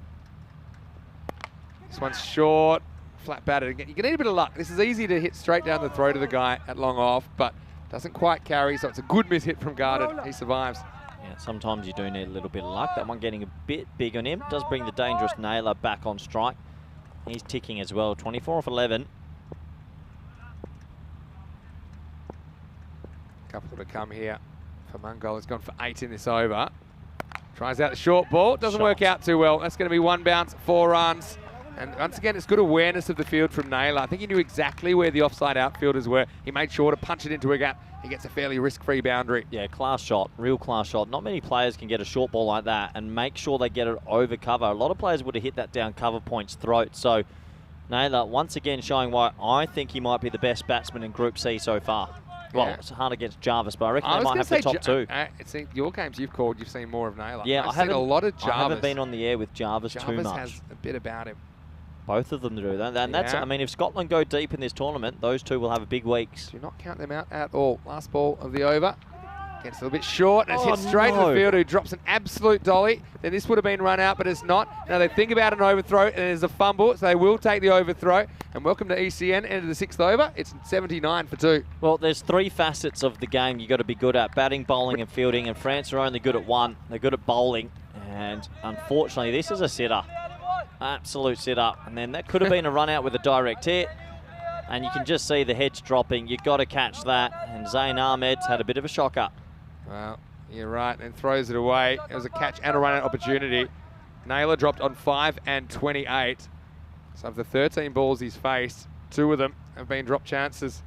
This one's short, flat batted again. You need a bit of luck. This is easy to hit straight down the throat of the guy at long off, but doesn't quite carry, so it's a good miss hit from Garden. He survives. Yeah, sometimes you do need a little bit of luck. That one getting a bit big on him. Does bring the dangerous Naylor back on strike. He's ticking as well. 24 off 11. Couple to come here for Mungol. He's gone for 8 in this over. Tries out the short ball. Doesn't work out too well. That's going to be 1 bounce, 4 runs. And once again, it's good awareness of the field from Naylor. I think he knew exactly where the offside outfielders were. He made sure to punch it into a gap. He gets a fairly risk-free boundary. Yeah, class shot, real class shot. Not many players can get a short ball like that and make sure they get it over cover. A lot of players would have hit that down cover point's throat. So Naylor once again showing why I think he might be the best batsman in Group C so far. Well, it's hard against Jarvis, but I reckon they might have the top 2. It's your games you've called, you've seen more of Naylor. Yeah, I've seen a lot of Jarvis. I haven't been on the air with Jarvis too much. Jarvis has a bit about him. Both of them do that. And that's, I mean, if Scotland go deep in this tournament, those two will have a big weeks. Do not count them out at all. Last ball of the over. Gets a little bit short, and it's hit straight to the field, who drops an absolute dolly. Then this would have been run out, but it's not. Now they think about an overthrow, and there's a fumble, so they will take the overthrow. And welcome to ECN, end of the 6th over. It's 79 for 2. Well, there's 3 facets of the game you've got to be good at: batting, bowling, and fielding. And France are only good at 1. They're good at bowling, and unfortunately, this is a sitter. Absolute sit-up. And then that could have been a run out with a direct hit. And you can just see the heads dropping. You've got to catch that. And Zayn Ahmed's had a bit of a shocker. Well, you're right, and throws it away. It was a catch and a run-out opportunity. Naylor dropped on 5 and 28. So of the 13 balls he's faced, 2 of them have been drop chances.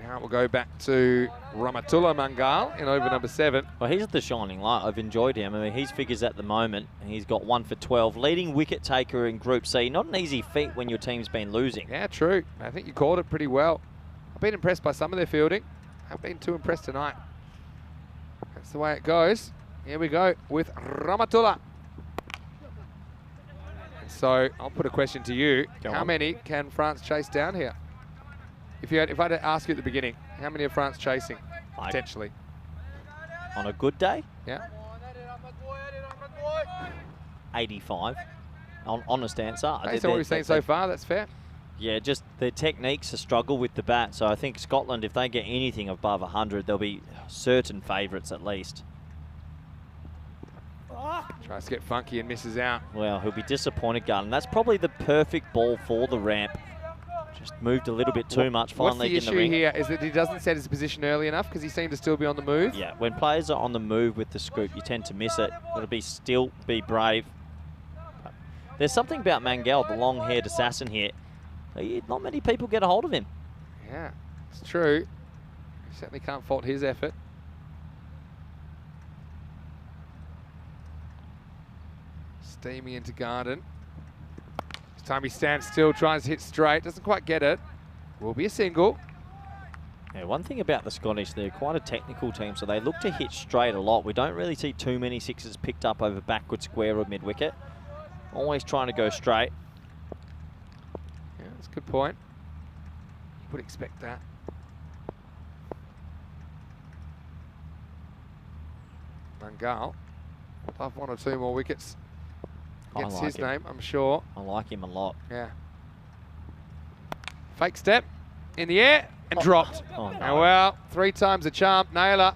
Now we'll go back to Rahmatullah Mangal in over number 7. Well, he's the shining light. I've enjoyed him. I mean, his figures at the moment, he's got 1 for 12. Leading wicket taker in Group C. Not an easy feat when your team's been losing. Yeah, true. I think you called it pretty well. I've been impressed by some of their fielding. Haven't been too impressed tonight. That's the way it goes. Here we go with Rahmatullah. And so I'll put a question to you. How many can France chase down here? If I had to ask you at the beginning, how many are France chasing, potentially? On a good day? Yeah. 85. Honest answer. Based on what we've seen so far, that's fair. Yeah, just their technique's a struggle with the bat. So I think Scotland, if they get anything above 100, they'll be certain favourites at least. Tries to get funky and misses out. Well, he'll be disappointed, Garden. That's probably the perfect ball for the ramp. Just moved a little bit too much. What's Finally the in the issue ring. here is that he doesn't set his position early enough because he seemed to still be on the move. Yeah, when players are on the move with the scoop, you tend to miss it. Got to be still, be brave. There's something about Mangal, the long-haired assassin here. Not many people get a hold of him. Yeah, it's true. You certainly can't fault his effort. Steamy into Garden. This time he stands still, tries to hit straight, doesn't quite get it. Will be a single. Yeah, one thing about the Scottish, they're quite a technical team, so they look to hit straight a lot. We don't really see too many sixes picked up over backward square or mid-wicket. Always trying to go straight. Yeah, that's a good point. You would expect that. Mangal. Love 1 or 2 more wickets. Gets his name, I'm sure. I like him a lot. Yeah. Fake step in the air and dropped. Oh, no. And well, 3 times a charm. Naylor.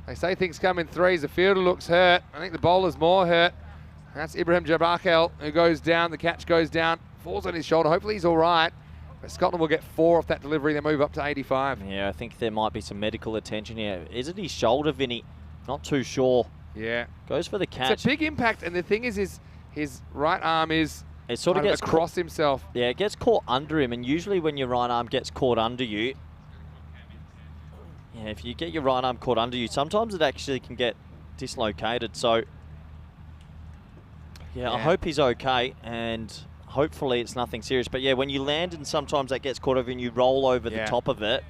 They say things come in threes. The fielder looks hurt. I think the bowler's more hurt. That's Ibrahim Jabrakel who goes down. The catch goes down. Falls on his shoulder. Hopefully he's all right. But Scotland will get 4 off that delivery. They move up to 85. Yeah, I think there might be some medical attention here. Is it his shoulder, Vinny? Not too sure. Yeah. Goes for the catch. It's a big impact. And the thing is his right arm is it sort of kind gets across himself. Yeah, it gets caught under him. And usually when your right arm gets caught under you, yeah, if you get your right arm caught under you, sometimes it actually can get dislocated. So, yeah, I hope he's okay, and hopefully it's nothing serious. But yeah, when you land and sometimes that gets caught over and you roll over the top of it.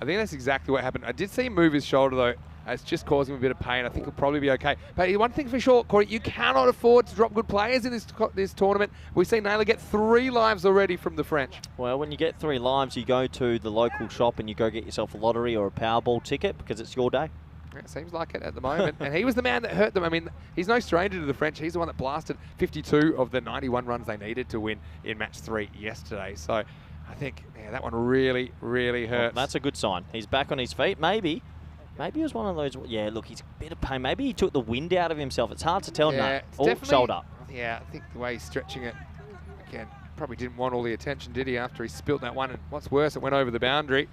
I think that's exactly what happened. I did see him move his shoulder, though. It's just causing him a bit of pain. I think he'll probably be okay. But one thing for sure, Corey, you cannot afford to drop good players in this tournament. We've seen Naylor get 3 lives already from the French. Well, when you get 3 lives, you go to the local shop and you go get yourself a lottery or a Powerball ticket because it's your day. Yeah, it seems like it at the moment. And he was the man that hurt them. I mean, he's no stranger to the French. He's the one that blasted 52 of the 91 runs they needed to win in match 3 yesterday. So I think that one really, really hurts. Well, that's a good sign. He's back on his feet. Maybe it was one of those. Yeah, look, he's a bit of pain. Maybe he took the wind out of himself. It's hard to tell now. Oh, shoulder. Yeah, I think the way he's stretching it, again, probably didn't want all the attention, did he, after he spilt that one? And what's worse, it went over the boundary.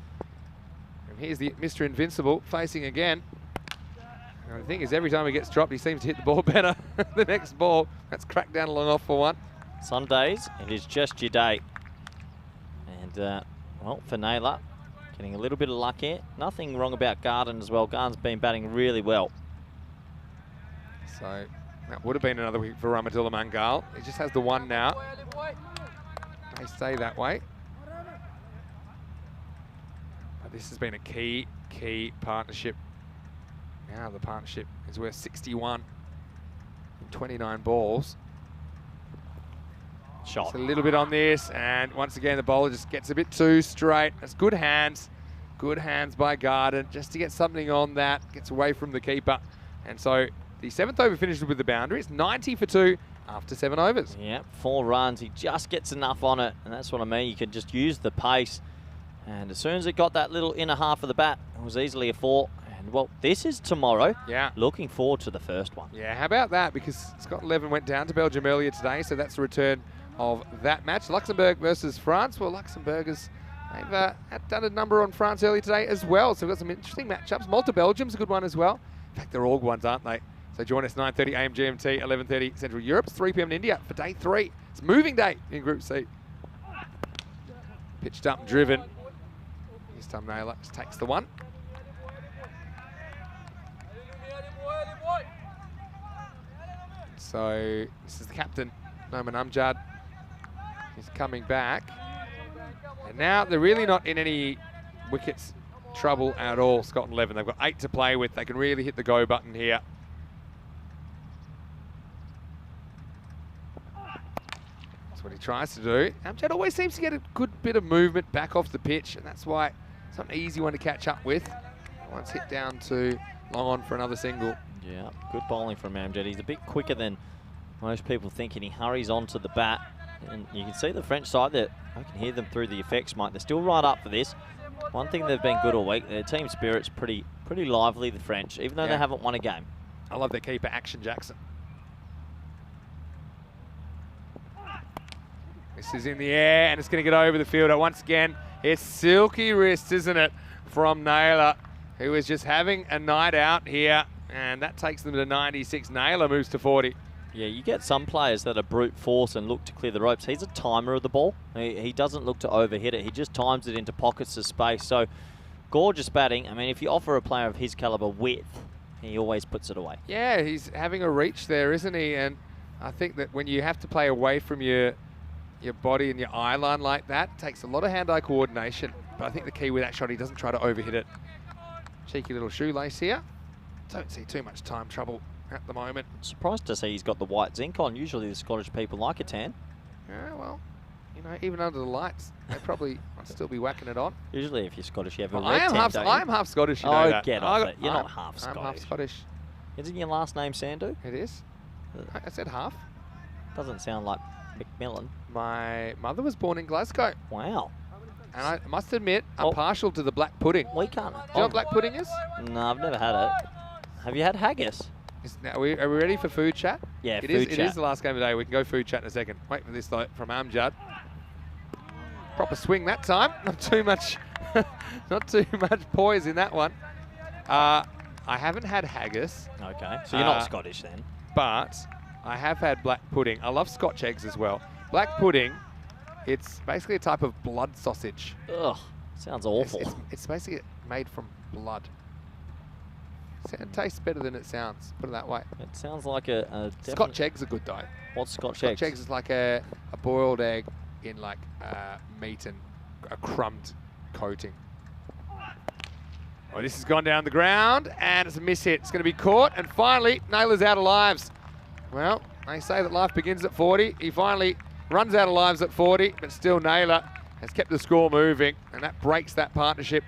And here's the Mr. Invincible facing again. And the thing is, every time he gets dropped, he seems to hit the ball better. The next ball, that's cracked down along off for one. Some days, it is just your day. And, well, for Naylor, getting a little bit of luck here. Nothing wrong about Garden as well. Garden's been batting really well. So that would have been another week for Rahmatullah Mangal. He just has the 1 now. They stay that way. But this has been a key partnership. Now the partnership is worth 61 in 29 balls. Shot. It's a little bit on this, and once again the bowler just gets a bit too straight. That's good hands by Garden just to get something on that. Gets away from the keeper, and so the 7th over finishes with the boundary. It's 90 for 2 after 7 overs. Yeah, 4 runs. He just gets enough on it, and that's what I mean. You can just use the pace, and as soon as it got that little inner half of the bat, it was easily a 4. And well, this is tomorrow. Yeah. Looking forward to the first one. Yeah, how about that? Because Scotland 11 went down to Belgium earlier today, so that's the return of that match. Luxembourg versus France. Well, Luxembourgers, they've done a number on France earlier today as well. So we've got some interesting matchups. Malta-Belgium's a good one as well. In fact, they're all good ones, aren't they? So join us 9:30 a.m. GMT, 11:30 Central Europe. It's 3 p.m. in India for day 3. It's moving day in Group C. Pitched up and driven. This time Naylor just takes the one. So this is the captain, Noman Amjad. He's coming back. And now they're really not in any wickets trouble at all, Scotland 11. They've got 8 to play with. They can really hit the go button here. That's what he tries to do. Amjad always seems to get a good bit of movement back off the pitch, and that's why it's not an easy one to catch up with. Once hit down to long on for another single. Yeah, good bowling from Amjad. He's a bit quicker than most people think, and he hurries onto the bat. And you can see the French side that I can hear them through the effects mic. They're still right up for this. One thing they've been good all week, their team spirit's pretty lively, the French, even though they haven't won a game. I love their keeper, Action Jackson. This is in the air, and it's going to get over the fielder. Once again, it's silky wrist, isn't it, from Naylor, who is just having a night out here, and that takes them to 96. Naylor moves to 40. Yeah, you get some players that are brute force and look to clear the ropes. He's a timer of the ball. He doesn't look to overhit it. He just times it into pockets of space. So, gorgeous batting. I mean, if you offer a player of his caliber width, he always puts it away. Yeah, he's having a reach there, isn't he? And I think that when you have to play away from your body and your eye line like that, it takes a lot of hand-eye coordination. But I think the key with that shot, he doesn't try to overhit it. Cheeky little shoelace here. Don't see too much time trouble at the moment. Surprised to see he's got the white zinc on. Usually the Scottish people like a tan. Yeah, well, you know, even under the lights, they probably might still be whacking it on. Usually if you're Scottish, you have a Well, red tan, don't you? I am half Scottish, you know that. Get off it. You're not half Scottish. I'm half Scottish. Isn't your last name Sandhu? It is. I said half. Doesn't sound like Macmillan. My mother was born in Glasgow. Wow. And I must admit, I'm partial to the black pudding. We can't. Do you know what black pudding is? No, I've never had it. Have you had haggis? Are we ready for food chat? Yeah, It food chat. is the last game of the day. We can go food chat in a second. Wait for this though from Amjad. Proper swing that time. Not too much, not too much poise in that one. I haven't had haggis. Okay, so you're not Scottish then. But I have had black pudding. I love Scotch eggs as well. Black pudding, it's basically a type of blood sausage. Ugh, sounds awful. It's basically made from blood. It tastes better than it sounds, put it that way. It sounds like a Scotch eggs are good though. What's Scotch eggs? Scotch eggs is like a boiled egg in like meat and a crumbed coating. Well, this has gone down the ground and it's a miss hit. It's going to be caught and finally Naylor's out of lives. Well, they say that life begins at 40. He finally runs out of lives at 40, but still Naylor has kept the score moving and that breaks that partnership.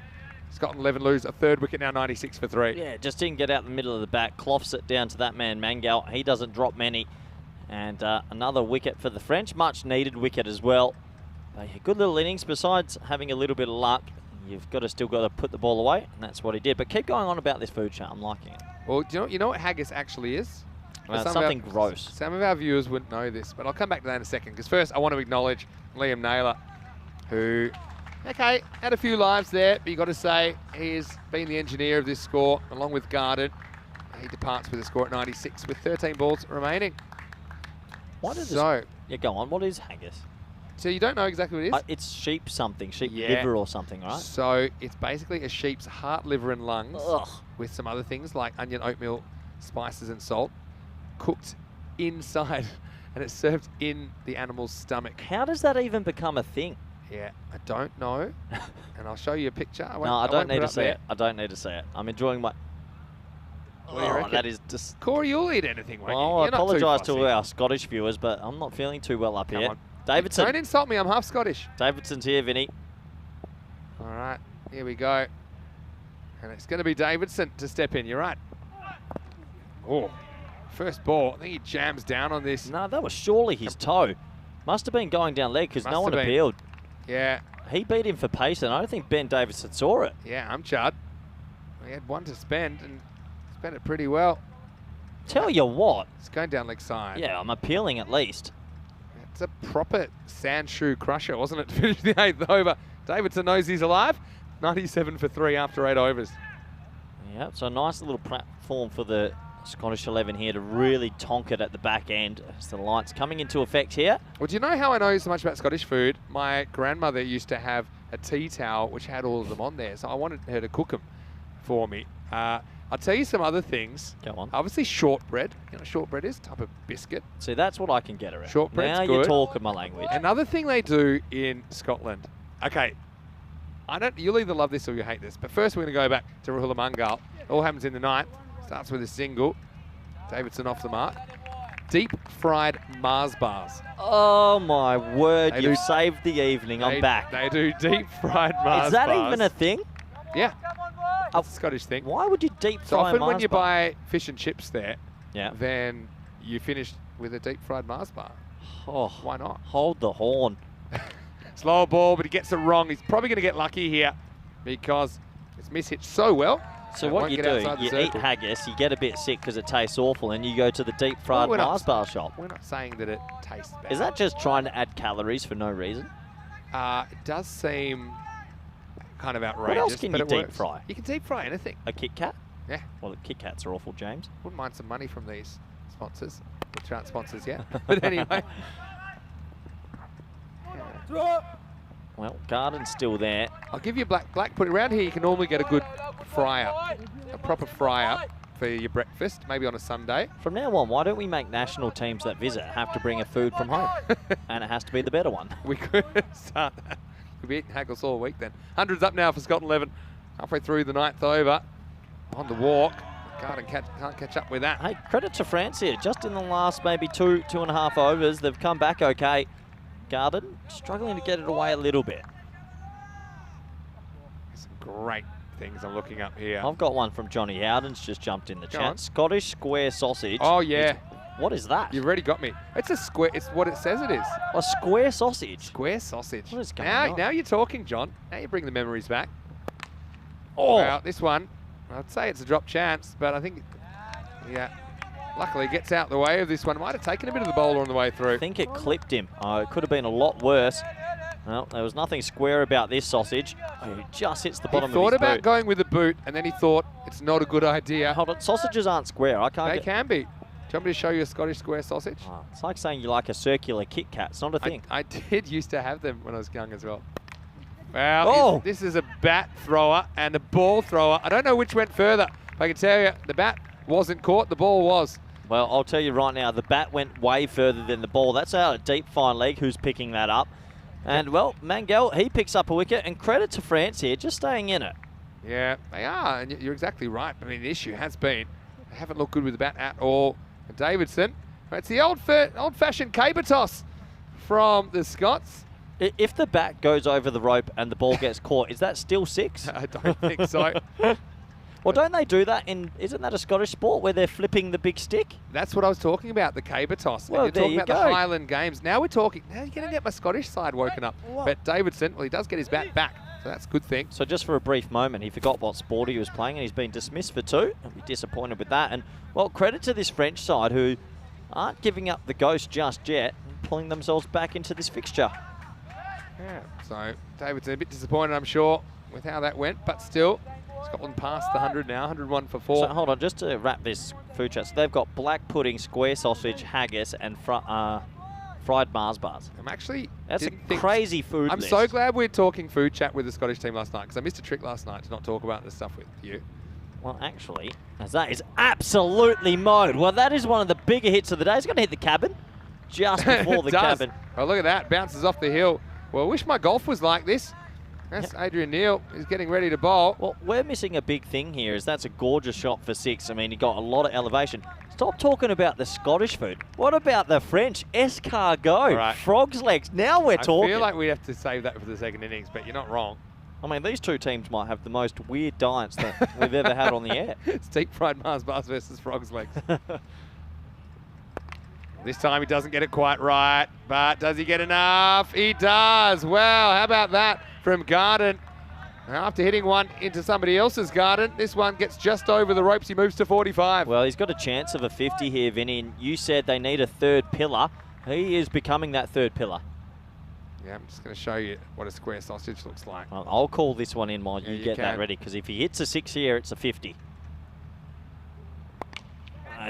Scotland 11 lose a third wicket now, 96 for 3. Yeah, just didn't get out the middle of the bat. Cloughs it down to that man, Mangal. He doesn't drop many. And another wicket for the French. Much needed wicket as well. Good little innings. Besides having a little bit of luck, you've still got to put the ball away. And that's what he did. But keep going on about this food chart. I'm liking it. Well, you know what haggis actually is? Something gross. Some of our viewers wouldn't know this, but I'll come back to that in a second. Because first, I want to acknowledge Liam Naylor, who... Okay, had a few lives there, but you got to say he's been the engineer of this score, along with Garden. He departs with a score at 96 with 13 balls remaining. Yeah, go on. What is haggis? So you don't know exactly what it is? It's sheep something, sheep liver or something, right? So it's basically a sheep's heart, liver, and lungs Ugh. with some other things like onion, oatmeal, spices, and salt, cooked inside, and it's served in the animal's stomach. How does that even become a thing? Yeah, I don't know, and I'll show you a picture. I don't need to see it. I don't need to see it. I'm enjoying my... What do you reckon? That is just... Corey, you'll eat anything, won't you? Well, I You're not too apologise to fussy. our Scottish viewers, but I'm not feeling too well up Come here. on. Davidson. Don't insult me, I'm half Scottish. Davidson's here, Vinny. All right, here we go. And it's going to be Davidson to step in, you're right. Oh, first ball, I think he jams down on this. No, that was surely his toe. Must have been going down leg because no one appealed. Yeah. He beat him for pace, and I don't think Ben Davidson saw it. Yeah, I'm Chad. He had one to spend and spent it pretty well. Tell you what. It's going down leg side. Yeah, I'm appealing at least. It's a proper sand shoe crusher, wasn't it, to finish the 8th over. Davidson knows he's alive. 97 for 3 after 8 overs. Yeah, so a nice little platform for the Scottish 11 here to really tonk it at the back end as the lights coming into effect here. Well, do you know how I know so much about Scottish food? My grandmother used to have a tea towel which had all of them on there. So I wanted her to cook them for me. I'll tell you some other things. Go on. Obviously shortbread. You know what shortbread is? Type of biscuit. See, that's what I can get around. Shortbread's now good. you're talking my language. Another thing they do in Scotland. Okay, you'll either love this or you hate this. But first we're going to go back to Rahula Mangal. It all happens in the ninth. Starts with a single. Davidson off the mark. Deep fried Mars bars. Oh my word, They you've do- saved the evening. I'm back. They do deep fried Mars Is that bars. even a thing? Yeah. It's a Scottish thing. Why would you deep So fry often when Mars you bar? buy fish and chips there, Yeah. then you finish with a deep fried Mars bar. Oh, Why not? hold the horn. Slower ball, but he gets it wrong. He's probably going to get lucky here because it's mishitched so well. So it what won't you get do, outside the you circle. eat haggis, you get a bit sick because it tastes awful, and you go to the deep fried we're not- Mars bar shop. We're not saying that it tastes bad. Is that just trying to add calories for no reason? It does seem kind of outrageous. What else can but you it deep works. fry? You can deep fry anything. A Kit Kat? Yeah. Well, the Kit Kats are awful, James. Wouldn't mind some money from these sponsors, which aren't sponsors yet. But anyway. Well, Garden's still there. I'll give you black. Put it around here. You can normally get a good fryer, a proper fryer for your breakfast, maybe on a Sunday. From now on, why don't we make national teams that visit have to bring a food from home? And it has to be the better one. We could start that. We'll be eating haggis all week then. Hundreds up now for Scotland 11. Halfway through the ninth over. On the walk. Garden can't catch up with that. Hey, credit to France here. Just in the last maybe two and a half overs, they've come back okay. Garden struggling to get it away a little bit. Some great things I'm looking up here. I've got one from Johnny Howden's just jumped in the Go chat. on. Scottish square sausage. Oh, yeah. What is that? You've already got me. It's a square. It's what it says it is. A square sausage. Square sausage. What is going now, on? Now you're talking, John. Now you bring the memories back. Oh, Well, this one, I'd say it's a drop chance, but I think, yeah, luckily gets out the way of this one. Might have taken a bit of the bowler on the way through. I think it clipped him. Oh, it could have been a lot worse. Well, there was nothing square about this sausage. Oh, it just hits the He bottom of thought his about boot. going with the boot, and then he thought it's not a good idea. Hold on, sausages aren't square. I can't They get... can be. Do you want me to show you a Scottish square sausage? Oh, it's like saying you like a circular Kit Kat. It's not a thing. I did used to have them when I was young as well. Well, Oh. this is a bat thrower and a ball thrower. I don't know which went further. But I can tell you, the bat wasn't caught, the ball was. Well, I'll tell you right now, the bat went way further than the ball. That's out of deep fine leg who's picking that up. And, well, Mangel, he picks up a wicket. And credit to France here, just staying in it. Yeah, they are, and you're exactly right. I mean, the issue has been they haven't looked good with the bat at all. And Davidson, it's the old-fashioned caber toss from the Scots. If the bat goes over the rope and the ball gets caught, is that still six? I don't think so. Well, don't they do that in, isn't that a Scottish sport where they're flipping the big stick? That's what I was talking about, the caber toss. Well, And you're talking there about you the go. Highland Games. Now we're talking, now you're going to get my Scottish side woken up. But Davidson, well, he does get his bat back, so that's a good thing. So just for a brief moment, he forgot what sport he was playing and he's been dismissed for two. I'll be disappointed with that. And, well, credit to this French side who aren't giving up the ghost just yet and pulling themselves back into this fixture. Yeah, so Davidson a bit disappointed, I'm sure, with how that went, but still, Scotland past the 100 now, 101 for 4. So hold on, just to wrap this food chat. So they've got black pudding, square sausage, haggis, and fried Mars bars. I'm actually That's a didn't think- crazy food I'm list. so glad we're talking food chat with the Scottish team last night, because I missed a trick last night to not talk about this stuff with you. Well, actually, as that is absolutely mowed. Well, that is one of the bigger hits of the day. It's going to hit the cabin just before It the does. cabin. Oh, look at that, bounces off the hill. Well, I wish my golf was like this. That's Adrian Neal. He's getting ready to bowl. Well, we're missing a big thing here. Is that's a gorgeous shot for six. I mean, he got a lot of elevation. Stop talking about the Scottish food. What about the French escargot? Right. Frog's legs. Now we're talking. I feel like we have to save that for the second innings, but you're not wrong. I mean, these two teams might have the most weird diets that we've ever had on the air. It's deep fried Mars bars versus Frog's legs. This time he doesn't get it quite right, but does he get enough? He does. Well, how about that from Garden? After hitting one into somebody else's garden, this one gets just over the ropes. He moves to 45. Well, he's got a chance of a 50 here, Vinny. And you said they need a third pillar. He is becoming that third pillar. Yeah, I'm just going to show you what a square sausage looks like. Well, I'll call this one in while Yeah, you you get that can. ready, because if he hits a 6 here, it's a 50.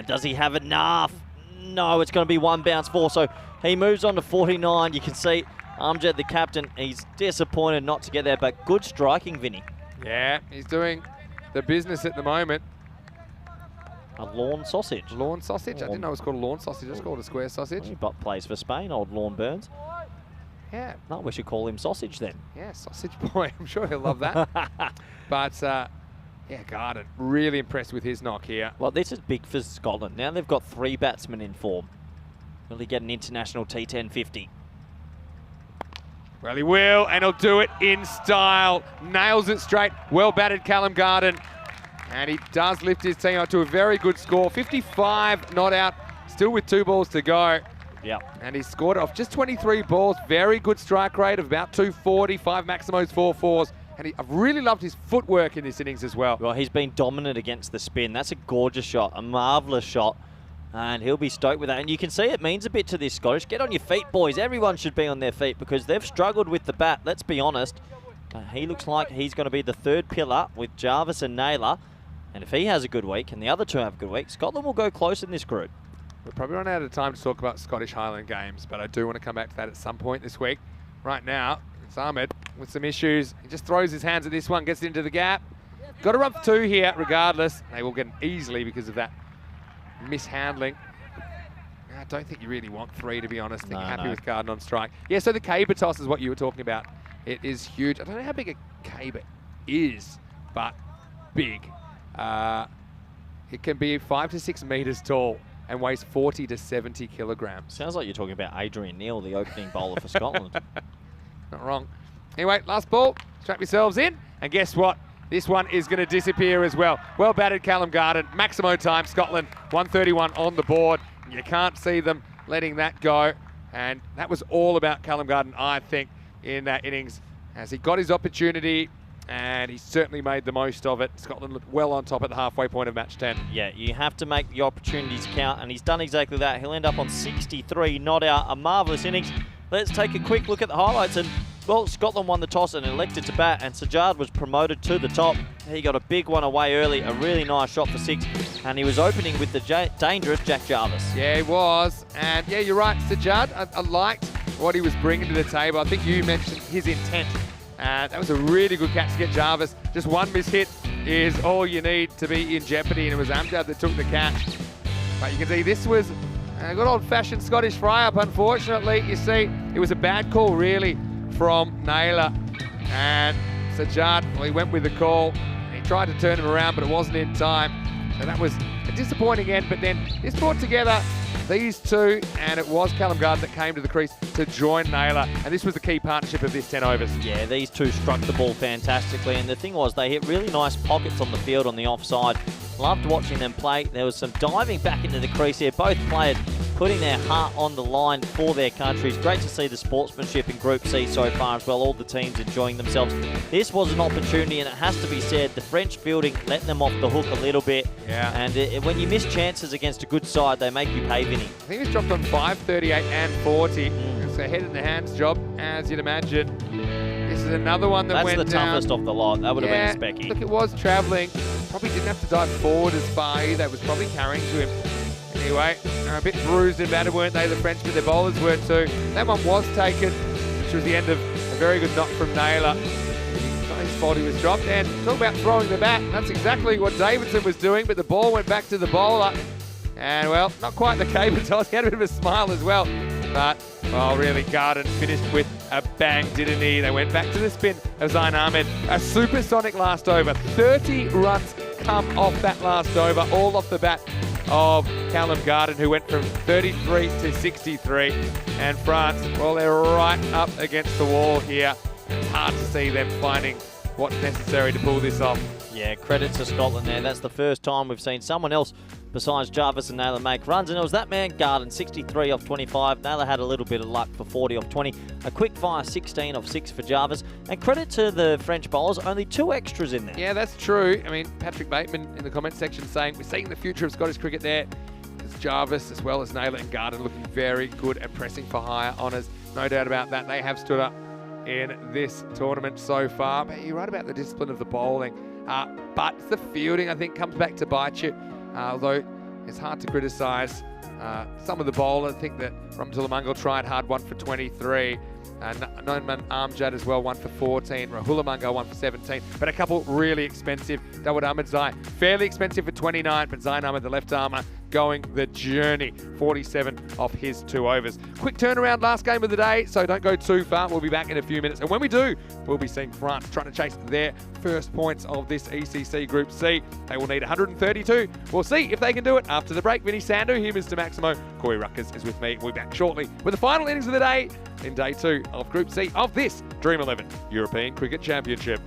Does he have enough? No, it's going to be one bounce 4. So he moves on to 49. You can see Amjad, the captain, he's disappointed not to get there, but good striking, Vinny. Yeah, he's doing the business at the moment. A lawn sausage. Lawn sausage? I didn't know it was called a lawn sausage. It's called a square sausage. He plays for Spain, old Lawn Burns. Yeah. No, we should call him Sausage then. Yeah, sausage boy. I'm sure he'll love that. But, yeah, Garden, really impressed with his knock here. Well, this is big for Scotland. Now they've got 3 batsmen in form. Will he get an international T10 50? Well, he will, and he'll do it in style. Nails it straight. Well batted, Callum Garden. And he does lift his team up to a very good score. 55 not out, still with 2 balls to go. Yeah. And he scored off just 23 balls. Very good strike rate of about 240, 5 Maximos, 4 fours. And I've really loved his footwork in this innings as well. Well, he's been dominant against the spin. That's a gorgeous shot, a marvellous shot. And he'll be stoked with that. And you can see it means a bit to this Scottish. Get on your feet, boys. Everyone should be on their feet because they've struggled with the bat. Let's be honest. He looks like he's going to be the 3rd pillar with Jarvis and Naylor. And if he has a good week and the other 2 have a good week, Scotland will go close in this group. We're probably run out of time to talk about Scottish Highland games, but I do want to come back to that at some point this week. Right now, it's Ahmed with some issues. He just throws his hands at this one, gets it into the gap. Got to run for 2 here regardless. They will get it easily because of that mishandling. I don't think you really want 3, to be honest. I think you're happy with Garden on strike. Yeah, so the caber toss is what you were talking about. It is huge. I don't know how big a caber is, but big. It can be 5 to 6 metres tall and weighs 40 to 70 kilograms. Sounds like you're talking about Adrian Neil, the opening bowler for Scotland. Not wrong. Anyway, last ball. Strap yourselves in. And guess what? This one is going to disappear as well. Well batted, Callum Garden. Maximo time, Scotland. 131 on the board. You can't see them letting that go. And that was all about Callum Garden, I think, in that innings. As he got his opportunity, and he certainly made the most of it. Scotland looked well on top at the halfway point of match 10. Yeah, you have to make the opportunities count, and he's done exactly that. He'll end up on 63 not out. A marvellous innings. Let's take a quick look at the highlights. And, well, Scotland won the toss and elected to bat, and Sajjad was promoted to the top. He got a big one away early, a really nice shot for 6, and he was opening with the dangerous Jack Jarvis. Yeah, he was. And, yeah, you're right, Sajjad. I liked what he was bringing to the table. I think you mentioned his intent. That was a really good catch to get Jarvis. Just one mishit is all you need to be in jeopardy, and it was Amjad that took the catch. But you can see this was a good old-fashioned Scottish fry-up. Unfortunately, you see, it was a bad call, really, from Naylor. And Sajjad, well, he went with the call. He tried to turn him around, but it wasn't in time. So that was a disappointing end. But then this brought together these 2, and it was Callum Garden that came to the crease to join Naylor, and this was the key partnership of this 10 overs. Yeah, these 2 struck the ball fantastically, and the thing was they hit really nice pockets on the field on the offside. Loved watching them play. There was some diving back into the crease here. Both players putting their heart on the line for their countries. Great to see the sportsmanship in Group C so far as well. All the teams enjoying themselves. This was an opportunity, and it has to be said, the French fielding let them off the hook a little bit. Yeah. And when you miss chances against a good side, they make you pay, Vinny. I think he's dropped on 5, 38 and 40. It's a head in the hands job, as you'd imagine. This is another one that went down. That's the toughest of the lot. That would have been a specky. Look, it was travelling. Probably didn't have to dive forward as far either. It was probably carrying to him. Anyway, they're a bit bruised and battered, weren't they, the French, but their bowlers were too. That one was taken, which was the end of a very good knock from Naylor. It's not his fault he was dropped. And talk about throwing the bat. That's exactly what Davidson was doing, but the ball went back to the bowler. And, well, not quite the caber toss. He had a bit of a smile as well. But, well, really, Garden finished with a bang, didn't he? They went back to the spin of Zain Ahmed. A supersonic last over. 30 runs come off that last over, all off the bat of Callum Garden, who went from 33 to 63. And France, well, they're right up against the wall here. It's hard to see them finding what's necessary to pull this off. Yeah, credit to Scotland there. That's the first time we've seen someone else besides Jarvis and Naylor make runs, and it was that man, Garden, 63 off 25. Naylor had a little bit of luck for 40 off 20. A quick fire 16 off 6 for Jarvis. And credit to the French bowlers, only 2 extras in there. Yeah, that's true. I mean, Patrick Bateman in the comment section saying, we're seeing the future of Scottish cricket there. It's Jarvis as well as Naylor and Garden looking very good and pressing for higher honours. No doubt about that. They have stood up in this tournament so far. But you're right about the discipline of the bowling. But the fielding, I think, comes back to bite you. Although it's hard to criticise some of the bowlers. I think that Ramtulamungal tried hard, 1 for 23. Noman Amjad as well, 1 for 14. Rahula Mungo, 1 for 17. But a couple really expensive. Dawud Ahmed Zai, fairly expensive for 29, but Zain Ahmed, the left armour, going the journey. 47 off his 2 overs. Quick turnaround, last game of the day, so don't go too far. We'll be back in a few minutes. And when we do, we'll be seeing France trying to chase their first points of this ECC Group C. They will need 132. We'll see if they can do it after the break. Vinny Sandu, here Mr. Maximo. Corey Ruckers is with me. We'll be back shortly with the final innings of the day in day 2 of Group C of this Dream11 European Cricket Championship.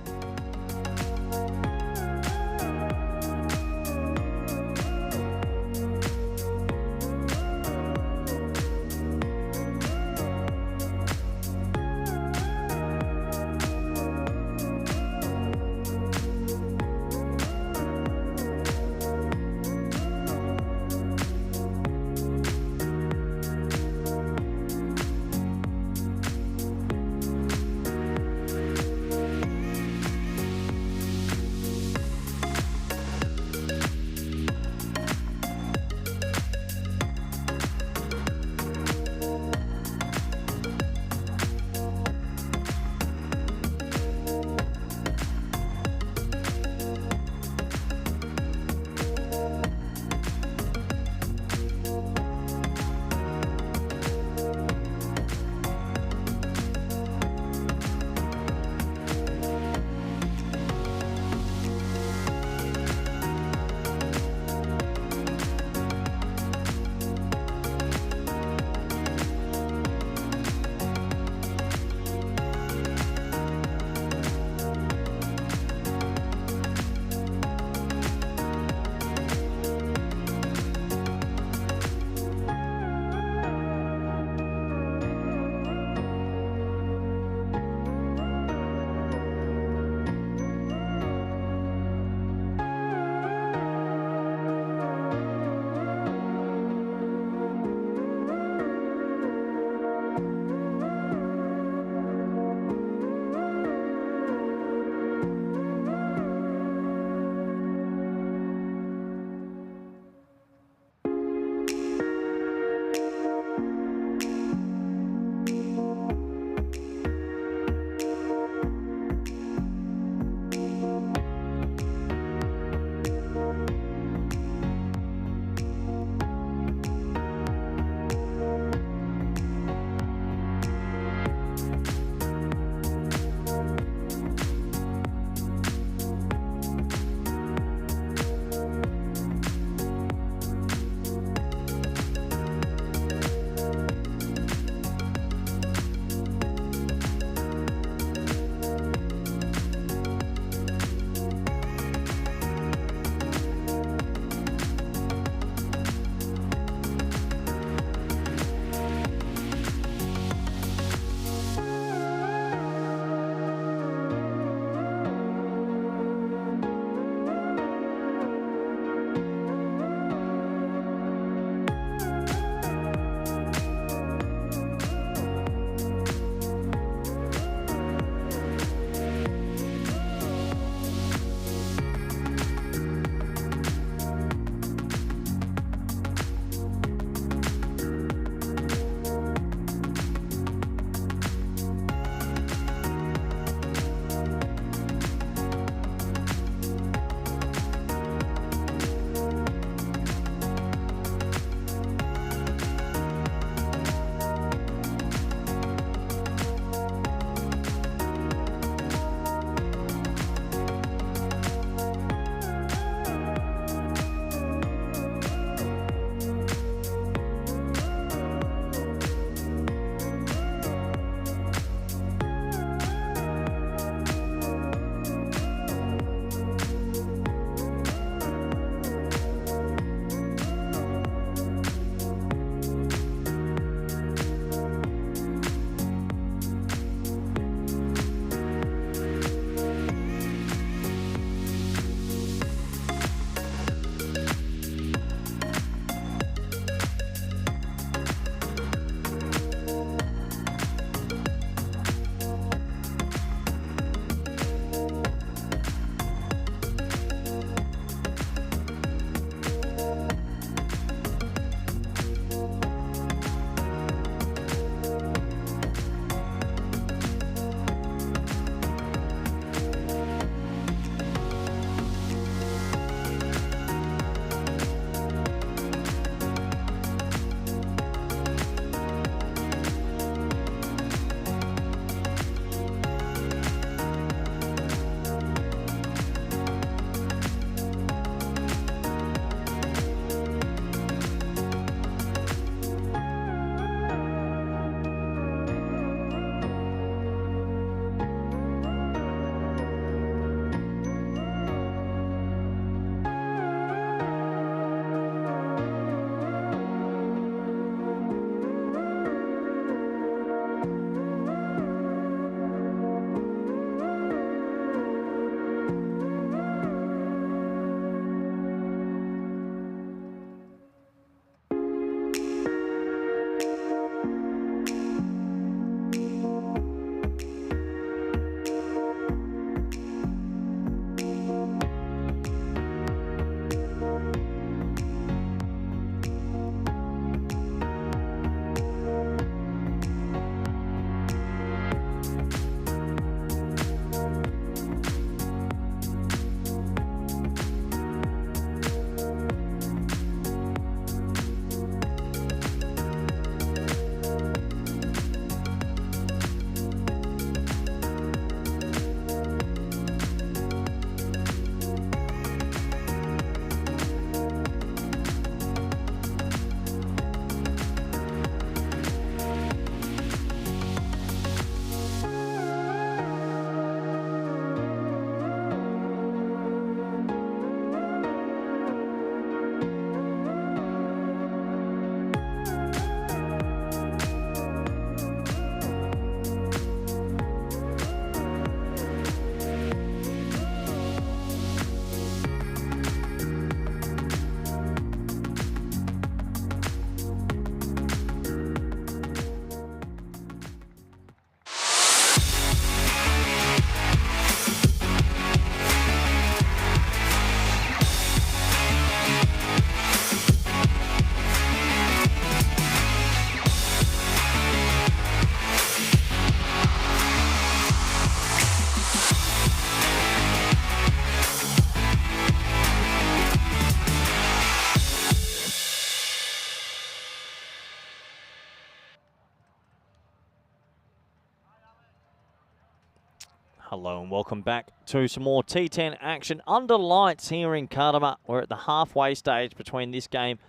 Hello and welcome back to some more T10 action under lights here in Cartama. We're at the halfway stage between this game,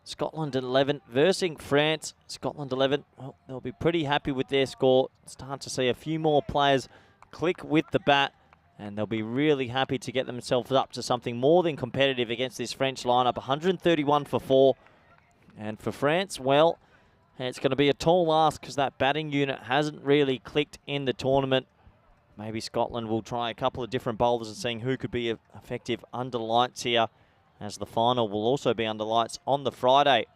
Scotland 11 versus France. Scotland 11, well, they'll be pretty happy with their score. Start to see a few more players click with the bat, and they'll be really happy to get themselves up to something more than competitive against this French lineup. 131 for 4. And for France, well, it's going to be a tall ask because that batting unit hasn't really clicked in the tournament. Maybe Scotland will try a couple of different bowlers and seeing who could be effective under lights here, as the final will also be under lights on the Friday.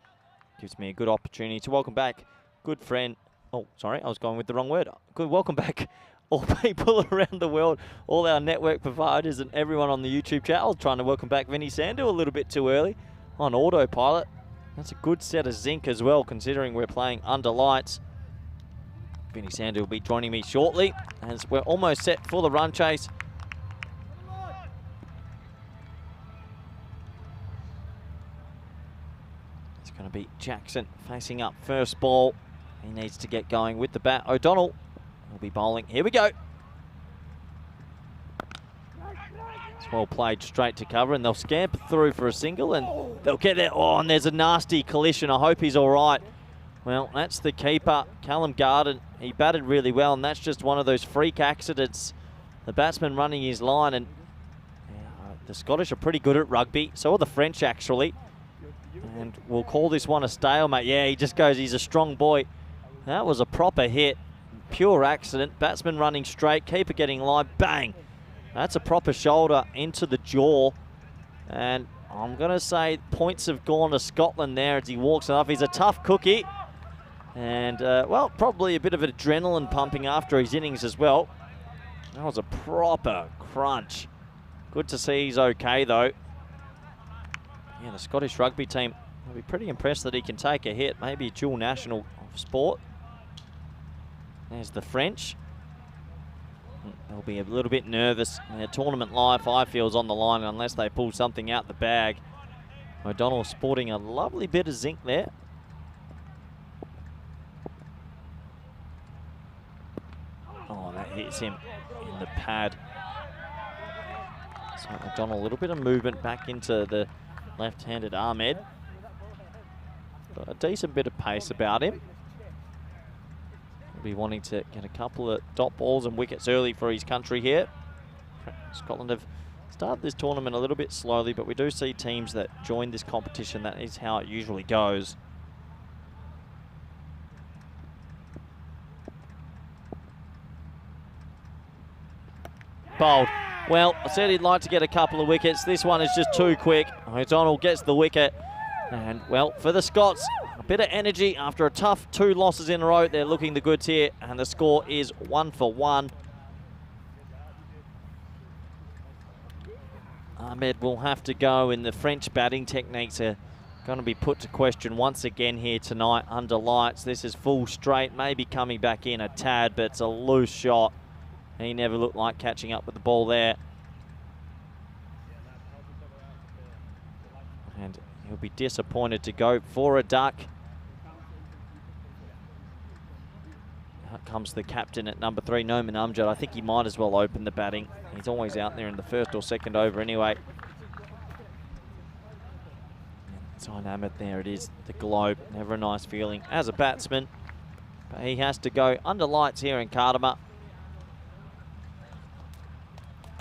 Gives me a good opportunity to welcome back good friend. Oh, sorry, I was going with the wrong word. Good welcome back all people around the world, all our network providers and everyone on the YouTube chat. I was trying to welcome back Vinny Sandu a little bit too early on autopilot. That's a good set of zinc as well, considering we're playing under lights. Vinny Sandu will be joining me shortly as we're almost set for the run chase. It's going to be Jackson facing up first ball. He needs to get going with the bat. O'Donnell will be bowling. Here we go. It's well played straight to cover, and they'll scamper through for a single, and they'll get there. Oh, and there's a nasty collision. I hope he's all right. Well, that's the keeper, Callum Garden. He batted really well, and that's just one of those freak accidents. The batsman running his line, and the Scottish are pretty good at rugby. So are the French, actually. And we'll call this one a stalemate. Yeah, he just goes, he's a strong boy. That was a proper hit. Pure accident. Batsman running straight, keeper getting line, bang. That's a proper shoulder into the jaw. And I'm going to say points have gone to Scotland there as he walks off. He's a tough cookie. And, well, probably a bit of adrenaline pumping after his innings as well. That was a proper crunch. Good to see he's okay, though. Yeah, the Scottish rugby team will be pretty impressed that he can take a hit. Maybe a dual national of sport. There's the French. They'll be a little bit nervous. Their tournament life, I feel, is on the line unless they pull something out the bag. O'Donnell sporting a lovely bit of zinc there. Oh, that hits him in the pad. So O'Donnell, a little bit of movement back into the left-handed Ahmed. Got a decent bit of pace about him. He'll be wanting to get a couple of dot balls and wickets early for his country here. Scotland have started this tournament a little bit slowly, but we do see teams that join this competition. That is how it usually goes. Bowled. Well, I said he'd like to get a couple of wickets. This one is just too quick. O'Donnell gets the wicket. And, well, for the Scots, a bit of energy after a tough 2 losses in a row. They're looking the goods here, and the score is 1 for 1. Ahmed will have to go, and the French batting techniques are going to be put to question once again here tonight under lights. This is full straight, maybe coming back in a tad, but it's a loose shot. He never looked like catching up with the ball there. And he'll be disappointed to go for a duck. Out comes the captain at number 3, Noman Amjad. I think he might as well open the batting. He's always out there in the first or second over anyway. Dynamic, there it is, the globe. Never a nice feeling as a batsman. But he has to go under lights here in Cartama.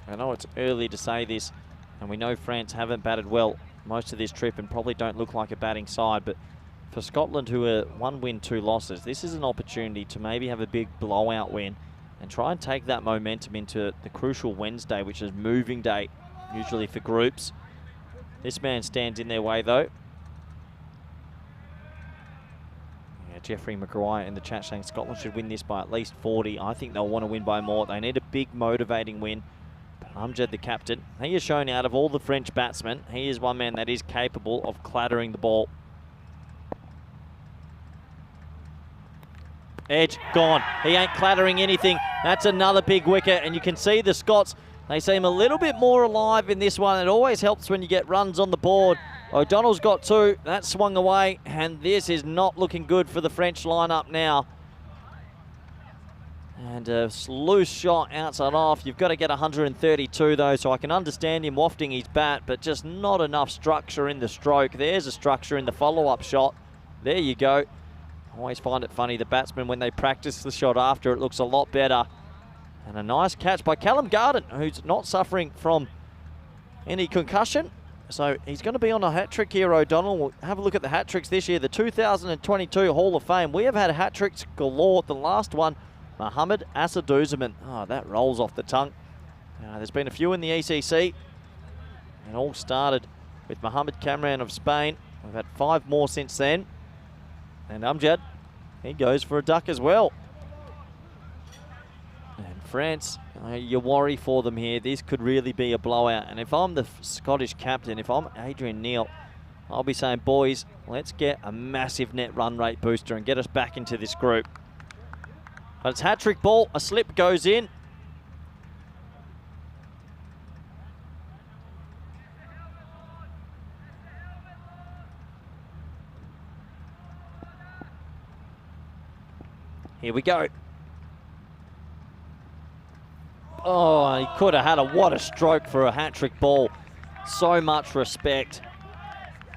I know it's early to say this, and we know France haven't batted well most of this trip and probably don't look like a batting side, but for Scotland, who are 1 win, 2 losses, this is an opportunity to maybe have a big blowout win and try and take that momentum into the crucial Wednesday, which is moving day, usually for groups. This man stands in their way, though. Yeah, Jeffrey McGuire in the chat saying Scotland should win this by at least 40. I think they'll want to win by more. They need a big motivating win. Amjad, the captain, he has shown out of all the French batsmen, he is one man that is capable of clattering the ball. Edge, gone. He ain't clattering anything. That's another big wicket, and you can see the Scots, they seem a little bit more alive in this one. It always helps when you get runs on the board. O'Donnell's got 2. That swung away, and this is not looking good for the French lineup now. And a loose shot outside off. You've got to get 132 though, so I can understand him wafting his bat, but just not enough structure in the stroke. There's a structure in the follow-up shot. There you go. I always find it funny, the batsmen, when they practice the shot after, it looks a lot better. And a nice catch by Callum Garden, who's not suffering from any concussion. So he's going to be on a hat-trick here, O'Donnell. We'll have a look at the hat-tricks this year. The 2022 Hall of Fame. We have had hat-tricks galore. The last one, Mohamed Assaduzaman. Oh, that rolls off the tongue. There's been a few in the ECC. It all started with Mohamed Kamran of Spain. We've had 5 more since then. And Amjad, he goes for a duck as well. And France, you worry for them here. This could really be a blowout. And if I'm the Scottish captain, if I'm Adrian Neil, I'll be saying, boys, let's get a massive net run rate booster and get us back into this group. But it's hat-trick ball. A slip goes in. Here we go. Oh, he could have had what a stroke for a hat-trick ball. So much respect.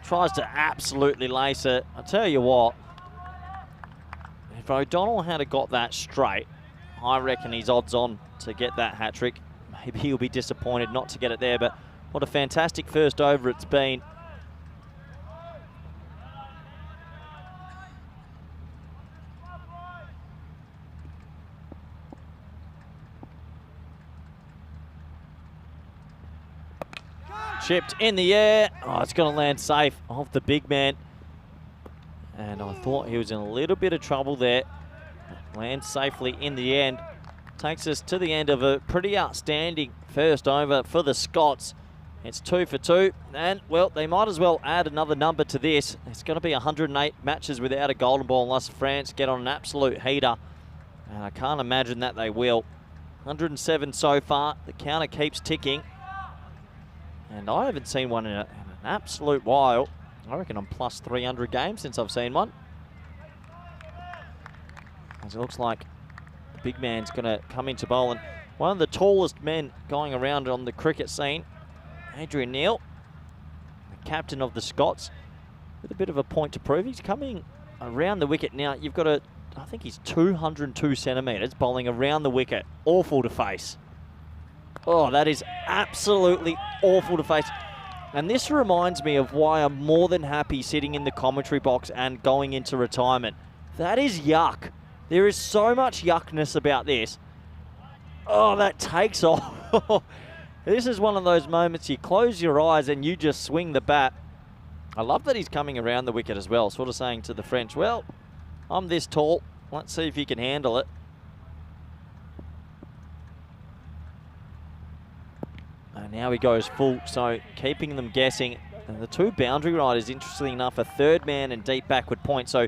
Tries to absolutely lace it. I tell you what, if O'Donnell had got that straight, I reckon he's odds on to get that hat-trick. Maybe he'll be disappointed not to get it there, but what a fantastic first over it's been. Chipped in the air. Oh, it's going to land safe off the big man. And I thought he was in a little bit of trouble there. Lands safely in the end. Takes us to the end of a pretty outstanding first over for the Scots. It's 2 for 2. And, well, they might as well add another number to this. It's going to be 108 matches without a golden ball unless France get on an absolute heater. And I can't imagine that they will. 107 so far. The counter keeps ticking. And I haven't seen one in an absolute while. I reckon I'm plus 300 games since I've seen one. As it looks like the big man's going to come into bowl. And one of the tallest men going around on the cricket scene, Adrian Neil, the captain of the Scots, with a bit of a point to prove. He's coming around the wicket now. You've got I think he's 202 centimetres bowling around the wicket. Awful to face. Oh, that is absolutely awful to face. And this reminds me of why I'm more than happy sitting in the commentary box and going into retirement. That is yuck. There is so much yuckness about this. Oh, that takes off. This is one of those moments you close your eyes and you just swing the bat. I love that he's coming around the wicket as well, sort of saying to the French, well, I'm this tall. Let's see if you can handle it. And now he goes full, so keeping them guessing. And the 2 boundary riders, interestingly enough, a third man and deep backward point. So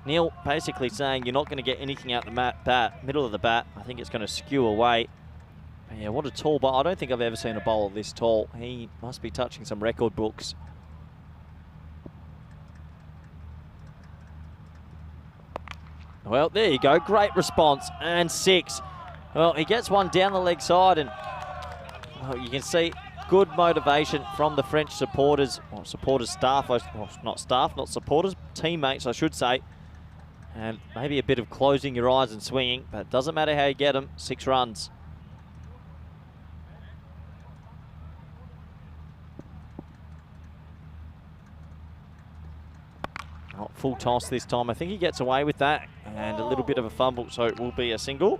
Neil basically saying you're not going to get anything out the middle of the bat. I think it's going to skew away. But yeah, what a tall ball. I don't think I've ever seen a bowler this tall. He must be touching some record books. Well, there you go. Great response. And 6. Well, he gets one down the leg side, and you can see good motivation from the French supporters, or supporters staff, not supporters, teammates I should say. And maybe a bit of closing your eyes and swinging, but it doesn't matter how you get them, 6 runs. Not full toss this time. I think he gets away with that, and a little bit of a fumble, so it will be a single.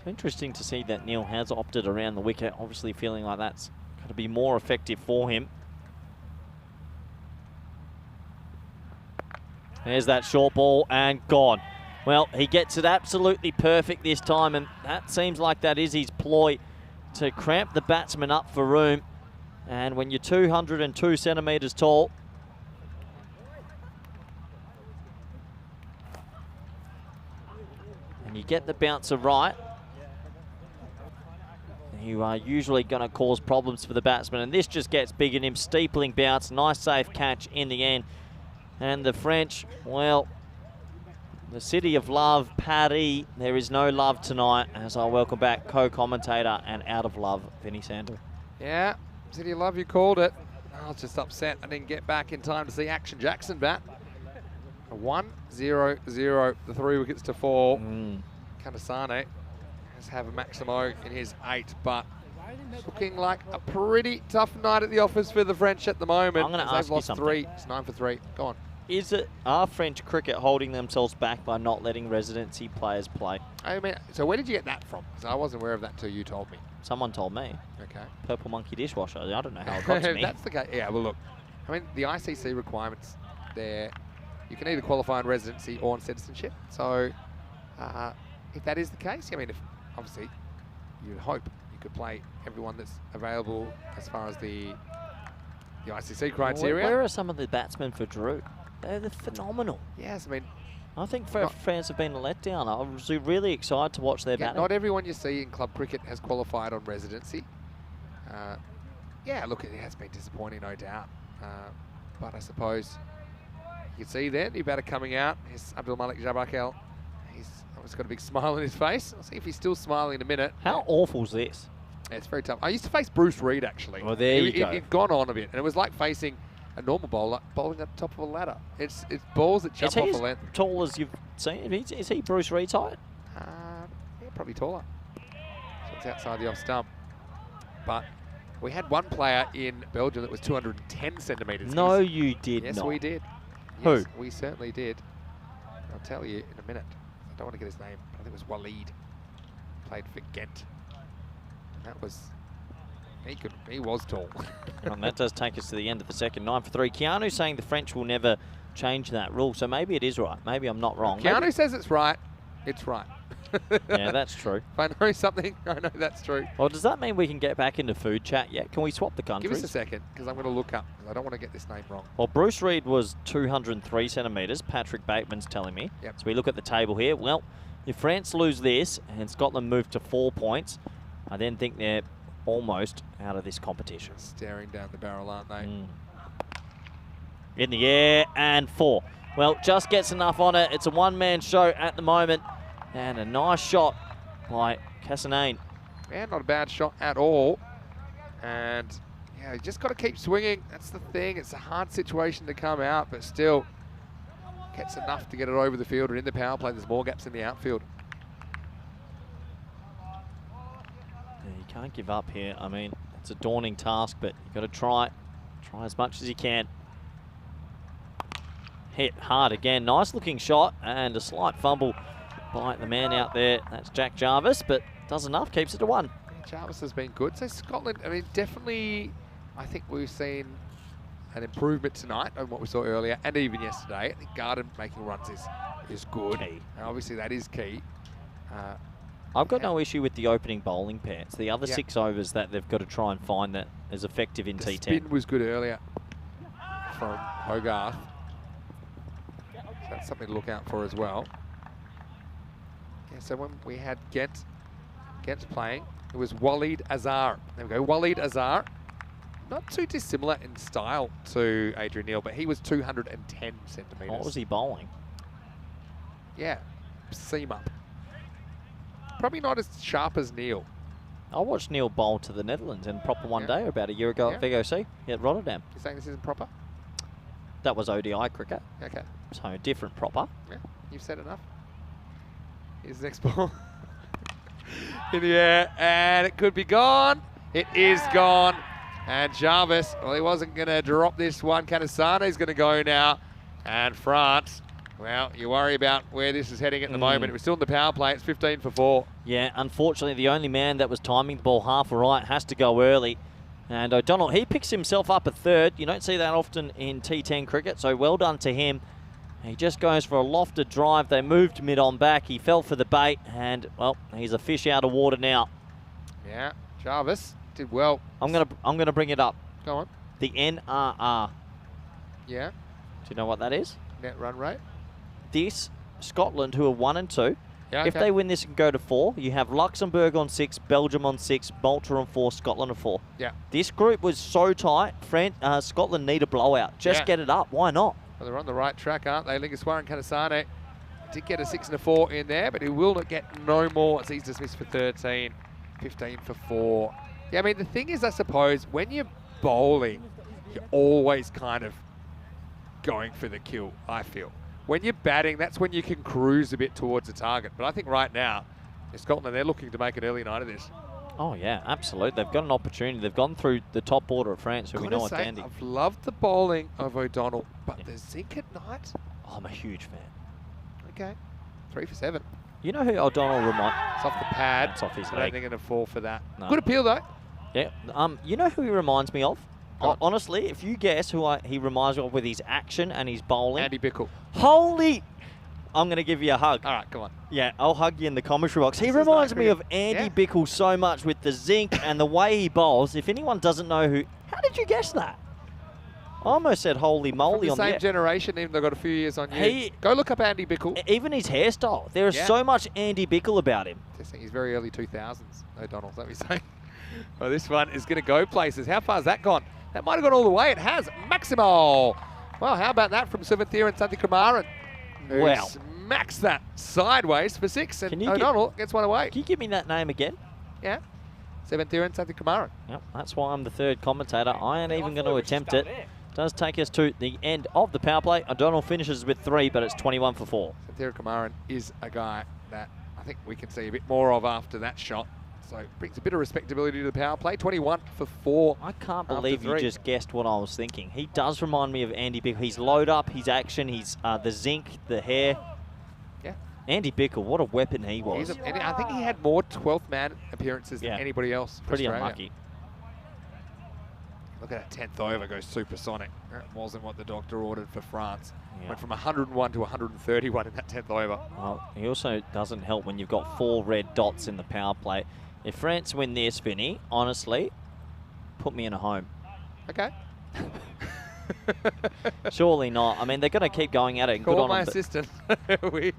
Interesting to see that Neil has opted around the wicket, obviously feeling like that's going to be more effective for him. There's that short ball and gone. Well, he gets it absolutely perfect this time, and that seems like that is his ploy to cramp the batsman up for room. And when you're 202 centimetres tall, and you get the bouncer right, you are usually going to cause problems for the batsman. And this just gets big in him. Steepling bounce. Nice safe catch in the end. And the French, well, the city of love, Paris, there is no love tonight, as I welcome back co-commentator and out of love, Vinny Sando. Yeah, City of Love, you called it. I was just upset I didn't get back in time to see Action Jackson bat. A 1-0-0, the 3 wickets to fall. Kanasane has have a Maximo in his 8, but it's looking like a pretty tough night at the office for the French at the moment. I'm going to ask they've lost you something. 3. It's 9 for 3. Go on. Are French cricket holding themselves back by not letting residency players play? I mean, so where did you get that from? Because I wasn't aware of that until you told me. Someone told me. Okay. Purple Monkey dishwasher. I don't know how it got to me. That's the case. Yeah, well, look. I mean, the ICC requirements there, you can either qualify on residency or on citizenship. So, if that is the case, I mean, if obviously you'd hope you could play everyone that's available as far as the ICC criteria. Where are some of the batsmen for Drew? They're phenomenal. Yes, I mean, I think fans have been a letdown. I was really excited to watch their batting. not everyone you see in club cricket has qualified on residency. Yeah, look, it has been disappointing, no doubt. But I suppose you can see there, new batter coming out. Here's Abdul Malik Jabakel. He's always got a big smile on his face. I'll see if he's still smiling in a minute. How awful is this? Yeah, it's very tough. I used to face Bruce Reed, actually. Well, there you go. It'd gone on a bit, and it was like facing a normal bowler bowling at the top of a ladder. It's balls that jump off a length. Tall as you've seen? Is he Bruce Reed's height? Yeah, probably taller. So it's outside the off stump. But we had one player in Belgium that was 210 centimetres. No, you did yes, not. Yes, we did. Who? Yes, we certainly did. I'll tell you in a minute. I don't want to get his name, but I think it was Waleed. Played for Ghent. And that was... He was tall. And that does take us to the end of the second. 9 for 3. Keanu's saying the French will never change that rule, so maybe it is right. Maybe I'm not wrong. Keanu says it's right. It's right. Yeah, that's true. If I know something, I know that's true. Well, does that mean we can get back into food chat yet? Can we swap the countries? Give us a second, because I'm going to look up. I don't want to get this name wrong. Well, Bruce Reed was 203 centimetres. Patrick Bateman's telling me. Yep. So we look at the table here. Well, if France lose this and Scotland move to 4 points, I then think they're almost out of this competition. Staring down the barrel, aren't they? In the air and 4. Well, just gets enough on it. It's a one-man show at the moment. And a nice shot by Cassanane. Yeah, not a bad shot at all. And, yeah, you just got to keep swinging. That's the thing. It's a hard situation to come out, but still gets enough to get it over the field. And in the power play, there's more gaps in the outfield. Yeah, you can't give up here. I mean, it's a daunting task, but you've got to try as much as you can. Hit hard again. Nice looking shot and a slight fumble by the man out there. That's Jack Jarvis, but does enough, keeps it to 1. Jarvis has been good. So Scotland, I mean, definitely, I think we've seen an improvement tonight on what we saw earlier and even yesterday. I think Garden making runs is good. Key. And obviously that is key. I've got no issue with the opening bowling pair. It's the other Yeah. 6 overs that they've got to try and find that is effective in The T10. spin was good earlier from Hogarth. So that's something to look out for as well. Yeah, so when we had Ghent playing, it was Waleed Azhar. There we go, Waleed Azhar. Not too dissimilar in style to Adrian Neal, but he was 210 centimetres. What was he bowling? Yeah, seam up. Probably not as sharp as Neal. I watched Neil bowl to the Netherlands in proper one Yeah. day about a year ago at VOC at Rotterdam. You're saying this isn't proper? That was ODI cricket, Okay, so different proper. yeah, you've said enough. Here's the next ball. In the air, and it could be gone. It is gone. And Jarvis, well, he wasn't going to drop this one. Kanasane is going to go now. And France, well, you worry about where this is heading at the moment. We're still in the power play. It's 15 for 4. Yeah, unfortunately, the only man that was timing the ball half right has to go early. And O'Donnell, he picks himself up a 3rd. You don't see that often in T10 cricket, so well done to him. He just goes for a lofted drive. They moved mid-on back. He fell for the bait, and, well, he's a fish out of water now. Yeah, Jarvis did well. I'm gonna bring it up. Go on. The NRR. Yeah, Do you know what that is? net run rate. This, Scotland, who are 1 and 2, Yeah, If okay. they win this and go to 4, you have Luxembourg on 6, Belgium on 6, Malta on 4, Scotland on 4. Yeah. This group was so tight. Scotland need a blowout. Just Yeah. get it up. Why not? Well, they're on the right track, aren't they? Lingaswar and Kanasane did get a 6 and a 4 in there, but he will not get no more. He's dismissed for 13, 15 for 4. Yeah, I mean, the thing is, I suppose, when you're bowling, you're always kind of going for the kill, I feel. When you're batting, that's when you can cruise a bit towards the target. But I think right now, in Scotland, they're looking to make an early night of this. Oh, yeah, absolutely. They've got an opportunity. They've gone through the top order of France, who we know are dandy. I've loved the bowling of O'Donnell, but the zinc at night, Oh, I'm a huge fan. okay, 3 for 7. You know who O'Donnell reminds? It's off the pad. It's off his I don't leg. think I'm going to fall for that. No. Good appeal, though. Yeah. You know who he reminds me of? Go on. Honestly, if you guess who he reminds me of with his action and his bowling. Andy Bickle. Holy! I'm going to give you a hug. All right, come on. Yeah, I'll hug you in the commentary box. He This is reminds nice me of cricket. Andy Yeah. Bickle so much with the zinc and the way he bowls. If anyone doesn't know who... How did you guess that? I almost said holy From moly the on same the... generation, even though they've got a few years on you. He- Go look up Andy Bickle. Even his hairstyle. There is Yeah. so much Andy Bickle about him. Just think he's very early 2000s. O'Donnell, is that what you're saying? Well, this one is going to go places. How far has that gone? That might have gone all the way. It has. Maximo. Well, how about that from Savanthia and Santi Kumaran? Who Wow. smacks that sideways for 6, and Can you O'Donnell gets one away. Can you give me that name again? Yeah. Savanthia and Santi Kumaran. Yep, that's why I'm the third commentator. I ain't even going to attempt it. Does take us to the end of the power play. O'Donnell finishes with 3, but it's 21 for 4. Savanthia Kumaran is a guy that I think we can see a bit more of after that shot. So brings a bit of respectability to the power play. 21 for 4. I can't after believe you 3. just guessed what I was thinking. He does remind me of Andy Bickle. His load up, his action, his the zinc, the hair. Yeah. Andy Bickle, what a weapon he was. And I think he had more 12th man appearances Yeah. than anybody else. for Pretty Australia. unlucky. Look at that 10th over, goes supersonic. That wasn't what the doctor ordered for France. Yeah. Went from 101 to 131 in that 10th over. Well, he also doesn't help when you've got 4 red dots in the power play. If France win this, Vinny, honestly, put me in a home. Okay. Surely not. I mean, they're going to keep going at it. And good Call on my them, but assistant.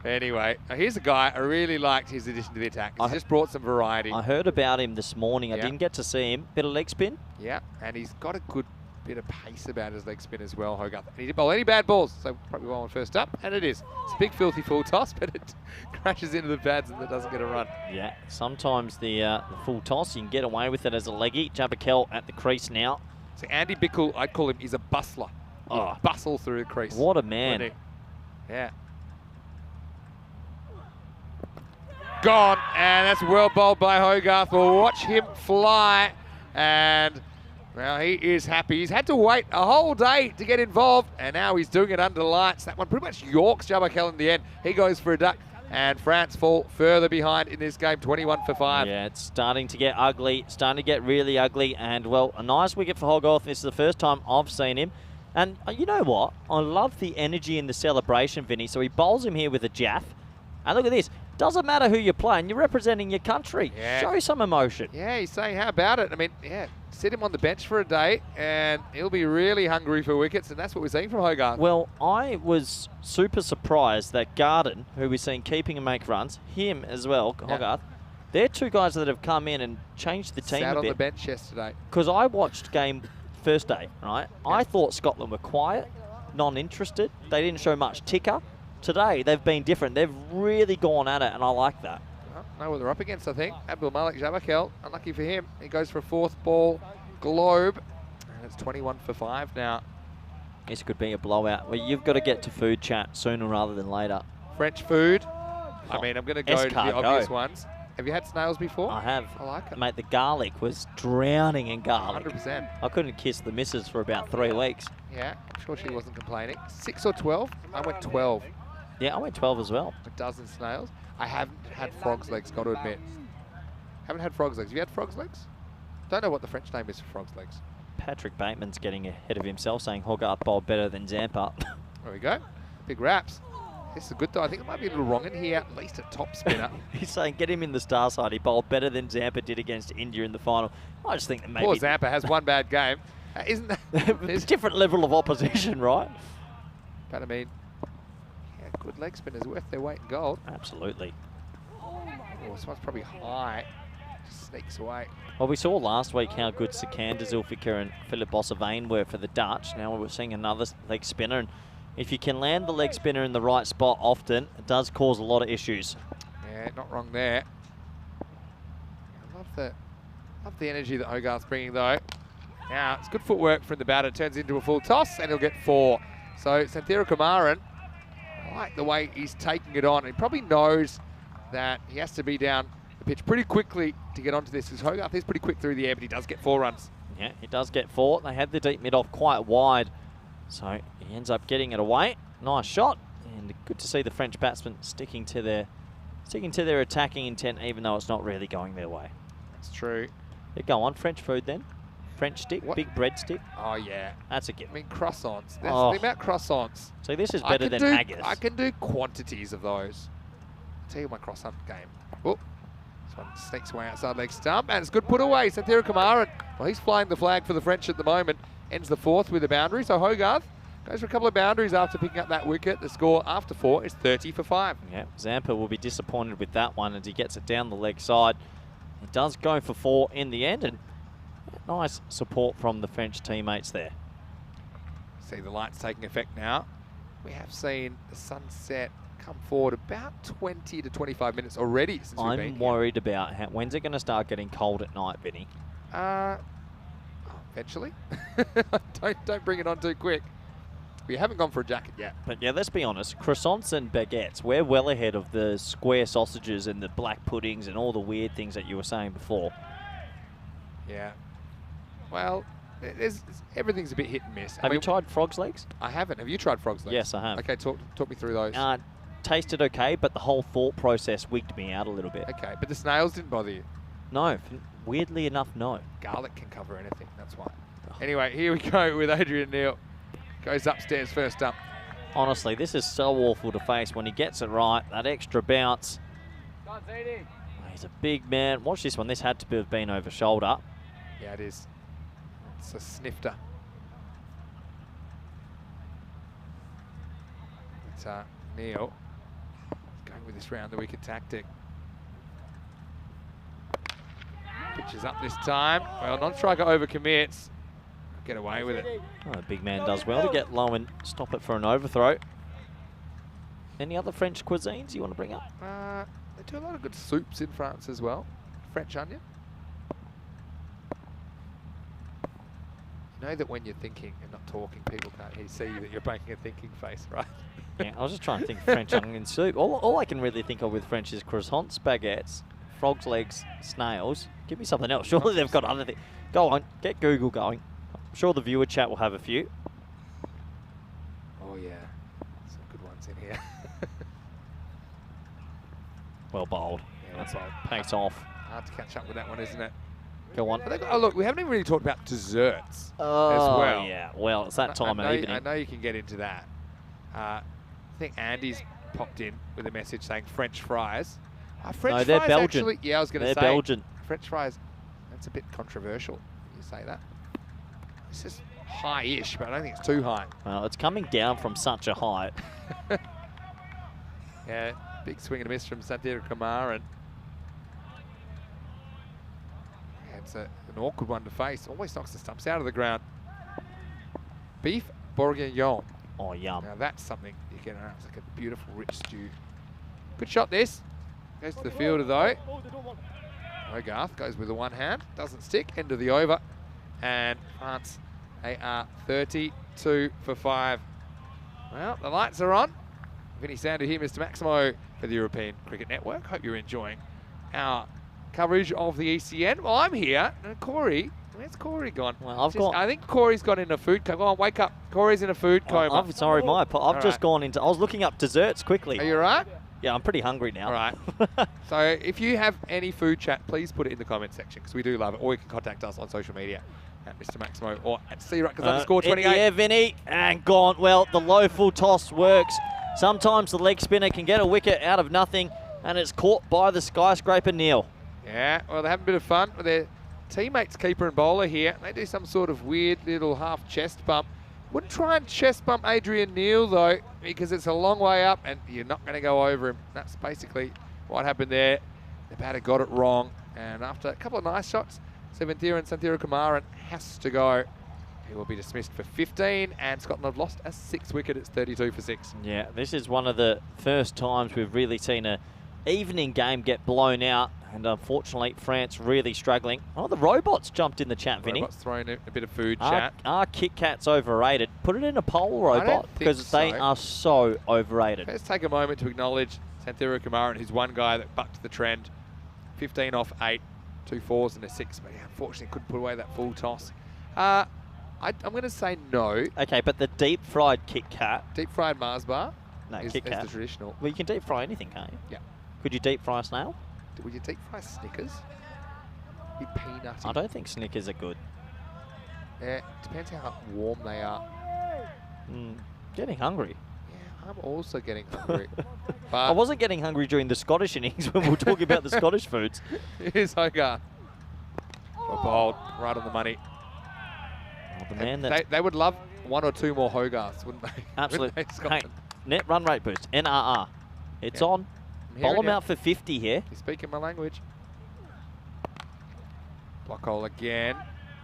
Anyway, here's a guy, I really liked his addition to the attack. He's just brought some variety. I heard about him this morning. I Yeah. didn't get to see him. Bit of leg spin. Yeah, and he's got a good bit of pace about his leg spin as well, Hogarth. And he didn't bowl any bad balls, so probably well on first up, and it is. It's a big filthy full toss, but it crashes into the pads and it doesn't get a run. Yeah, sometimes the full toss, you can get away with it as a leggy. Jabakel at the crease now. So Andy Bickle, I'd call him, is a bustler. Oh. Bustle through the crease. What a man. Wouldn't he? Yeah. Gone, and that's well bowled by Hogarth. We'll watch him fly, and well, he is happy. He's had to wait a whole day to get involved, and now he's doing it under lights. That one pretty much Yorks Jabakel in the end. He goes for a duck, and France fall further behind in this game, 21 for 5. Yeah, it's starting to get ugly, starting to get really ugly, and well, a nice wicket for Hogarth. This is the first time I've seen him. And you know what? I love the energy in the celebration, Vinny. So he bowls him here with a jaff. And look at this. Doesn't matter who you're playing, you're representing your country. Yeah. Show some emotion. Yeah, he's saying, how about it? I mean, yeah, sit him on the bench for a day, and he'll be really hungry for wickets, and that's what we're seeing from Hogarth. Well, I was super surprised that Garden, who we've seen keeping and make runs, him as well, Hogarth, they're two guys that have come in and changed the team Sat a on the bit. bench yesterday. Because I watched game first day, right? I thought Scotland were quiet, non-interested. They didn't show much ticker. Today, they've been different. They've really gone at it, and I like that. Well, know what they're up against, I think. Abdul Malik Jabakel, unlucky for him. He goes for a 4th ball globe, and it's 21 for 5 now. This could be a blowout. Well, you've got to get to food chat sooner rather than later. French food. I mean, I'm going to go to the Escargot. obvious ones. Have you had snails before? I have. I like it. Mate, the garlic was drowning in garlic. 100%. I couldn't kiss the missus for about 3 weeks. Yeah, I'm sure she wasn't complaining. 6 or 12? I went 12. Yeah, I went 12 as well. A dozen snails. I haven't had frog's legs, got to admit. Haven't had frog's legs. Have you had frog's legs? Don't know what the French name is for frog's legs. Patrick Bateman's getting ahead of himself, saying Hogarth bowled better than Zampa. There we go. Big raps. This is a good though. I think it might be a little wrong in here. At least a top spinner. He's saying get him in the star side. He bowled better than Zampa did against India in the final. I just think that maybe... Poor Zampa has one bad game. Isn't that... It's a different level of opposition, right? But I mean, yeah, good leg spinners worth their weight in gold. Absolutely. Oh, this one's probably high. Just sneaks away. Well, we saw last week how good Sikander Zulfikar and Philip Bossevane were for the Dutch. Now we're seeing another leg spinner. And if you can land the leg spinner in the right spot often, it does cause a lot of issues. Yeah, not wrong there. I love the energy that Hogarth's bringing, though. Now, it's good footwork from the batter. Turns into a full toss, and he'll get 4. So, Santhira Kumaran, I like the way he's taking it on. He probably knows that he has to be down the pitch pretty quickly to get onto this, because Hogarth is pretty quick through the air, but he does get 4 runs. Yeah, he does get 4. They had the deep mid off quite wide, so he ends up getting it away. Nice shot, and good to see the French batsmen sticking to their attacking intent, even though it's not really going their way. That's true. Yeah, go on, French food then. French stick, What? big bread stick. Oh, yeah. That's a I given. mean, croissants. That's Oh. the thing about croissants. So this is I better can than do- haggis. I can do quantities of those. I'll tell you my croissant game. Oh, this one sneaks away outside leg stump, and it's good put away. Santhira Kumaran, well, he's flying the flag for the French at the moment. Ends the 4th with a boundary, so Hogarth goes for a couple of boundaries after picking up that wicket. The score after 4 is 30 for 5. Yeah, Zampa will be disappointed with that one as he gets it down the leg side. He does go for 4 in the end, and nice support from the French teammates there. See the lights taking effect now. We have seen the sunset come forward about 20 to 25 minutes already since we've been I'm worried about when's it going to start getting cold at night, Vinny? here. Eventually. don't bring it on too quick. We haven't gone for a jacket yet. But yeah, let's be honest, croissants and baguettes, we're well ahead of the square sausages and the black puddings and all the weird things that you were saying before. Yeah. Well, everything's a bit hit and miss. Have you tried frog's legs? I haven't. Have you tried frog's legs? Yes, I have. Okay, talk me through those. Tasted okay, but the whole thought process wigged me out a little bit. Okay, but the snails didn't bother you. No, weirdly enough, no. Garlic can cover anything, that's why. Anyway, here we go with Adrian Neal. Goes upstairs first up. Honestly, this is so awful to face when he gets it right. That extra bounce. He's a big man. Watch this one. This had to have been over shoulder. Yeah, it is. It's a snifter. It's Neal going with this round the wicket tactic. Pitches up this time. Well, non-striker overcommits. Get away with it. Oh, the big man does well to get low and stop it for an overthrow. Any other French cuisines you want to bring up? They do a lot of good soups in France as well. French onion. You know that when you're thinking and not talking, people can't see that you're making a thinking face, right? Yeah, I was just trying to think French onion soup. All I can really think of with French is croissants, baguettes, frog's legs, snails. Give me something else. Surely they've got other things. Go on, get Google going. I'm sure the viewer chat will have a few. Oh yeah, some good ones in here. Well bowled. Yeah, That's well pace off. Hard to catch up with that one, isn't it? Go on. But oh look, we haven't even really talked about desserts as Oh, well. yeah. Well, it's that time of evening. I know you can get into that. I think Andy's popped in with a message saying French fries. French No, they're fries Belgian. Actually, yeah, I was going to say. They're Belgian. French fries, that's a bit controversial when you say that. It's just high-ish, but I don't think it's too high. Well, it's coming down from such a height. Yeah, big swing and a miss from Santhira Kumaran. Yeah, it's an awkward one to face. Always knocks the stumps out of the ground. Beef bourguignon. Oh, yum. Now that's something you get out. It's like a beautiful, rich stew. Good shot, this. Goes to the fielder, though. Hogarth goes with the one hand. Doesn't stick. End of the over. And France, they are 32 for 5. Well, the lights are on. Vinny Sandu here, Mr. Maximo for the European Cricket Network. Hope you're enjoying our coverage of the ECN. Well, I'm here. And Corey, where's Corey gone? Well, I think Corey's gone in a food coma. Go on, wake up. Corey's in a food coma. I'm sorry, I've just gone into... I was looking up desserts quickly. Are you all right? Yeah, I'm pretty hungry now. All right. So if you have any food chat, please put it in the comment section because we do love it. Or you can contact us on social media at Mr. Maximo or at CRuckers_28. Yeah, Vinny, and gone. Well, the low full toss works. Sometimes the leg spinner can get a wicket out of nothing, and it's caught by the skyscraper Neal. Yeah, well, they're having a bit of fun with their teammates, keeper and bowler here. They do some sort of weird little half chest bump. Wouldn't try and chest bump Adrian Neal, though, because it's a long way up and you're not going to go over him. That's basically what happened there. The batter got it wrong. And after a couple of nice shots, Seventhira and Santhira Kumaran has to go. He will be dismissed for 15, and Scotland have lost a 6th wicket. It's 32 for 6. Yeah, this is one of the first times we've really seen a evening game get blown out, and unfortunately France really struggling. Oh, the robots jumped in the chat, Vinny. Robots throwing a bit of food, Are chat. Kit Kats overrated? Put it in a poll, I robot, don't think because they so. are so overrated. Let's take a moment to acknowledge Santhira Kumaran, who's one guy that bucked the trend. 15 off 8, 2 4s and a 6, but yeah, unfortunately couldn't put away that full toss. I'm going to say no. Okay, but the deep fried Kit Kat. Deep fried Mars bar No, is Kit Kat. the traditional. Well, you can deep fry anything, can't you? Yeah. Could you deep fry a snail? Would you deep fry Snickers? Be peanutty. I don't think Snickers are good. Yeah, depends how warm they are. Getting hungry. Yeah, I'm also getting hungry. But I wasn't getting hungry during the Scottish innings when we were talking about the Scottish foods. Here's Hogarth. Bowled right on the money. Oh, the man that They would love 1 or 2 more Hogarths, wouldn't they? absolutely. Wouldn't they, Scotland? Hey, net run rate boost, NRR. It's Yeah. on. I'm Bowl hearing him you. out for 50 here. You're speaking my language. Block hole again.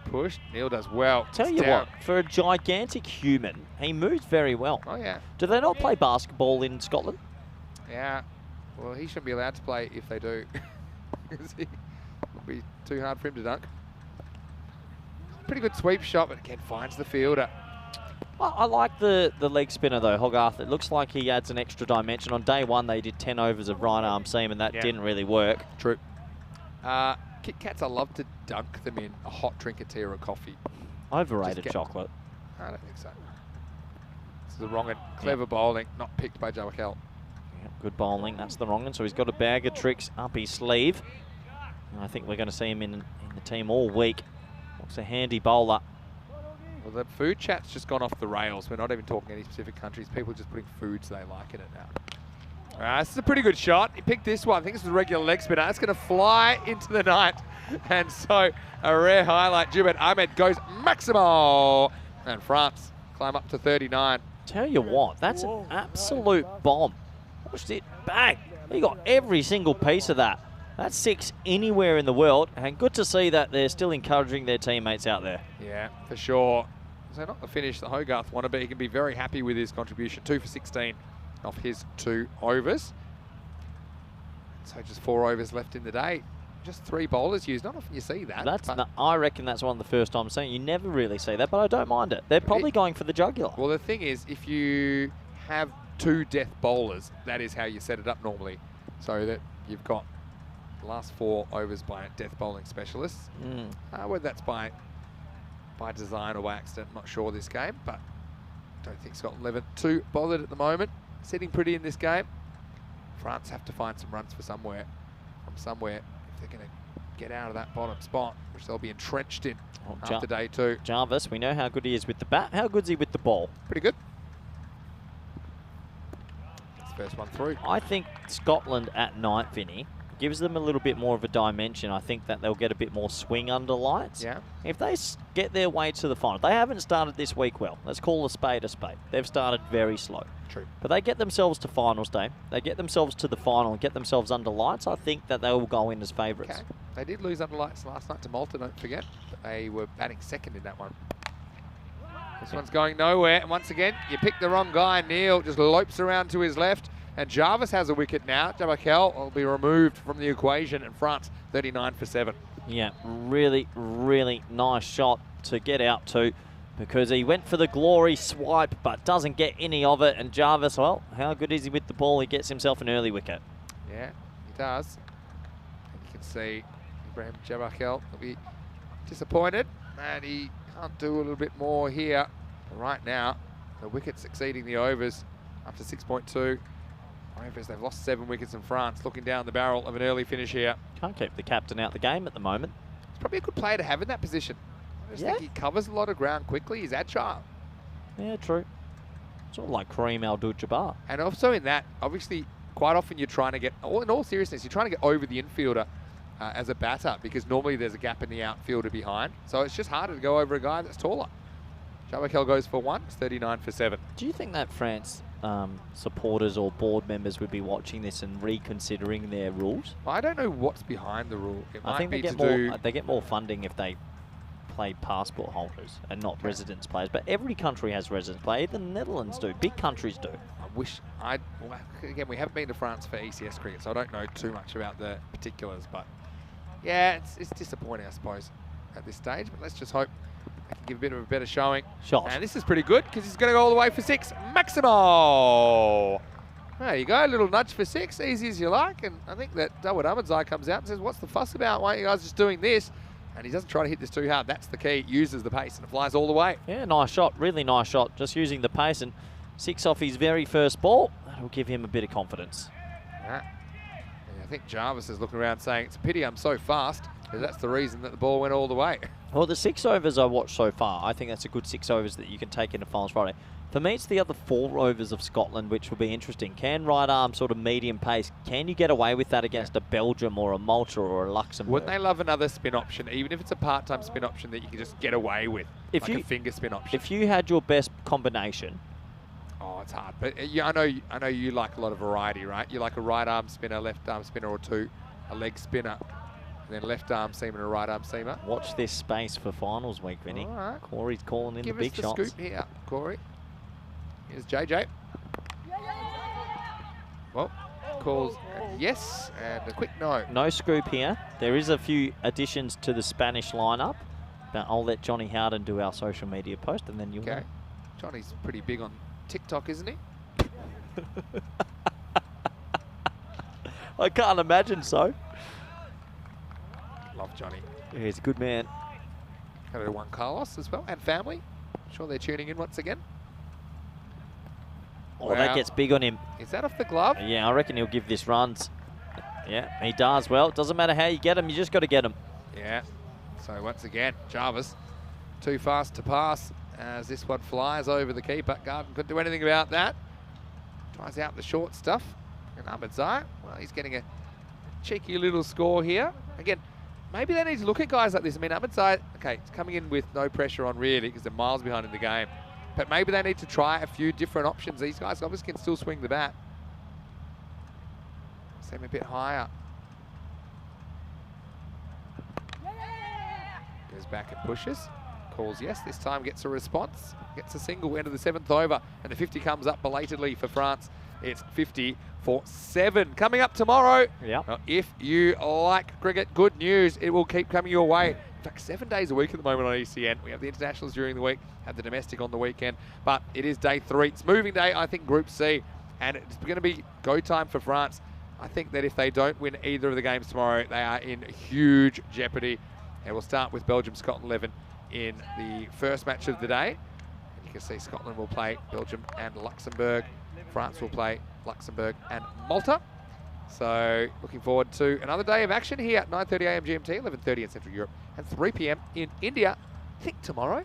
Pushed. Neil does well. Tell It's you down. what, for a gigantic human, he moves very well. Oh, yeah. Do they not play basketball in Scotland? Yeah. Well, he shouldn't be allowed to play if they do. Because it would be too hard for him to dunk. Pretty good sweep shot, but again, finds the fielder. I like the leg spinner, though, Hogarth. It looks like he adds an extra dimension. On day one, they did 10 overs of right arm seam, and that didn't really work. True. Kit Kats, I love to dunk them in a hot drink, a tea, or a coffee. Overrated chocolate. I don't think so. This is the wrong and clever bowling, not picked by Jamakel. Yeah, good bowling. That's the wrong one. So he's got a bag of tricks up his sleeve. And I think we're going to see him in the team all week. Looks a handy bowler. Well, the food chat's just gone off the rails. We're not even talking any specific countries. People are just putting foods they like in it now. This is a pretty good shot. He picked this one. I think this is a regular leg spinner. It's going to fly into the night. And so a rare highlight. Jubert Ahmed goes Maximo. And France climb up to 39. Tell you what, that's an absolute bomb. Pushed it bang. He got every single piece of that. That's 6 anywhere in the world. And good to see that they're still encouraging their teammates out there. Yeah, for sure. So not the finish that Hogarth wanted, but he can be very happy with his contribution. 2 for 16 off his 2 overs. So just 4 overs left in the day. Just 3 bowlers used. Not often you see that. I reckon that's one of the first times saying you never really see that, but I don't mind it. They're probably going for the jugular. Well, the thing is, if you have 2 death bowlers, that is how you set it up normally. So that you've got the last 4 overs by death bowling specialists. Whether that's by design or by accident, I'm not sure this game, but don't think Scotland 11 too bothered at the moment. Sitting pretty in this game. France have to find some runs from somewhere if they're going to get out of that bottom spot, which they'll be entrenched in after day 2. Jarvis, we know how good he is with the bat. How good's he with the ball? Pretty good. That's the first one through. I think Scotland at night, Vinny, gives them a little bit more of a dimension. I think that they'll get a bit more swing under lights. Yeah. If they get their way to the final, they haven't started this week well. Let's call a spade a spade. They've started very slow. True. But they get themselves to finals day. They get themselves to the final and get themselves under lights. I think that they will go in as favourites. Okay. They did lose under lights last night to Malta, don't forget. But they were batting second in that one. This one's going nowhere. And once again, you pick the wrong guy. Neil just lopes around to his left. And Jarvis has a wicket now. Jamakel will be removed from the equation. And France 39 for 7. Yeah, really, really nice shot to get out to, because he went for the glory swipe but doesn't get any of it. And Jarvis, well, how good is he with the ball? He gets himself an early wicket. Yeah, he does. And you can see Ibrahim Jamakel will be disappointed. And he can't do a little bit more here. But right now, the wicket's exceeding the overs after 6.2. Overs, they've lost 7 wickets in France, looking down the barrel of an early finish here. Can't keep the captain out the game at the moment. He's probably a good player to have in that position. I just think he covers a lot of ground quickly. He's agile. Yeah, true. Sort of like Kareem Abdul-Jabbar. And also in that, obviously, quite often you're trying to get, in all seriousness, you're trying to get over the infielder as a batter, because normally there's a gap in the outfielder behind. So it's just harder to go over a guy that's taller. Gabakel goes for 1. It's 39 for 7. Do you think that France supporters or board members would be watching this and reconsidering their rules? I don't know what's behind the rule. It I might think be they get more funding if they play passport holders and not residence players. But every country has residence players. Even the Netherlands do. Big countries do. Well, again, we haven't been to France for ECS cricket, so I don't know too much about the particulars. But yeah, it's disappointing, I suppose, at this stage. But let's just hope they can give a bit of a better showing. Shot. And this is pretty good because he's going to go all the way for 6. Maximo! There you go, a little nudge for 6, easy as you like. And I think that Dawid Ahmedzai comes out and says, what's the fuss about? Why aren't you guys just doing this? And he doesn't try to hit this too hard. That's the key. Uses the pace and it flies all the way. Yeah, nice shot. Really nice shot. Just using the pace and 6 off his very first ball. That'll give him a bit of confidence. Yeah. And I think Jarvis is looking around saying, it's a pity I'm so fast, because that's the reason that the ball went all the way. Well, the 6 overs I watched so far, I think that's a good 6 overs that you can take into Finals Friday. For me, it's the other 4 overs of Scotland, which will be interesting. Can right arm sort of medium pace, can you get away with that against a Belgium or a Malta or a Luxembourg? Wouldn't they love another spin option, even if it's a part-time spin option that you can just get away with, If like a finger spin option? If you had your best combination... Oh, it's hard. But I know you like a lot of variety, right? You like a right arm spinner, left arm spinner or 2, a leg spinner, and then left arm seamer and a right arm seamer. Watch this space for finals week, Vinny. All right. Corey's calling in Give the big us the shots. scoop here, Corey. Here's JJ. Well, calls a yes and a quick no. No scoop here. There is a few additions to the Spanish lineup, but I'll let Johnny Howden do our social media post, and then you. Okay. Johnny's pretty big on TikTok, isn't he? I can't imagine so. Love Johnny. Yeah, he's a good man. Hello to Juan Carlos as well, and family. Sure they're tuning in once again. Oh, Wow. that gets big on him. Is that off the glove? Yeah, I reckon he'll give this runs. Yeah, he does. Well, it doesn't matter how you get him, you just got to get him. Yeah. So once again, Jarvis too fast to pass as this one flies over the keeper. Garden couldn't do anything about that. Tries out the short stuff. And Ahmedzai, well, he's getting a cheeky little score here. Again, maybe they need to look at guys like this. I mean, Ahmedzai, okay, it's coming in with no pressure on really because they're miles behind in the game. But maybe they need to try a few different options. These guys obviously can still swing the bat. Send him a bit higher. Goes back and pushes. Calls yes. This time gets a response. Gets a single end of the 7th over. And the 50 comes up belatedly for France. It's 50 for 7. Coming up tomorrow. Yeah. Well, if you like cricket, good news. It will keep coming your way. In fact, 7 days a week at the moment on ECN. We have the internationals during the week, have the domestic on the weekend, but it is day 3. It's moving day, I think, Group C, and it's going to be go time for France. I think that if they don't win either of the games tomorrow, they are in huge jeopardy. And we'll start with Belgium-Scotland 11 in the first match of the day. And you can see Scotland will play Belgium and Luxembourg. France will play Luxembourg and Malta. So looking forward to another day of action here at 9:30 a.m. GMT, 11:30 in Central Europe, and 3 p.m. in India. I think tomorrow,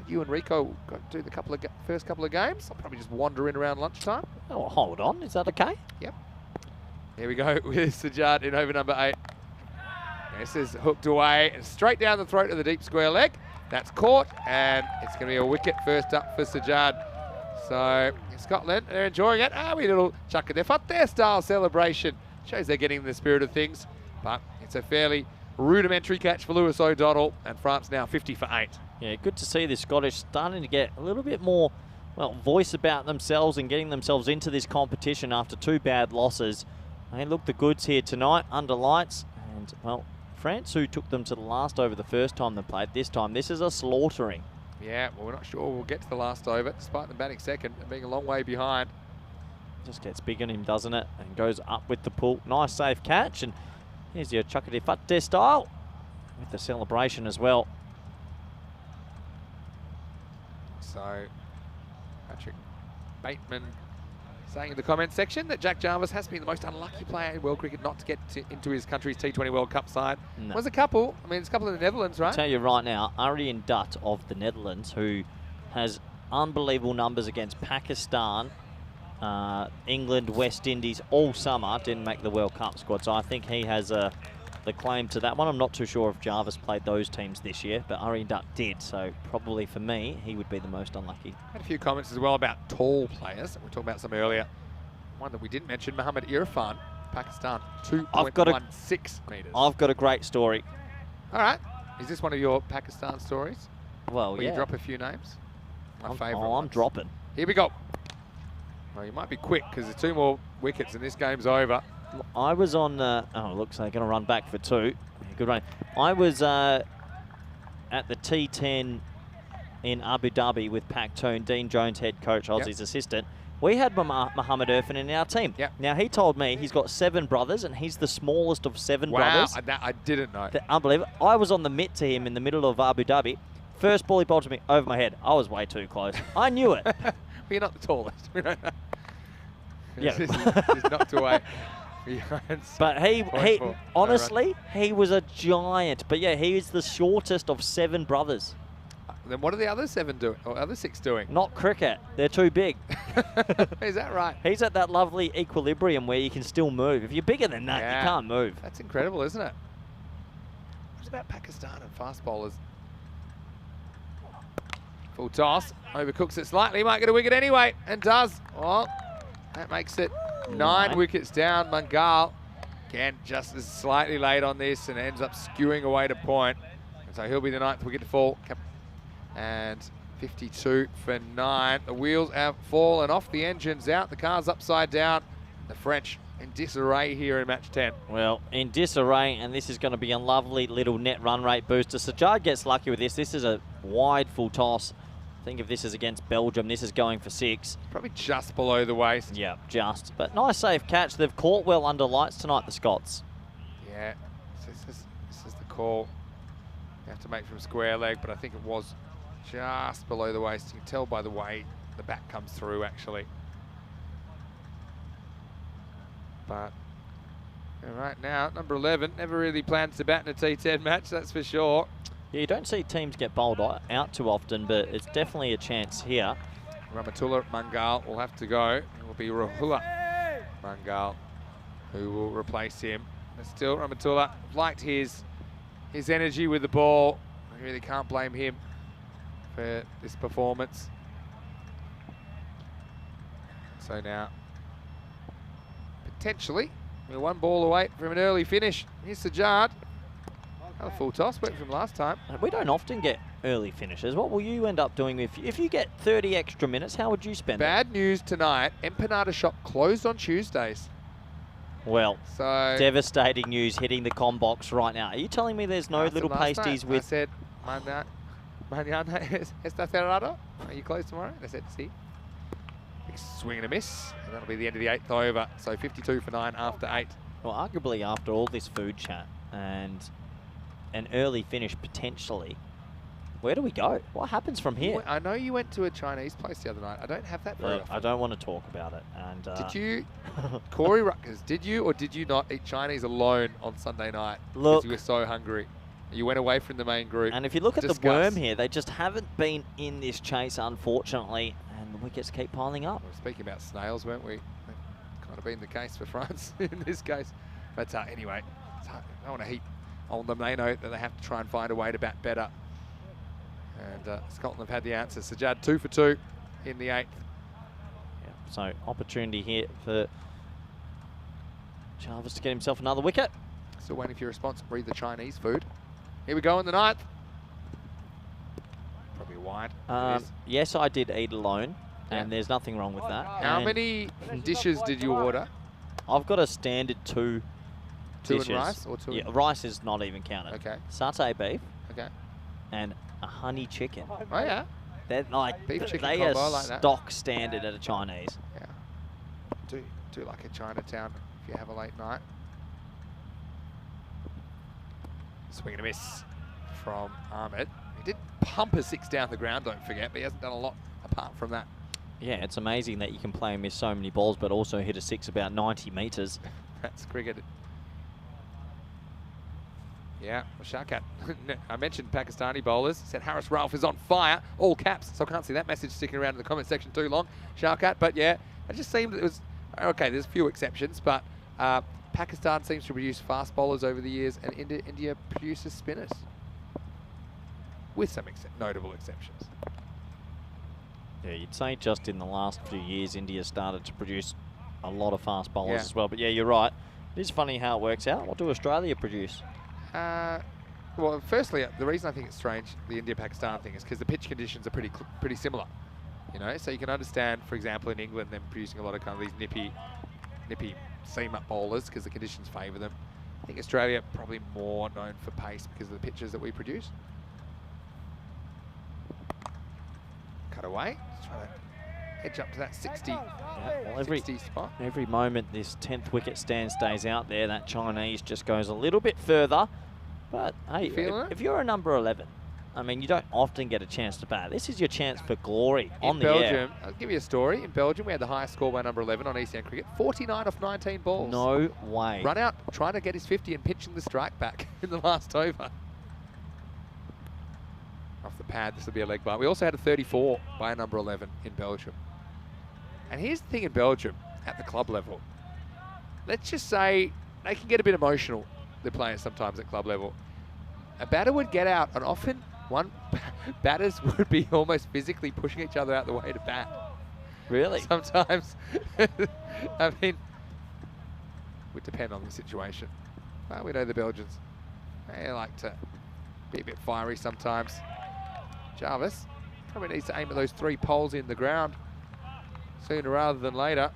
you and Rico got to do the first couple of games. I'll probably just wander in around lunchtime. Oh, hold on. Is that okay? Yep. Here we go with Sajjad in over number 8. This is hooked away and straight down the throat of the deep square leg. That's caught, and it's going to be a wicket first up for Sajjad. So Scotland, they're enjoying it. We little Chakadefate style celebration. Shows they're getting in the spirit of things. But it's a fairly rudimentary catch for Lewis O'Donnell, and France now 50 for 8. Yeah, good to see the Scottish starting to get a little bit more, well, voice about themselves and getting themselves into this competition after 2 bad losses. They look the goods here tonight under lights. And, well, France, who took them to the last over the first time they played, this time this is a slaughtering. Yeah, well, we're not sure we'll get to the last over, despite them batting second and being a long way behind. Just gets big on him, doesn't it? And goes up with the pull. Nice safe catch. And here's your Chakadefate style with the celebration as well. So, Patrick Bateman saying in the comments section that Jack Jarvis has been the most unlucky player in world cricket not to get into his country's T20 World Cup side. No. There's a couple. I mean, there's a couple in the Netherlands, right? I'll tell you right now, Aryan Dutt of the Netherlands, who has unbelievable numbers against Pakistan, England, West Indies all summer, didn't make the World Cup squad. So I think he has a the claim to that one. I'm not too sure if Jarvis played those teams this year, but Arian Duck did. So probably for me, he would be the most unlucky. Had a few comments as well about tall players. We were talking about some earlier. One that we didn't mention, Mohammed Irfan, Pakistan, 2.16 metres. I've got a great story. All right. Is this one of your Pakistan stories? Well, Will yeah. you drop a few names? My favourite I'm ones. dropping. Here we go. Well, you might be quick because there's 2 more wickets and this game's over. I was on, oh, looks like they're going to run back for 2. Good run. I was at the T10 in Abu Dhabi with Paktoon, Dean Jones, head coach. I was his assistant. We had Mohammed Irfan in our team. Yep. Now, he told me he's got 7 brothers, and he's the smallest of 7 brothers. Wow, I didn't know. Unbelievable. I was on the mitt to him in the middle of Abu Dhabi. First ball he bowled to me over my head. I was way too close. I knew it. Well, you're not the tallest. We don't know. Yeah. He's knocked away. But he four. honestly, he was a giant. But yeah, he is the shortest of 7 brothers. Then what are the other 7 doing, or other 6 doing? Not cricket. They're too big. Is that right? He's at that lovely equilibrium where you can still move. If you're bigger than that, you can't move. That's incredible, isn't it? What's about Pakistan and fast bowlers? Full toss. Overcooks it slightly. Might get a wicket anyway, and does. Well, that makes it 9 wickets down. Mangal, again, just as slightly late on this and ends up skewing away to point. And so he'll be the 9th wicket to fall. And 52 for 9. The wheels have fallen off, the engine's out, the car's upside down. The French in disarray here in match 10. Well, in disarray, and this is going to be a lovely little net run rate booster. Sajjad gets lucky with this. This is a wide full toss. Think if this is against Belgium, this is going for 6. Probably just below the waist. Yeah, just. But nice safe catch. They've caught well under lights tonight, the Scots. Yeah, so this is the call. You have to make from square leg, but I think it was just below the waist. You can tell by the way the bat comes through, actually. But right now, number 11 never really plans to bat in a T10 match, that's for sure. Yeah, you don't see teams get bowled out too often, but it's definitely a chance here. Rahmatullah Mangal will have to go. It will be Rahula Mangal who will replace him. But still, Rahmatullah liked his energy with the ball. I really can't blame him for this performance. So now, potentially, we're 1 ball away from an early finish. Here's Sajjad. Another full toss, went from last time. We don't often get early finishes. What will you end up doing if you get 30 extra minutes? How would you spend it? Bad news tonight. Empanada shop closed on Tuesdays. Well, so devastating news hitting the com box right now. Are you telling me there's no little pasties I with... said, mañana está cerrado? Are you closed tomorrow? They said, see. Big swing and a miss. And that'll be the end of the 8th over. So 52 for 9 after 8. Well, arguably after all this food chat and an early finish potentially, where do we go? What happens from here? I know you went to a Chinese place the other night. I don't have that very often. I don't want to talk about it. And did you, Corey Rutgers, did you or did you not eat Chinese alone on Sunday night? Look, because you were so hungry. You went away from the main group. And if you look at the worm here, they just haven't been in this chase, unfortunately, and the wickets keep piling up. We were speaking about snails, weren't we? That's kind of been the case for France in this case. But anyway, it's hard. I don't want to heap on them. They know that they have to try and find a way to bat better. And Scotland have had the answer. Sajjad 2 for 2 in the 8th. Yeah, so opportunity here for Jarvis to get himself another wicket. Still waiting for your response. Read the Chinese food. Here we go in the 9th. Probably wide. Yes, I did eat alone, and there's nothing wrong with that. How many dishes did you order? I've got a standard 2 dishes. 2 and rice or 2? Yeah, rice is not even counted. Okay. Satay beef. Okay. And a honey chicken. Oh yeah. They're like beef chicken they combo, are like that. stock standard at a Chinese. Yeah. Do like a Chinatown if you have a late night. Swing and a miss from Ahmed. He did pump a 6 down the ground, don't forget, but he hasn't done a lot apart from that. Yeah, it's amazing that you can play and miss so many balls, but also hit a 6 about 90 metres. That's cricket. Yeah, Sharkat. I mentioned Pakistani bowlers. Said Harris Ralph is on fire, all caps. So I can't see that message sticking around in the comment section too long, Sharkat. But yeah, it just seemed it was okay. There's a few exceptions, but Pakistan seems to produce fast bowlers over the years, and India produces spinners, with some notable exceptions. Yeah, you'd say just in the last few years, India started to produce a lot of fast bowlers Yeah. as well. But yeah, you're right. It is funny how it works out. What do Australia produce? Well, firstly, the reason I think it's strange, the India-Pakistan thing, is because the pitch conditions are pretty similar. You know, so you can understand, for example, in England, them producing a lot of kind of these nippy seam-up bowlers because the conditions favour them. I think Australia probably more known for pace because of the pitches that we produce. Cut away. Let's try to edge up to that 60, Well, 60 spot. every moment this 10th wicket stand stays out there, that Chinese just goes a little bit further. But hey, Feeling it? if you're a number 11, I mean, you don't often get a chance to bat. This is your chance for glory on In the air. Belgium, I'll give you a story. In Belgium, we had the highest score by number 11 on ECN cricket, 49 off 19 balls. No way. Run out, trying to get his 50 and pitching the strike back in the last over. Off the pad, this will be a leg bar. We also had a 34 by a number 11 in Belgium. And here's the thing in Belgium, at the club level. Let's just say they can get a bit emotional, the players sometimes at club level. A batter would get out, and often batters would be almost physically pushing each other out the way to bat. Really? Sometimes. I mean, would depend on the situation. Well, we know the Belgians, they like to be a bit fiery sometimes. Jarvis probably needs to aim at those 3 poles in the ground sooner rather than later.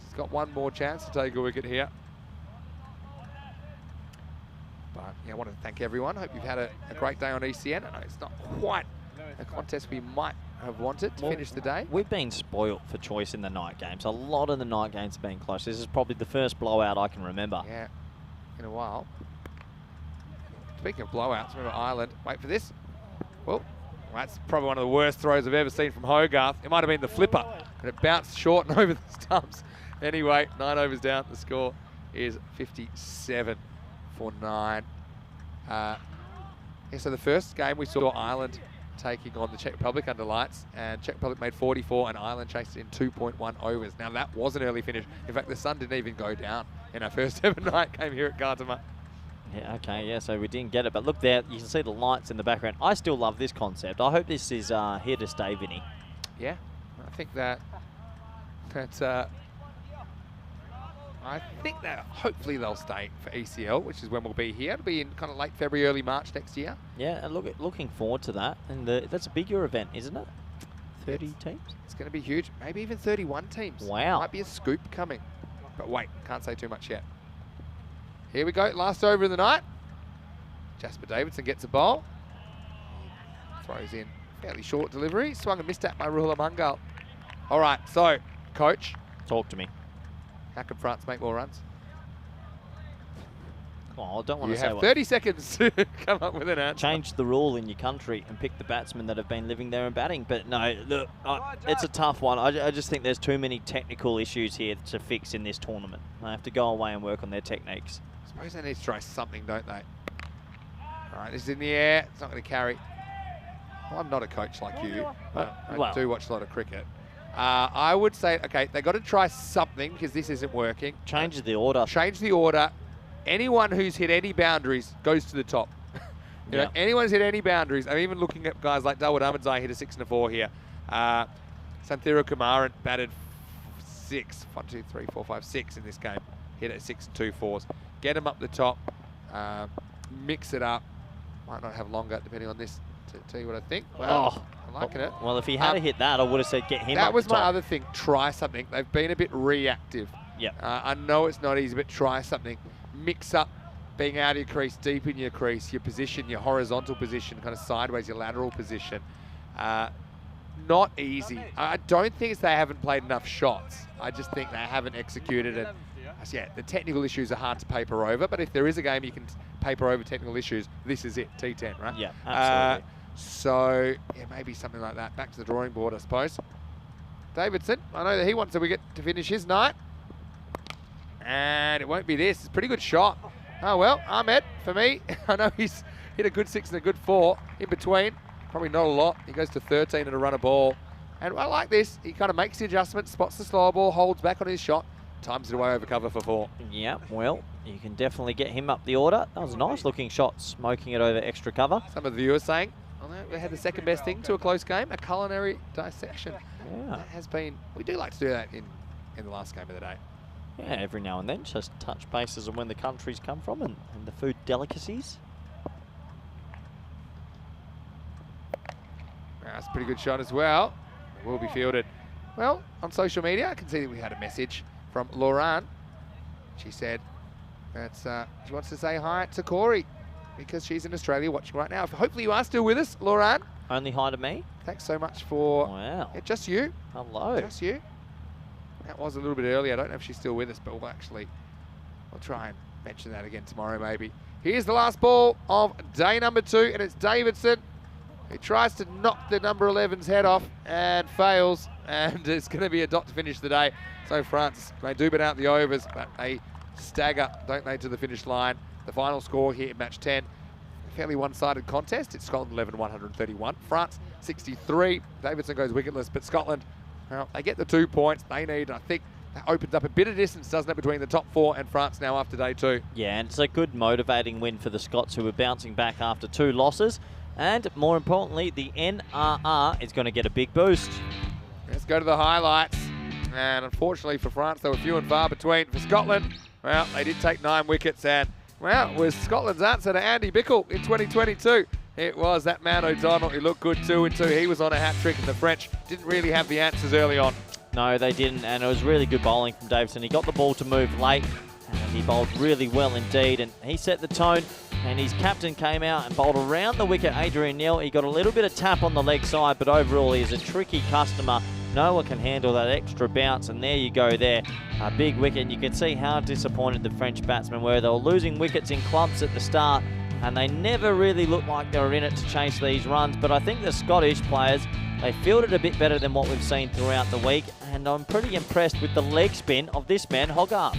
He's got one more chance to take a wicket here. But yeah, I want to thank everyone. Hope you've had a great day on ECN. I know it's not quite a contest we might have wanted to finish the day. We've been spoilt for choice in the night games. A lot of the night games have been close. This is probably the first blowout I can remember. Yeah, in a while. Speaking of blowouts, remember Ireland. Wait for this. Well, that's probably one of the worst throws I've ever seen from Hogarth. It might have been the flipper, and it bounced short and over the stumps. Anyway, 9 overs down. The score is 57 for 9. Yeah, so the first game we saw Ireland taking on the Czech Republic under lights, and Czech Republic made 44 and Ireland chased it in 2.1 overs. Now that was an early finish. In fact, the sun didn't even go down in our first ever night game here at Cartama. Yeah, okay, yeah, so we didn't get it. But look there, you can see the lights in the background. I still love this concept. I hope this is here to stay, Vinny. Yeah, I think that hopefully they'll stay for ECL, which is when we'll be here. It'll be in kind of late February, early March next year. Yeah, and looking forward to that. And that's a bigger event, isn't it? 30 teams? It's going to be huge. Maybe even 31 teams. Wow. Might be a scoop coming. But wait, can't say too much yet. Here we go, last over of the night. Jasper Davidson gets a bowl. Throws in fairly short delivery. Swung and missed at by Rahul Mangal. All right, so, coach. Talk to me. How can France make more runs? Oh, I don't want You to say have what. 30 seconds to come up with an answer. Change the rule in your country and pick the batsmen that have been living there and batting. But no, look, it's a tough one. I just think there's too many technical issues here to fix in this tournament. They have to go away and work on their techniques. I suppose they need to try something, don't they? All right, this is in the air. It's not going to carry. Well, I'm not a coach like you, but I do watch a lot of cricket. I would say, okay, they got to try something because this isn't working. Change the order. Change the order. Anyone who's hit any boundaries goes to the top. You know, anyone who's hit any boundaries. I'm even looking at guys like Dawood Ahmedzai hit a 6 and a 4 here. Santhiro Kumaran batted 6, 1, 2, 3, 4, 5, 6 in this game. Hit at 6 and 2 4s. Get them up the top. Mix it up. Might not have longer depending on this to tell you what I think. Well, I'm liking it. Well, if he had hit that, I would have said get him up That was the top. my other thing. Try something. They've been a bit reactive. Yeah. I know it's not easy, but try something. Mix up being out of your crease, deep in your crease, your position, your horizontal position, kind of sideways, your lateral position. Not easy. I don't think it's they haven't played enough shots. I just think they haven't executed it. Yeah, the technical issues are hard to paper over, but if there is a game you can paper over technical issues, this is it, T10, right? Yeah, absolutely. So, yeah, maybe something like that. Back to the drawing board, I suppose. Davidson, I know that he wants a wicket to finish his night. And it won't be this. It's a pretty good shot. Oh, well, Ahmed, for me, I know he's hit a good 6 and a good 4 in between. Probably not a lot. He goes to 13 and a run a ball. And I like this. He kind of makes the adjustment, spots the slower ball, holds back on his shot, times it away over cover for 4. Yeah, well, you can definitely get him up the order. That was a nice looking shot, smoking it over extra cover. Some of the viewers saying, oh, no, we had the second best thing to a close game, a culinary dissection. Yeah. That has been, we do like to do that in the last game of the day. Yeah, every now and then, just touch bases on when the countries come from and the food delicacies. That's a pretty good shot as well. It will be fielded. Well, on social media, I can see that we had a message from Lauren. She said that she wants to say hi to Corey because she's in Australia watching right now. Hopefully you are still with us, Lauren. Only hi to me? Thanks so much for... Wow. Yeah, just you. Hello. Just you. That was a little bit early. I don't know if she's still with us, but we'll try and mention that again tomorrow maybe. Here's the last ball of day number 2, and it's Davidson. He tries to knock the number 11's head off and fails, and it's going to be a dot to finish the day. So France, they do but out the overs, but they stagger, don't they, to the finish line. The final score here in match 10, fairly one-sided contest. It's Scotland 11, 131. France 63. Davidson goes wicketless, but Scotland, well, they get the 2 points they need. I think that opens up a bit of distance, doesn't it, between the top 4 and France now after day 2. Yeah, and it's a good motivating win for the Scots, who are bouncing back after 2 losses. And more importantly, the NRR is going to get a big boost. Let's go to the highlights. And unfortunately for France, they were few and far between. For Scotland, well, they did take 9 wickets. And, well, it was Scotland's answer to Andy Bickle in 2022. It was that man O'Donnell who looked good 2 and 2. He was on a hat-trick, and the French didn't really have the answers early on. No, they didn't, and it was really good bowling from Davidson. He got the ball to move late, and he bowled really well indeed, and he set the tone, and his captain came out and bowled around the wicket, Adrian Neil. He got a little bit of tap on the leg side, but overall he is a tricky customer. No one can handle that extra bounce, and there you go there. A big wicket, and you can see how disappointed the French batsmen were. They were losing wickets in clumps at the start, and they never really looked like they were in it to chase these runs. But I think the Scottish players, they fielded a bit better than what we've seen throughout the week, and I'm pretty impressed with the leg spin of this man, Hogarth.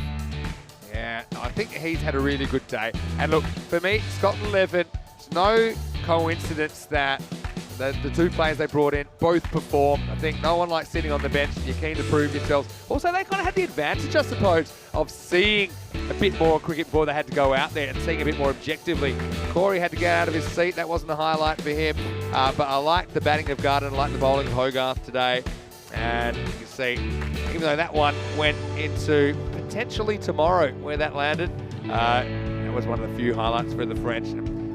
Yeah, I think he's had a really good day. And look, for me, Scotland 11, it's no coincidence that the 2 players they brought in both performed. I think no one likes sitting on the bench. You're keen to prove yourselves. Also, they kind of had the advantage, I suppose, of seeing a bit more cricket before they had to go out there and seeing a bit more objectively. Corey had to get out of his seat. That wasn't a highlight for him. But I liked the batting of Garden, I liked the bowling of Hogarth today. And you can see, even though that one went into potentially tomorrow where that landed, it was one of the few highlights for the French.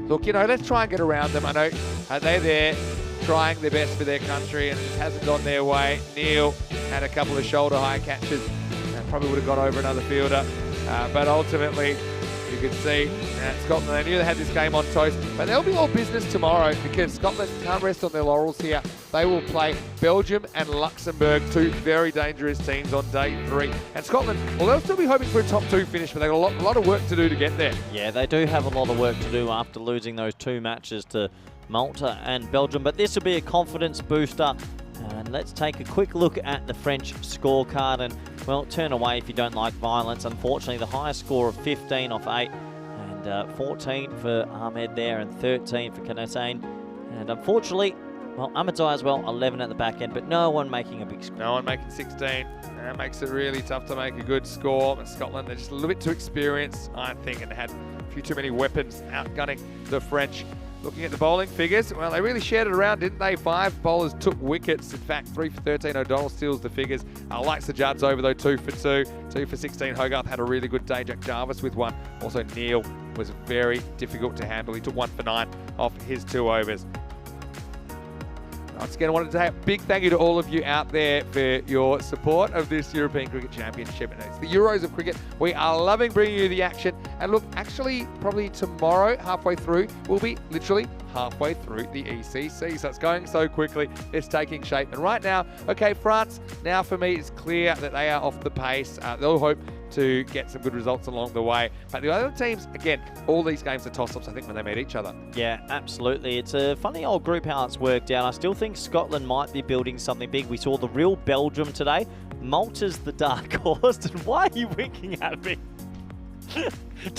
Look, you know, let's try and get around them. I know they're there trying their best for their country, and it just hasn't gone their way. Neil had a couple of shoulder high catches and probably would have got over another fielder. But ultimately, you can see Scotland, they knew they had this game on toast, but they'll be all business tomorrow because Scotland can't rest on their laurels here. They will play Belgium and Luxembourg, 2 very dangerous teams on day 3. And Scotland, well, they'll still be hoping for a top 2 finish, but they've got a lot of work to do to get there. Yeah, they do have a lot of work to do after losing those 2 matches to Malta and Belgium, but this will be a confidence booster. And let's take a quick look at the French scorecard, and, well, turn away if you don't like violence. Unfortunately, the highest score of 15 off 8, and 14 for Ahmed there, and 13 for Kanassane. And unfortunately, well, Ahmed's eye as well, 11 at the back end, but no one making a big score. No one making 16. And that makes it really tough to make a good score. But Scotland, they're just a little bit too experienced, I think, and had a few too many weapons outgunning the French. Looking at the bowling figures, well, they really shared it around, didn't they? 5 bowlers took wickets. In fact, 3 for 13. O'Donnell steals the figures. Likes the Judds over, though, 2 for 2. 2 for 16. Hogarth had a really good day. Jack Jarvis with 1. Also, Neil was very difficult to handle. He took 1 for 9 off his 2 overs. Once again, I wanted to say a big thank you to all of you out there for your support of this European Cricket Championship. And it's the Euros of cricket. We are loving bringing you the action. And look, actually, probably tomorrow, halfway through, we'll be literally halfway through the ECC. So it's going so quickly, it's taking shape. And right now, okay, France, now for me, it's clear that they are off the pace. They'll hope to get some good results along the way. But the other teams, again, all these games are toss-ups, I think, when they meet each other. Yeah, absolutely. It's a funny old group how it's worked out. I still think Scotland might be building something big. We saw the real Belgium today. Malta's the dark horse. And why are you winking at me?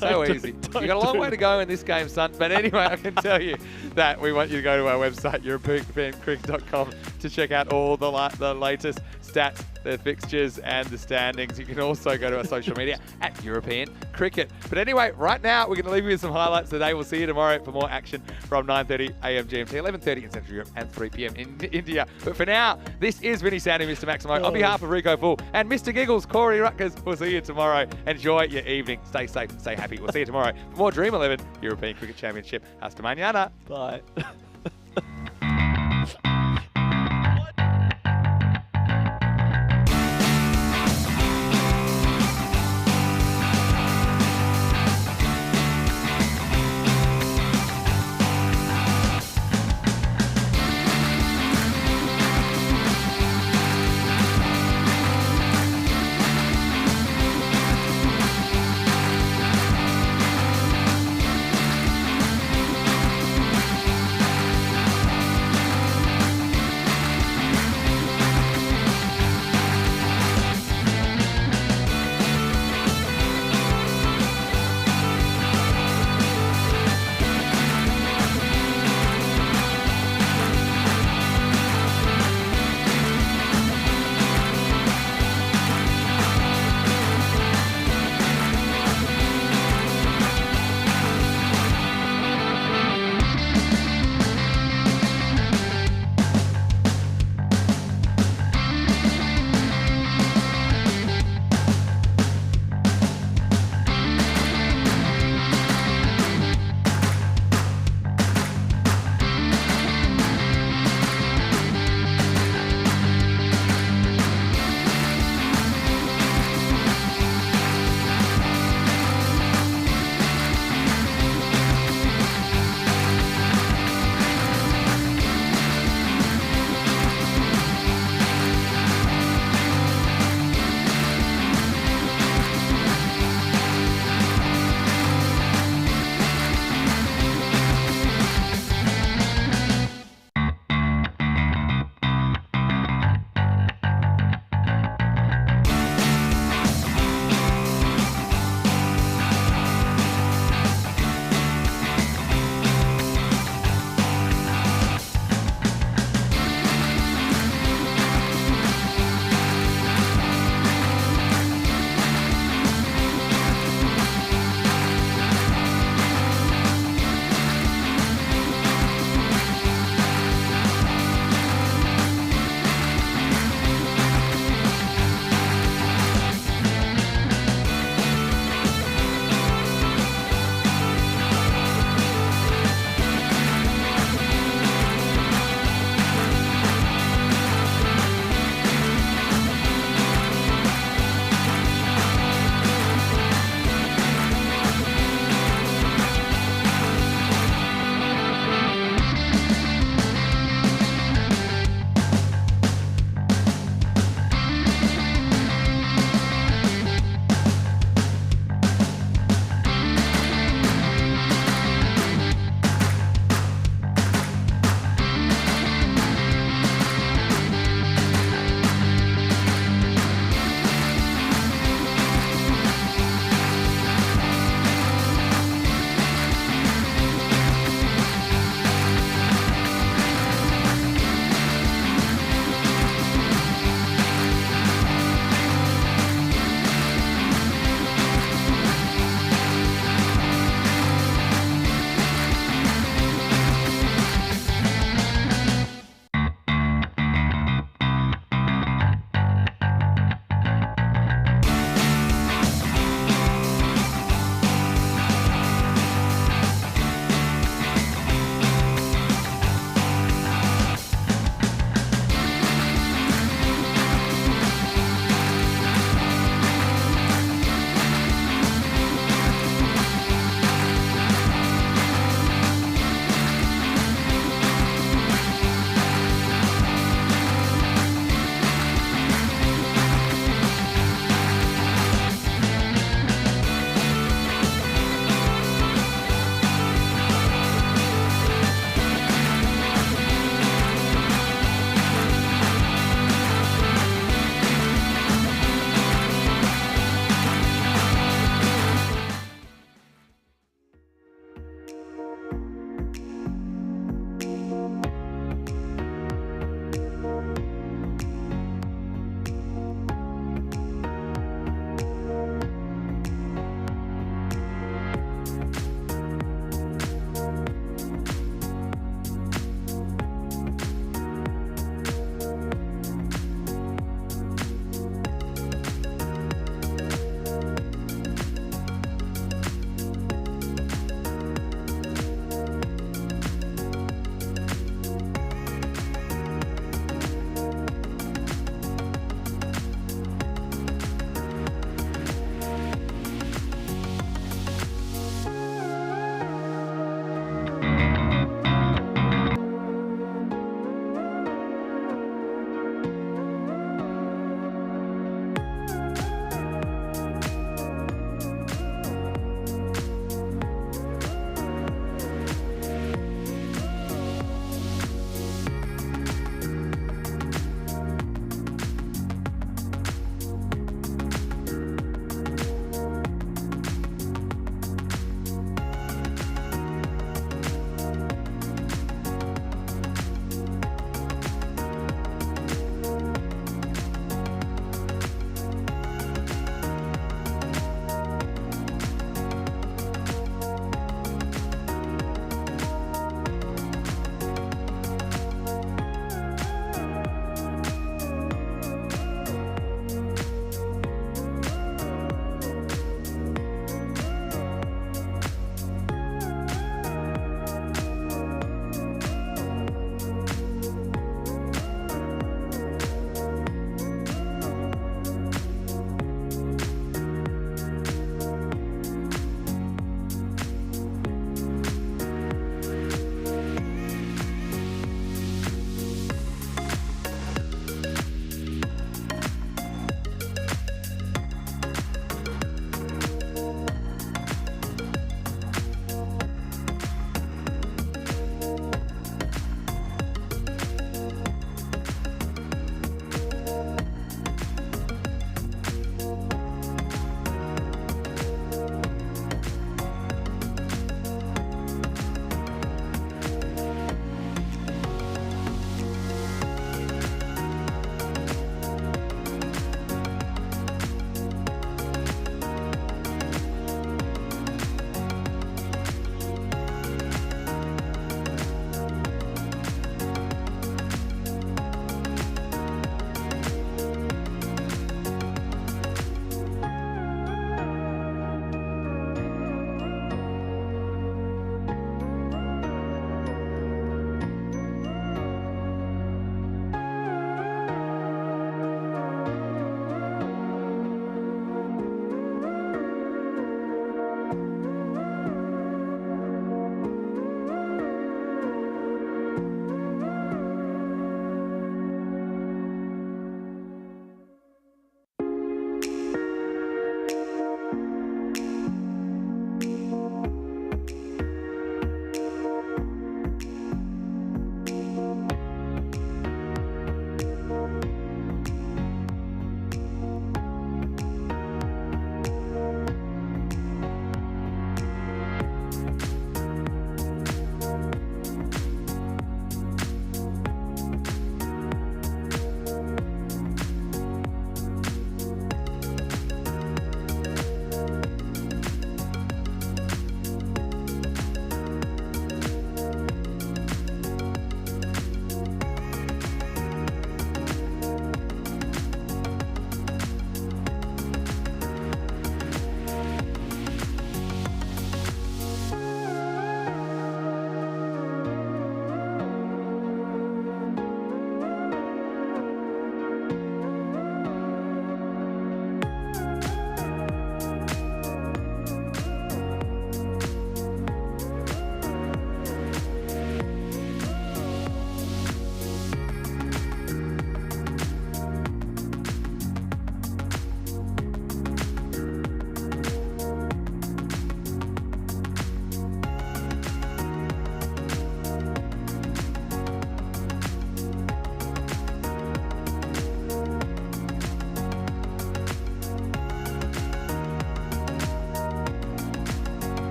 So easy. You've got a long way to go in this game, son. But anyway, I can tell you that we want you to go to our website, europeancricket.com, to check out all the latest stats, the fixtures, and the standings. You can also go to our social media at European Cricket. But anyway, right now, we're going to leave you with some highlights today. We'll see you tomorrow for more action from 9:30 a.m. GMT, 11:30 in Central Europe, and 3 p.m. in India. But for now, this is Vinny Sandy, Mr. Maximo. On behalf of Rico Full and Mr. Giggles, Corey Rutgers, we'll see you tomorrow. Enjoy your evening. Stay safe, stay happy. We'll see you tomorrow for more Dream11 European Cricket Championship. Hasta mañana. Bye.